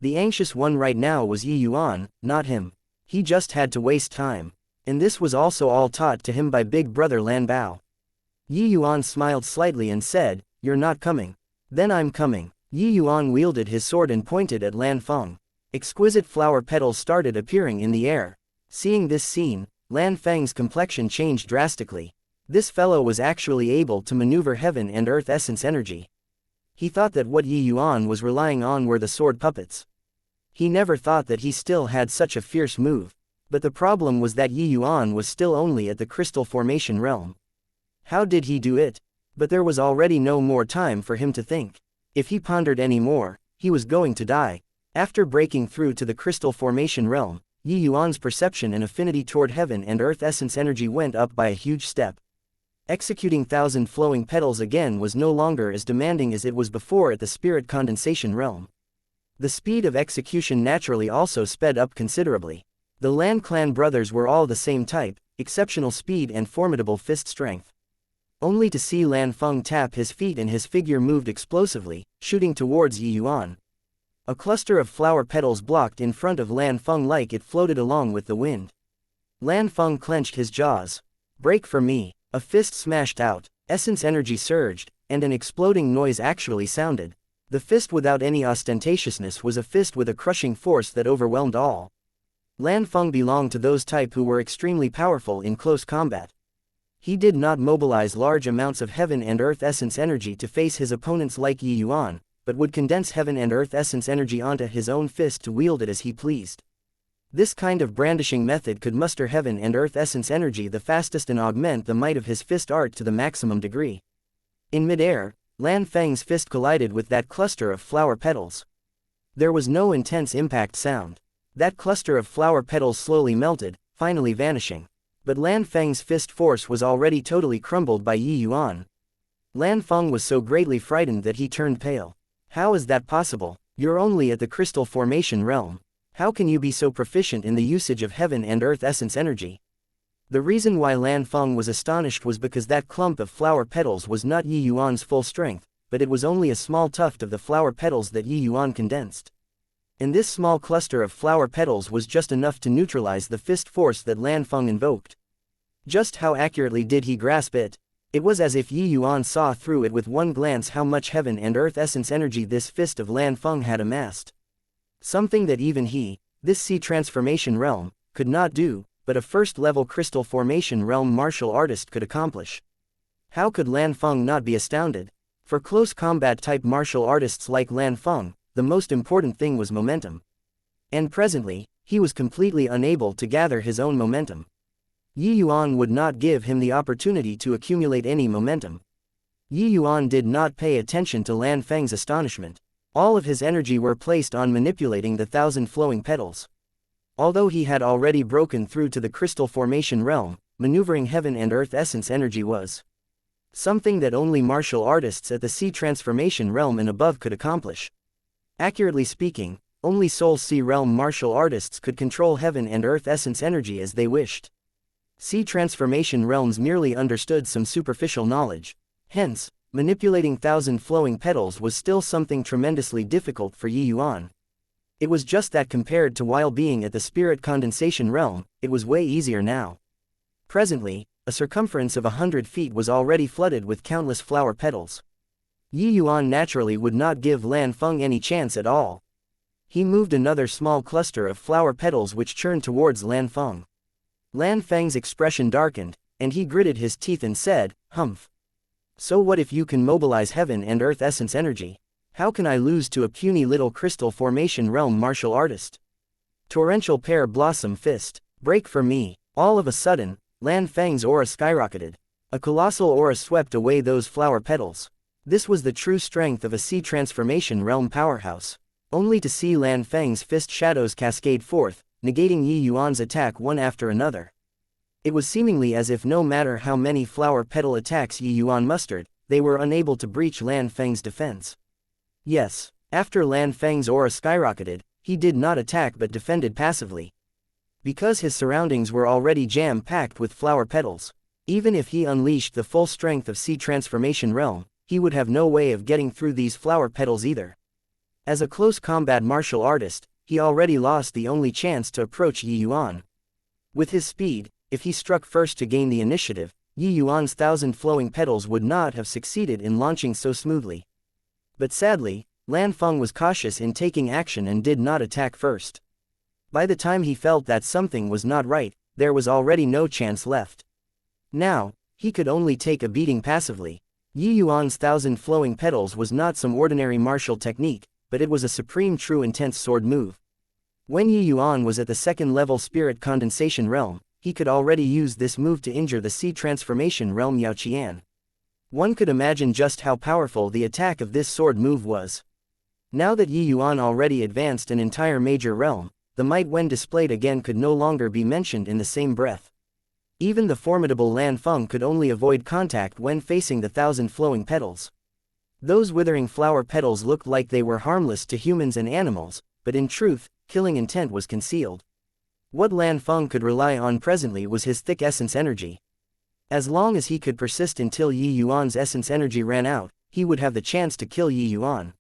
S1: The anxious one right now was Yi Yuan, not him. He just had to waste time. And this was also all taught to him by big brother Lan Bao. Yi Yuan smiled slightly and said, "You're not coming. Then I'm coming." Yi Yuan wielded his sword and pointed at Lan Feng. Exquisite flower petals started appearing in the air. Seeing this scene, Lan Feng's complexion changed drastically. This fellow was actually able to maneuver heaven and earth essence energy. He thought that what Yi Yuan was relying on were the sword puppets. He never thought that he still had such a fierce move. But the problem was that Yi Yuan was still only at the crystal formation realm. How did he do it? But there was already no more time for him to think. If he pondered any more, he was going to die. After breaking through to the crystal formation realm, Yi Yuan's perception and affinity toward heaven and earth essence energy went up by a huge step. Executing 1,000 flowing petals again was no longer as demanding as it was before at the spirit condensation realm. The speed of execution naturally also sped up considerably. The Lan clan brothers were all the same type, exceptional speed and formidable fist strength. Only to see Lan Feng tap his feet and his figure moved explosively, shooting towards Yi Yuan. A cluster of flower petals blocked in front of Lan Feng like it floated along with the wind. Lan Feng clenched his jaws. "Break for me." A fist smashed out, essence energy surged, and an exploding noise actually sounded. The fist without any ostentatiousness was a fist with a crushing force that overwhelmed all. Lan Feng belonged to those type who were extremely powerful in close combat. He did not mobilize large amounts of heaven and earth essence energy to face his opponents like Yi Yuan, but would condense heaven and earth essence energy onto his own fist to wield it as he pleased. This kind of brandishing method could muster heaven and earth essence energy the fastest and augment the might of his fist art to the maximum degree. In midair, Lan Feng's fist collided with that cluster of flower petals. There was no intense impact sound. That cluster of flower petals slowly melted, finally vanishing. But Lan Feng's fist force was already totally crumbled by Yi Yuan. Lan Feng was so greatly frightened that he turned pale. "How is that possible? You're only at the crystal formation realm. How can you be so proficient in the usage of heaven and earth essence energy?" The reason why Lan Feng was astonished was because that clump of flower petals was not Yi Yuan's full strength, but it was only a small tuft of the flower petals that Yi Yuan condensed. And this small cluster of flower petals was just enough to neutralize the fist force that Lan Feng invoked. Just how accurately did he grasp it? It was as if Yi Yuan saw through it with one glance how much heaven and earth essence energy this fist of Lan Feng had amassed. Something that even he, this sea transformation realm, could not do, but a first-level crystal formation realm martial artist could accomplish. How could Lan Feng not be astounded? For close combat type martial artists like Lan Feng, the most important thing was momentum. And presently, he was completely unable to gather his own momentum. Yi Yuan would not give him the opportunity to accumulate any momentum. Yi Yuan did not pay attention to Lan Feng's astonishment. All of his energy were placed on manipulating the 1,000 flowing petals. Although he had already broken through to the crystal formation realm, maneuvering heaven and earth essence energy was something that only martial artists at the sea transformation realm and above could accomplish. Accurately speaking, only Soul Sea realm martial artists could control heaven and earth essence energy as they wished. Sea transformation realms merely understood some superficial knowledge. Hence, manipulating 1,000 flowing petals was still something tremendously difficult for Yi Yuan. It was just that compared to while being at the spirit condensation realm, it was way easier now. Presently, a circumference of 100 feet was already flooded with countless flower petals. Yi Yuan naturally would not give Lan Feng any chance at all. He moved another small cluster of flower petals which churned towards Lan Feng. Lan Feng's expression darkened, and he gritted his teeth and said, "Humph. So what if you can mobilize heaven and earth essence energy? How can I lose to a puny little crystal formation realm martial artist? Torrential pear blossom fist, break for me." All of a sudden, Lan Feng's aura skyrocketed. A colossal aura swept away those flower petals. This was the true strength of a sea transformation realm powerhouse. Only to see Lan Feng's fist shadows cascade forth, negating Yi Yuan's attack one after another. It was seemingly as if no matter how many flower petal attacks Yi Yuan mustered, they were unable to breach Lan Feng's defense. Yes, after Lan Feng's aura skyrocketed, he did not attack but defended passively. Because his surroundings were already jam-packed with flower petals, even if he unleashed the full strength of sea transformation realm, he would have no way of getting through these flower petals either. As a close combat martial artist, he already lost the only chance to approach Yi Yuan. With his speed, if he struck first to gain the initiative, Yi Yuan's 1,000 flowing petals would not have succeeded in launching so smoothly. But sadly, Lan Feng was cautious in taking action and did not attack first. By the time he felt that something was not right, there was already no chance left. Now, he could only take a beating passively. Yi Yuan's 1,000 flowing petals was not some ordinary martial technique, but it was a supreme true intense sword move. When Yi Yuan was at the second-level spirit condensation realm, he could already use this move to injure the sea transformation realm Yaoqian. One could imagine just how powerful the attack of this sword move was. Now that Yi Yuan already advanced an entire major realm, the might when displayed again could no longer be mentioned in the same breath. Even the formidable Lan Feng could only avoid contact when facing the 1,000 flowing petals. Those withering flower petals looked like they were harmless to humans and animals, but in truth, killing intent was concealed. What Lan Feng could rely on presently was his thick essence energy. As long as he could persist until Yi Yuan's essence energy ran out, he would have the chance to kill Yi Yuan.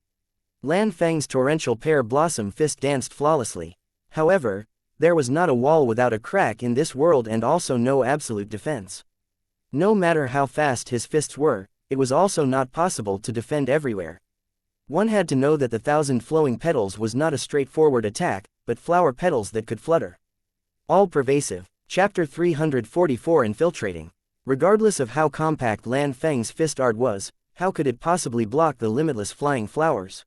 S1: Lan Feng's torrential pear blossom fist danced flawlessly. However, there was not a wall without a crack in this world and also no absolute defense. No matter how fast his fists were, it was also not possible to defend everywhere. One had to know that the 1,000 flowing petals was not a straightforward attack, but flower petals that could flutter. All-pervasive. Chapter 344 Infiltrating. Regardless of how compact Lan Feng's fist art was, how could it possibly block the limitless flying flowers?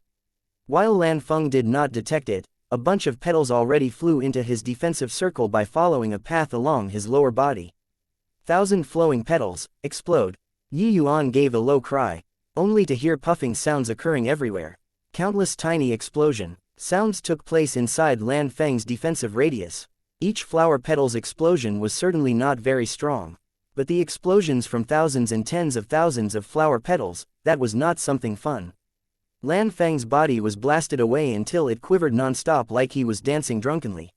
S1: While Lan Feng did not detect it, a bunch of petals already flew into his defensive circle by following a path along his lower body. 1,000 flowing petals, explode. Yi Yuan gave a low cry, only to hear puffing sounds occurring everywhere. Countless tiny explosion sounds took place inside Lan Feng's defensive radius. Each flower petal's explosion was certainly not very strong. But the explosions from thousands and tens of thousands of flower petals, that was not something fun. Lan Feng's body was blasted away until it quivered non-stop like he was dancing drunkenly.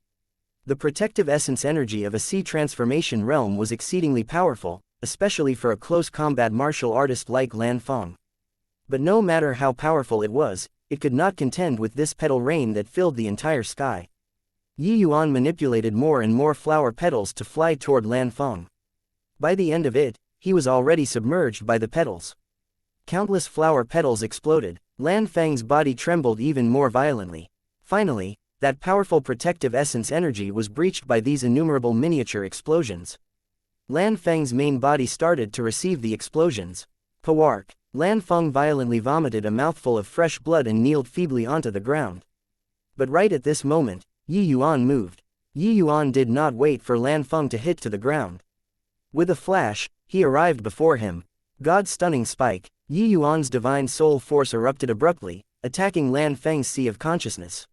S1: The protective essence energy of a sea transformation realm was exceedingly powerful, especially for a close combat martial artist like Lan Feng. But no matter how powerful it was, it could not contend with this petal rain that filled the entire sky. Yi Yuan manipulated more and more flower petals to fly toward Lan Feng. By the end of it, he was already submerged by the petals. Countless flower petals exploded. Lan Feng's body trembled even more violently. Finally, that powerful protective essence energy was breached by these innumerable miniature explosions. Lan Feng's main body started to receive the explosions. Pawark. Lan Feng violently vomited a mouthful of fresh blood and kneeled feebly onto the ground. But right at this moment, Yi Yuan moved. Yi Yuan did not wait for Lan Feng to hit to the ground. With a flash, he arrived before him. God's stunning spike. Yi Yuan's divine soul force erupted abruptly, attacking Lan Feng's sea of consciousness.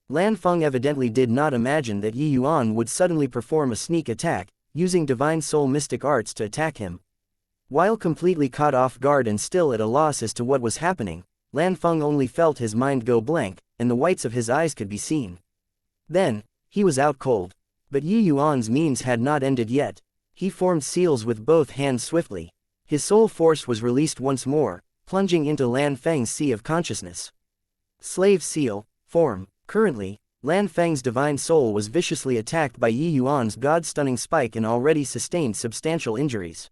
S1: Lan Feng evidently did not imagine that Yi Yuan would suddenly perform a sneak attack, using divine soul mystic arts to attack him. While completely caught off guard and still at a loss as to what was happening, Lan Feng only felt his mind go blank, and the whites of his eyes could be seen. Then, he was out cold. But Yi Yuan's means had not ended yet. He formed seals with both hands swiftly. His soul force was released once more, plunging into Lan Feng's sea of consciousness. Slave seal, form. Currently, Lan Feng's divine soul was viciously attacked by Yi Yuan's god-stunning spike and already sustained substantial injuries.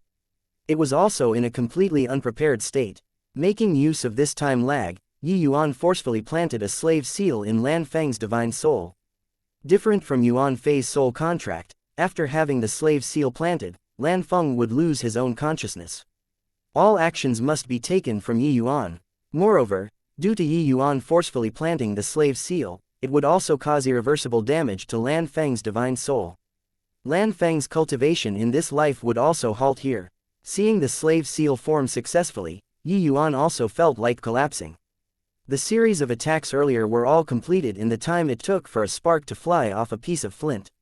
S1: It was also in a completely unprepared state. Making use of this time lag, Yi Yuan forcefully planted a slave seal in Lan Feng's divine soul. Different from Yuan Fei's soul contract, after having the slave seal planted, Lan Feng would lose his own consciousness. All actions must be taken from Yi Yuan. Moreover, due to Yi Yuan forcefully planting the slave seal, it would also cause irreversible damage to Lan Feng's divine soul. Lan Feng's cultivation in this life would also halt here. Seeing the slave seal form successfully, Yi Yuan also felt like collapsing. The series of attacks earlier were all completed in the time it took for a spark to fly off a piece of flint.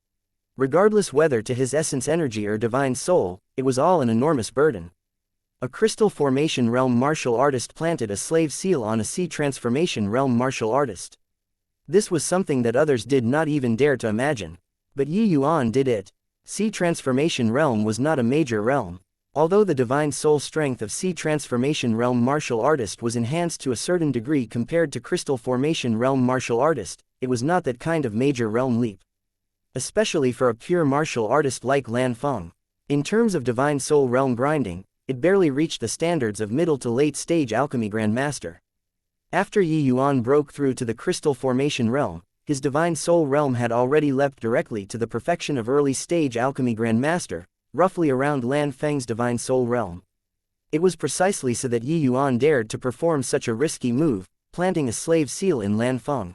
S1: Regardless whether to his essence energy or divine soul, it was all an enormous burden. A crystal formation realm martial artist planted a slave seal on a sea transformation realm martial artist. This was something that others did not even dare to imagine. But Yi Yuan did it. Sea transformation realm was not a major realm. Although the divine soul strength of sea transformation realm martial artist was enhanced to a certain degree compared to crystal formation realm martial artist, it was not that kind of major realm leap. especially for a pure martial artist like Lan Feng. In terms of divine soul realm grinding, it barely reached the standards of middle to late stage alchemy grandmaster. After Yi Yuan broke through to the crystal formation realm, his divine soul realm had already leapt directly to the perfection of early stage alchemy grandmaster, roughly around Lan Feng's divine soul realm. It was precisely so that Yi Yuan dared to perform such a risky move, planting a slave seal in Lan Feng.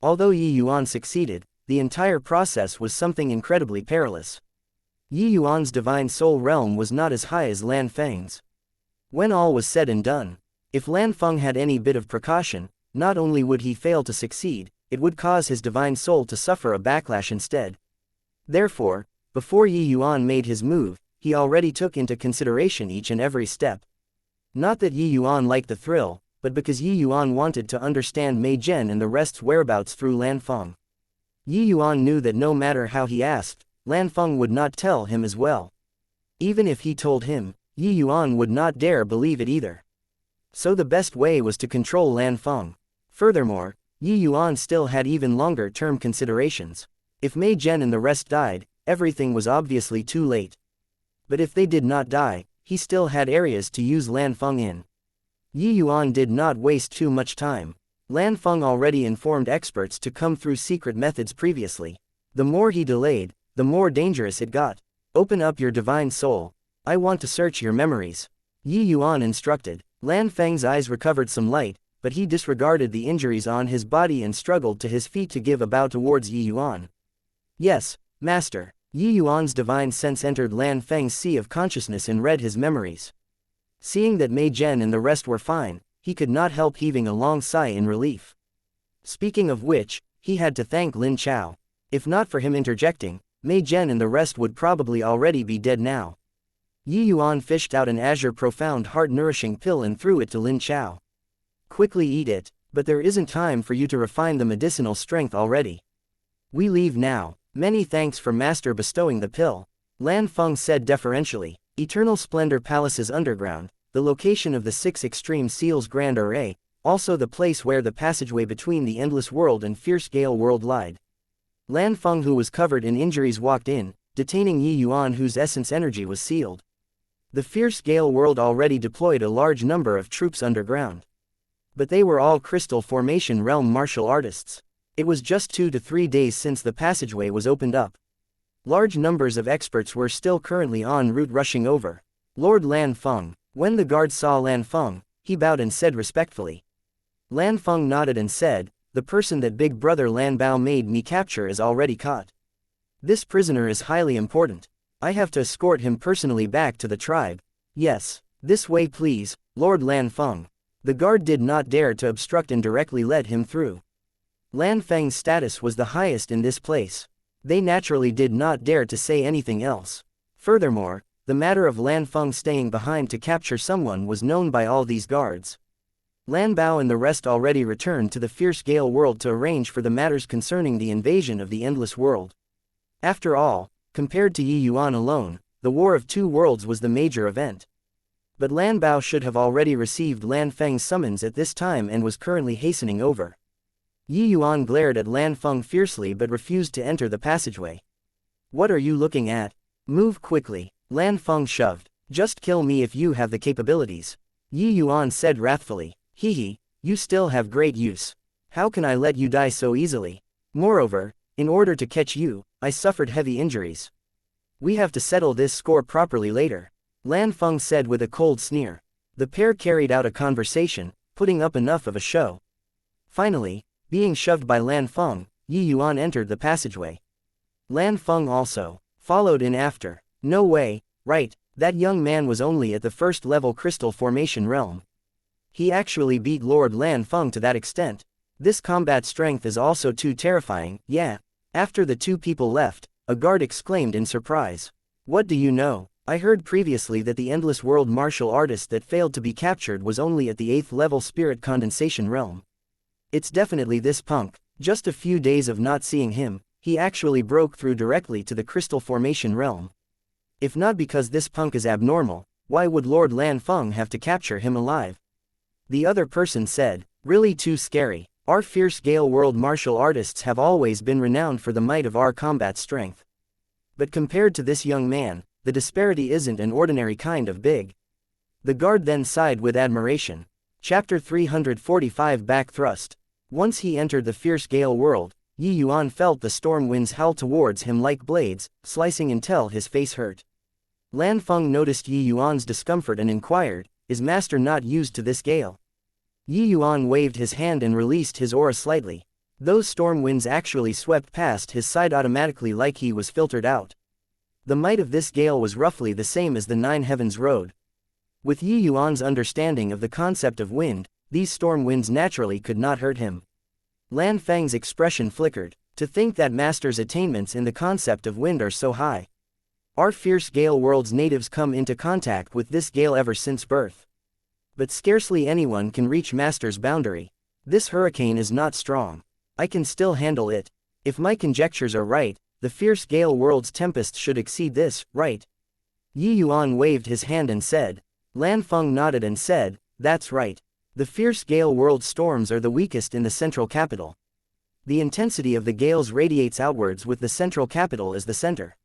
S1: Although Yi Yuan succeeded, the entire process was something incredibly perilous. Yi Yuan's divine soul realm was not as high as Lan Feng's. When all was said and done, if Lan Feng had any bit of precaution, not only would he fail to succeed, it would cause his divine soul to suffer a backlash instead. Therefore, before Yi Yuan made his move, he already took into consideration each and every step. Not that Yi Yuan liked the thrill, but because Yi Yuan wanted to understand Mei Zhen and the rest's whereabouts through Lan Feng. Yi Yuan knew that no matter how he asked, Lan Feng would not tell him as well. Even if he told him, Yi Yuan would not dare believe it either. So the best way was to control Lan Feng. Furthermore, Yi Yuan still had even longer-term considerations. If Mei Zhen and the rest died, everything was obviously too late. But if they did not die, he still had areas to use Lan Feng in. Yi Yuan did not waste too much time. Lan Feng already informed experts to come through secret methods previously. The more he delayed, the more dangerous it got. Open up your divine soul. I want to search your memories. Yi Yuan instructed. Lan Feng's eyes recovered some light, but he disregarded the injuries on his body and struggled to his feet to give a bow towards Yi Yuan. Yes, master. Yi Yuan's divine sense entered Lan Feng's sea of consciousness and read his memories. Seeing that Mei Zhen and the rest were fine, he could not help heaving a long sigh in relief. Speaking of which, he had to thank Lin Chao. If not for him interjecting, Mei Zhen and the rest would probably already be dead now. Yi Yuan fished out an azure profound heart-nourishing pill and threw it to Lin Chao. Quickly eat it, but there isn't time for you to refine the medicinal strength already. We leave now. Many thanks for master bestowing the pill. Lan Feng said deferentially. Eternal Splendor Palace's underground, the location of the 6 Extreme Seals Grand Array, also the place where the passageway between the Endless World and Fierce Gale World lied. Lan Feng, who was covered in injuries, walked in, detaining Yi Yuan, whose essence energy was sealed. The Fierce Gale World already deployed a large number of troops underground. But they were all Crystal Formation Realm martial artists. It was just 2 to 3 days since the passageway was opened up. Large numbers of experts were still currently en route rushing over. Lord Lan Feng. When the guard saw Lan Feng, he bowed and said respectfully. Lan Feng nodded and said, the person that Big Brother Lan Bao made me capture is already caught. This prisoner is highly important. I have to escort him personally back to the tribe. Yes, this way please, Lord Lan Feng. The guard did not dare to obstruct and directly led him through. Lan Feng's status was the highest in this place. They naturally did not dare to say anything else. Furthermore, the matter of Lan Feng staying behind to capture someone was known by all these guards. Lan Bao and the rest already returned to the Fierce Gale World to arrange for the matters concerning the invasion of the Endless World. After all, compared to Yi Yuan alone, the War of Two Worlds was the major event. But Lan Bao should have already received Lan Feng's summons at this time and was currently hastening over. Yi Yuan glared at Lan Feng fiercely but refused to enter the passageway. What are you looking at? Move quickly. Lan Feng shoved. Just kill me if you have the capabilities. Yi Yuan said wrathfully. Hehe, you still have great use. How can I let you die so easily? Moreover, in order to catch you, I suffered heavy injuries. We have to settle this score properly later. Lan Feng said with a cold sneer. The pair carried out a conversation, putting up enough of a show. Finally, being shoved by Lan Feng, Yi Yuan entered the passageway. Lan Feng also followed in after. No way, right, that young man was only at the first level crystal formation realm. He actually beat Lord Lan Feng to that extent. This combat strength is also too terrifying, yeah. After the two people left, a guard exclaimed in surprise. What do you know? I heard previously that the Endless World martial artist that failed to be captured was only at the 8th level spirit condensation realm. It's definitely this punk. Just a few days of not seeing him, he actually broke through directly to the crystal formation realm. If not because this punk is abnormal, why would Lord Lan Feng have to capture him alive? The other person said, really too scary. Our fierce Gale World martial artists have always been renowned for the might of our combat strength. But compared to this young man, the disparity isn't an ordinary kind of big. The guard then sighed with admiration. Chapter 345 Back Thrust. Once he entered the fierce Gale World, Yuan felt the storm winds howl towards him like blades, slicing until his face hurt. Lan Feng noticed Yuan's discomfort and inquired, "Is master not used to this gale?" Yuan waved his hand and released his aura slightly. Those storm winds actually swept past his side automatically like he was filtered out. The might of this gale was roughly the same as the Nine Heavens Road. With Yuan's understanding of the concept of wind, these storm winds naturally could not hurt him. Lan Feng's expression flickered. To think that master's attainments in the concept of wind are so high. Our fierce Gale World's natives come into contact with this gale ever since birth. But scarcely anyone can reach master's boundary. This hurricane is not strong. I can still handle it. If my conjectures are right, the fierce Gale World's tempest should exceed this, right? Yuan waved his hand and said. Lan Feng nodded and said, "That's right. The fierce Gale World storms are the weakest in the central capital. The intensity of the gales radiates outwards with the central capital as the center.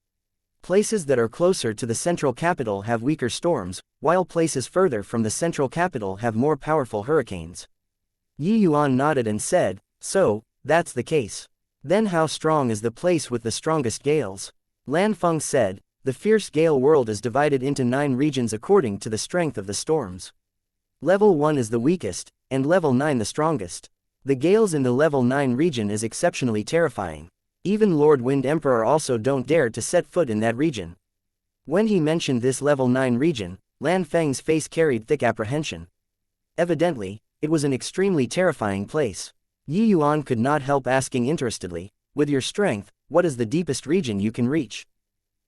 S1: Places that are closer to the central capital have weaker storms, while places further from the central capital have more powerful hurricanes." Yuan nodded and said, "So, that's the case. Then how strong is the place with the strongest gales?" Lan Feng said, "The fierce Gale World is divided into 9 regions according to the strength of the storms. Level 1 is the weakest, and level 9 the strongest. The gales in the level 9 region is exceptionally terrifying. Even Lord Wind Emperor also don't dare to set foot in that region." When he mentioned this level 9 region, Lan Feng's face carried thick apprehension. Evidently, it was an extremely terrifying place. Yuan could not help asking interestedly, "With your strength, what is the deepest region you can reach?"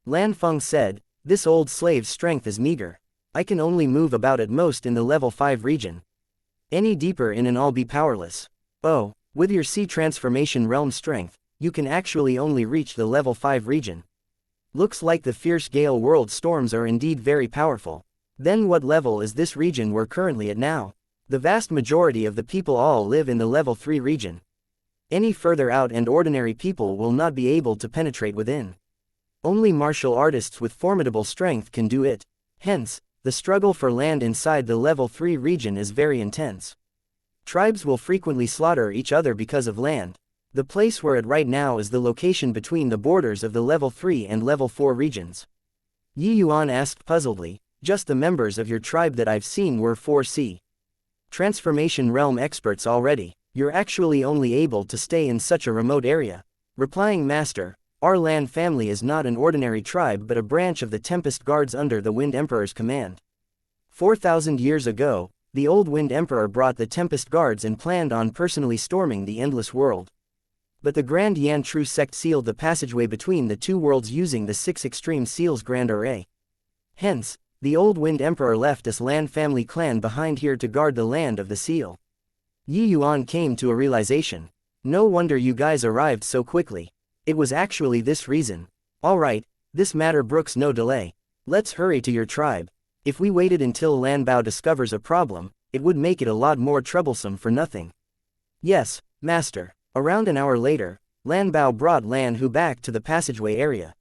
S1: Lan Feng said, "This old slave's strength is meager. I can only move about at most in the level 5 region. Any deeper in and I'll be powerless. Oh, with your sea transformation realm strength, you can actually only reach the level 5 region. Looks like the fierce Gale World storms are indeed very powerful. Then what level is this region we're currently at now? The vast majority of the people all live in the level 3 region. Any further out and ordinary people will not be able to penetrate within. Only martial artists with formidable strength can do it. Hence, the struggle for land inside the level 3 region is very intense. Tribes will frequently slaughter each other because of land. The place we're at right now is the location between the borders of the level 3 and level 4 regions." Yuan asked puzzledly, "Just the members of your tribe that I've seen were 4C. Transformation realm experts already. You're actually only able to stay in such a remote area." Replying, "Master, our Lan family is not an ordinary tribe but a branch of the Tempest Guards under the Wind Emperor's command. 4,000 years ago, the old Wind Emperor brought the Tempest Guards and planned on personally storming the Endless World. But the Grand Yan True sect sealed the passageway between the 2 worlds using the 6 Extreme Seals Grand Array. Hence, the old Wind Emperor left us Lan family clan behind here to guard the land of the seal." Yuan came to a realization. "No wonder you guys arrived so quickly. It was actually this reason. Alright, this matter brooks no delay. Let's hurry to your tribe. If we waited until Lan Bao discovers a problem, it would make it a lot more troublesome for nothing." "Yes, master." Around an hour later, Lan Bao brought Lan Hu back to the passageway area.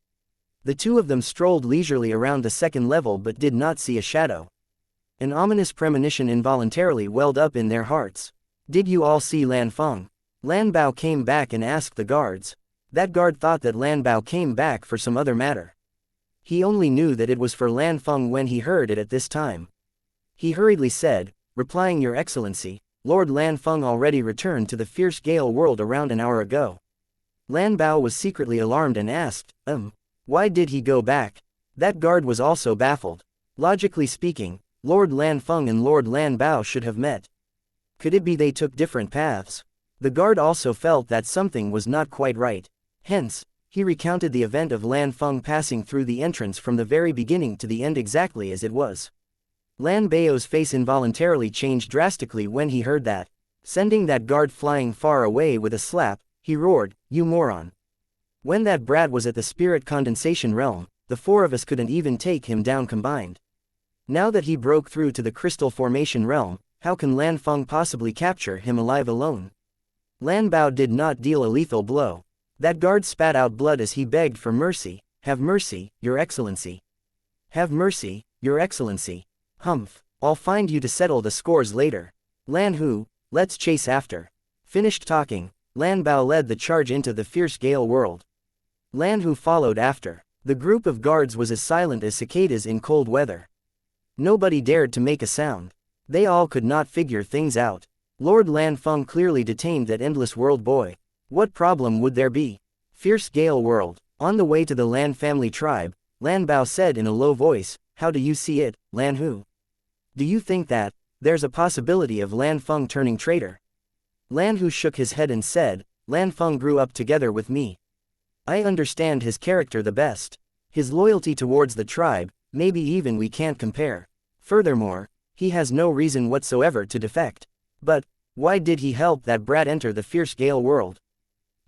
S1: The two of them strolled leisurely around the second level but did not see a shadow. An ominous premonition involuntarily welled up in their hearts. "Did you all see Lan Feng?" Lan Bao came back and asked the guards. That guard thought that Lan Bao came back for some other matter. He only knew that it was for Lan Feng when he heard it at this time. He hurriedly said, replying, "Your Excellency, Lord Lan Feng already returned to the fierce Gale World around an hour ago." Lan Bao was secretly alarmed and asked, why did he go back?" That guard was also baffled. Logically speaking, Lord Lan Feng and Lord Lan Bao should have met. Could it be they took different paths? The guard also felt that something was not quite right. Hence, he recounted the event of Lan Feng passing through the entrance from the very beginning to the end exactly as it was. Lan Bao's face involuntarily changed drastically when he heard that. Sending that guard flying far away with a slap, he roared, "You moron! When that brat was at the spirit condensation realm, the 4 of us couldn't even take him down combined. Now that he broke through to the crystal formation realm, how can Lan Feng possibly capture him alive alone?" Lan Bao did not deal a lethal blow. That guard spat out blood as he begged for mercy. Have mercy, Your Excellency. Have mercy, Your Excellency. Humph, I'll find you to settle the scores later. Lan Hu, let's chase after. Finished talking, Lan Bao led the charge into the fierce gale world. Lan Hu followed after. The group of guards was as silent as cicadas in cold weather. Nobody dared to make a sound. They all could not figure things out. Lord Lan Feng clearly detained that endless world boy. What problem would there be? Fierce gale world. On the way to the Lan family tribe, Lan Bao said in a low voice, how do you see it, Lan Hu? Do you think that there's a possibility of Lan Feng turning traitor? Lan Hu shook his head and said, Lan Feng grew up together with me. I understand his character the best. His loyalty towards the tribe, maybe even we can't compare. Furthermore, he has no reason whatsoever to defect. But why did he help that brat enter the fierce gale world?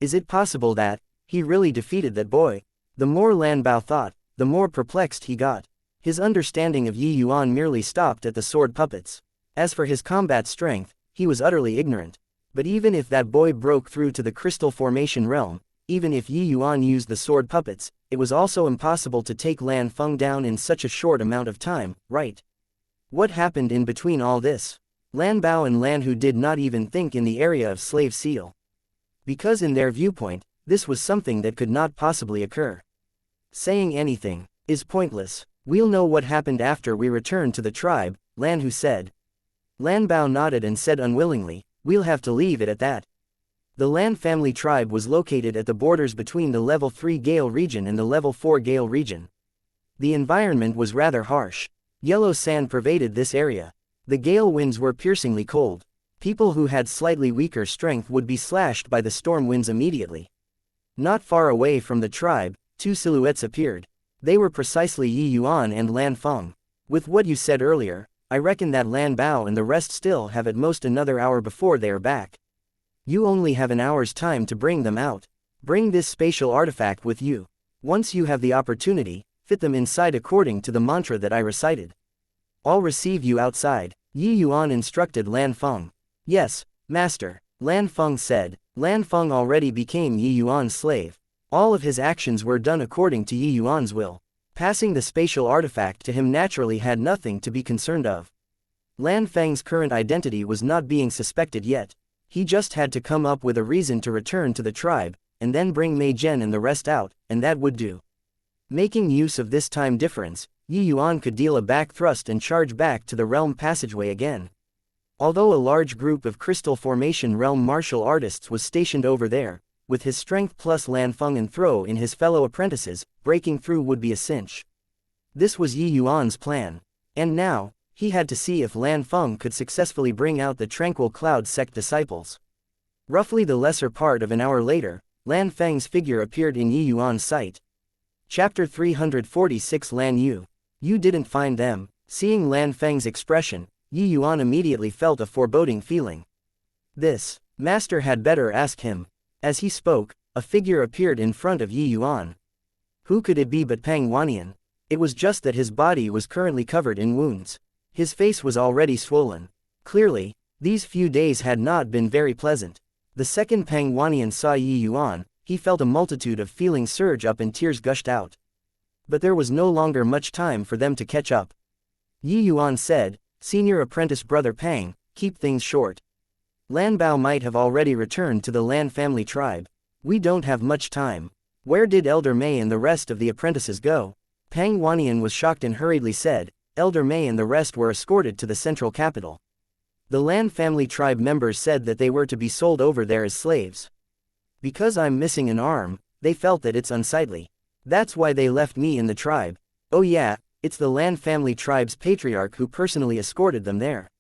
S1: Is it possible that he really defeated that boy? The more Lan Bao thought, the more perplexed he got. His understanding of Yi Yuan merely stopped at the sword puppets. As for his combat strength, he was utterly ignorant. But even if that boy broke through to the crystal formation realm, even if Yi Yuan used the sword puppets, it was also impossible to take Lan Feng down in such a short amount of time, right? What happened in between all this? Lan Bao and Lan Hu did not even think in the area of slave seal. Because in their viewpoint, this was something that could not possibly occur. Saying anything is pointless. We'll know what happened after we return to the tribe, Lan Hu said. Lan Bao nodded and said unwillingly, we'll have to leave it at that. The Lan family tribe was located at the borders between the level 3 Gale region and the level 4 Gale region. The environment was rather harsh. Yellow sand pervaded this area. The gale winds were piercingly cold. People who had slightly weaker strength would be slashed by the storm winds immediately. Not far away from the tribe, two silhouettes appeared. They were precisely Yi Yuan and Lan Feng. With what you said earlier, I reckon that Lan Bao and the rest still have at most another hour before they are back. You only have an hour's time to bring them out. Bring this spatial artifact with you. Once you have the opportunity, fit them inside according to the mantra that I recited. I'll receive you outside. Yi Yuan instructed Lan Feng. Yes, master, Lan Feng said. Lan Feng already became Yi Yuan's slave. All of his actions were done according to Yi Yuan's will. Passing the spatial artifact to him naturally had nothing to be concerned of. Lan Feng's current identity was not being suspected yet. He just had to come up with a reason to return to the tribe, and then bring Mei Zhen and the rest out, and that would do. Making use of this time difference, Yi Yuan could deal a back thrust and charge back to the realm passageway again. Although a large group of crystal formation realm martial artists was stationed over there, with his strength plus Lan Feng and throw in his fellow apprentices, breaking through would be a cinch. This was Yi Yuan's plan. And now, he had to see if Lan Feng could successfully bring out the Tranquil Cloud sect disciples. Roughly the lesser part of an hour later, Lan Feng's figure appeared in Yi Yuan's sight. Chapter 346 Lan Yu. You didn't find them. Seeing Lan Feng's expression, Yi Yuan immediately felt a foreboding feeling. This, master had better ask him. As he spoke, a figure appeared in front of Yi Yuan. Who could it be but Pang Wanian? It was just that his body was currently covered in wounds. His face was already swollen. Clearly, these few days had not been very pleasant. The second Pang Wanian saw Yi Yuan, he felt a multitude of feelings surge up and tears gushed out. But there was no longer much time for them to catch up. Yi Yuan said, Senior apprentice brother Pang, keep things short. Lan Bao might have already returned to the Lan family tribe. We don't have much time. Where did Elder Mei and the rest of the apprentices go? Pang Wanian was shocked and hurriedly said, Elder Mei and the rest were escorted to the central capital. The Lan family tribe members said that they were to be sold over there as slaves. Because I'm missing an arm, they felt that it's unsightly. That's why they left me in the tribe. Oh yeah, it's the Lan family tribe's patriarch who personally escorted them there.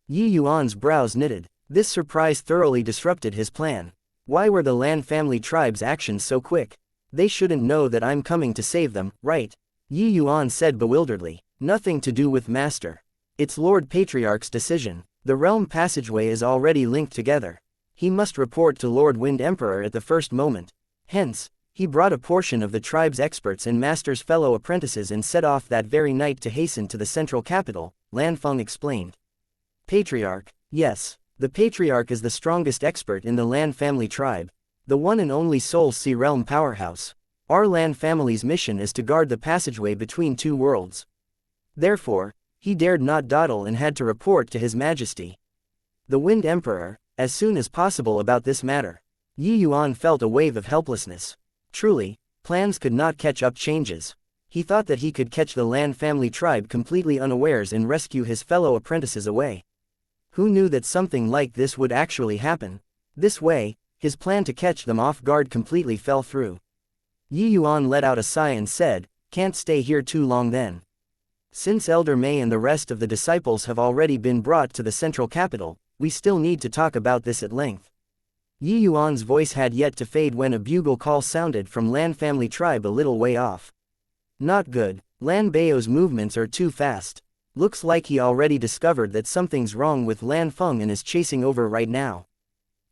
S1: Yi Yuan's brows knitted. This surprise thoroughly disrupted his plan. Why were the Lan family tribe's actions so quick? They shouldn't know that I'm coming to save them, right? Yi Yuan said bewilderedly. Nothing to do with master. It's Lord Patriarch's decision. The realm passageway is already linked together. He must report to Lord Wind Emperor at the first moment. Hence, he brought a portion of the tribe's experts and master's fellow apprentices and set off that very night to hasten to the central capital, Lan Feng explained. Patriarch, yes. The patriarch is the strongest expert in the Lan family tribe, the one and only Soul Sea Realm powerhouse. Our Lan family's mission is to guard the passageway between two worlds. Therefore, he dared not dawdle and had to report to His Majesty, the Wind Emperor, as soon as possible about this matter. Yuan felt a wave of helplessness. Truly, plans could not catch up changes. He thought that he could catch the Lan family tribe completely unawares and rescue his fellow apprentices away. Who knew that something like this would actually happen? This way, his plan to catch them off guard completely fell through. Yuan let out a sigh and said, "Can't stay here too long then. Since Elder Mei and the rest of the disciples have already been brought to the central capital, we still need to talk about this at length." Yuan's voice had yet to fade when a bugle call sounded from Lan family tribe a little way off. Not good. Lan Bao's movements are too fast. Looks like he already discovered that something's wrong with Lan Feng and is chasing over right now.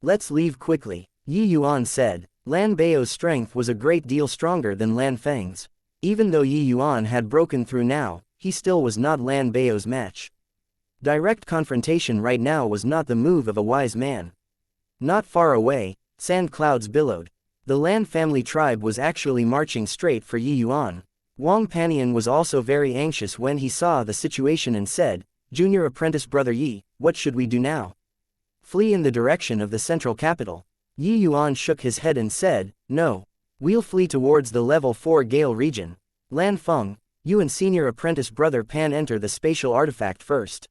S1: Let's leave quickly, Yuan said. Lan Bao's strength was a great deal stronger than Lan Feng's. Even though Yuan had broken through now, he still was not Lan Bao's match. Direct confrontation right now was not the move of a wise man. Not far away, sand clouds billowed. The Lan family tribe was actually marching straight for Yuan. Wang Panian was also very anxious when he saw the situation and said, "Junior apprentice brother Yi, what should we do now?" "Flee in the direction of the central capital." Yuan shook his head and said, "No. We'll flee towards the level 4 Gale region. Lan Feng, you and senior apprentice brother Pan enter the spatial artifact first."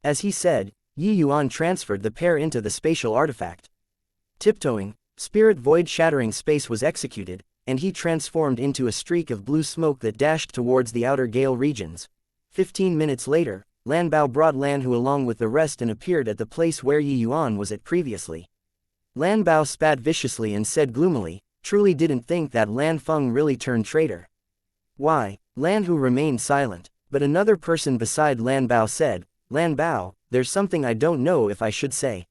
S1: As he said, Yuan transferred the pair into the spatial artifact. Tiptoeing, spirit void shattering space was executed, and he transformed into a streak of blue smoke that dashed towards the outer Gale regions. 15 minutes later, Lan Bao brought Lan Hu along with the rest and appeared at the place where Yuan was at previously. Lan Bao spat viciously and said gloomily, "Truly didn't think that Lan Feng really turned traitor." "Why?" Lan Hu remained silent, but another person beside Lan Bao said, "Lan Bao, there's something I don't know if I should say."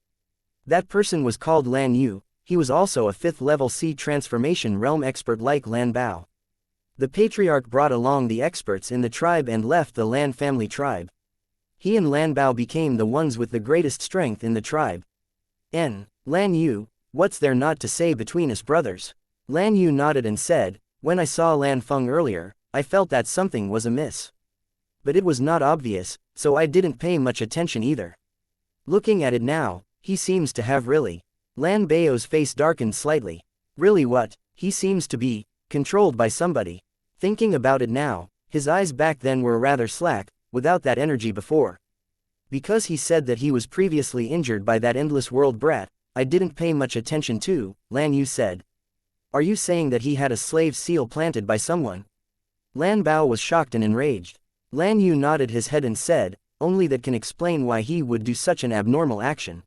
S1: That person was called Lan Yu. He was also a 5th level C transformation realm expert like Lan Bao. The patriarch brought along the experts in the tribe and left the Lan family tribe. He and Lan Bao became the ones with the greatest strength in the tribe. Lan Yu, what's there not to say between us brothers?" Lan Yu nodded and said, "When I saw Lan Feng earlier, I felt that something was amiss. But it was not obvious, so I didn't pay much attention either. Looking at it now, he seems to have really..." Lan Bao's face darkened slightly. "Really what? He seems to be controlled by somebody." Thinking about it now, his eyes back then were rather slack, without that energy before. "Because he said that he was previously injured by that endless world brat, I didn't pay much attention to," Lan Yu said. "Are you saying that he had a slave seal planted by someone?" Lan Bao was shocked and enraged. Lan Yu nodded his head and said, "Only that can explain why he would do such an abnormal action.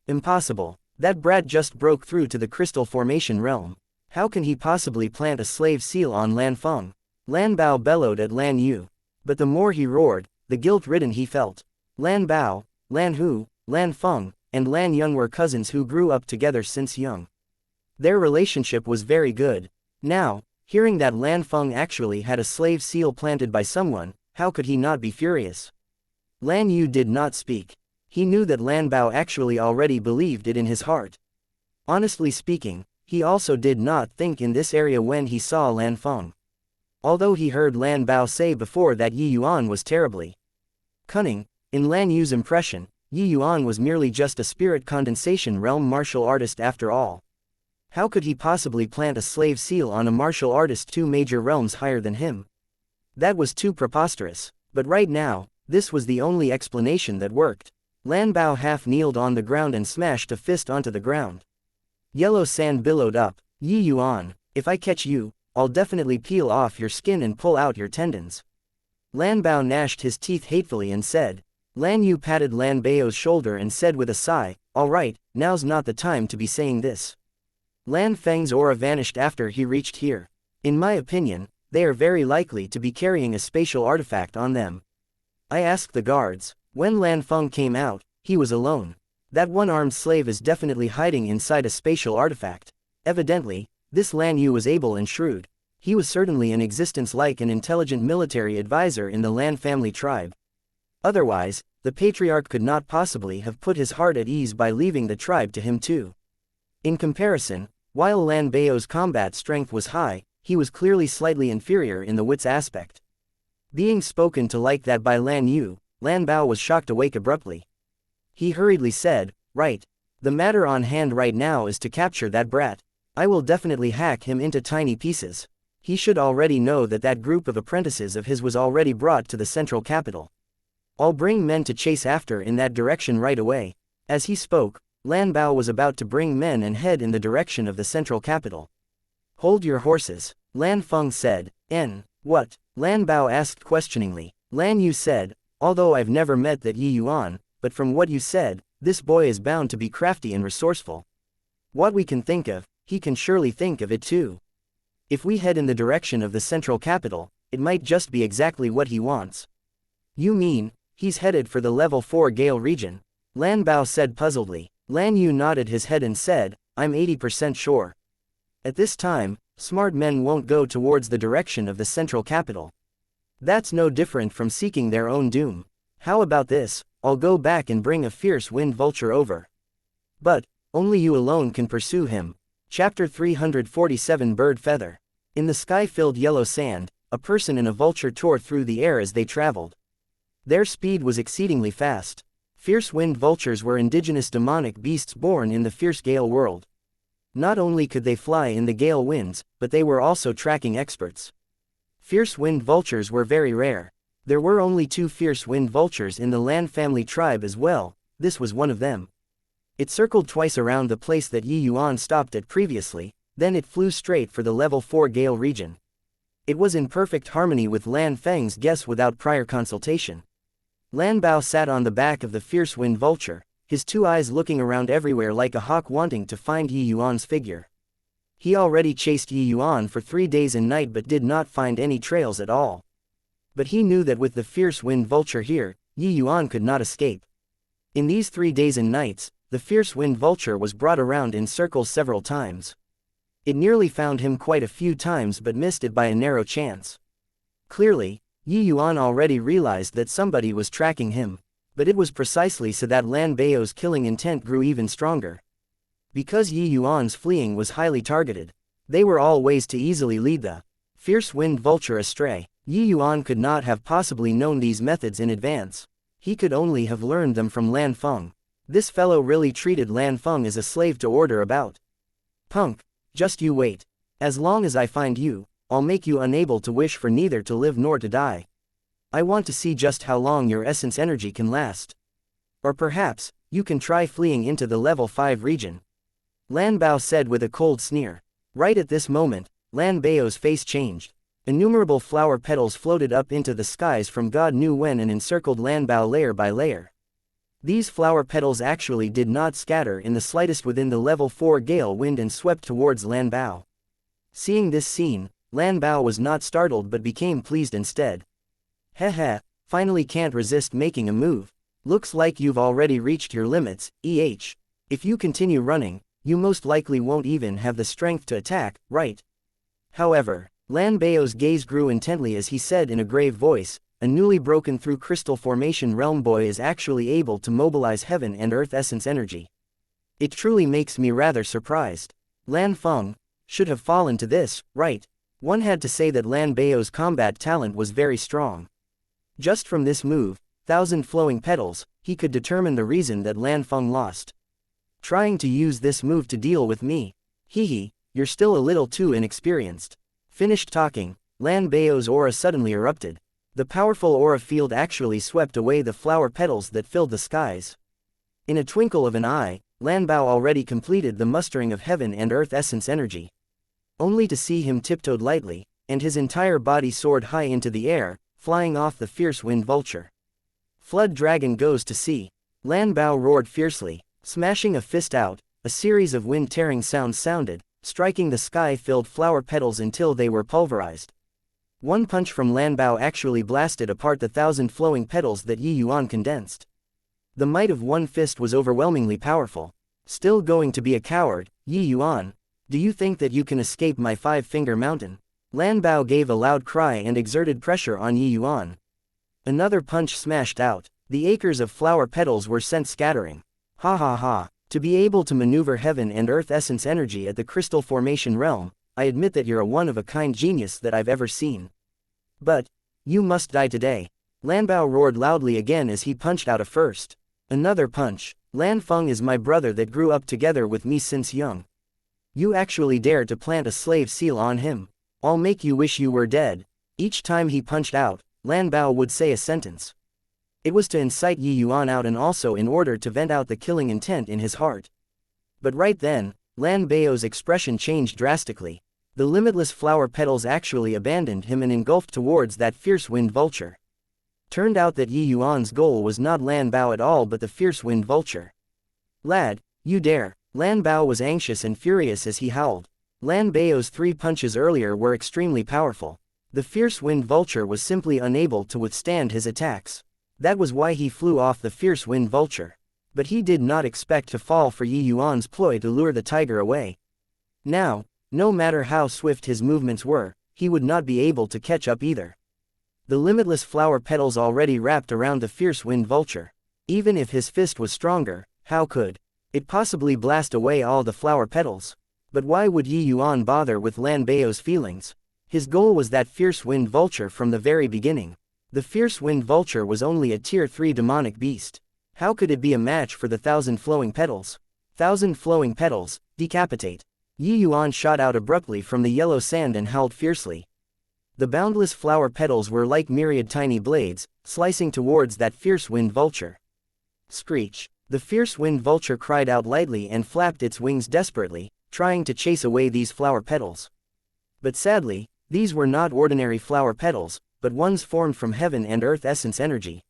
S1: Impossible. That brat just broke through to the crystal formation realm. How can he possibly plant a slave seal on Lan Feng?" Lan Bao bellowed at Lan Yu. But the more he roared, the guilt-ridden he felt. Lan Bao, Lan Hu, Lan Feng, and Lan Yun were cousins who grew up together since young. Their relationship was very good. Now, hearing that Lan Feng actually had a slave seal planted by someone, how could he not be furious? Lan Yu did not speak. He knew that Lan Bao actually already believed it in his heart. Honestly speaking, he also did not think in this area when he saw Lan Feng. Although he heard Lan Bao say before that Yuan was terribly cunning, in Lan Yu's impression, Yuan was merely just a spirit condensation realm martial artist after all. How could he possibly plant a slave seal on a martial artist 2 major realms higher than him? That was too preposterous, but right now, this was the only explanation that worked. Lan Bao half kneeled on the ground and smashed a fist onto the ground. Yellow sand billowed up. "Yuan, if I catch you, I'll definitely peel off your skin and pull out your tendons." Lan Bao gnashed his teeth hatefully and said. Lan Yu patted Lan Bao's shoulder and said with a sigh, "All right, now's not the time to be saying this." Lan Feng's aura vanished after he reached here. In my opinion, they are very likely to be carrying a spatial artifact on them. I asked the guards. When Lan Feng came out, he was alone. That one-armed slave is definitely hiding inside a spatial artifact. Evidently, this Lan Yu was able and shrewd. He was certainly in existence like an intelligent military advisor in the Lan family tribe. Otherwise, the patriarch could not possibly have put his heart at ease by leaving the tribe to him too. In comparison, while Lan Bao's combat strength was high, he was clearly slightly inferior in the wits aspect. Being spoken to like that by Lan Yu, Lan Bao was shocked awake abruptly. He hurriedly said, "Right. The matter on hand right now is to capture that brat. I will definitely hack him into tiny pieces." He should already know that that group of apprentices of his was already brought to the central capital. "I'll bring men to chase after in that direction right away." As he spoke, Lan Bao was about to bring men and head in the direction of the central capital. "Hold your horses," Lan Feng said. What?" Lan Bao asked questioningly. Lan Yu said, "Although I've never met that Yuan, but from what you said, this boy is bound to be crafty and resourceful. What we can think of, he can surely think of it too. If we head in the direction of the central capital, it might just be exactly what he wants." "You mean, he's headed for the level 4 Gale region?" Lan Bao said puzzledly. Lan Yu nodded his head and said, "I'm 80% sure. At this time, smart men won't go towards the direction of the central capital. That's no different from seeking their own doom. How about this, I'll go back and bring a fierce wind vulture over. But, only you alone can pursue him." Chapter 347 Bird Feather. In the sky-filled yellow sand, a person and a vulture tore through the air as they traveled. Their speed was exceedingly fast. Fierce wind vultures were indigenous demonic beasts born in the fierce gale world. Not only could they fly in the gale winds, but they were also tracking experts. Fierce wind vultures were very rare. There were only 2 fierce wind vultures in the Lan family tribe as well. This was one of them. It circled twice around the place that Yuan stopped at previously, then it flew straight for the level 4 Gale region. It was in perfect harmony with Lan Feng's guess without prior consultation. Lan Bao sat on the back of the fierce wind vulture, his 2 eyes looking around everywhere like a hawk wanting to find Yuan's figure. He already chased Yuan for 3 days and night but did not find any trails at all. But he knew that with the fierce wind vulture here, Yuan could not escape. In these 3 days and nights, the fierce wind vulture was brought around in circles several times. It nearly found him quite a few times but missed it by a narrow chance. Clearly, Yuan already realized that somebody was tracking him, but it was precisely so that Lan Bao's killing intent grew even stronger. Because Yuan's fleeing was highly targeted, they were all ways to easily lead the fierce wind vulture astray. Yuan could not have possibly known these methods in advance. He could only have learned them from Lan Feng. This fellow really treated Lan Feng as a slave to order about. "Punk, just you wait. As long as I find you, I'll make you unable to wish for neither to live nor to die. I want to see just how long your essence energy can last. Or perhaps, you can try fleeing into the level 5 region." Lan Bao said with a cold sneer. Right at this moment, Lan Bao's face changed. Innumerable flower petals floated up into the skies from God knew when and encircled Lan Bao layer by layer. These flower petals actually did not scatter in the slightest within the level 4 gale wind and swept towards Lan Bao. Seeing this scene, Lan Bao was not startled but became pleased instead. "Heh, finally can't resist making a move. Looks like you've already reached your limits, If you continue running, you most likely won't even have the strength to attack, right?" However, Lan Bao's gaze grew intently as he said in a grave voice, "A newly broken through crystal formation realm boy is actually able to mobilize heaven and earth essence energy. It truly makes me rather surprised. Lan Feng should have fallen to this, right?" One had to say that Lan Bao's combat talent was very strong. Just from this move, 1,000 flowing petals, he could determine the reason that Lan Feng lost. "Trying to use this move to deal with me. You're still a little too inexperienced." Finished talking, Lan Bao's aura suddenly erupted. The powerful aura field actually swept away the flower petals that filled the skies. In a twinkle of an eye, Lan Bao already completed the mustering of heaven and earth essence energy. Only to see him tiptoed lightly, and his entire body soared high into the air, flying off the fierce wind vulture. "Flood dragon goes to sea." Lan Bao roared fiercely, smashing a fist out. A series of wind-tearing sounds sounded, striking the sky-filled flower petals until they were pulverized. One punch from Lan Bao actually blasted apart the 1,000 flowing petals that Yuan condensed. The might of one fist was overwhelmingly powerful. "Still going to be a coward, Yuan? Do you think that you can escape my 5-finger mountain?" Lan Bao gave a loud cry and exerted pressure on Yuan. Another punch smashed out. The acres of flower petals were sent scattering. Ha ha ha. To be able to maneuver heaven and earth essence energy at the crystal formation realm, I admit that you're a one-of-a-kind genius that I've ever seen. But, you must die today. Lanbao roared loudly again as he punched out a first. Another punch. Lan Feng is my brother that grew up together with me since young. You actually dare to plant a slave seal on him. I'll make you wish you were dead. Each time he punched out, Lanbao would say a sentence. It was to incite Yi Yuan out and also in order to vent out the killing intent in his heart. But right then, Lan Bao's expression changed drastically. The limitless flower petals actually abandoned him and engulfed towards that fierce wind vulture. Turned out that Yi Yuan's goal was not Lan Bao at all but the fierce wind vulture. Lad, you dare. Lan Bao was anxious and furious as he howled. Lan Bao's 3 punches earlier were extremely powerful. The fierce wind vulture was simply unable to withstand his attacks. That was why he flew off the fierce wind vulture. But he did not expect to fall for Yi Yuan's ploy to lure the tiger away. Now, no matter how swift his movements were, he would not be able to catch up either. The limitless flower petals already wrapped around the fierce wind vulture. Even if his fist was stronger, how could it possibly blast away all the flower petals? But why would Yi Yuan bother with Lan Bao's feelings? His goal was that fierce wind vulture from the very beginning. The fierce wind vulture was only a tier 3 demonic beast. How could it be a match for the 1,000 flowing petals? 1,000 flowing petals, decapitate. Yi Yuan shot out abruptly from the yellow sand and howled fiercely. The boundless flower petals were like myriad tiny blades, slicing towards that fierce wind vulture. Screech. The fierce wind vulture cried out lightly and flapped its wings desperately, trying to chase away these flower petals. But sadly, these were not ordinary flower petals, but ones formed from heaven and earth essence energy.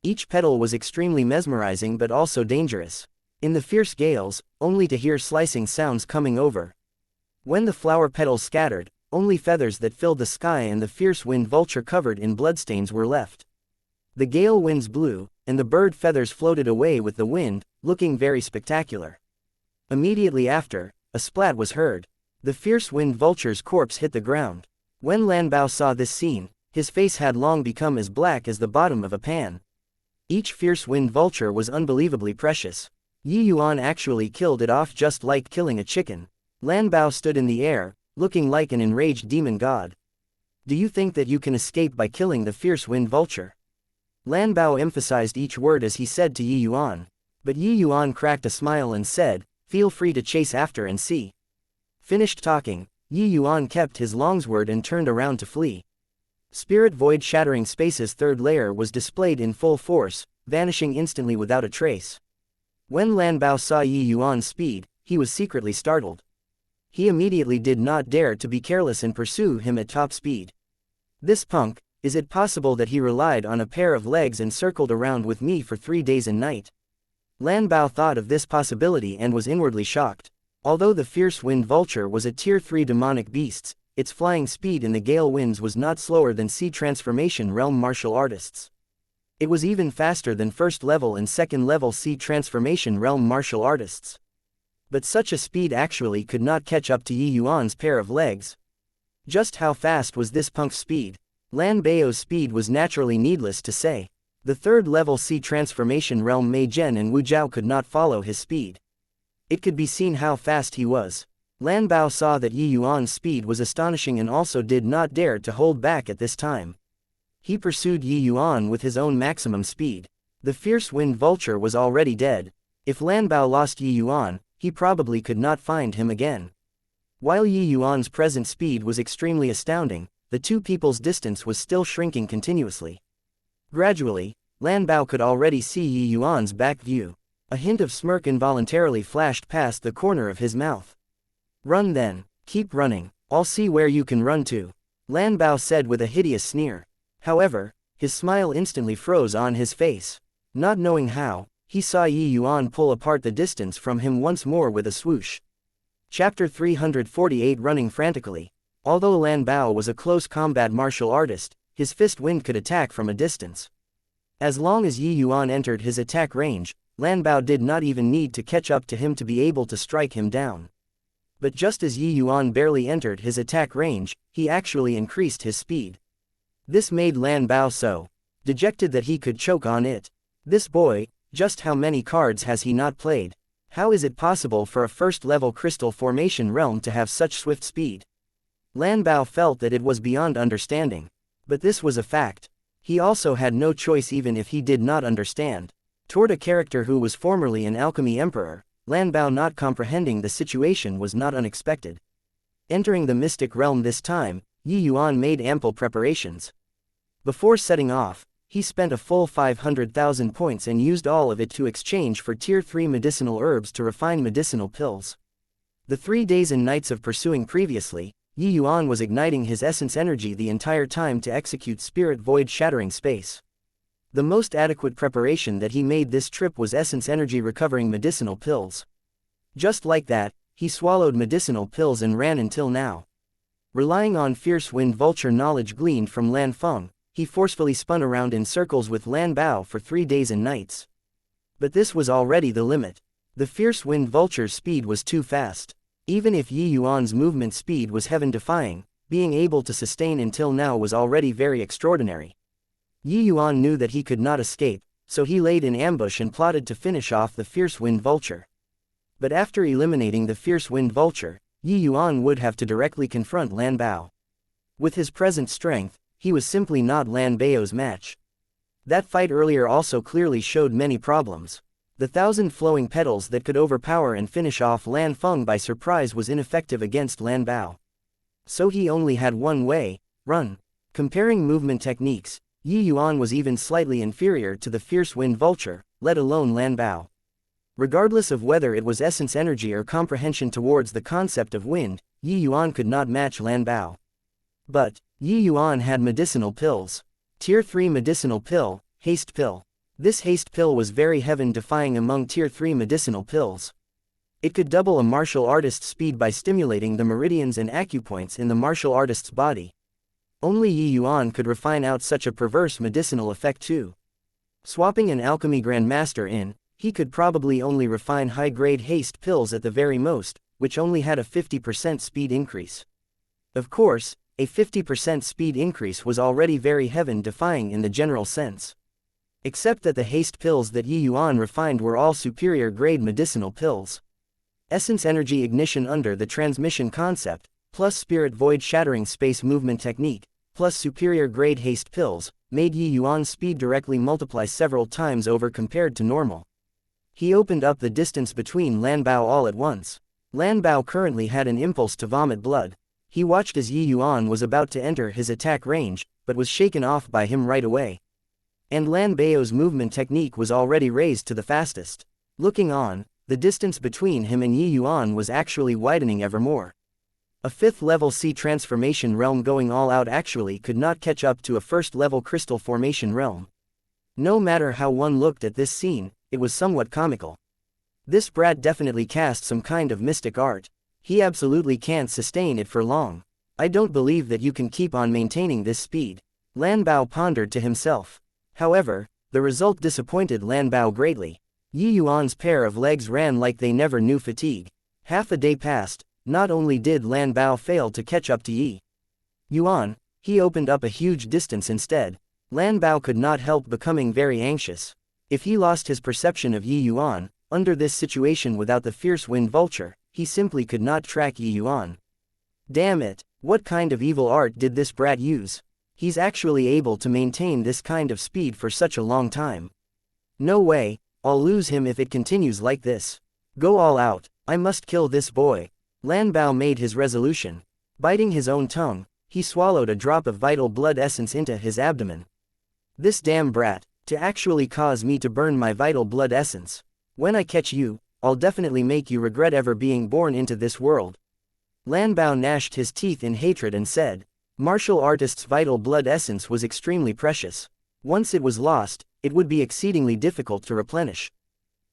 S1: Each petal was extremely mesmerizing but also dangerous. In the fierce gales, only to hear slicing sounds coming over. When the flower petals scattered, only feathers that filled the sky and the fierce wind vulture covered in bloodstains were left. The gale winds blew, and the bird feathers floated away with the wind, looking very spectacular. Immediately after, a splat was heard. The fierce wind vulture's corpse hit the ground. When Lan Bao saw this scene, his face had long become as black as the bottom of a pan. Each fierce wind vulture was unbelievably precious. Yi Yuan actually killed it off just like killing a chicken. Lan Bao stood in the air, looking like an enraged demon god. Do you think that you can escape by killing the fierce wind vulture? Lan Bao emphasized each word as he said to Yi Yuan. But Yi Yuan cracked a smile and said, feel free to chase after and see. Finished talking, Yi Yuan kept his longsword and turned around to flee. Spirit Void Shattering Space's 3rd layer was displayed in full force, vanishing instantly without a trace. When Lan Bao saw Yi Yuan's speed, he was secretly startled. He immediately did not dare to be careless and pursue him at top speed. This punk, is it possible that he relied on a pair of legs and circled around with me for 3 days and night? Lan Bao thought of this possibility and was inwardly shocked. Although the fierce wind vulture was a tier 3 demonic beast, its flying speed in the gale winds was not slower than sea transformation realm martial artists. It was even faster than 1st level and 2nd level sea transformation realm martial artists. But such a speed actually could not catch up to Yi Yuan's pair of legs. Just how fast was this punk's speed? Lan Bao's speed was naturally needless to say. The 3rd level sea transformation realm Mei Zhen and Wu Jiao could not follow his speed. It could be seen how fast he was. Lan Bao saw that Yi Yuan's speed was astonishing and also did not dare to hold back at this time. He pursued Yi Yuan with his own maximum speed. The fierce wind vulture was already dead. If Lan Bao lost Yi Yuan, he probably could not find him again. While Yi Yuan's present speed was extremely astounding, the two people's distance was still shrinking continuously. Gradually, Lan Bao could already see Yi Yuan's back view. A hint of smirk involuntarily flashed past the corner of his mouth. Run then, keep running, I'll see where you can run to, Lan Bao said with a hideous sneer. However, his smile instantly froze on his face. Not knowing how, he saw Yi Yuan pull apart the distance from him once more with a swoosh. Chapter 348 Running frantically. Although Lan Bao was a close combat martial artist, his fist wind could attack from a distance. As long as Yi Yuan entered his attack range, Lan Bao did not even need to catch up to him to be able to strike him down. But just as Yi Yuan barely entered his attack range, he actually increased his speed. This made Lan Bao so dejected that he could choke on it. This boy, just how many cards has he not played? How is it possible for a first-level crystal formation realm to have such swift speed? Lan Bao felt that it was beyond understanding. But this was a fact. He also had no choice even if he did not understand. Toward a character who was formerly an alchemy emperor, Lan Bao not comprehending the situation was not unexpected. Entering the mystic realm this time, Yuan made ample preparations. Before setting off, he spent a full 500,000 points and used all of it to exchange for Tier 3 medicinal herbs to refine medicinal pills. The 3 days and nights of pursuing previously, Yuan was igniting his essence energy the entire time to execute spirit void shattering space. The most adequate preparation that he made this trip was essence energy recovering medicinal pills. Just like that, he swallowed medicinal pills and ran until now. Relying on fierce wind vulture knowledge gleaned from Lan Feng, he forcefully spun around in circles with Lan Bao for 3 days and nights. But this was already the limit. The fierce wind vulture's speed was too fast. Even if Yuan's movement speed was heaven-defying, being able to sustain until now was already very extraordinary. Yuan knew that he could not escape, so he laid in ambush and plotted to finish off the fierce wind vulture. But after eliminating the fierce wind vulture, Yuan would have to directly confront Lan Bao. With his present strength, he was simply not Lan Bao's match. That fight earlier also clearly showed many problems. The 1,000 flowing petals that could overpower and finish off Lan Feng by surprise was ineffective against Lan Bao. So he only had one way: run. Comparing movement techniques, Yuan was even slightly inferior to the fierce wind vulture, let alone Lan Bao. Regardless of whether it was essence energy or comprehension towards the concept of wind, Yuan could not match Lan Bao. But Yuan had medicinal pills. Tier 3 medicinal pill, haste pill. This haste pill was very heaven-defying among Tier 3 medicinal pills. It could double a martial artist's speed by stimulating the meridians and acupoints in the martial artist's body. Only Yuan could refine out such a perverse medicinal effect too. Swapping an alchemy grandmaster in, he could probably only refine high-grade haste pills at the very most, which only had a 50% speed increase. Of course, a 50% speed increase was already very heaven-defying in the general sense. Except that the haste pills that Yuan refined were all superior grade medicinal pills. Essence energy ignition under the transmission concept, plus spirit void shattering space movement technique, plus superior grade haste pills, made Yuan's speed directly multiply several times over compared to normal. He opened up the distance between Lan Bao all at once. Lan Bao currently had an impulse to vomit blood. He watched as Yuan was about to enter his attack range, but was shaken off by him right away. And Lan Bao's movement technique was already raised to the fastest. Looking on, the distance between him and Yuan was actually widening ever more. A 5th level sea transformation realm going all out actually could not catch up to a 1st level crystal formation realm. No matter how one looked at this scene, it was somewhat comical. This brat definitely cast some kind of mystic art. He absolutely can't sustain it for long. I don't believe that you can keep on maintaining this speed. Lan Bao pondered to himself. However, the result disappointed Lan Bao greatly. Yuan's pair of legs ran like they never knew fatigue. Half a day passed, not only did Lan Bao fail to catch up to Yuan, he opened up a huge distance instead. Lan Bao could not help becoming very anxious. If he lost his perception of Yuan, under this situation without the fierce wind vulture, he simply could not track Yuan. Damn it, what kind of evil art did this brat use? He's actually able to maintain this kind of speed for such a long time. No way, I'll lose him if it continues like this. Go all out, I must kill this boy. Lan Bao made his resolution. Biting his own tongue, he swallowed a drop of vital blood essence into his abdomen. This damn brat, to actually cause me to burn my vital blood essence. When I catch you, I'll definitely make you regret ever being born into this world. Lan Bao gnashed his teeth in hatred and said, martial artist's vital blood essence was extremely precious. Once it was lost, it would be exceedingly difficult to replenish.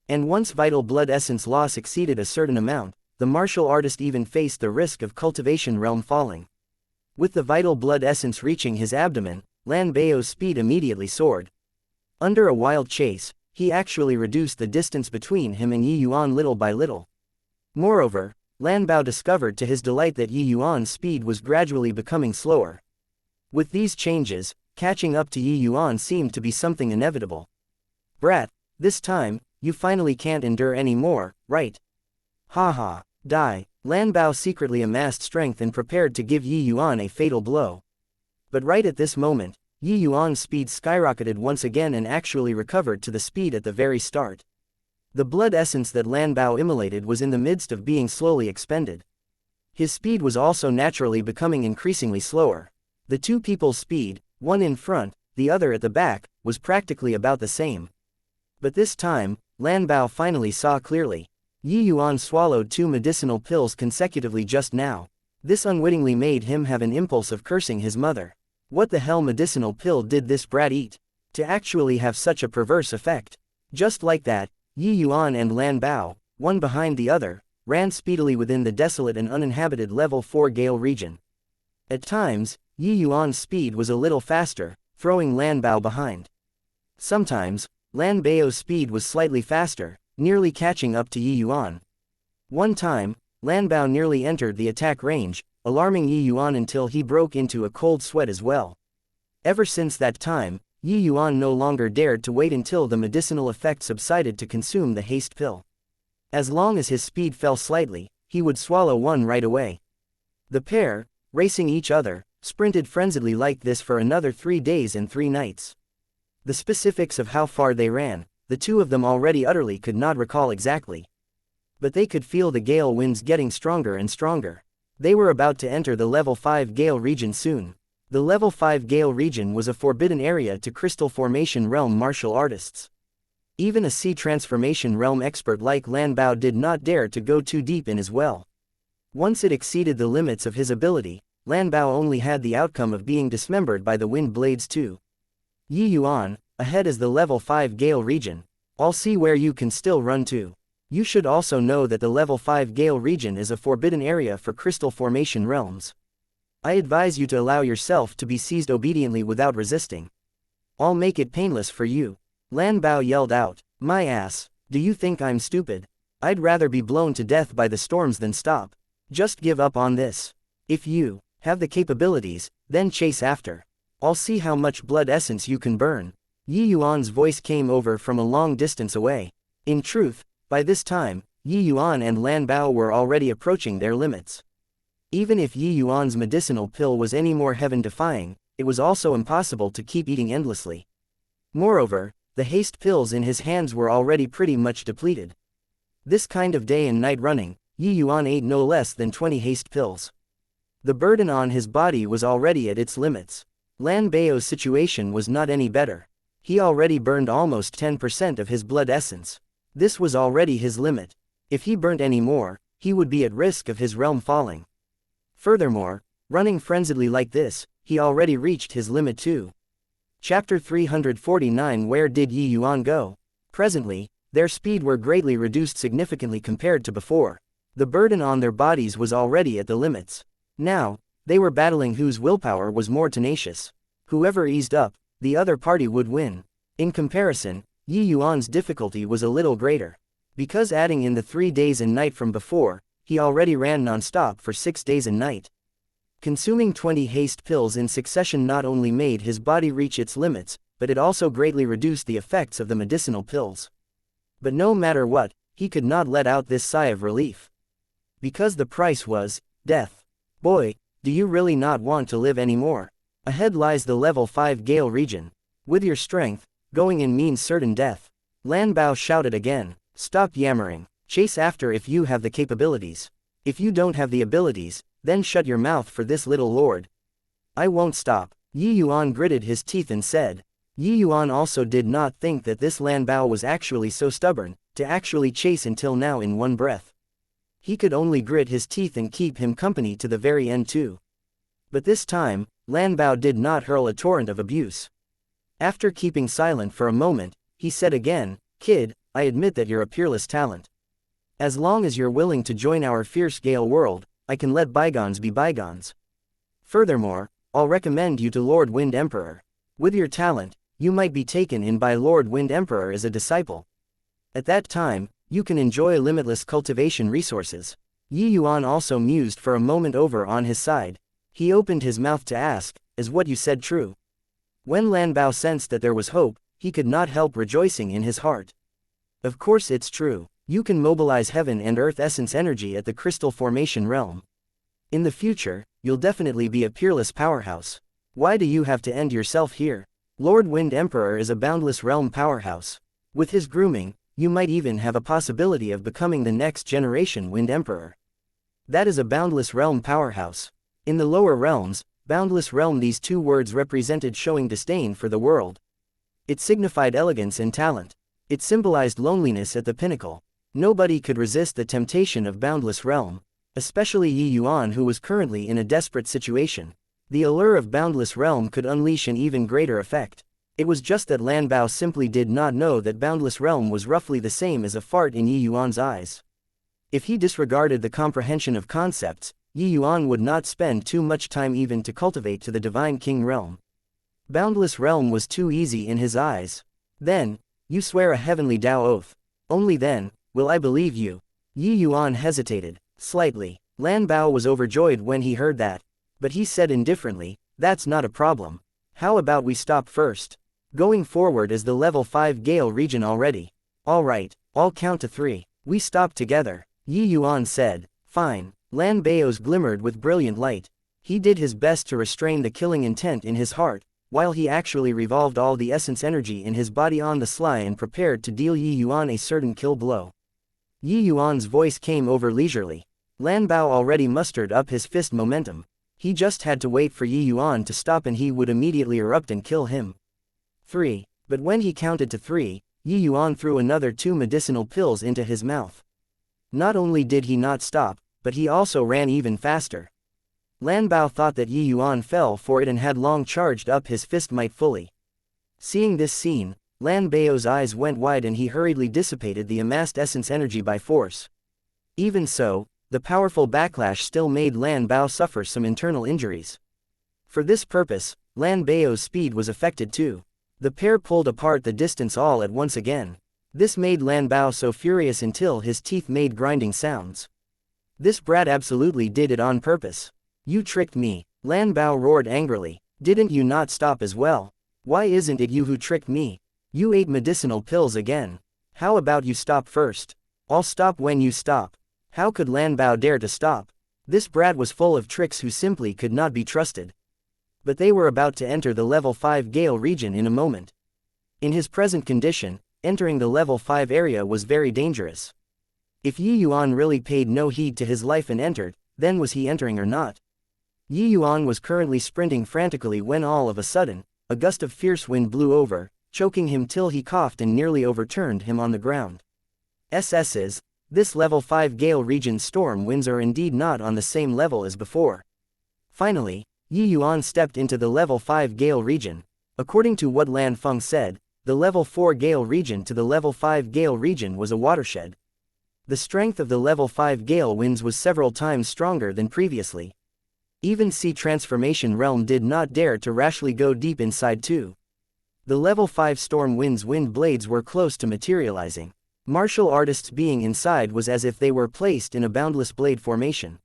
S1: And once vital blood essence loss exceeded a certain amount, the martial artist even faced the risk of cultivation realm falling. With the vital blood essence reaching his abdomen, Lan Bao's speed immediately soared. Under a wild chase, he actually reduced the distance between him and Yuan little by little. Moreover, Lan Bao discovered to his delight that Yuan's speed was gradually becoming slower. With these changes, catching up to Yuan seemed to be something inevitable. Brat, this time, you finally can't endure any more, right? Ha ha, die. Lan Bao secretly amassed strength and prepared to give Yi Yuan a fatal blow. But right at this moment, Yi Yuan's speed skyrocketed once again and actually recovered to the speed at the very start. The blood essence that Lan Bao immolated was in the midst of being slowly expended. His speed was also naturally becoming increasingly slower. The two people's speed, one in front, the other at the back, was practically about the same. But this time, Lan Bao finally saw clearly. Yi Yuan swallowed 2 medicinal pills consecutively just now. This unwittingly made him have an impulse of cursing his mother. What the hell medicinal pill did this brat eat? To actually have such a perverse effect. Just like that, Yi Yuan and Lan Bao, one behind the other, ran speedily within the desolate and uninhabited level 4 Gale region. At times, Yi Yuan's speed was a little faster, throwing Lan Bao behind. Sometimes, Lan Bao's speed was slightly faster, nearly catching up to Yi Yuan. One time, Lan Bao nearly entered the attack range, alarming Yi Yuan until he broke into a cold sweat as well. Ever since that time, Yi Yuan no longer dared to wait until the medicinal effect subsided to consume the haste pill. As long as his speed fell slightly, he would swallow one right away. The pair, racing each other, sprinted frenziedly like this for another 3 days and 3 nights. The specifics of how far they ran, the two of them already utterly could not recall exactly. But they could feel the gale winds getting stronger and stronger. They were about to enter the level 5 Gale region soon. The level 5 Gale region was a forbidden area to crystal formation realm martial artists. Even a sea transformation realm expert like Lan Bao did not dare to go too deep in as well. Once it exceeded the limits of his ability, Lan Bao only had the outcome of being dismembered by the wind blades too. Yi Yuan, ahead is the level 5 Gale region. I'll see where you can still run to. You should also know that the level 5 Gale region is a forbidden area for crystal formation realms. I advise you to allow yourself to be seized obediently without resisting. I'll make it painless for you. Lan Bao yelled out, my ass, do you think I'm stupid? I'd rather be blown to death by the storms than stop. Just give up on this. If you have the capabilities, then chase after. I'll see how much blood essence you can burn. Yi Yuan's voice came over from a long distance away. In truth, by this time, Yi Yuan and Lan Bao were already approaching their limits. Even if Yi Yuan's medicinal pill was any more heaven-defying, it was also impossible to keep eating endlessly. Moreover, the haste pills in his hands were already pretty much depleted. This kind of day and night running, Yi Yuan ate no less than 20 haste pills. The burden on his body was already at its limits. Lan Bao's situation was not any better. He already burned almost 10% of his blood essence. This was already his limit. If he burnt any more, he would be at risk of his realm falling. Furthermore, running frenziedly like this, he already reached his limit too. Chapter 349. Where did Yi Yuan go? Presently, their speed were greatly reduced significantly compared to before. The burden on their bodies was already at the limits. Now, they were battling whose willpower was more tenacious. Whoever eased up, the other party would win. In comparison, Yi Yuan's difficulty was a little greater. Because adding in the 3 days and night from before, he already ran non-stop for 6 days and night. Consuming 20 haste pills in succession not only made his body reach its limits, but it also greatly reduced the effects of the medicinal pills. But no matter what, he could not let out this sigh of relief. Because the price was death. Boy, do you really not want to live anymore? Ahead lies the level 5 Gale region. With your strength, going in means certain death. Lan Bao shouted again, stop yammering, chase after if you have the capabilities. If you don't have the abilities, then shut your mouth for this little lord. I won't stop. Yi Yuan gritted his teeth and said. Yi Yuan also did not think that this Lan Bao was actually so stubborn, to actually chase until now in one breath. He could only grit his teeth and keep him company to the very end too. But this time, Lan Bao did not hurl a torrent of abuse. After keeping silent for a moment, he said again, kid, I admit that you're a peerless talent. As long as you're willing to join our fierce Gale world, I can let bygones be bygones. Furthermore, I'll recommend you to Lord Wind Emperor. With your talent, you might be taken in by Lord Wind Emperor as a disciple. At that time, you can enjoy limitless cultivation resources. Yi Yuan also mused for a moment over on his side. He opened his mouth to ask, is what you said true? When Lan Bao sensed that there was hope, he could not help rejoicing in his heart. Of course it's true. You can mobilize heaven and earth essence energy at the crystal formation realm. In the future, you'll definitely be a peerless powerhouse. Why do you have to end yourself here? Lord Wind Emperor is a boundless realm powerhouse. With his grooming, you might even have a possibility of becoming the next generation Wind Emperor. That is a boundless realm powerhouse. In the lower realms, boundless realm, these two words represented showing disdain for the world. It signified elegance and talent. It symbolized loneliness at the pinnacle. Nobody could resist the temptation of boundless realm, especially Yuan, who was currently in a desperate situation. The allure of boundless realm could unleash an even greater effect. It was just that Lan Bao simply did not know that boundless realm was roughly the same as a fart in Yuan's eyes. If he disregarded the comprehension of concepts, Yuan would not spend too much time even to cultivate to the divine king realm. Boundless realm was too easy in his eyes. Then, you swear a heavenly Tao oath. Only then will I believe you. Yuan hesitated slightly. Lan Bao was overjoyed when he heard that, but he said indifferently, that's not a problem. How about we stop first? Going forward is the level 5 Gale region already. Alright, I'll count to 3. We stop together. Yuan said. Fine. Lan Bao's glimmered with brilliant light. He did his best to restrain the killing intent in his heart, while he actually revolved all the essence energy in his body on the sly and prepared to deal Yuan a certain kill blow. Yuan's voice came over leisurely. Lan Bao already mustered up his fist momentum. He just had to wait for Yuan to stop and he would immediately erupt and kill him. 3. But when he counted to 3, Yuan threw another 2 medicinal pills into his mouth. Not only did he not stop, but he also ran even faster. Lan Bao thought that Yuan fell for it and had long charged up his fist might fully. Seeing this scene, Lan Bao's eyes went wide and he hurriedly dissipated the amassed essence energy by force. Even so, the powerful backlash still made Lan Bao suffer some internal injuries. For this purpose, Lan Bao's speed was affected too. The pair pulled apart the distance all at once again. This made Lan Bao so furious until his teeth made grinding sounds. This brat absolutely did it on purpose. You tricked me. Lan Bao roared angrily. Didn't you not stop as well? Why isn't it you who tricked me? You ate medicinal pills again. How about you stop first? I'll stop when you stop. How could Lan Bao dare to stop? This brat was full of tricks who simply could not be trusted. But they were about to enter the level 5 Gale region in a moment. In his present condition, entering the level 5 area was very dangerous. If Yuan really paid no heed to his life and entered, then was he entering or not? Yuan was currently sprinting frantically when all of a sudden, a gust of fierce wind blew over, choking him till he coughed and nearly overturned him on the ground. SS's, this level 5 Gale region storm winds are indeed not on the same level as before. Finally, Yuan stepped into the level 5 Gale region. According to what Lan Feng said, the level 4 Gale region to the level 5 Gale region was a watershed. The strength of the level 5 Gale winds was several times stronger than previously. Even Sea Transformation Realm did not dare to rashly go deep inside too. The level 5 storm winds wind blades were close to materializing. Martial artists being inside was as if they were placed in a boundless blade formation.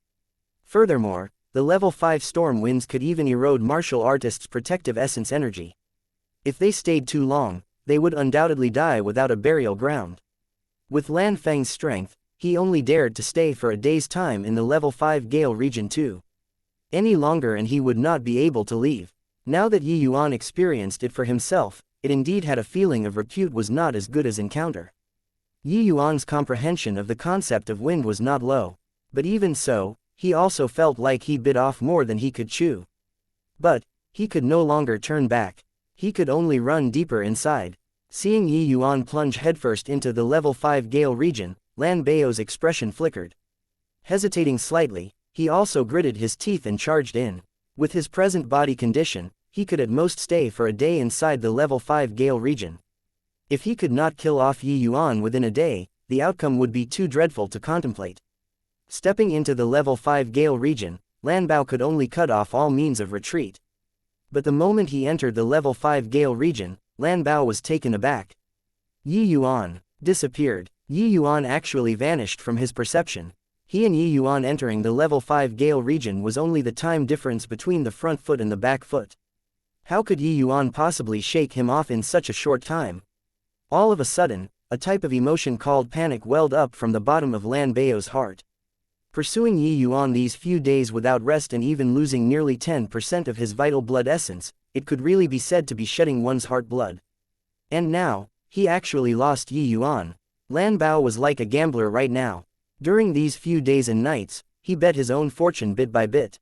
S1: Furthermore, the level 5 storm winds could even erode martial artists' protective essence energy. If they stayed too long, they would undoubtedly die without a burial ground. With Lan Feng's strength, he only dared to stay for a day's time in the level 5 Gale region too. Any longer and he would not be able to leave. Now that Yuan experienced it for himself, it indeed had a feeling of repute was not as good as encounter. Yuan's comprehension of the concept of wind was not low. But even so, he also felt like he bit off more than he could chew. But he could no longer turn back. He could only run deeper inside. Seeing Yuan plunge headfirst into the level 5 Gale region, Lan Bao's expression flickered. Hesitating slightly, he also gritted his teeth and charged in. With his present body condition, he could at most stay for a day inside the level 5 Gale region. If he could not kill off Yuan within a day, the outcome would be too dreadful to contemplate. Stepping into the level 5 Gale region, Lan Bao could only cut off all means of retreat. But the moment he entered the level 5 Gale region, Lan Bao was taken aback. Yuan disappeared. Yuan actually vanished from his perception. He and Yuan entering the level 5 Gale region was only the time difference between the front foot and the back foot. How could Yi Yuan possibly shake him off in such a short time? All of a sudden, a type of emotion called panic welled up from the bottom of Lan Bao's heart. Pursuing Yi Yuan these few days without rest and even losing nearly 10% of his vital blood essence, it could really be said to be shedding one's heart blood. And now, he actually lost Yi Yuan. Lan Bao was like a gambler right now. During these few days and nights, he bet his own fortune bit by bit.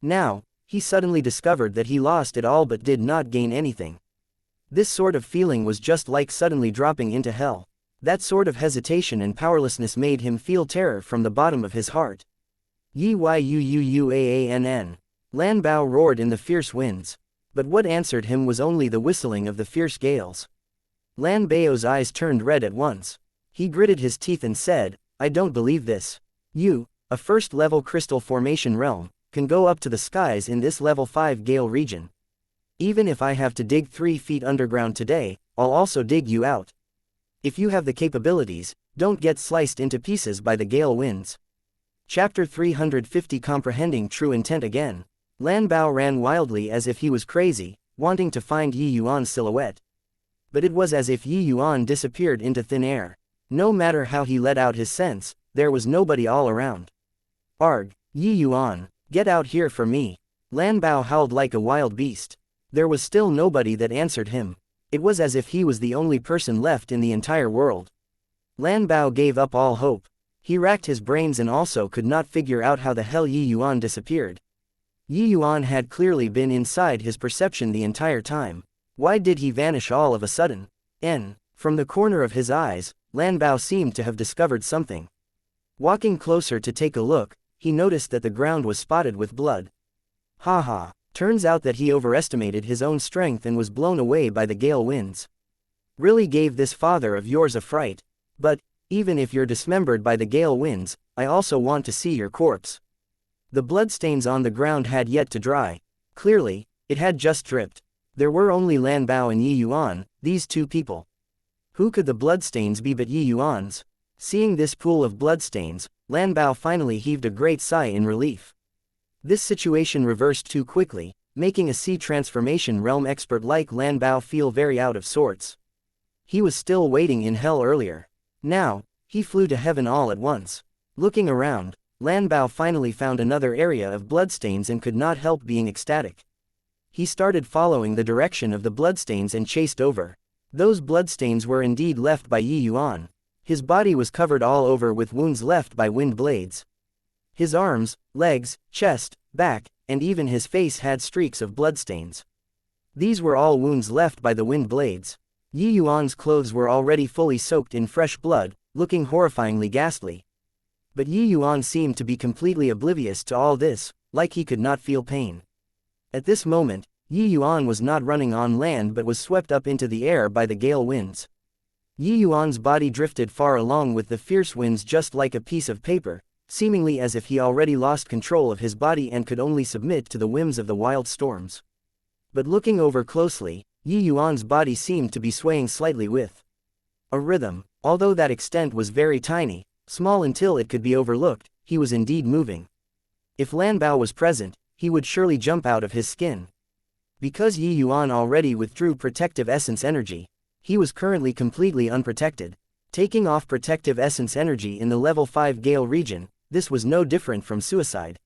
S1: Now, he suddenly discovered that he lost it all but did not gain anything. This sort of feeling was just like suddenly dropping into hell. That sort of hesitation and powerlessness made him feel terror from the bottom of his heart. Yuuuuuann. Lan Bao roared in the fierce winds. But what answered him was only the whistling of the fierce gales. Lan Bao's eyes turned red at once. He gritted his teeth and said, I don't believe this. You, a first-level crystal formation realm, can go up to the skies in this level 5 gale region. Even if I have to dig 3 feet underground today, I'll also dig you out. If you have the capabilities, don't get sliced into pieces by the gale winds. Chapter 350 Comprehending True Intent Again. Lan Bao ran wildly as if he was crazy, wanting to find Yi Yuan's silhouette. But it was as if Yi Yuan disappeared into thin air. No matter how he let out his sense, there was nobody all around. Arg, Yi Yuan, get out here for me. Lan Bao howled like a wild beast. There was still nobody that answered him. It was as if he was the only person left in the entire world. Lan Bao gave up all hope. He racked his brains and also could not figure out how the hell Yi Yuan disappeared. Yi Yuan had clearly been inside his perception the entire time. Why did he vanish all of a sudden? From the corner of his eyes, Lan Bao seemed to have discovered something. Walking closer to take a look, he noticed that the ground was spotted with blood. Haha, turns out that he overestimated his own strength and was blown away by the gale winds. Really gave this father of yours a fright. But, even if you're dismembered by the gale winds, I also want to see your corpse. The bloodstains on the ground had yet to dry. Clearly, it had just dripped. There were only Lan Bao and Yi Yuan, these two people. Who could the bloodstains be but Yi Yuan's? Seeing this pool of bloodstains, Lan Bao finally heaved a great sigh in relief. This situation reversed too quickly, making a sea transformation realm expert like Lan Bao feel very out of sorts. He was still waiting in hell earlier. Now, he flew to heaven all at once. Looking around, Lan Bao finally found another area of bloodstains and could not help being ecstatic. He started following the direction of the bloodstains and chased over. Those bloodstains were indeed left by Yi Yuan. His body was covered all over with wounds left by wind blades. His arms, legs, chest, back, and even his face had streaks of bloodstains. These were all wounds left by the wind blades. Yi Yuan's clothes were already fully soaked in fresh blood, looking horrifyingly ghastly. But Yi Yuan seemed to be completely oblivious to all this, like he could not feel pain. At this moment, Yi Yuan was not running on land but was swept up into the air by the gale winds. Yi Yuan's body drifted far along with the fierce winds just like a piece of paper, seemingly as if he already lost control of his body and could only submit to the whims of the wild storms. But looking over closely, Yi Yuan's body seemed to be swaying slightly with a rhythm. Although that extent was very tiny, small until it could be overlooked, he was indeed moving. If Lan Bao was present, he would surely jump out of his skin. Because Yi Yuan already withdrew protective essence energy, he was currently completely unprotected. Taking off protective essence energy in the level 5 gale region, this was no different from suicide.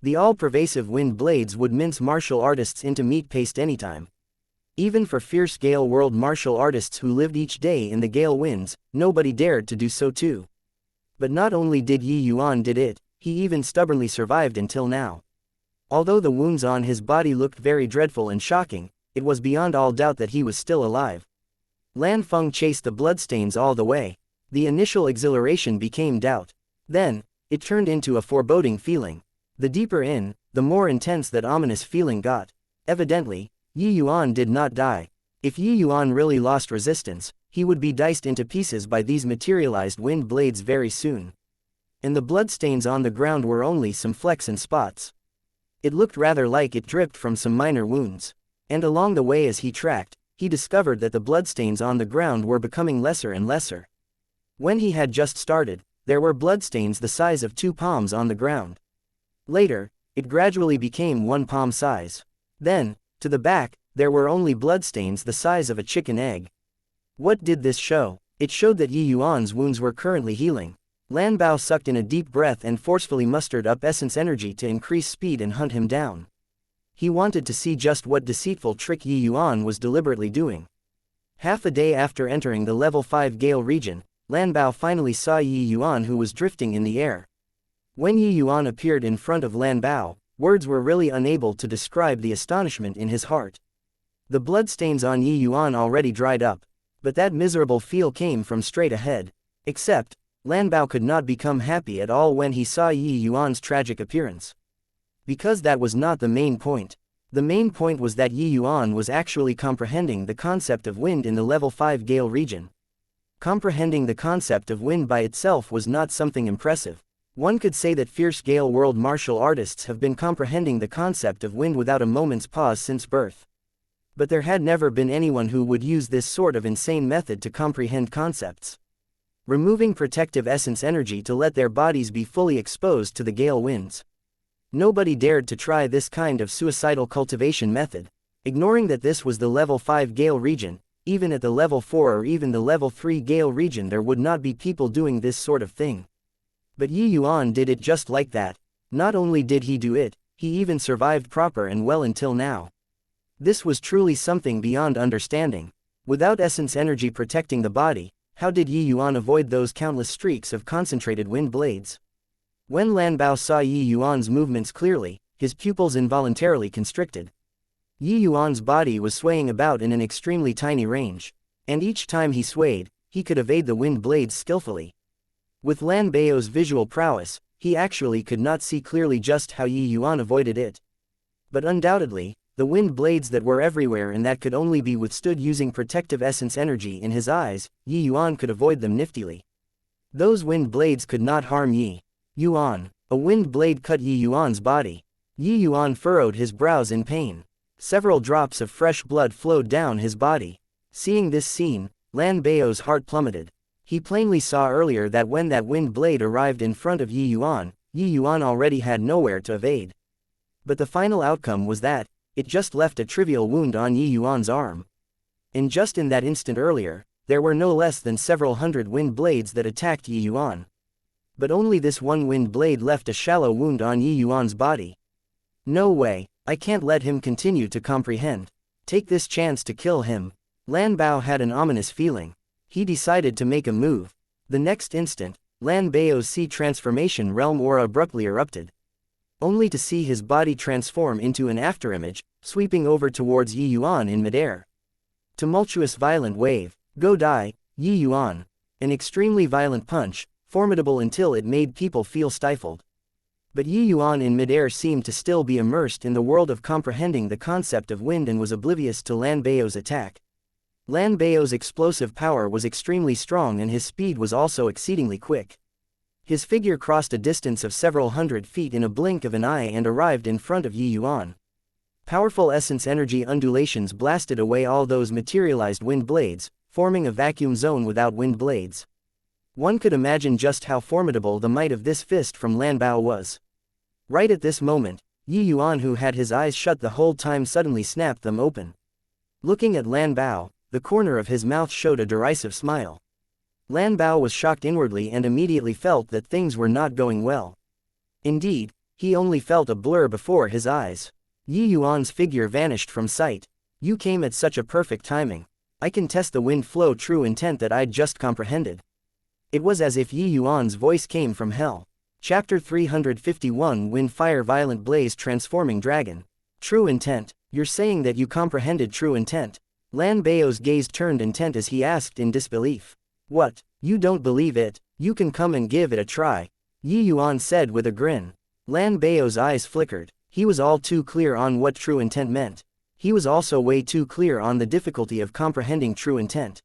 S1: The all-pervasive wind blades would mince martial artists into meat paste anytime. Even for fierce gale world martial artists who lived each day in the gale winds, nobody dared to do so too. But not only did Yi Yuan did it, he even stubbornly survived until now. Although the wounds on his body looked very dreadful and shocking, it was beyond all doubt that he was still alive. Lan Feng chased the bloodstains all the way. The initial exhilaration became doubt. Then, it turned into a foreboding feeling. The deeper in, the more intense that ominous feeling got. Evidently, Yi Yuan did not die. If Yi Yuan really lost resistance, he would be diced into pieces by these materialized wind blades very soon. And the bloodstains on the ground were only some flecks and spots. It looked rather like it dripped from some minor wounds. And along the way as he tracked, he discovered that the bloodstains on the ground were becoming lesser and lesser. When he had just started, there were bloodstains the size of 2 palms on the ground. Later, it gradually became 1 palm size. Then, to the back, there were only bloodstains the size of a chicken egg. What did this show? It showed that Yi Yuan's wounds were currently healing. Lan Bao sucked in a deep breath and forcefully mustered up essence energy to increase speed and hunt him down. He wanted to see just what deceitful trick Yi Yuan was deliberately doing. Half a day after entering the level 5 Gale region, Lan Bao finally saw Yi Yuan, who was drifting in the air. When Yi Yuan appeared in front of Lan Bao, words were really unable to describe the astonishment in his heart. The bloodstains on Yi Yuan already dried up, but that miserable feel came from straight ahead. Except, Lan Bao could not become happy at all when he saw Yi Yuan's tragic appearance. Because that was not the main point. The main point was that Yi Yuan was actually comprehending the concept of wind in the level 5 Gale region. Comprehending the concept of wind by itself was not something impressive. One could say that fierce Gale world martial artists have been comprehending the concept of wind without a moment's pause since birth. But there had never been anyone who would use this sort of insane method to comprehend concepts. Removing protective essence energy to let their bodies be fully exposed to the gale winds. Nobody dared to try this kind of suicidal cultivation method. Ignoring that this was the level 5 Gale region, even at the level 4 or even the level 3 Gale region there would not be people doing this sort of thing. But Yi Yuan did it just like that. Not only did he do it, he even survived proper and well until now. This was truly something beyond understanding. Without essence energy protecting the body, how did Yi Yuan avoid those countless streaks of concentrated wind blades? When Lan Bao saw Yi Yuan's movements clearly, his pupils involuntarily constricted. Yi Yuan's body was swaying about in an extremely tiny range, and each time he swayed, he could evade the wind blades skillfully. With Lan Bao's visual prowess, he actually could not see clearly just how Yi Yuan avoided it. But undoubtedly, the wind blades that were everywhere and that could only be withstood using protective essence energy in his eyes, Yi Yuan could avoid them niftily. Those wind blades could not harm Yi Yuan. A wind blade cut Yi Yuan's body. Yi Yuan furrowed his brows in pain. Several drops of fresh blood flowed down his body. Seeing this scene, Lan Bao's heart plummeted. He plainly saw earlier that when that wind blade arrived in front of Yi Yuan already had nowhere to evade. But the final outcome was that it just left a trivial wound on Yi Yuan's arm. And just in that instant earlier, there were no less than several hundred wind blades that attacked Yi Yuan. But only this one wind blade left a shallow wound on Yi Yuan's body. No way, I can't let him continue to comprehend. Take this chance to kill him. Lan Bao had an ominous feeling. He decided to make a move. The next instant, Lan Bao's sea transformation realm aura abruptly erupted. Only to see his body transform into an afterimage, sweeping over towards Yi Yuan in midair. Tumultuous violent wave, go die, Yi Yuan. An extremely violent punch, formidable until it made people feel stifled. But Yi Yuan in midair seemed to still be immersed in the world of comprehending the concept of wind and was oblivious to Lan Bao's attack. Lan Bao's explosive power was extremely strong and his speed was also exceedingly quick. His figure crossed a distance of several hundred feet in a blink of an eye and arrived in front of Yi Yuan. Powerful essence energy undulations blasted away all those materialized wind blades, forming a vacuum zone without wind blades. One could imagine just how formidable the might of this fist from Lan Bao was. Right at this moment, Yi Yuan, who had his eyes shut the whole time, suddenly snapped them open. Looking at Lan Bao, the corner of his mouth showed a derisive smile. Lan Bao was shocked inwardly and immediately felt that things were not going well. Indeed, he only felt a blur before his eyes. Yi Yuan's figure vanished from sight. You came at such a perfect timing. I can test the wind flow true intent that I'd just comprehended. It was as if Yi Yuan's voice came from hell. Chapter 351 Wind Fire Violent Blaze Transforming Dragon. True intent. You're saying that you comprehended true intent? Lan Bao's gaze turned intent as he asked in disbelief. What? You don't believe it? You can come and give it a try, Yi Yuan said with a grin. Lan Bao's eyes flickered. He was all too clear on what true intent meant. He was also way too clear on the difficulty of comprehending true intent.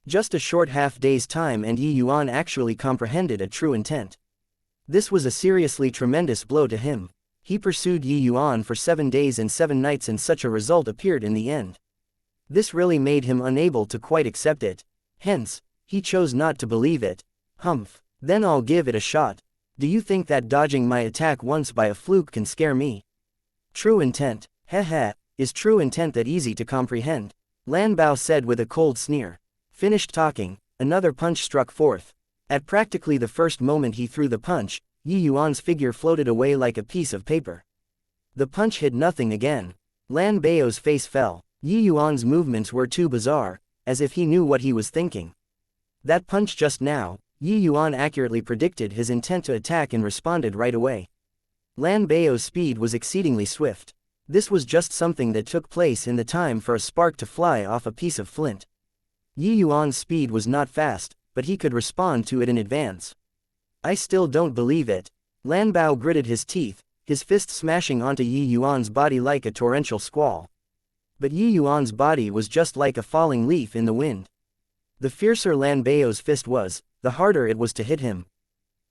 S1: Just a short half-day's time and Yi Yuan actually comprehended a true intent. This was a seriously tremendous blow to him. He pursued Yi Yuan for 7 days and 7 nights and such a result appeared in the end. This really made him unable to quite accept it. Hence, he chose not to believe it. Humph. Then I'll give it a shot. Do you think that dodging my attack once by a fluke can scare me? True intent. Heh heh. is true intent that easy to comprehend? Lan Bao said with a cold sneer. Finished talking, another punch struck forth. At practically the first moment he threw the punch, Yi Yuan's figure floated away like a piece of paper. The punch hit nothing again. Lan Bao's face fell. Yi Yuan's movements were too bizarre, as if he knew what he was thinking. That punch just now, Yi Yuan accurately predicted his intent to attack and responded right away. Lan Bao's speed was exceedingly swift. This was just something that took place in the time for a spark to fly off a piece of flint. Yi Yuan's speed was not fast, but he could respond to it in advance. I still don't believe it. Lan Bao gritted his teeth, his fist smashing onto Yi Yuan's body like a torrential squall. But Yi Yuan's body was just like a falling leaf in the wind. The fiercer Lan Bao's fist was, the harder it was to hit him.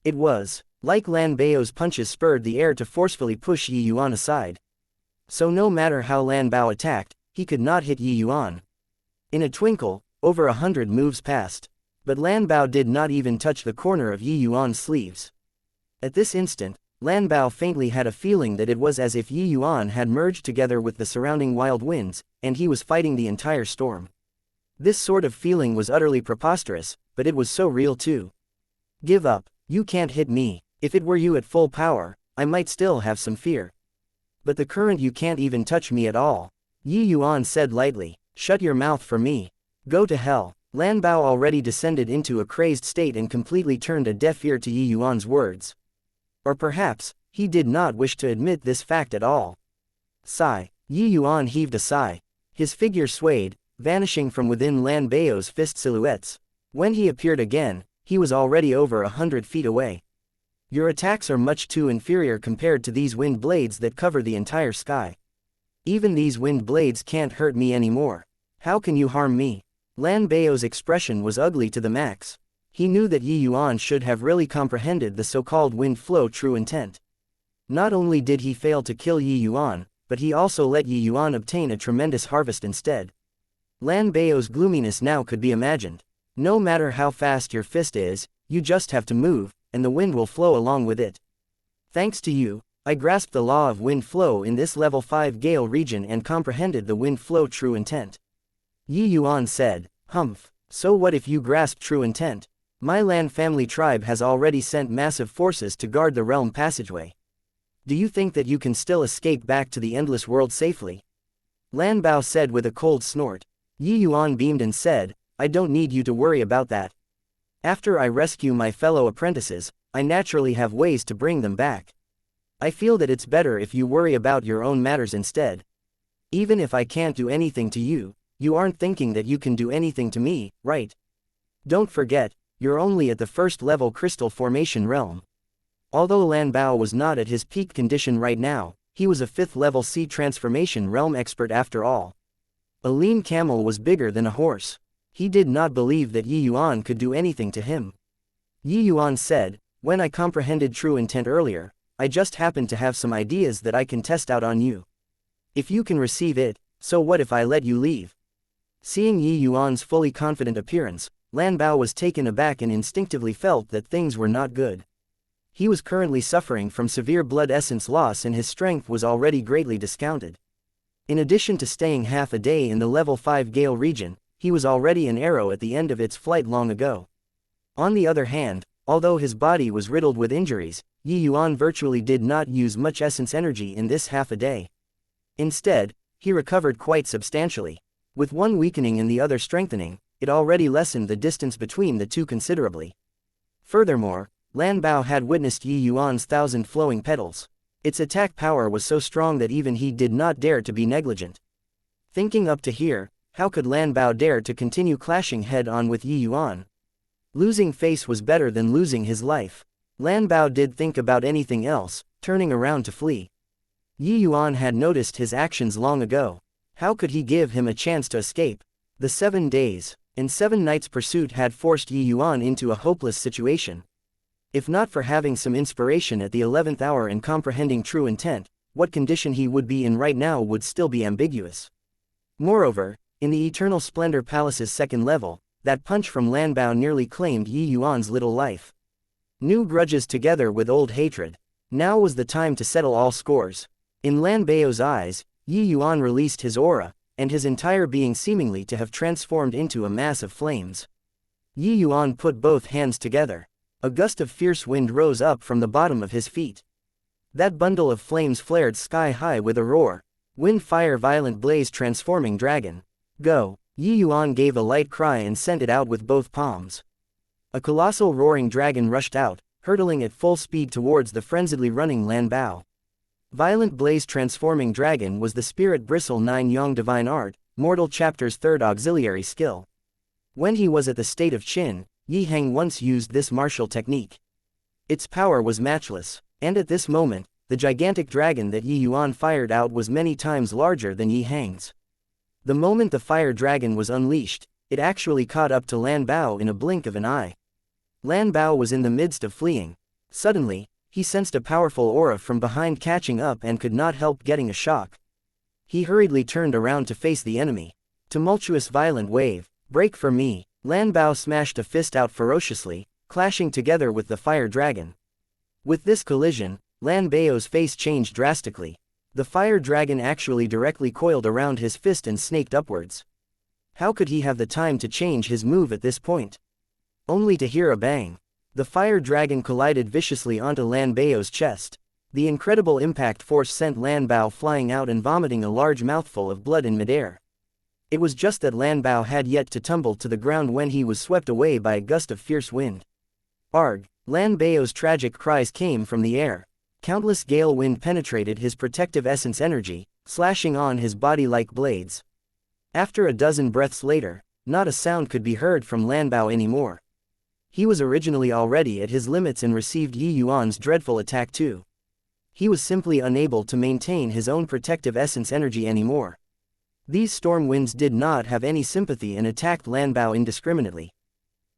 S1: It was like Lan Bao's punches spurred the air to forcefully push Yi Yuan aside. So no matter how Lan Bao attacked, he could not hit Yi Yuan. In a twinkle, over 100 moves passed. But Lan Bao did not even touch the corner of Yi Yuan's sleeves. At this instant, Lan Bao faintly had a feeling that it was as if Yi Yuan had merged together with the surrounding wild winds, and he was fighting the entire storm. This sort of feeling was utterly preposterous, but it was so real too. Give up, you can't hit me. If it were you at full power, I might still have some fear. But the current you can't even touch me at all. Yi Yuan said lightly, shut your mouth for me. Go to hell. Lan Bao already descended into a crazed state and completely turned a deaf ear to Yi Yuan's words. Or perhaps, he did not wish to admit this fact at all. Sigh. Yi Yuan heaved a sigh. His figure swayed, vanishing from within Lan Bao's fist silhouettes. When he appeared again, he was already over 100 feet away. Your attacks are much too inferior compared to these wind blades that cover the entire sky. Even these wind blades can't hurt me anymore. How can you harm me? Lan Bao's expression was ugly to the max. He knew that Yi Yuan should have really comprehended the so-called wind flow true intent. Not only did he fail to kill Yi Yuan, but he also let Yi Yuan obtain a tremendous harvest instead. Lan Bao's gloominess now could be imagined. No matter how fast your fist is, you just have to move, and the wind will flow along with it. Thanks to you, I grasped the law of wind flow in this level 5 Gale region and comprehended the wind flow true intent. Yi Yuan said, humph, so what if you grasp true intent? My Lan family tribe has already sent massive forces to guard the realm passageway. Do you think that you can still escape back to the endless world safely? Lan Bao said with a cold snort. Yi Yuan beamed and said, I don't need you to worry about that. After I rescue my fellow apprentices, I naturally have ways to bring them back. I feel that it's better if you worry about your own matters instead. Even if I can't do anything to you, you aren't thinking that you can do anything to me, right? Don't forget, you're only at the first level crystal formation realm. Although Lan Bao was not at his peak condition right now, he was a 5th level sea transformation realm expert after all. A lean camel was bigger than a horse. He did not believe that Yi Yuan could do anything to him. Yi Yuan said, when I comprehended true intent earlier, I just happened to have some ideas that I can test out on you. If you can receive it, so what if I let you leave? Seeing Yi Yuan's fully confident appearance, Lan Bao was taken aback and instinctively felt that things were not good. He was currently suffering from severe blood essence loss and his strength was already greatly discounted. In addition to staying half a day in the level 5 Gale region, he was already an arrow at the end of its flight long ago. On the other hand, although his body was riddled with injuries, Yi Yuan virtually did not use much essence energy in this half a day. Instead, he recovered quite substantially. With one weakening and the other strengthening, it already lessened the distance between the two considerably. Furthermore, Lan Bao had witnessed Yi Yuan's 1,000 flowing petals. Its attack power was so strong that even he did not dare to be negligent. Thinking up to here, how could Lan Bao dare to continue clashing head-on with Yi Yuan? Losing face was better than losing his life. Lan Bao did think about anything else, turning around to flee. Yi Yuan had noticed his actions long ago. How could he give him a chance to escape? The 7 days and 7 nights pursuit had forced Yi Yuan into a hopeless situation. If not for having some inspiration at the 11th hour and comprehending true intent, what condition he would be in right now would still be ambiguous. Moreover, in the Eternal Splendor Palace's 2nd level, that punch from Lan Bao nearly claimed Yi Yuan's little life. New grudges together with old hatred. Now was the time to settle all scores. In Lan Bao's eyes, Yi Yuan released his aura, and his entire being seemingly to have transformed into a mass of flames. Yi Yuan put both hands together. A gust of fierce wind rose up from the bottom of his feet. That bundle of flames flared sky-high with a roar. Wind, fire, violent blaze, transforming dragon. Go! Yi Yuan gave a light cry and sent it out with both palms. A colossal roaring dragon rushed out, hurtling at full speed towards the frenziedly running Lan Bao. Violent blaze transforming dragon was the spirit bristle 9 Yang divine art, mortal chapter's 3rd auxiliary skill. When he was at the state of Qin, Yi Heng once used this martial technique. Its power was matchless, and at this moment, the gigantic dragon that Yi Yuan fired out was many times larger than Yi Heng's. The moment the fire dragon was unleashed, it actually caught up to Lan Bao in a blink of an eye. Lan Bao was in the midst of fleeing. Suddenly, he sensed a powerful aura from behind catching up and could not help getting a shock. He hurriedly turned around to face the enemy. Tumultuous violent wave, break for me. Lan Bao smashed a fist out ferociously, clashing together with the fire dragon. With this collision, Lan Bao's face changed drastically. The fire dragon actually directly coiled around his fist and snaked upwards. How could he have the time to change his move at this point? Only to hear a bang. The fire dragon collided viciously onto Lan Bao's chest. The incredible impact force sent Lan Bao flying out and vomiting a large mouthful of blood in midair. It was just that Lan Bao had yet to tumble to the ground when he was swept away by a gust of fierce wind. Arg! Lan Bao's tragic cries came from the air. Countless gale wind penetrated his protective essence energy, slashing on his body like blades. After a dozen breaths later, not a sound could be heard from Lan Bao anymore. He was originally already at his limits and received Yi Yuan's dreadful attack too. He was simply unable to maintain his own protective essence energy anymore. These storm winds did not have any sympathy and attacked Lan Bao indiscriminately.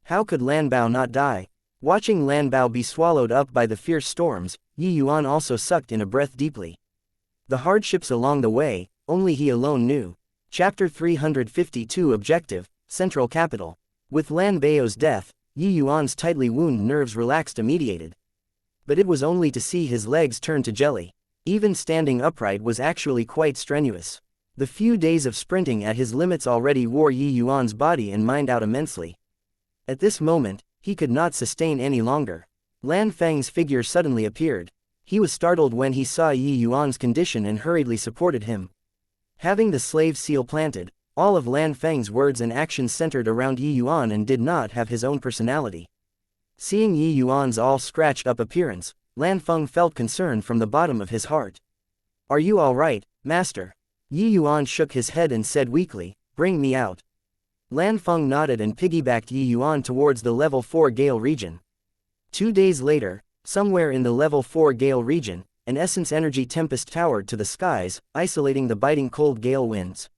S1: How could Lan Bao not die? Watching Lan Bao be swallowed up by the fierce storms, Yi Yuan also sucked in a breath deeply. The hardships along the way, only he alone knew. Chapter 352 Objective, Central Capital. With Lan Bao's death, Yi Yuan's tightly wounded nerves relaxed immediately. But it was only to see his legs turn to jelly. Even standing upright was actually quite strenuous. The few days of sprinting at his limits already wore Yi Yuan's body and mind out immensely. At this moment, he could not sustain any longer. Lan Feng's figure suddenly appeared. He was startled when he saw Yi Yuan's condition and hurriedly supported him. Having the slave seal planted, all of Lan Feng's words and actions centered around Yi Yuan and did not have his own personality. Seeing Yi Yuan's all scratched up appearance, Lan Feng felt concern from the bottom of his heart. "Are you all right, master?" Yi Yuan shook his head and said weakly, "Bring me out." Lan Feng nodded and piggybacked Yi Yuan towards the level 4 Gale region. 2 days later, somewhere in the level 4 Gale region, an essence energy tempest towered to the skies, isolating the biting cold gale winds.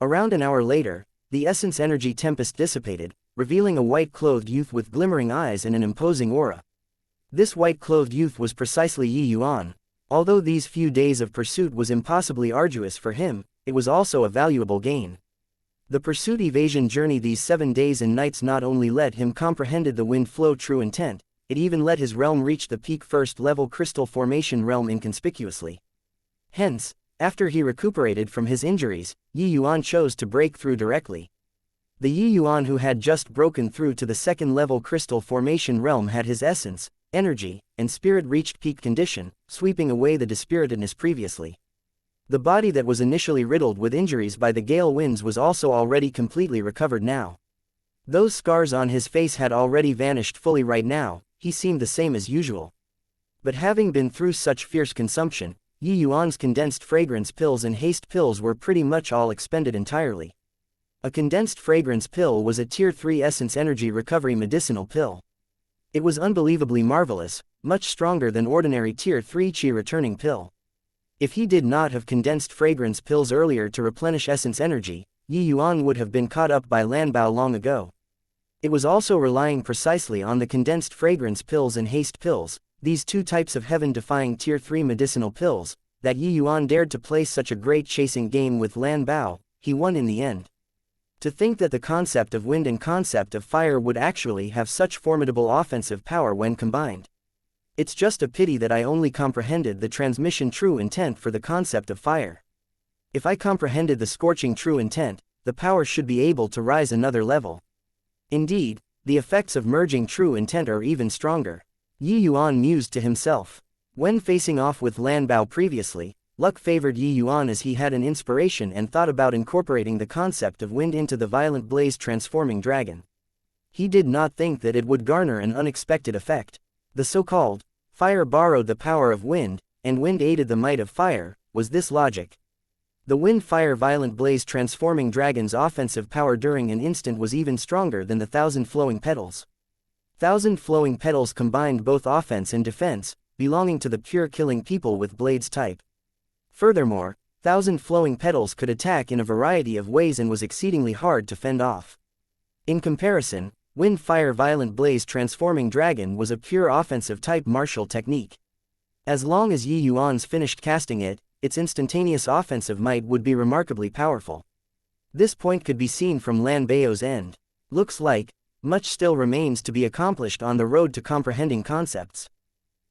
S1: Around an hour later, the essence energy tempest dissipated, revealing a white-clothed youth with glimmering eyes and an imposing aura. This white-clothed youth was precisely Yi Yuan. Although these few days of pursuit was impossibly arduous for him, it was also a valuable gain. The pursuit evasion journey these 7 days and nights not only let him comprehend the wind flow true intent, it even let his realm reach the peak first-level crystal formation realm inconspicuously. Hence, after he recuperated from his injuries, Yi Yuan chose to break through directly. The Yi Yuan who had just broken through to the second-level crystal formation realm had his essence, energy, and spirit reached peak condition, sweeping away the dispiritedness previously. The body that was initially riddled with injuries by the gale winds was also already completely recovered now. Those scars on his face had already vanished fully right now, he seemed the same as usual. But having been through such fierce consumption, Yi Yuan's condensed fragrance pills and haste pills were pretty much all expended entirely. A condensed fragrance pill was a Tier 3 essence energy recovery medicinal pill. It was unbelievably marvelous, much stronger than ordinary Tier 3 Qi returning pill. If he did not have condensed fragrance pills earlier to replenish essence energy, Yi Yuan would have been caught up by Lan Bao long ago. It was also relying precisely on the condensed fragrance pills and haste pills, these two types of heaven-defying Tier 3 medicinal pills, that Yi Yuan dared to play such a great chasing game with Lan Bao. He won in the end. To think that the concept of wind and concept of fire would actually have such formidable offensive power when combined. It's just a pity that I only comprehended the transmission true intent for the concept of fire. If I comprehended the scorching true intent, the power should be able to rise another level. Indeed, the effects of merging true intent are even stronger. Yi Yuan mused to himself. When facing off with Lan Bao previously, luck favored Yi Yuan as he had an inspiration and thought about incorporating the concept of wind into the violent blaze transforming dragon. He did not think that it would garner an unexpected effect. The so-called fire borrowed the power of wind, and wind aided the might of fire. Was this logic? The wind-fire violent blaze transforming dragon's offensive power during an instant was even stronger than the 1,000 flowing petals. 1,000 flowing petals combined both offense and defense, belonging to the pure killing people with blades type. Furthermore, 1,000 flowing petals could attack in a variety of ways and was exceedingly hard to fend off. In comparison, wind-fire violent blaze transforming dragon was a pure offensive type martial technique. As long as Yi Yuan's finished casting it, its instantaneous offensive might would be remarkably powerful. This point could be seen from Lan Bao's end. Looks like much still remains to be accomplished on the road to comprehending concepts.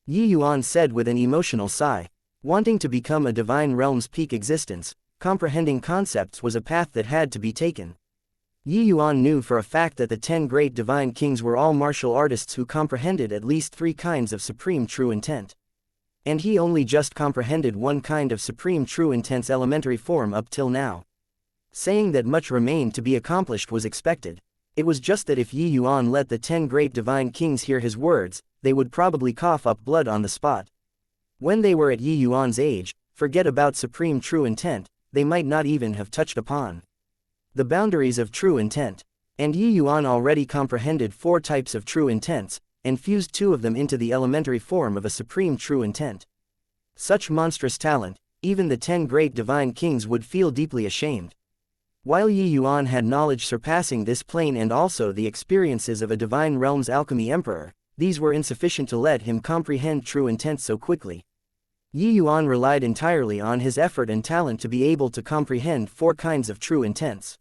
S1: Yi Yuan said with an emotional sigh. Wanting to become a divine realm's peak existence, comprehending concepts was a path that had to be taken. Yi Yuan knew for a fact that the 10 great divine kings were all martial artists who comprehended at least 3 kinds of supreme true intent. And he only just comprehended one kind of supreme true intent's elementary form up till now. Saying that much remained to be accomplished was expected. It was just that if Yi Yuan let the 10 great divine kings hear his words, they would probably cough up blood on the spot. When they were at Yi Yuan's age, forget about supreme true intent, they might not even have touched upon the boundaries of true intent. And Yi Yuan already comprehended 4 types of true intents, and fused 2 of them into the elementary form of a supreme true intent. Such monstrous talent, even the 10 great divine kings would feel deeply ashamed. While Yi Yuan had knowledge surpassing this plane and also the experiences of a divine realm's alchemy emperor, these were insufficient to let him comprehend true intent so quickly. Yi Yuan relied entirely on his effort and talent to be able to comprehend 4 kinds of true intents.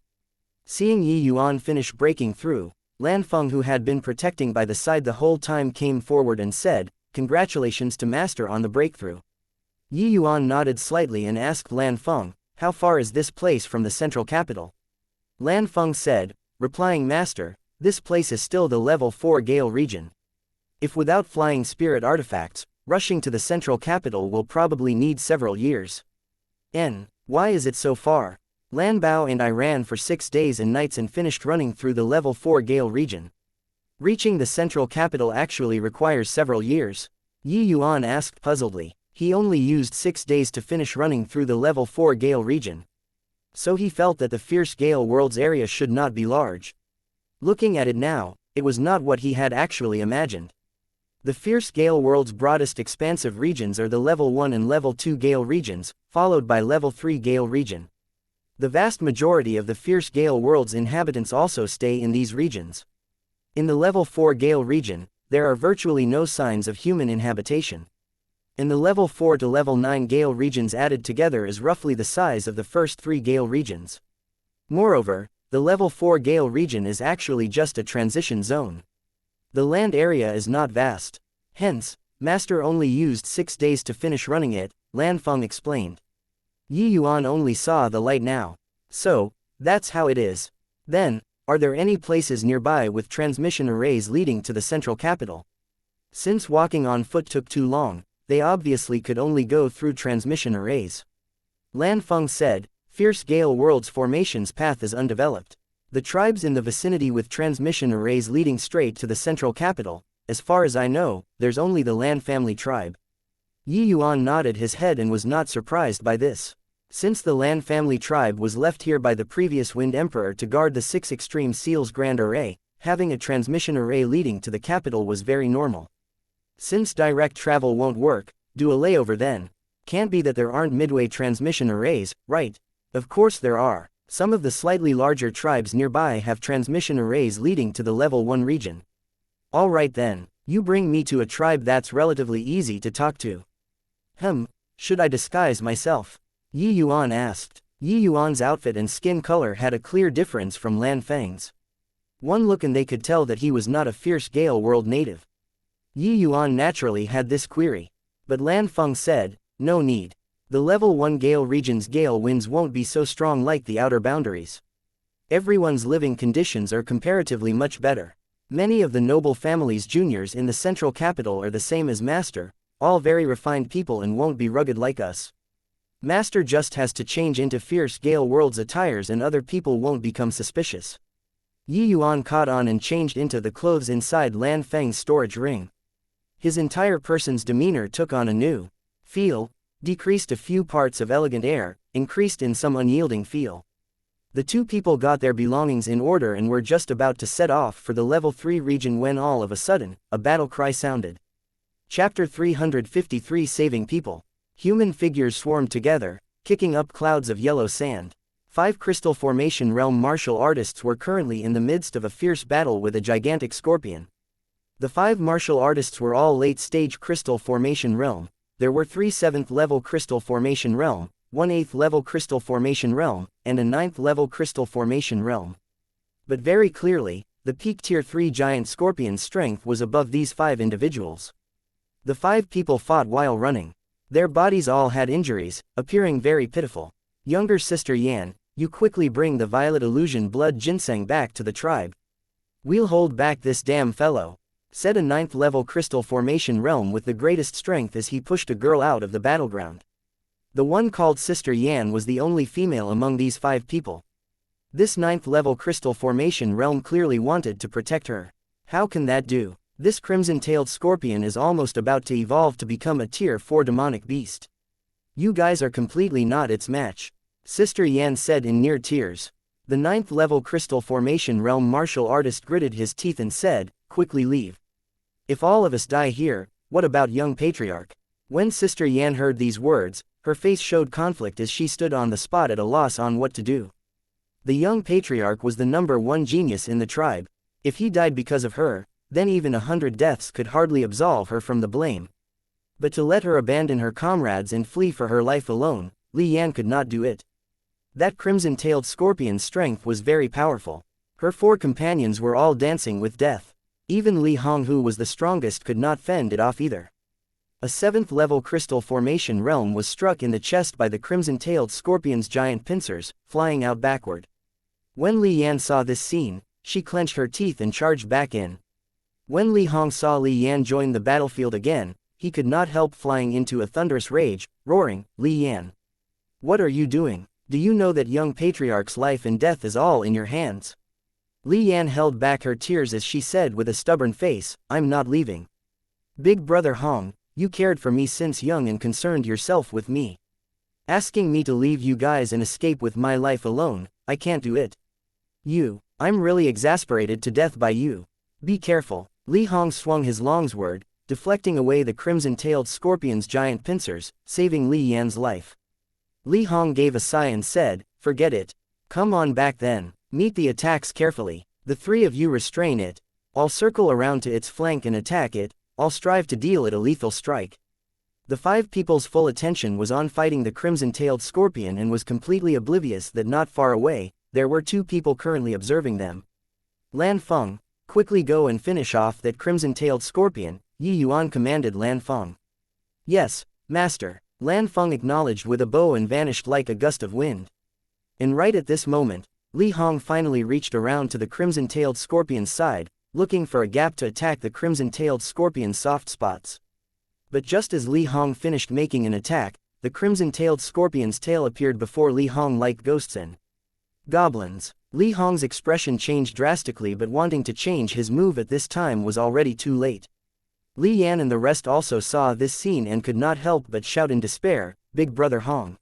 S1: Seeing Yi Yuan finish breaking through, Lan Feng, who had been protecting by the side the whole time, came forward and said, "Congratulations to Master on the breakthrough." Yi Yuan nodded slightly and asked Lan Feng, "How far is this place from the central capital?" Lan Feng said, replying, "Master, this place is still the level 4 Gale region. If without flying spirit artifacts, rushing to the central capital will probably need several years." Why is it so far? Lan Bao and I ran for 6 days and nights and finished running through the level 4 Gale region. Reaching the central capital actually requires several years. Yi Yuan asked puzzledly. He only used 6 days to finish running through the level 4 Gale region. So he felt that the fierce Gale world's area should not be large. Looking at it now, it was not what he had actually imagined. The fierce Gale world's broadest expansive regions are the level 1 and level 2 Gale regions, followed by level 3 Gale region. The vast majority of the fierce Gale world's inhabitants also stay in these regions. In the level 4 Gale region, there are virtually no signs of human inhabitation. In the level 4 to level 9 Gale regions added together is roughly the size of the first 3 Gale regions. Moreover, the level 4 Gale region is actually just a transition zone. The land area is not vast. Hence, Master only used 6 days to finish running it, Lan Feng explained. Yi Yuan only saw the light now. So, that's how it is. Then, are there any places nearby with transmission arrays leading to the central capital? Since walking on foot took too long, they obviously could only go through transmission arrays. Lan Feng said, "Fierce Gale world's formation's path is undeveloped. The tribes in the vicinity with transmission arrays leading straight to the central capital, as far as I know, there's only the Lan family tribe." Yi Yuan nodded his head and was not surprised by this. Since the Lan family tribe was left here by the previous Wind Emperor to guard the 6 Extreme Seals Grand Array, having a transmission array leading to the capital was very normal. Since direct travel won't work, do a layover then. Can't be that there aren't midway transmission arrays, right? Of course there are. Some of the slightly larger tribes nearby have transmission arrays leading to the level 1 region. Alright then, you bring me to a tribe that's relatively easy to talk to. Should I disguise myself? Yi Yuan asked. Yi Yuan's outfit and skin color had a clear difference from Lan Feng's. One look and they could tell that he was not a fierce Gale world native. Yi Yuan naturally had this query. But Lan Feng said, "No need. The level 1 Gale region's gale winds won't be so strong like the outer boundaries. Everyone's living conditions are comparatively much better. Many of the noble families' juniors in the central capital are the same as Master, all very refined people and won't be rugged like us. Master just has to change into fierce Gale World's attires and other people won't become suspicious. Yuan caught on and changed into the clothes inside Lan Feng's storage ring. His entire person's demeanor took on a new feel, decreased a few parts of elegant air, increased in some unyielding feel. The two people got their belongings in order and were just about to set off for the level 3 region when all of a sudden, a battle cry sounded. Chapter 353 Saving People. Human figures swarmed together, kicking up clouds of yellow sand. 5 Crystal Formation Realm martial artists were currently in the midst of a fierce battle with a gigantic scorpion. The 5 martial artists were all late-stage Crystal Formation Realm. There were 3 7th level Crystal Formation Realm, 1 8th level Crystal Formation Realm, and a 9th level Crystal Formation Realm. But very clearly, the peak Tier 3 giant scorpion's strength was above these 5 individuals. The 5 people fought while running. Their bodies all had injuries, appearing very pitiful. Younger sister Yan, you quickly bring the violet illusion blood ginseng back to the tribe. We'll hold back this damn fellow, said a 9th level Crystal Formation Realm with the greatest strength as he pushed a girl out of the battleground. The one called Sister Yan was the only female among these 5 people. This 9th level Crystal Formation Realm clearly wanted to protect her. How can that do? This crimson-tailed scorpion is almost about to evolve to become a Tier 4 demonic beast. You guys are completely not its match, Sister Yan said in near tears. The 9th level Crystal Formation Realm martial artist gritted his teeth and said, quickly leave. If all of us die here, what about young patriarch? When Sister Yan heard these words, her face showed conflict as she stood on the spot at a loss on what to do. The young patriarch was the number 1 genius in the tribe. If he died because of her, then even 100 deaths could hardly absolve her from the blame. But to let her abandon her comrades and flee for her life alone, Li Yan could not do it. That crimson-tailed scorpion's strength was very powerful. Her 4 companions were all dancing with death. Even Li Hong, who was the strongest, could not fend it off either. A 7th level Crystal Formation Realm was struck in the chest by the crimson-tailed scorpion's giant pincers, flying out backward. When Li Yan saw this scene, she clenched her teeth and charged back in. When Li Hong saw Li Yan join the battlefield again, he could not help flying into a thunderous rage, roaring, Li Yan, what are you doing? Do you know that young patriarch's life and death is all in your hands? Li Yan held back her tears as she said with a stubborn face, I'm not leaving. Big brother Hong, you cared for me since young and concerned yourself with me. Asking me to leave you guys and escape with my life alone, I can't do it. I'm really exasperated to death by you. Be careful. Li Hong swung his longsword, deflecting away the crimson-tailed scorpion's giant pincers, saving Li Yan's life. Li Hong gave a sigh and said, forget it. Come on back then. Meet the attacks carefully. The 3 of you restrain it. I'll circle around to its flank and attack it. I'll strive to deal it a lethal strike. The 5 people's full attention was on fighting the crimson-tailed scorpion and was completely oblivious that not far away, there were 2 people currently observing them. Lan Feng, quickly go and finish off that crimson-tailed scorpion, Yuan commanded Lan Feng. Yes, master, Lan Feng acknowledged with a bow and vanished like a gust of wind. And right at this moment, Li Hong finally reached around to the crimson-tailed scorpion's side, looking for a gap to attack the crimson-tailed scorpion's soft spots. But just as Li Hong finished making an attack, the crimson-tailed scorpion's tail appeared before Li Hong like ghosts and goblins. Li Hong's expression changed drastically, but wanting to change his move at this time was already too late. Li Yan and the rest also saw this scene and could not help but shout in despair, Big brother Hong.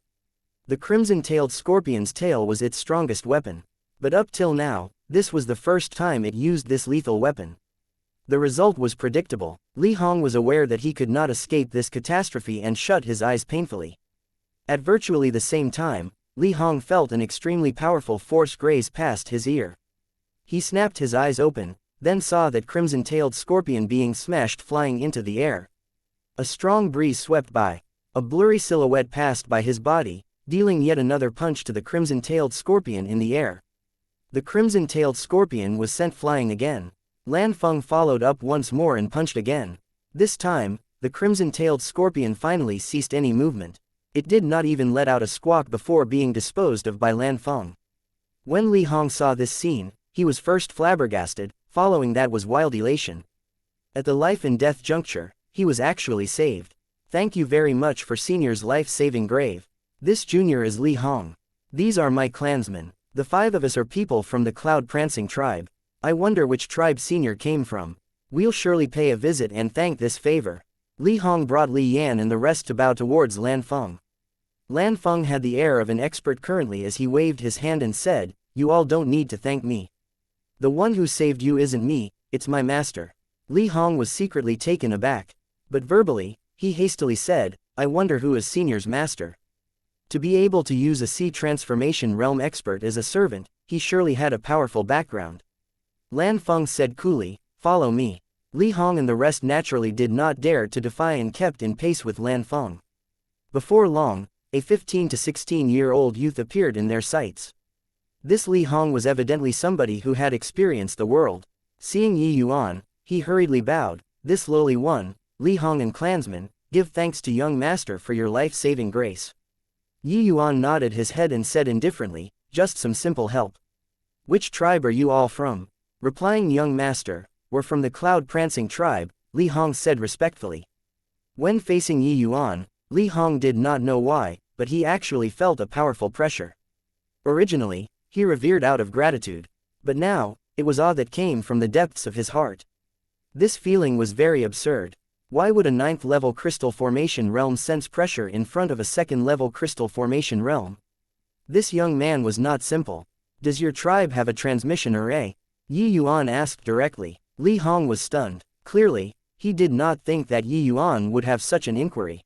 S1: The crimson-tailed scorpion's tail was its strongest weapon. But up till now, this was the first time it used this lethal weapon. The result was predictable. Li Hong was aware that he could not escape this catastrophe and shut his eyes painfully. At virtually the same time, Li Hong felt an extremely powerful force graze past his ear. He snapped his eyes open, then saw that crimson-tailed scorpion being smashed flying into the air. A strong breeze swept by. A blurry silhouette passed by his body, dealing yet another punch to the crimson-tailed scorpion in the air. The crimson-tailed scorpion was sent flying again. Lan Feng followed up once more and punched again. This time, the crimson-tailed scorpion finally ceased any movement. It did not even let out a squawk before being disposed of by Lan Feng. When Li Hong saw this scene, he was first flabbergasted, following that was wild elation. At the life and death juncture, he was actually saved. Thank you very much for Senior's life-saving grave. This junior is Li Hong. These are my clansmen. The 5 of us are people from the cloud-prancing tribe. I wonder which tribe Senior came from. We'll surely pay a visit and thank this favor. Li Hong brought Li Yan and the rest to bow towards Lan Feng. Lan Feng had the air of an expert currently as he waved his hand and said, "You all don't need to thank me. The one who saved you isn't me, it's my master." Li Hong was secretly taken aback. But verbally, he hastily said, "I wonder who is Senior's master." To be able to use a sea transformation realm expert as a servant, he surely had a powerful background. Lan Feng said coolly, "Follow me." Li Hong and the rest naturally did not dare to defy and kept in pace with Lan Feng. Before long, a 15 to 16-year-old youth appeared in their sights. This Li Hong was evidently somebody who had experienced the world. Seeing Yi Yuan, he hurriedly bowed. "This lowly one, Li Hong and clansmen, give thanks to young master for your life-saving grace." Yi Yuan nodded his head and said indifferently, "Just some simple help." "Which tribe are you all from?" Replying, "Young master, we're from the cloud-prancing tribe," Li Hong said respectfully. When facing Yi Yuan, Li Hong did not know why, but he actually felt a powerful pressure. Originally, he revered out of gratitude. But now, it was awe that came from the depths of his heart. This feeling was very absurd. Why would a 9th-level crystal formation realm sense pressure in front of a 2nd-level crystal formation realm? This young man was not simple. "Does your tribe have a transmission array?" Yi Yuan asked directly. Li Hong was stunned. Clearly, he did not think that Yi Yuan would have such an inquiry.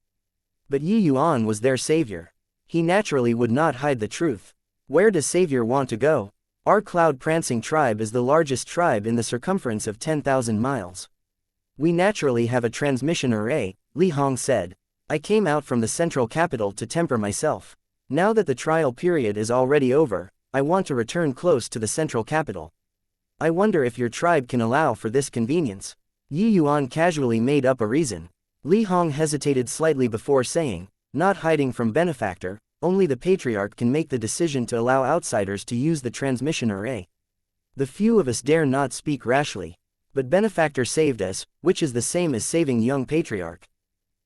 S1: But Yi Yuan was their savior. He naturally would not hide the truth. "Where does Savior want to go?" "Our cloud-prancing tribe is the largest tribe in the circumference of 10,000 miles. We naturally have a transmission array," Li Hong said. "I came out from the central capital to temper myself. Now that the trial period is already over, I want to return close to the central capital. I wonder if your tribe can allow for this convenience." Yi Yuan casually made up a reason. Li Hong hesitated slightly before saying, "Not hiding from Benefactor, only the Patriarch can make the decision to allow outsiders to use the transmission array. The few of us dare not speak rashly. But Benefactor saved us, which is the same as saving young Patriarch.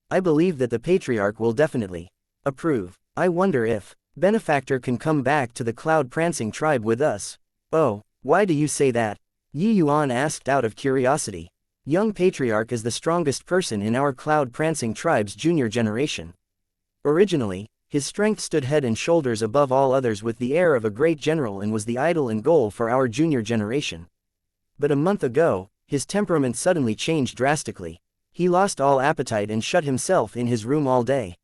S1: I believe that the Patriarch will definitely approve. I wonder if Benefactor can come back to the cloud-prancing tribe with us." "Oh, why do you say that?" Yi Yuan asked out of curiosity. "Young Patriarch is the strongest person in our cloud-prancing tribe's junior generation. Originally, his strength stood head and shoulders above all others with the air of a great general and was the idol and goal for our junior generation. But a month ago, his temperament suddenly changed drastically. He lost all appetite and shut himself in his room all day.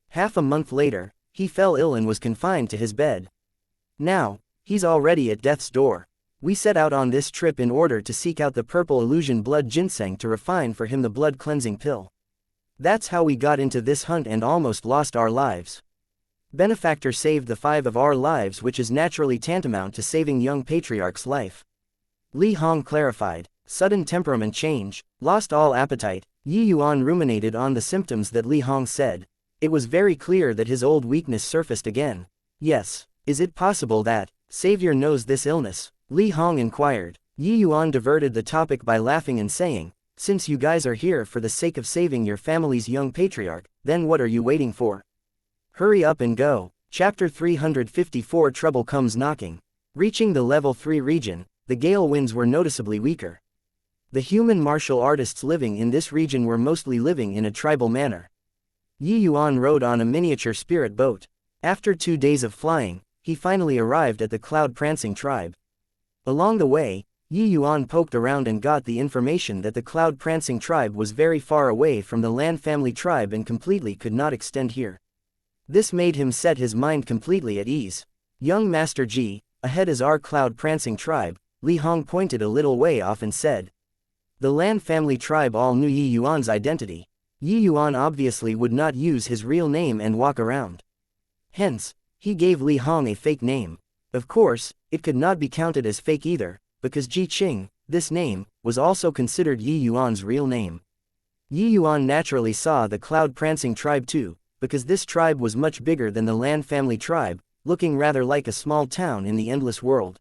S1: Half a month later, he fell ill and was confined to his bed. Now, he's already at death's door. We set out on this trip in order to seek out the purple illusion blood ginseng to refine for him the blood cleansing pill. That's how we got into this hunt and almost lost our lives. Benefactor saved the 5 of our lives, which is naturally tantamount to saving young Patriarch's life." Li Hong clarified. Sudden temperament change, lost all appetite. Yi Yuan ruminated on the symptoms that Li Hong said. It was very clear that his old weakness surfaced again. "Yes, is it possible that Savior knows this illness?" Li Hong inquired. Yi Yuan diverted the topic by laughing and saying, "Since you guys are here for the sake of saving your family's young Patriarch, then what are you waiting for? Hurry up and go." Chapter 354 Trouble Comes Knocking. Reaching the level 3 region, the gale winds were noticeably weaker. The human martial artists living in this region were mostly living in a tribal manner. Yi Yuan rode on a miniature spirit boat. After 2 days of flying, he finally arrived at the cloud-prancing tribe. Along the way, Yi Yuan poked around and got the information that the cloud-prancing tribe was very far away from the Lan family tribe and completely could not extend here. This made him set his mind completely at ease. "Young Master Ji, ahead is our cloud-prancing tribe," Li Hong pointed a little way off and said. The Lan family tribe all knew Yi Yuan's identity. Yi Yuan obviously would not use his real name and walk around. Hence, he gave Li Hong a fake name. Of course, it could not be counted as fake either, because Ji Qing, this name, was also considered Yi Yuan's real name. Yi Yuan naturally saw the cloud-prancing tribe too, because this tribe was much bigger than the Lan family tribe, looking rather like a small town in the endless world.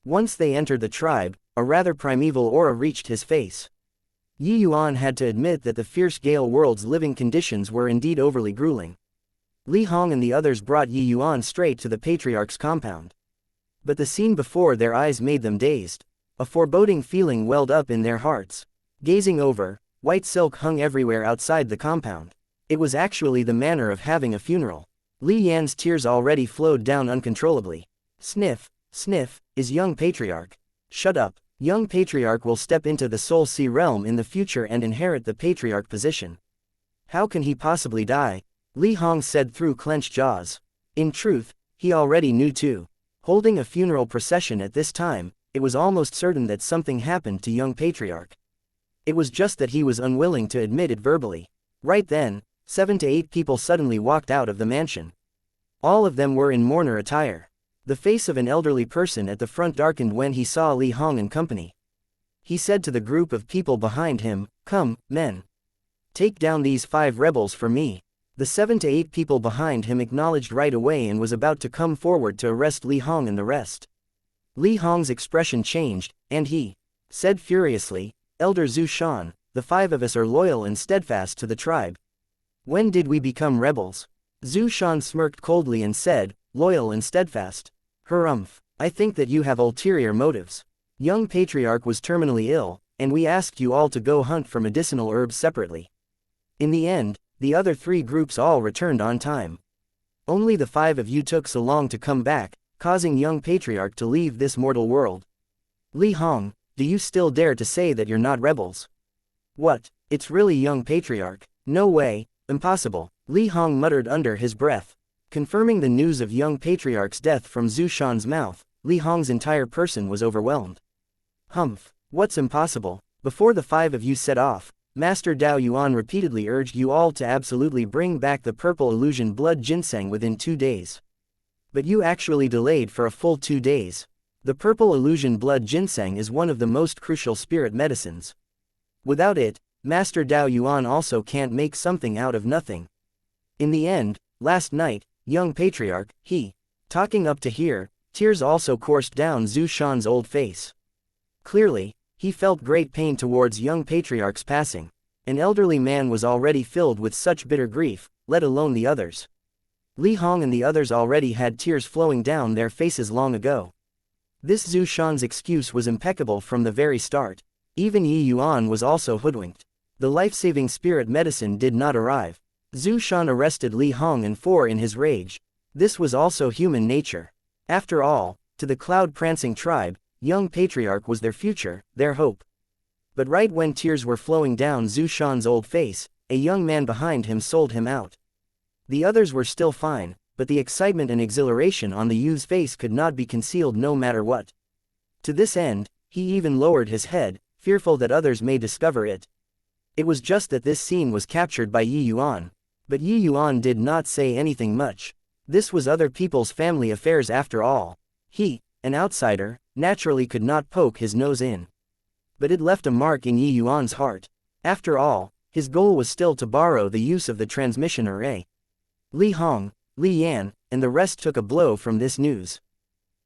S1: Once they entered the tribe, a rather primeval aura reached his face. Yi Yuan had to admit that the fierce Gale world's living conditions were indeed overly grueling. Li Hong and the others brought Yi Yuan straight to the patriarch's compound. But the scene before their eyes made them dazed. A foreboding feeling welled up in their hearts. Gazing over, white silk hung everywhere outside the compound. It was actually the manner of having a funeral. Li Yan's tears already flowed down uncontrollably. Sniff, sniff, is young patriarch. Shut up. Young patriarch will step into the Soul Sea realm in the future and inherit the patriarch position. How can he possibly die? Li Hong said through clenched jaws. In truth, he already knew too. Holding a funeral procession at this time, it was almost certain that something happened to young patriarch. It was just that he was unwilling to admit it verbally. Right then, 7 to 8 people suddenly walked out of the mansion. All of them were in mourner attire. The face of an elderly person at the front darkened when he saw Li Hong and company. He said to the group of people behind him, "Come, men. Take down these 5 rebels for me." The 7 to 8 people behind him acknowledged right away and was about to come forward to arrest Li Hong and the rest. Li Hong's expression changed, and he said furiously, "Elder Zhu Shan, the 5 of us are loyal and steadfast to the tribe. When did we become rebels?" Zhu Shan smirked coldly and said, "Loyal and steadfast. Harumph, I think that you have ulterior motives. Young patriarch was terminally ill, and we asked you all to go hunt for medicinal herbs separately. In the end, the other 3 groups all returned on time. Only the 5 of you took so long to come back, causing young patriarch to leave this mortal world. Li Hong, do you still dare to say that you're not rebels? What, it's really young patriarch? No way, impossible," Li Hong muttered under his breath. Confirming the news of young patriarch's death from Zhu Shan's mouth, Li Hong's entire person was overwhelmed. "Humph, what's impossible? Before the 5 of you set off, Master Dao Yuan repeatedly urged you all to absolutely bring back the purple illusion blood ginseng within 2 days. But you actually delayed for a full 2 days. The purple illusion blood ginseng is one of the most crucial spirit medicines. Without it, Master Dao Yuan also can't make something out of nothing. In the end, last night, young patriarch, he." Talking up to here, tears also coursed down Zhu Shan's old face. Clearly, he felt great pain towards young patriarch's passing. An elderly man was already filled with such bitter grief, let alone the others. Li Hong and the others already had tears flowing down their faces long ago. This Zhu Shan's excuse was impeccable from the very start. Even Yi Yuan was also hoodwinked. The life-saving spirit medicine did not arrive. Zhu Shan arrested Li Hong and 4 in his rage. This was also human nature. After all, to the cloud-prancing tribe, young patriarch was their future, their hope. But right when tears were flowing down Zhu Shan's old face, a young man behind him sold him out. The others were still fine, but the excitement and exhilaration on the youth's face could not be concealed no matter what. To this end, he even lowered his head, fearful that others may discover it. It was just that this scene was captured by Yi Yuan. But Yi Yuan did not say anything much. This was other people's family affairs after all. He, an outsider, naturally could not poke his nose in. But it left a mark in Yi Yuan's heart. After all, his goal was still to borrow the use of the transmission array. Li Hong, Li Yan, and the rest took a blow from this news.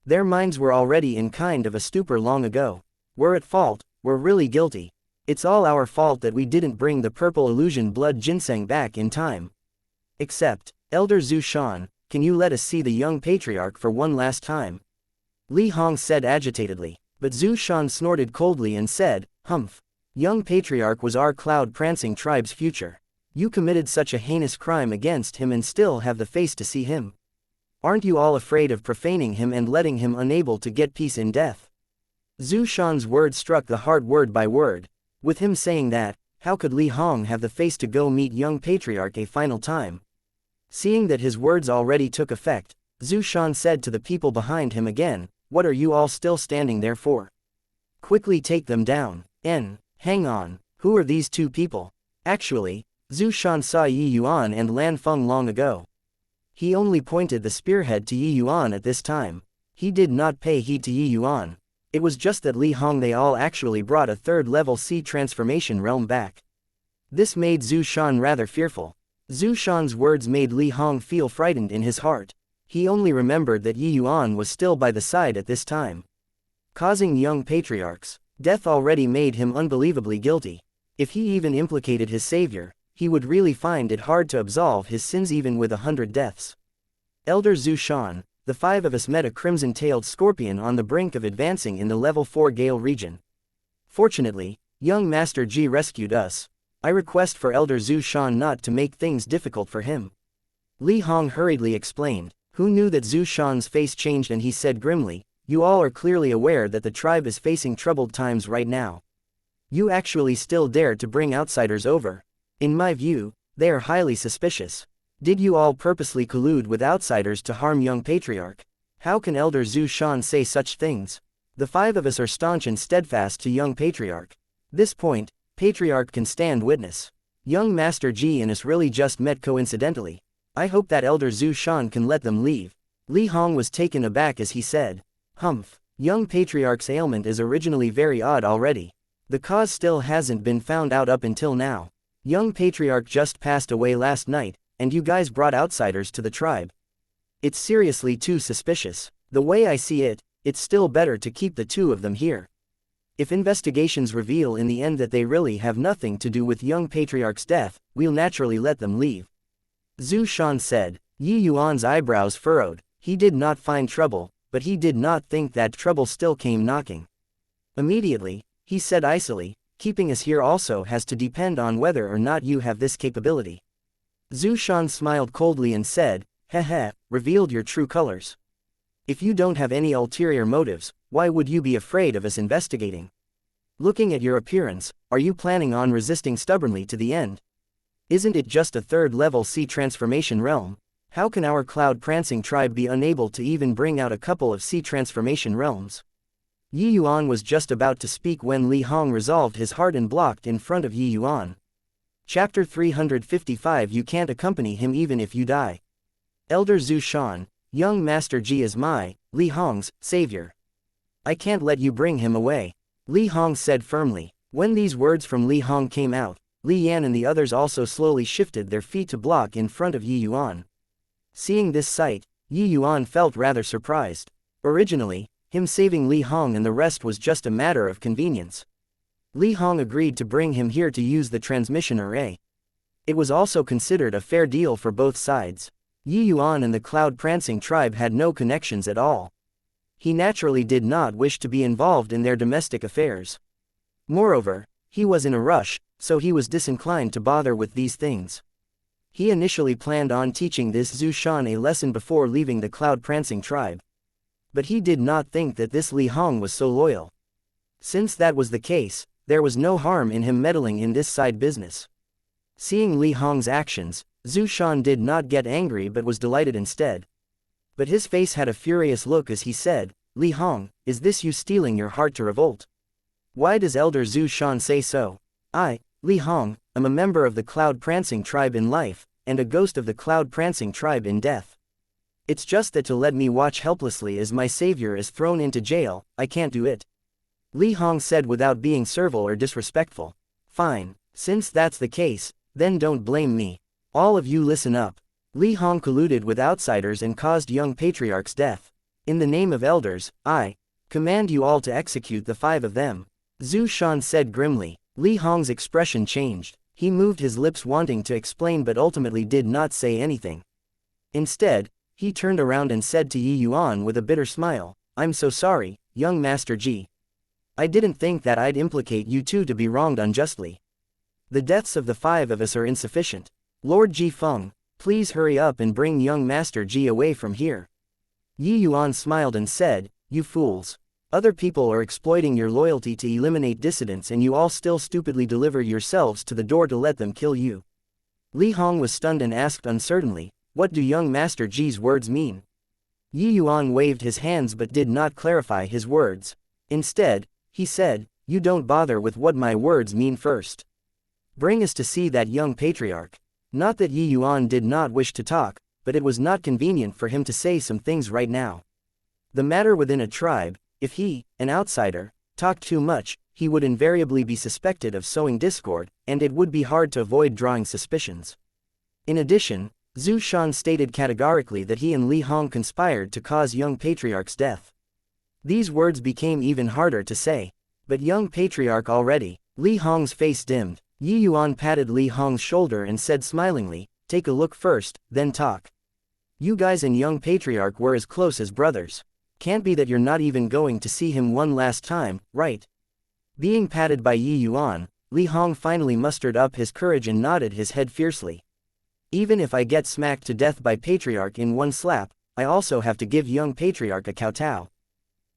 S1: Their minds were already in kind of a stupor long ago. We're at fault, we're really guilty. It's all our fault that we didn't bring the purple illusion blood ginseng back in time. Except, Elder Zhu Shan, can you let us see the young patriarch for one last time? Li Hong said agitatedly, but Zhu Shan snorted coldly and said, "Humph. Young patriarch was our cloud-prancing tribe's future. You committed such a heinous crime against him and still have the face to see him. Aren't you all afraid of profaning him and letting him unable to get peace in death?" Zhu Shan's words struck the heart word by word. With him saying that, how could Li Hong have the face to go meet young patriarch a final time? Seeing that his words already took effect, Zhu Shan said to the people behind him again, "What are you all still standing there for? Quickly take them down." Hang on, who are these 2 people? Actually, Zhu Shan saw Yi Yuan and Lan Feng long ago. He only pointed the spearhead to Yi Yuan at this time. He did not pay heed to Yi Yuan. It was just that Li Hong they all actually brought a 3rd level C transformation realm back. This made Zhu Shan rather fearful. Zhu Shan's words made Li Hong feel frightened in his heart. He only remembered that Yi Yuan was still by the side at this time, causing young patriarchs. Death already made him unbelievably guilty. If he even implicated his savior, he would really find it hard to absolve his sins even with 100 deaths. Elder Zhu Shan, the 5 of us met a crimson-tailed scorpion on the brink of advancing in the level 4 Gale region. Fortunately, young Master Ji rescued us. I request for Elder Zhu Shan not to make things difficult for him. Li Hong hurriedly explained. Who knew that Zhu Shan's face changed and he said grimly, "You all are clearly aware that the tribe is facing troubled times right now. You actually still dare to bring outsiders over. In my view, they are highly suspicious. Did you all purposely collude with outsiders to harm young patriarch? How can Elder Zhu Shan say such things? The 5 of us are staunch and steadfast to young patriarch. This point, patriarch can stand witness. Young Master Ji and us really just met coincidentally. I hope that Elder Zhu Shan can let them leave." Li Hong was taken aback as he said, "Humph, young patriarch's ailment is originally very odd already. The cause still hasn't been found out up until now. Young patriarch just passed away last night, and you guys brought outsiders to the tribe. It's seriously too suspicious. The way I see it, it's still better to keep the 2 of them here. If investigations reveal in the end that they really have nothing to do with young patriarch's death, we'll naturally let them leave." Zhu Shan said. Yi Yuan's eyebrows furrowed. He did not find trouble, but he did not think that trouble still came knocking. Immediately, he said icily, "Keeping us here also has to depend on whether or not you have this capability." Zhu Shan smiled coldly and said, "Heh, revealed your true colors. If you don't have any ulterior motives, why would you be afraid of us investigating? Looking at your appearance, are you planning on resisting stubbornly to the end? Isn't it just a 3rd level sea transformation realm? How can our cloud-prancing tribe be unable to even bring out a couple of sea transformation realms?" Yi Yuan was just about to speak when Li Hong resolved his heart and blocked in front of Yi Yuan. Chapter 355. You can't accompany him even if you die. Elder Zhu Shan, young Master Ji is Li Hong's, savior. I can't let you bring him away, Li Hong said firmly. When these words from Li Hong came out, Li Yan and the others also slowly shifted their feet to block in front of Yi Yuan. Seeing this sight, Yi Yuan felt rather surprised. Originally, him saving Li Hong and the rest was just a matter of convenience. Li Hong agreed to bring him here to use the transmission array. It was also considered a fair deal for both sides. Yi Yuan and the cloud-prancing tribe had no connections at all. He naturally did not wish to be involved in their domestic affairs. Moreover, he was in a rush, so he was disinclined to bother with these things. He initially planned on teaching this Zhu Shan a lesson before leaving the cloud-prancing tribe. But he did not think that this Li Hong was so loyal. Since that was the case, there was no harm in him meddling in this side business. Seeing Li Hong's actions, Zhu Shan did not get angry but was delighted instead. But his face had a furious look as he said, "Li Hong, is this you steeling your heart to revolt? Why does Elder Zhu Shan say so? I, Li Hong, am a member of the cloud-prancing tribe in life, and a ghost of the cloud-prancing tribe in death. It's just that to let me watch helplessly as my savior is thrown into jail, I can't do it," Li Hong said without being servile or disrespectful. "Fine, since that's the case, then don't blame me. All of you listen up. Li Hong colluded with outsiders and caused young patriarch's death. In the name of elders, I command you all to execute the 5 of them," Zhu Shan said grimly. Li Hong's expression changed. He moved his lips wanting to explain but ultimately did not say anything. Instead, he turned around and said to Yi Yuan with a bitter smile, "I'm so sorry, young Master Ji. I didn't think that I'd implicate you 2 to be wronged unjustly. The deaths of the 5 of us are insufficient. Lord Ji Feng, please hurry up and bring young Master Ji away from here." Yi Yuan smiled and said, "You fools. Other people are exploiting your loyalty to eliminate dissidents and you all still stupidly deliver yourselves to the door to let them kill you." Li Hong was stunned and asked uncertainly, "What do young Master Ji's words mean?" Yi Yuan waved his hands but did not clarify his words. Instead, he said, "You don't bother with what my words mean first. Bring us to see that young patriarch." Not that Yi Yuan did not wish to talk, but it was not convenient for him to say some things right now. The matter within a tribe, if he, an outsider, talked too much, he would invariably be suspected of sowing discord, and it would be hard to avoid drawing suspicions. In addition, Zhu Shan stated categorically that he and Li Hong conspired to cause young patriarch's death. These words became even harder to say. But young patriarch already. Li Hong's face dimmed. Yi Yuan patted Li Hong's shoulder and said smilingly, "Take a look first, then talk. You guys and young patriarch were as close as brothers. Can't be that you're not even going to see him one last time, right?" Being patted by Yi Yuan, Li Hong finally mustered up his courage and nodded his head fiercely. "Even if I get smacked to death by patriarch in one slap, I also have to give young patriarch a kowtow,"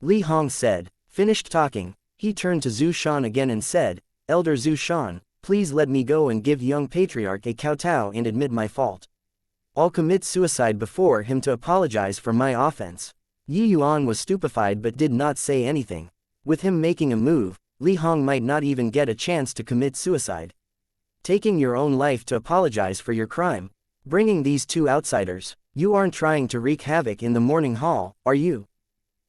S1: Li Hong said. Finished talking, he turned to Zhu Shan again and said, "Elder Zhu Shan, please let me go and give young patriarch a kowtow and admit my fault. I'll commit suicide before him to apologize for my offense." Yi Yuan was stupefied but did not say anything. With him making a move, Li Hong might not even get a chance to commit suicide. Taking your own life to apologize for your crime. Bringing these two outsiders. You aren't trying to wreak havoc in the morning hall, are you?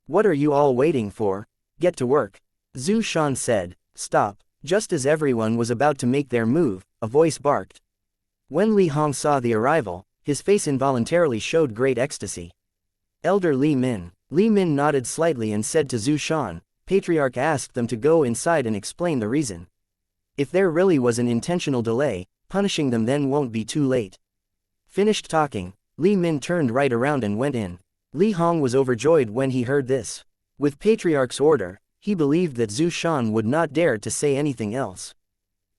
S1: What are you all waiting for? Get to work. Zhu Shan said. Stop. Just as everyone was about to make their move, a voice barked. When Li Hong saw the arrival, his face involuntarily showed great ecstasy. Elder Li Min. Li Min nodded slightly and said to Zhu Shan, Patriarch asked them to go inside and explain the reason. If there really was an intentional delay, punishing them then won't be too late. Finished talking, Li Min turned right around and went in. Li Hong was overjoyed when he heard this. With Patriarch's order, he believed that Zhu Shan would not dare to say anything else.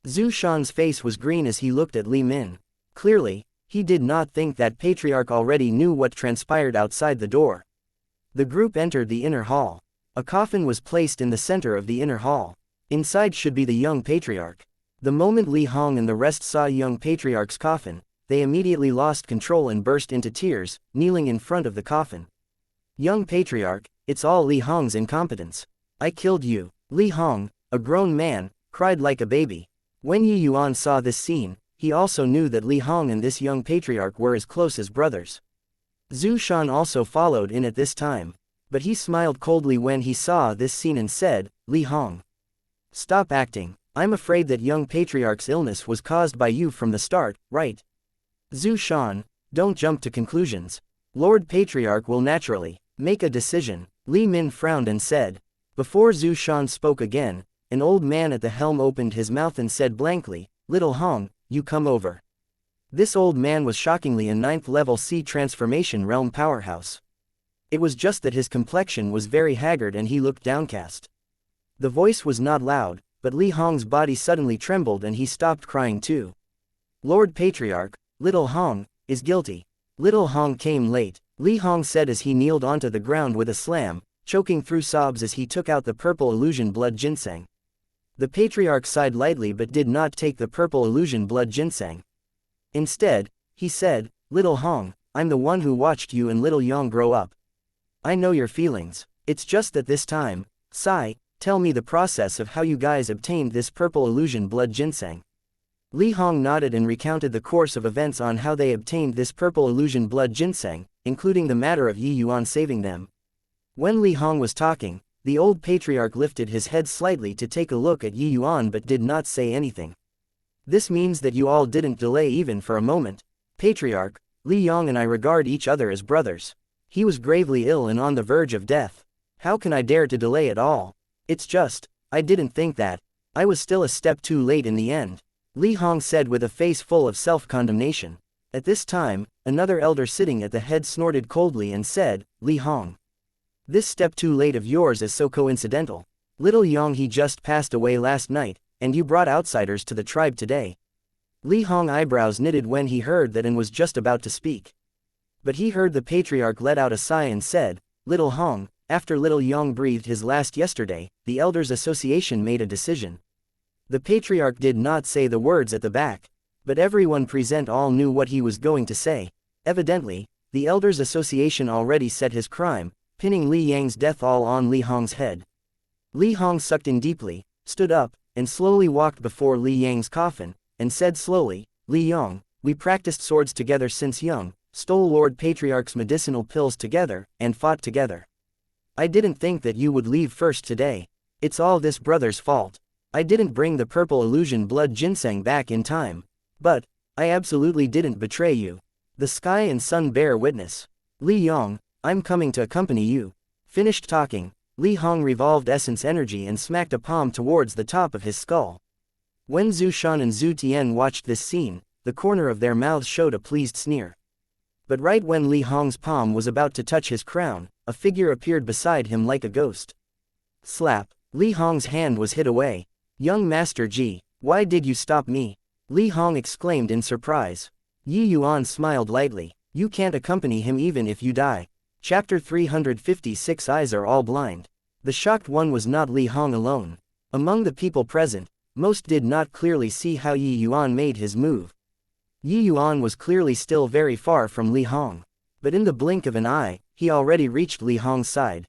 S1: Zhu Shan's face was green as he looked at Li Min. Clearly, he did not think that Patriarch already knew what transpired outside the door. The group entered the inner hall. A coffin was placed in the center of the inner hall. Inside should be the young Patriarch. The moment Li Hong and the rest saw young Patriarch's coffin, they immediately lost control and burst into tears, kneeling in front of the coffin. Young Patriarch, it's all Li Hong's incompetence. I killed you. Li Hong, a grown man, cried like a baby. When Yi Yuan saw this scene, he also knew that Li Hong and this young Patriarch were as close as brothers. Zhu Shan also followed in at this time. But he smiled coldly when he saw this scene and said, Li Hong, stop acting. I'm afraid that young Patriarch's illness was caused by you from the start, right? Zhu Shan, don't jump to conclusions. Lord Patriarch will naturally make a decision. Li Min frowned and said. Before Zhu Shan spoke again, an old man at the helm opened his mouth and said blankly, Little Hong, you come over. This old man was shockingly a 9th level C transformation realm powerhouse. It was just that his complexion was very haggard and he looked downcast. The voice was not loud, but Li Hong's body suddenly trembled and he stopped crying too. Lord Patriarch, Little Hong, is guilty. Little Hong came late, Li Hong said as he kneeled onto the ground with a slam, choking through sobs as he took out the purple illusion blood ginseng. The Patriarch sighed lightly but did not take the purple illusion blood ginseng. Instead, he said, Little Hong, I'm the one who watched you and Little Yang grow up. I know your feelings. It's just that this time, Sai, tell me the process of how you guys obtained this purple illusion blood ginseng. Li Hong nodded and recounted the course of events on how they obtained this purple illusion blood ginseng, including the matter of Yi Yuan saving them. When Li Hong was talking, the old Patriarch lifted his head slightly to take a look at Yi Yuan but did not say anything. This means that you all didn't delay even for a moment. Patriarch, Li Yang and I regard each other as brothers. He was gravely ill and on the verge of death. How can I dare to delay at all? It's just, I didn't think that. I was still a step too late in the end. Li Hong said with a face full of self-condemnation. At this time, another elder sitting at the head snorted coldly and said, Li Hong, this step too late of yours is so coincidental. Little Yang he just passed away last night, and you brought outsiders to the tribe today. Li Hong eyebrows knitted when he heard that and was just about to speak. But he heard the Patriarch let out a sigh and said, Little Hong, after Little Yang breathed his last yesterday, the Elders Association made a decision. The Patriarch did not say the words at the back, but everyone present all knew what he was going to say. Evidently, the Elders Association already set his crime, pinning Li Yang's death all on Li Hong's head. Li Hong sucked in deeply, stood up, and slowly walked before Li Yang's coffin, and said slowly, Li Yang, we practiced swords together since young, stole Lord Patriarch's medicinal pills together, and fought together. I didn't think that you would leave first today. It's all this brother's fault. I didn't bring the purple illusion blood ginseng back in time. But, I absolutely didn't betray you. The sky and sun bear witness. Li Yong, I'm coming to accompany you. Finished talking, Li Hong revolved essence energy and smacked a palm towards the top of his skull. When Zhu Shan and Zhu Tian watched this scene, the corner of their mouths showed a pleased sneer. But right when Li Hong's palm was about to touch his crown, a figure appeared beside him like a ghost. Slap! Li Hong's hand was hit away. Young Master Ji, why did you stop me? Li Hong exclaimed in surprise. Yi Yuan smiled lightly. You can't accompany him even if you die. Chapter 356 Eyes are all blind. The shocked one was not Li Hong alone. Among the people present, most did not clearly see how Yi Yuan made his move. Yi Yuan was clearly still very far from Li Hong. But in the blink of an eye, he already reached Li Hong's side.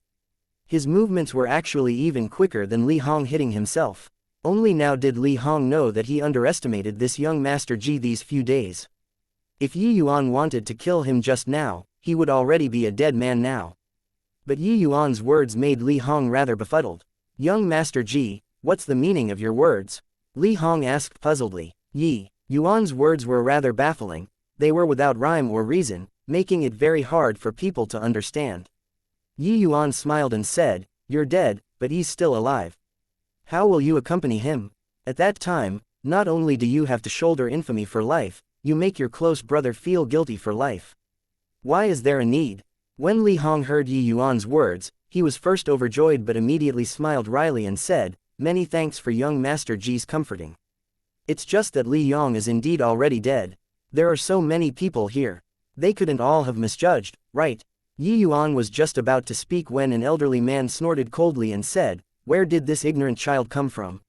S1: His movements were actually even quicker than Li Hong hitting himself. Only now did Li Hong know that he underestimated this young Master Ji these few days. If Yi Yuan wanted to kill him just now, he would already be a dead man now. But Yi Yuan's words made Li Hong rather befuddled. Young Master Ji, what's the meaning of your words? Li Hong asked puzzledly. Yi Yuan's words were rather baffling. They were without rhyme or reason, making it very hard for people to understand. Yi Yuan smiled and said, You're dead, but he's still alive. How will you accompany him? At that time, not only do you have to shoulder infamy for life, you make your close brother feel guilty for life. Why is there a need? When Li Hong heard Yi Yuan's words, he was first overjoyed but immediately smiled wryly and said, Many thanks for young Master Ji's comforting. It's just that Li Yong is indeed already dead. There are so many people here. They couldn't all have misjudged, right? Yi Yuan was just about to speak when an elderly man snorted coldly and said, Where did this ignorant child come from?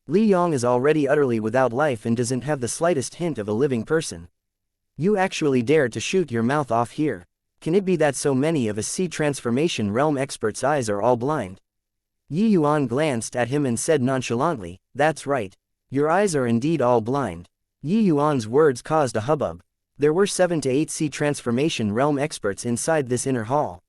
S1: Li Yong is already utterly without life and doesn't have the slightest hint of a living person. You actually dared to shoot your mouth off here. Can it be that so many of us sea transformation realm experts' eyes are all blind? Yi Yuan glanced at him and said nonchalantly, That's right. Your eyes are indeed all blind. Yi Yuan's words caused a hubbub. There were 7 to 8 sea transformation realm experts inside this inner hall.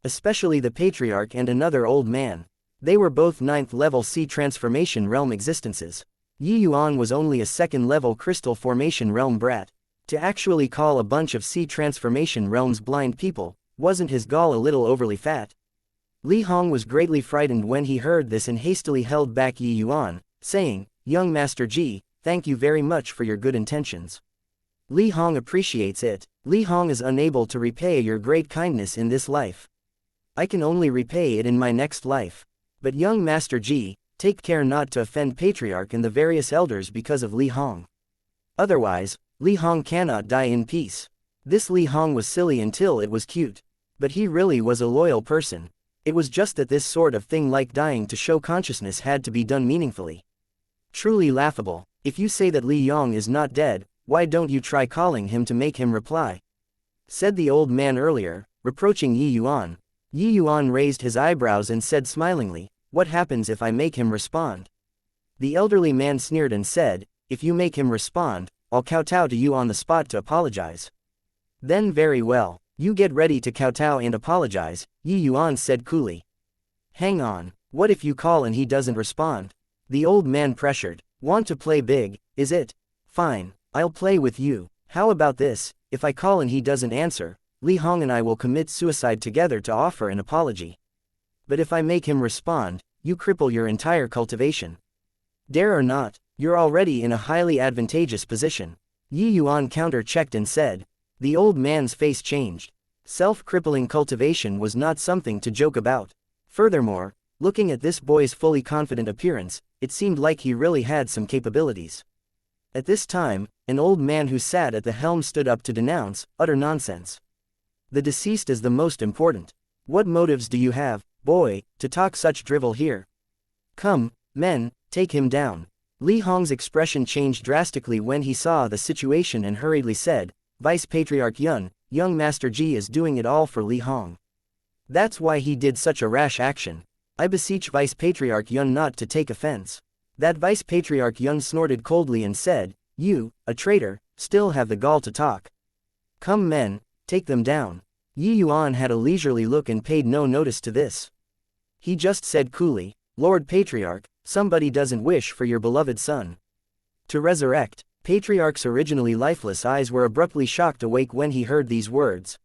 S1: Especially the patriarch and another old man. They were both 9th level sea transformation realm existences. Yi Yuan was only a 2nd level crystal formation realm brat. To actually call a bunch of sea transformation realms blind people, wasn't his gall a little overly fat? Li Hong was greatly frightened when he heard this and hastily held back Yi Yuan, saying, Young Master Ji, thank you very much for your good intentions. Li Hong appreciates it. Li Hong is unable to repay your great kindness in this life. I can only repay it in my next life. But young Master Ji, take care not to offend Patriarch and the various elders because of Li Hong. Otherwise, Li Hong cannot die in peace. This Li Hong was silly until it was cute. But he really was a loyal person. It was just that this sort of thing like dying to show consciousness had to be done meaningfully. Truly laughable. If you say that Li Yong is not dead, why don't you try calling him to make him reply? Said the old man earlier, reproaching Yi Yuan. Yi Yuan raised his eyebrows and said smilingly, What happens if I make him respond? The elderly man sneered and said, If you make him respond, I'll kowtow to you on the spot to apologize. Then very well, you get ready to kowtow and apologize, Yi Yuan said coolly. Hang on, what if you call and he doesn't respond? The old man pressured. Want to play big, is it? Fine, I'll play with you. How about this, if I call and he doesn't answer, Li Hong and I will commit suicide together to offer an apology. But if I make him respond, you cripple your entire cultivation. Dare or not, you're already in a highly advantageous position. Yi Yuan counter-checked and said. The old man's face changed. Self-crippling cultivation was not something to joke about. Furthermore, looking at this boy's fully confident appearance, it seemed like he really had some capabilities. At this time, an old man who sat at the helm stood up to denounce, utter nonsense. The deceased is the most important. What motives do you have, boy, to talk such drivel here? Come, men, take him down. Li Hong's expression changed drastically when he saw the situation and hurriedly said, Vice Patriarch Yuan, young Master Ji is doing it all for Li Hong. That's why he did such a rash action. I beseech Vice Patriarch Yuan not to take offense. That Vice Patriarch Yuan snorted coldly and said, You, a traitor, still have the gall to talk. Come men, take them down. Yi Yuan had a leisurely look and paid no notice to this. He just said coolly, Lord Patriarch, somebody doesn't wish for your beloved son to resurrect. Patriarch's originally lifeless eyes were abruptly shocked awake when he heard these words.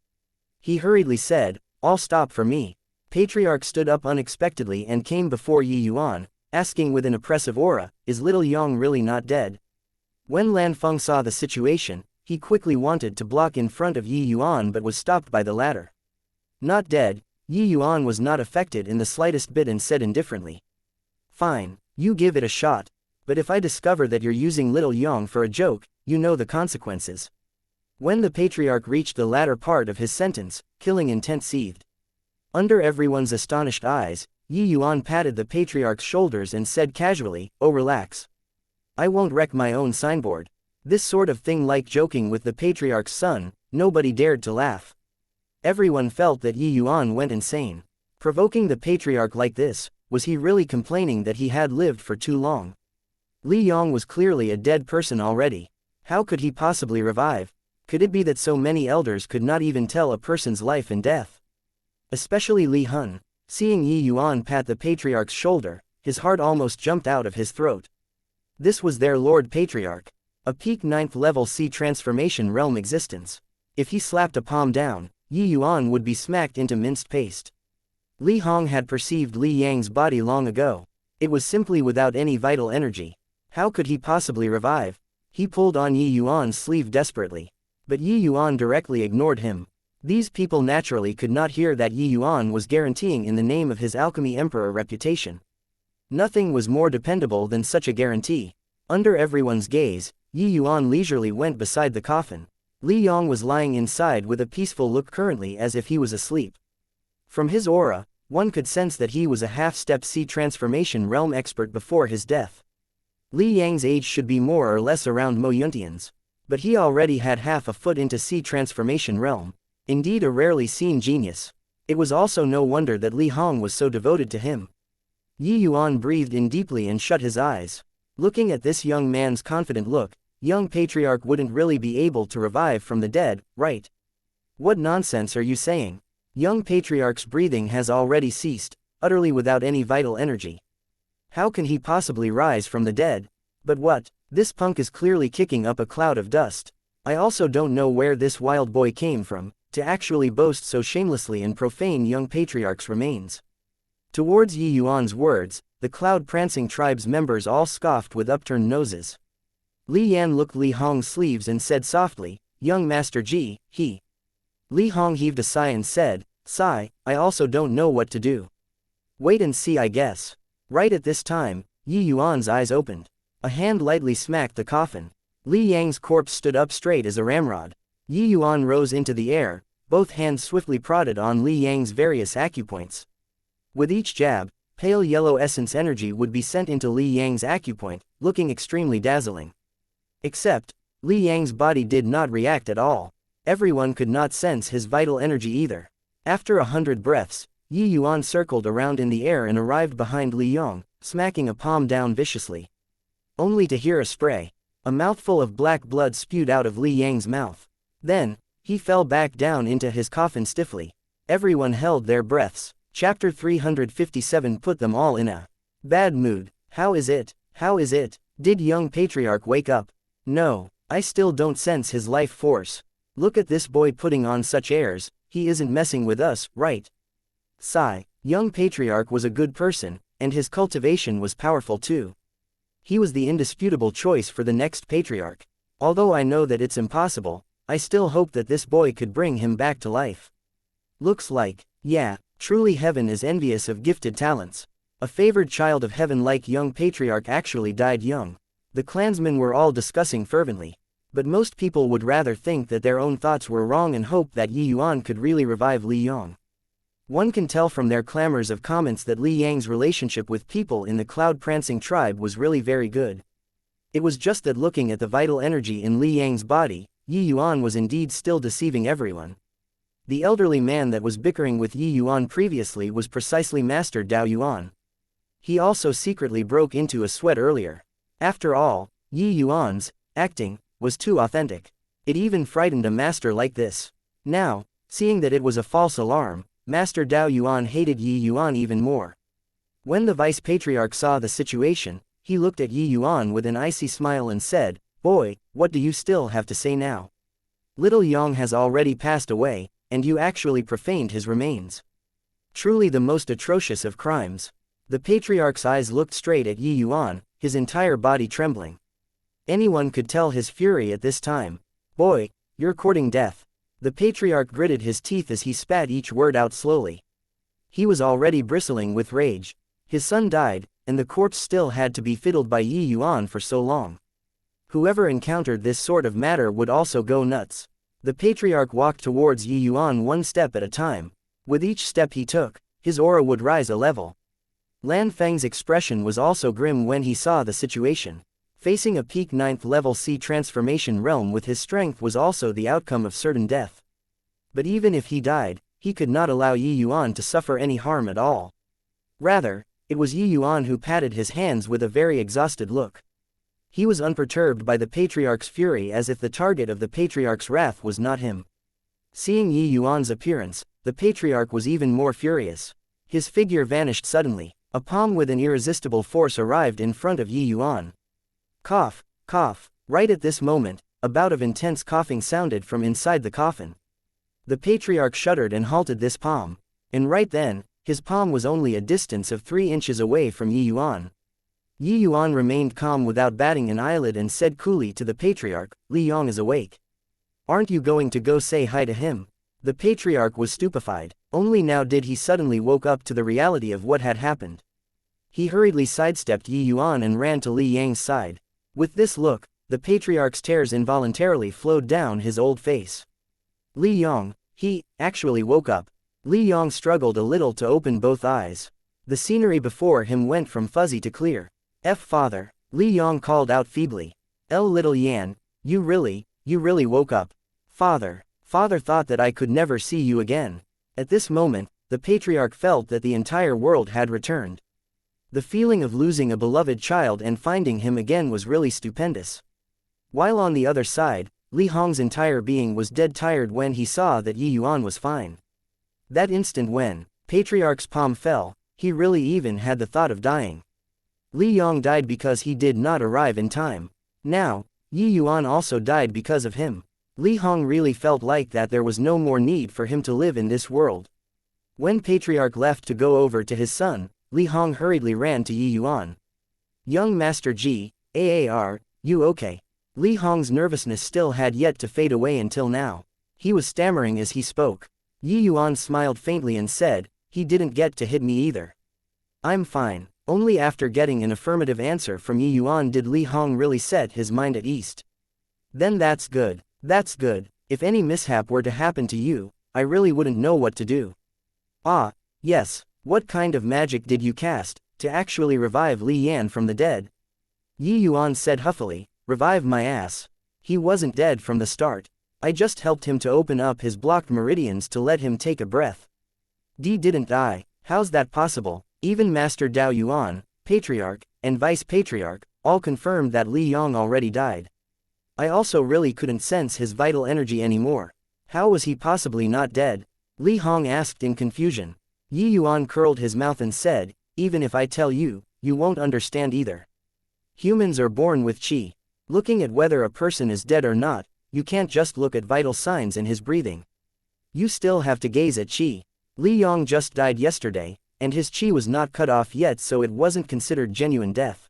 S1: He hurriedly said, "All stop for me." Patriarch stood up unexpectedly and came before Yi Yuan, asking with an oppressive aura, "Is little Yang really not dead?" When Lan Feng saw the situation, he quickly wanted to block in front of Yi Yuan but was stopped by the latter. "Not dead." Yi Yuan was not affected in the slightest bit and said indifferently, "Fine, you give it a shot. But if I discover that you're using little Yang for a joke, you know the consequences." When the patriarch reached the latter part of his sentence, killing intent seethed. Under everyone's astonished eyes, Yi Yuan patted the patriarch's shoulders and said casually, "Oh, relax. I won't wreck my own signboard." This sort of thing, like joking with the patriarch's son, nobody dared to laugh. Everyone felt that Yi Yuan went insane. Provoking the patriarch like this, was he really complaining that he had lived for too long? Li Yong was clearly a dead person already. How could he possibly revive? Could it be that so many elders could not even tell a person's life and death? Especially Li Hun. Seeing Yi Yuan pat the patriarch's shoulder, his heart almost jumped out of his throat. This was their Lord Patriarch. A peak 9th level sea transformation realm existence. If he slapped a palm down, Yi Yuan would be smacked into minced paste. Li Hong had perceived Li Yang's body long ago. It was simply without any vital energy. How could he possibly revive? He pulled on Yi Yuan's sleeve desperately. But Yi Yuan directly ignored him. These people naturally could not hear that Yi Yuan was guaranteeing in the name of his alchemy emperor reputation. Nothing was more dependable than such a guarantee. Under everyone's gaze, Yi Yuan leisurely went beside the coffin. Li Yong was lying inside with a peaceful look, currently as if he was asleep. From his aura, one could sense that he was a half-step sea transformation realm expert before his death. Li Yang's age should be more or less around Mo Yuntian's. But he already had half a foot into sea transformation realm. Indeed, a rarely seen genius. It was also no wonder that Li Hong was so devoted to him. Yi Yuan breathed in deeply and shut his eyes. Looking at this young man's confident look, young patriarch wouldn't really be able to revive from the dead, right? What nonsense are you saying? Young patriarch's breathing has already ceased, utterly without any vital energy. How can he possibly rise from the dead? But what? This punk is clearly kicking up a cloud of dust. I also don't know where this wild boy came from, to actually boast so shamelessly and profane young patriarch's remains. Towards Yi Yuan's words, the cloud-prancing tribe's members all scoffed with upturned noses. Li Yan looked Li Hong's sleeves and said softly, "Young Master Ji, he." Li Hong heaved a sigh and said, "Sigh, I also don't know what to do. Wait and see, I guess." Right at this time, Yi Yuan's eyes opened. A hand lightly smacked the coffin. Li Yang's corpse stood up straight as a ramrod. Yi Yuan rose into the air, both hands swiftly prodded on Li Yang's various acupoints. With each jab, pale yellow essence energy would be sent into Li Yang's acupoint, looking extremely dazzling. Except, Li Yang's body did not react at all. Everyone could not sense his vital energy either. After 100 breaths, Yi Yuan circled around in the air and arrived behind Li Yong, smacking a palm down viciously. Only to hear a spray. A mouthful of black blood spewed out of Li Yang's mouth. Then, he fell back down into his coffin stiffly. Everyone held their breaths. Chapter 357 put them all in a bad mood. How is it? How is it? Did young patriarch wake up? No, I still don't sense his life force. Look at this boy putting on such airs, he isn't messing with us, right? Sigh. Young patriarch was a good person, and his cultivation was powerful too. He was the indisputable choice for the next patriarch. Although I know that it's impossible, I still hope that this boy could bring him back to life. Looks like, yeah, truly heaven is envious of gifted talents. A favored child of heaven like young patriarch actually died young. The clansmen were all discussing fervently. But most people would rather think that their own thoughts were wrong and hope that Yi Yuan could really revive Li Yong. One can tell from their clamors of comments that Li Yang's relationship with people in the cloud-prancing tribe was really very good. It was just that looking at the vital energy in Li Yang's body, Yi Yuan was indeed still deceiving everyone. The elderly man that was bickering with Yi Yuan previously was precisely Master Dao Yuan. He also secretly broke into a sweat earlier. After all, Yi Yuan's acting was too authentic. It even frightened a master like this. Now, seeing that it was a false alarm, Master Dao Yuan hated Yi Yuan even more. When the vice-patriarch saw the situation, he looked at Yi Yuan with an icy smile and said, Boy, what do you still have to say now? Little Yang has already passed away, and you actually profaned his remains. Truly the most atrocious of crimes. The patriarch's eyes looked straight at Yuan, his entire body trembling. Anyone could tell his fury at this time. Boy, you're courting death. The patriarch gritted his teeth as he spat each word out slowly. He was already bristling with rage. His son died, and the corpse still had to be fiddled by Yuan for so long. Whoever encountered this sort of matter would also go nuts. The patriarch walked towards Yuan one step at a time. With each step he took, his aura would rise a level. Lan Feng's expression was also grim when he saw the situation. Facing a peak 9th level C transformation realm with his strength was also the outcome of certain death. But even if he died, he could not allow Yuan to suffer any harm at all. Rather, it was Yuan who patted his hands with a very exhausted look. He was unperturbed by the patriarch's fury, as if the target of the patriarch's wrath was not him. Seeing Yuan's appearance, the patriarch was even more furious. His figure vanished suddenly. A palm with an irresistible force arrived in front of Yuan. Cough, cough. Right at this moment, a bout of intense coughing sounded from inside the coffin. The patriarch shuddered and halted this palm. And right then, his palm was only a distance of 3 inches away from Yuan. Yuan remained calm without batting an eyelid and said coolly to the patriarch, "Li Yang is awake. Aren't you going to go say hi to him?" The patriarch was stupefied. Only now did he suddenly woke up to the reality of what had happened. He hurriedly sidestepped Yuan and ran to Li Yang's side. With this look, the patriarch's tears involuntarily flowed down his old face. Li Yang, he actually woke up. Li Yang struggled a little to open both eyes. The scenery before him went from fuzzy to clear. Father, Li Yang called out feebly. Little Yan, you really woke up. Father thought that I could never see you again. At this moment, the patriarch felt that the entire world had returned. The feeling of losing a beloved child and finding him again was really stupendous. While on the other side, Li Hong's entire being was dead tired when he saw that Yuan was fine. That instant when patriarch's palm fell, he really even had the thought of dying. Li Yang died because he did not arrive in time. Now, Yuan also died because of him. Li Hong really felt like that there was no more need for him to live in this world. When patriarch left to go over to his son, Li Hong hurriedly ran to Yuan. Young Master Ji, Aar, you okay? Li Hong's nervousness still had yet to fade away until now. He was stammering as he spoke. Yuan smiled faintly and said, he didn't get to hit me either. I'm fine. Only after getting an affirmative answer from Yuan did Li Hong really set his mind at ease. Then that's good. That's good. If any mishap were to happen to you, I really wouldn't know what to do. Ah, yes. What kind of magic did you cast, to actually revive Li Yan from the dead? Yuan said huffily, revive my ass. He wasn't dead from the start. I just helped him to open up his blocked meridians to let him take a breath. Didn't die. How's that possible? Even Master Dao Yuan, Patriarch, and Vice Patriarch, all confirmed that Li Yang already died. I also really couldn't sense his vital energy anymore. How was he possibly not dead? Li Hong asked in confusion. Yuan curled his mouth and said, even if I tell you, you won't understand either. Humans are born with qi. Looking at whether a person is dead or not, you can't just look at vital signs in his breathing. You still have to gaze at qi. Li Yang just died yesterday, and his qi was not cut off yet, so it wasn't considered genuine death.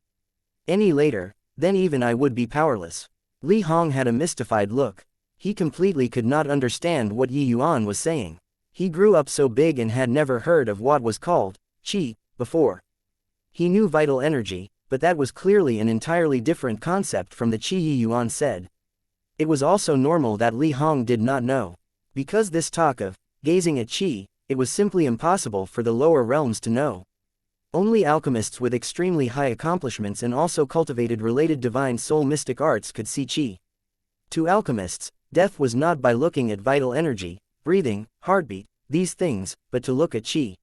S1: Any later, then even I would be powerless. Li Hong had a mystified look. He completely could not understand what Yuan was saying. He grew up so big and had never heard of what was called qi before. He knew vital energy, but that was clearly an entirely different concept from the qi Yuan said. It was also normal that Li Hong did not know. Because this talk of gazing at qi, it was simply impossible for the lower realms to know. Only alchemists with extremely high accomplishments and also cultivated related divine soul mystic arts could see qi. To alchemists, death was not by looking at vital energy, breathing, heartbeat, these things, but to look at qi.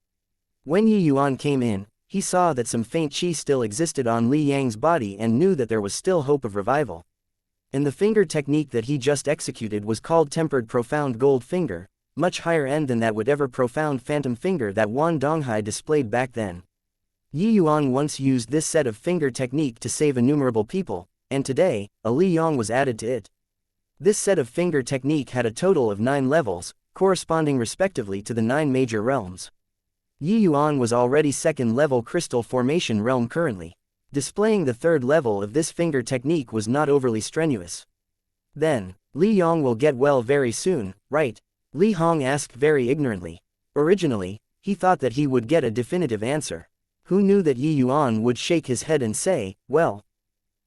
S1: When Yuan came in, he saw that some faint qi still existed on Li Yang's body and knew that there was still hope of revival. And the finger technique that he just executed was called Tempered Profound Gold Finger, much higher end than that whatever profound phantom finger that Wan Donghai displayed back then. Yuan once used this set of finger technique to save innumerable people, and today, a Li Yong was added to it. This set of finger technique had a total of 9 levels, corresponding respectively to the 9 major realms. Yi Yuan was already 2nd level crystal formation realm currently. Displaying the 3rd level of this finger technique was not overly strenuous. Then, Li Yong will get well very soon, right? Li Hong asked very ignorantly. Originally, he thought that he would get a definitive answer. Who knew that Yi Yuan would shake his head and say, well,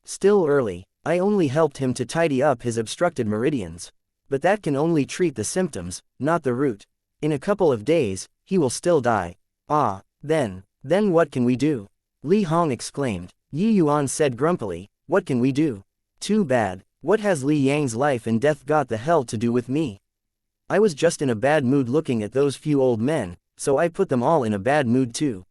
S1: still early, I only helped him to tidy up his obstructed meridians. But that can only treat the symptoms, not the root. In a couple of days, he will still die. Ah, then what can we do? Li Hong exclaimed. Yi Yuan said grumpily, what can we do? Too bad, what has Li Yang's life and death got the hell to do with me? I was just in a bad mood looking at those few old men, so I put them all in a bad mood too.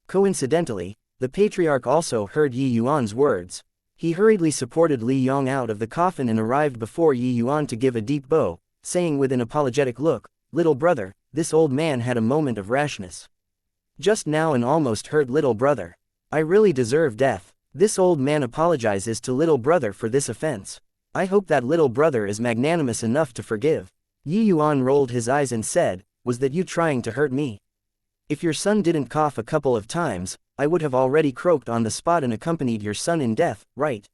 S1: Coincidentally, the patriarch also heard Yi Yuan's words. He hurriedly supported Li Yong out of the coffin and arrived before Yi Yuan to give a deep bow, saying with an apologetic look, little brother, this old man had a moment of rashness. Just now and almost hurt little brother. I really deserve death. This old man apologizes to little brother for this offense. I hope that little brother is magnanimous enough to forgive. Yi Yuan rolled his eyes and said, was that you trying to hurt me? If your son didn't cough a couple of times, I would have already croaked on the spot and accompanied your son in death, right?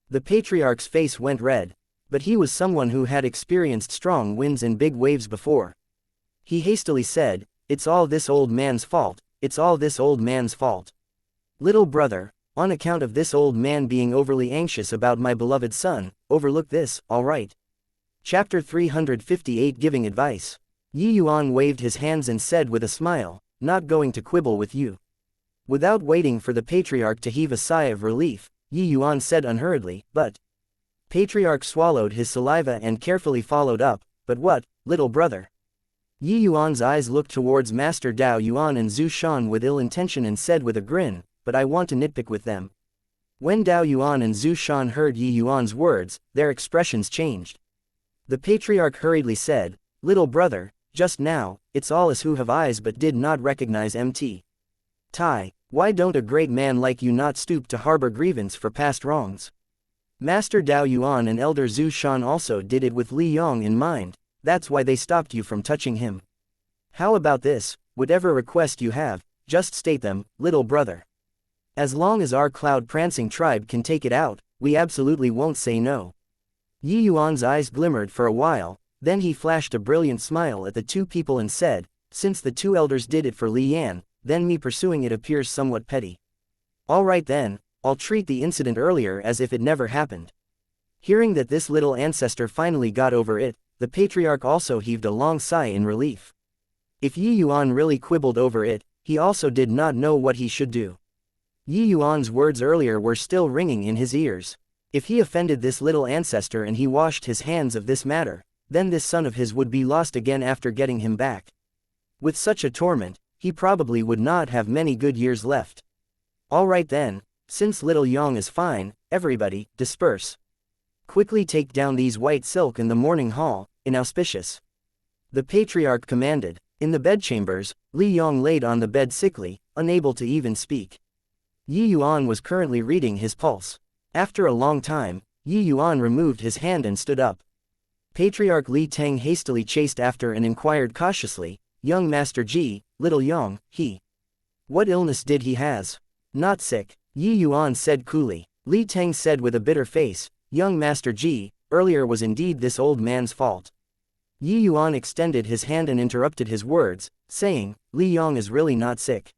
S1: The patriarch's face went red. But he was someone who had experienced strong winds and big waves before. He hastily said, it's all this old man's fault, it's all this old man's fault. Little brother, on account of this old man being overly anxious about my beloved son, overlook this, alright. Chapter 358 Giving Advice. Yi Yuan waved his hands and said with a smile, not going to quibble with you. Without waiting for the patriarch to heave a sigh of relief, Yi Yuan said unhurriedly, but. Patriarch swallowed his saliva and carefully followed up, but what, little brother? Yi Yuan's eyes looked towards Master Dao Yuan and Zhu Shan with ill intention and said with a grin, but I want to nitpick with them. When Dao Yuan and Zhu Shan heard Yi Yuan's words, their expressions changed. The patriarch hurriedly said, little brother, just now, it's all us who have eyes but did not recognize Mt. Tai, why don't a great man like you not stoop to harbor grievance for past wrongs? Master Dao Yuan and Elder Zhu Shan also did it with Li Yong in mind, that's why they stopped you from touching him. How about this, whatever request you have, just state them, little brother. As long as our cloud-prancing tribe can take it out, we absolutely won't say no. Yi Yuan's eyes glimmered for a while, then he flashed a brilliant smile at the two people and said, since the two elders did it for Li Yan, then me pursuing it appears somewhat petty. Alright then, I'll treat the incident earlier as if it never happened. Hearing that this little ancestor finally got over it, the patriarch also heaved a long sigh in relief. If Yi Yuan really quibbled over it, he also did not know what he should do. Yi Yuan's words earlier were still ringing in his ears. If he offended this little ancestor and he washed his hands of this matter, then this son of his would be lost again after getting him back. With such a torment, he probably would not have many good years left. Alright then, since little Yong is fine, everybody, disperse. Quickly take down these white silk in the morning hall, inauspicious. The patriarch commanded. In the bedchambers, Li Yong laid on the bed sickly, unable to even speak. Yi Yuan was currently reading his pulse. After a long time, Yi Yuan removed his hand and stood up. Patriarch Li Teng hastily chased after and inquired cautiously, young Master Ji, little Yong, he. What illness did he has? Not sick, Yi Yuan said coolly. Li Teng said with a bitter face, young Master Ji, earlier was indeed this old man's fault. Yi Yuan extended his hand and interrupted his words, saying, Li Yong is really not sick.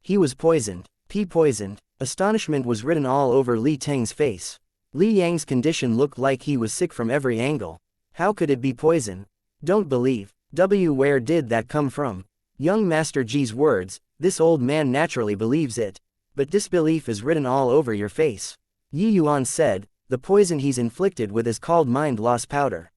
S1: He was poisoned. Poisoned. Astonishment was written all over Li Teng's face. Li Yang's condition looked like he was sick from every angle. How could it be poison? Don't believe. Where did that come from? Young Master Ji's words, this old man naturally believes it. But disbelief is written all over your face. Yi Yuan said, the poison he's inflicted with is called mind loss powder.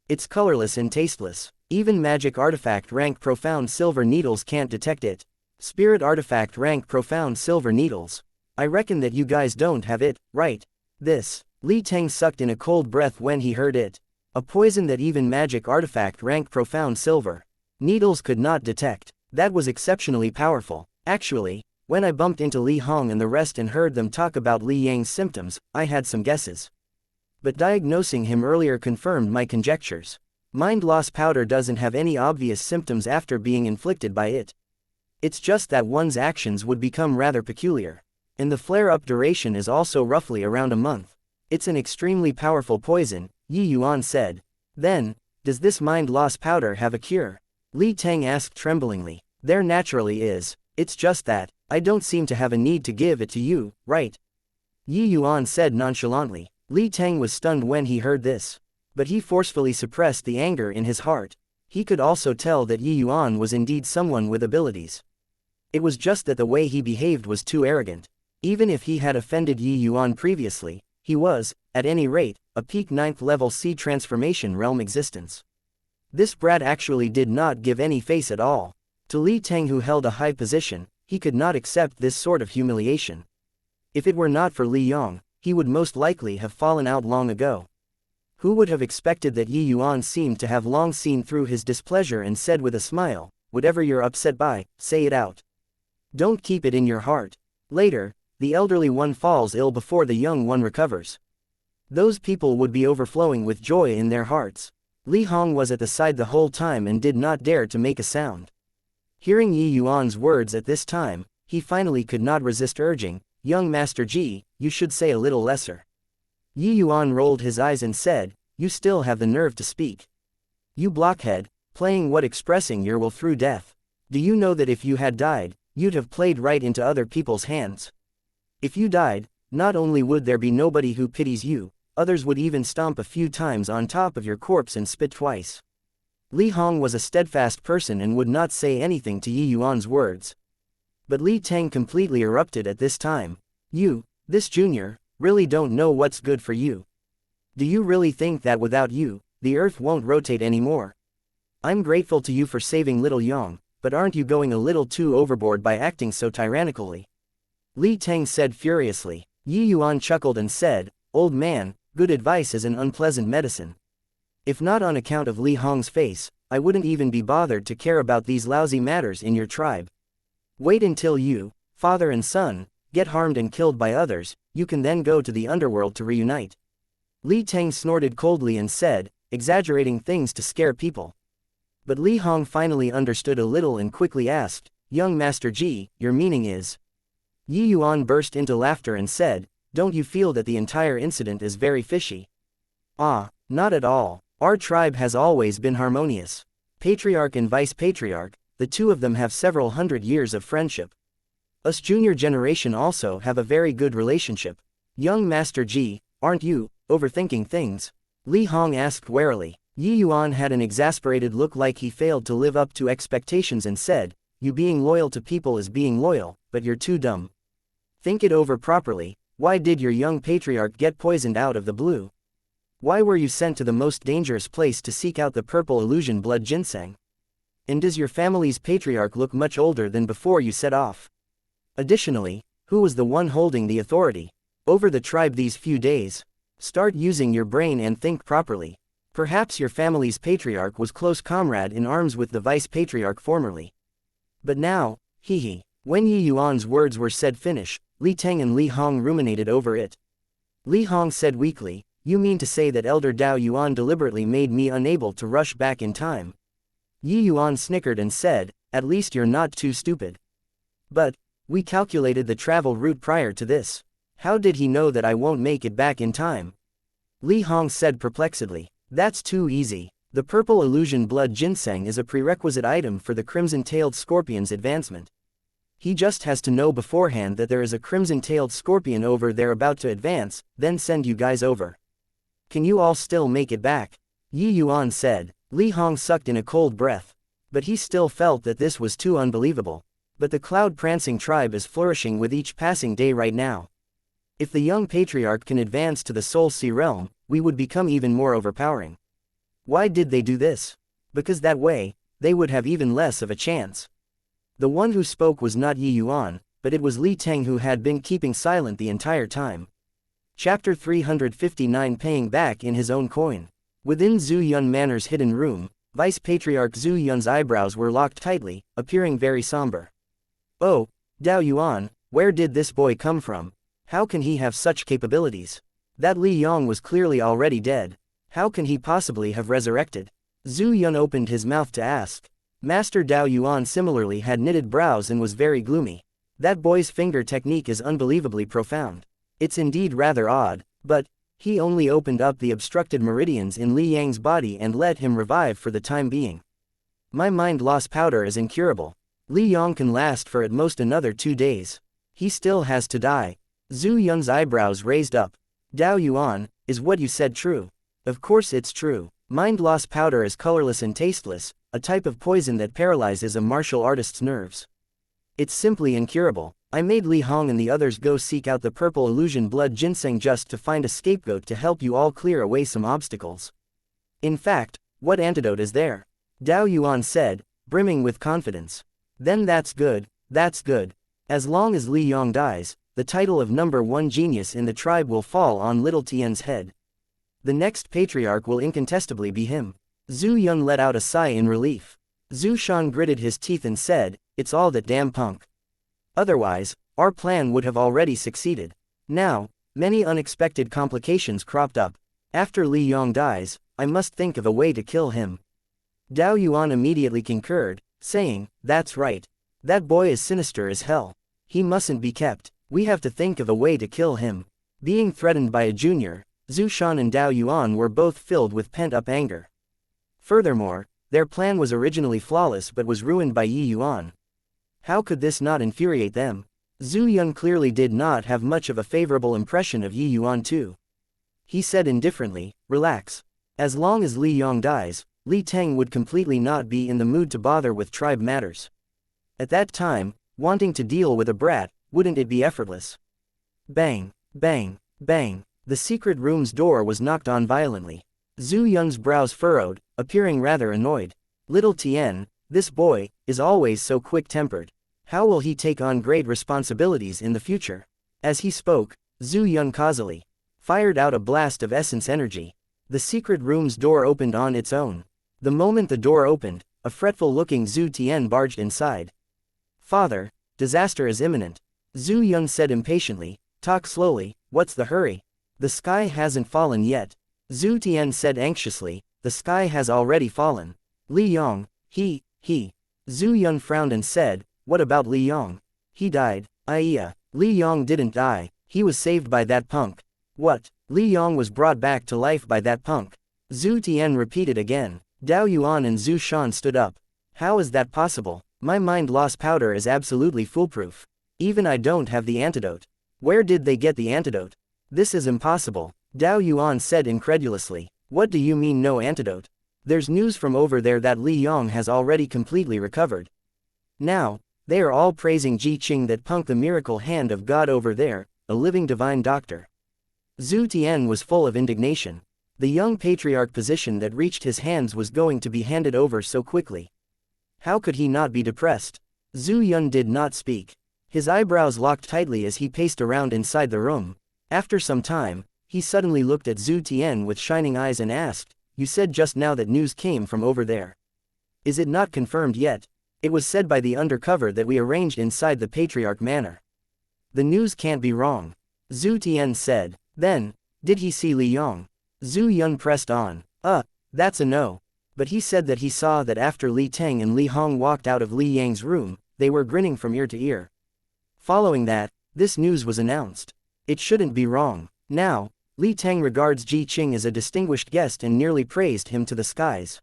S1: It's colorless and tasteless. Even magic artifact rank profound silver needles can't detect it. Spirit artifact rank profound silver needles. I reckon that you guys don't have it, right? This. Li Teng sucked in a cold breath when he heard it. A poison that even magic artifact rank profound silver needles could not detect. That was exceptionally powerful. Actually, When I bumped into Li Hong and the rest and heard them talk about Li Yang's symptoms, I had some guesses. But diagnosing him earlier confirmed my conjectures. Mind loss powder doesn't have any obvious symptoms after being inflicted by it. It's just that one's actions would become rather peculiar. And the flare-up duration is also roughly around a month. It's an extremely powerful poison, Yi Yuan said. Then, does this mind loss powder have a cure? Li Teng asked tremblingly. There naturally is. It's just that, I don't seem to have a need to give it to you, right? Yi Yuan said nonchalantly. Li Teng was stunned when he heard this. But he forcefully suppressed the anger in his heart. He could also tell that Yi Yuan was indeed someone with abilities. It was just that the way he behaved was too arrogant. Even if he had offended Yi Yuan previously, he was, at any rate, a peak 9th level C transformation realm existence. This brat actually did not give any face at all. To Li Teng, who held a high position, he could not accept this sort of humiliation. If it were not for Li Yong, he would most likely have fallen out long ago. Who would have expected that Yi Yuan seemed to have long seen through his displeasure and said with a smile, whatever you're upset by, say it out. Don't keep it in your heart. Later, the elderly one falls ill before the young one recovers. Those people would be overflowing with joy in their hearts. Li Hong was at the side the whole time and did not dare to make a sound. Hearing Yi Yuan's words at this time, he finally could not resist urging, "Young Master Ji, you should say a little lesser." Yi Yuan rolled his eyes and said, "You still have the nerve to speak. You blockhead, playing what expressing your will through death. Do you know that if you had died, you'd have played right into other people's hands? If you died, not only would there be nobody who pities you, others would even stomp a few times on top of your corpse and spit twice." Li Hong was a steadfast person and would not say anything to Yi Yuan's words. But Li Teng completely erupted at this time. "You, this junior, really don't know what's good for you. Do you really think that without you, the earth won't rotate anymore? I'm grateful to you for saving little Yong, but aren't you going a little too overboard by acting so tyrannically?" Li Teng said furiously. Yi Yuan chuckled and said, "Old man, good advice is an unpleasant medicine. If not on account of Li Hong's face, I wouldn't even be bothered to care about these lousy matters in your tribe. Wait until you, father and son, get harmed and killed by others, you can then go to the underworld to reunite." Li Teng snorted coldly and said, exaggerating things to scare people. But Li Hong finally understood a little and quickly asked, "Young Master Ji, your meaning is?" Yi Yuan burst into laughter and said, "Don't you feel that the entire incident is very fishy?" "Ah, not at all. Our tribe has always been harmonious. Patriarch and Vice Patriarch, the two of them have several hundred years of friendship. Us junior generation also have a very good relationship. Young Master Ji, aren't you overthinking things?" Li Hong asked warily. Yi Yuan had an exasperated look like he failed to live up to expectations and said, "You being loyal to people is being loyal, but you're too dumb. Think it over properly. Why did your young patriarch get poisoned out of the blue? Why were you sent to the most dangerous place to seek out the purple illusion blood ginseng? And does your family's patriarch look much older than before you set off? Additionally, who was the one holding the authority over the tribe these few days? Start using your brain and think properly. Perhaps your family's patriarch was close comrade in arms with the vice patriarch formerly. But now, hee." When Yi Yuan's words were said finish, Li Teng and Li Hong ruminated over it. Li Hong said weakly, "You mean to say that Elder Dao Yuan deliberately made me unable to rush back in time?" Yi Yuan snickered and said, "At least you're not too stupid. But, we calculated the travel route prior to this. How did he know that I won't make it back in time?" Li Hong said perplexedly, "That's too easy. The purple illusion blood ginseng is a prerequisite item for the crimson-tailed scorpion's advancement. He just has to know beforehand that there is a crimson-tailed scorpion over there about to advance, then send you guys over. Can you all still make it back?" Yi Yuan said. Li Hong sucked in a cold breath. But he still felt that this was too unbelievable. But the cloud-prancing tribe is flourishing with each passing day right now. If the young patriarch can advance to the Soul Sea realm, we would become even more overpowering. Why did they do this? Because that way, they would have even less of a chance. The one who spoke was not Yi Yuan, but it was Li Teng, who had been keeping silent the entire time. Chapter 359, Paying Back in His Own Coin. Within Zhu Yun Manor's hidden room, Vice Patriarch Zhu Yun's eyebrows were locked tightly, appearing very somber. "Oh, Dao Yuan, where did this boy come from? How can he have such capabilities? That Li Yong was clearly already dead. How can he possibly have resurrected? Zhu Yun opened his mouth to ask. Master Dao Yuan similarly had knitted brows and was very gloomy. That boy's finger technique is unbelievably profound. It's indeed rather odd, but he only opened up the obstructed meridians in Li Yang's body and let him revive for the time being. My mind loss powder is incurable. Li Yong can last for at most another 2 days. He still has to die. Zhu Yun's eyebrows raised up. Dao Yuan, is what you said true? Of course it's true. Mind loss powder is colorless and tasteless, a type of poison that paralyzes a martial artist's nerves. It's simply incurable. I made Li Hong and the others go seek out the purple illusion blood ginseng just to find a scapegoat to help you all clear away some obstacles. In fact, what antidote is there? Dao Yuan said, brimming with confidence. Then that's good, that's good. As long as Li Yong dies, the title of #1 genius in the tribe will fall on little Tian's head. The next patriarch will incontestably be him. Zhu Yun let out a sigh in relief. Zhu Shan gritted his teeth and said, it's all that damn punk. Otherwise, our plan would have already succeeded. Now, many unexpected complications cropped up. After Li Yong dies, I must think of a way to kill him. Dao Yuan immediately concurred, saying, that's right. That boy is sinister as hell. He mustn't be kept. We have to think of a way to kill him. Being threatened by a junior, Zhu Shan and Dao Yuan were both filled with pent-up anger. Furthermore, their plan was originally flawless but was ruined by Yi Yuan. How could this not infuriate them? Zhu Yun clearly did not have much of a favorable impression of Yi Yuan too. He said indifferently, relax. As long as Li Yong dies, Li Teng would completely not be in the mood to bother with tribe matters. At that time, wanting to deal with a brat, wouldn't it be effortless? Bang, bang, bang. The secret room's door was knocked on violently. Zhu Yun's brows furrowed, appearing rather annoyed. Little Tian, this boy, is always so quick-tempered. How will he take on great responsibilities in the future? As he spoke, Zhu Yun causally fired out a blast of essence energy. The secret room's door opened on its own. The moment the door opened, a fretful-looking Zhu Tian barged inside. Father, disaster is imminent. Zhu Yun said impatiently, talk slowly, what's the hurry? The sky hasn't fallen yet. Zhu Tian said anxiously, the sky has already fallen. Li Yong, he. Zhu Yun frowned and said, what about Li Yong? He died. Li Yong didn't die, he was saved by that punk. What? Li Yong was brought back to life by that punk. Zhu Tian repeated again. Dao Yuan and Zhu Shan stood up. How is that possible? My mind loss powder is absolutely foolproof. Even I don't have the antidote. Where did they get the antidote? This is impossible, Dao Yuan said incredulously. What do you mean no antidote? There's news from over there that Li Yong has already completely recovered. Now, they are all praising Ji Qing, that punk, the miracle hand of God over there, a living divine doctor. Zhu Tian was full of indignation. The young patriarch position that reached his hands was going to be handed over so quickly. How could he not be depressed? Zhu Yun did not speak. His eyebrows locked tightly as he paced around inside the room. After some time, he suddenly looked at Zhu Tian with shining eyes and asked, you said just now that news came from over there. Is it not confirmed yet? It was said by the undercover that we arranged inside the patriarch manor. The news can't be wrong. Zhu Tian said. Then, did he see Li Yong? Zhu Yun pressed on. That's a no. But he said that he saw that after Li Teng and Li Hong walked out of Li Yang's room, they were grinning from ear to ear. Following that, this news was announced. It shouldn't be wrong. Now, Li Teng regards Ji Qing as a distinguished guest and nearly praised him to the skies.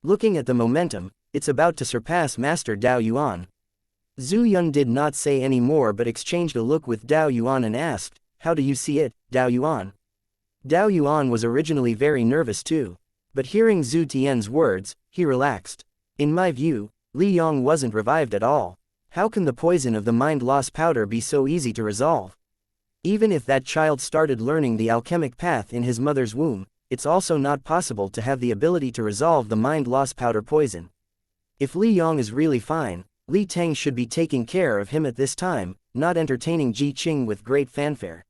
S1: Looking at the momentum, it's about to surpass Master Dao Yuan. Zhu Yun did not say any more but exchanged a look with Dao Yuan and asked, how do you see it, Dao Yuan? Dao Yuan was originally very nervous too. But hearing Zhu Tian's words, he relaxed. In my view, Li Yong wasn't revived at all. How can the poison of the mind loss powder be so easy to resolve? Even if that child started learning the alchemic path in his mother's womb, it's also not possible to have the ability to resolve the mind loss powder poison. If Li Yong is really fine, Li Teng should be taking care of him at this time, not entertaining Ji Qing with great fanfare.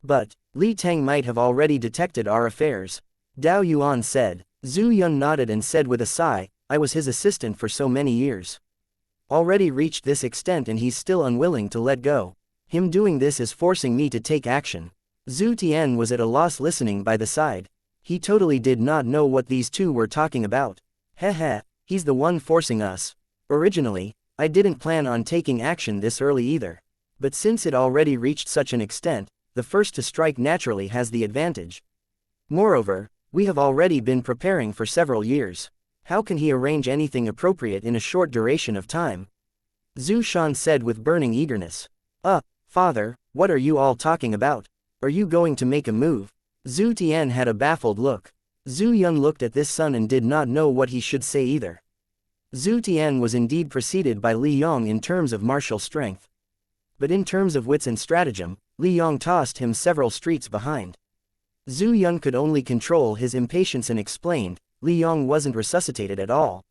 S1: But, Li Teng might have already detected our affairs. Dao Yuan said. Zhu Yun nodded and said with a sigh, I was his assistant for so many years. already reached this extent and he's still unwilling to let go. Him doing this is forcing me to take action. Zhu Tian was at a loss listening by the side. He totally did not know what these two were talking about. Heh, he's the one forcing us. Originally, I didn't plan on taking action this early either. But since it already reached such an extent, the first to strike naturally has the advantage. Moreover, we have already been preparing for several years. How can he arrange anything appropriate in a short duration of time? Zhu Shan said with burning eagerness. Father, what are you all talking about? Are you going to make a move? Zhu Tian had a baffled look. Zhu Yun looked at this son and did not know what he should say either. Zhu Tian was indeed preceded by Li Yong in terms of martial strength. But in terms of wits and stratagem, Li Yong tossed him several streets behind. Zhu Yun could only control his impatience and explained, Li Yong wasn't resuscitated at all.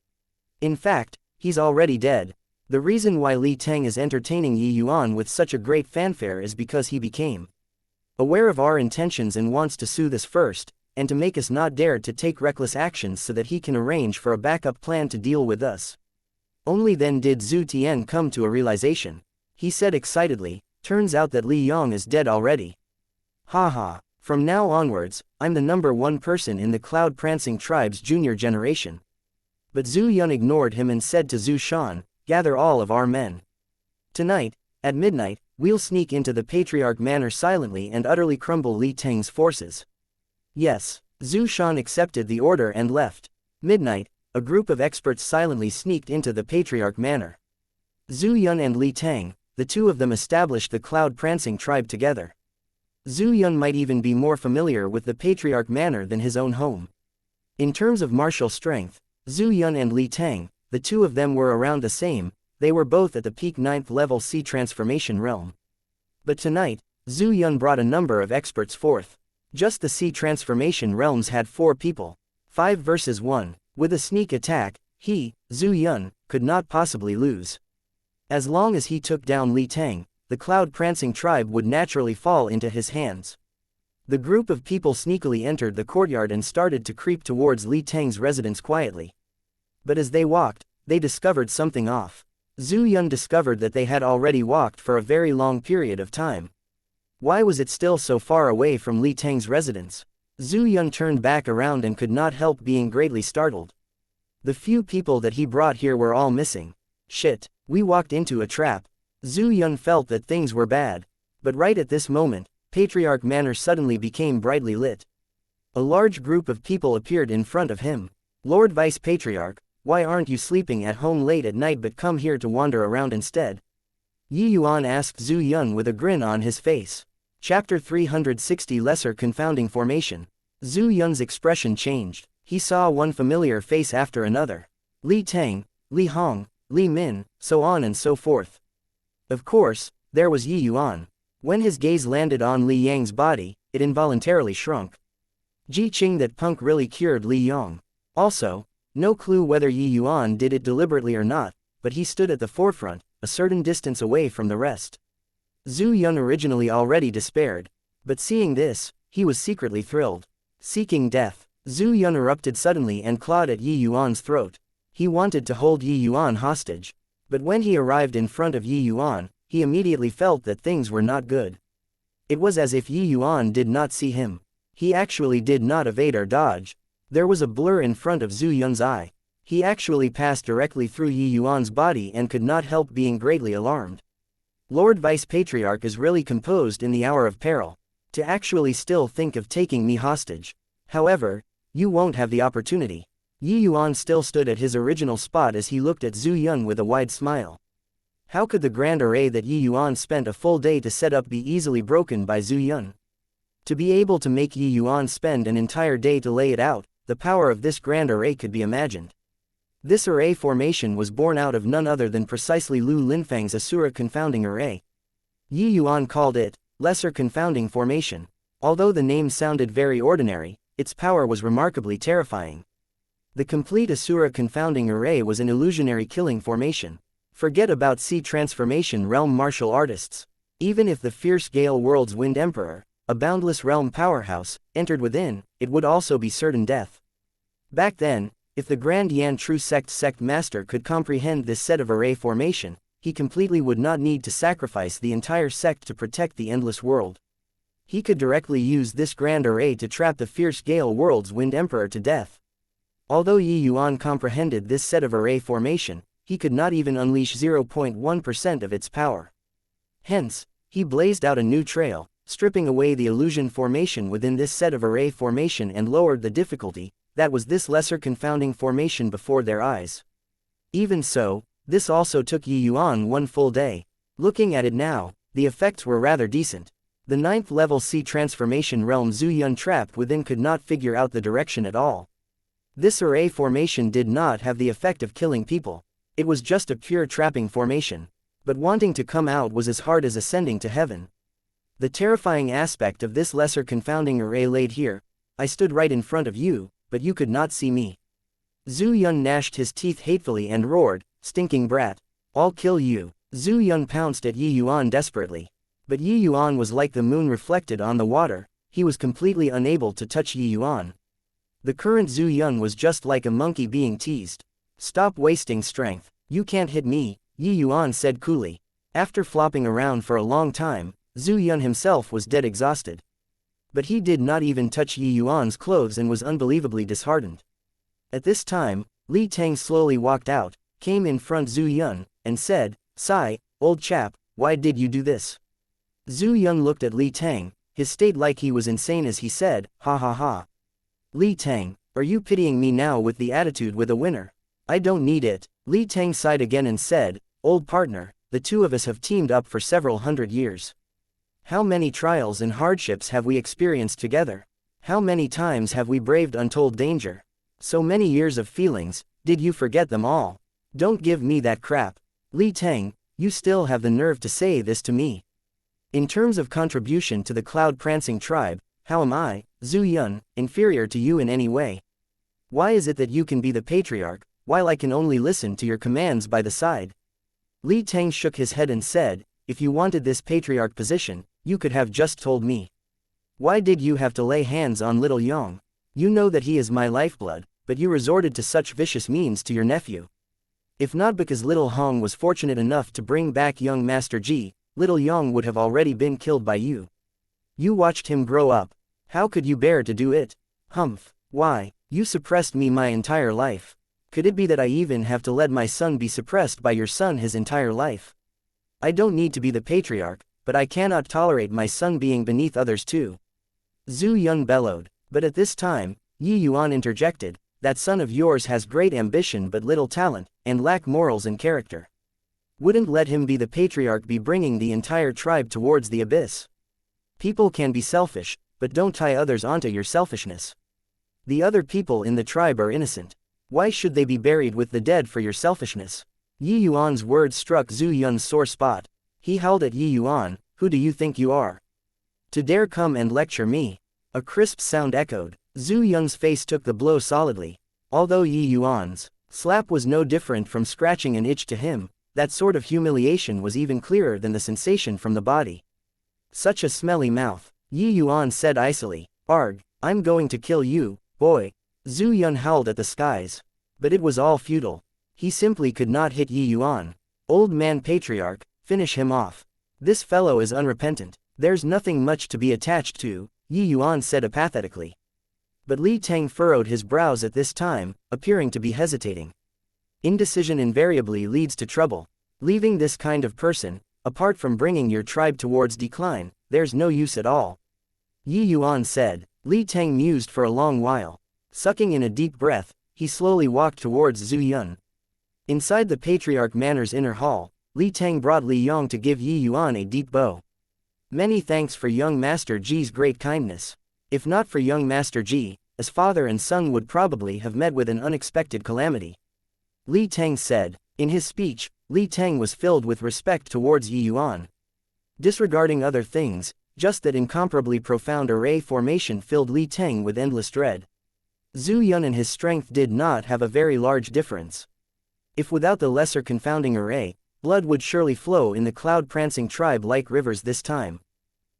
S1: In fact, he's already dead. The reason why Li Teng is entertaining Yi Yuan with such a great fanfare is because he became aware of our intentions and wants to soothe us first, and to make us not dare to take reckless actions so that he can arrange for a backup plan to deal with us. Only then did Zhu Tian come to a realization. He said excitedly, turns out that Li Yong is dead already. Haha, from now onwards, I'm the #1 person in the Cloud Prancing Tribe's junior generation. But Zhu Yun ignored him and said to Zhu Shan, gather all of our men. Tonight, at midnight, we'll sneak into the Patriarch Manor silently and utterly crumble Li Teng's forces. Yes, Zhu Shan accepted the order and left. Midnight, a group of experts silently sneaked into the Patriarch Manor. Zhu Yun and Li Teng, the two of them established the Cloud Prancing Tribe together. Zhu Yun might even be more familiar with the Patriarch Manor than his own home. In terms of martial strength, Zhu Yun and Li Teng, the two of them were around the same, they were both at the peak 9th level Sea Transformation realm. But tonight, Zhu Yun brought a number of experts forth. Just the Sea Transformation realms had 4 people. 5 versus 1. With a sneak attack, he, Zhu Yun, could not possibly lose. As long as he took down Li Teng, the Cloud Prancing Tribe would naturally fall into his hands. The group of people sneakily entered the courtyard and started to creep towards Li Teng's residence quietly. But as they walked, they discovered something off. Zhu Yun discovered that they had already walked for a very long period of time. Why was it still so far away from Li Teng's residence? Zhu Yun turned back around and could not help being greatly startled. The few people that he brought here were all missing. Shit, we walked into a trap. Zhu Yun felt that things were bad. But right at this moment, Patriarch Manor suddenly became brightly lit. A large group of people appeared in front of him. Lord Vice Patriarch, why aren't you sleeping at home late at night but come here to wander around instead? Yi Yuan asked Zhu Yun with a grin on his face. Chapter 360 Lesser Confounding Formation. Zhu Yun's expression changed. He saw one familiar face after another. Li Teng, Li Hong, Li Min, so on and so forth. Of course, there was Yi Yuan. When his gaze landed on Li Yang's body, it involuntarily shrunk. Ji Qing, that punk really cured Li Yong. Also, no clue whether Yi Yuan did it deliberately or not, but he stood at the forefront, a certain distance away from the rest. Zhu Yun originally already despaired, but seeing this, he was secretly thrilled. Seeking death, Zhu Yun erupted suddenly and clawed at Yi Yuan's throat. He wanted to hold Yi Yuan hostage. But when he arrived in front of Yi Yuan, he immediately felt that things were not good. It was as if Yi Yuan did not see him. He actually did not evade or dodge. There was a blur in front of Zhu Yun's eye. He actually passed directly through Yi Yuan's body and could not help being greatly alarmed. Lord Vice Patriarch is really composed in the hour of peril. To actually still think of taking me hostage. However, you won't have the opportunity. Yi Yuan still stood at his original spot as he looked at Zhu Yun with a wide smile. How could the grand array that Yi Yuan spent a full day to set up be easily broken by Zhu Yun? To be able to make Yi Yuan spend an entire day to lay it out, the power of this grand array could be imagined. This array formation was born out of none other than precisely Lu Linfang's Asura Confounding Array. Yi Yuan called it, Lesser Confounding Formation. Although the name sounded very ordinary, its power was remarkably terrifying. The complete Asura Confounding Array was an illusionary killing formation. Forget about Sea Transformation realm martial artists. Even if the fierce Gale World's Wind Emperor, a boundless realm powerhouse, entered within, it would also be certain death. Back then, If the Grand Yan True Sect Master could comprehend this set of array formation, he completely would not need to sacrifice the entire sect to protect the endless world. He could directly use this grand array to trap the fierce Gale World's Wind Emperor to death. Although Yi Yuan comprehended this set of array formation, he could not even unleash 0.1% of its power. Hence, he blazed out a new trail, stripping away the illusion formation within this set of array formation and lowered the difficulty, that was this lesser confounding formation before their eyes. Even so, this also took Yi Yuan one full day. Looking at it now, the effects were rather decent. The 9th level C transformation realm Zhu Yun trapped within could not figure out the direction at all. This array formation did not have the effect of killing people. It was just a pure trapping formation. But wanting to come out was as hard as ascending to heaven. The terrifying aspect of this lesser confounding array laid here. I stood right in front of you, but you could not see me. Zhu Yun gnashed his teeth hatefully and roared, "Stinking brat. I'll kill you." Zhu Yun pounced at Yi Yuan desperately. But Yi Yuan was like the moon reflected on the water, he was completely unable to touch Yi Yuan. The current Zhu Yun was just like a monkey being teased. "Stop wasting strength. You can't hit me," Yi Yuan said coolly. After flopping around for a long time, Zhu Yun himself was dead exhausted. But he did not even touch Yi Yuan's clothes and was unbelievably disheartened. At this time, Li Tang slowly walked out, came in front Zhu Yun, and said, "Sai, old chap, why did you do this?" Zhu Yun looked at Li Tang, his state like he was insane as he said, "Ha ha ha. Li Tang, are you pitying me now with the attitude with a winner? I don't need it." Li Tang sighed again and said, "Old partner, the two of us have teamed up for several hundred years. How many trials and hardships have we experienced together? How many times have we braved untold danger? So many years of feelings, did you forget them all? Don't give me that crap. Li Tang, you still have the nerve to say this to me. In terms of contribution to the cloud-prancing tribe, how am I, Zhu Yun, inferior to you in any way? Why is it that you can be the patriarch, while I can only listen to your commands by the side?" Li Tang shook his head and said, "If you wanted this patriarch position, you could have just told me. Why did you have to lay hands on little Yang? You know that he is my lifeblood, but you resorted to such vicious means to your nephew. If not because little Hong was fortunate enough to bring back young Master Ji, little Yang would have already been killed by you. You watched him grow up. How could you bear to do it? Humph. Why, you suppressed me my entire life. Could it be that I even have to let my son be suppressed by your son his entire life? I don't need to be the patriarch, but I cannot tolerate my son being beneath others too." Zhu Yun bellowed. But at this time, Yi Yuan interjected, "That son of yours has great ambition but little talent, and lack morals and character. Wouldn't let him be the patriarch be bringing the entire tribe towards the abyss. People can be selfish, but don't tie others onto your selfishness. The other people in the tribe are innocent. Why should they be buried with the dead for your selfishness?" Yi Yuan's words struck Zhu Yun's sore spot. He howled at Yi Yuan, "Who do you think you are? To dare come and lecture me?" A crisp sound echoed. Zhu Yun's face took the blow solidly. Although Yi Yuan's slap was no different from scratching an itch to him, that sort of humiliation was even clearer than the sensation from the body. "Such a smelly mouth," Yi Yuan said icily. "Arg, I'm going to kill you, boy." Zhu Yun howled at the skies. But it was all futile. He simply could not hit Yi Yuan. "Old man patriarch, finish him off. This fellow is unrepentant. There's nothing much to be attached to," Yi Yuan said apathetically. But Li Tang furrowed his brows at this time, appearing to be hesitating. Indecision invariably leads to trouble. Leaving this kind of person, apart from bringing your tribe towards decline, there's no use at all. Yi Yuan said. Li Tang mused for a long while. Sucking in a deep breath, he slowly walked towards Zhu Yun. Inside the Patriarch Manor's inner hall, Li Tang brought Li Yong to give Yi Yuan a deep bow. "Many thanks for young Master Ji's great kindness. If not for young Master Ji, as father and son would probably have met with an unexpected calamity," Li Tang said. In his speech, Li Tang was filled with respect towards Yi Yuan. Disregarding other things, just that incomparably profound array formation filled Li Tang with endless dread. Zhu Yun and his strength did not have a very large difference. If without the lesser confounding array, blood would surely flow in the cloud-prancing tribe like rivers this time.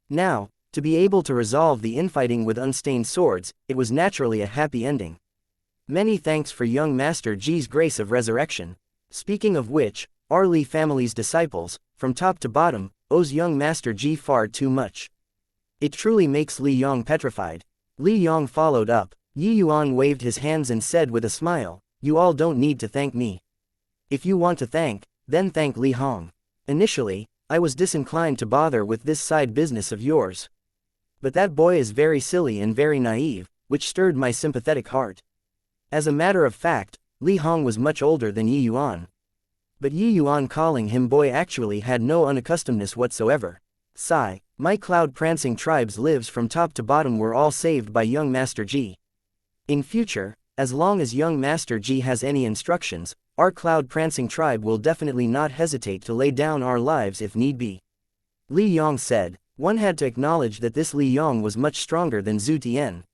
S1: Now, to be able to resolve the infighting with unstained swords, it was naturally a happy ending. Many thanks for young Master Ji's grace of resurrection. Speaking of which, our Li family's disciples, from top to bottom, owes young Master Ji far too much. It truly makes Li Yong petrified. Li Yong followed up. Yi Yuan waved his hands and said with a smile, "You all don't need to thank me. If you want to thank, then thank Li Hong. Initially, I was disinclined to bother with this side business of yours. But that boy is very silly and very naive, which stirred my sympathetic heart." As a matter of fact, Li Hong was much older than Yi Yuan. But Yi Yuan calling him boy actually had no unaccustomedness whatsoever. Sigh, my cloud-prancing tribes lives from top to bottom were all saved by young Master Ji. In future, as long as young Master Ji has any instructions, our cloud-prancing tribe will definitely not hesitate to lay down our lives if need be. Li Yong said. One had to acknowledge that this Li Yong was much stronger than Zhu Tian.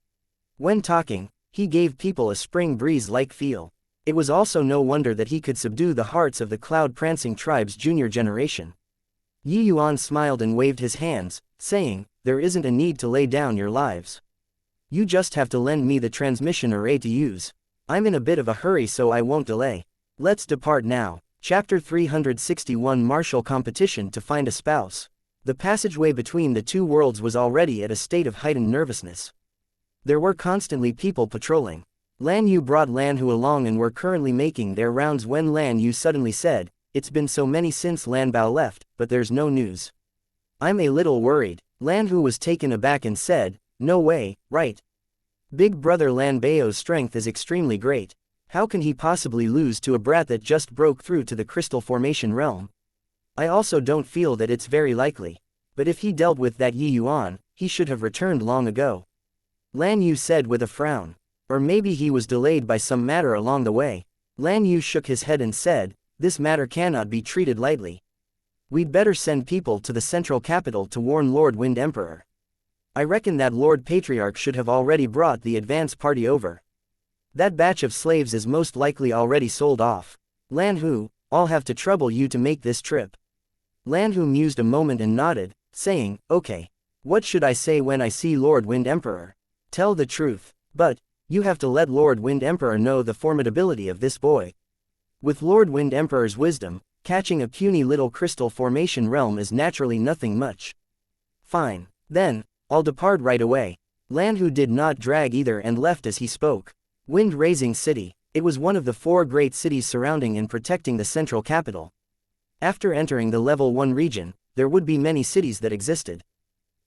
S1: When talking, he gave people a spring breeze-like feel. It was also no wonder that he could subdue the hearts of the cloud-prancing tribe's junior generation. Yi Yuan smiled and waved his hands, saying, "There isn't a need to lay down your lives. You just have to lend me the transmission array to use. I'm in a bit of a hurry so I won't delay. Let's depart now." Chapter 361 Martial Competition to Find a Spouse. The passageway between the two worlds was already at a state of heightened nervousness. There were constantly people patrolling. Lan Yu brought Lan Hu along and were currently making their rounds when Lan Yu suddenly said, "It's been so many since Lan Bao left, but there's no news. I'm a little worried." Lan Hu was taken aback and said, "No way, right? Big brother Lan Bao's strength is extremely great. How can he possibly lose to a brat that just broke through to the crystal formation realm? I also don't feel that it's very likely. But if he dealt with that Yi Yuan, he should have returned long ago." Lan Yu said with a frown. Or maybe he was delayed by some matter along the way. Lan Yu shook his head and said, "This matter cannot be treated lightly. We'd better send people to the central capital to warn Lord Wind Emperor. I reckon that Lord Patriarch should have already brought the advance party over. That batch of slaves is most likely already sold off. Lan Hu, I'll have to trouble you to make this trip." Lan Hu mused a moment and nodded, saying, "Okay. What should I say when I see Lord Wind Emperor? Tell the truth. But you have to let Lord Wind Emperor know the formidability of this boy. With Lord Wind Emperor's wisdom, catching a puny little crystal formation realm is naturally nothing much." "Fine. Then, I'll depart right away." Lan Hu did not drag either and left as he spoke. Wind-raising City. It was one of the 4 great cities surrounding and protecting the central capital. After entering the level 1 region, there would be many cities that existed.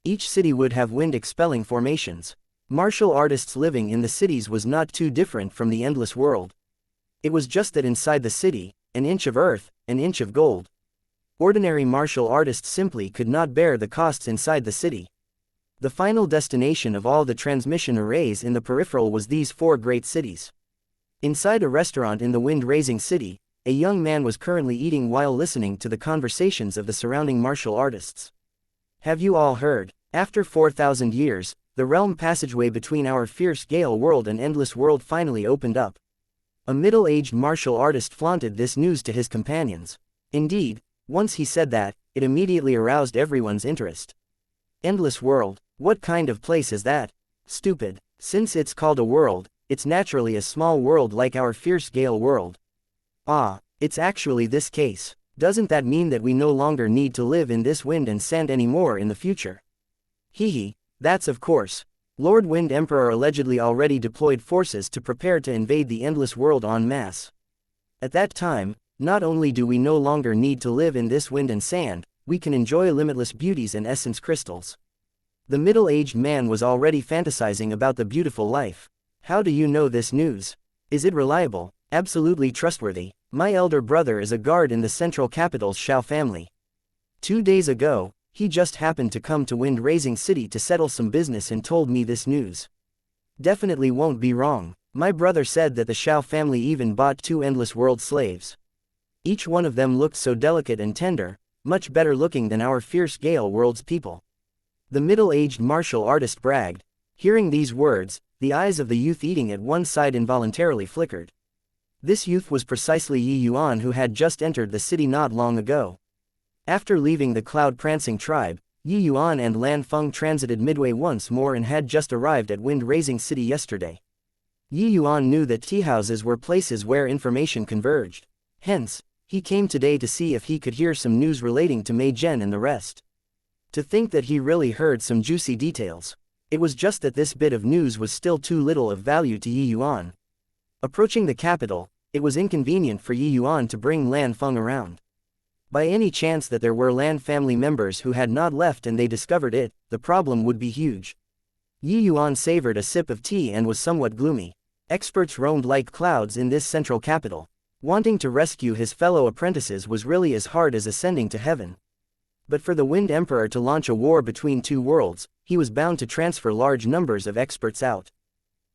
S1: Each city would have wind-expelling formations. Martial artists living in the cities was not too different from the endless world. It was just that inside the city, an inch of earth, an inch of gold. Ordinary martial artists simply could not bear the costs inside the city. The final destination of all the transmission arrays in the peripheral was these 4 great cities. Inside a restaurant in the wind-raising city, a young man was currently eating while listening to the conversations of the surrounding martial artists. "Have you all heard? After 4,000 years, the realm passageway between our fierce Gale world and endless world finally opened up." A middle-aged martial artist flaunted this news to his companions. Indeed, once he said that, it immediately aroused everyone's interest. "Endless world? What kind of place is that? Stupid. Since it's called a world, it's naturally a small world like our fierce Gale world." "Ah, it's actually this case. Doesn't that mean that we no longer need to live in this wind and sand anymore in the future?" "Hee, that's of course. Lord Wind Emperor allegedly already deployed forces to prepare to invade the endless world en masse. At that time, not only do we no longer need to live in this wind and sand, we can enjoy limitless beauties and essence crystals." The middle-aged man was already fantasizing about the beautiful life. "How do you know this news? Is it reliable?" "Absolutely trustworthy. My elder brother is a guard in the central capital's Shao family. 2 days ago, he just happened to come to Wind-Raising City to settle some business and told me this news. Definitely won't be wrong. My brother said that the Shao family even bought 2 Endless World slaves. Each one of them looked so delicate and tender, much better looking than our fierce Gale world's people." The middle-aged martial artist bragged. Hearing these words, the eyes of the youth eating at one side involuntarily flickered. This youth was precisely Yi Yuan, who had just entered the city not long ago. After leaving the cloud-prancing tribe, Yi Yuan and Lan Feng transited midway once more and had just arrived at Wind-Raising City yesterday. Yi Yuan knew that tea houses were places where information converged. Hence, he came today to see if he could hear some news relating to Mei Zhen and the rest. To think that he really heard some juicy details. It was just that this bit of news was still too little of value to Yi Yuan. Approaching the capital, it was inconvenient for Yi Yuan to bring Lan Feng around. By any chance that there were Lan family members who had not left and they discovered it, the problem would be huge. Yi Yuan savored a sip of tea and was somewhat gloomy. Experts roamed like clouds in this central capital. Wanting to rescue his fellow apprentices was really as hard as ascending to heaven. But for the Wind Emperor to launch a war between two worlds, he was bound to transfer large numbers of experts out.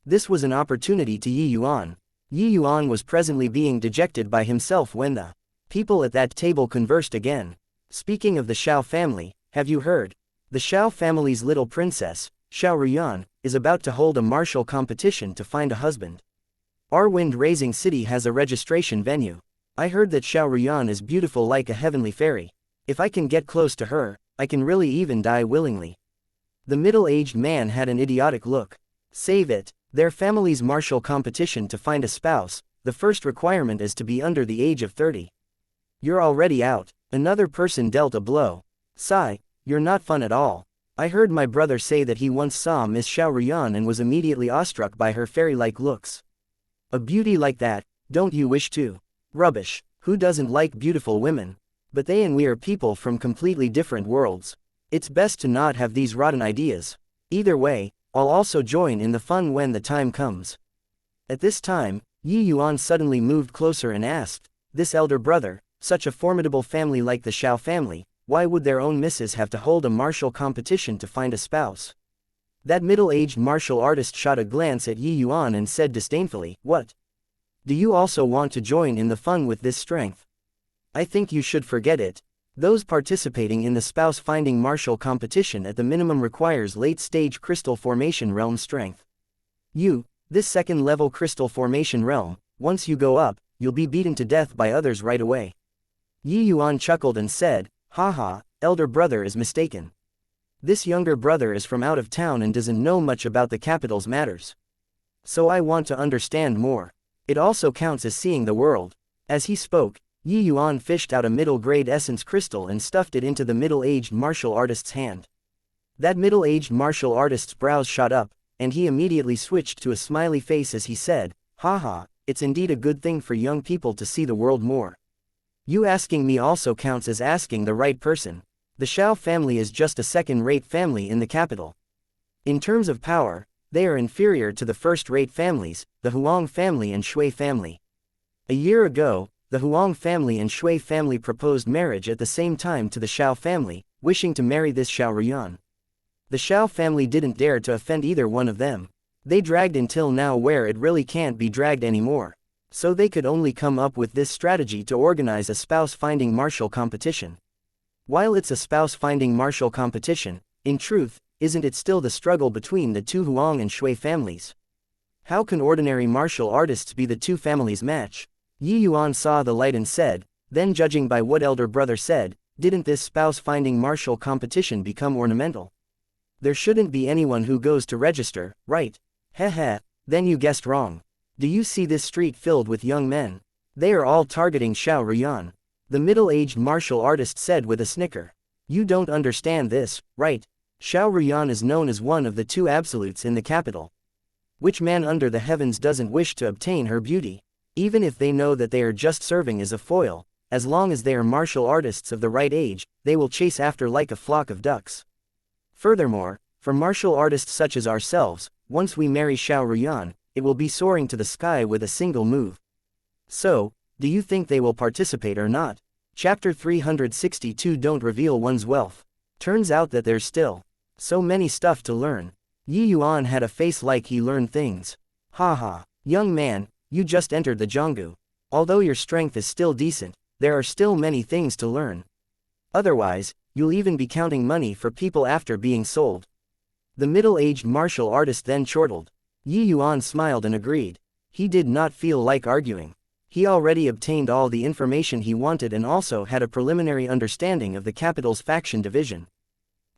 S1: This was an opportunity to Yi Yuan. Yi Yuan was presently being dejected by himself when the people at that table conversed again. Speaking of the Shao family, have you heard? The Shao family's little princess, Shao Ruyan, is about to hold a martial competition to find a husband. Our wind-raising city has a registration venue. I heard that Shao Ruyan is beautiful like a heavenly fairy. If I can get close to her, I can really even die willingly. The middle-aged man had an idiotic look. Save it. Their family's martial competition to find a spouse, the first requirement is to be under the age of 30. You're already out. Another person dealt a blow. Sigh, you're not fun at all. I heard my brother say that he once saw Miss Shao Ruyan and was immediately awestruck by her fairy-like looks. A beauty like that, don't you wish to? Rubbish. Who doesn't like beautiful women? But they and we are people from completely different worlds. It's best to not have these rotten ideas. Either way, I'll also join in the fun when the time comes. At this time, Yi Yuan suddenly moved closer and asked, this elder brother, such a formidable family like the Shao family, why would their own missus have to hold a martial competition to find a spouse? That middle-aged martial artist shot a glance at Yi Yuan and said disdainfully, what? Do you also want to join in the fun with this strength? I think you should forget it. Those participating in the spouse-finding martial competition at the minimum requires late-stage crystal formation realm strength. This second-level crystal formation realm, once you go up, you'll be beaten to death by others right away. Yi Yuan chuckled and said, haha, elder brother is mistaken. This younger brother is from out of town and doesn't know much about the capital's matters. So I want to understand more. It also counts as seeing the world. As he spoke, Yi Yuan fished out a middle-grade essence crystal and stuffed it into the middle-aged martial artist's hand. That middle-aged martial artist's brows shot up, and he immediately switched to a smiley face as he said, haha, it's indeed a good thing for young people to see the world more. You asking me also counts as asking the right person. The Shao family is just a second-rate family in the capital. In terms of power, they are inferior to the first-rate families, the Huang family and Shui family. A year ago, the Huang family and Shui family proposed marriage at the same time to the Shao family, wishing to marry this Shao Ruyan. The Shao family didn't dare to offend either one of them. They dragged until now where it really can't be dragged anymore. So they could only come up with this strategy to organize a spouse-finding martial competition. While it's a spouse-finding martial competition, in truth, isn't it still the struggle between the two Huang and Shui families? How can ordinary martial artists be the two families' match? Yi Yuan saw the light and said, then judging by what elder brother said, didn't this spouse-finding martial competition become ornamental? There shouldn't be anyone who goes to register, right? Heh, then you guessed wrong. Do you see this street filled with young men? They are all targeting Shao Ruyan. The middle-aged martial artist said with a snicker. You don't understand this, right? Shao Ruyan is known as one of the two absolutes in the capital. Which man under the heavens doesn't wish to obtain her beauty? Even if they know that they are just serving as a foil, as long as they are martial artists of the right age, they will chase after like a flock of ducks. Furthermore, for martial artists such as ourselves, once we marry Shao Ruyan, it will be soaring to the sky with a single move. So, do you think they will participate or not? Chapter 362 Don't reveal one's wealth. Turns out that there's still so many stuff to learn. Yi Yuan had a face like he learned things. Haha, young man, you just entered the Zhonggu. Although your strength is still decent, there are still many things to learn. Otherwise, you'll even be counting money for people after being sold. The middle-aged martial artist then chortled. Yi Yuan smiled and agreed. He did not feel like arguing. He already obtained all the information he wanted and also had a preliminary understanding of the capital's faction division.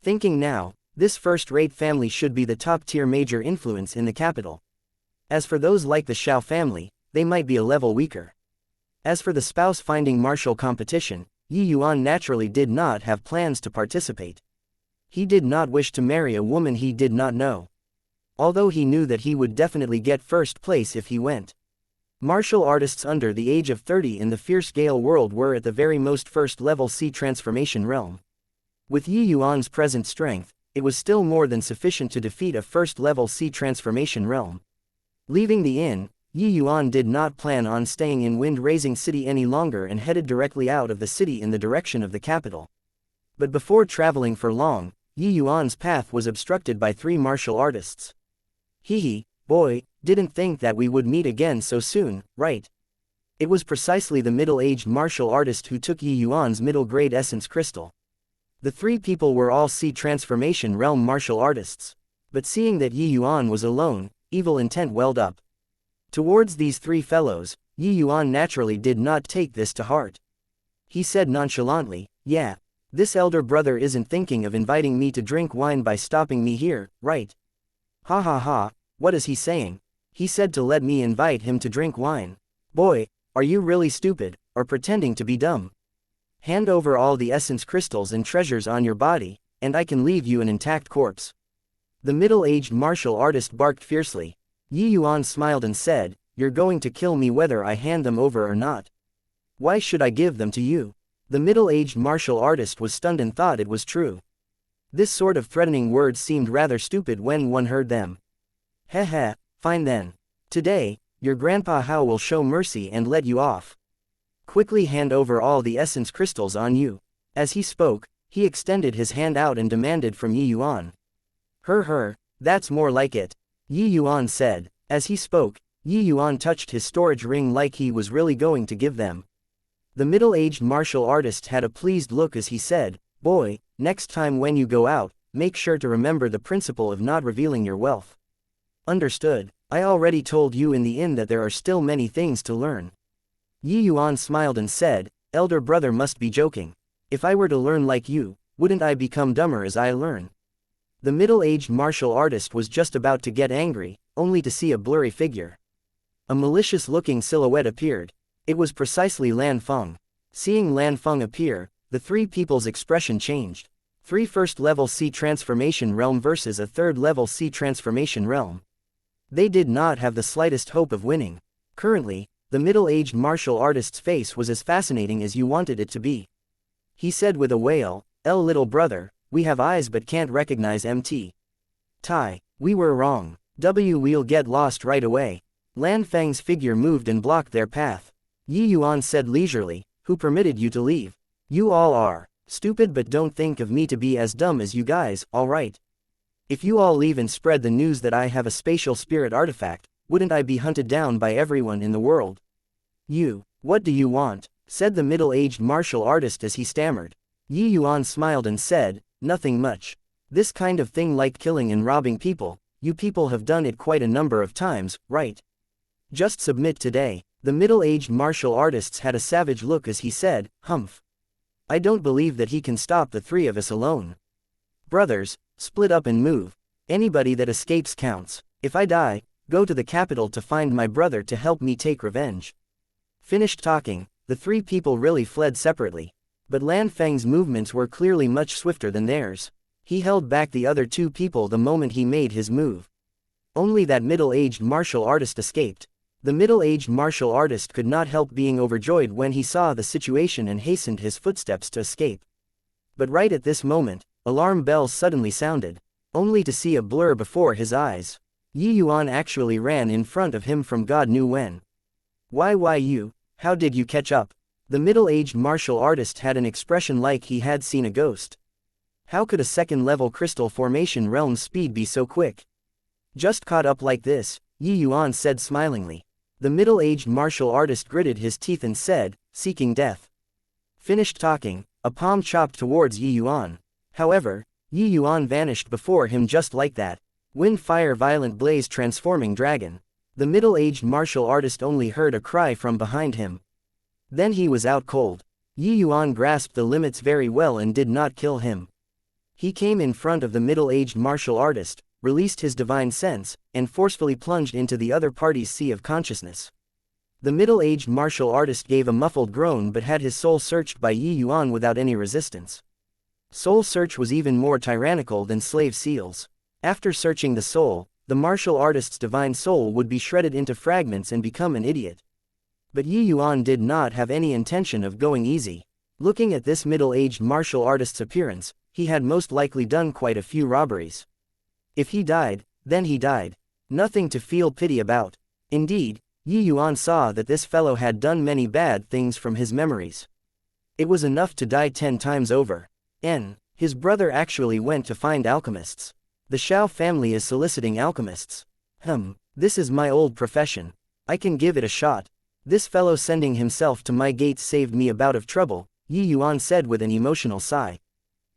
S1: Thinking now, this first-rate family should be the top-tier major influence in the capital. As for those like the Xiao family, they might be a level weaker. As for the spouse-finding martial competition, Yi Yuan naturally did not have plans to participate. He did not wish to marry a woman he did not know. Although he knew that he would definitely get first place if he went. Martial artists under the age of 30 in the fierce Gale world were at the very most first-level C transformation realm. With Yi Yuan's present strength, it was still more than sufficient to defeat a first-level C transformation realm. Leaving the inn, Yi Yuan did not plan on staying in Wind-Raising City any longer and headed directly out of the city in the direction of the capital. But before traveling for long, Yi Yuan's path was obstructed by 3 martial artists. Hee, boy, didn't think that we would meet again so soon, right? It was precisely the middle-aged martial artist who took Yi Yuan's middle-grade essence crystal. The 3 people were all C transformation realm martial artists. But seeing that Yi Yuan was alone, evil intent welled up. Towards these 3 fellows, Yi Yuan naturally did not take this to heart. He said nonchalantly, yeah, this elder brother isn't thinking of inviting me to drink wine by stopping me here, right? Ha ha ha, what is he saying? He said to let me invite him to drink wine. Boy, are you really stupid, or pretending to be dumb? Hand over all the essence crystals and treasures on your body, and I can leave you an intact corpse. The middle-aged martial artist barked fiercely. Yi Yuan smiled and said, you're going to kill me whether I hand them over or not. Why should I give them to you? The middle-aged martial artist was stunned and thought it was true. This sort of threatening words seemed rather stupid when one heard them. Heh, fine then. Today, your Grandpa Hao will show mercy and let you off. Quickly hand over all the essence crystals on you. As he spoke, he extended his hand out and demanded from Yi Yuan. That's more like it. Yi Yuan said. As he spoke, Yi Yuan touched his storage ring like he was really going to give them. The middle-aged martial artist had a pleased look as he said, boy, next time when you go out, make sure to remember the principle of not revealing your wealth. Understood. I already told you in the inn that there are still many things to learn. Yi Yuan smiled and said, elder brother must be joking. If I were to learn like you, wouldn't I become dumber as I learn? The middle-aged martial artist was just about to get angry, only to see a blurry figure. A malicious-looking silhouette appeared. It was precisely Lan Feng. Seeing Lan Feng appear, the 3 people's expression changed. 3 first-level C transformation realm versus a third-level C transformation realm. They did not have the slightest hope of winning. Currently, the middle-aged martial artist's face was as fascinating as you wanted it to be. He said with a wail, little brother, we have eyes but can't recognize MT. Tai, we were wrong. We'll get lost right away. Lan Feng's figure moved and blocked their path. Yi Yuan said leisurely, who permitted you to leave? You all are stupid, but don't think of me to be as dumb as you guys, alright? If you all leave and spread the news that I have a spatial spirit artifact, wouldn't I be hunted down by everyone in the world? What do you want? Said the middle-aged martial artist as he stammered. Yi Yuan smiled and said, nothing much. This kind of thing like killing and robbing people, you people have done it quite a number of times, right? Just submit today. The middle-aged martial artist had a savage look as he said, humph. I don't believe that he can stop the 3 of us alone. Brothers, split up and move. Anybody that escapes counts. If I die, go to the capital to find my brother to help me take revenge. Finished talking, the 3 people really fled separately. But Lan Feng's movements were clearly much swifter than theirs. He held back the other 2 people the moment he made his move. Only that middle-aged martial artist escaped. The middle-aged martial artist could not help being overjoyed when he saw the situation and hastened his footsteps to escape. But right at this moment, alarm bells suddenly sounded, only to see a blur before his eyes. Yi Yuan actually ran in front of him from God knew when. Why you, how did you catch up? The middle-aged martial artist had an expression like he had seen a ghost. How could a second-level crystal formation realm's speed be so quick? Just caught up like this, Yi Yuan said smilingly. The middle-aged martial artist gritted his teeth and said, seeking death. Finished talking, a palm chopped towards Yi Yuan. However, Yi Yuan vanished before him just like that. Wind fire violent blaze transforming dragon. The middle-aged martial artist only heard a cry from behind him. Then he was out cold. Yi Yuan grasped the limits very well and did not kill him. He came in front of the middle-aged martial artist, released his divine sense, and forcefully plunged into the other party's sea of consciousness. The middle-aged martial artist gave a muffled groan but had his soul searched by Yi Yuan without any resistance. Soul search was even more tyrannical than slave seals. After searching the soul, the martial artist's divine soul would be shredded into fragments and become an idiot. But Yi Yuan did not have any intention of going easy. Looking at this middle-aged martial artist's appearance, he had most likely done quite a few robberies. If he died, then he died. Nothing to feel pity about. Indeed, Yi Yuan saw that this fellow had done many bad things from his memories. It was enough to die 10 times over. His brother actually went to find alchemists. The Xiao family is soliciting alchemists. This is my old profession. I can give it a shot. This fellow sending himself to my gates saved me a bout of trouble, Yi Yuan said with an emotional sigh.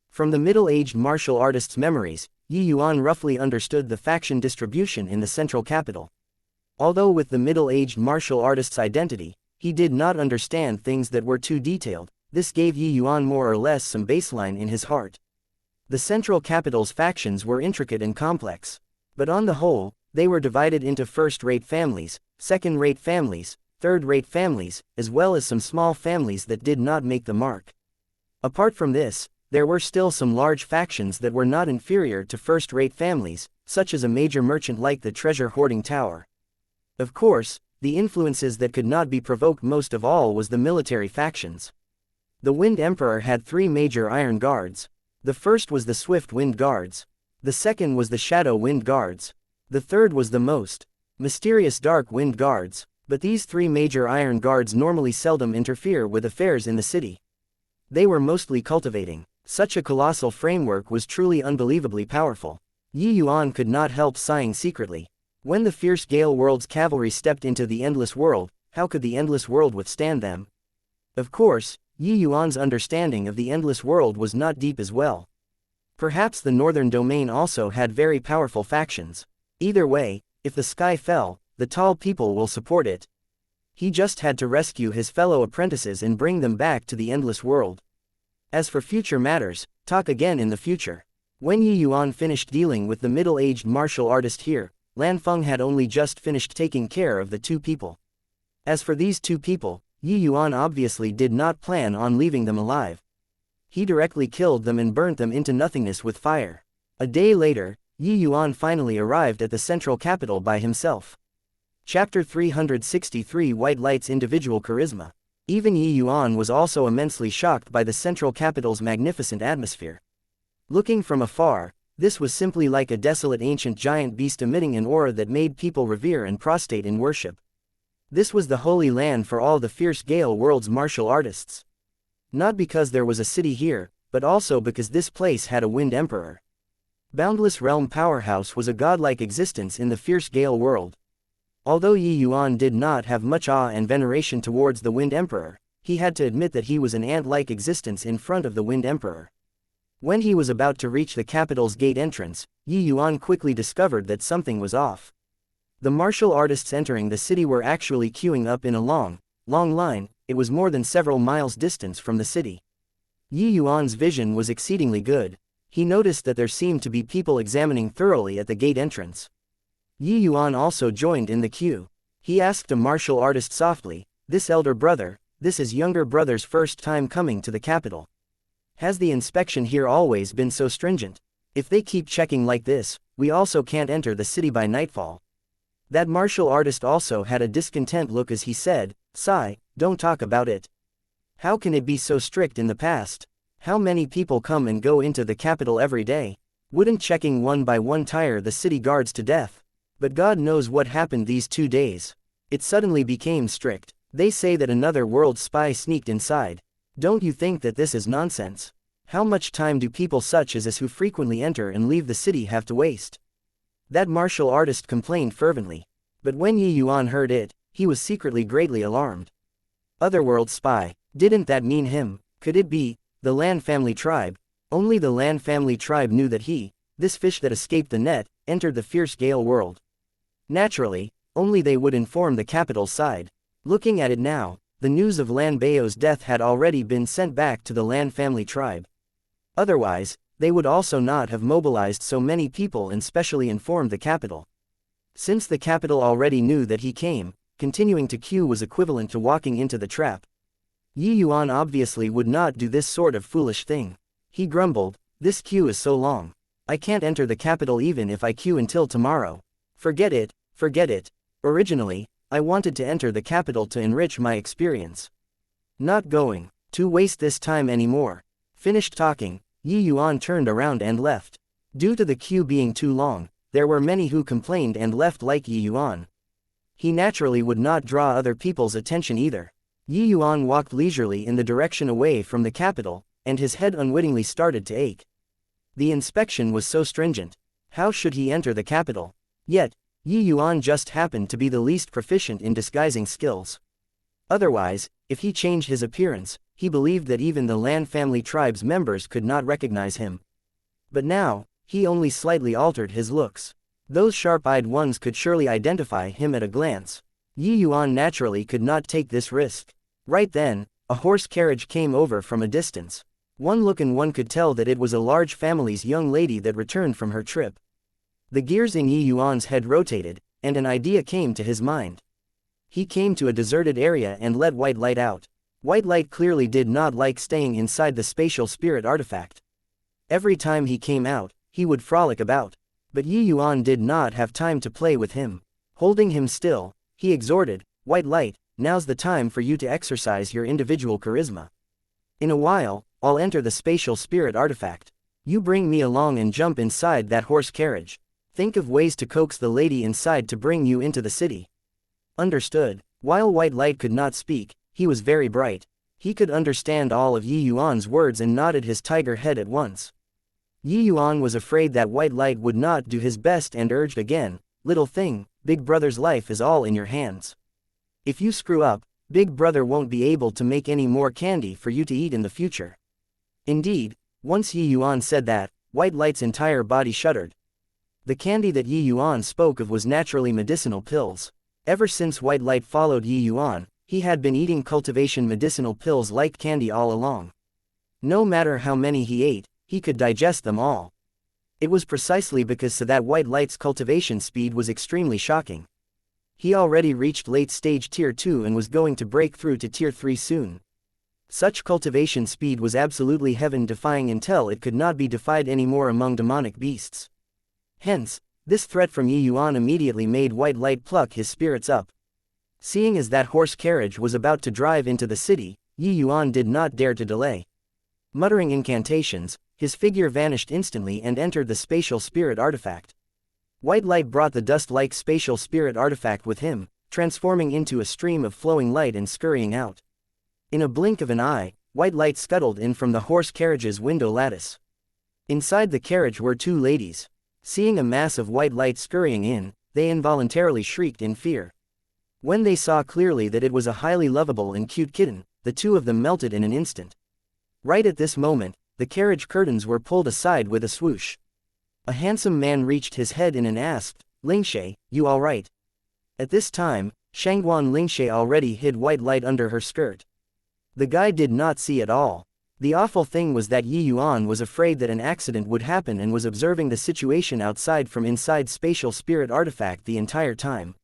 S1: From the middle-aged martial artist's memories, Yi Yuan roughly understood the faction distribution in the central capital. Although with the middle-aged martial artist's identity, he did not understand things that were too detailed, this gave Yi Yuan more or less some baseline in his heart. The central capital's factions were intricate and complex. But on the whole, they were divided into first-rate families, second-rate families, third-rate families, as well as some small families that did not make the mark. Apart from this, there were still some large factions that were not inferior to first-rate families, such as a major merchant like the treasure-hoarding tower. Of course, the influences that could not be provoked most of all was the military factions. The Wind Emperor had 3 major iron guards. The first was the Swift Wind Guards. The second was the Shadow Wind Guards. The third was the most mysterious Dark Wind Guards. But these 3 major iron guards normally seldom interfere with affairs in the city. They were mostly cultivating. Such a colossal framework was truly unbelievably powerful. Yi Yuan could not help sighing secretly. When the fierce Gale World's cavalry stepped into the Endless World, how could the Endless World withstand them? Of course, Yi Yuan's understanding of the Endless World was not deep as well. Perhaps the Northern Domain also had very powerful factions. Either way, if the sky fell, the tall people will support it. He just had to rescue his fellow apprentices and bring them back to the Endless World. As for future matters, talk again in the future. When Yi Yuan finished dealing with the middle-aged martial artist here, Lan Feng had only just finished taking care of the 2 people. As for these 2 people, Yi Yuan obviously did not plan on leaving them alive. He directly killed them and burnt them into nothingness with fire. A day later, Yi Yuan finally arrived at the central capital by himself. Chapter 363 White Light's Individual Charisma. Even Yi Yuan was also immensely shocked by the central capital's magnificent atmosphere. Looking from afar, this was simply like a desolate ancient giant beast emitting an aura that made people revere and prostrate in worship. This was the holy land for all the fierce Gale World's martial artists. Not because there was a city here, but also because this place had a Wind Emperor. Boundless Realm Powerhouse was a godlike existence in the fierce Gale World. Although Yi Yuan did not have much awe and veneration towards the Wind Emperor, he had to admit that he was an ant-like existence in front of the Wind Emperor. When he was about to reach the capital's gate entrance, Yi Yuan quickly discovered that something was off. The martial artists entering the city were actually queuing up in a long line. It was more than several miles distance from the city. Yi Yuan's vision was exceedingly good. He noticed that there seemed to be people examining thoroughly at the gate entrance. Yi Yuan also joined in the queue. He asked a martial artist softly, "This elder brother, this is younger brother's first time coming to the capital. Has the inspection here always been so stringent? If they keep checking like this, we also can't enter the city by nightfall." That martial artist also had a discontent look as he said, "Sigh, don't talk about it. How can it be so strict in the past? How many people come and go into the capital every day? Wouldn't checking one by one tire the city guards to death? But God knows what happened these 2 days. It suddenly became strict. They say that another world spy sneaked inside. Don't you think that this is nonsense? How much time do people such as us who frequently enter and leave the city have to waste?" That martial artist complained fervently. But when Yi Yuan heard it, he was secretly greatly alarmed. Otherworld spy, didn't that mean him? Could it be the Lan family tribe? Only the Lan family tribe knew that he, this fish that escaped the net, entered the fierce Gale World. Naturally, only they would inform the capital side. Looking at it now, the news of Lan Bao's death had already been sent back to the Lan family tribe. Otherwise, They would also not have mobilized so many people and specially informed the capital. Since the capital already knew that he came, continuing to queue was equivalent to walking into the trap. Yi Yuan obviously would not do this sort of foolish thing. He grumbled, "This queue is so long. I can't enter the capital even if I queue until tomorrow. Forget it, forget it. Originally, I wanted to enter the capital to enrich my experience. Not going to waste this time anymore." Finished talking, Yi Yuan turned around and left. Due to the queue being too long, there were many who complained and left like Yi Yuan. He naturally would not draw other people's attention either. Yi Yuan walked leisurely in the direction away from the capital, and his head unwittingly started to ache. The inspection was so stringent. How should he enter the capital? Yet, Yi Yuan just happened to be the least proficient in disguising skills. Otherwise, if he changed his appearance, he believed that even the Lan family tribe's members could not recognize him. But now, he only slightly altered his looks. Those sharp-eyed ones could surely identify him at a glance. Yi Yuan naturally could not take this risk. Right then, a horse carriage came over from a distance. One look and one could tell that it was a large family's young lady that returned from her trip. The gears in Yi Yuan's head rotated, and an idea came to his mind. He came to a deserted area and let White Light out. White Light clearly did not like staying inside the spatial spirit artifact. Every time he came out, he would frolic about. But Yi Yuan did not have time to play with him. Holding him still, he exhorted, "White Light, now's the time for you to exercise your individual charisma. In a while, I'll enter the spatial spirit artifact. You bring me along and jump inside that horse carriage. Think of ways to coax the lady inside to bring you into the city." Understood. While White Light could not speak, he was very bright. He could understand all of Yi Yuan's words and nodded his tiger head at once. Yi Yuan was afraid that White Light would not do his best and urged again, "Little thing, Big Brother's life is all in your hands. If you screw up, Big Brother won't be able to make any more candy for you to eat in the future." Indeed, once Yi Yuan said that, White Light's entire body shuddered. The candy that Yi Yuan spoke of was naturally medicinal pills. Ever since White Light followed Yi Yuan, he had been eating cultivation medicinal pills like candy all along. No matter how many he ate, he could digest them all. It was precisely because so that White Light's cultivation speed was extremely shocking. He already reached late stage tier 2 and was going to break through to tier 3 soon. Such cultivation speed was absolutely heaven-defying until it could not be defied anymore among demonic beasts. Hence, this threat from Yi Yuan immediately made White Light pluck his spirits up. Seeing as that horse carriage was about to drive into the city, Yi Yuan did not dare to delay. Muttering incantations, his figure vanished instantly and entered the spatial spirit artifact. White Light brought the dust-like spatial spirit artifact with him, transforming into a stream of flowing light and scurrying out. In a blink of an eye, White Light scuttled in from the horse carriage's window lattice. Inside the carriage were two ladies. Seeing a mass of white light scurrying in, they involuntarily shrieked in fear. When they saw clearly that it was a highly lovable and cute kitten, the two of them melted in an instant. Right at this moment, the carriage curtains were pulled aside with a swoosh. A handsome man reached his head in and asked, "Lingshe, you all right?" At this time, Shangguan Lingshe already hid White Light under her skirt. The guy did not see at all. The awful thing was that Yi Yuan was afraid that an accident would happen and was observing the situation outside from inside spatial spirit artifact the entire time.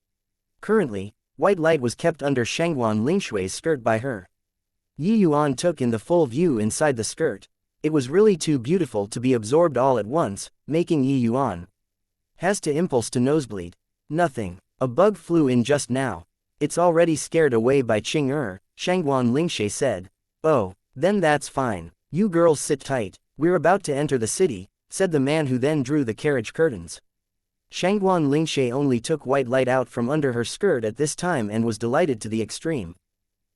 S1: Currently, White Light was kept under Shangguan Lingshui's skirt by her. Yi Yuan took in the full view inside the skirt. It was really too beautiful to be absorbed all at once, making Yi Yuan has to impulse to nosebleed. Nothing. A bug flew in just now. It's already scared away by Qing Shangguan Lingshe said. "Oh, then that's fine. You girls sit tight. We're about to enter the city," said the man who then drew the carriage curtains. Shangguan Lingshe only took White Light out from under her skirt at this time and was delighted to the extreme.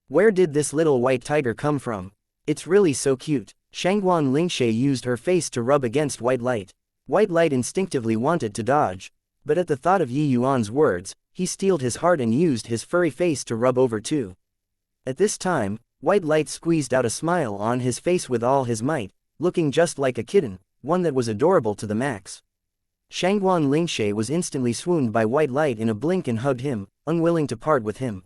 S1: Where did this little white tiger come from? It's really so cute. Shangguan Lingshe used her face to rub against White Light. White Light instinctively wanted to dodge. But at the thought of Yi Yuan's words, he steeled his heart and used his furry face to rub over too. At this time, White Light squeezed out a smile on his face with all his might, looking just like a kitten, one that was adorable to the max. Shangguan Lingshe was instantly swooned by White Light in a blink and hugged him, unwilling to part with him.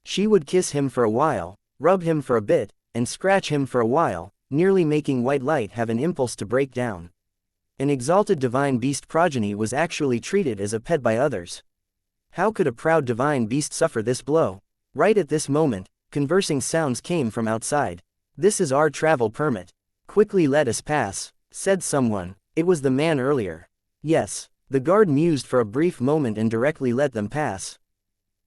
S1: She would kiss him for a while, rub him for a bit, and scratch him for a while, nearly making white light have an impulse to break down. An exalted divine beast progeny was actually treated as a pet by others. How could a proud divine beast suffer this blow? Right at this moment, conversing sounds came from outside. "This is our travel permit. Quickly let us pass," said someone. It was the man earlier. Yes. The guard mused for a brief moment and directly let them pass.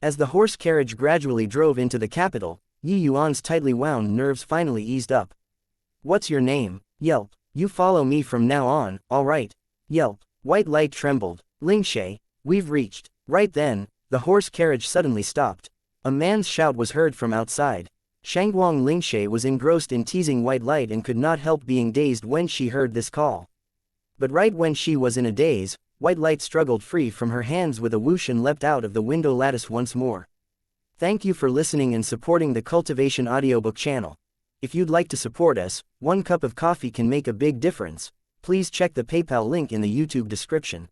S1: As the horse carriage gradually drove into the capital, Yuan's tightly wound nerves finally eased up. "What's your name?" "Yelp. You follow me from now on, all right." Yelp. White light trembled. "Lingshe, we've reached." Right then, the horse carriage suddenly stopped. A man's shout was heard from outside. Shangguang Lingshe was engrossed in teasing white light and could not help being dazed when she heard this call. But right when she was in a daze, white light struggled free from her hands with a whoosh and leapt out of the window lattice once more. Thank you for listening and supporting the Cultivation audiobook channel. If you'd like to support us, 1 cup of coffee can make a big difference. Please check the PayPal link in the YouTube description.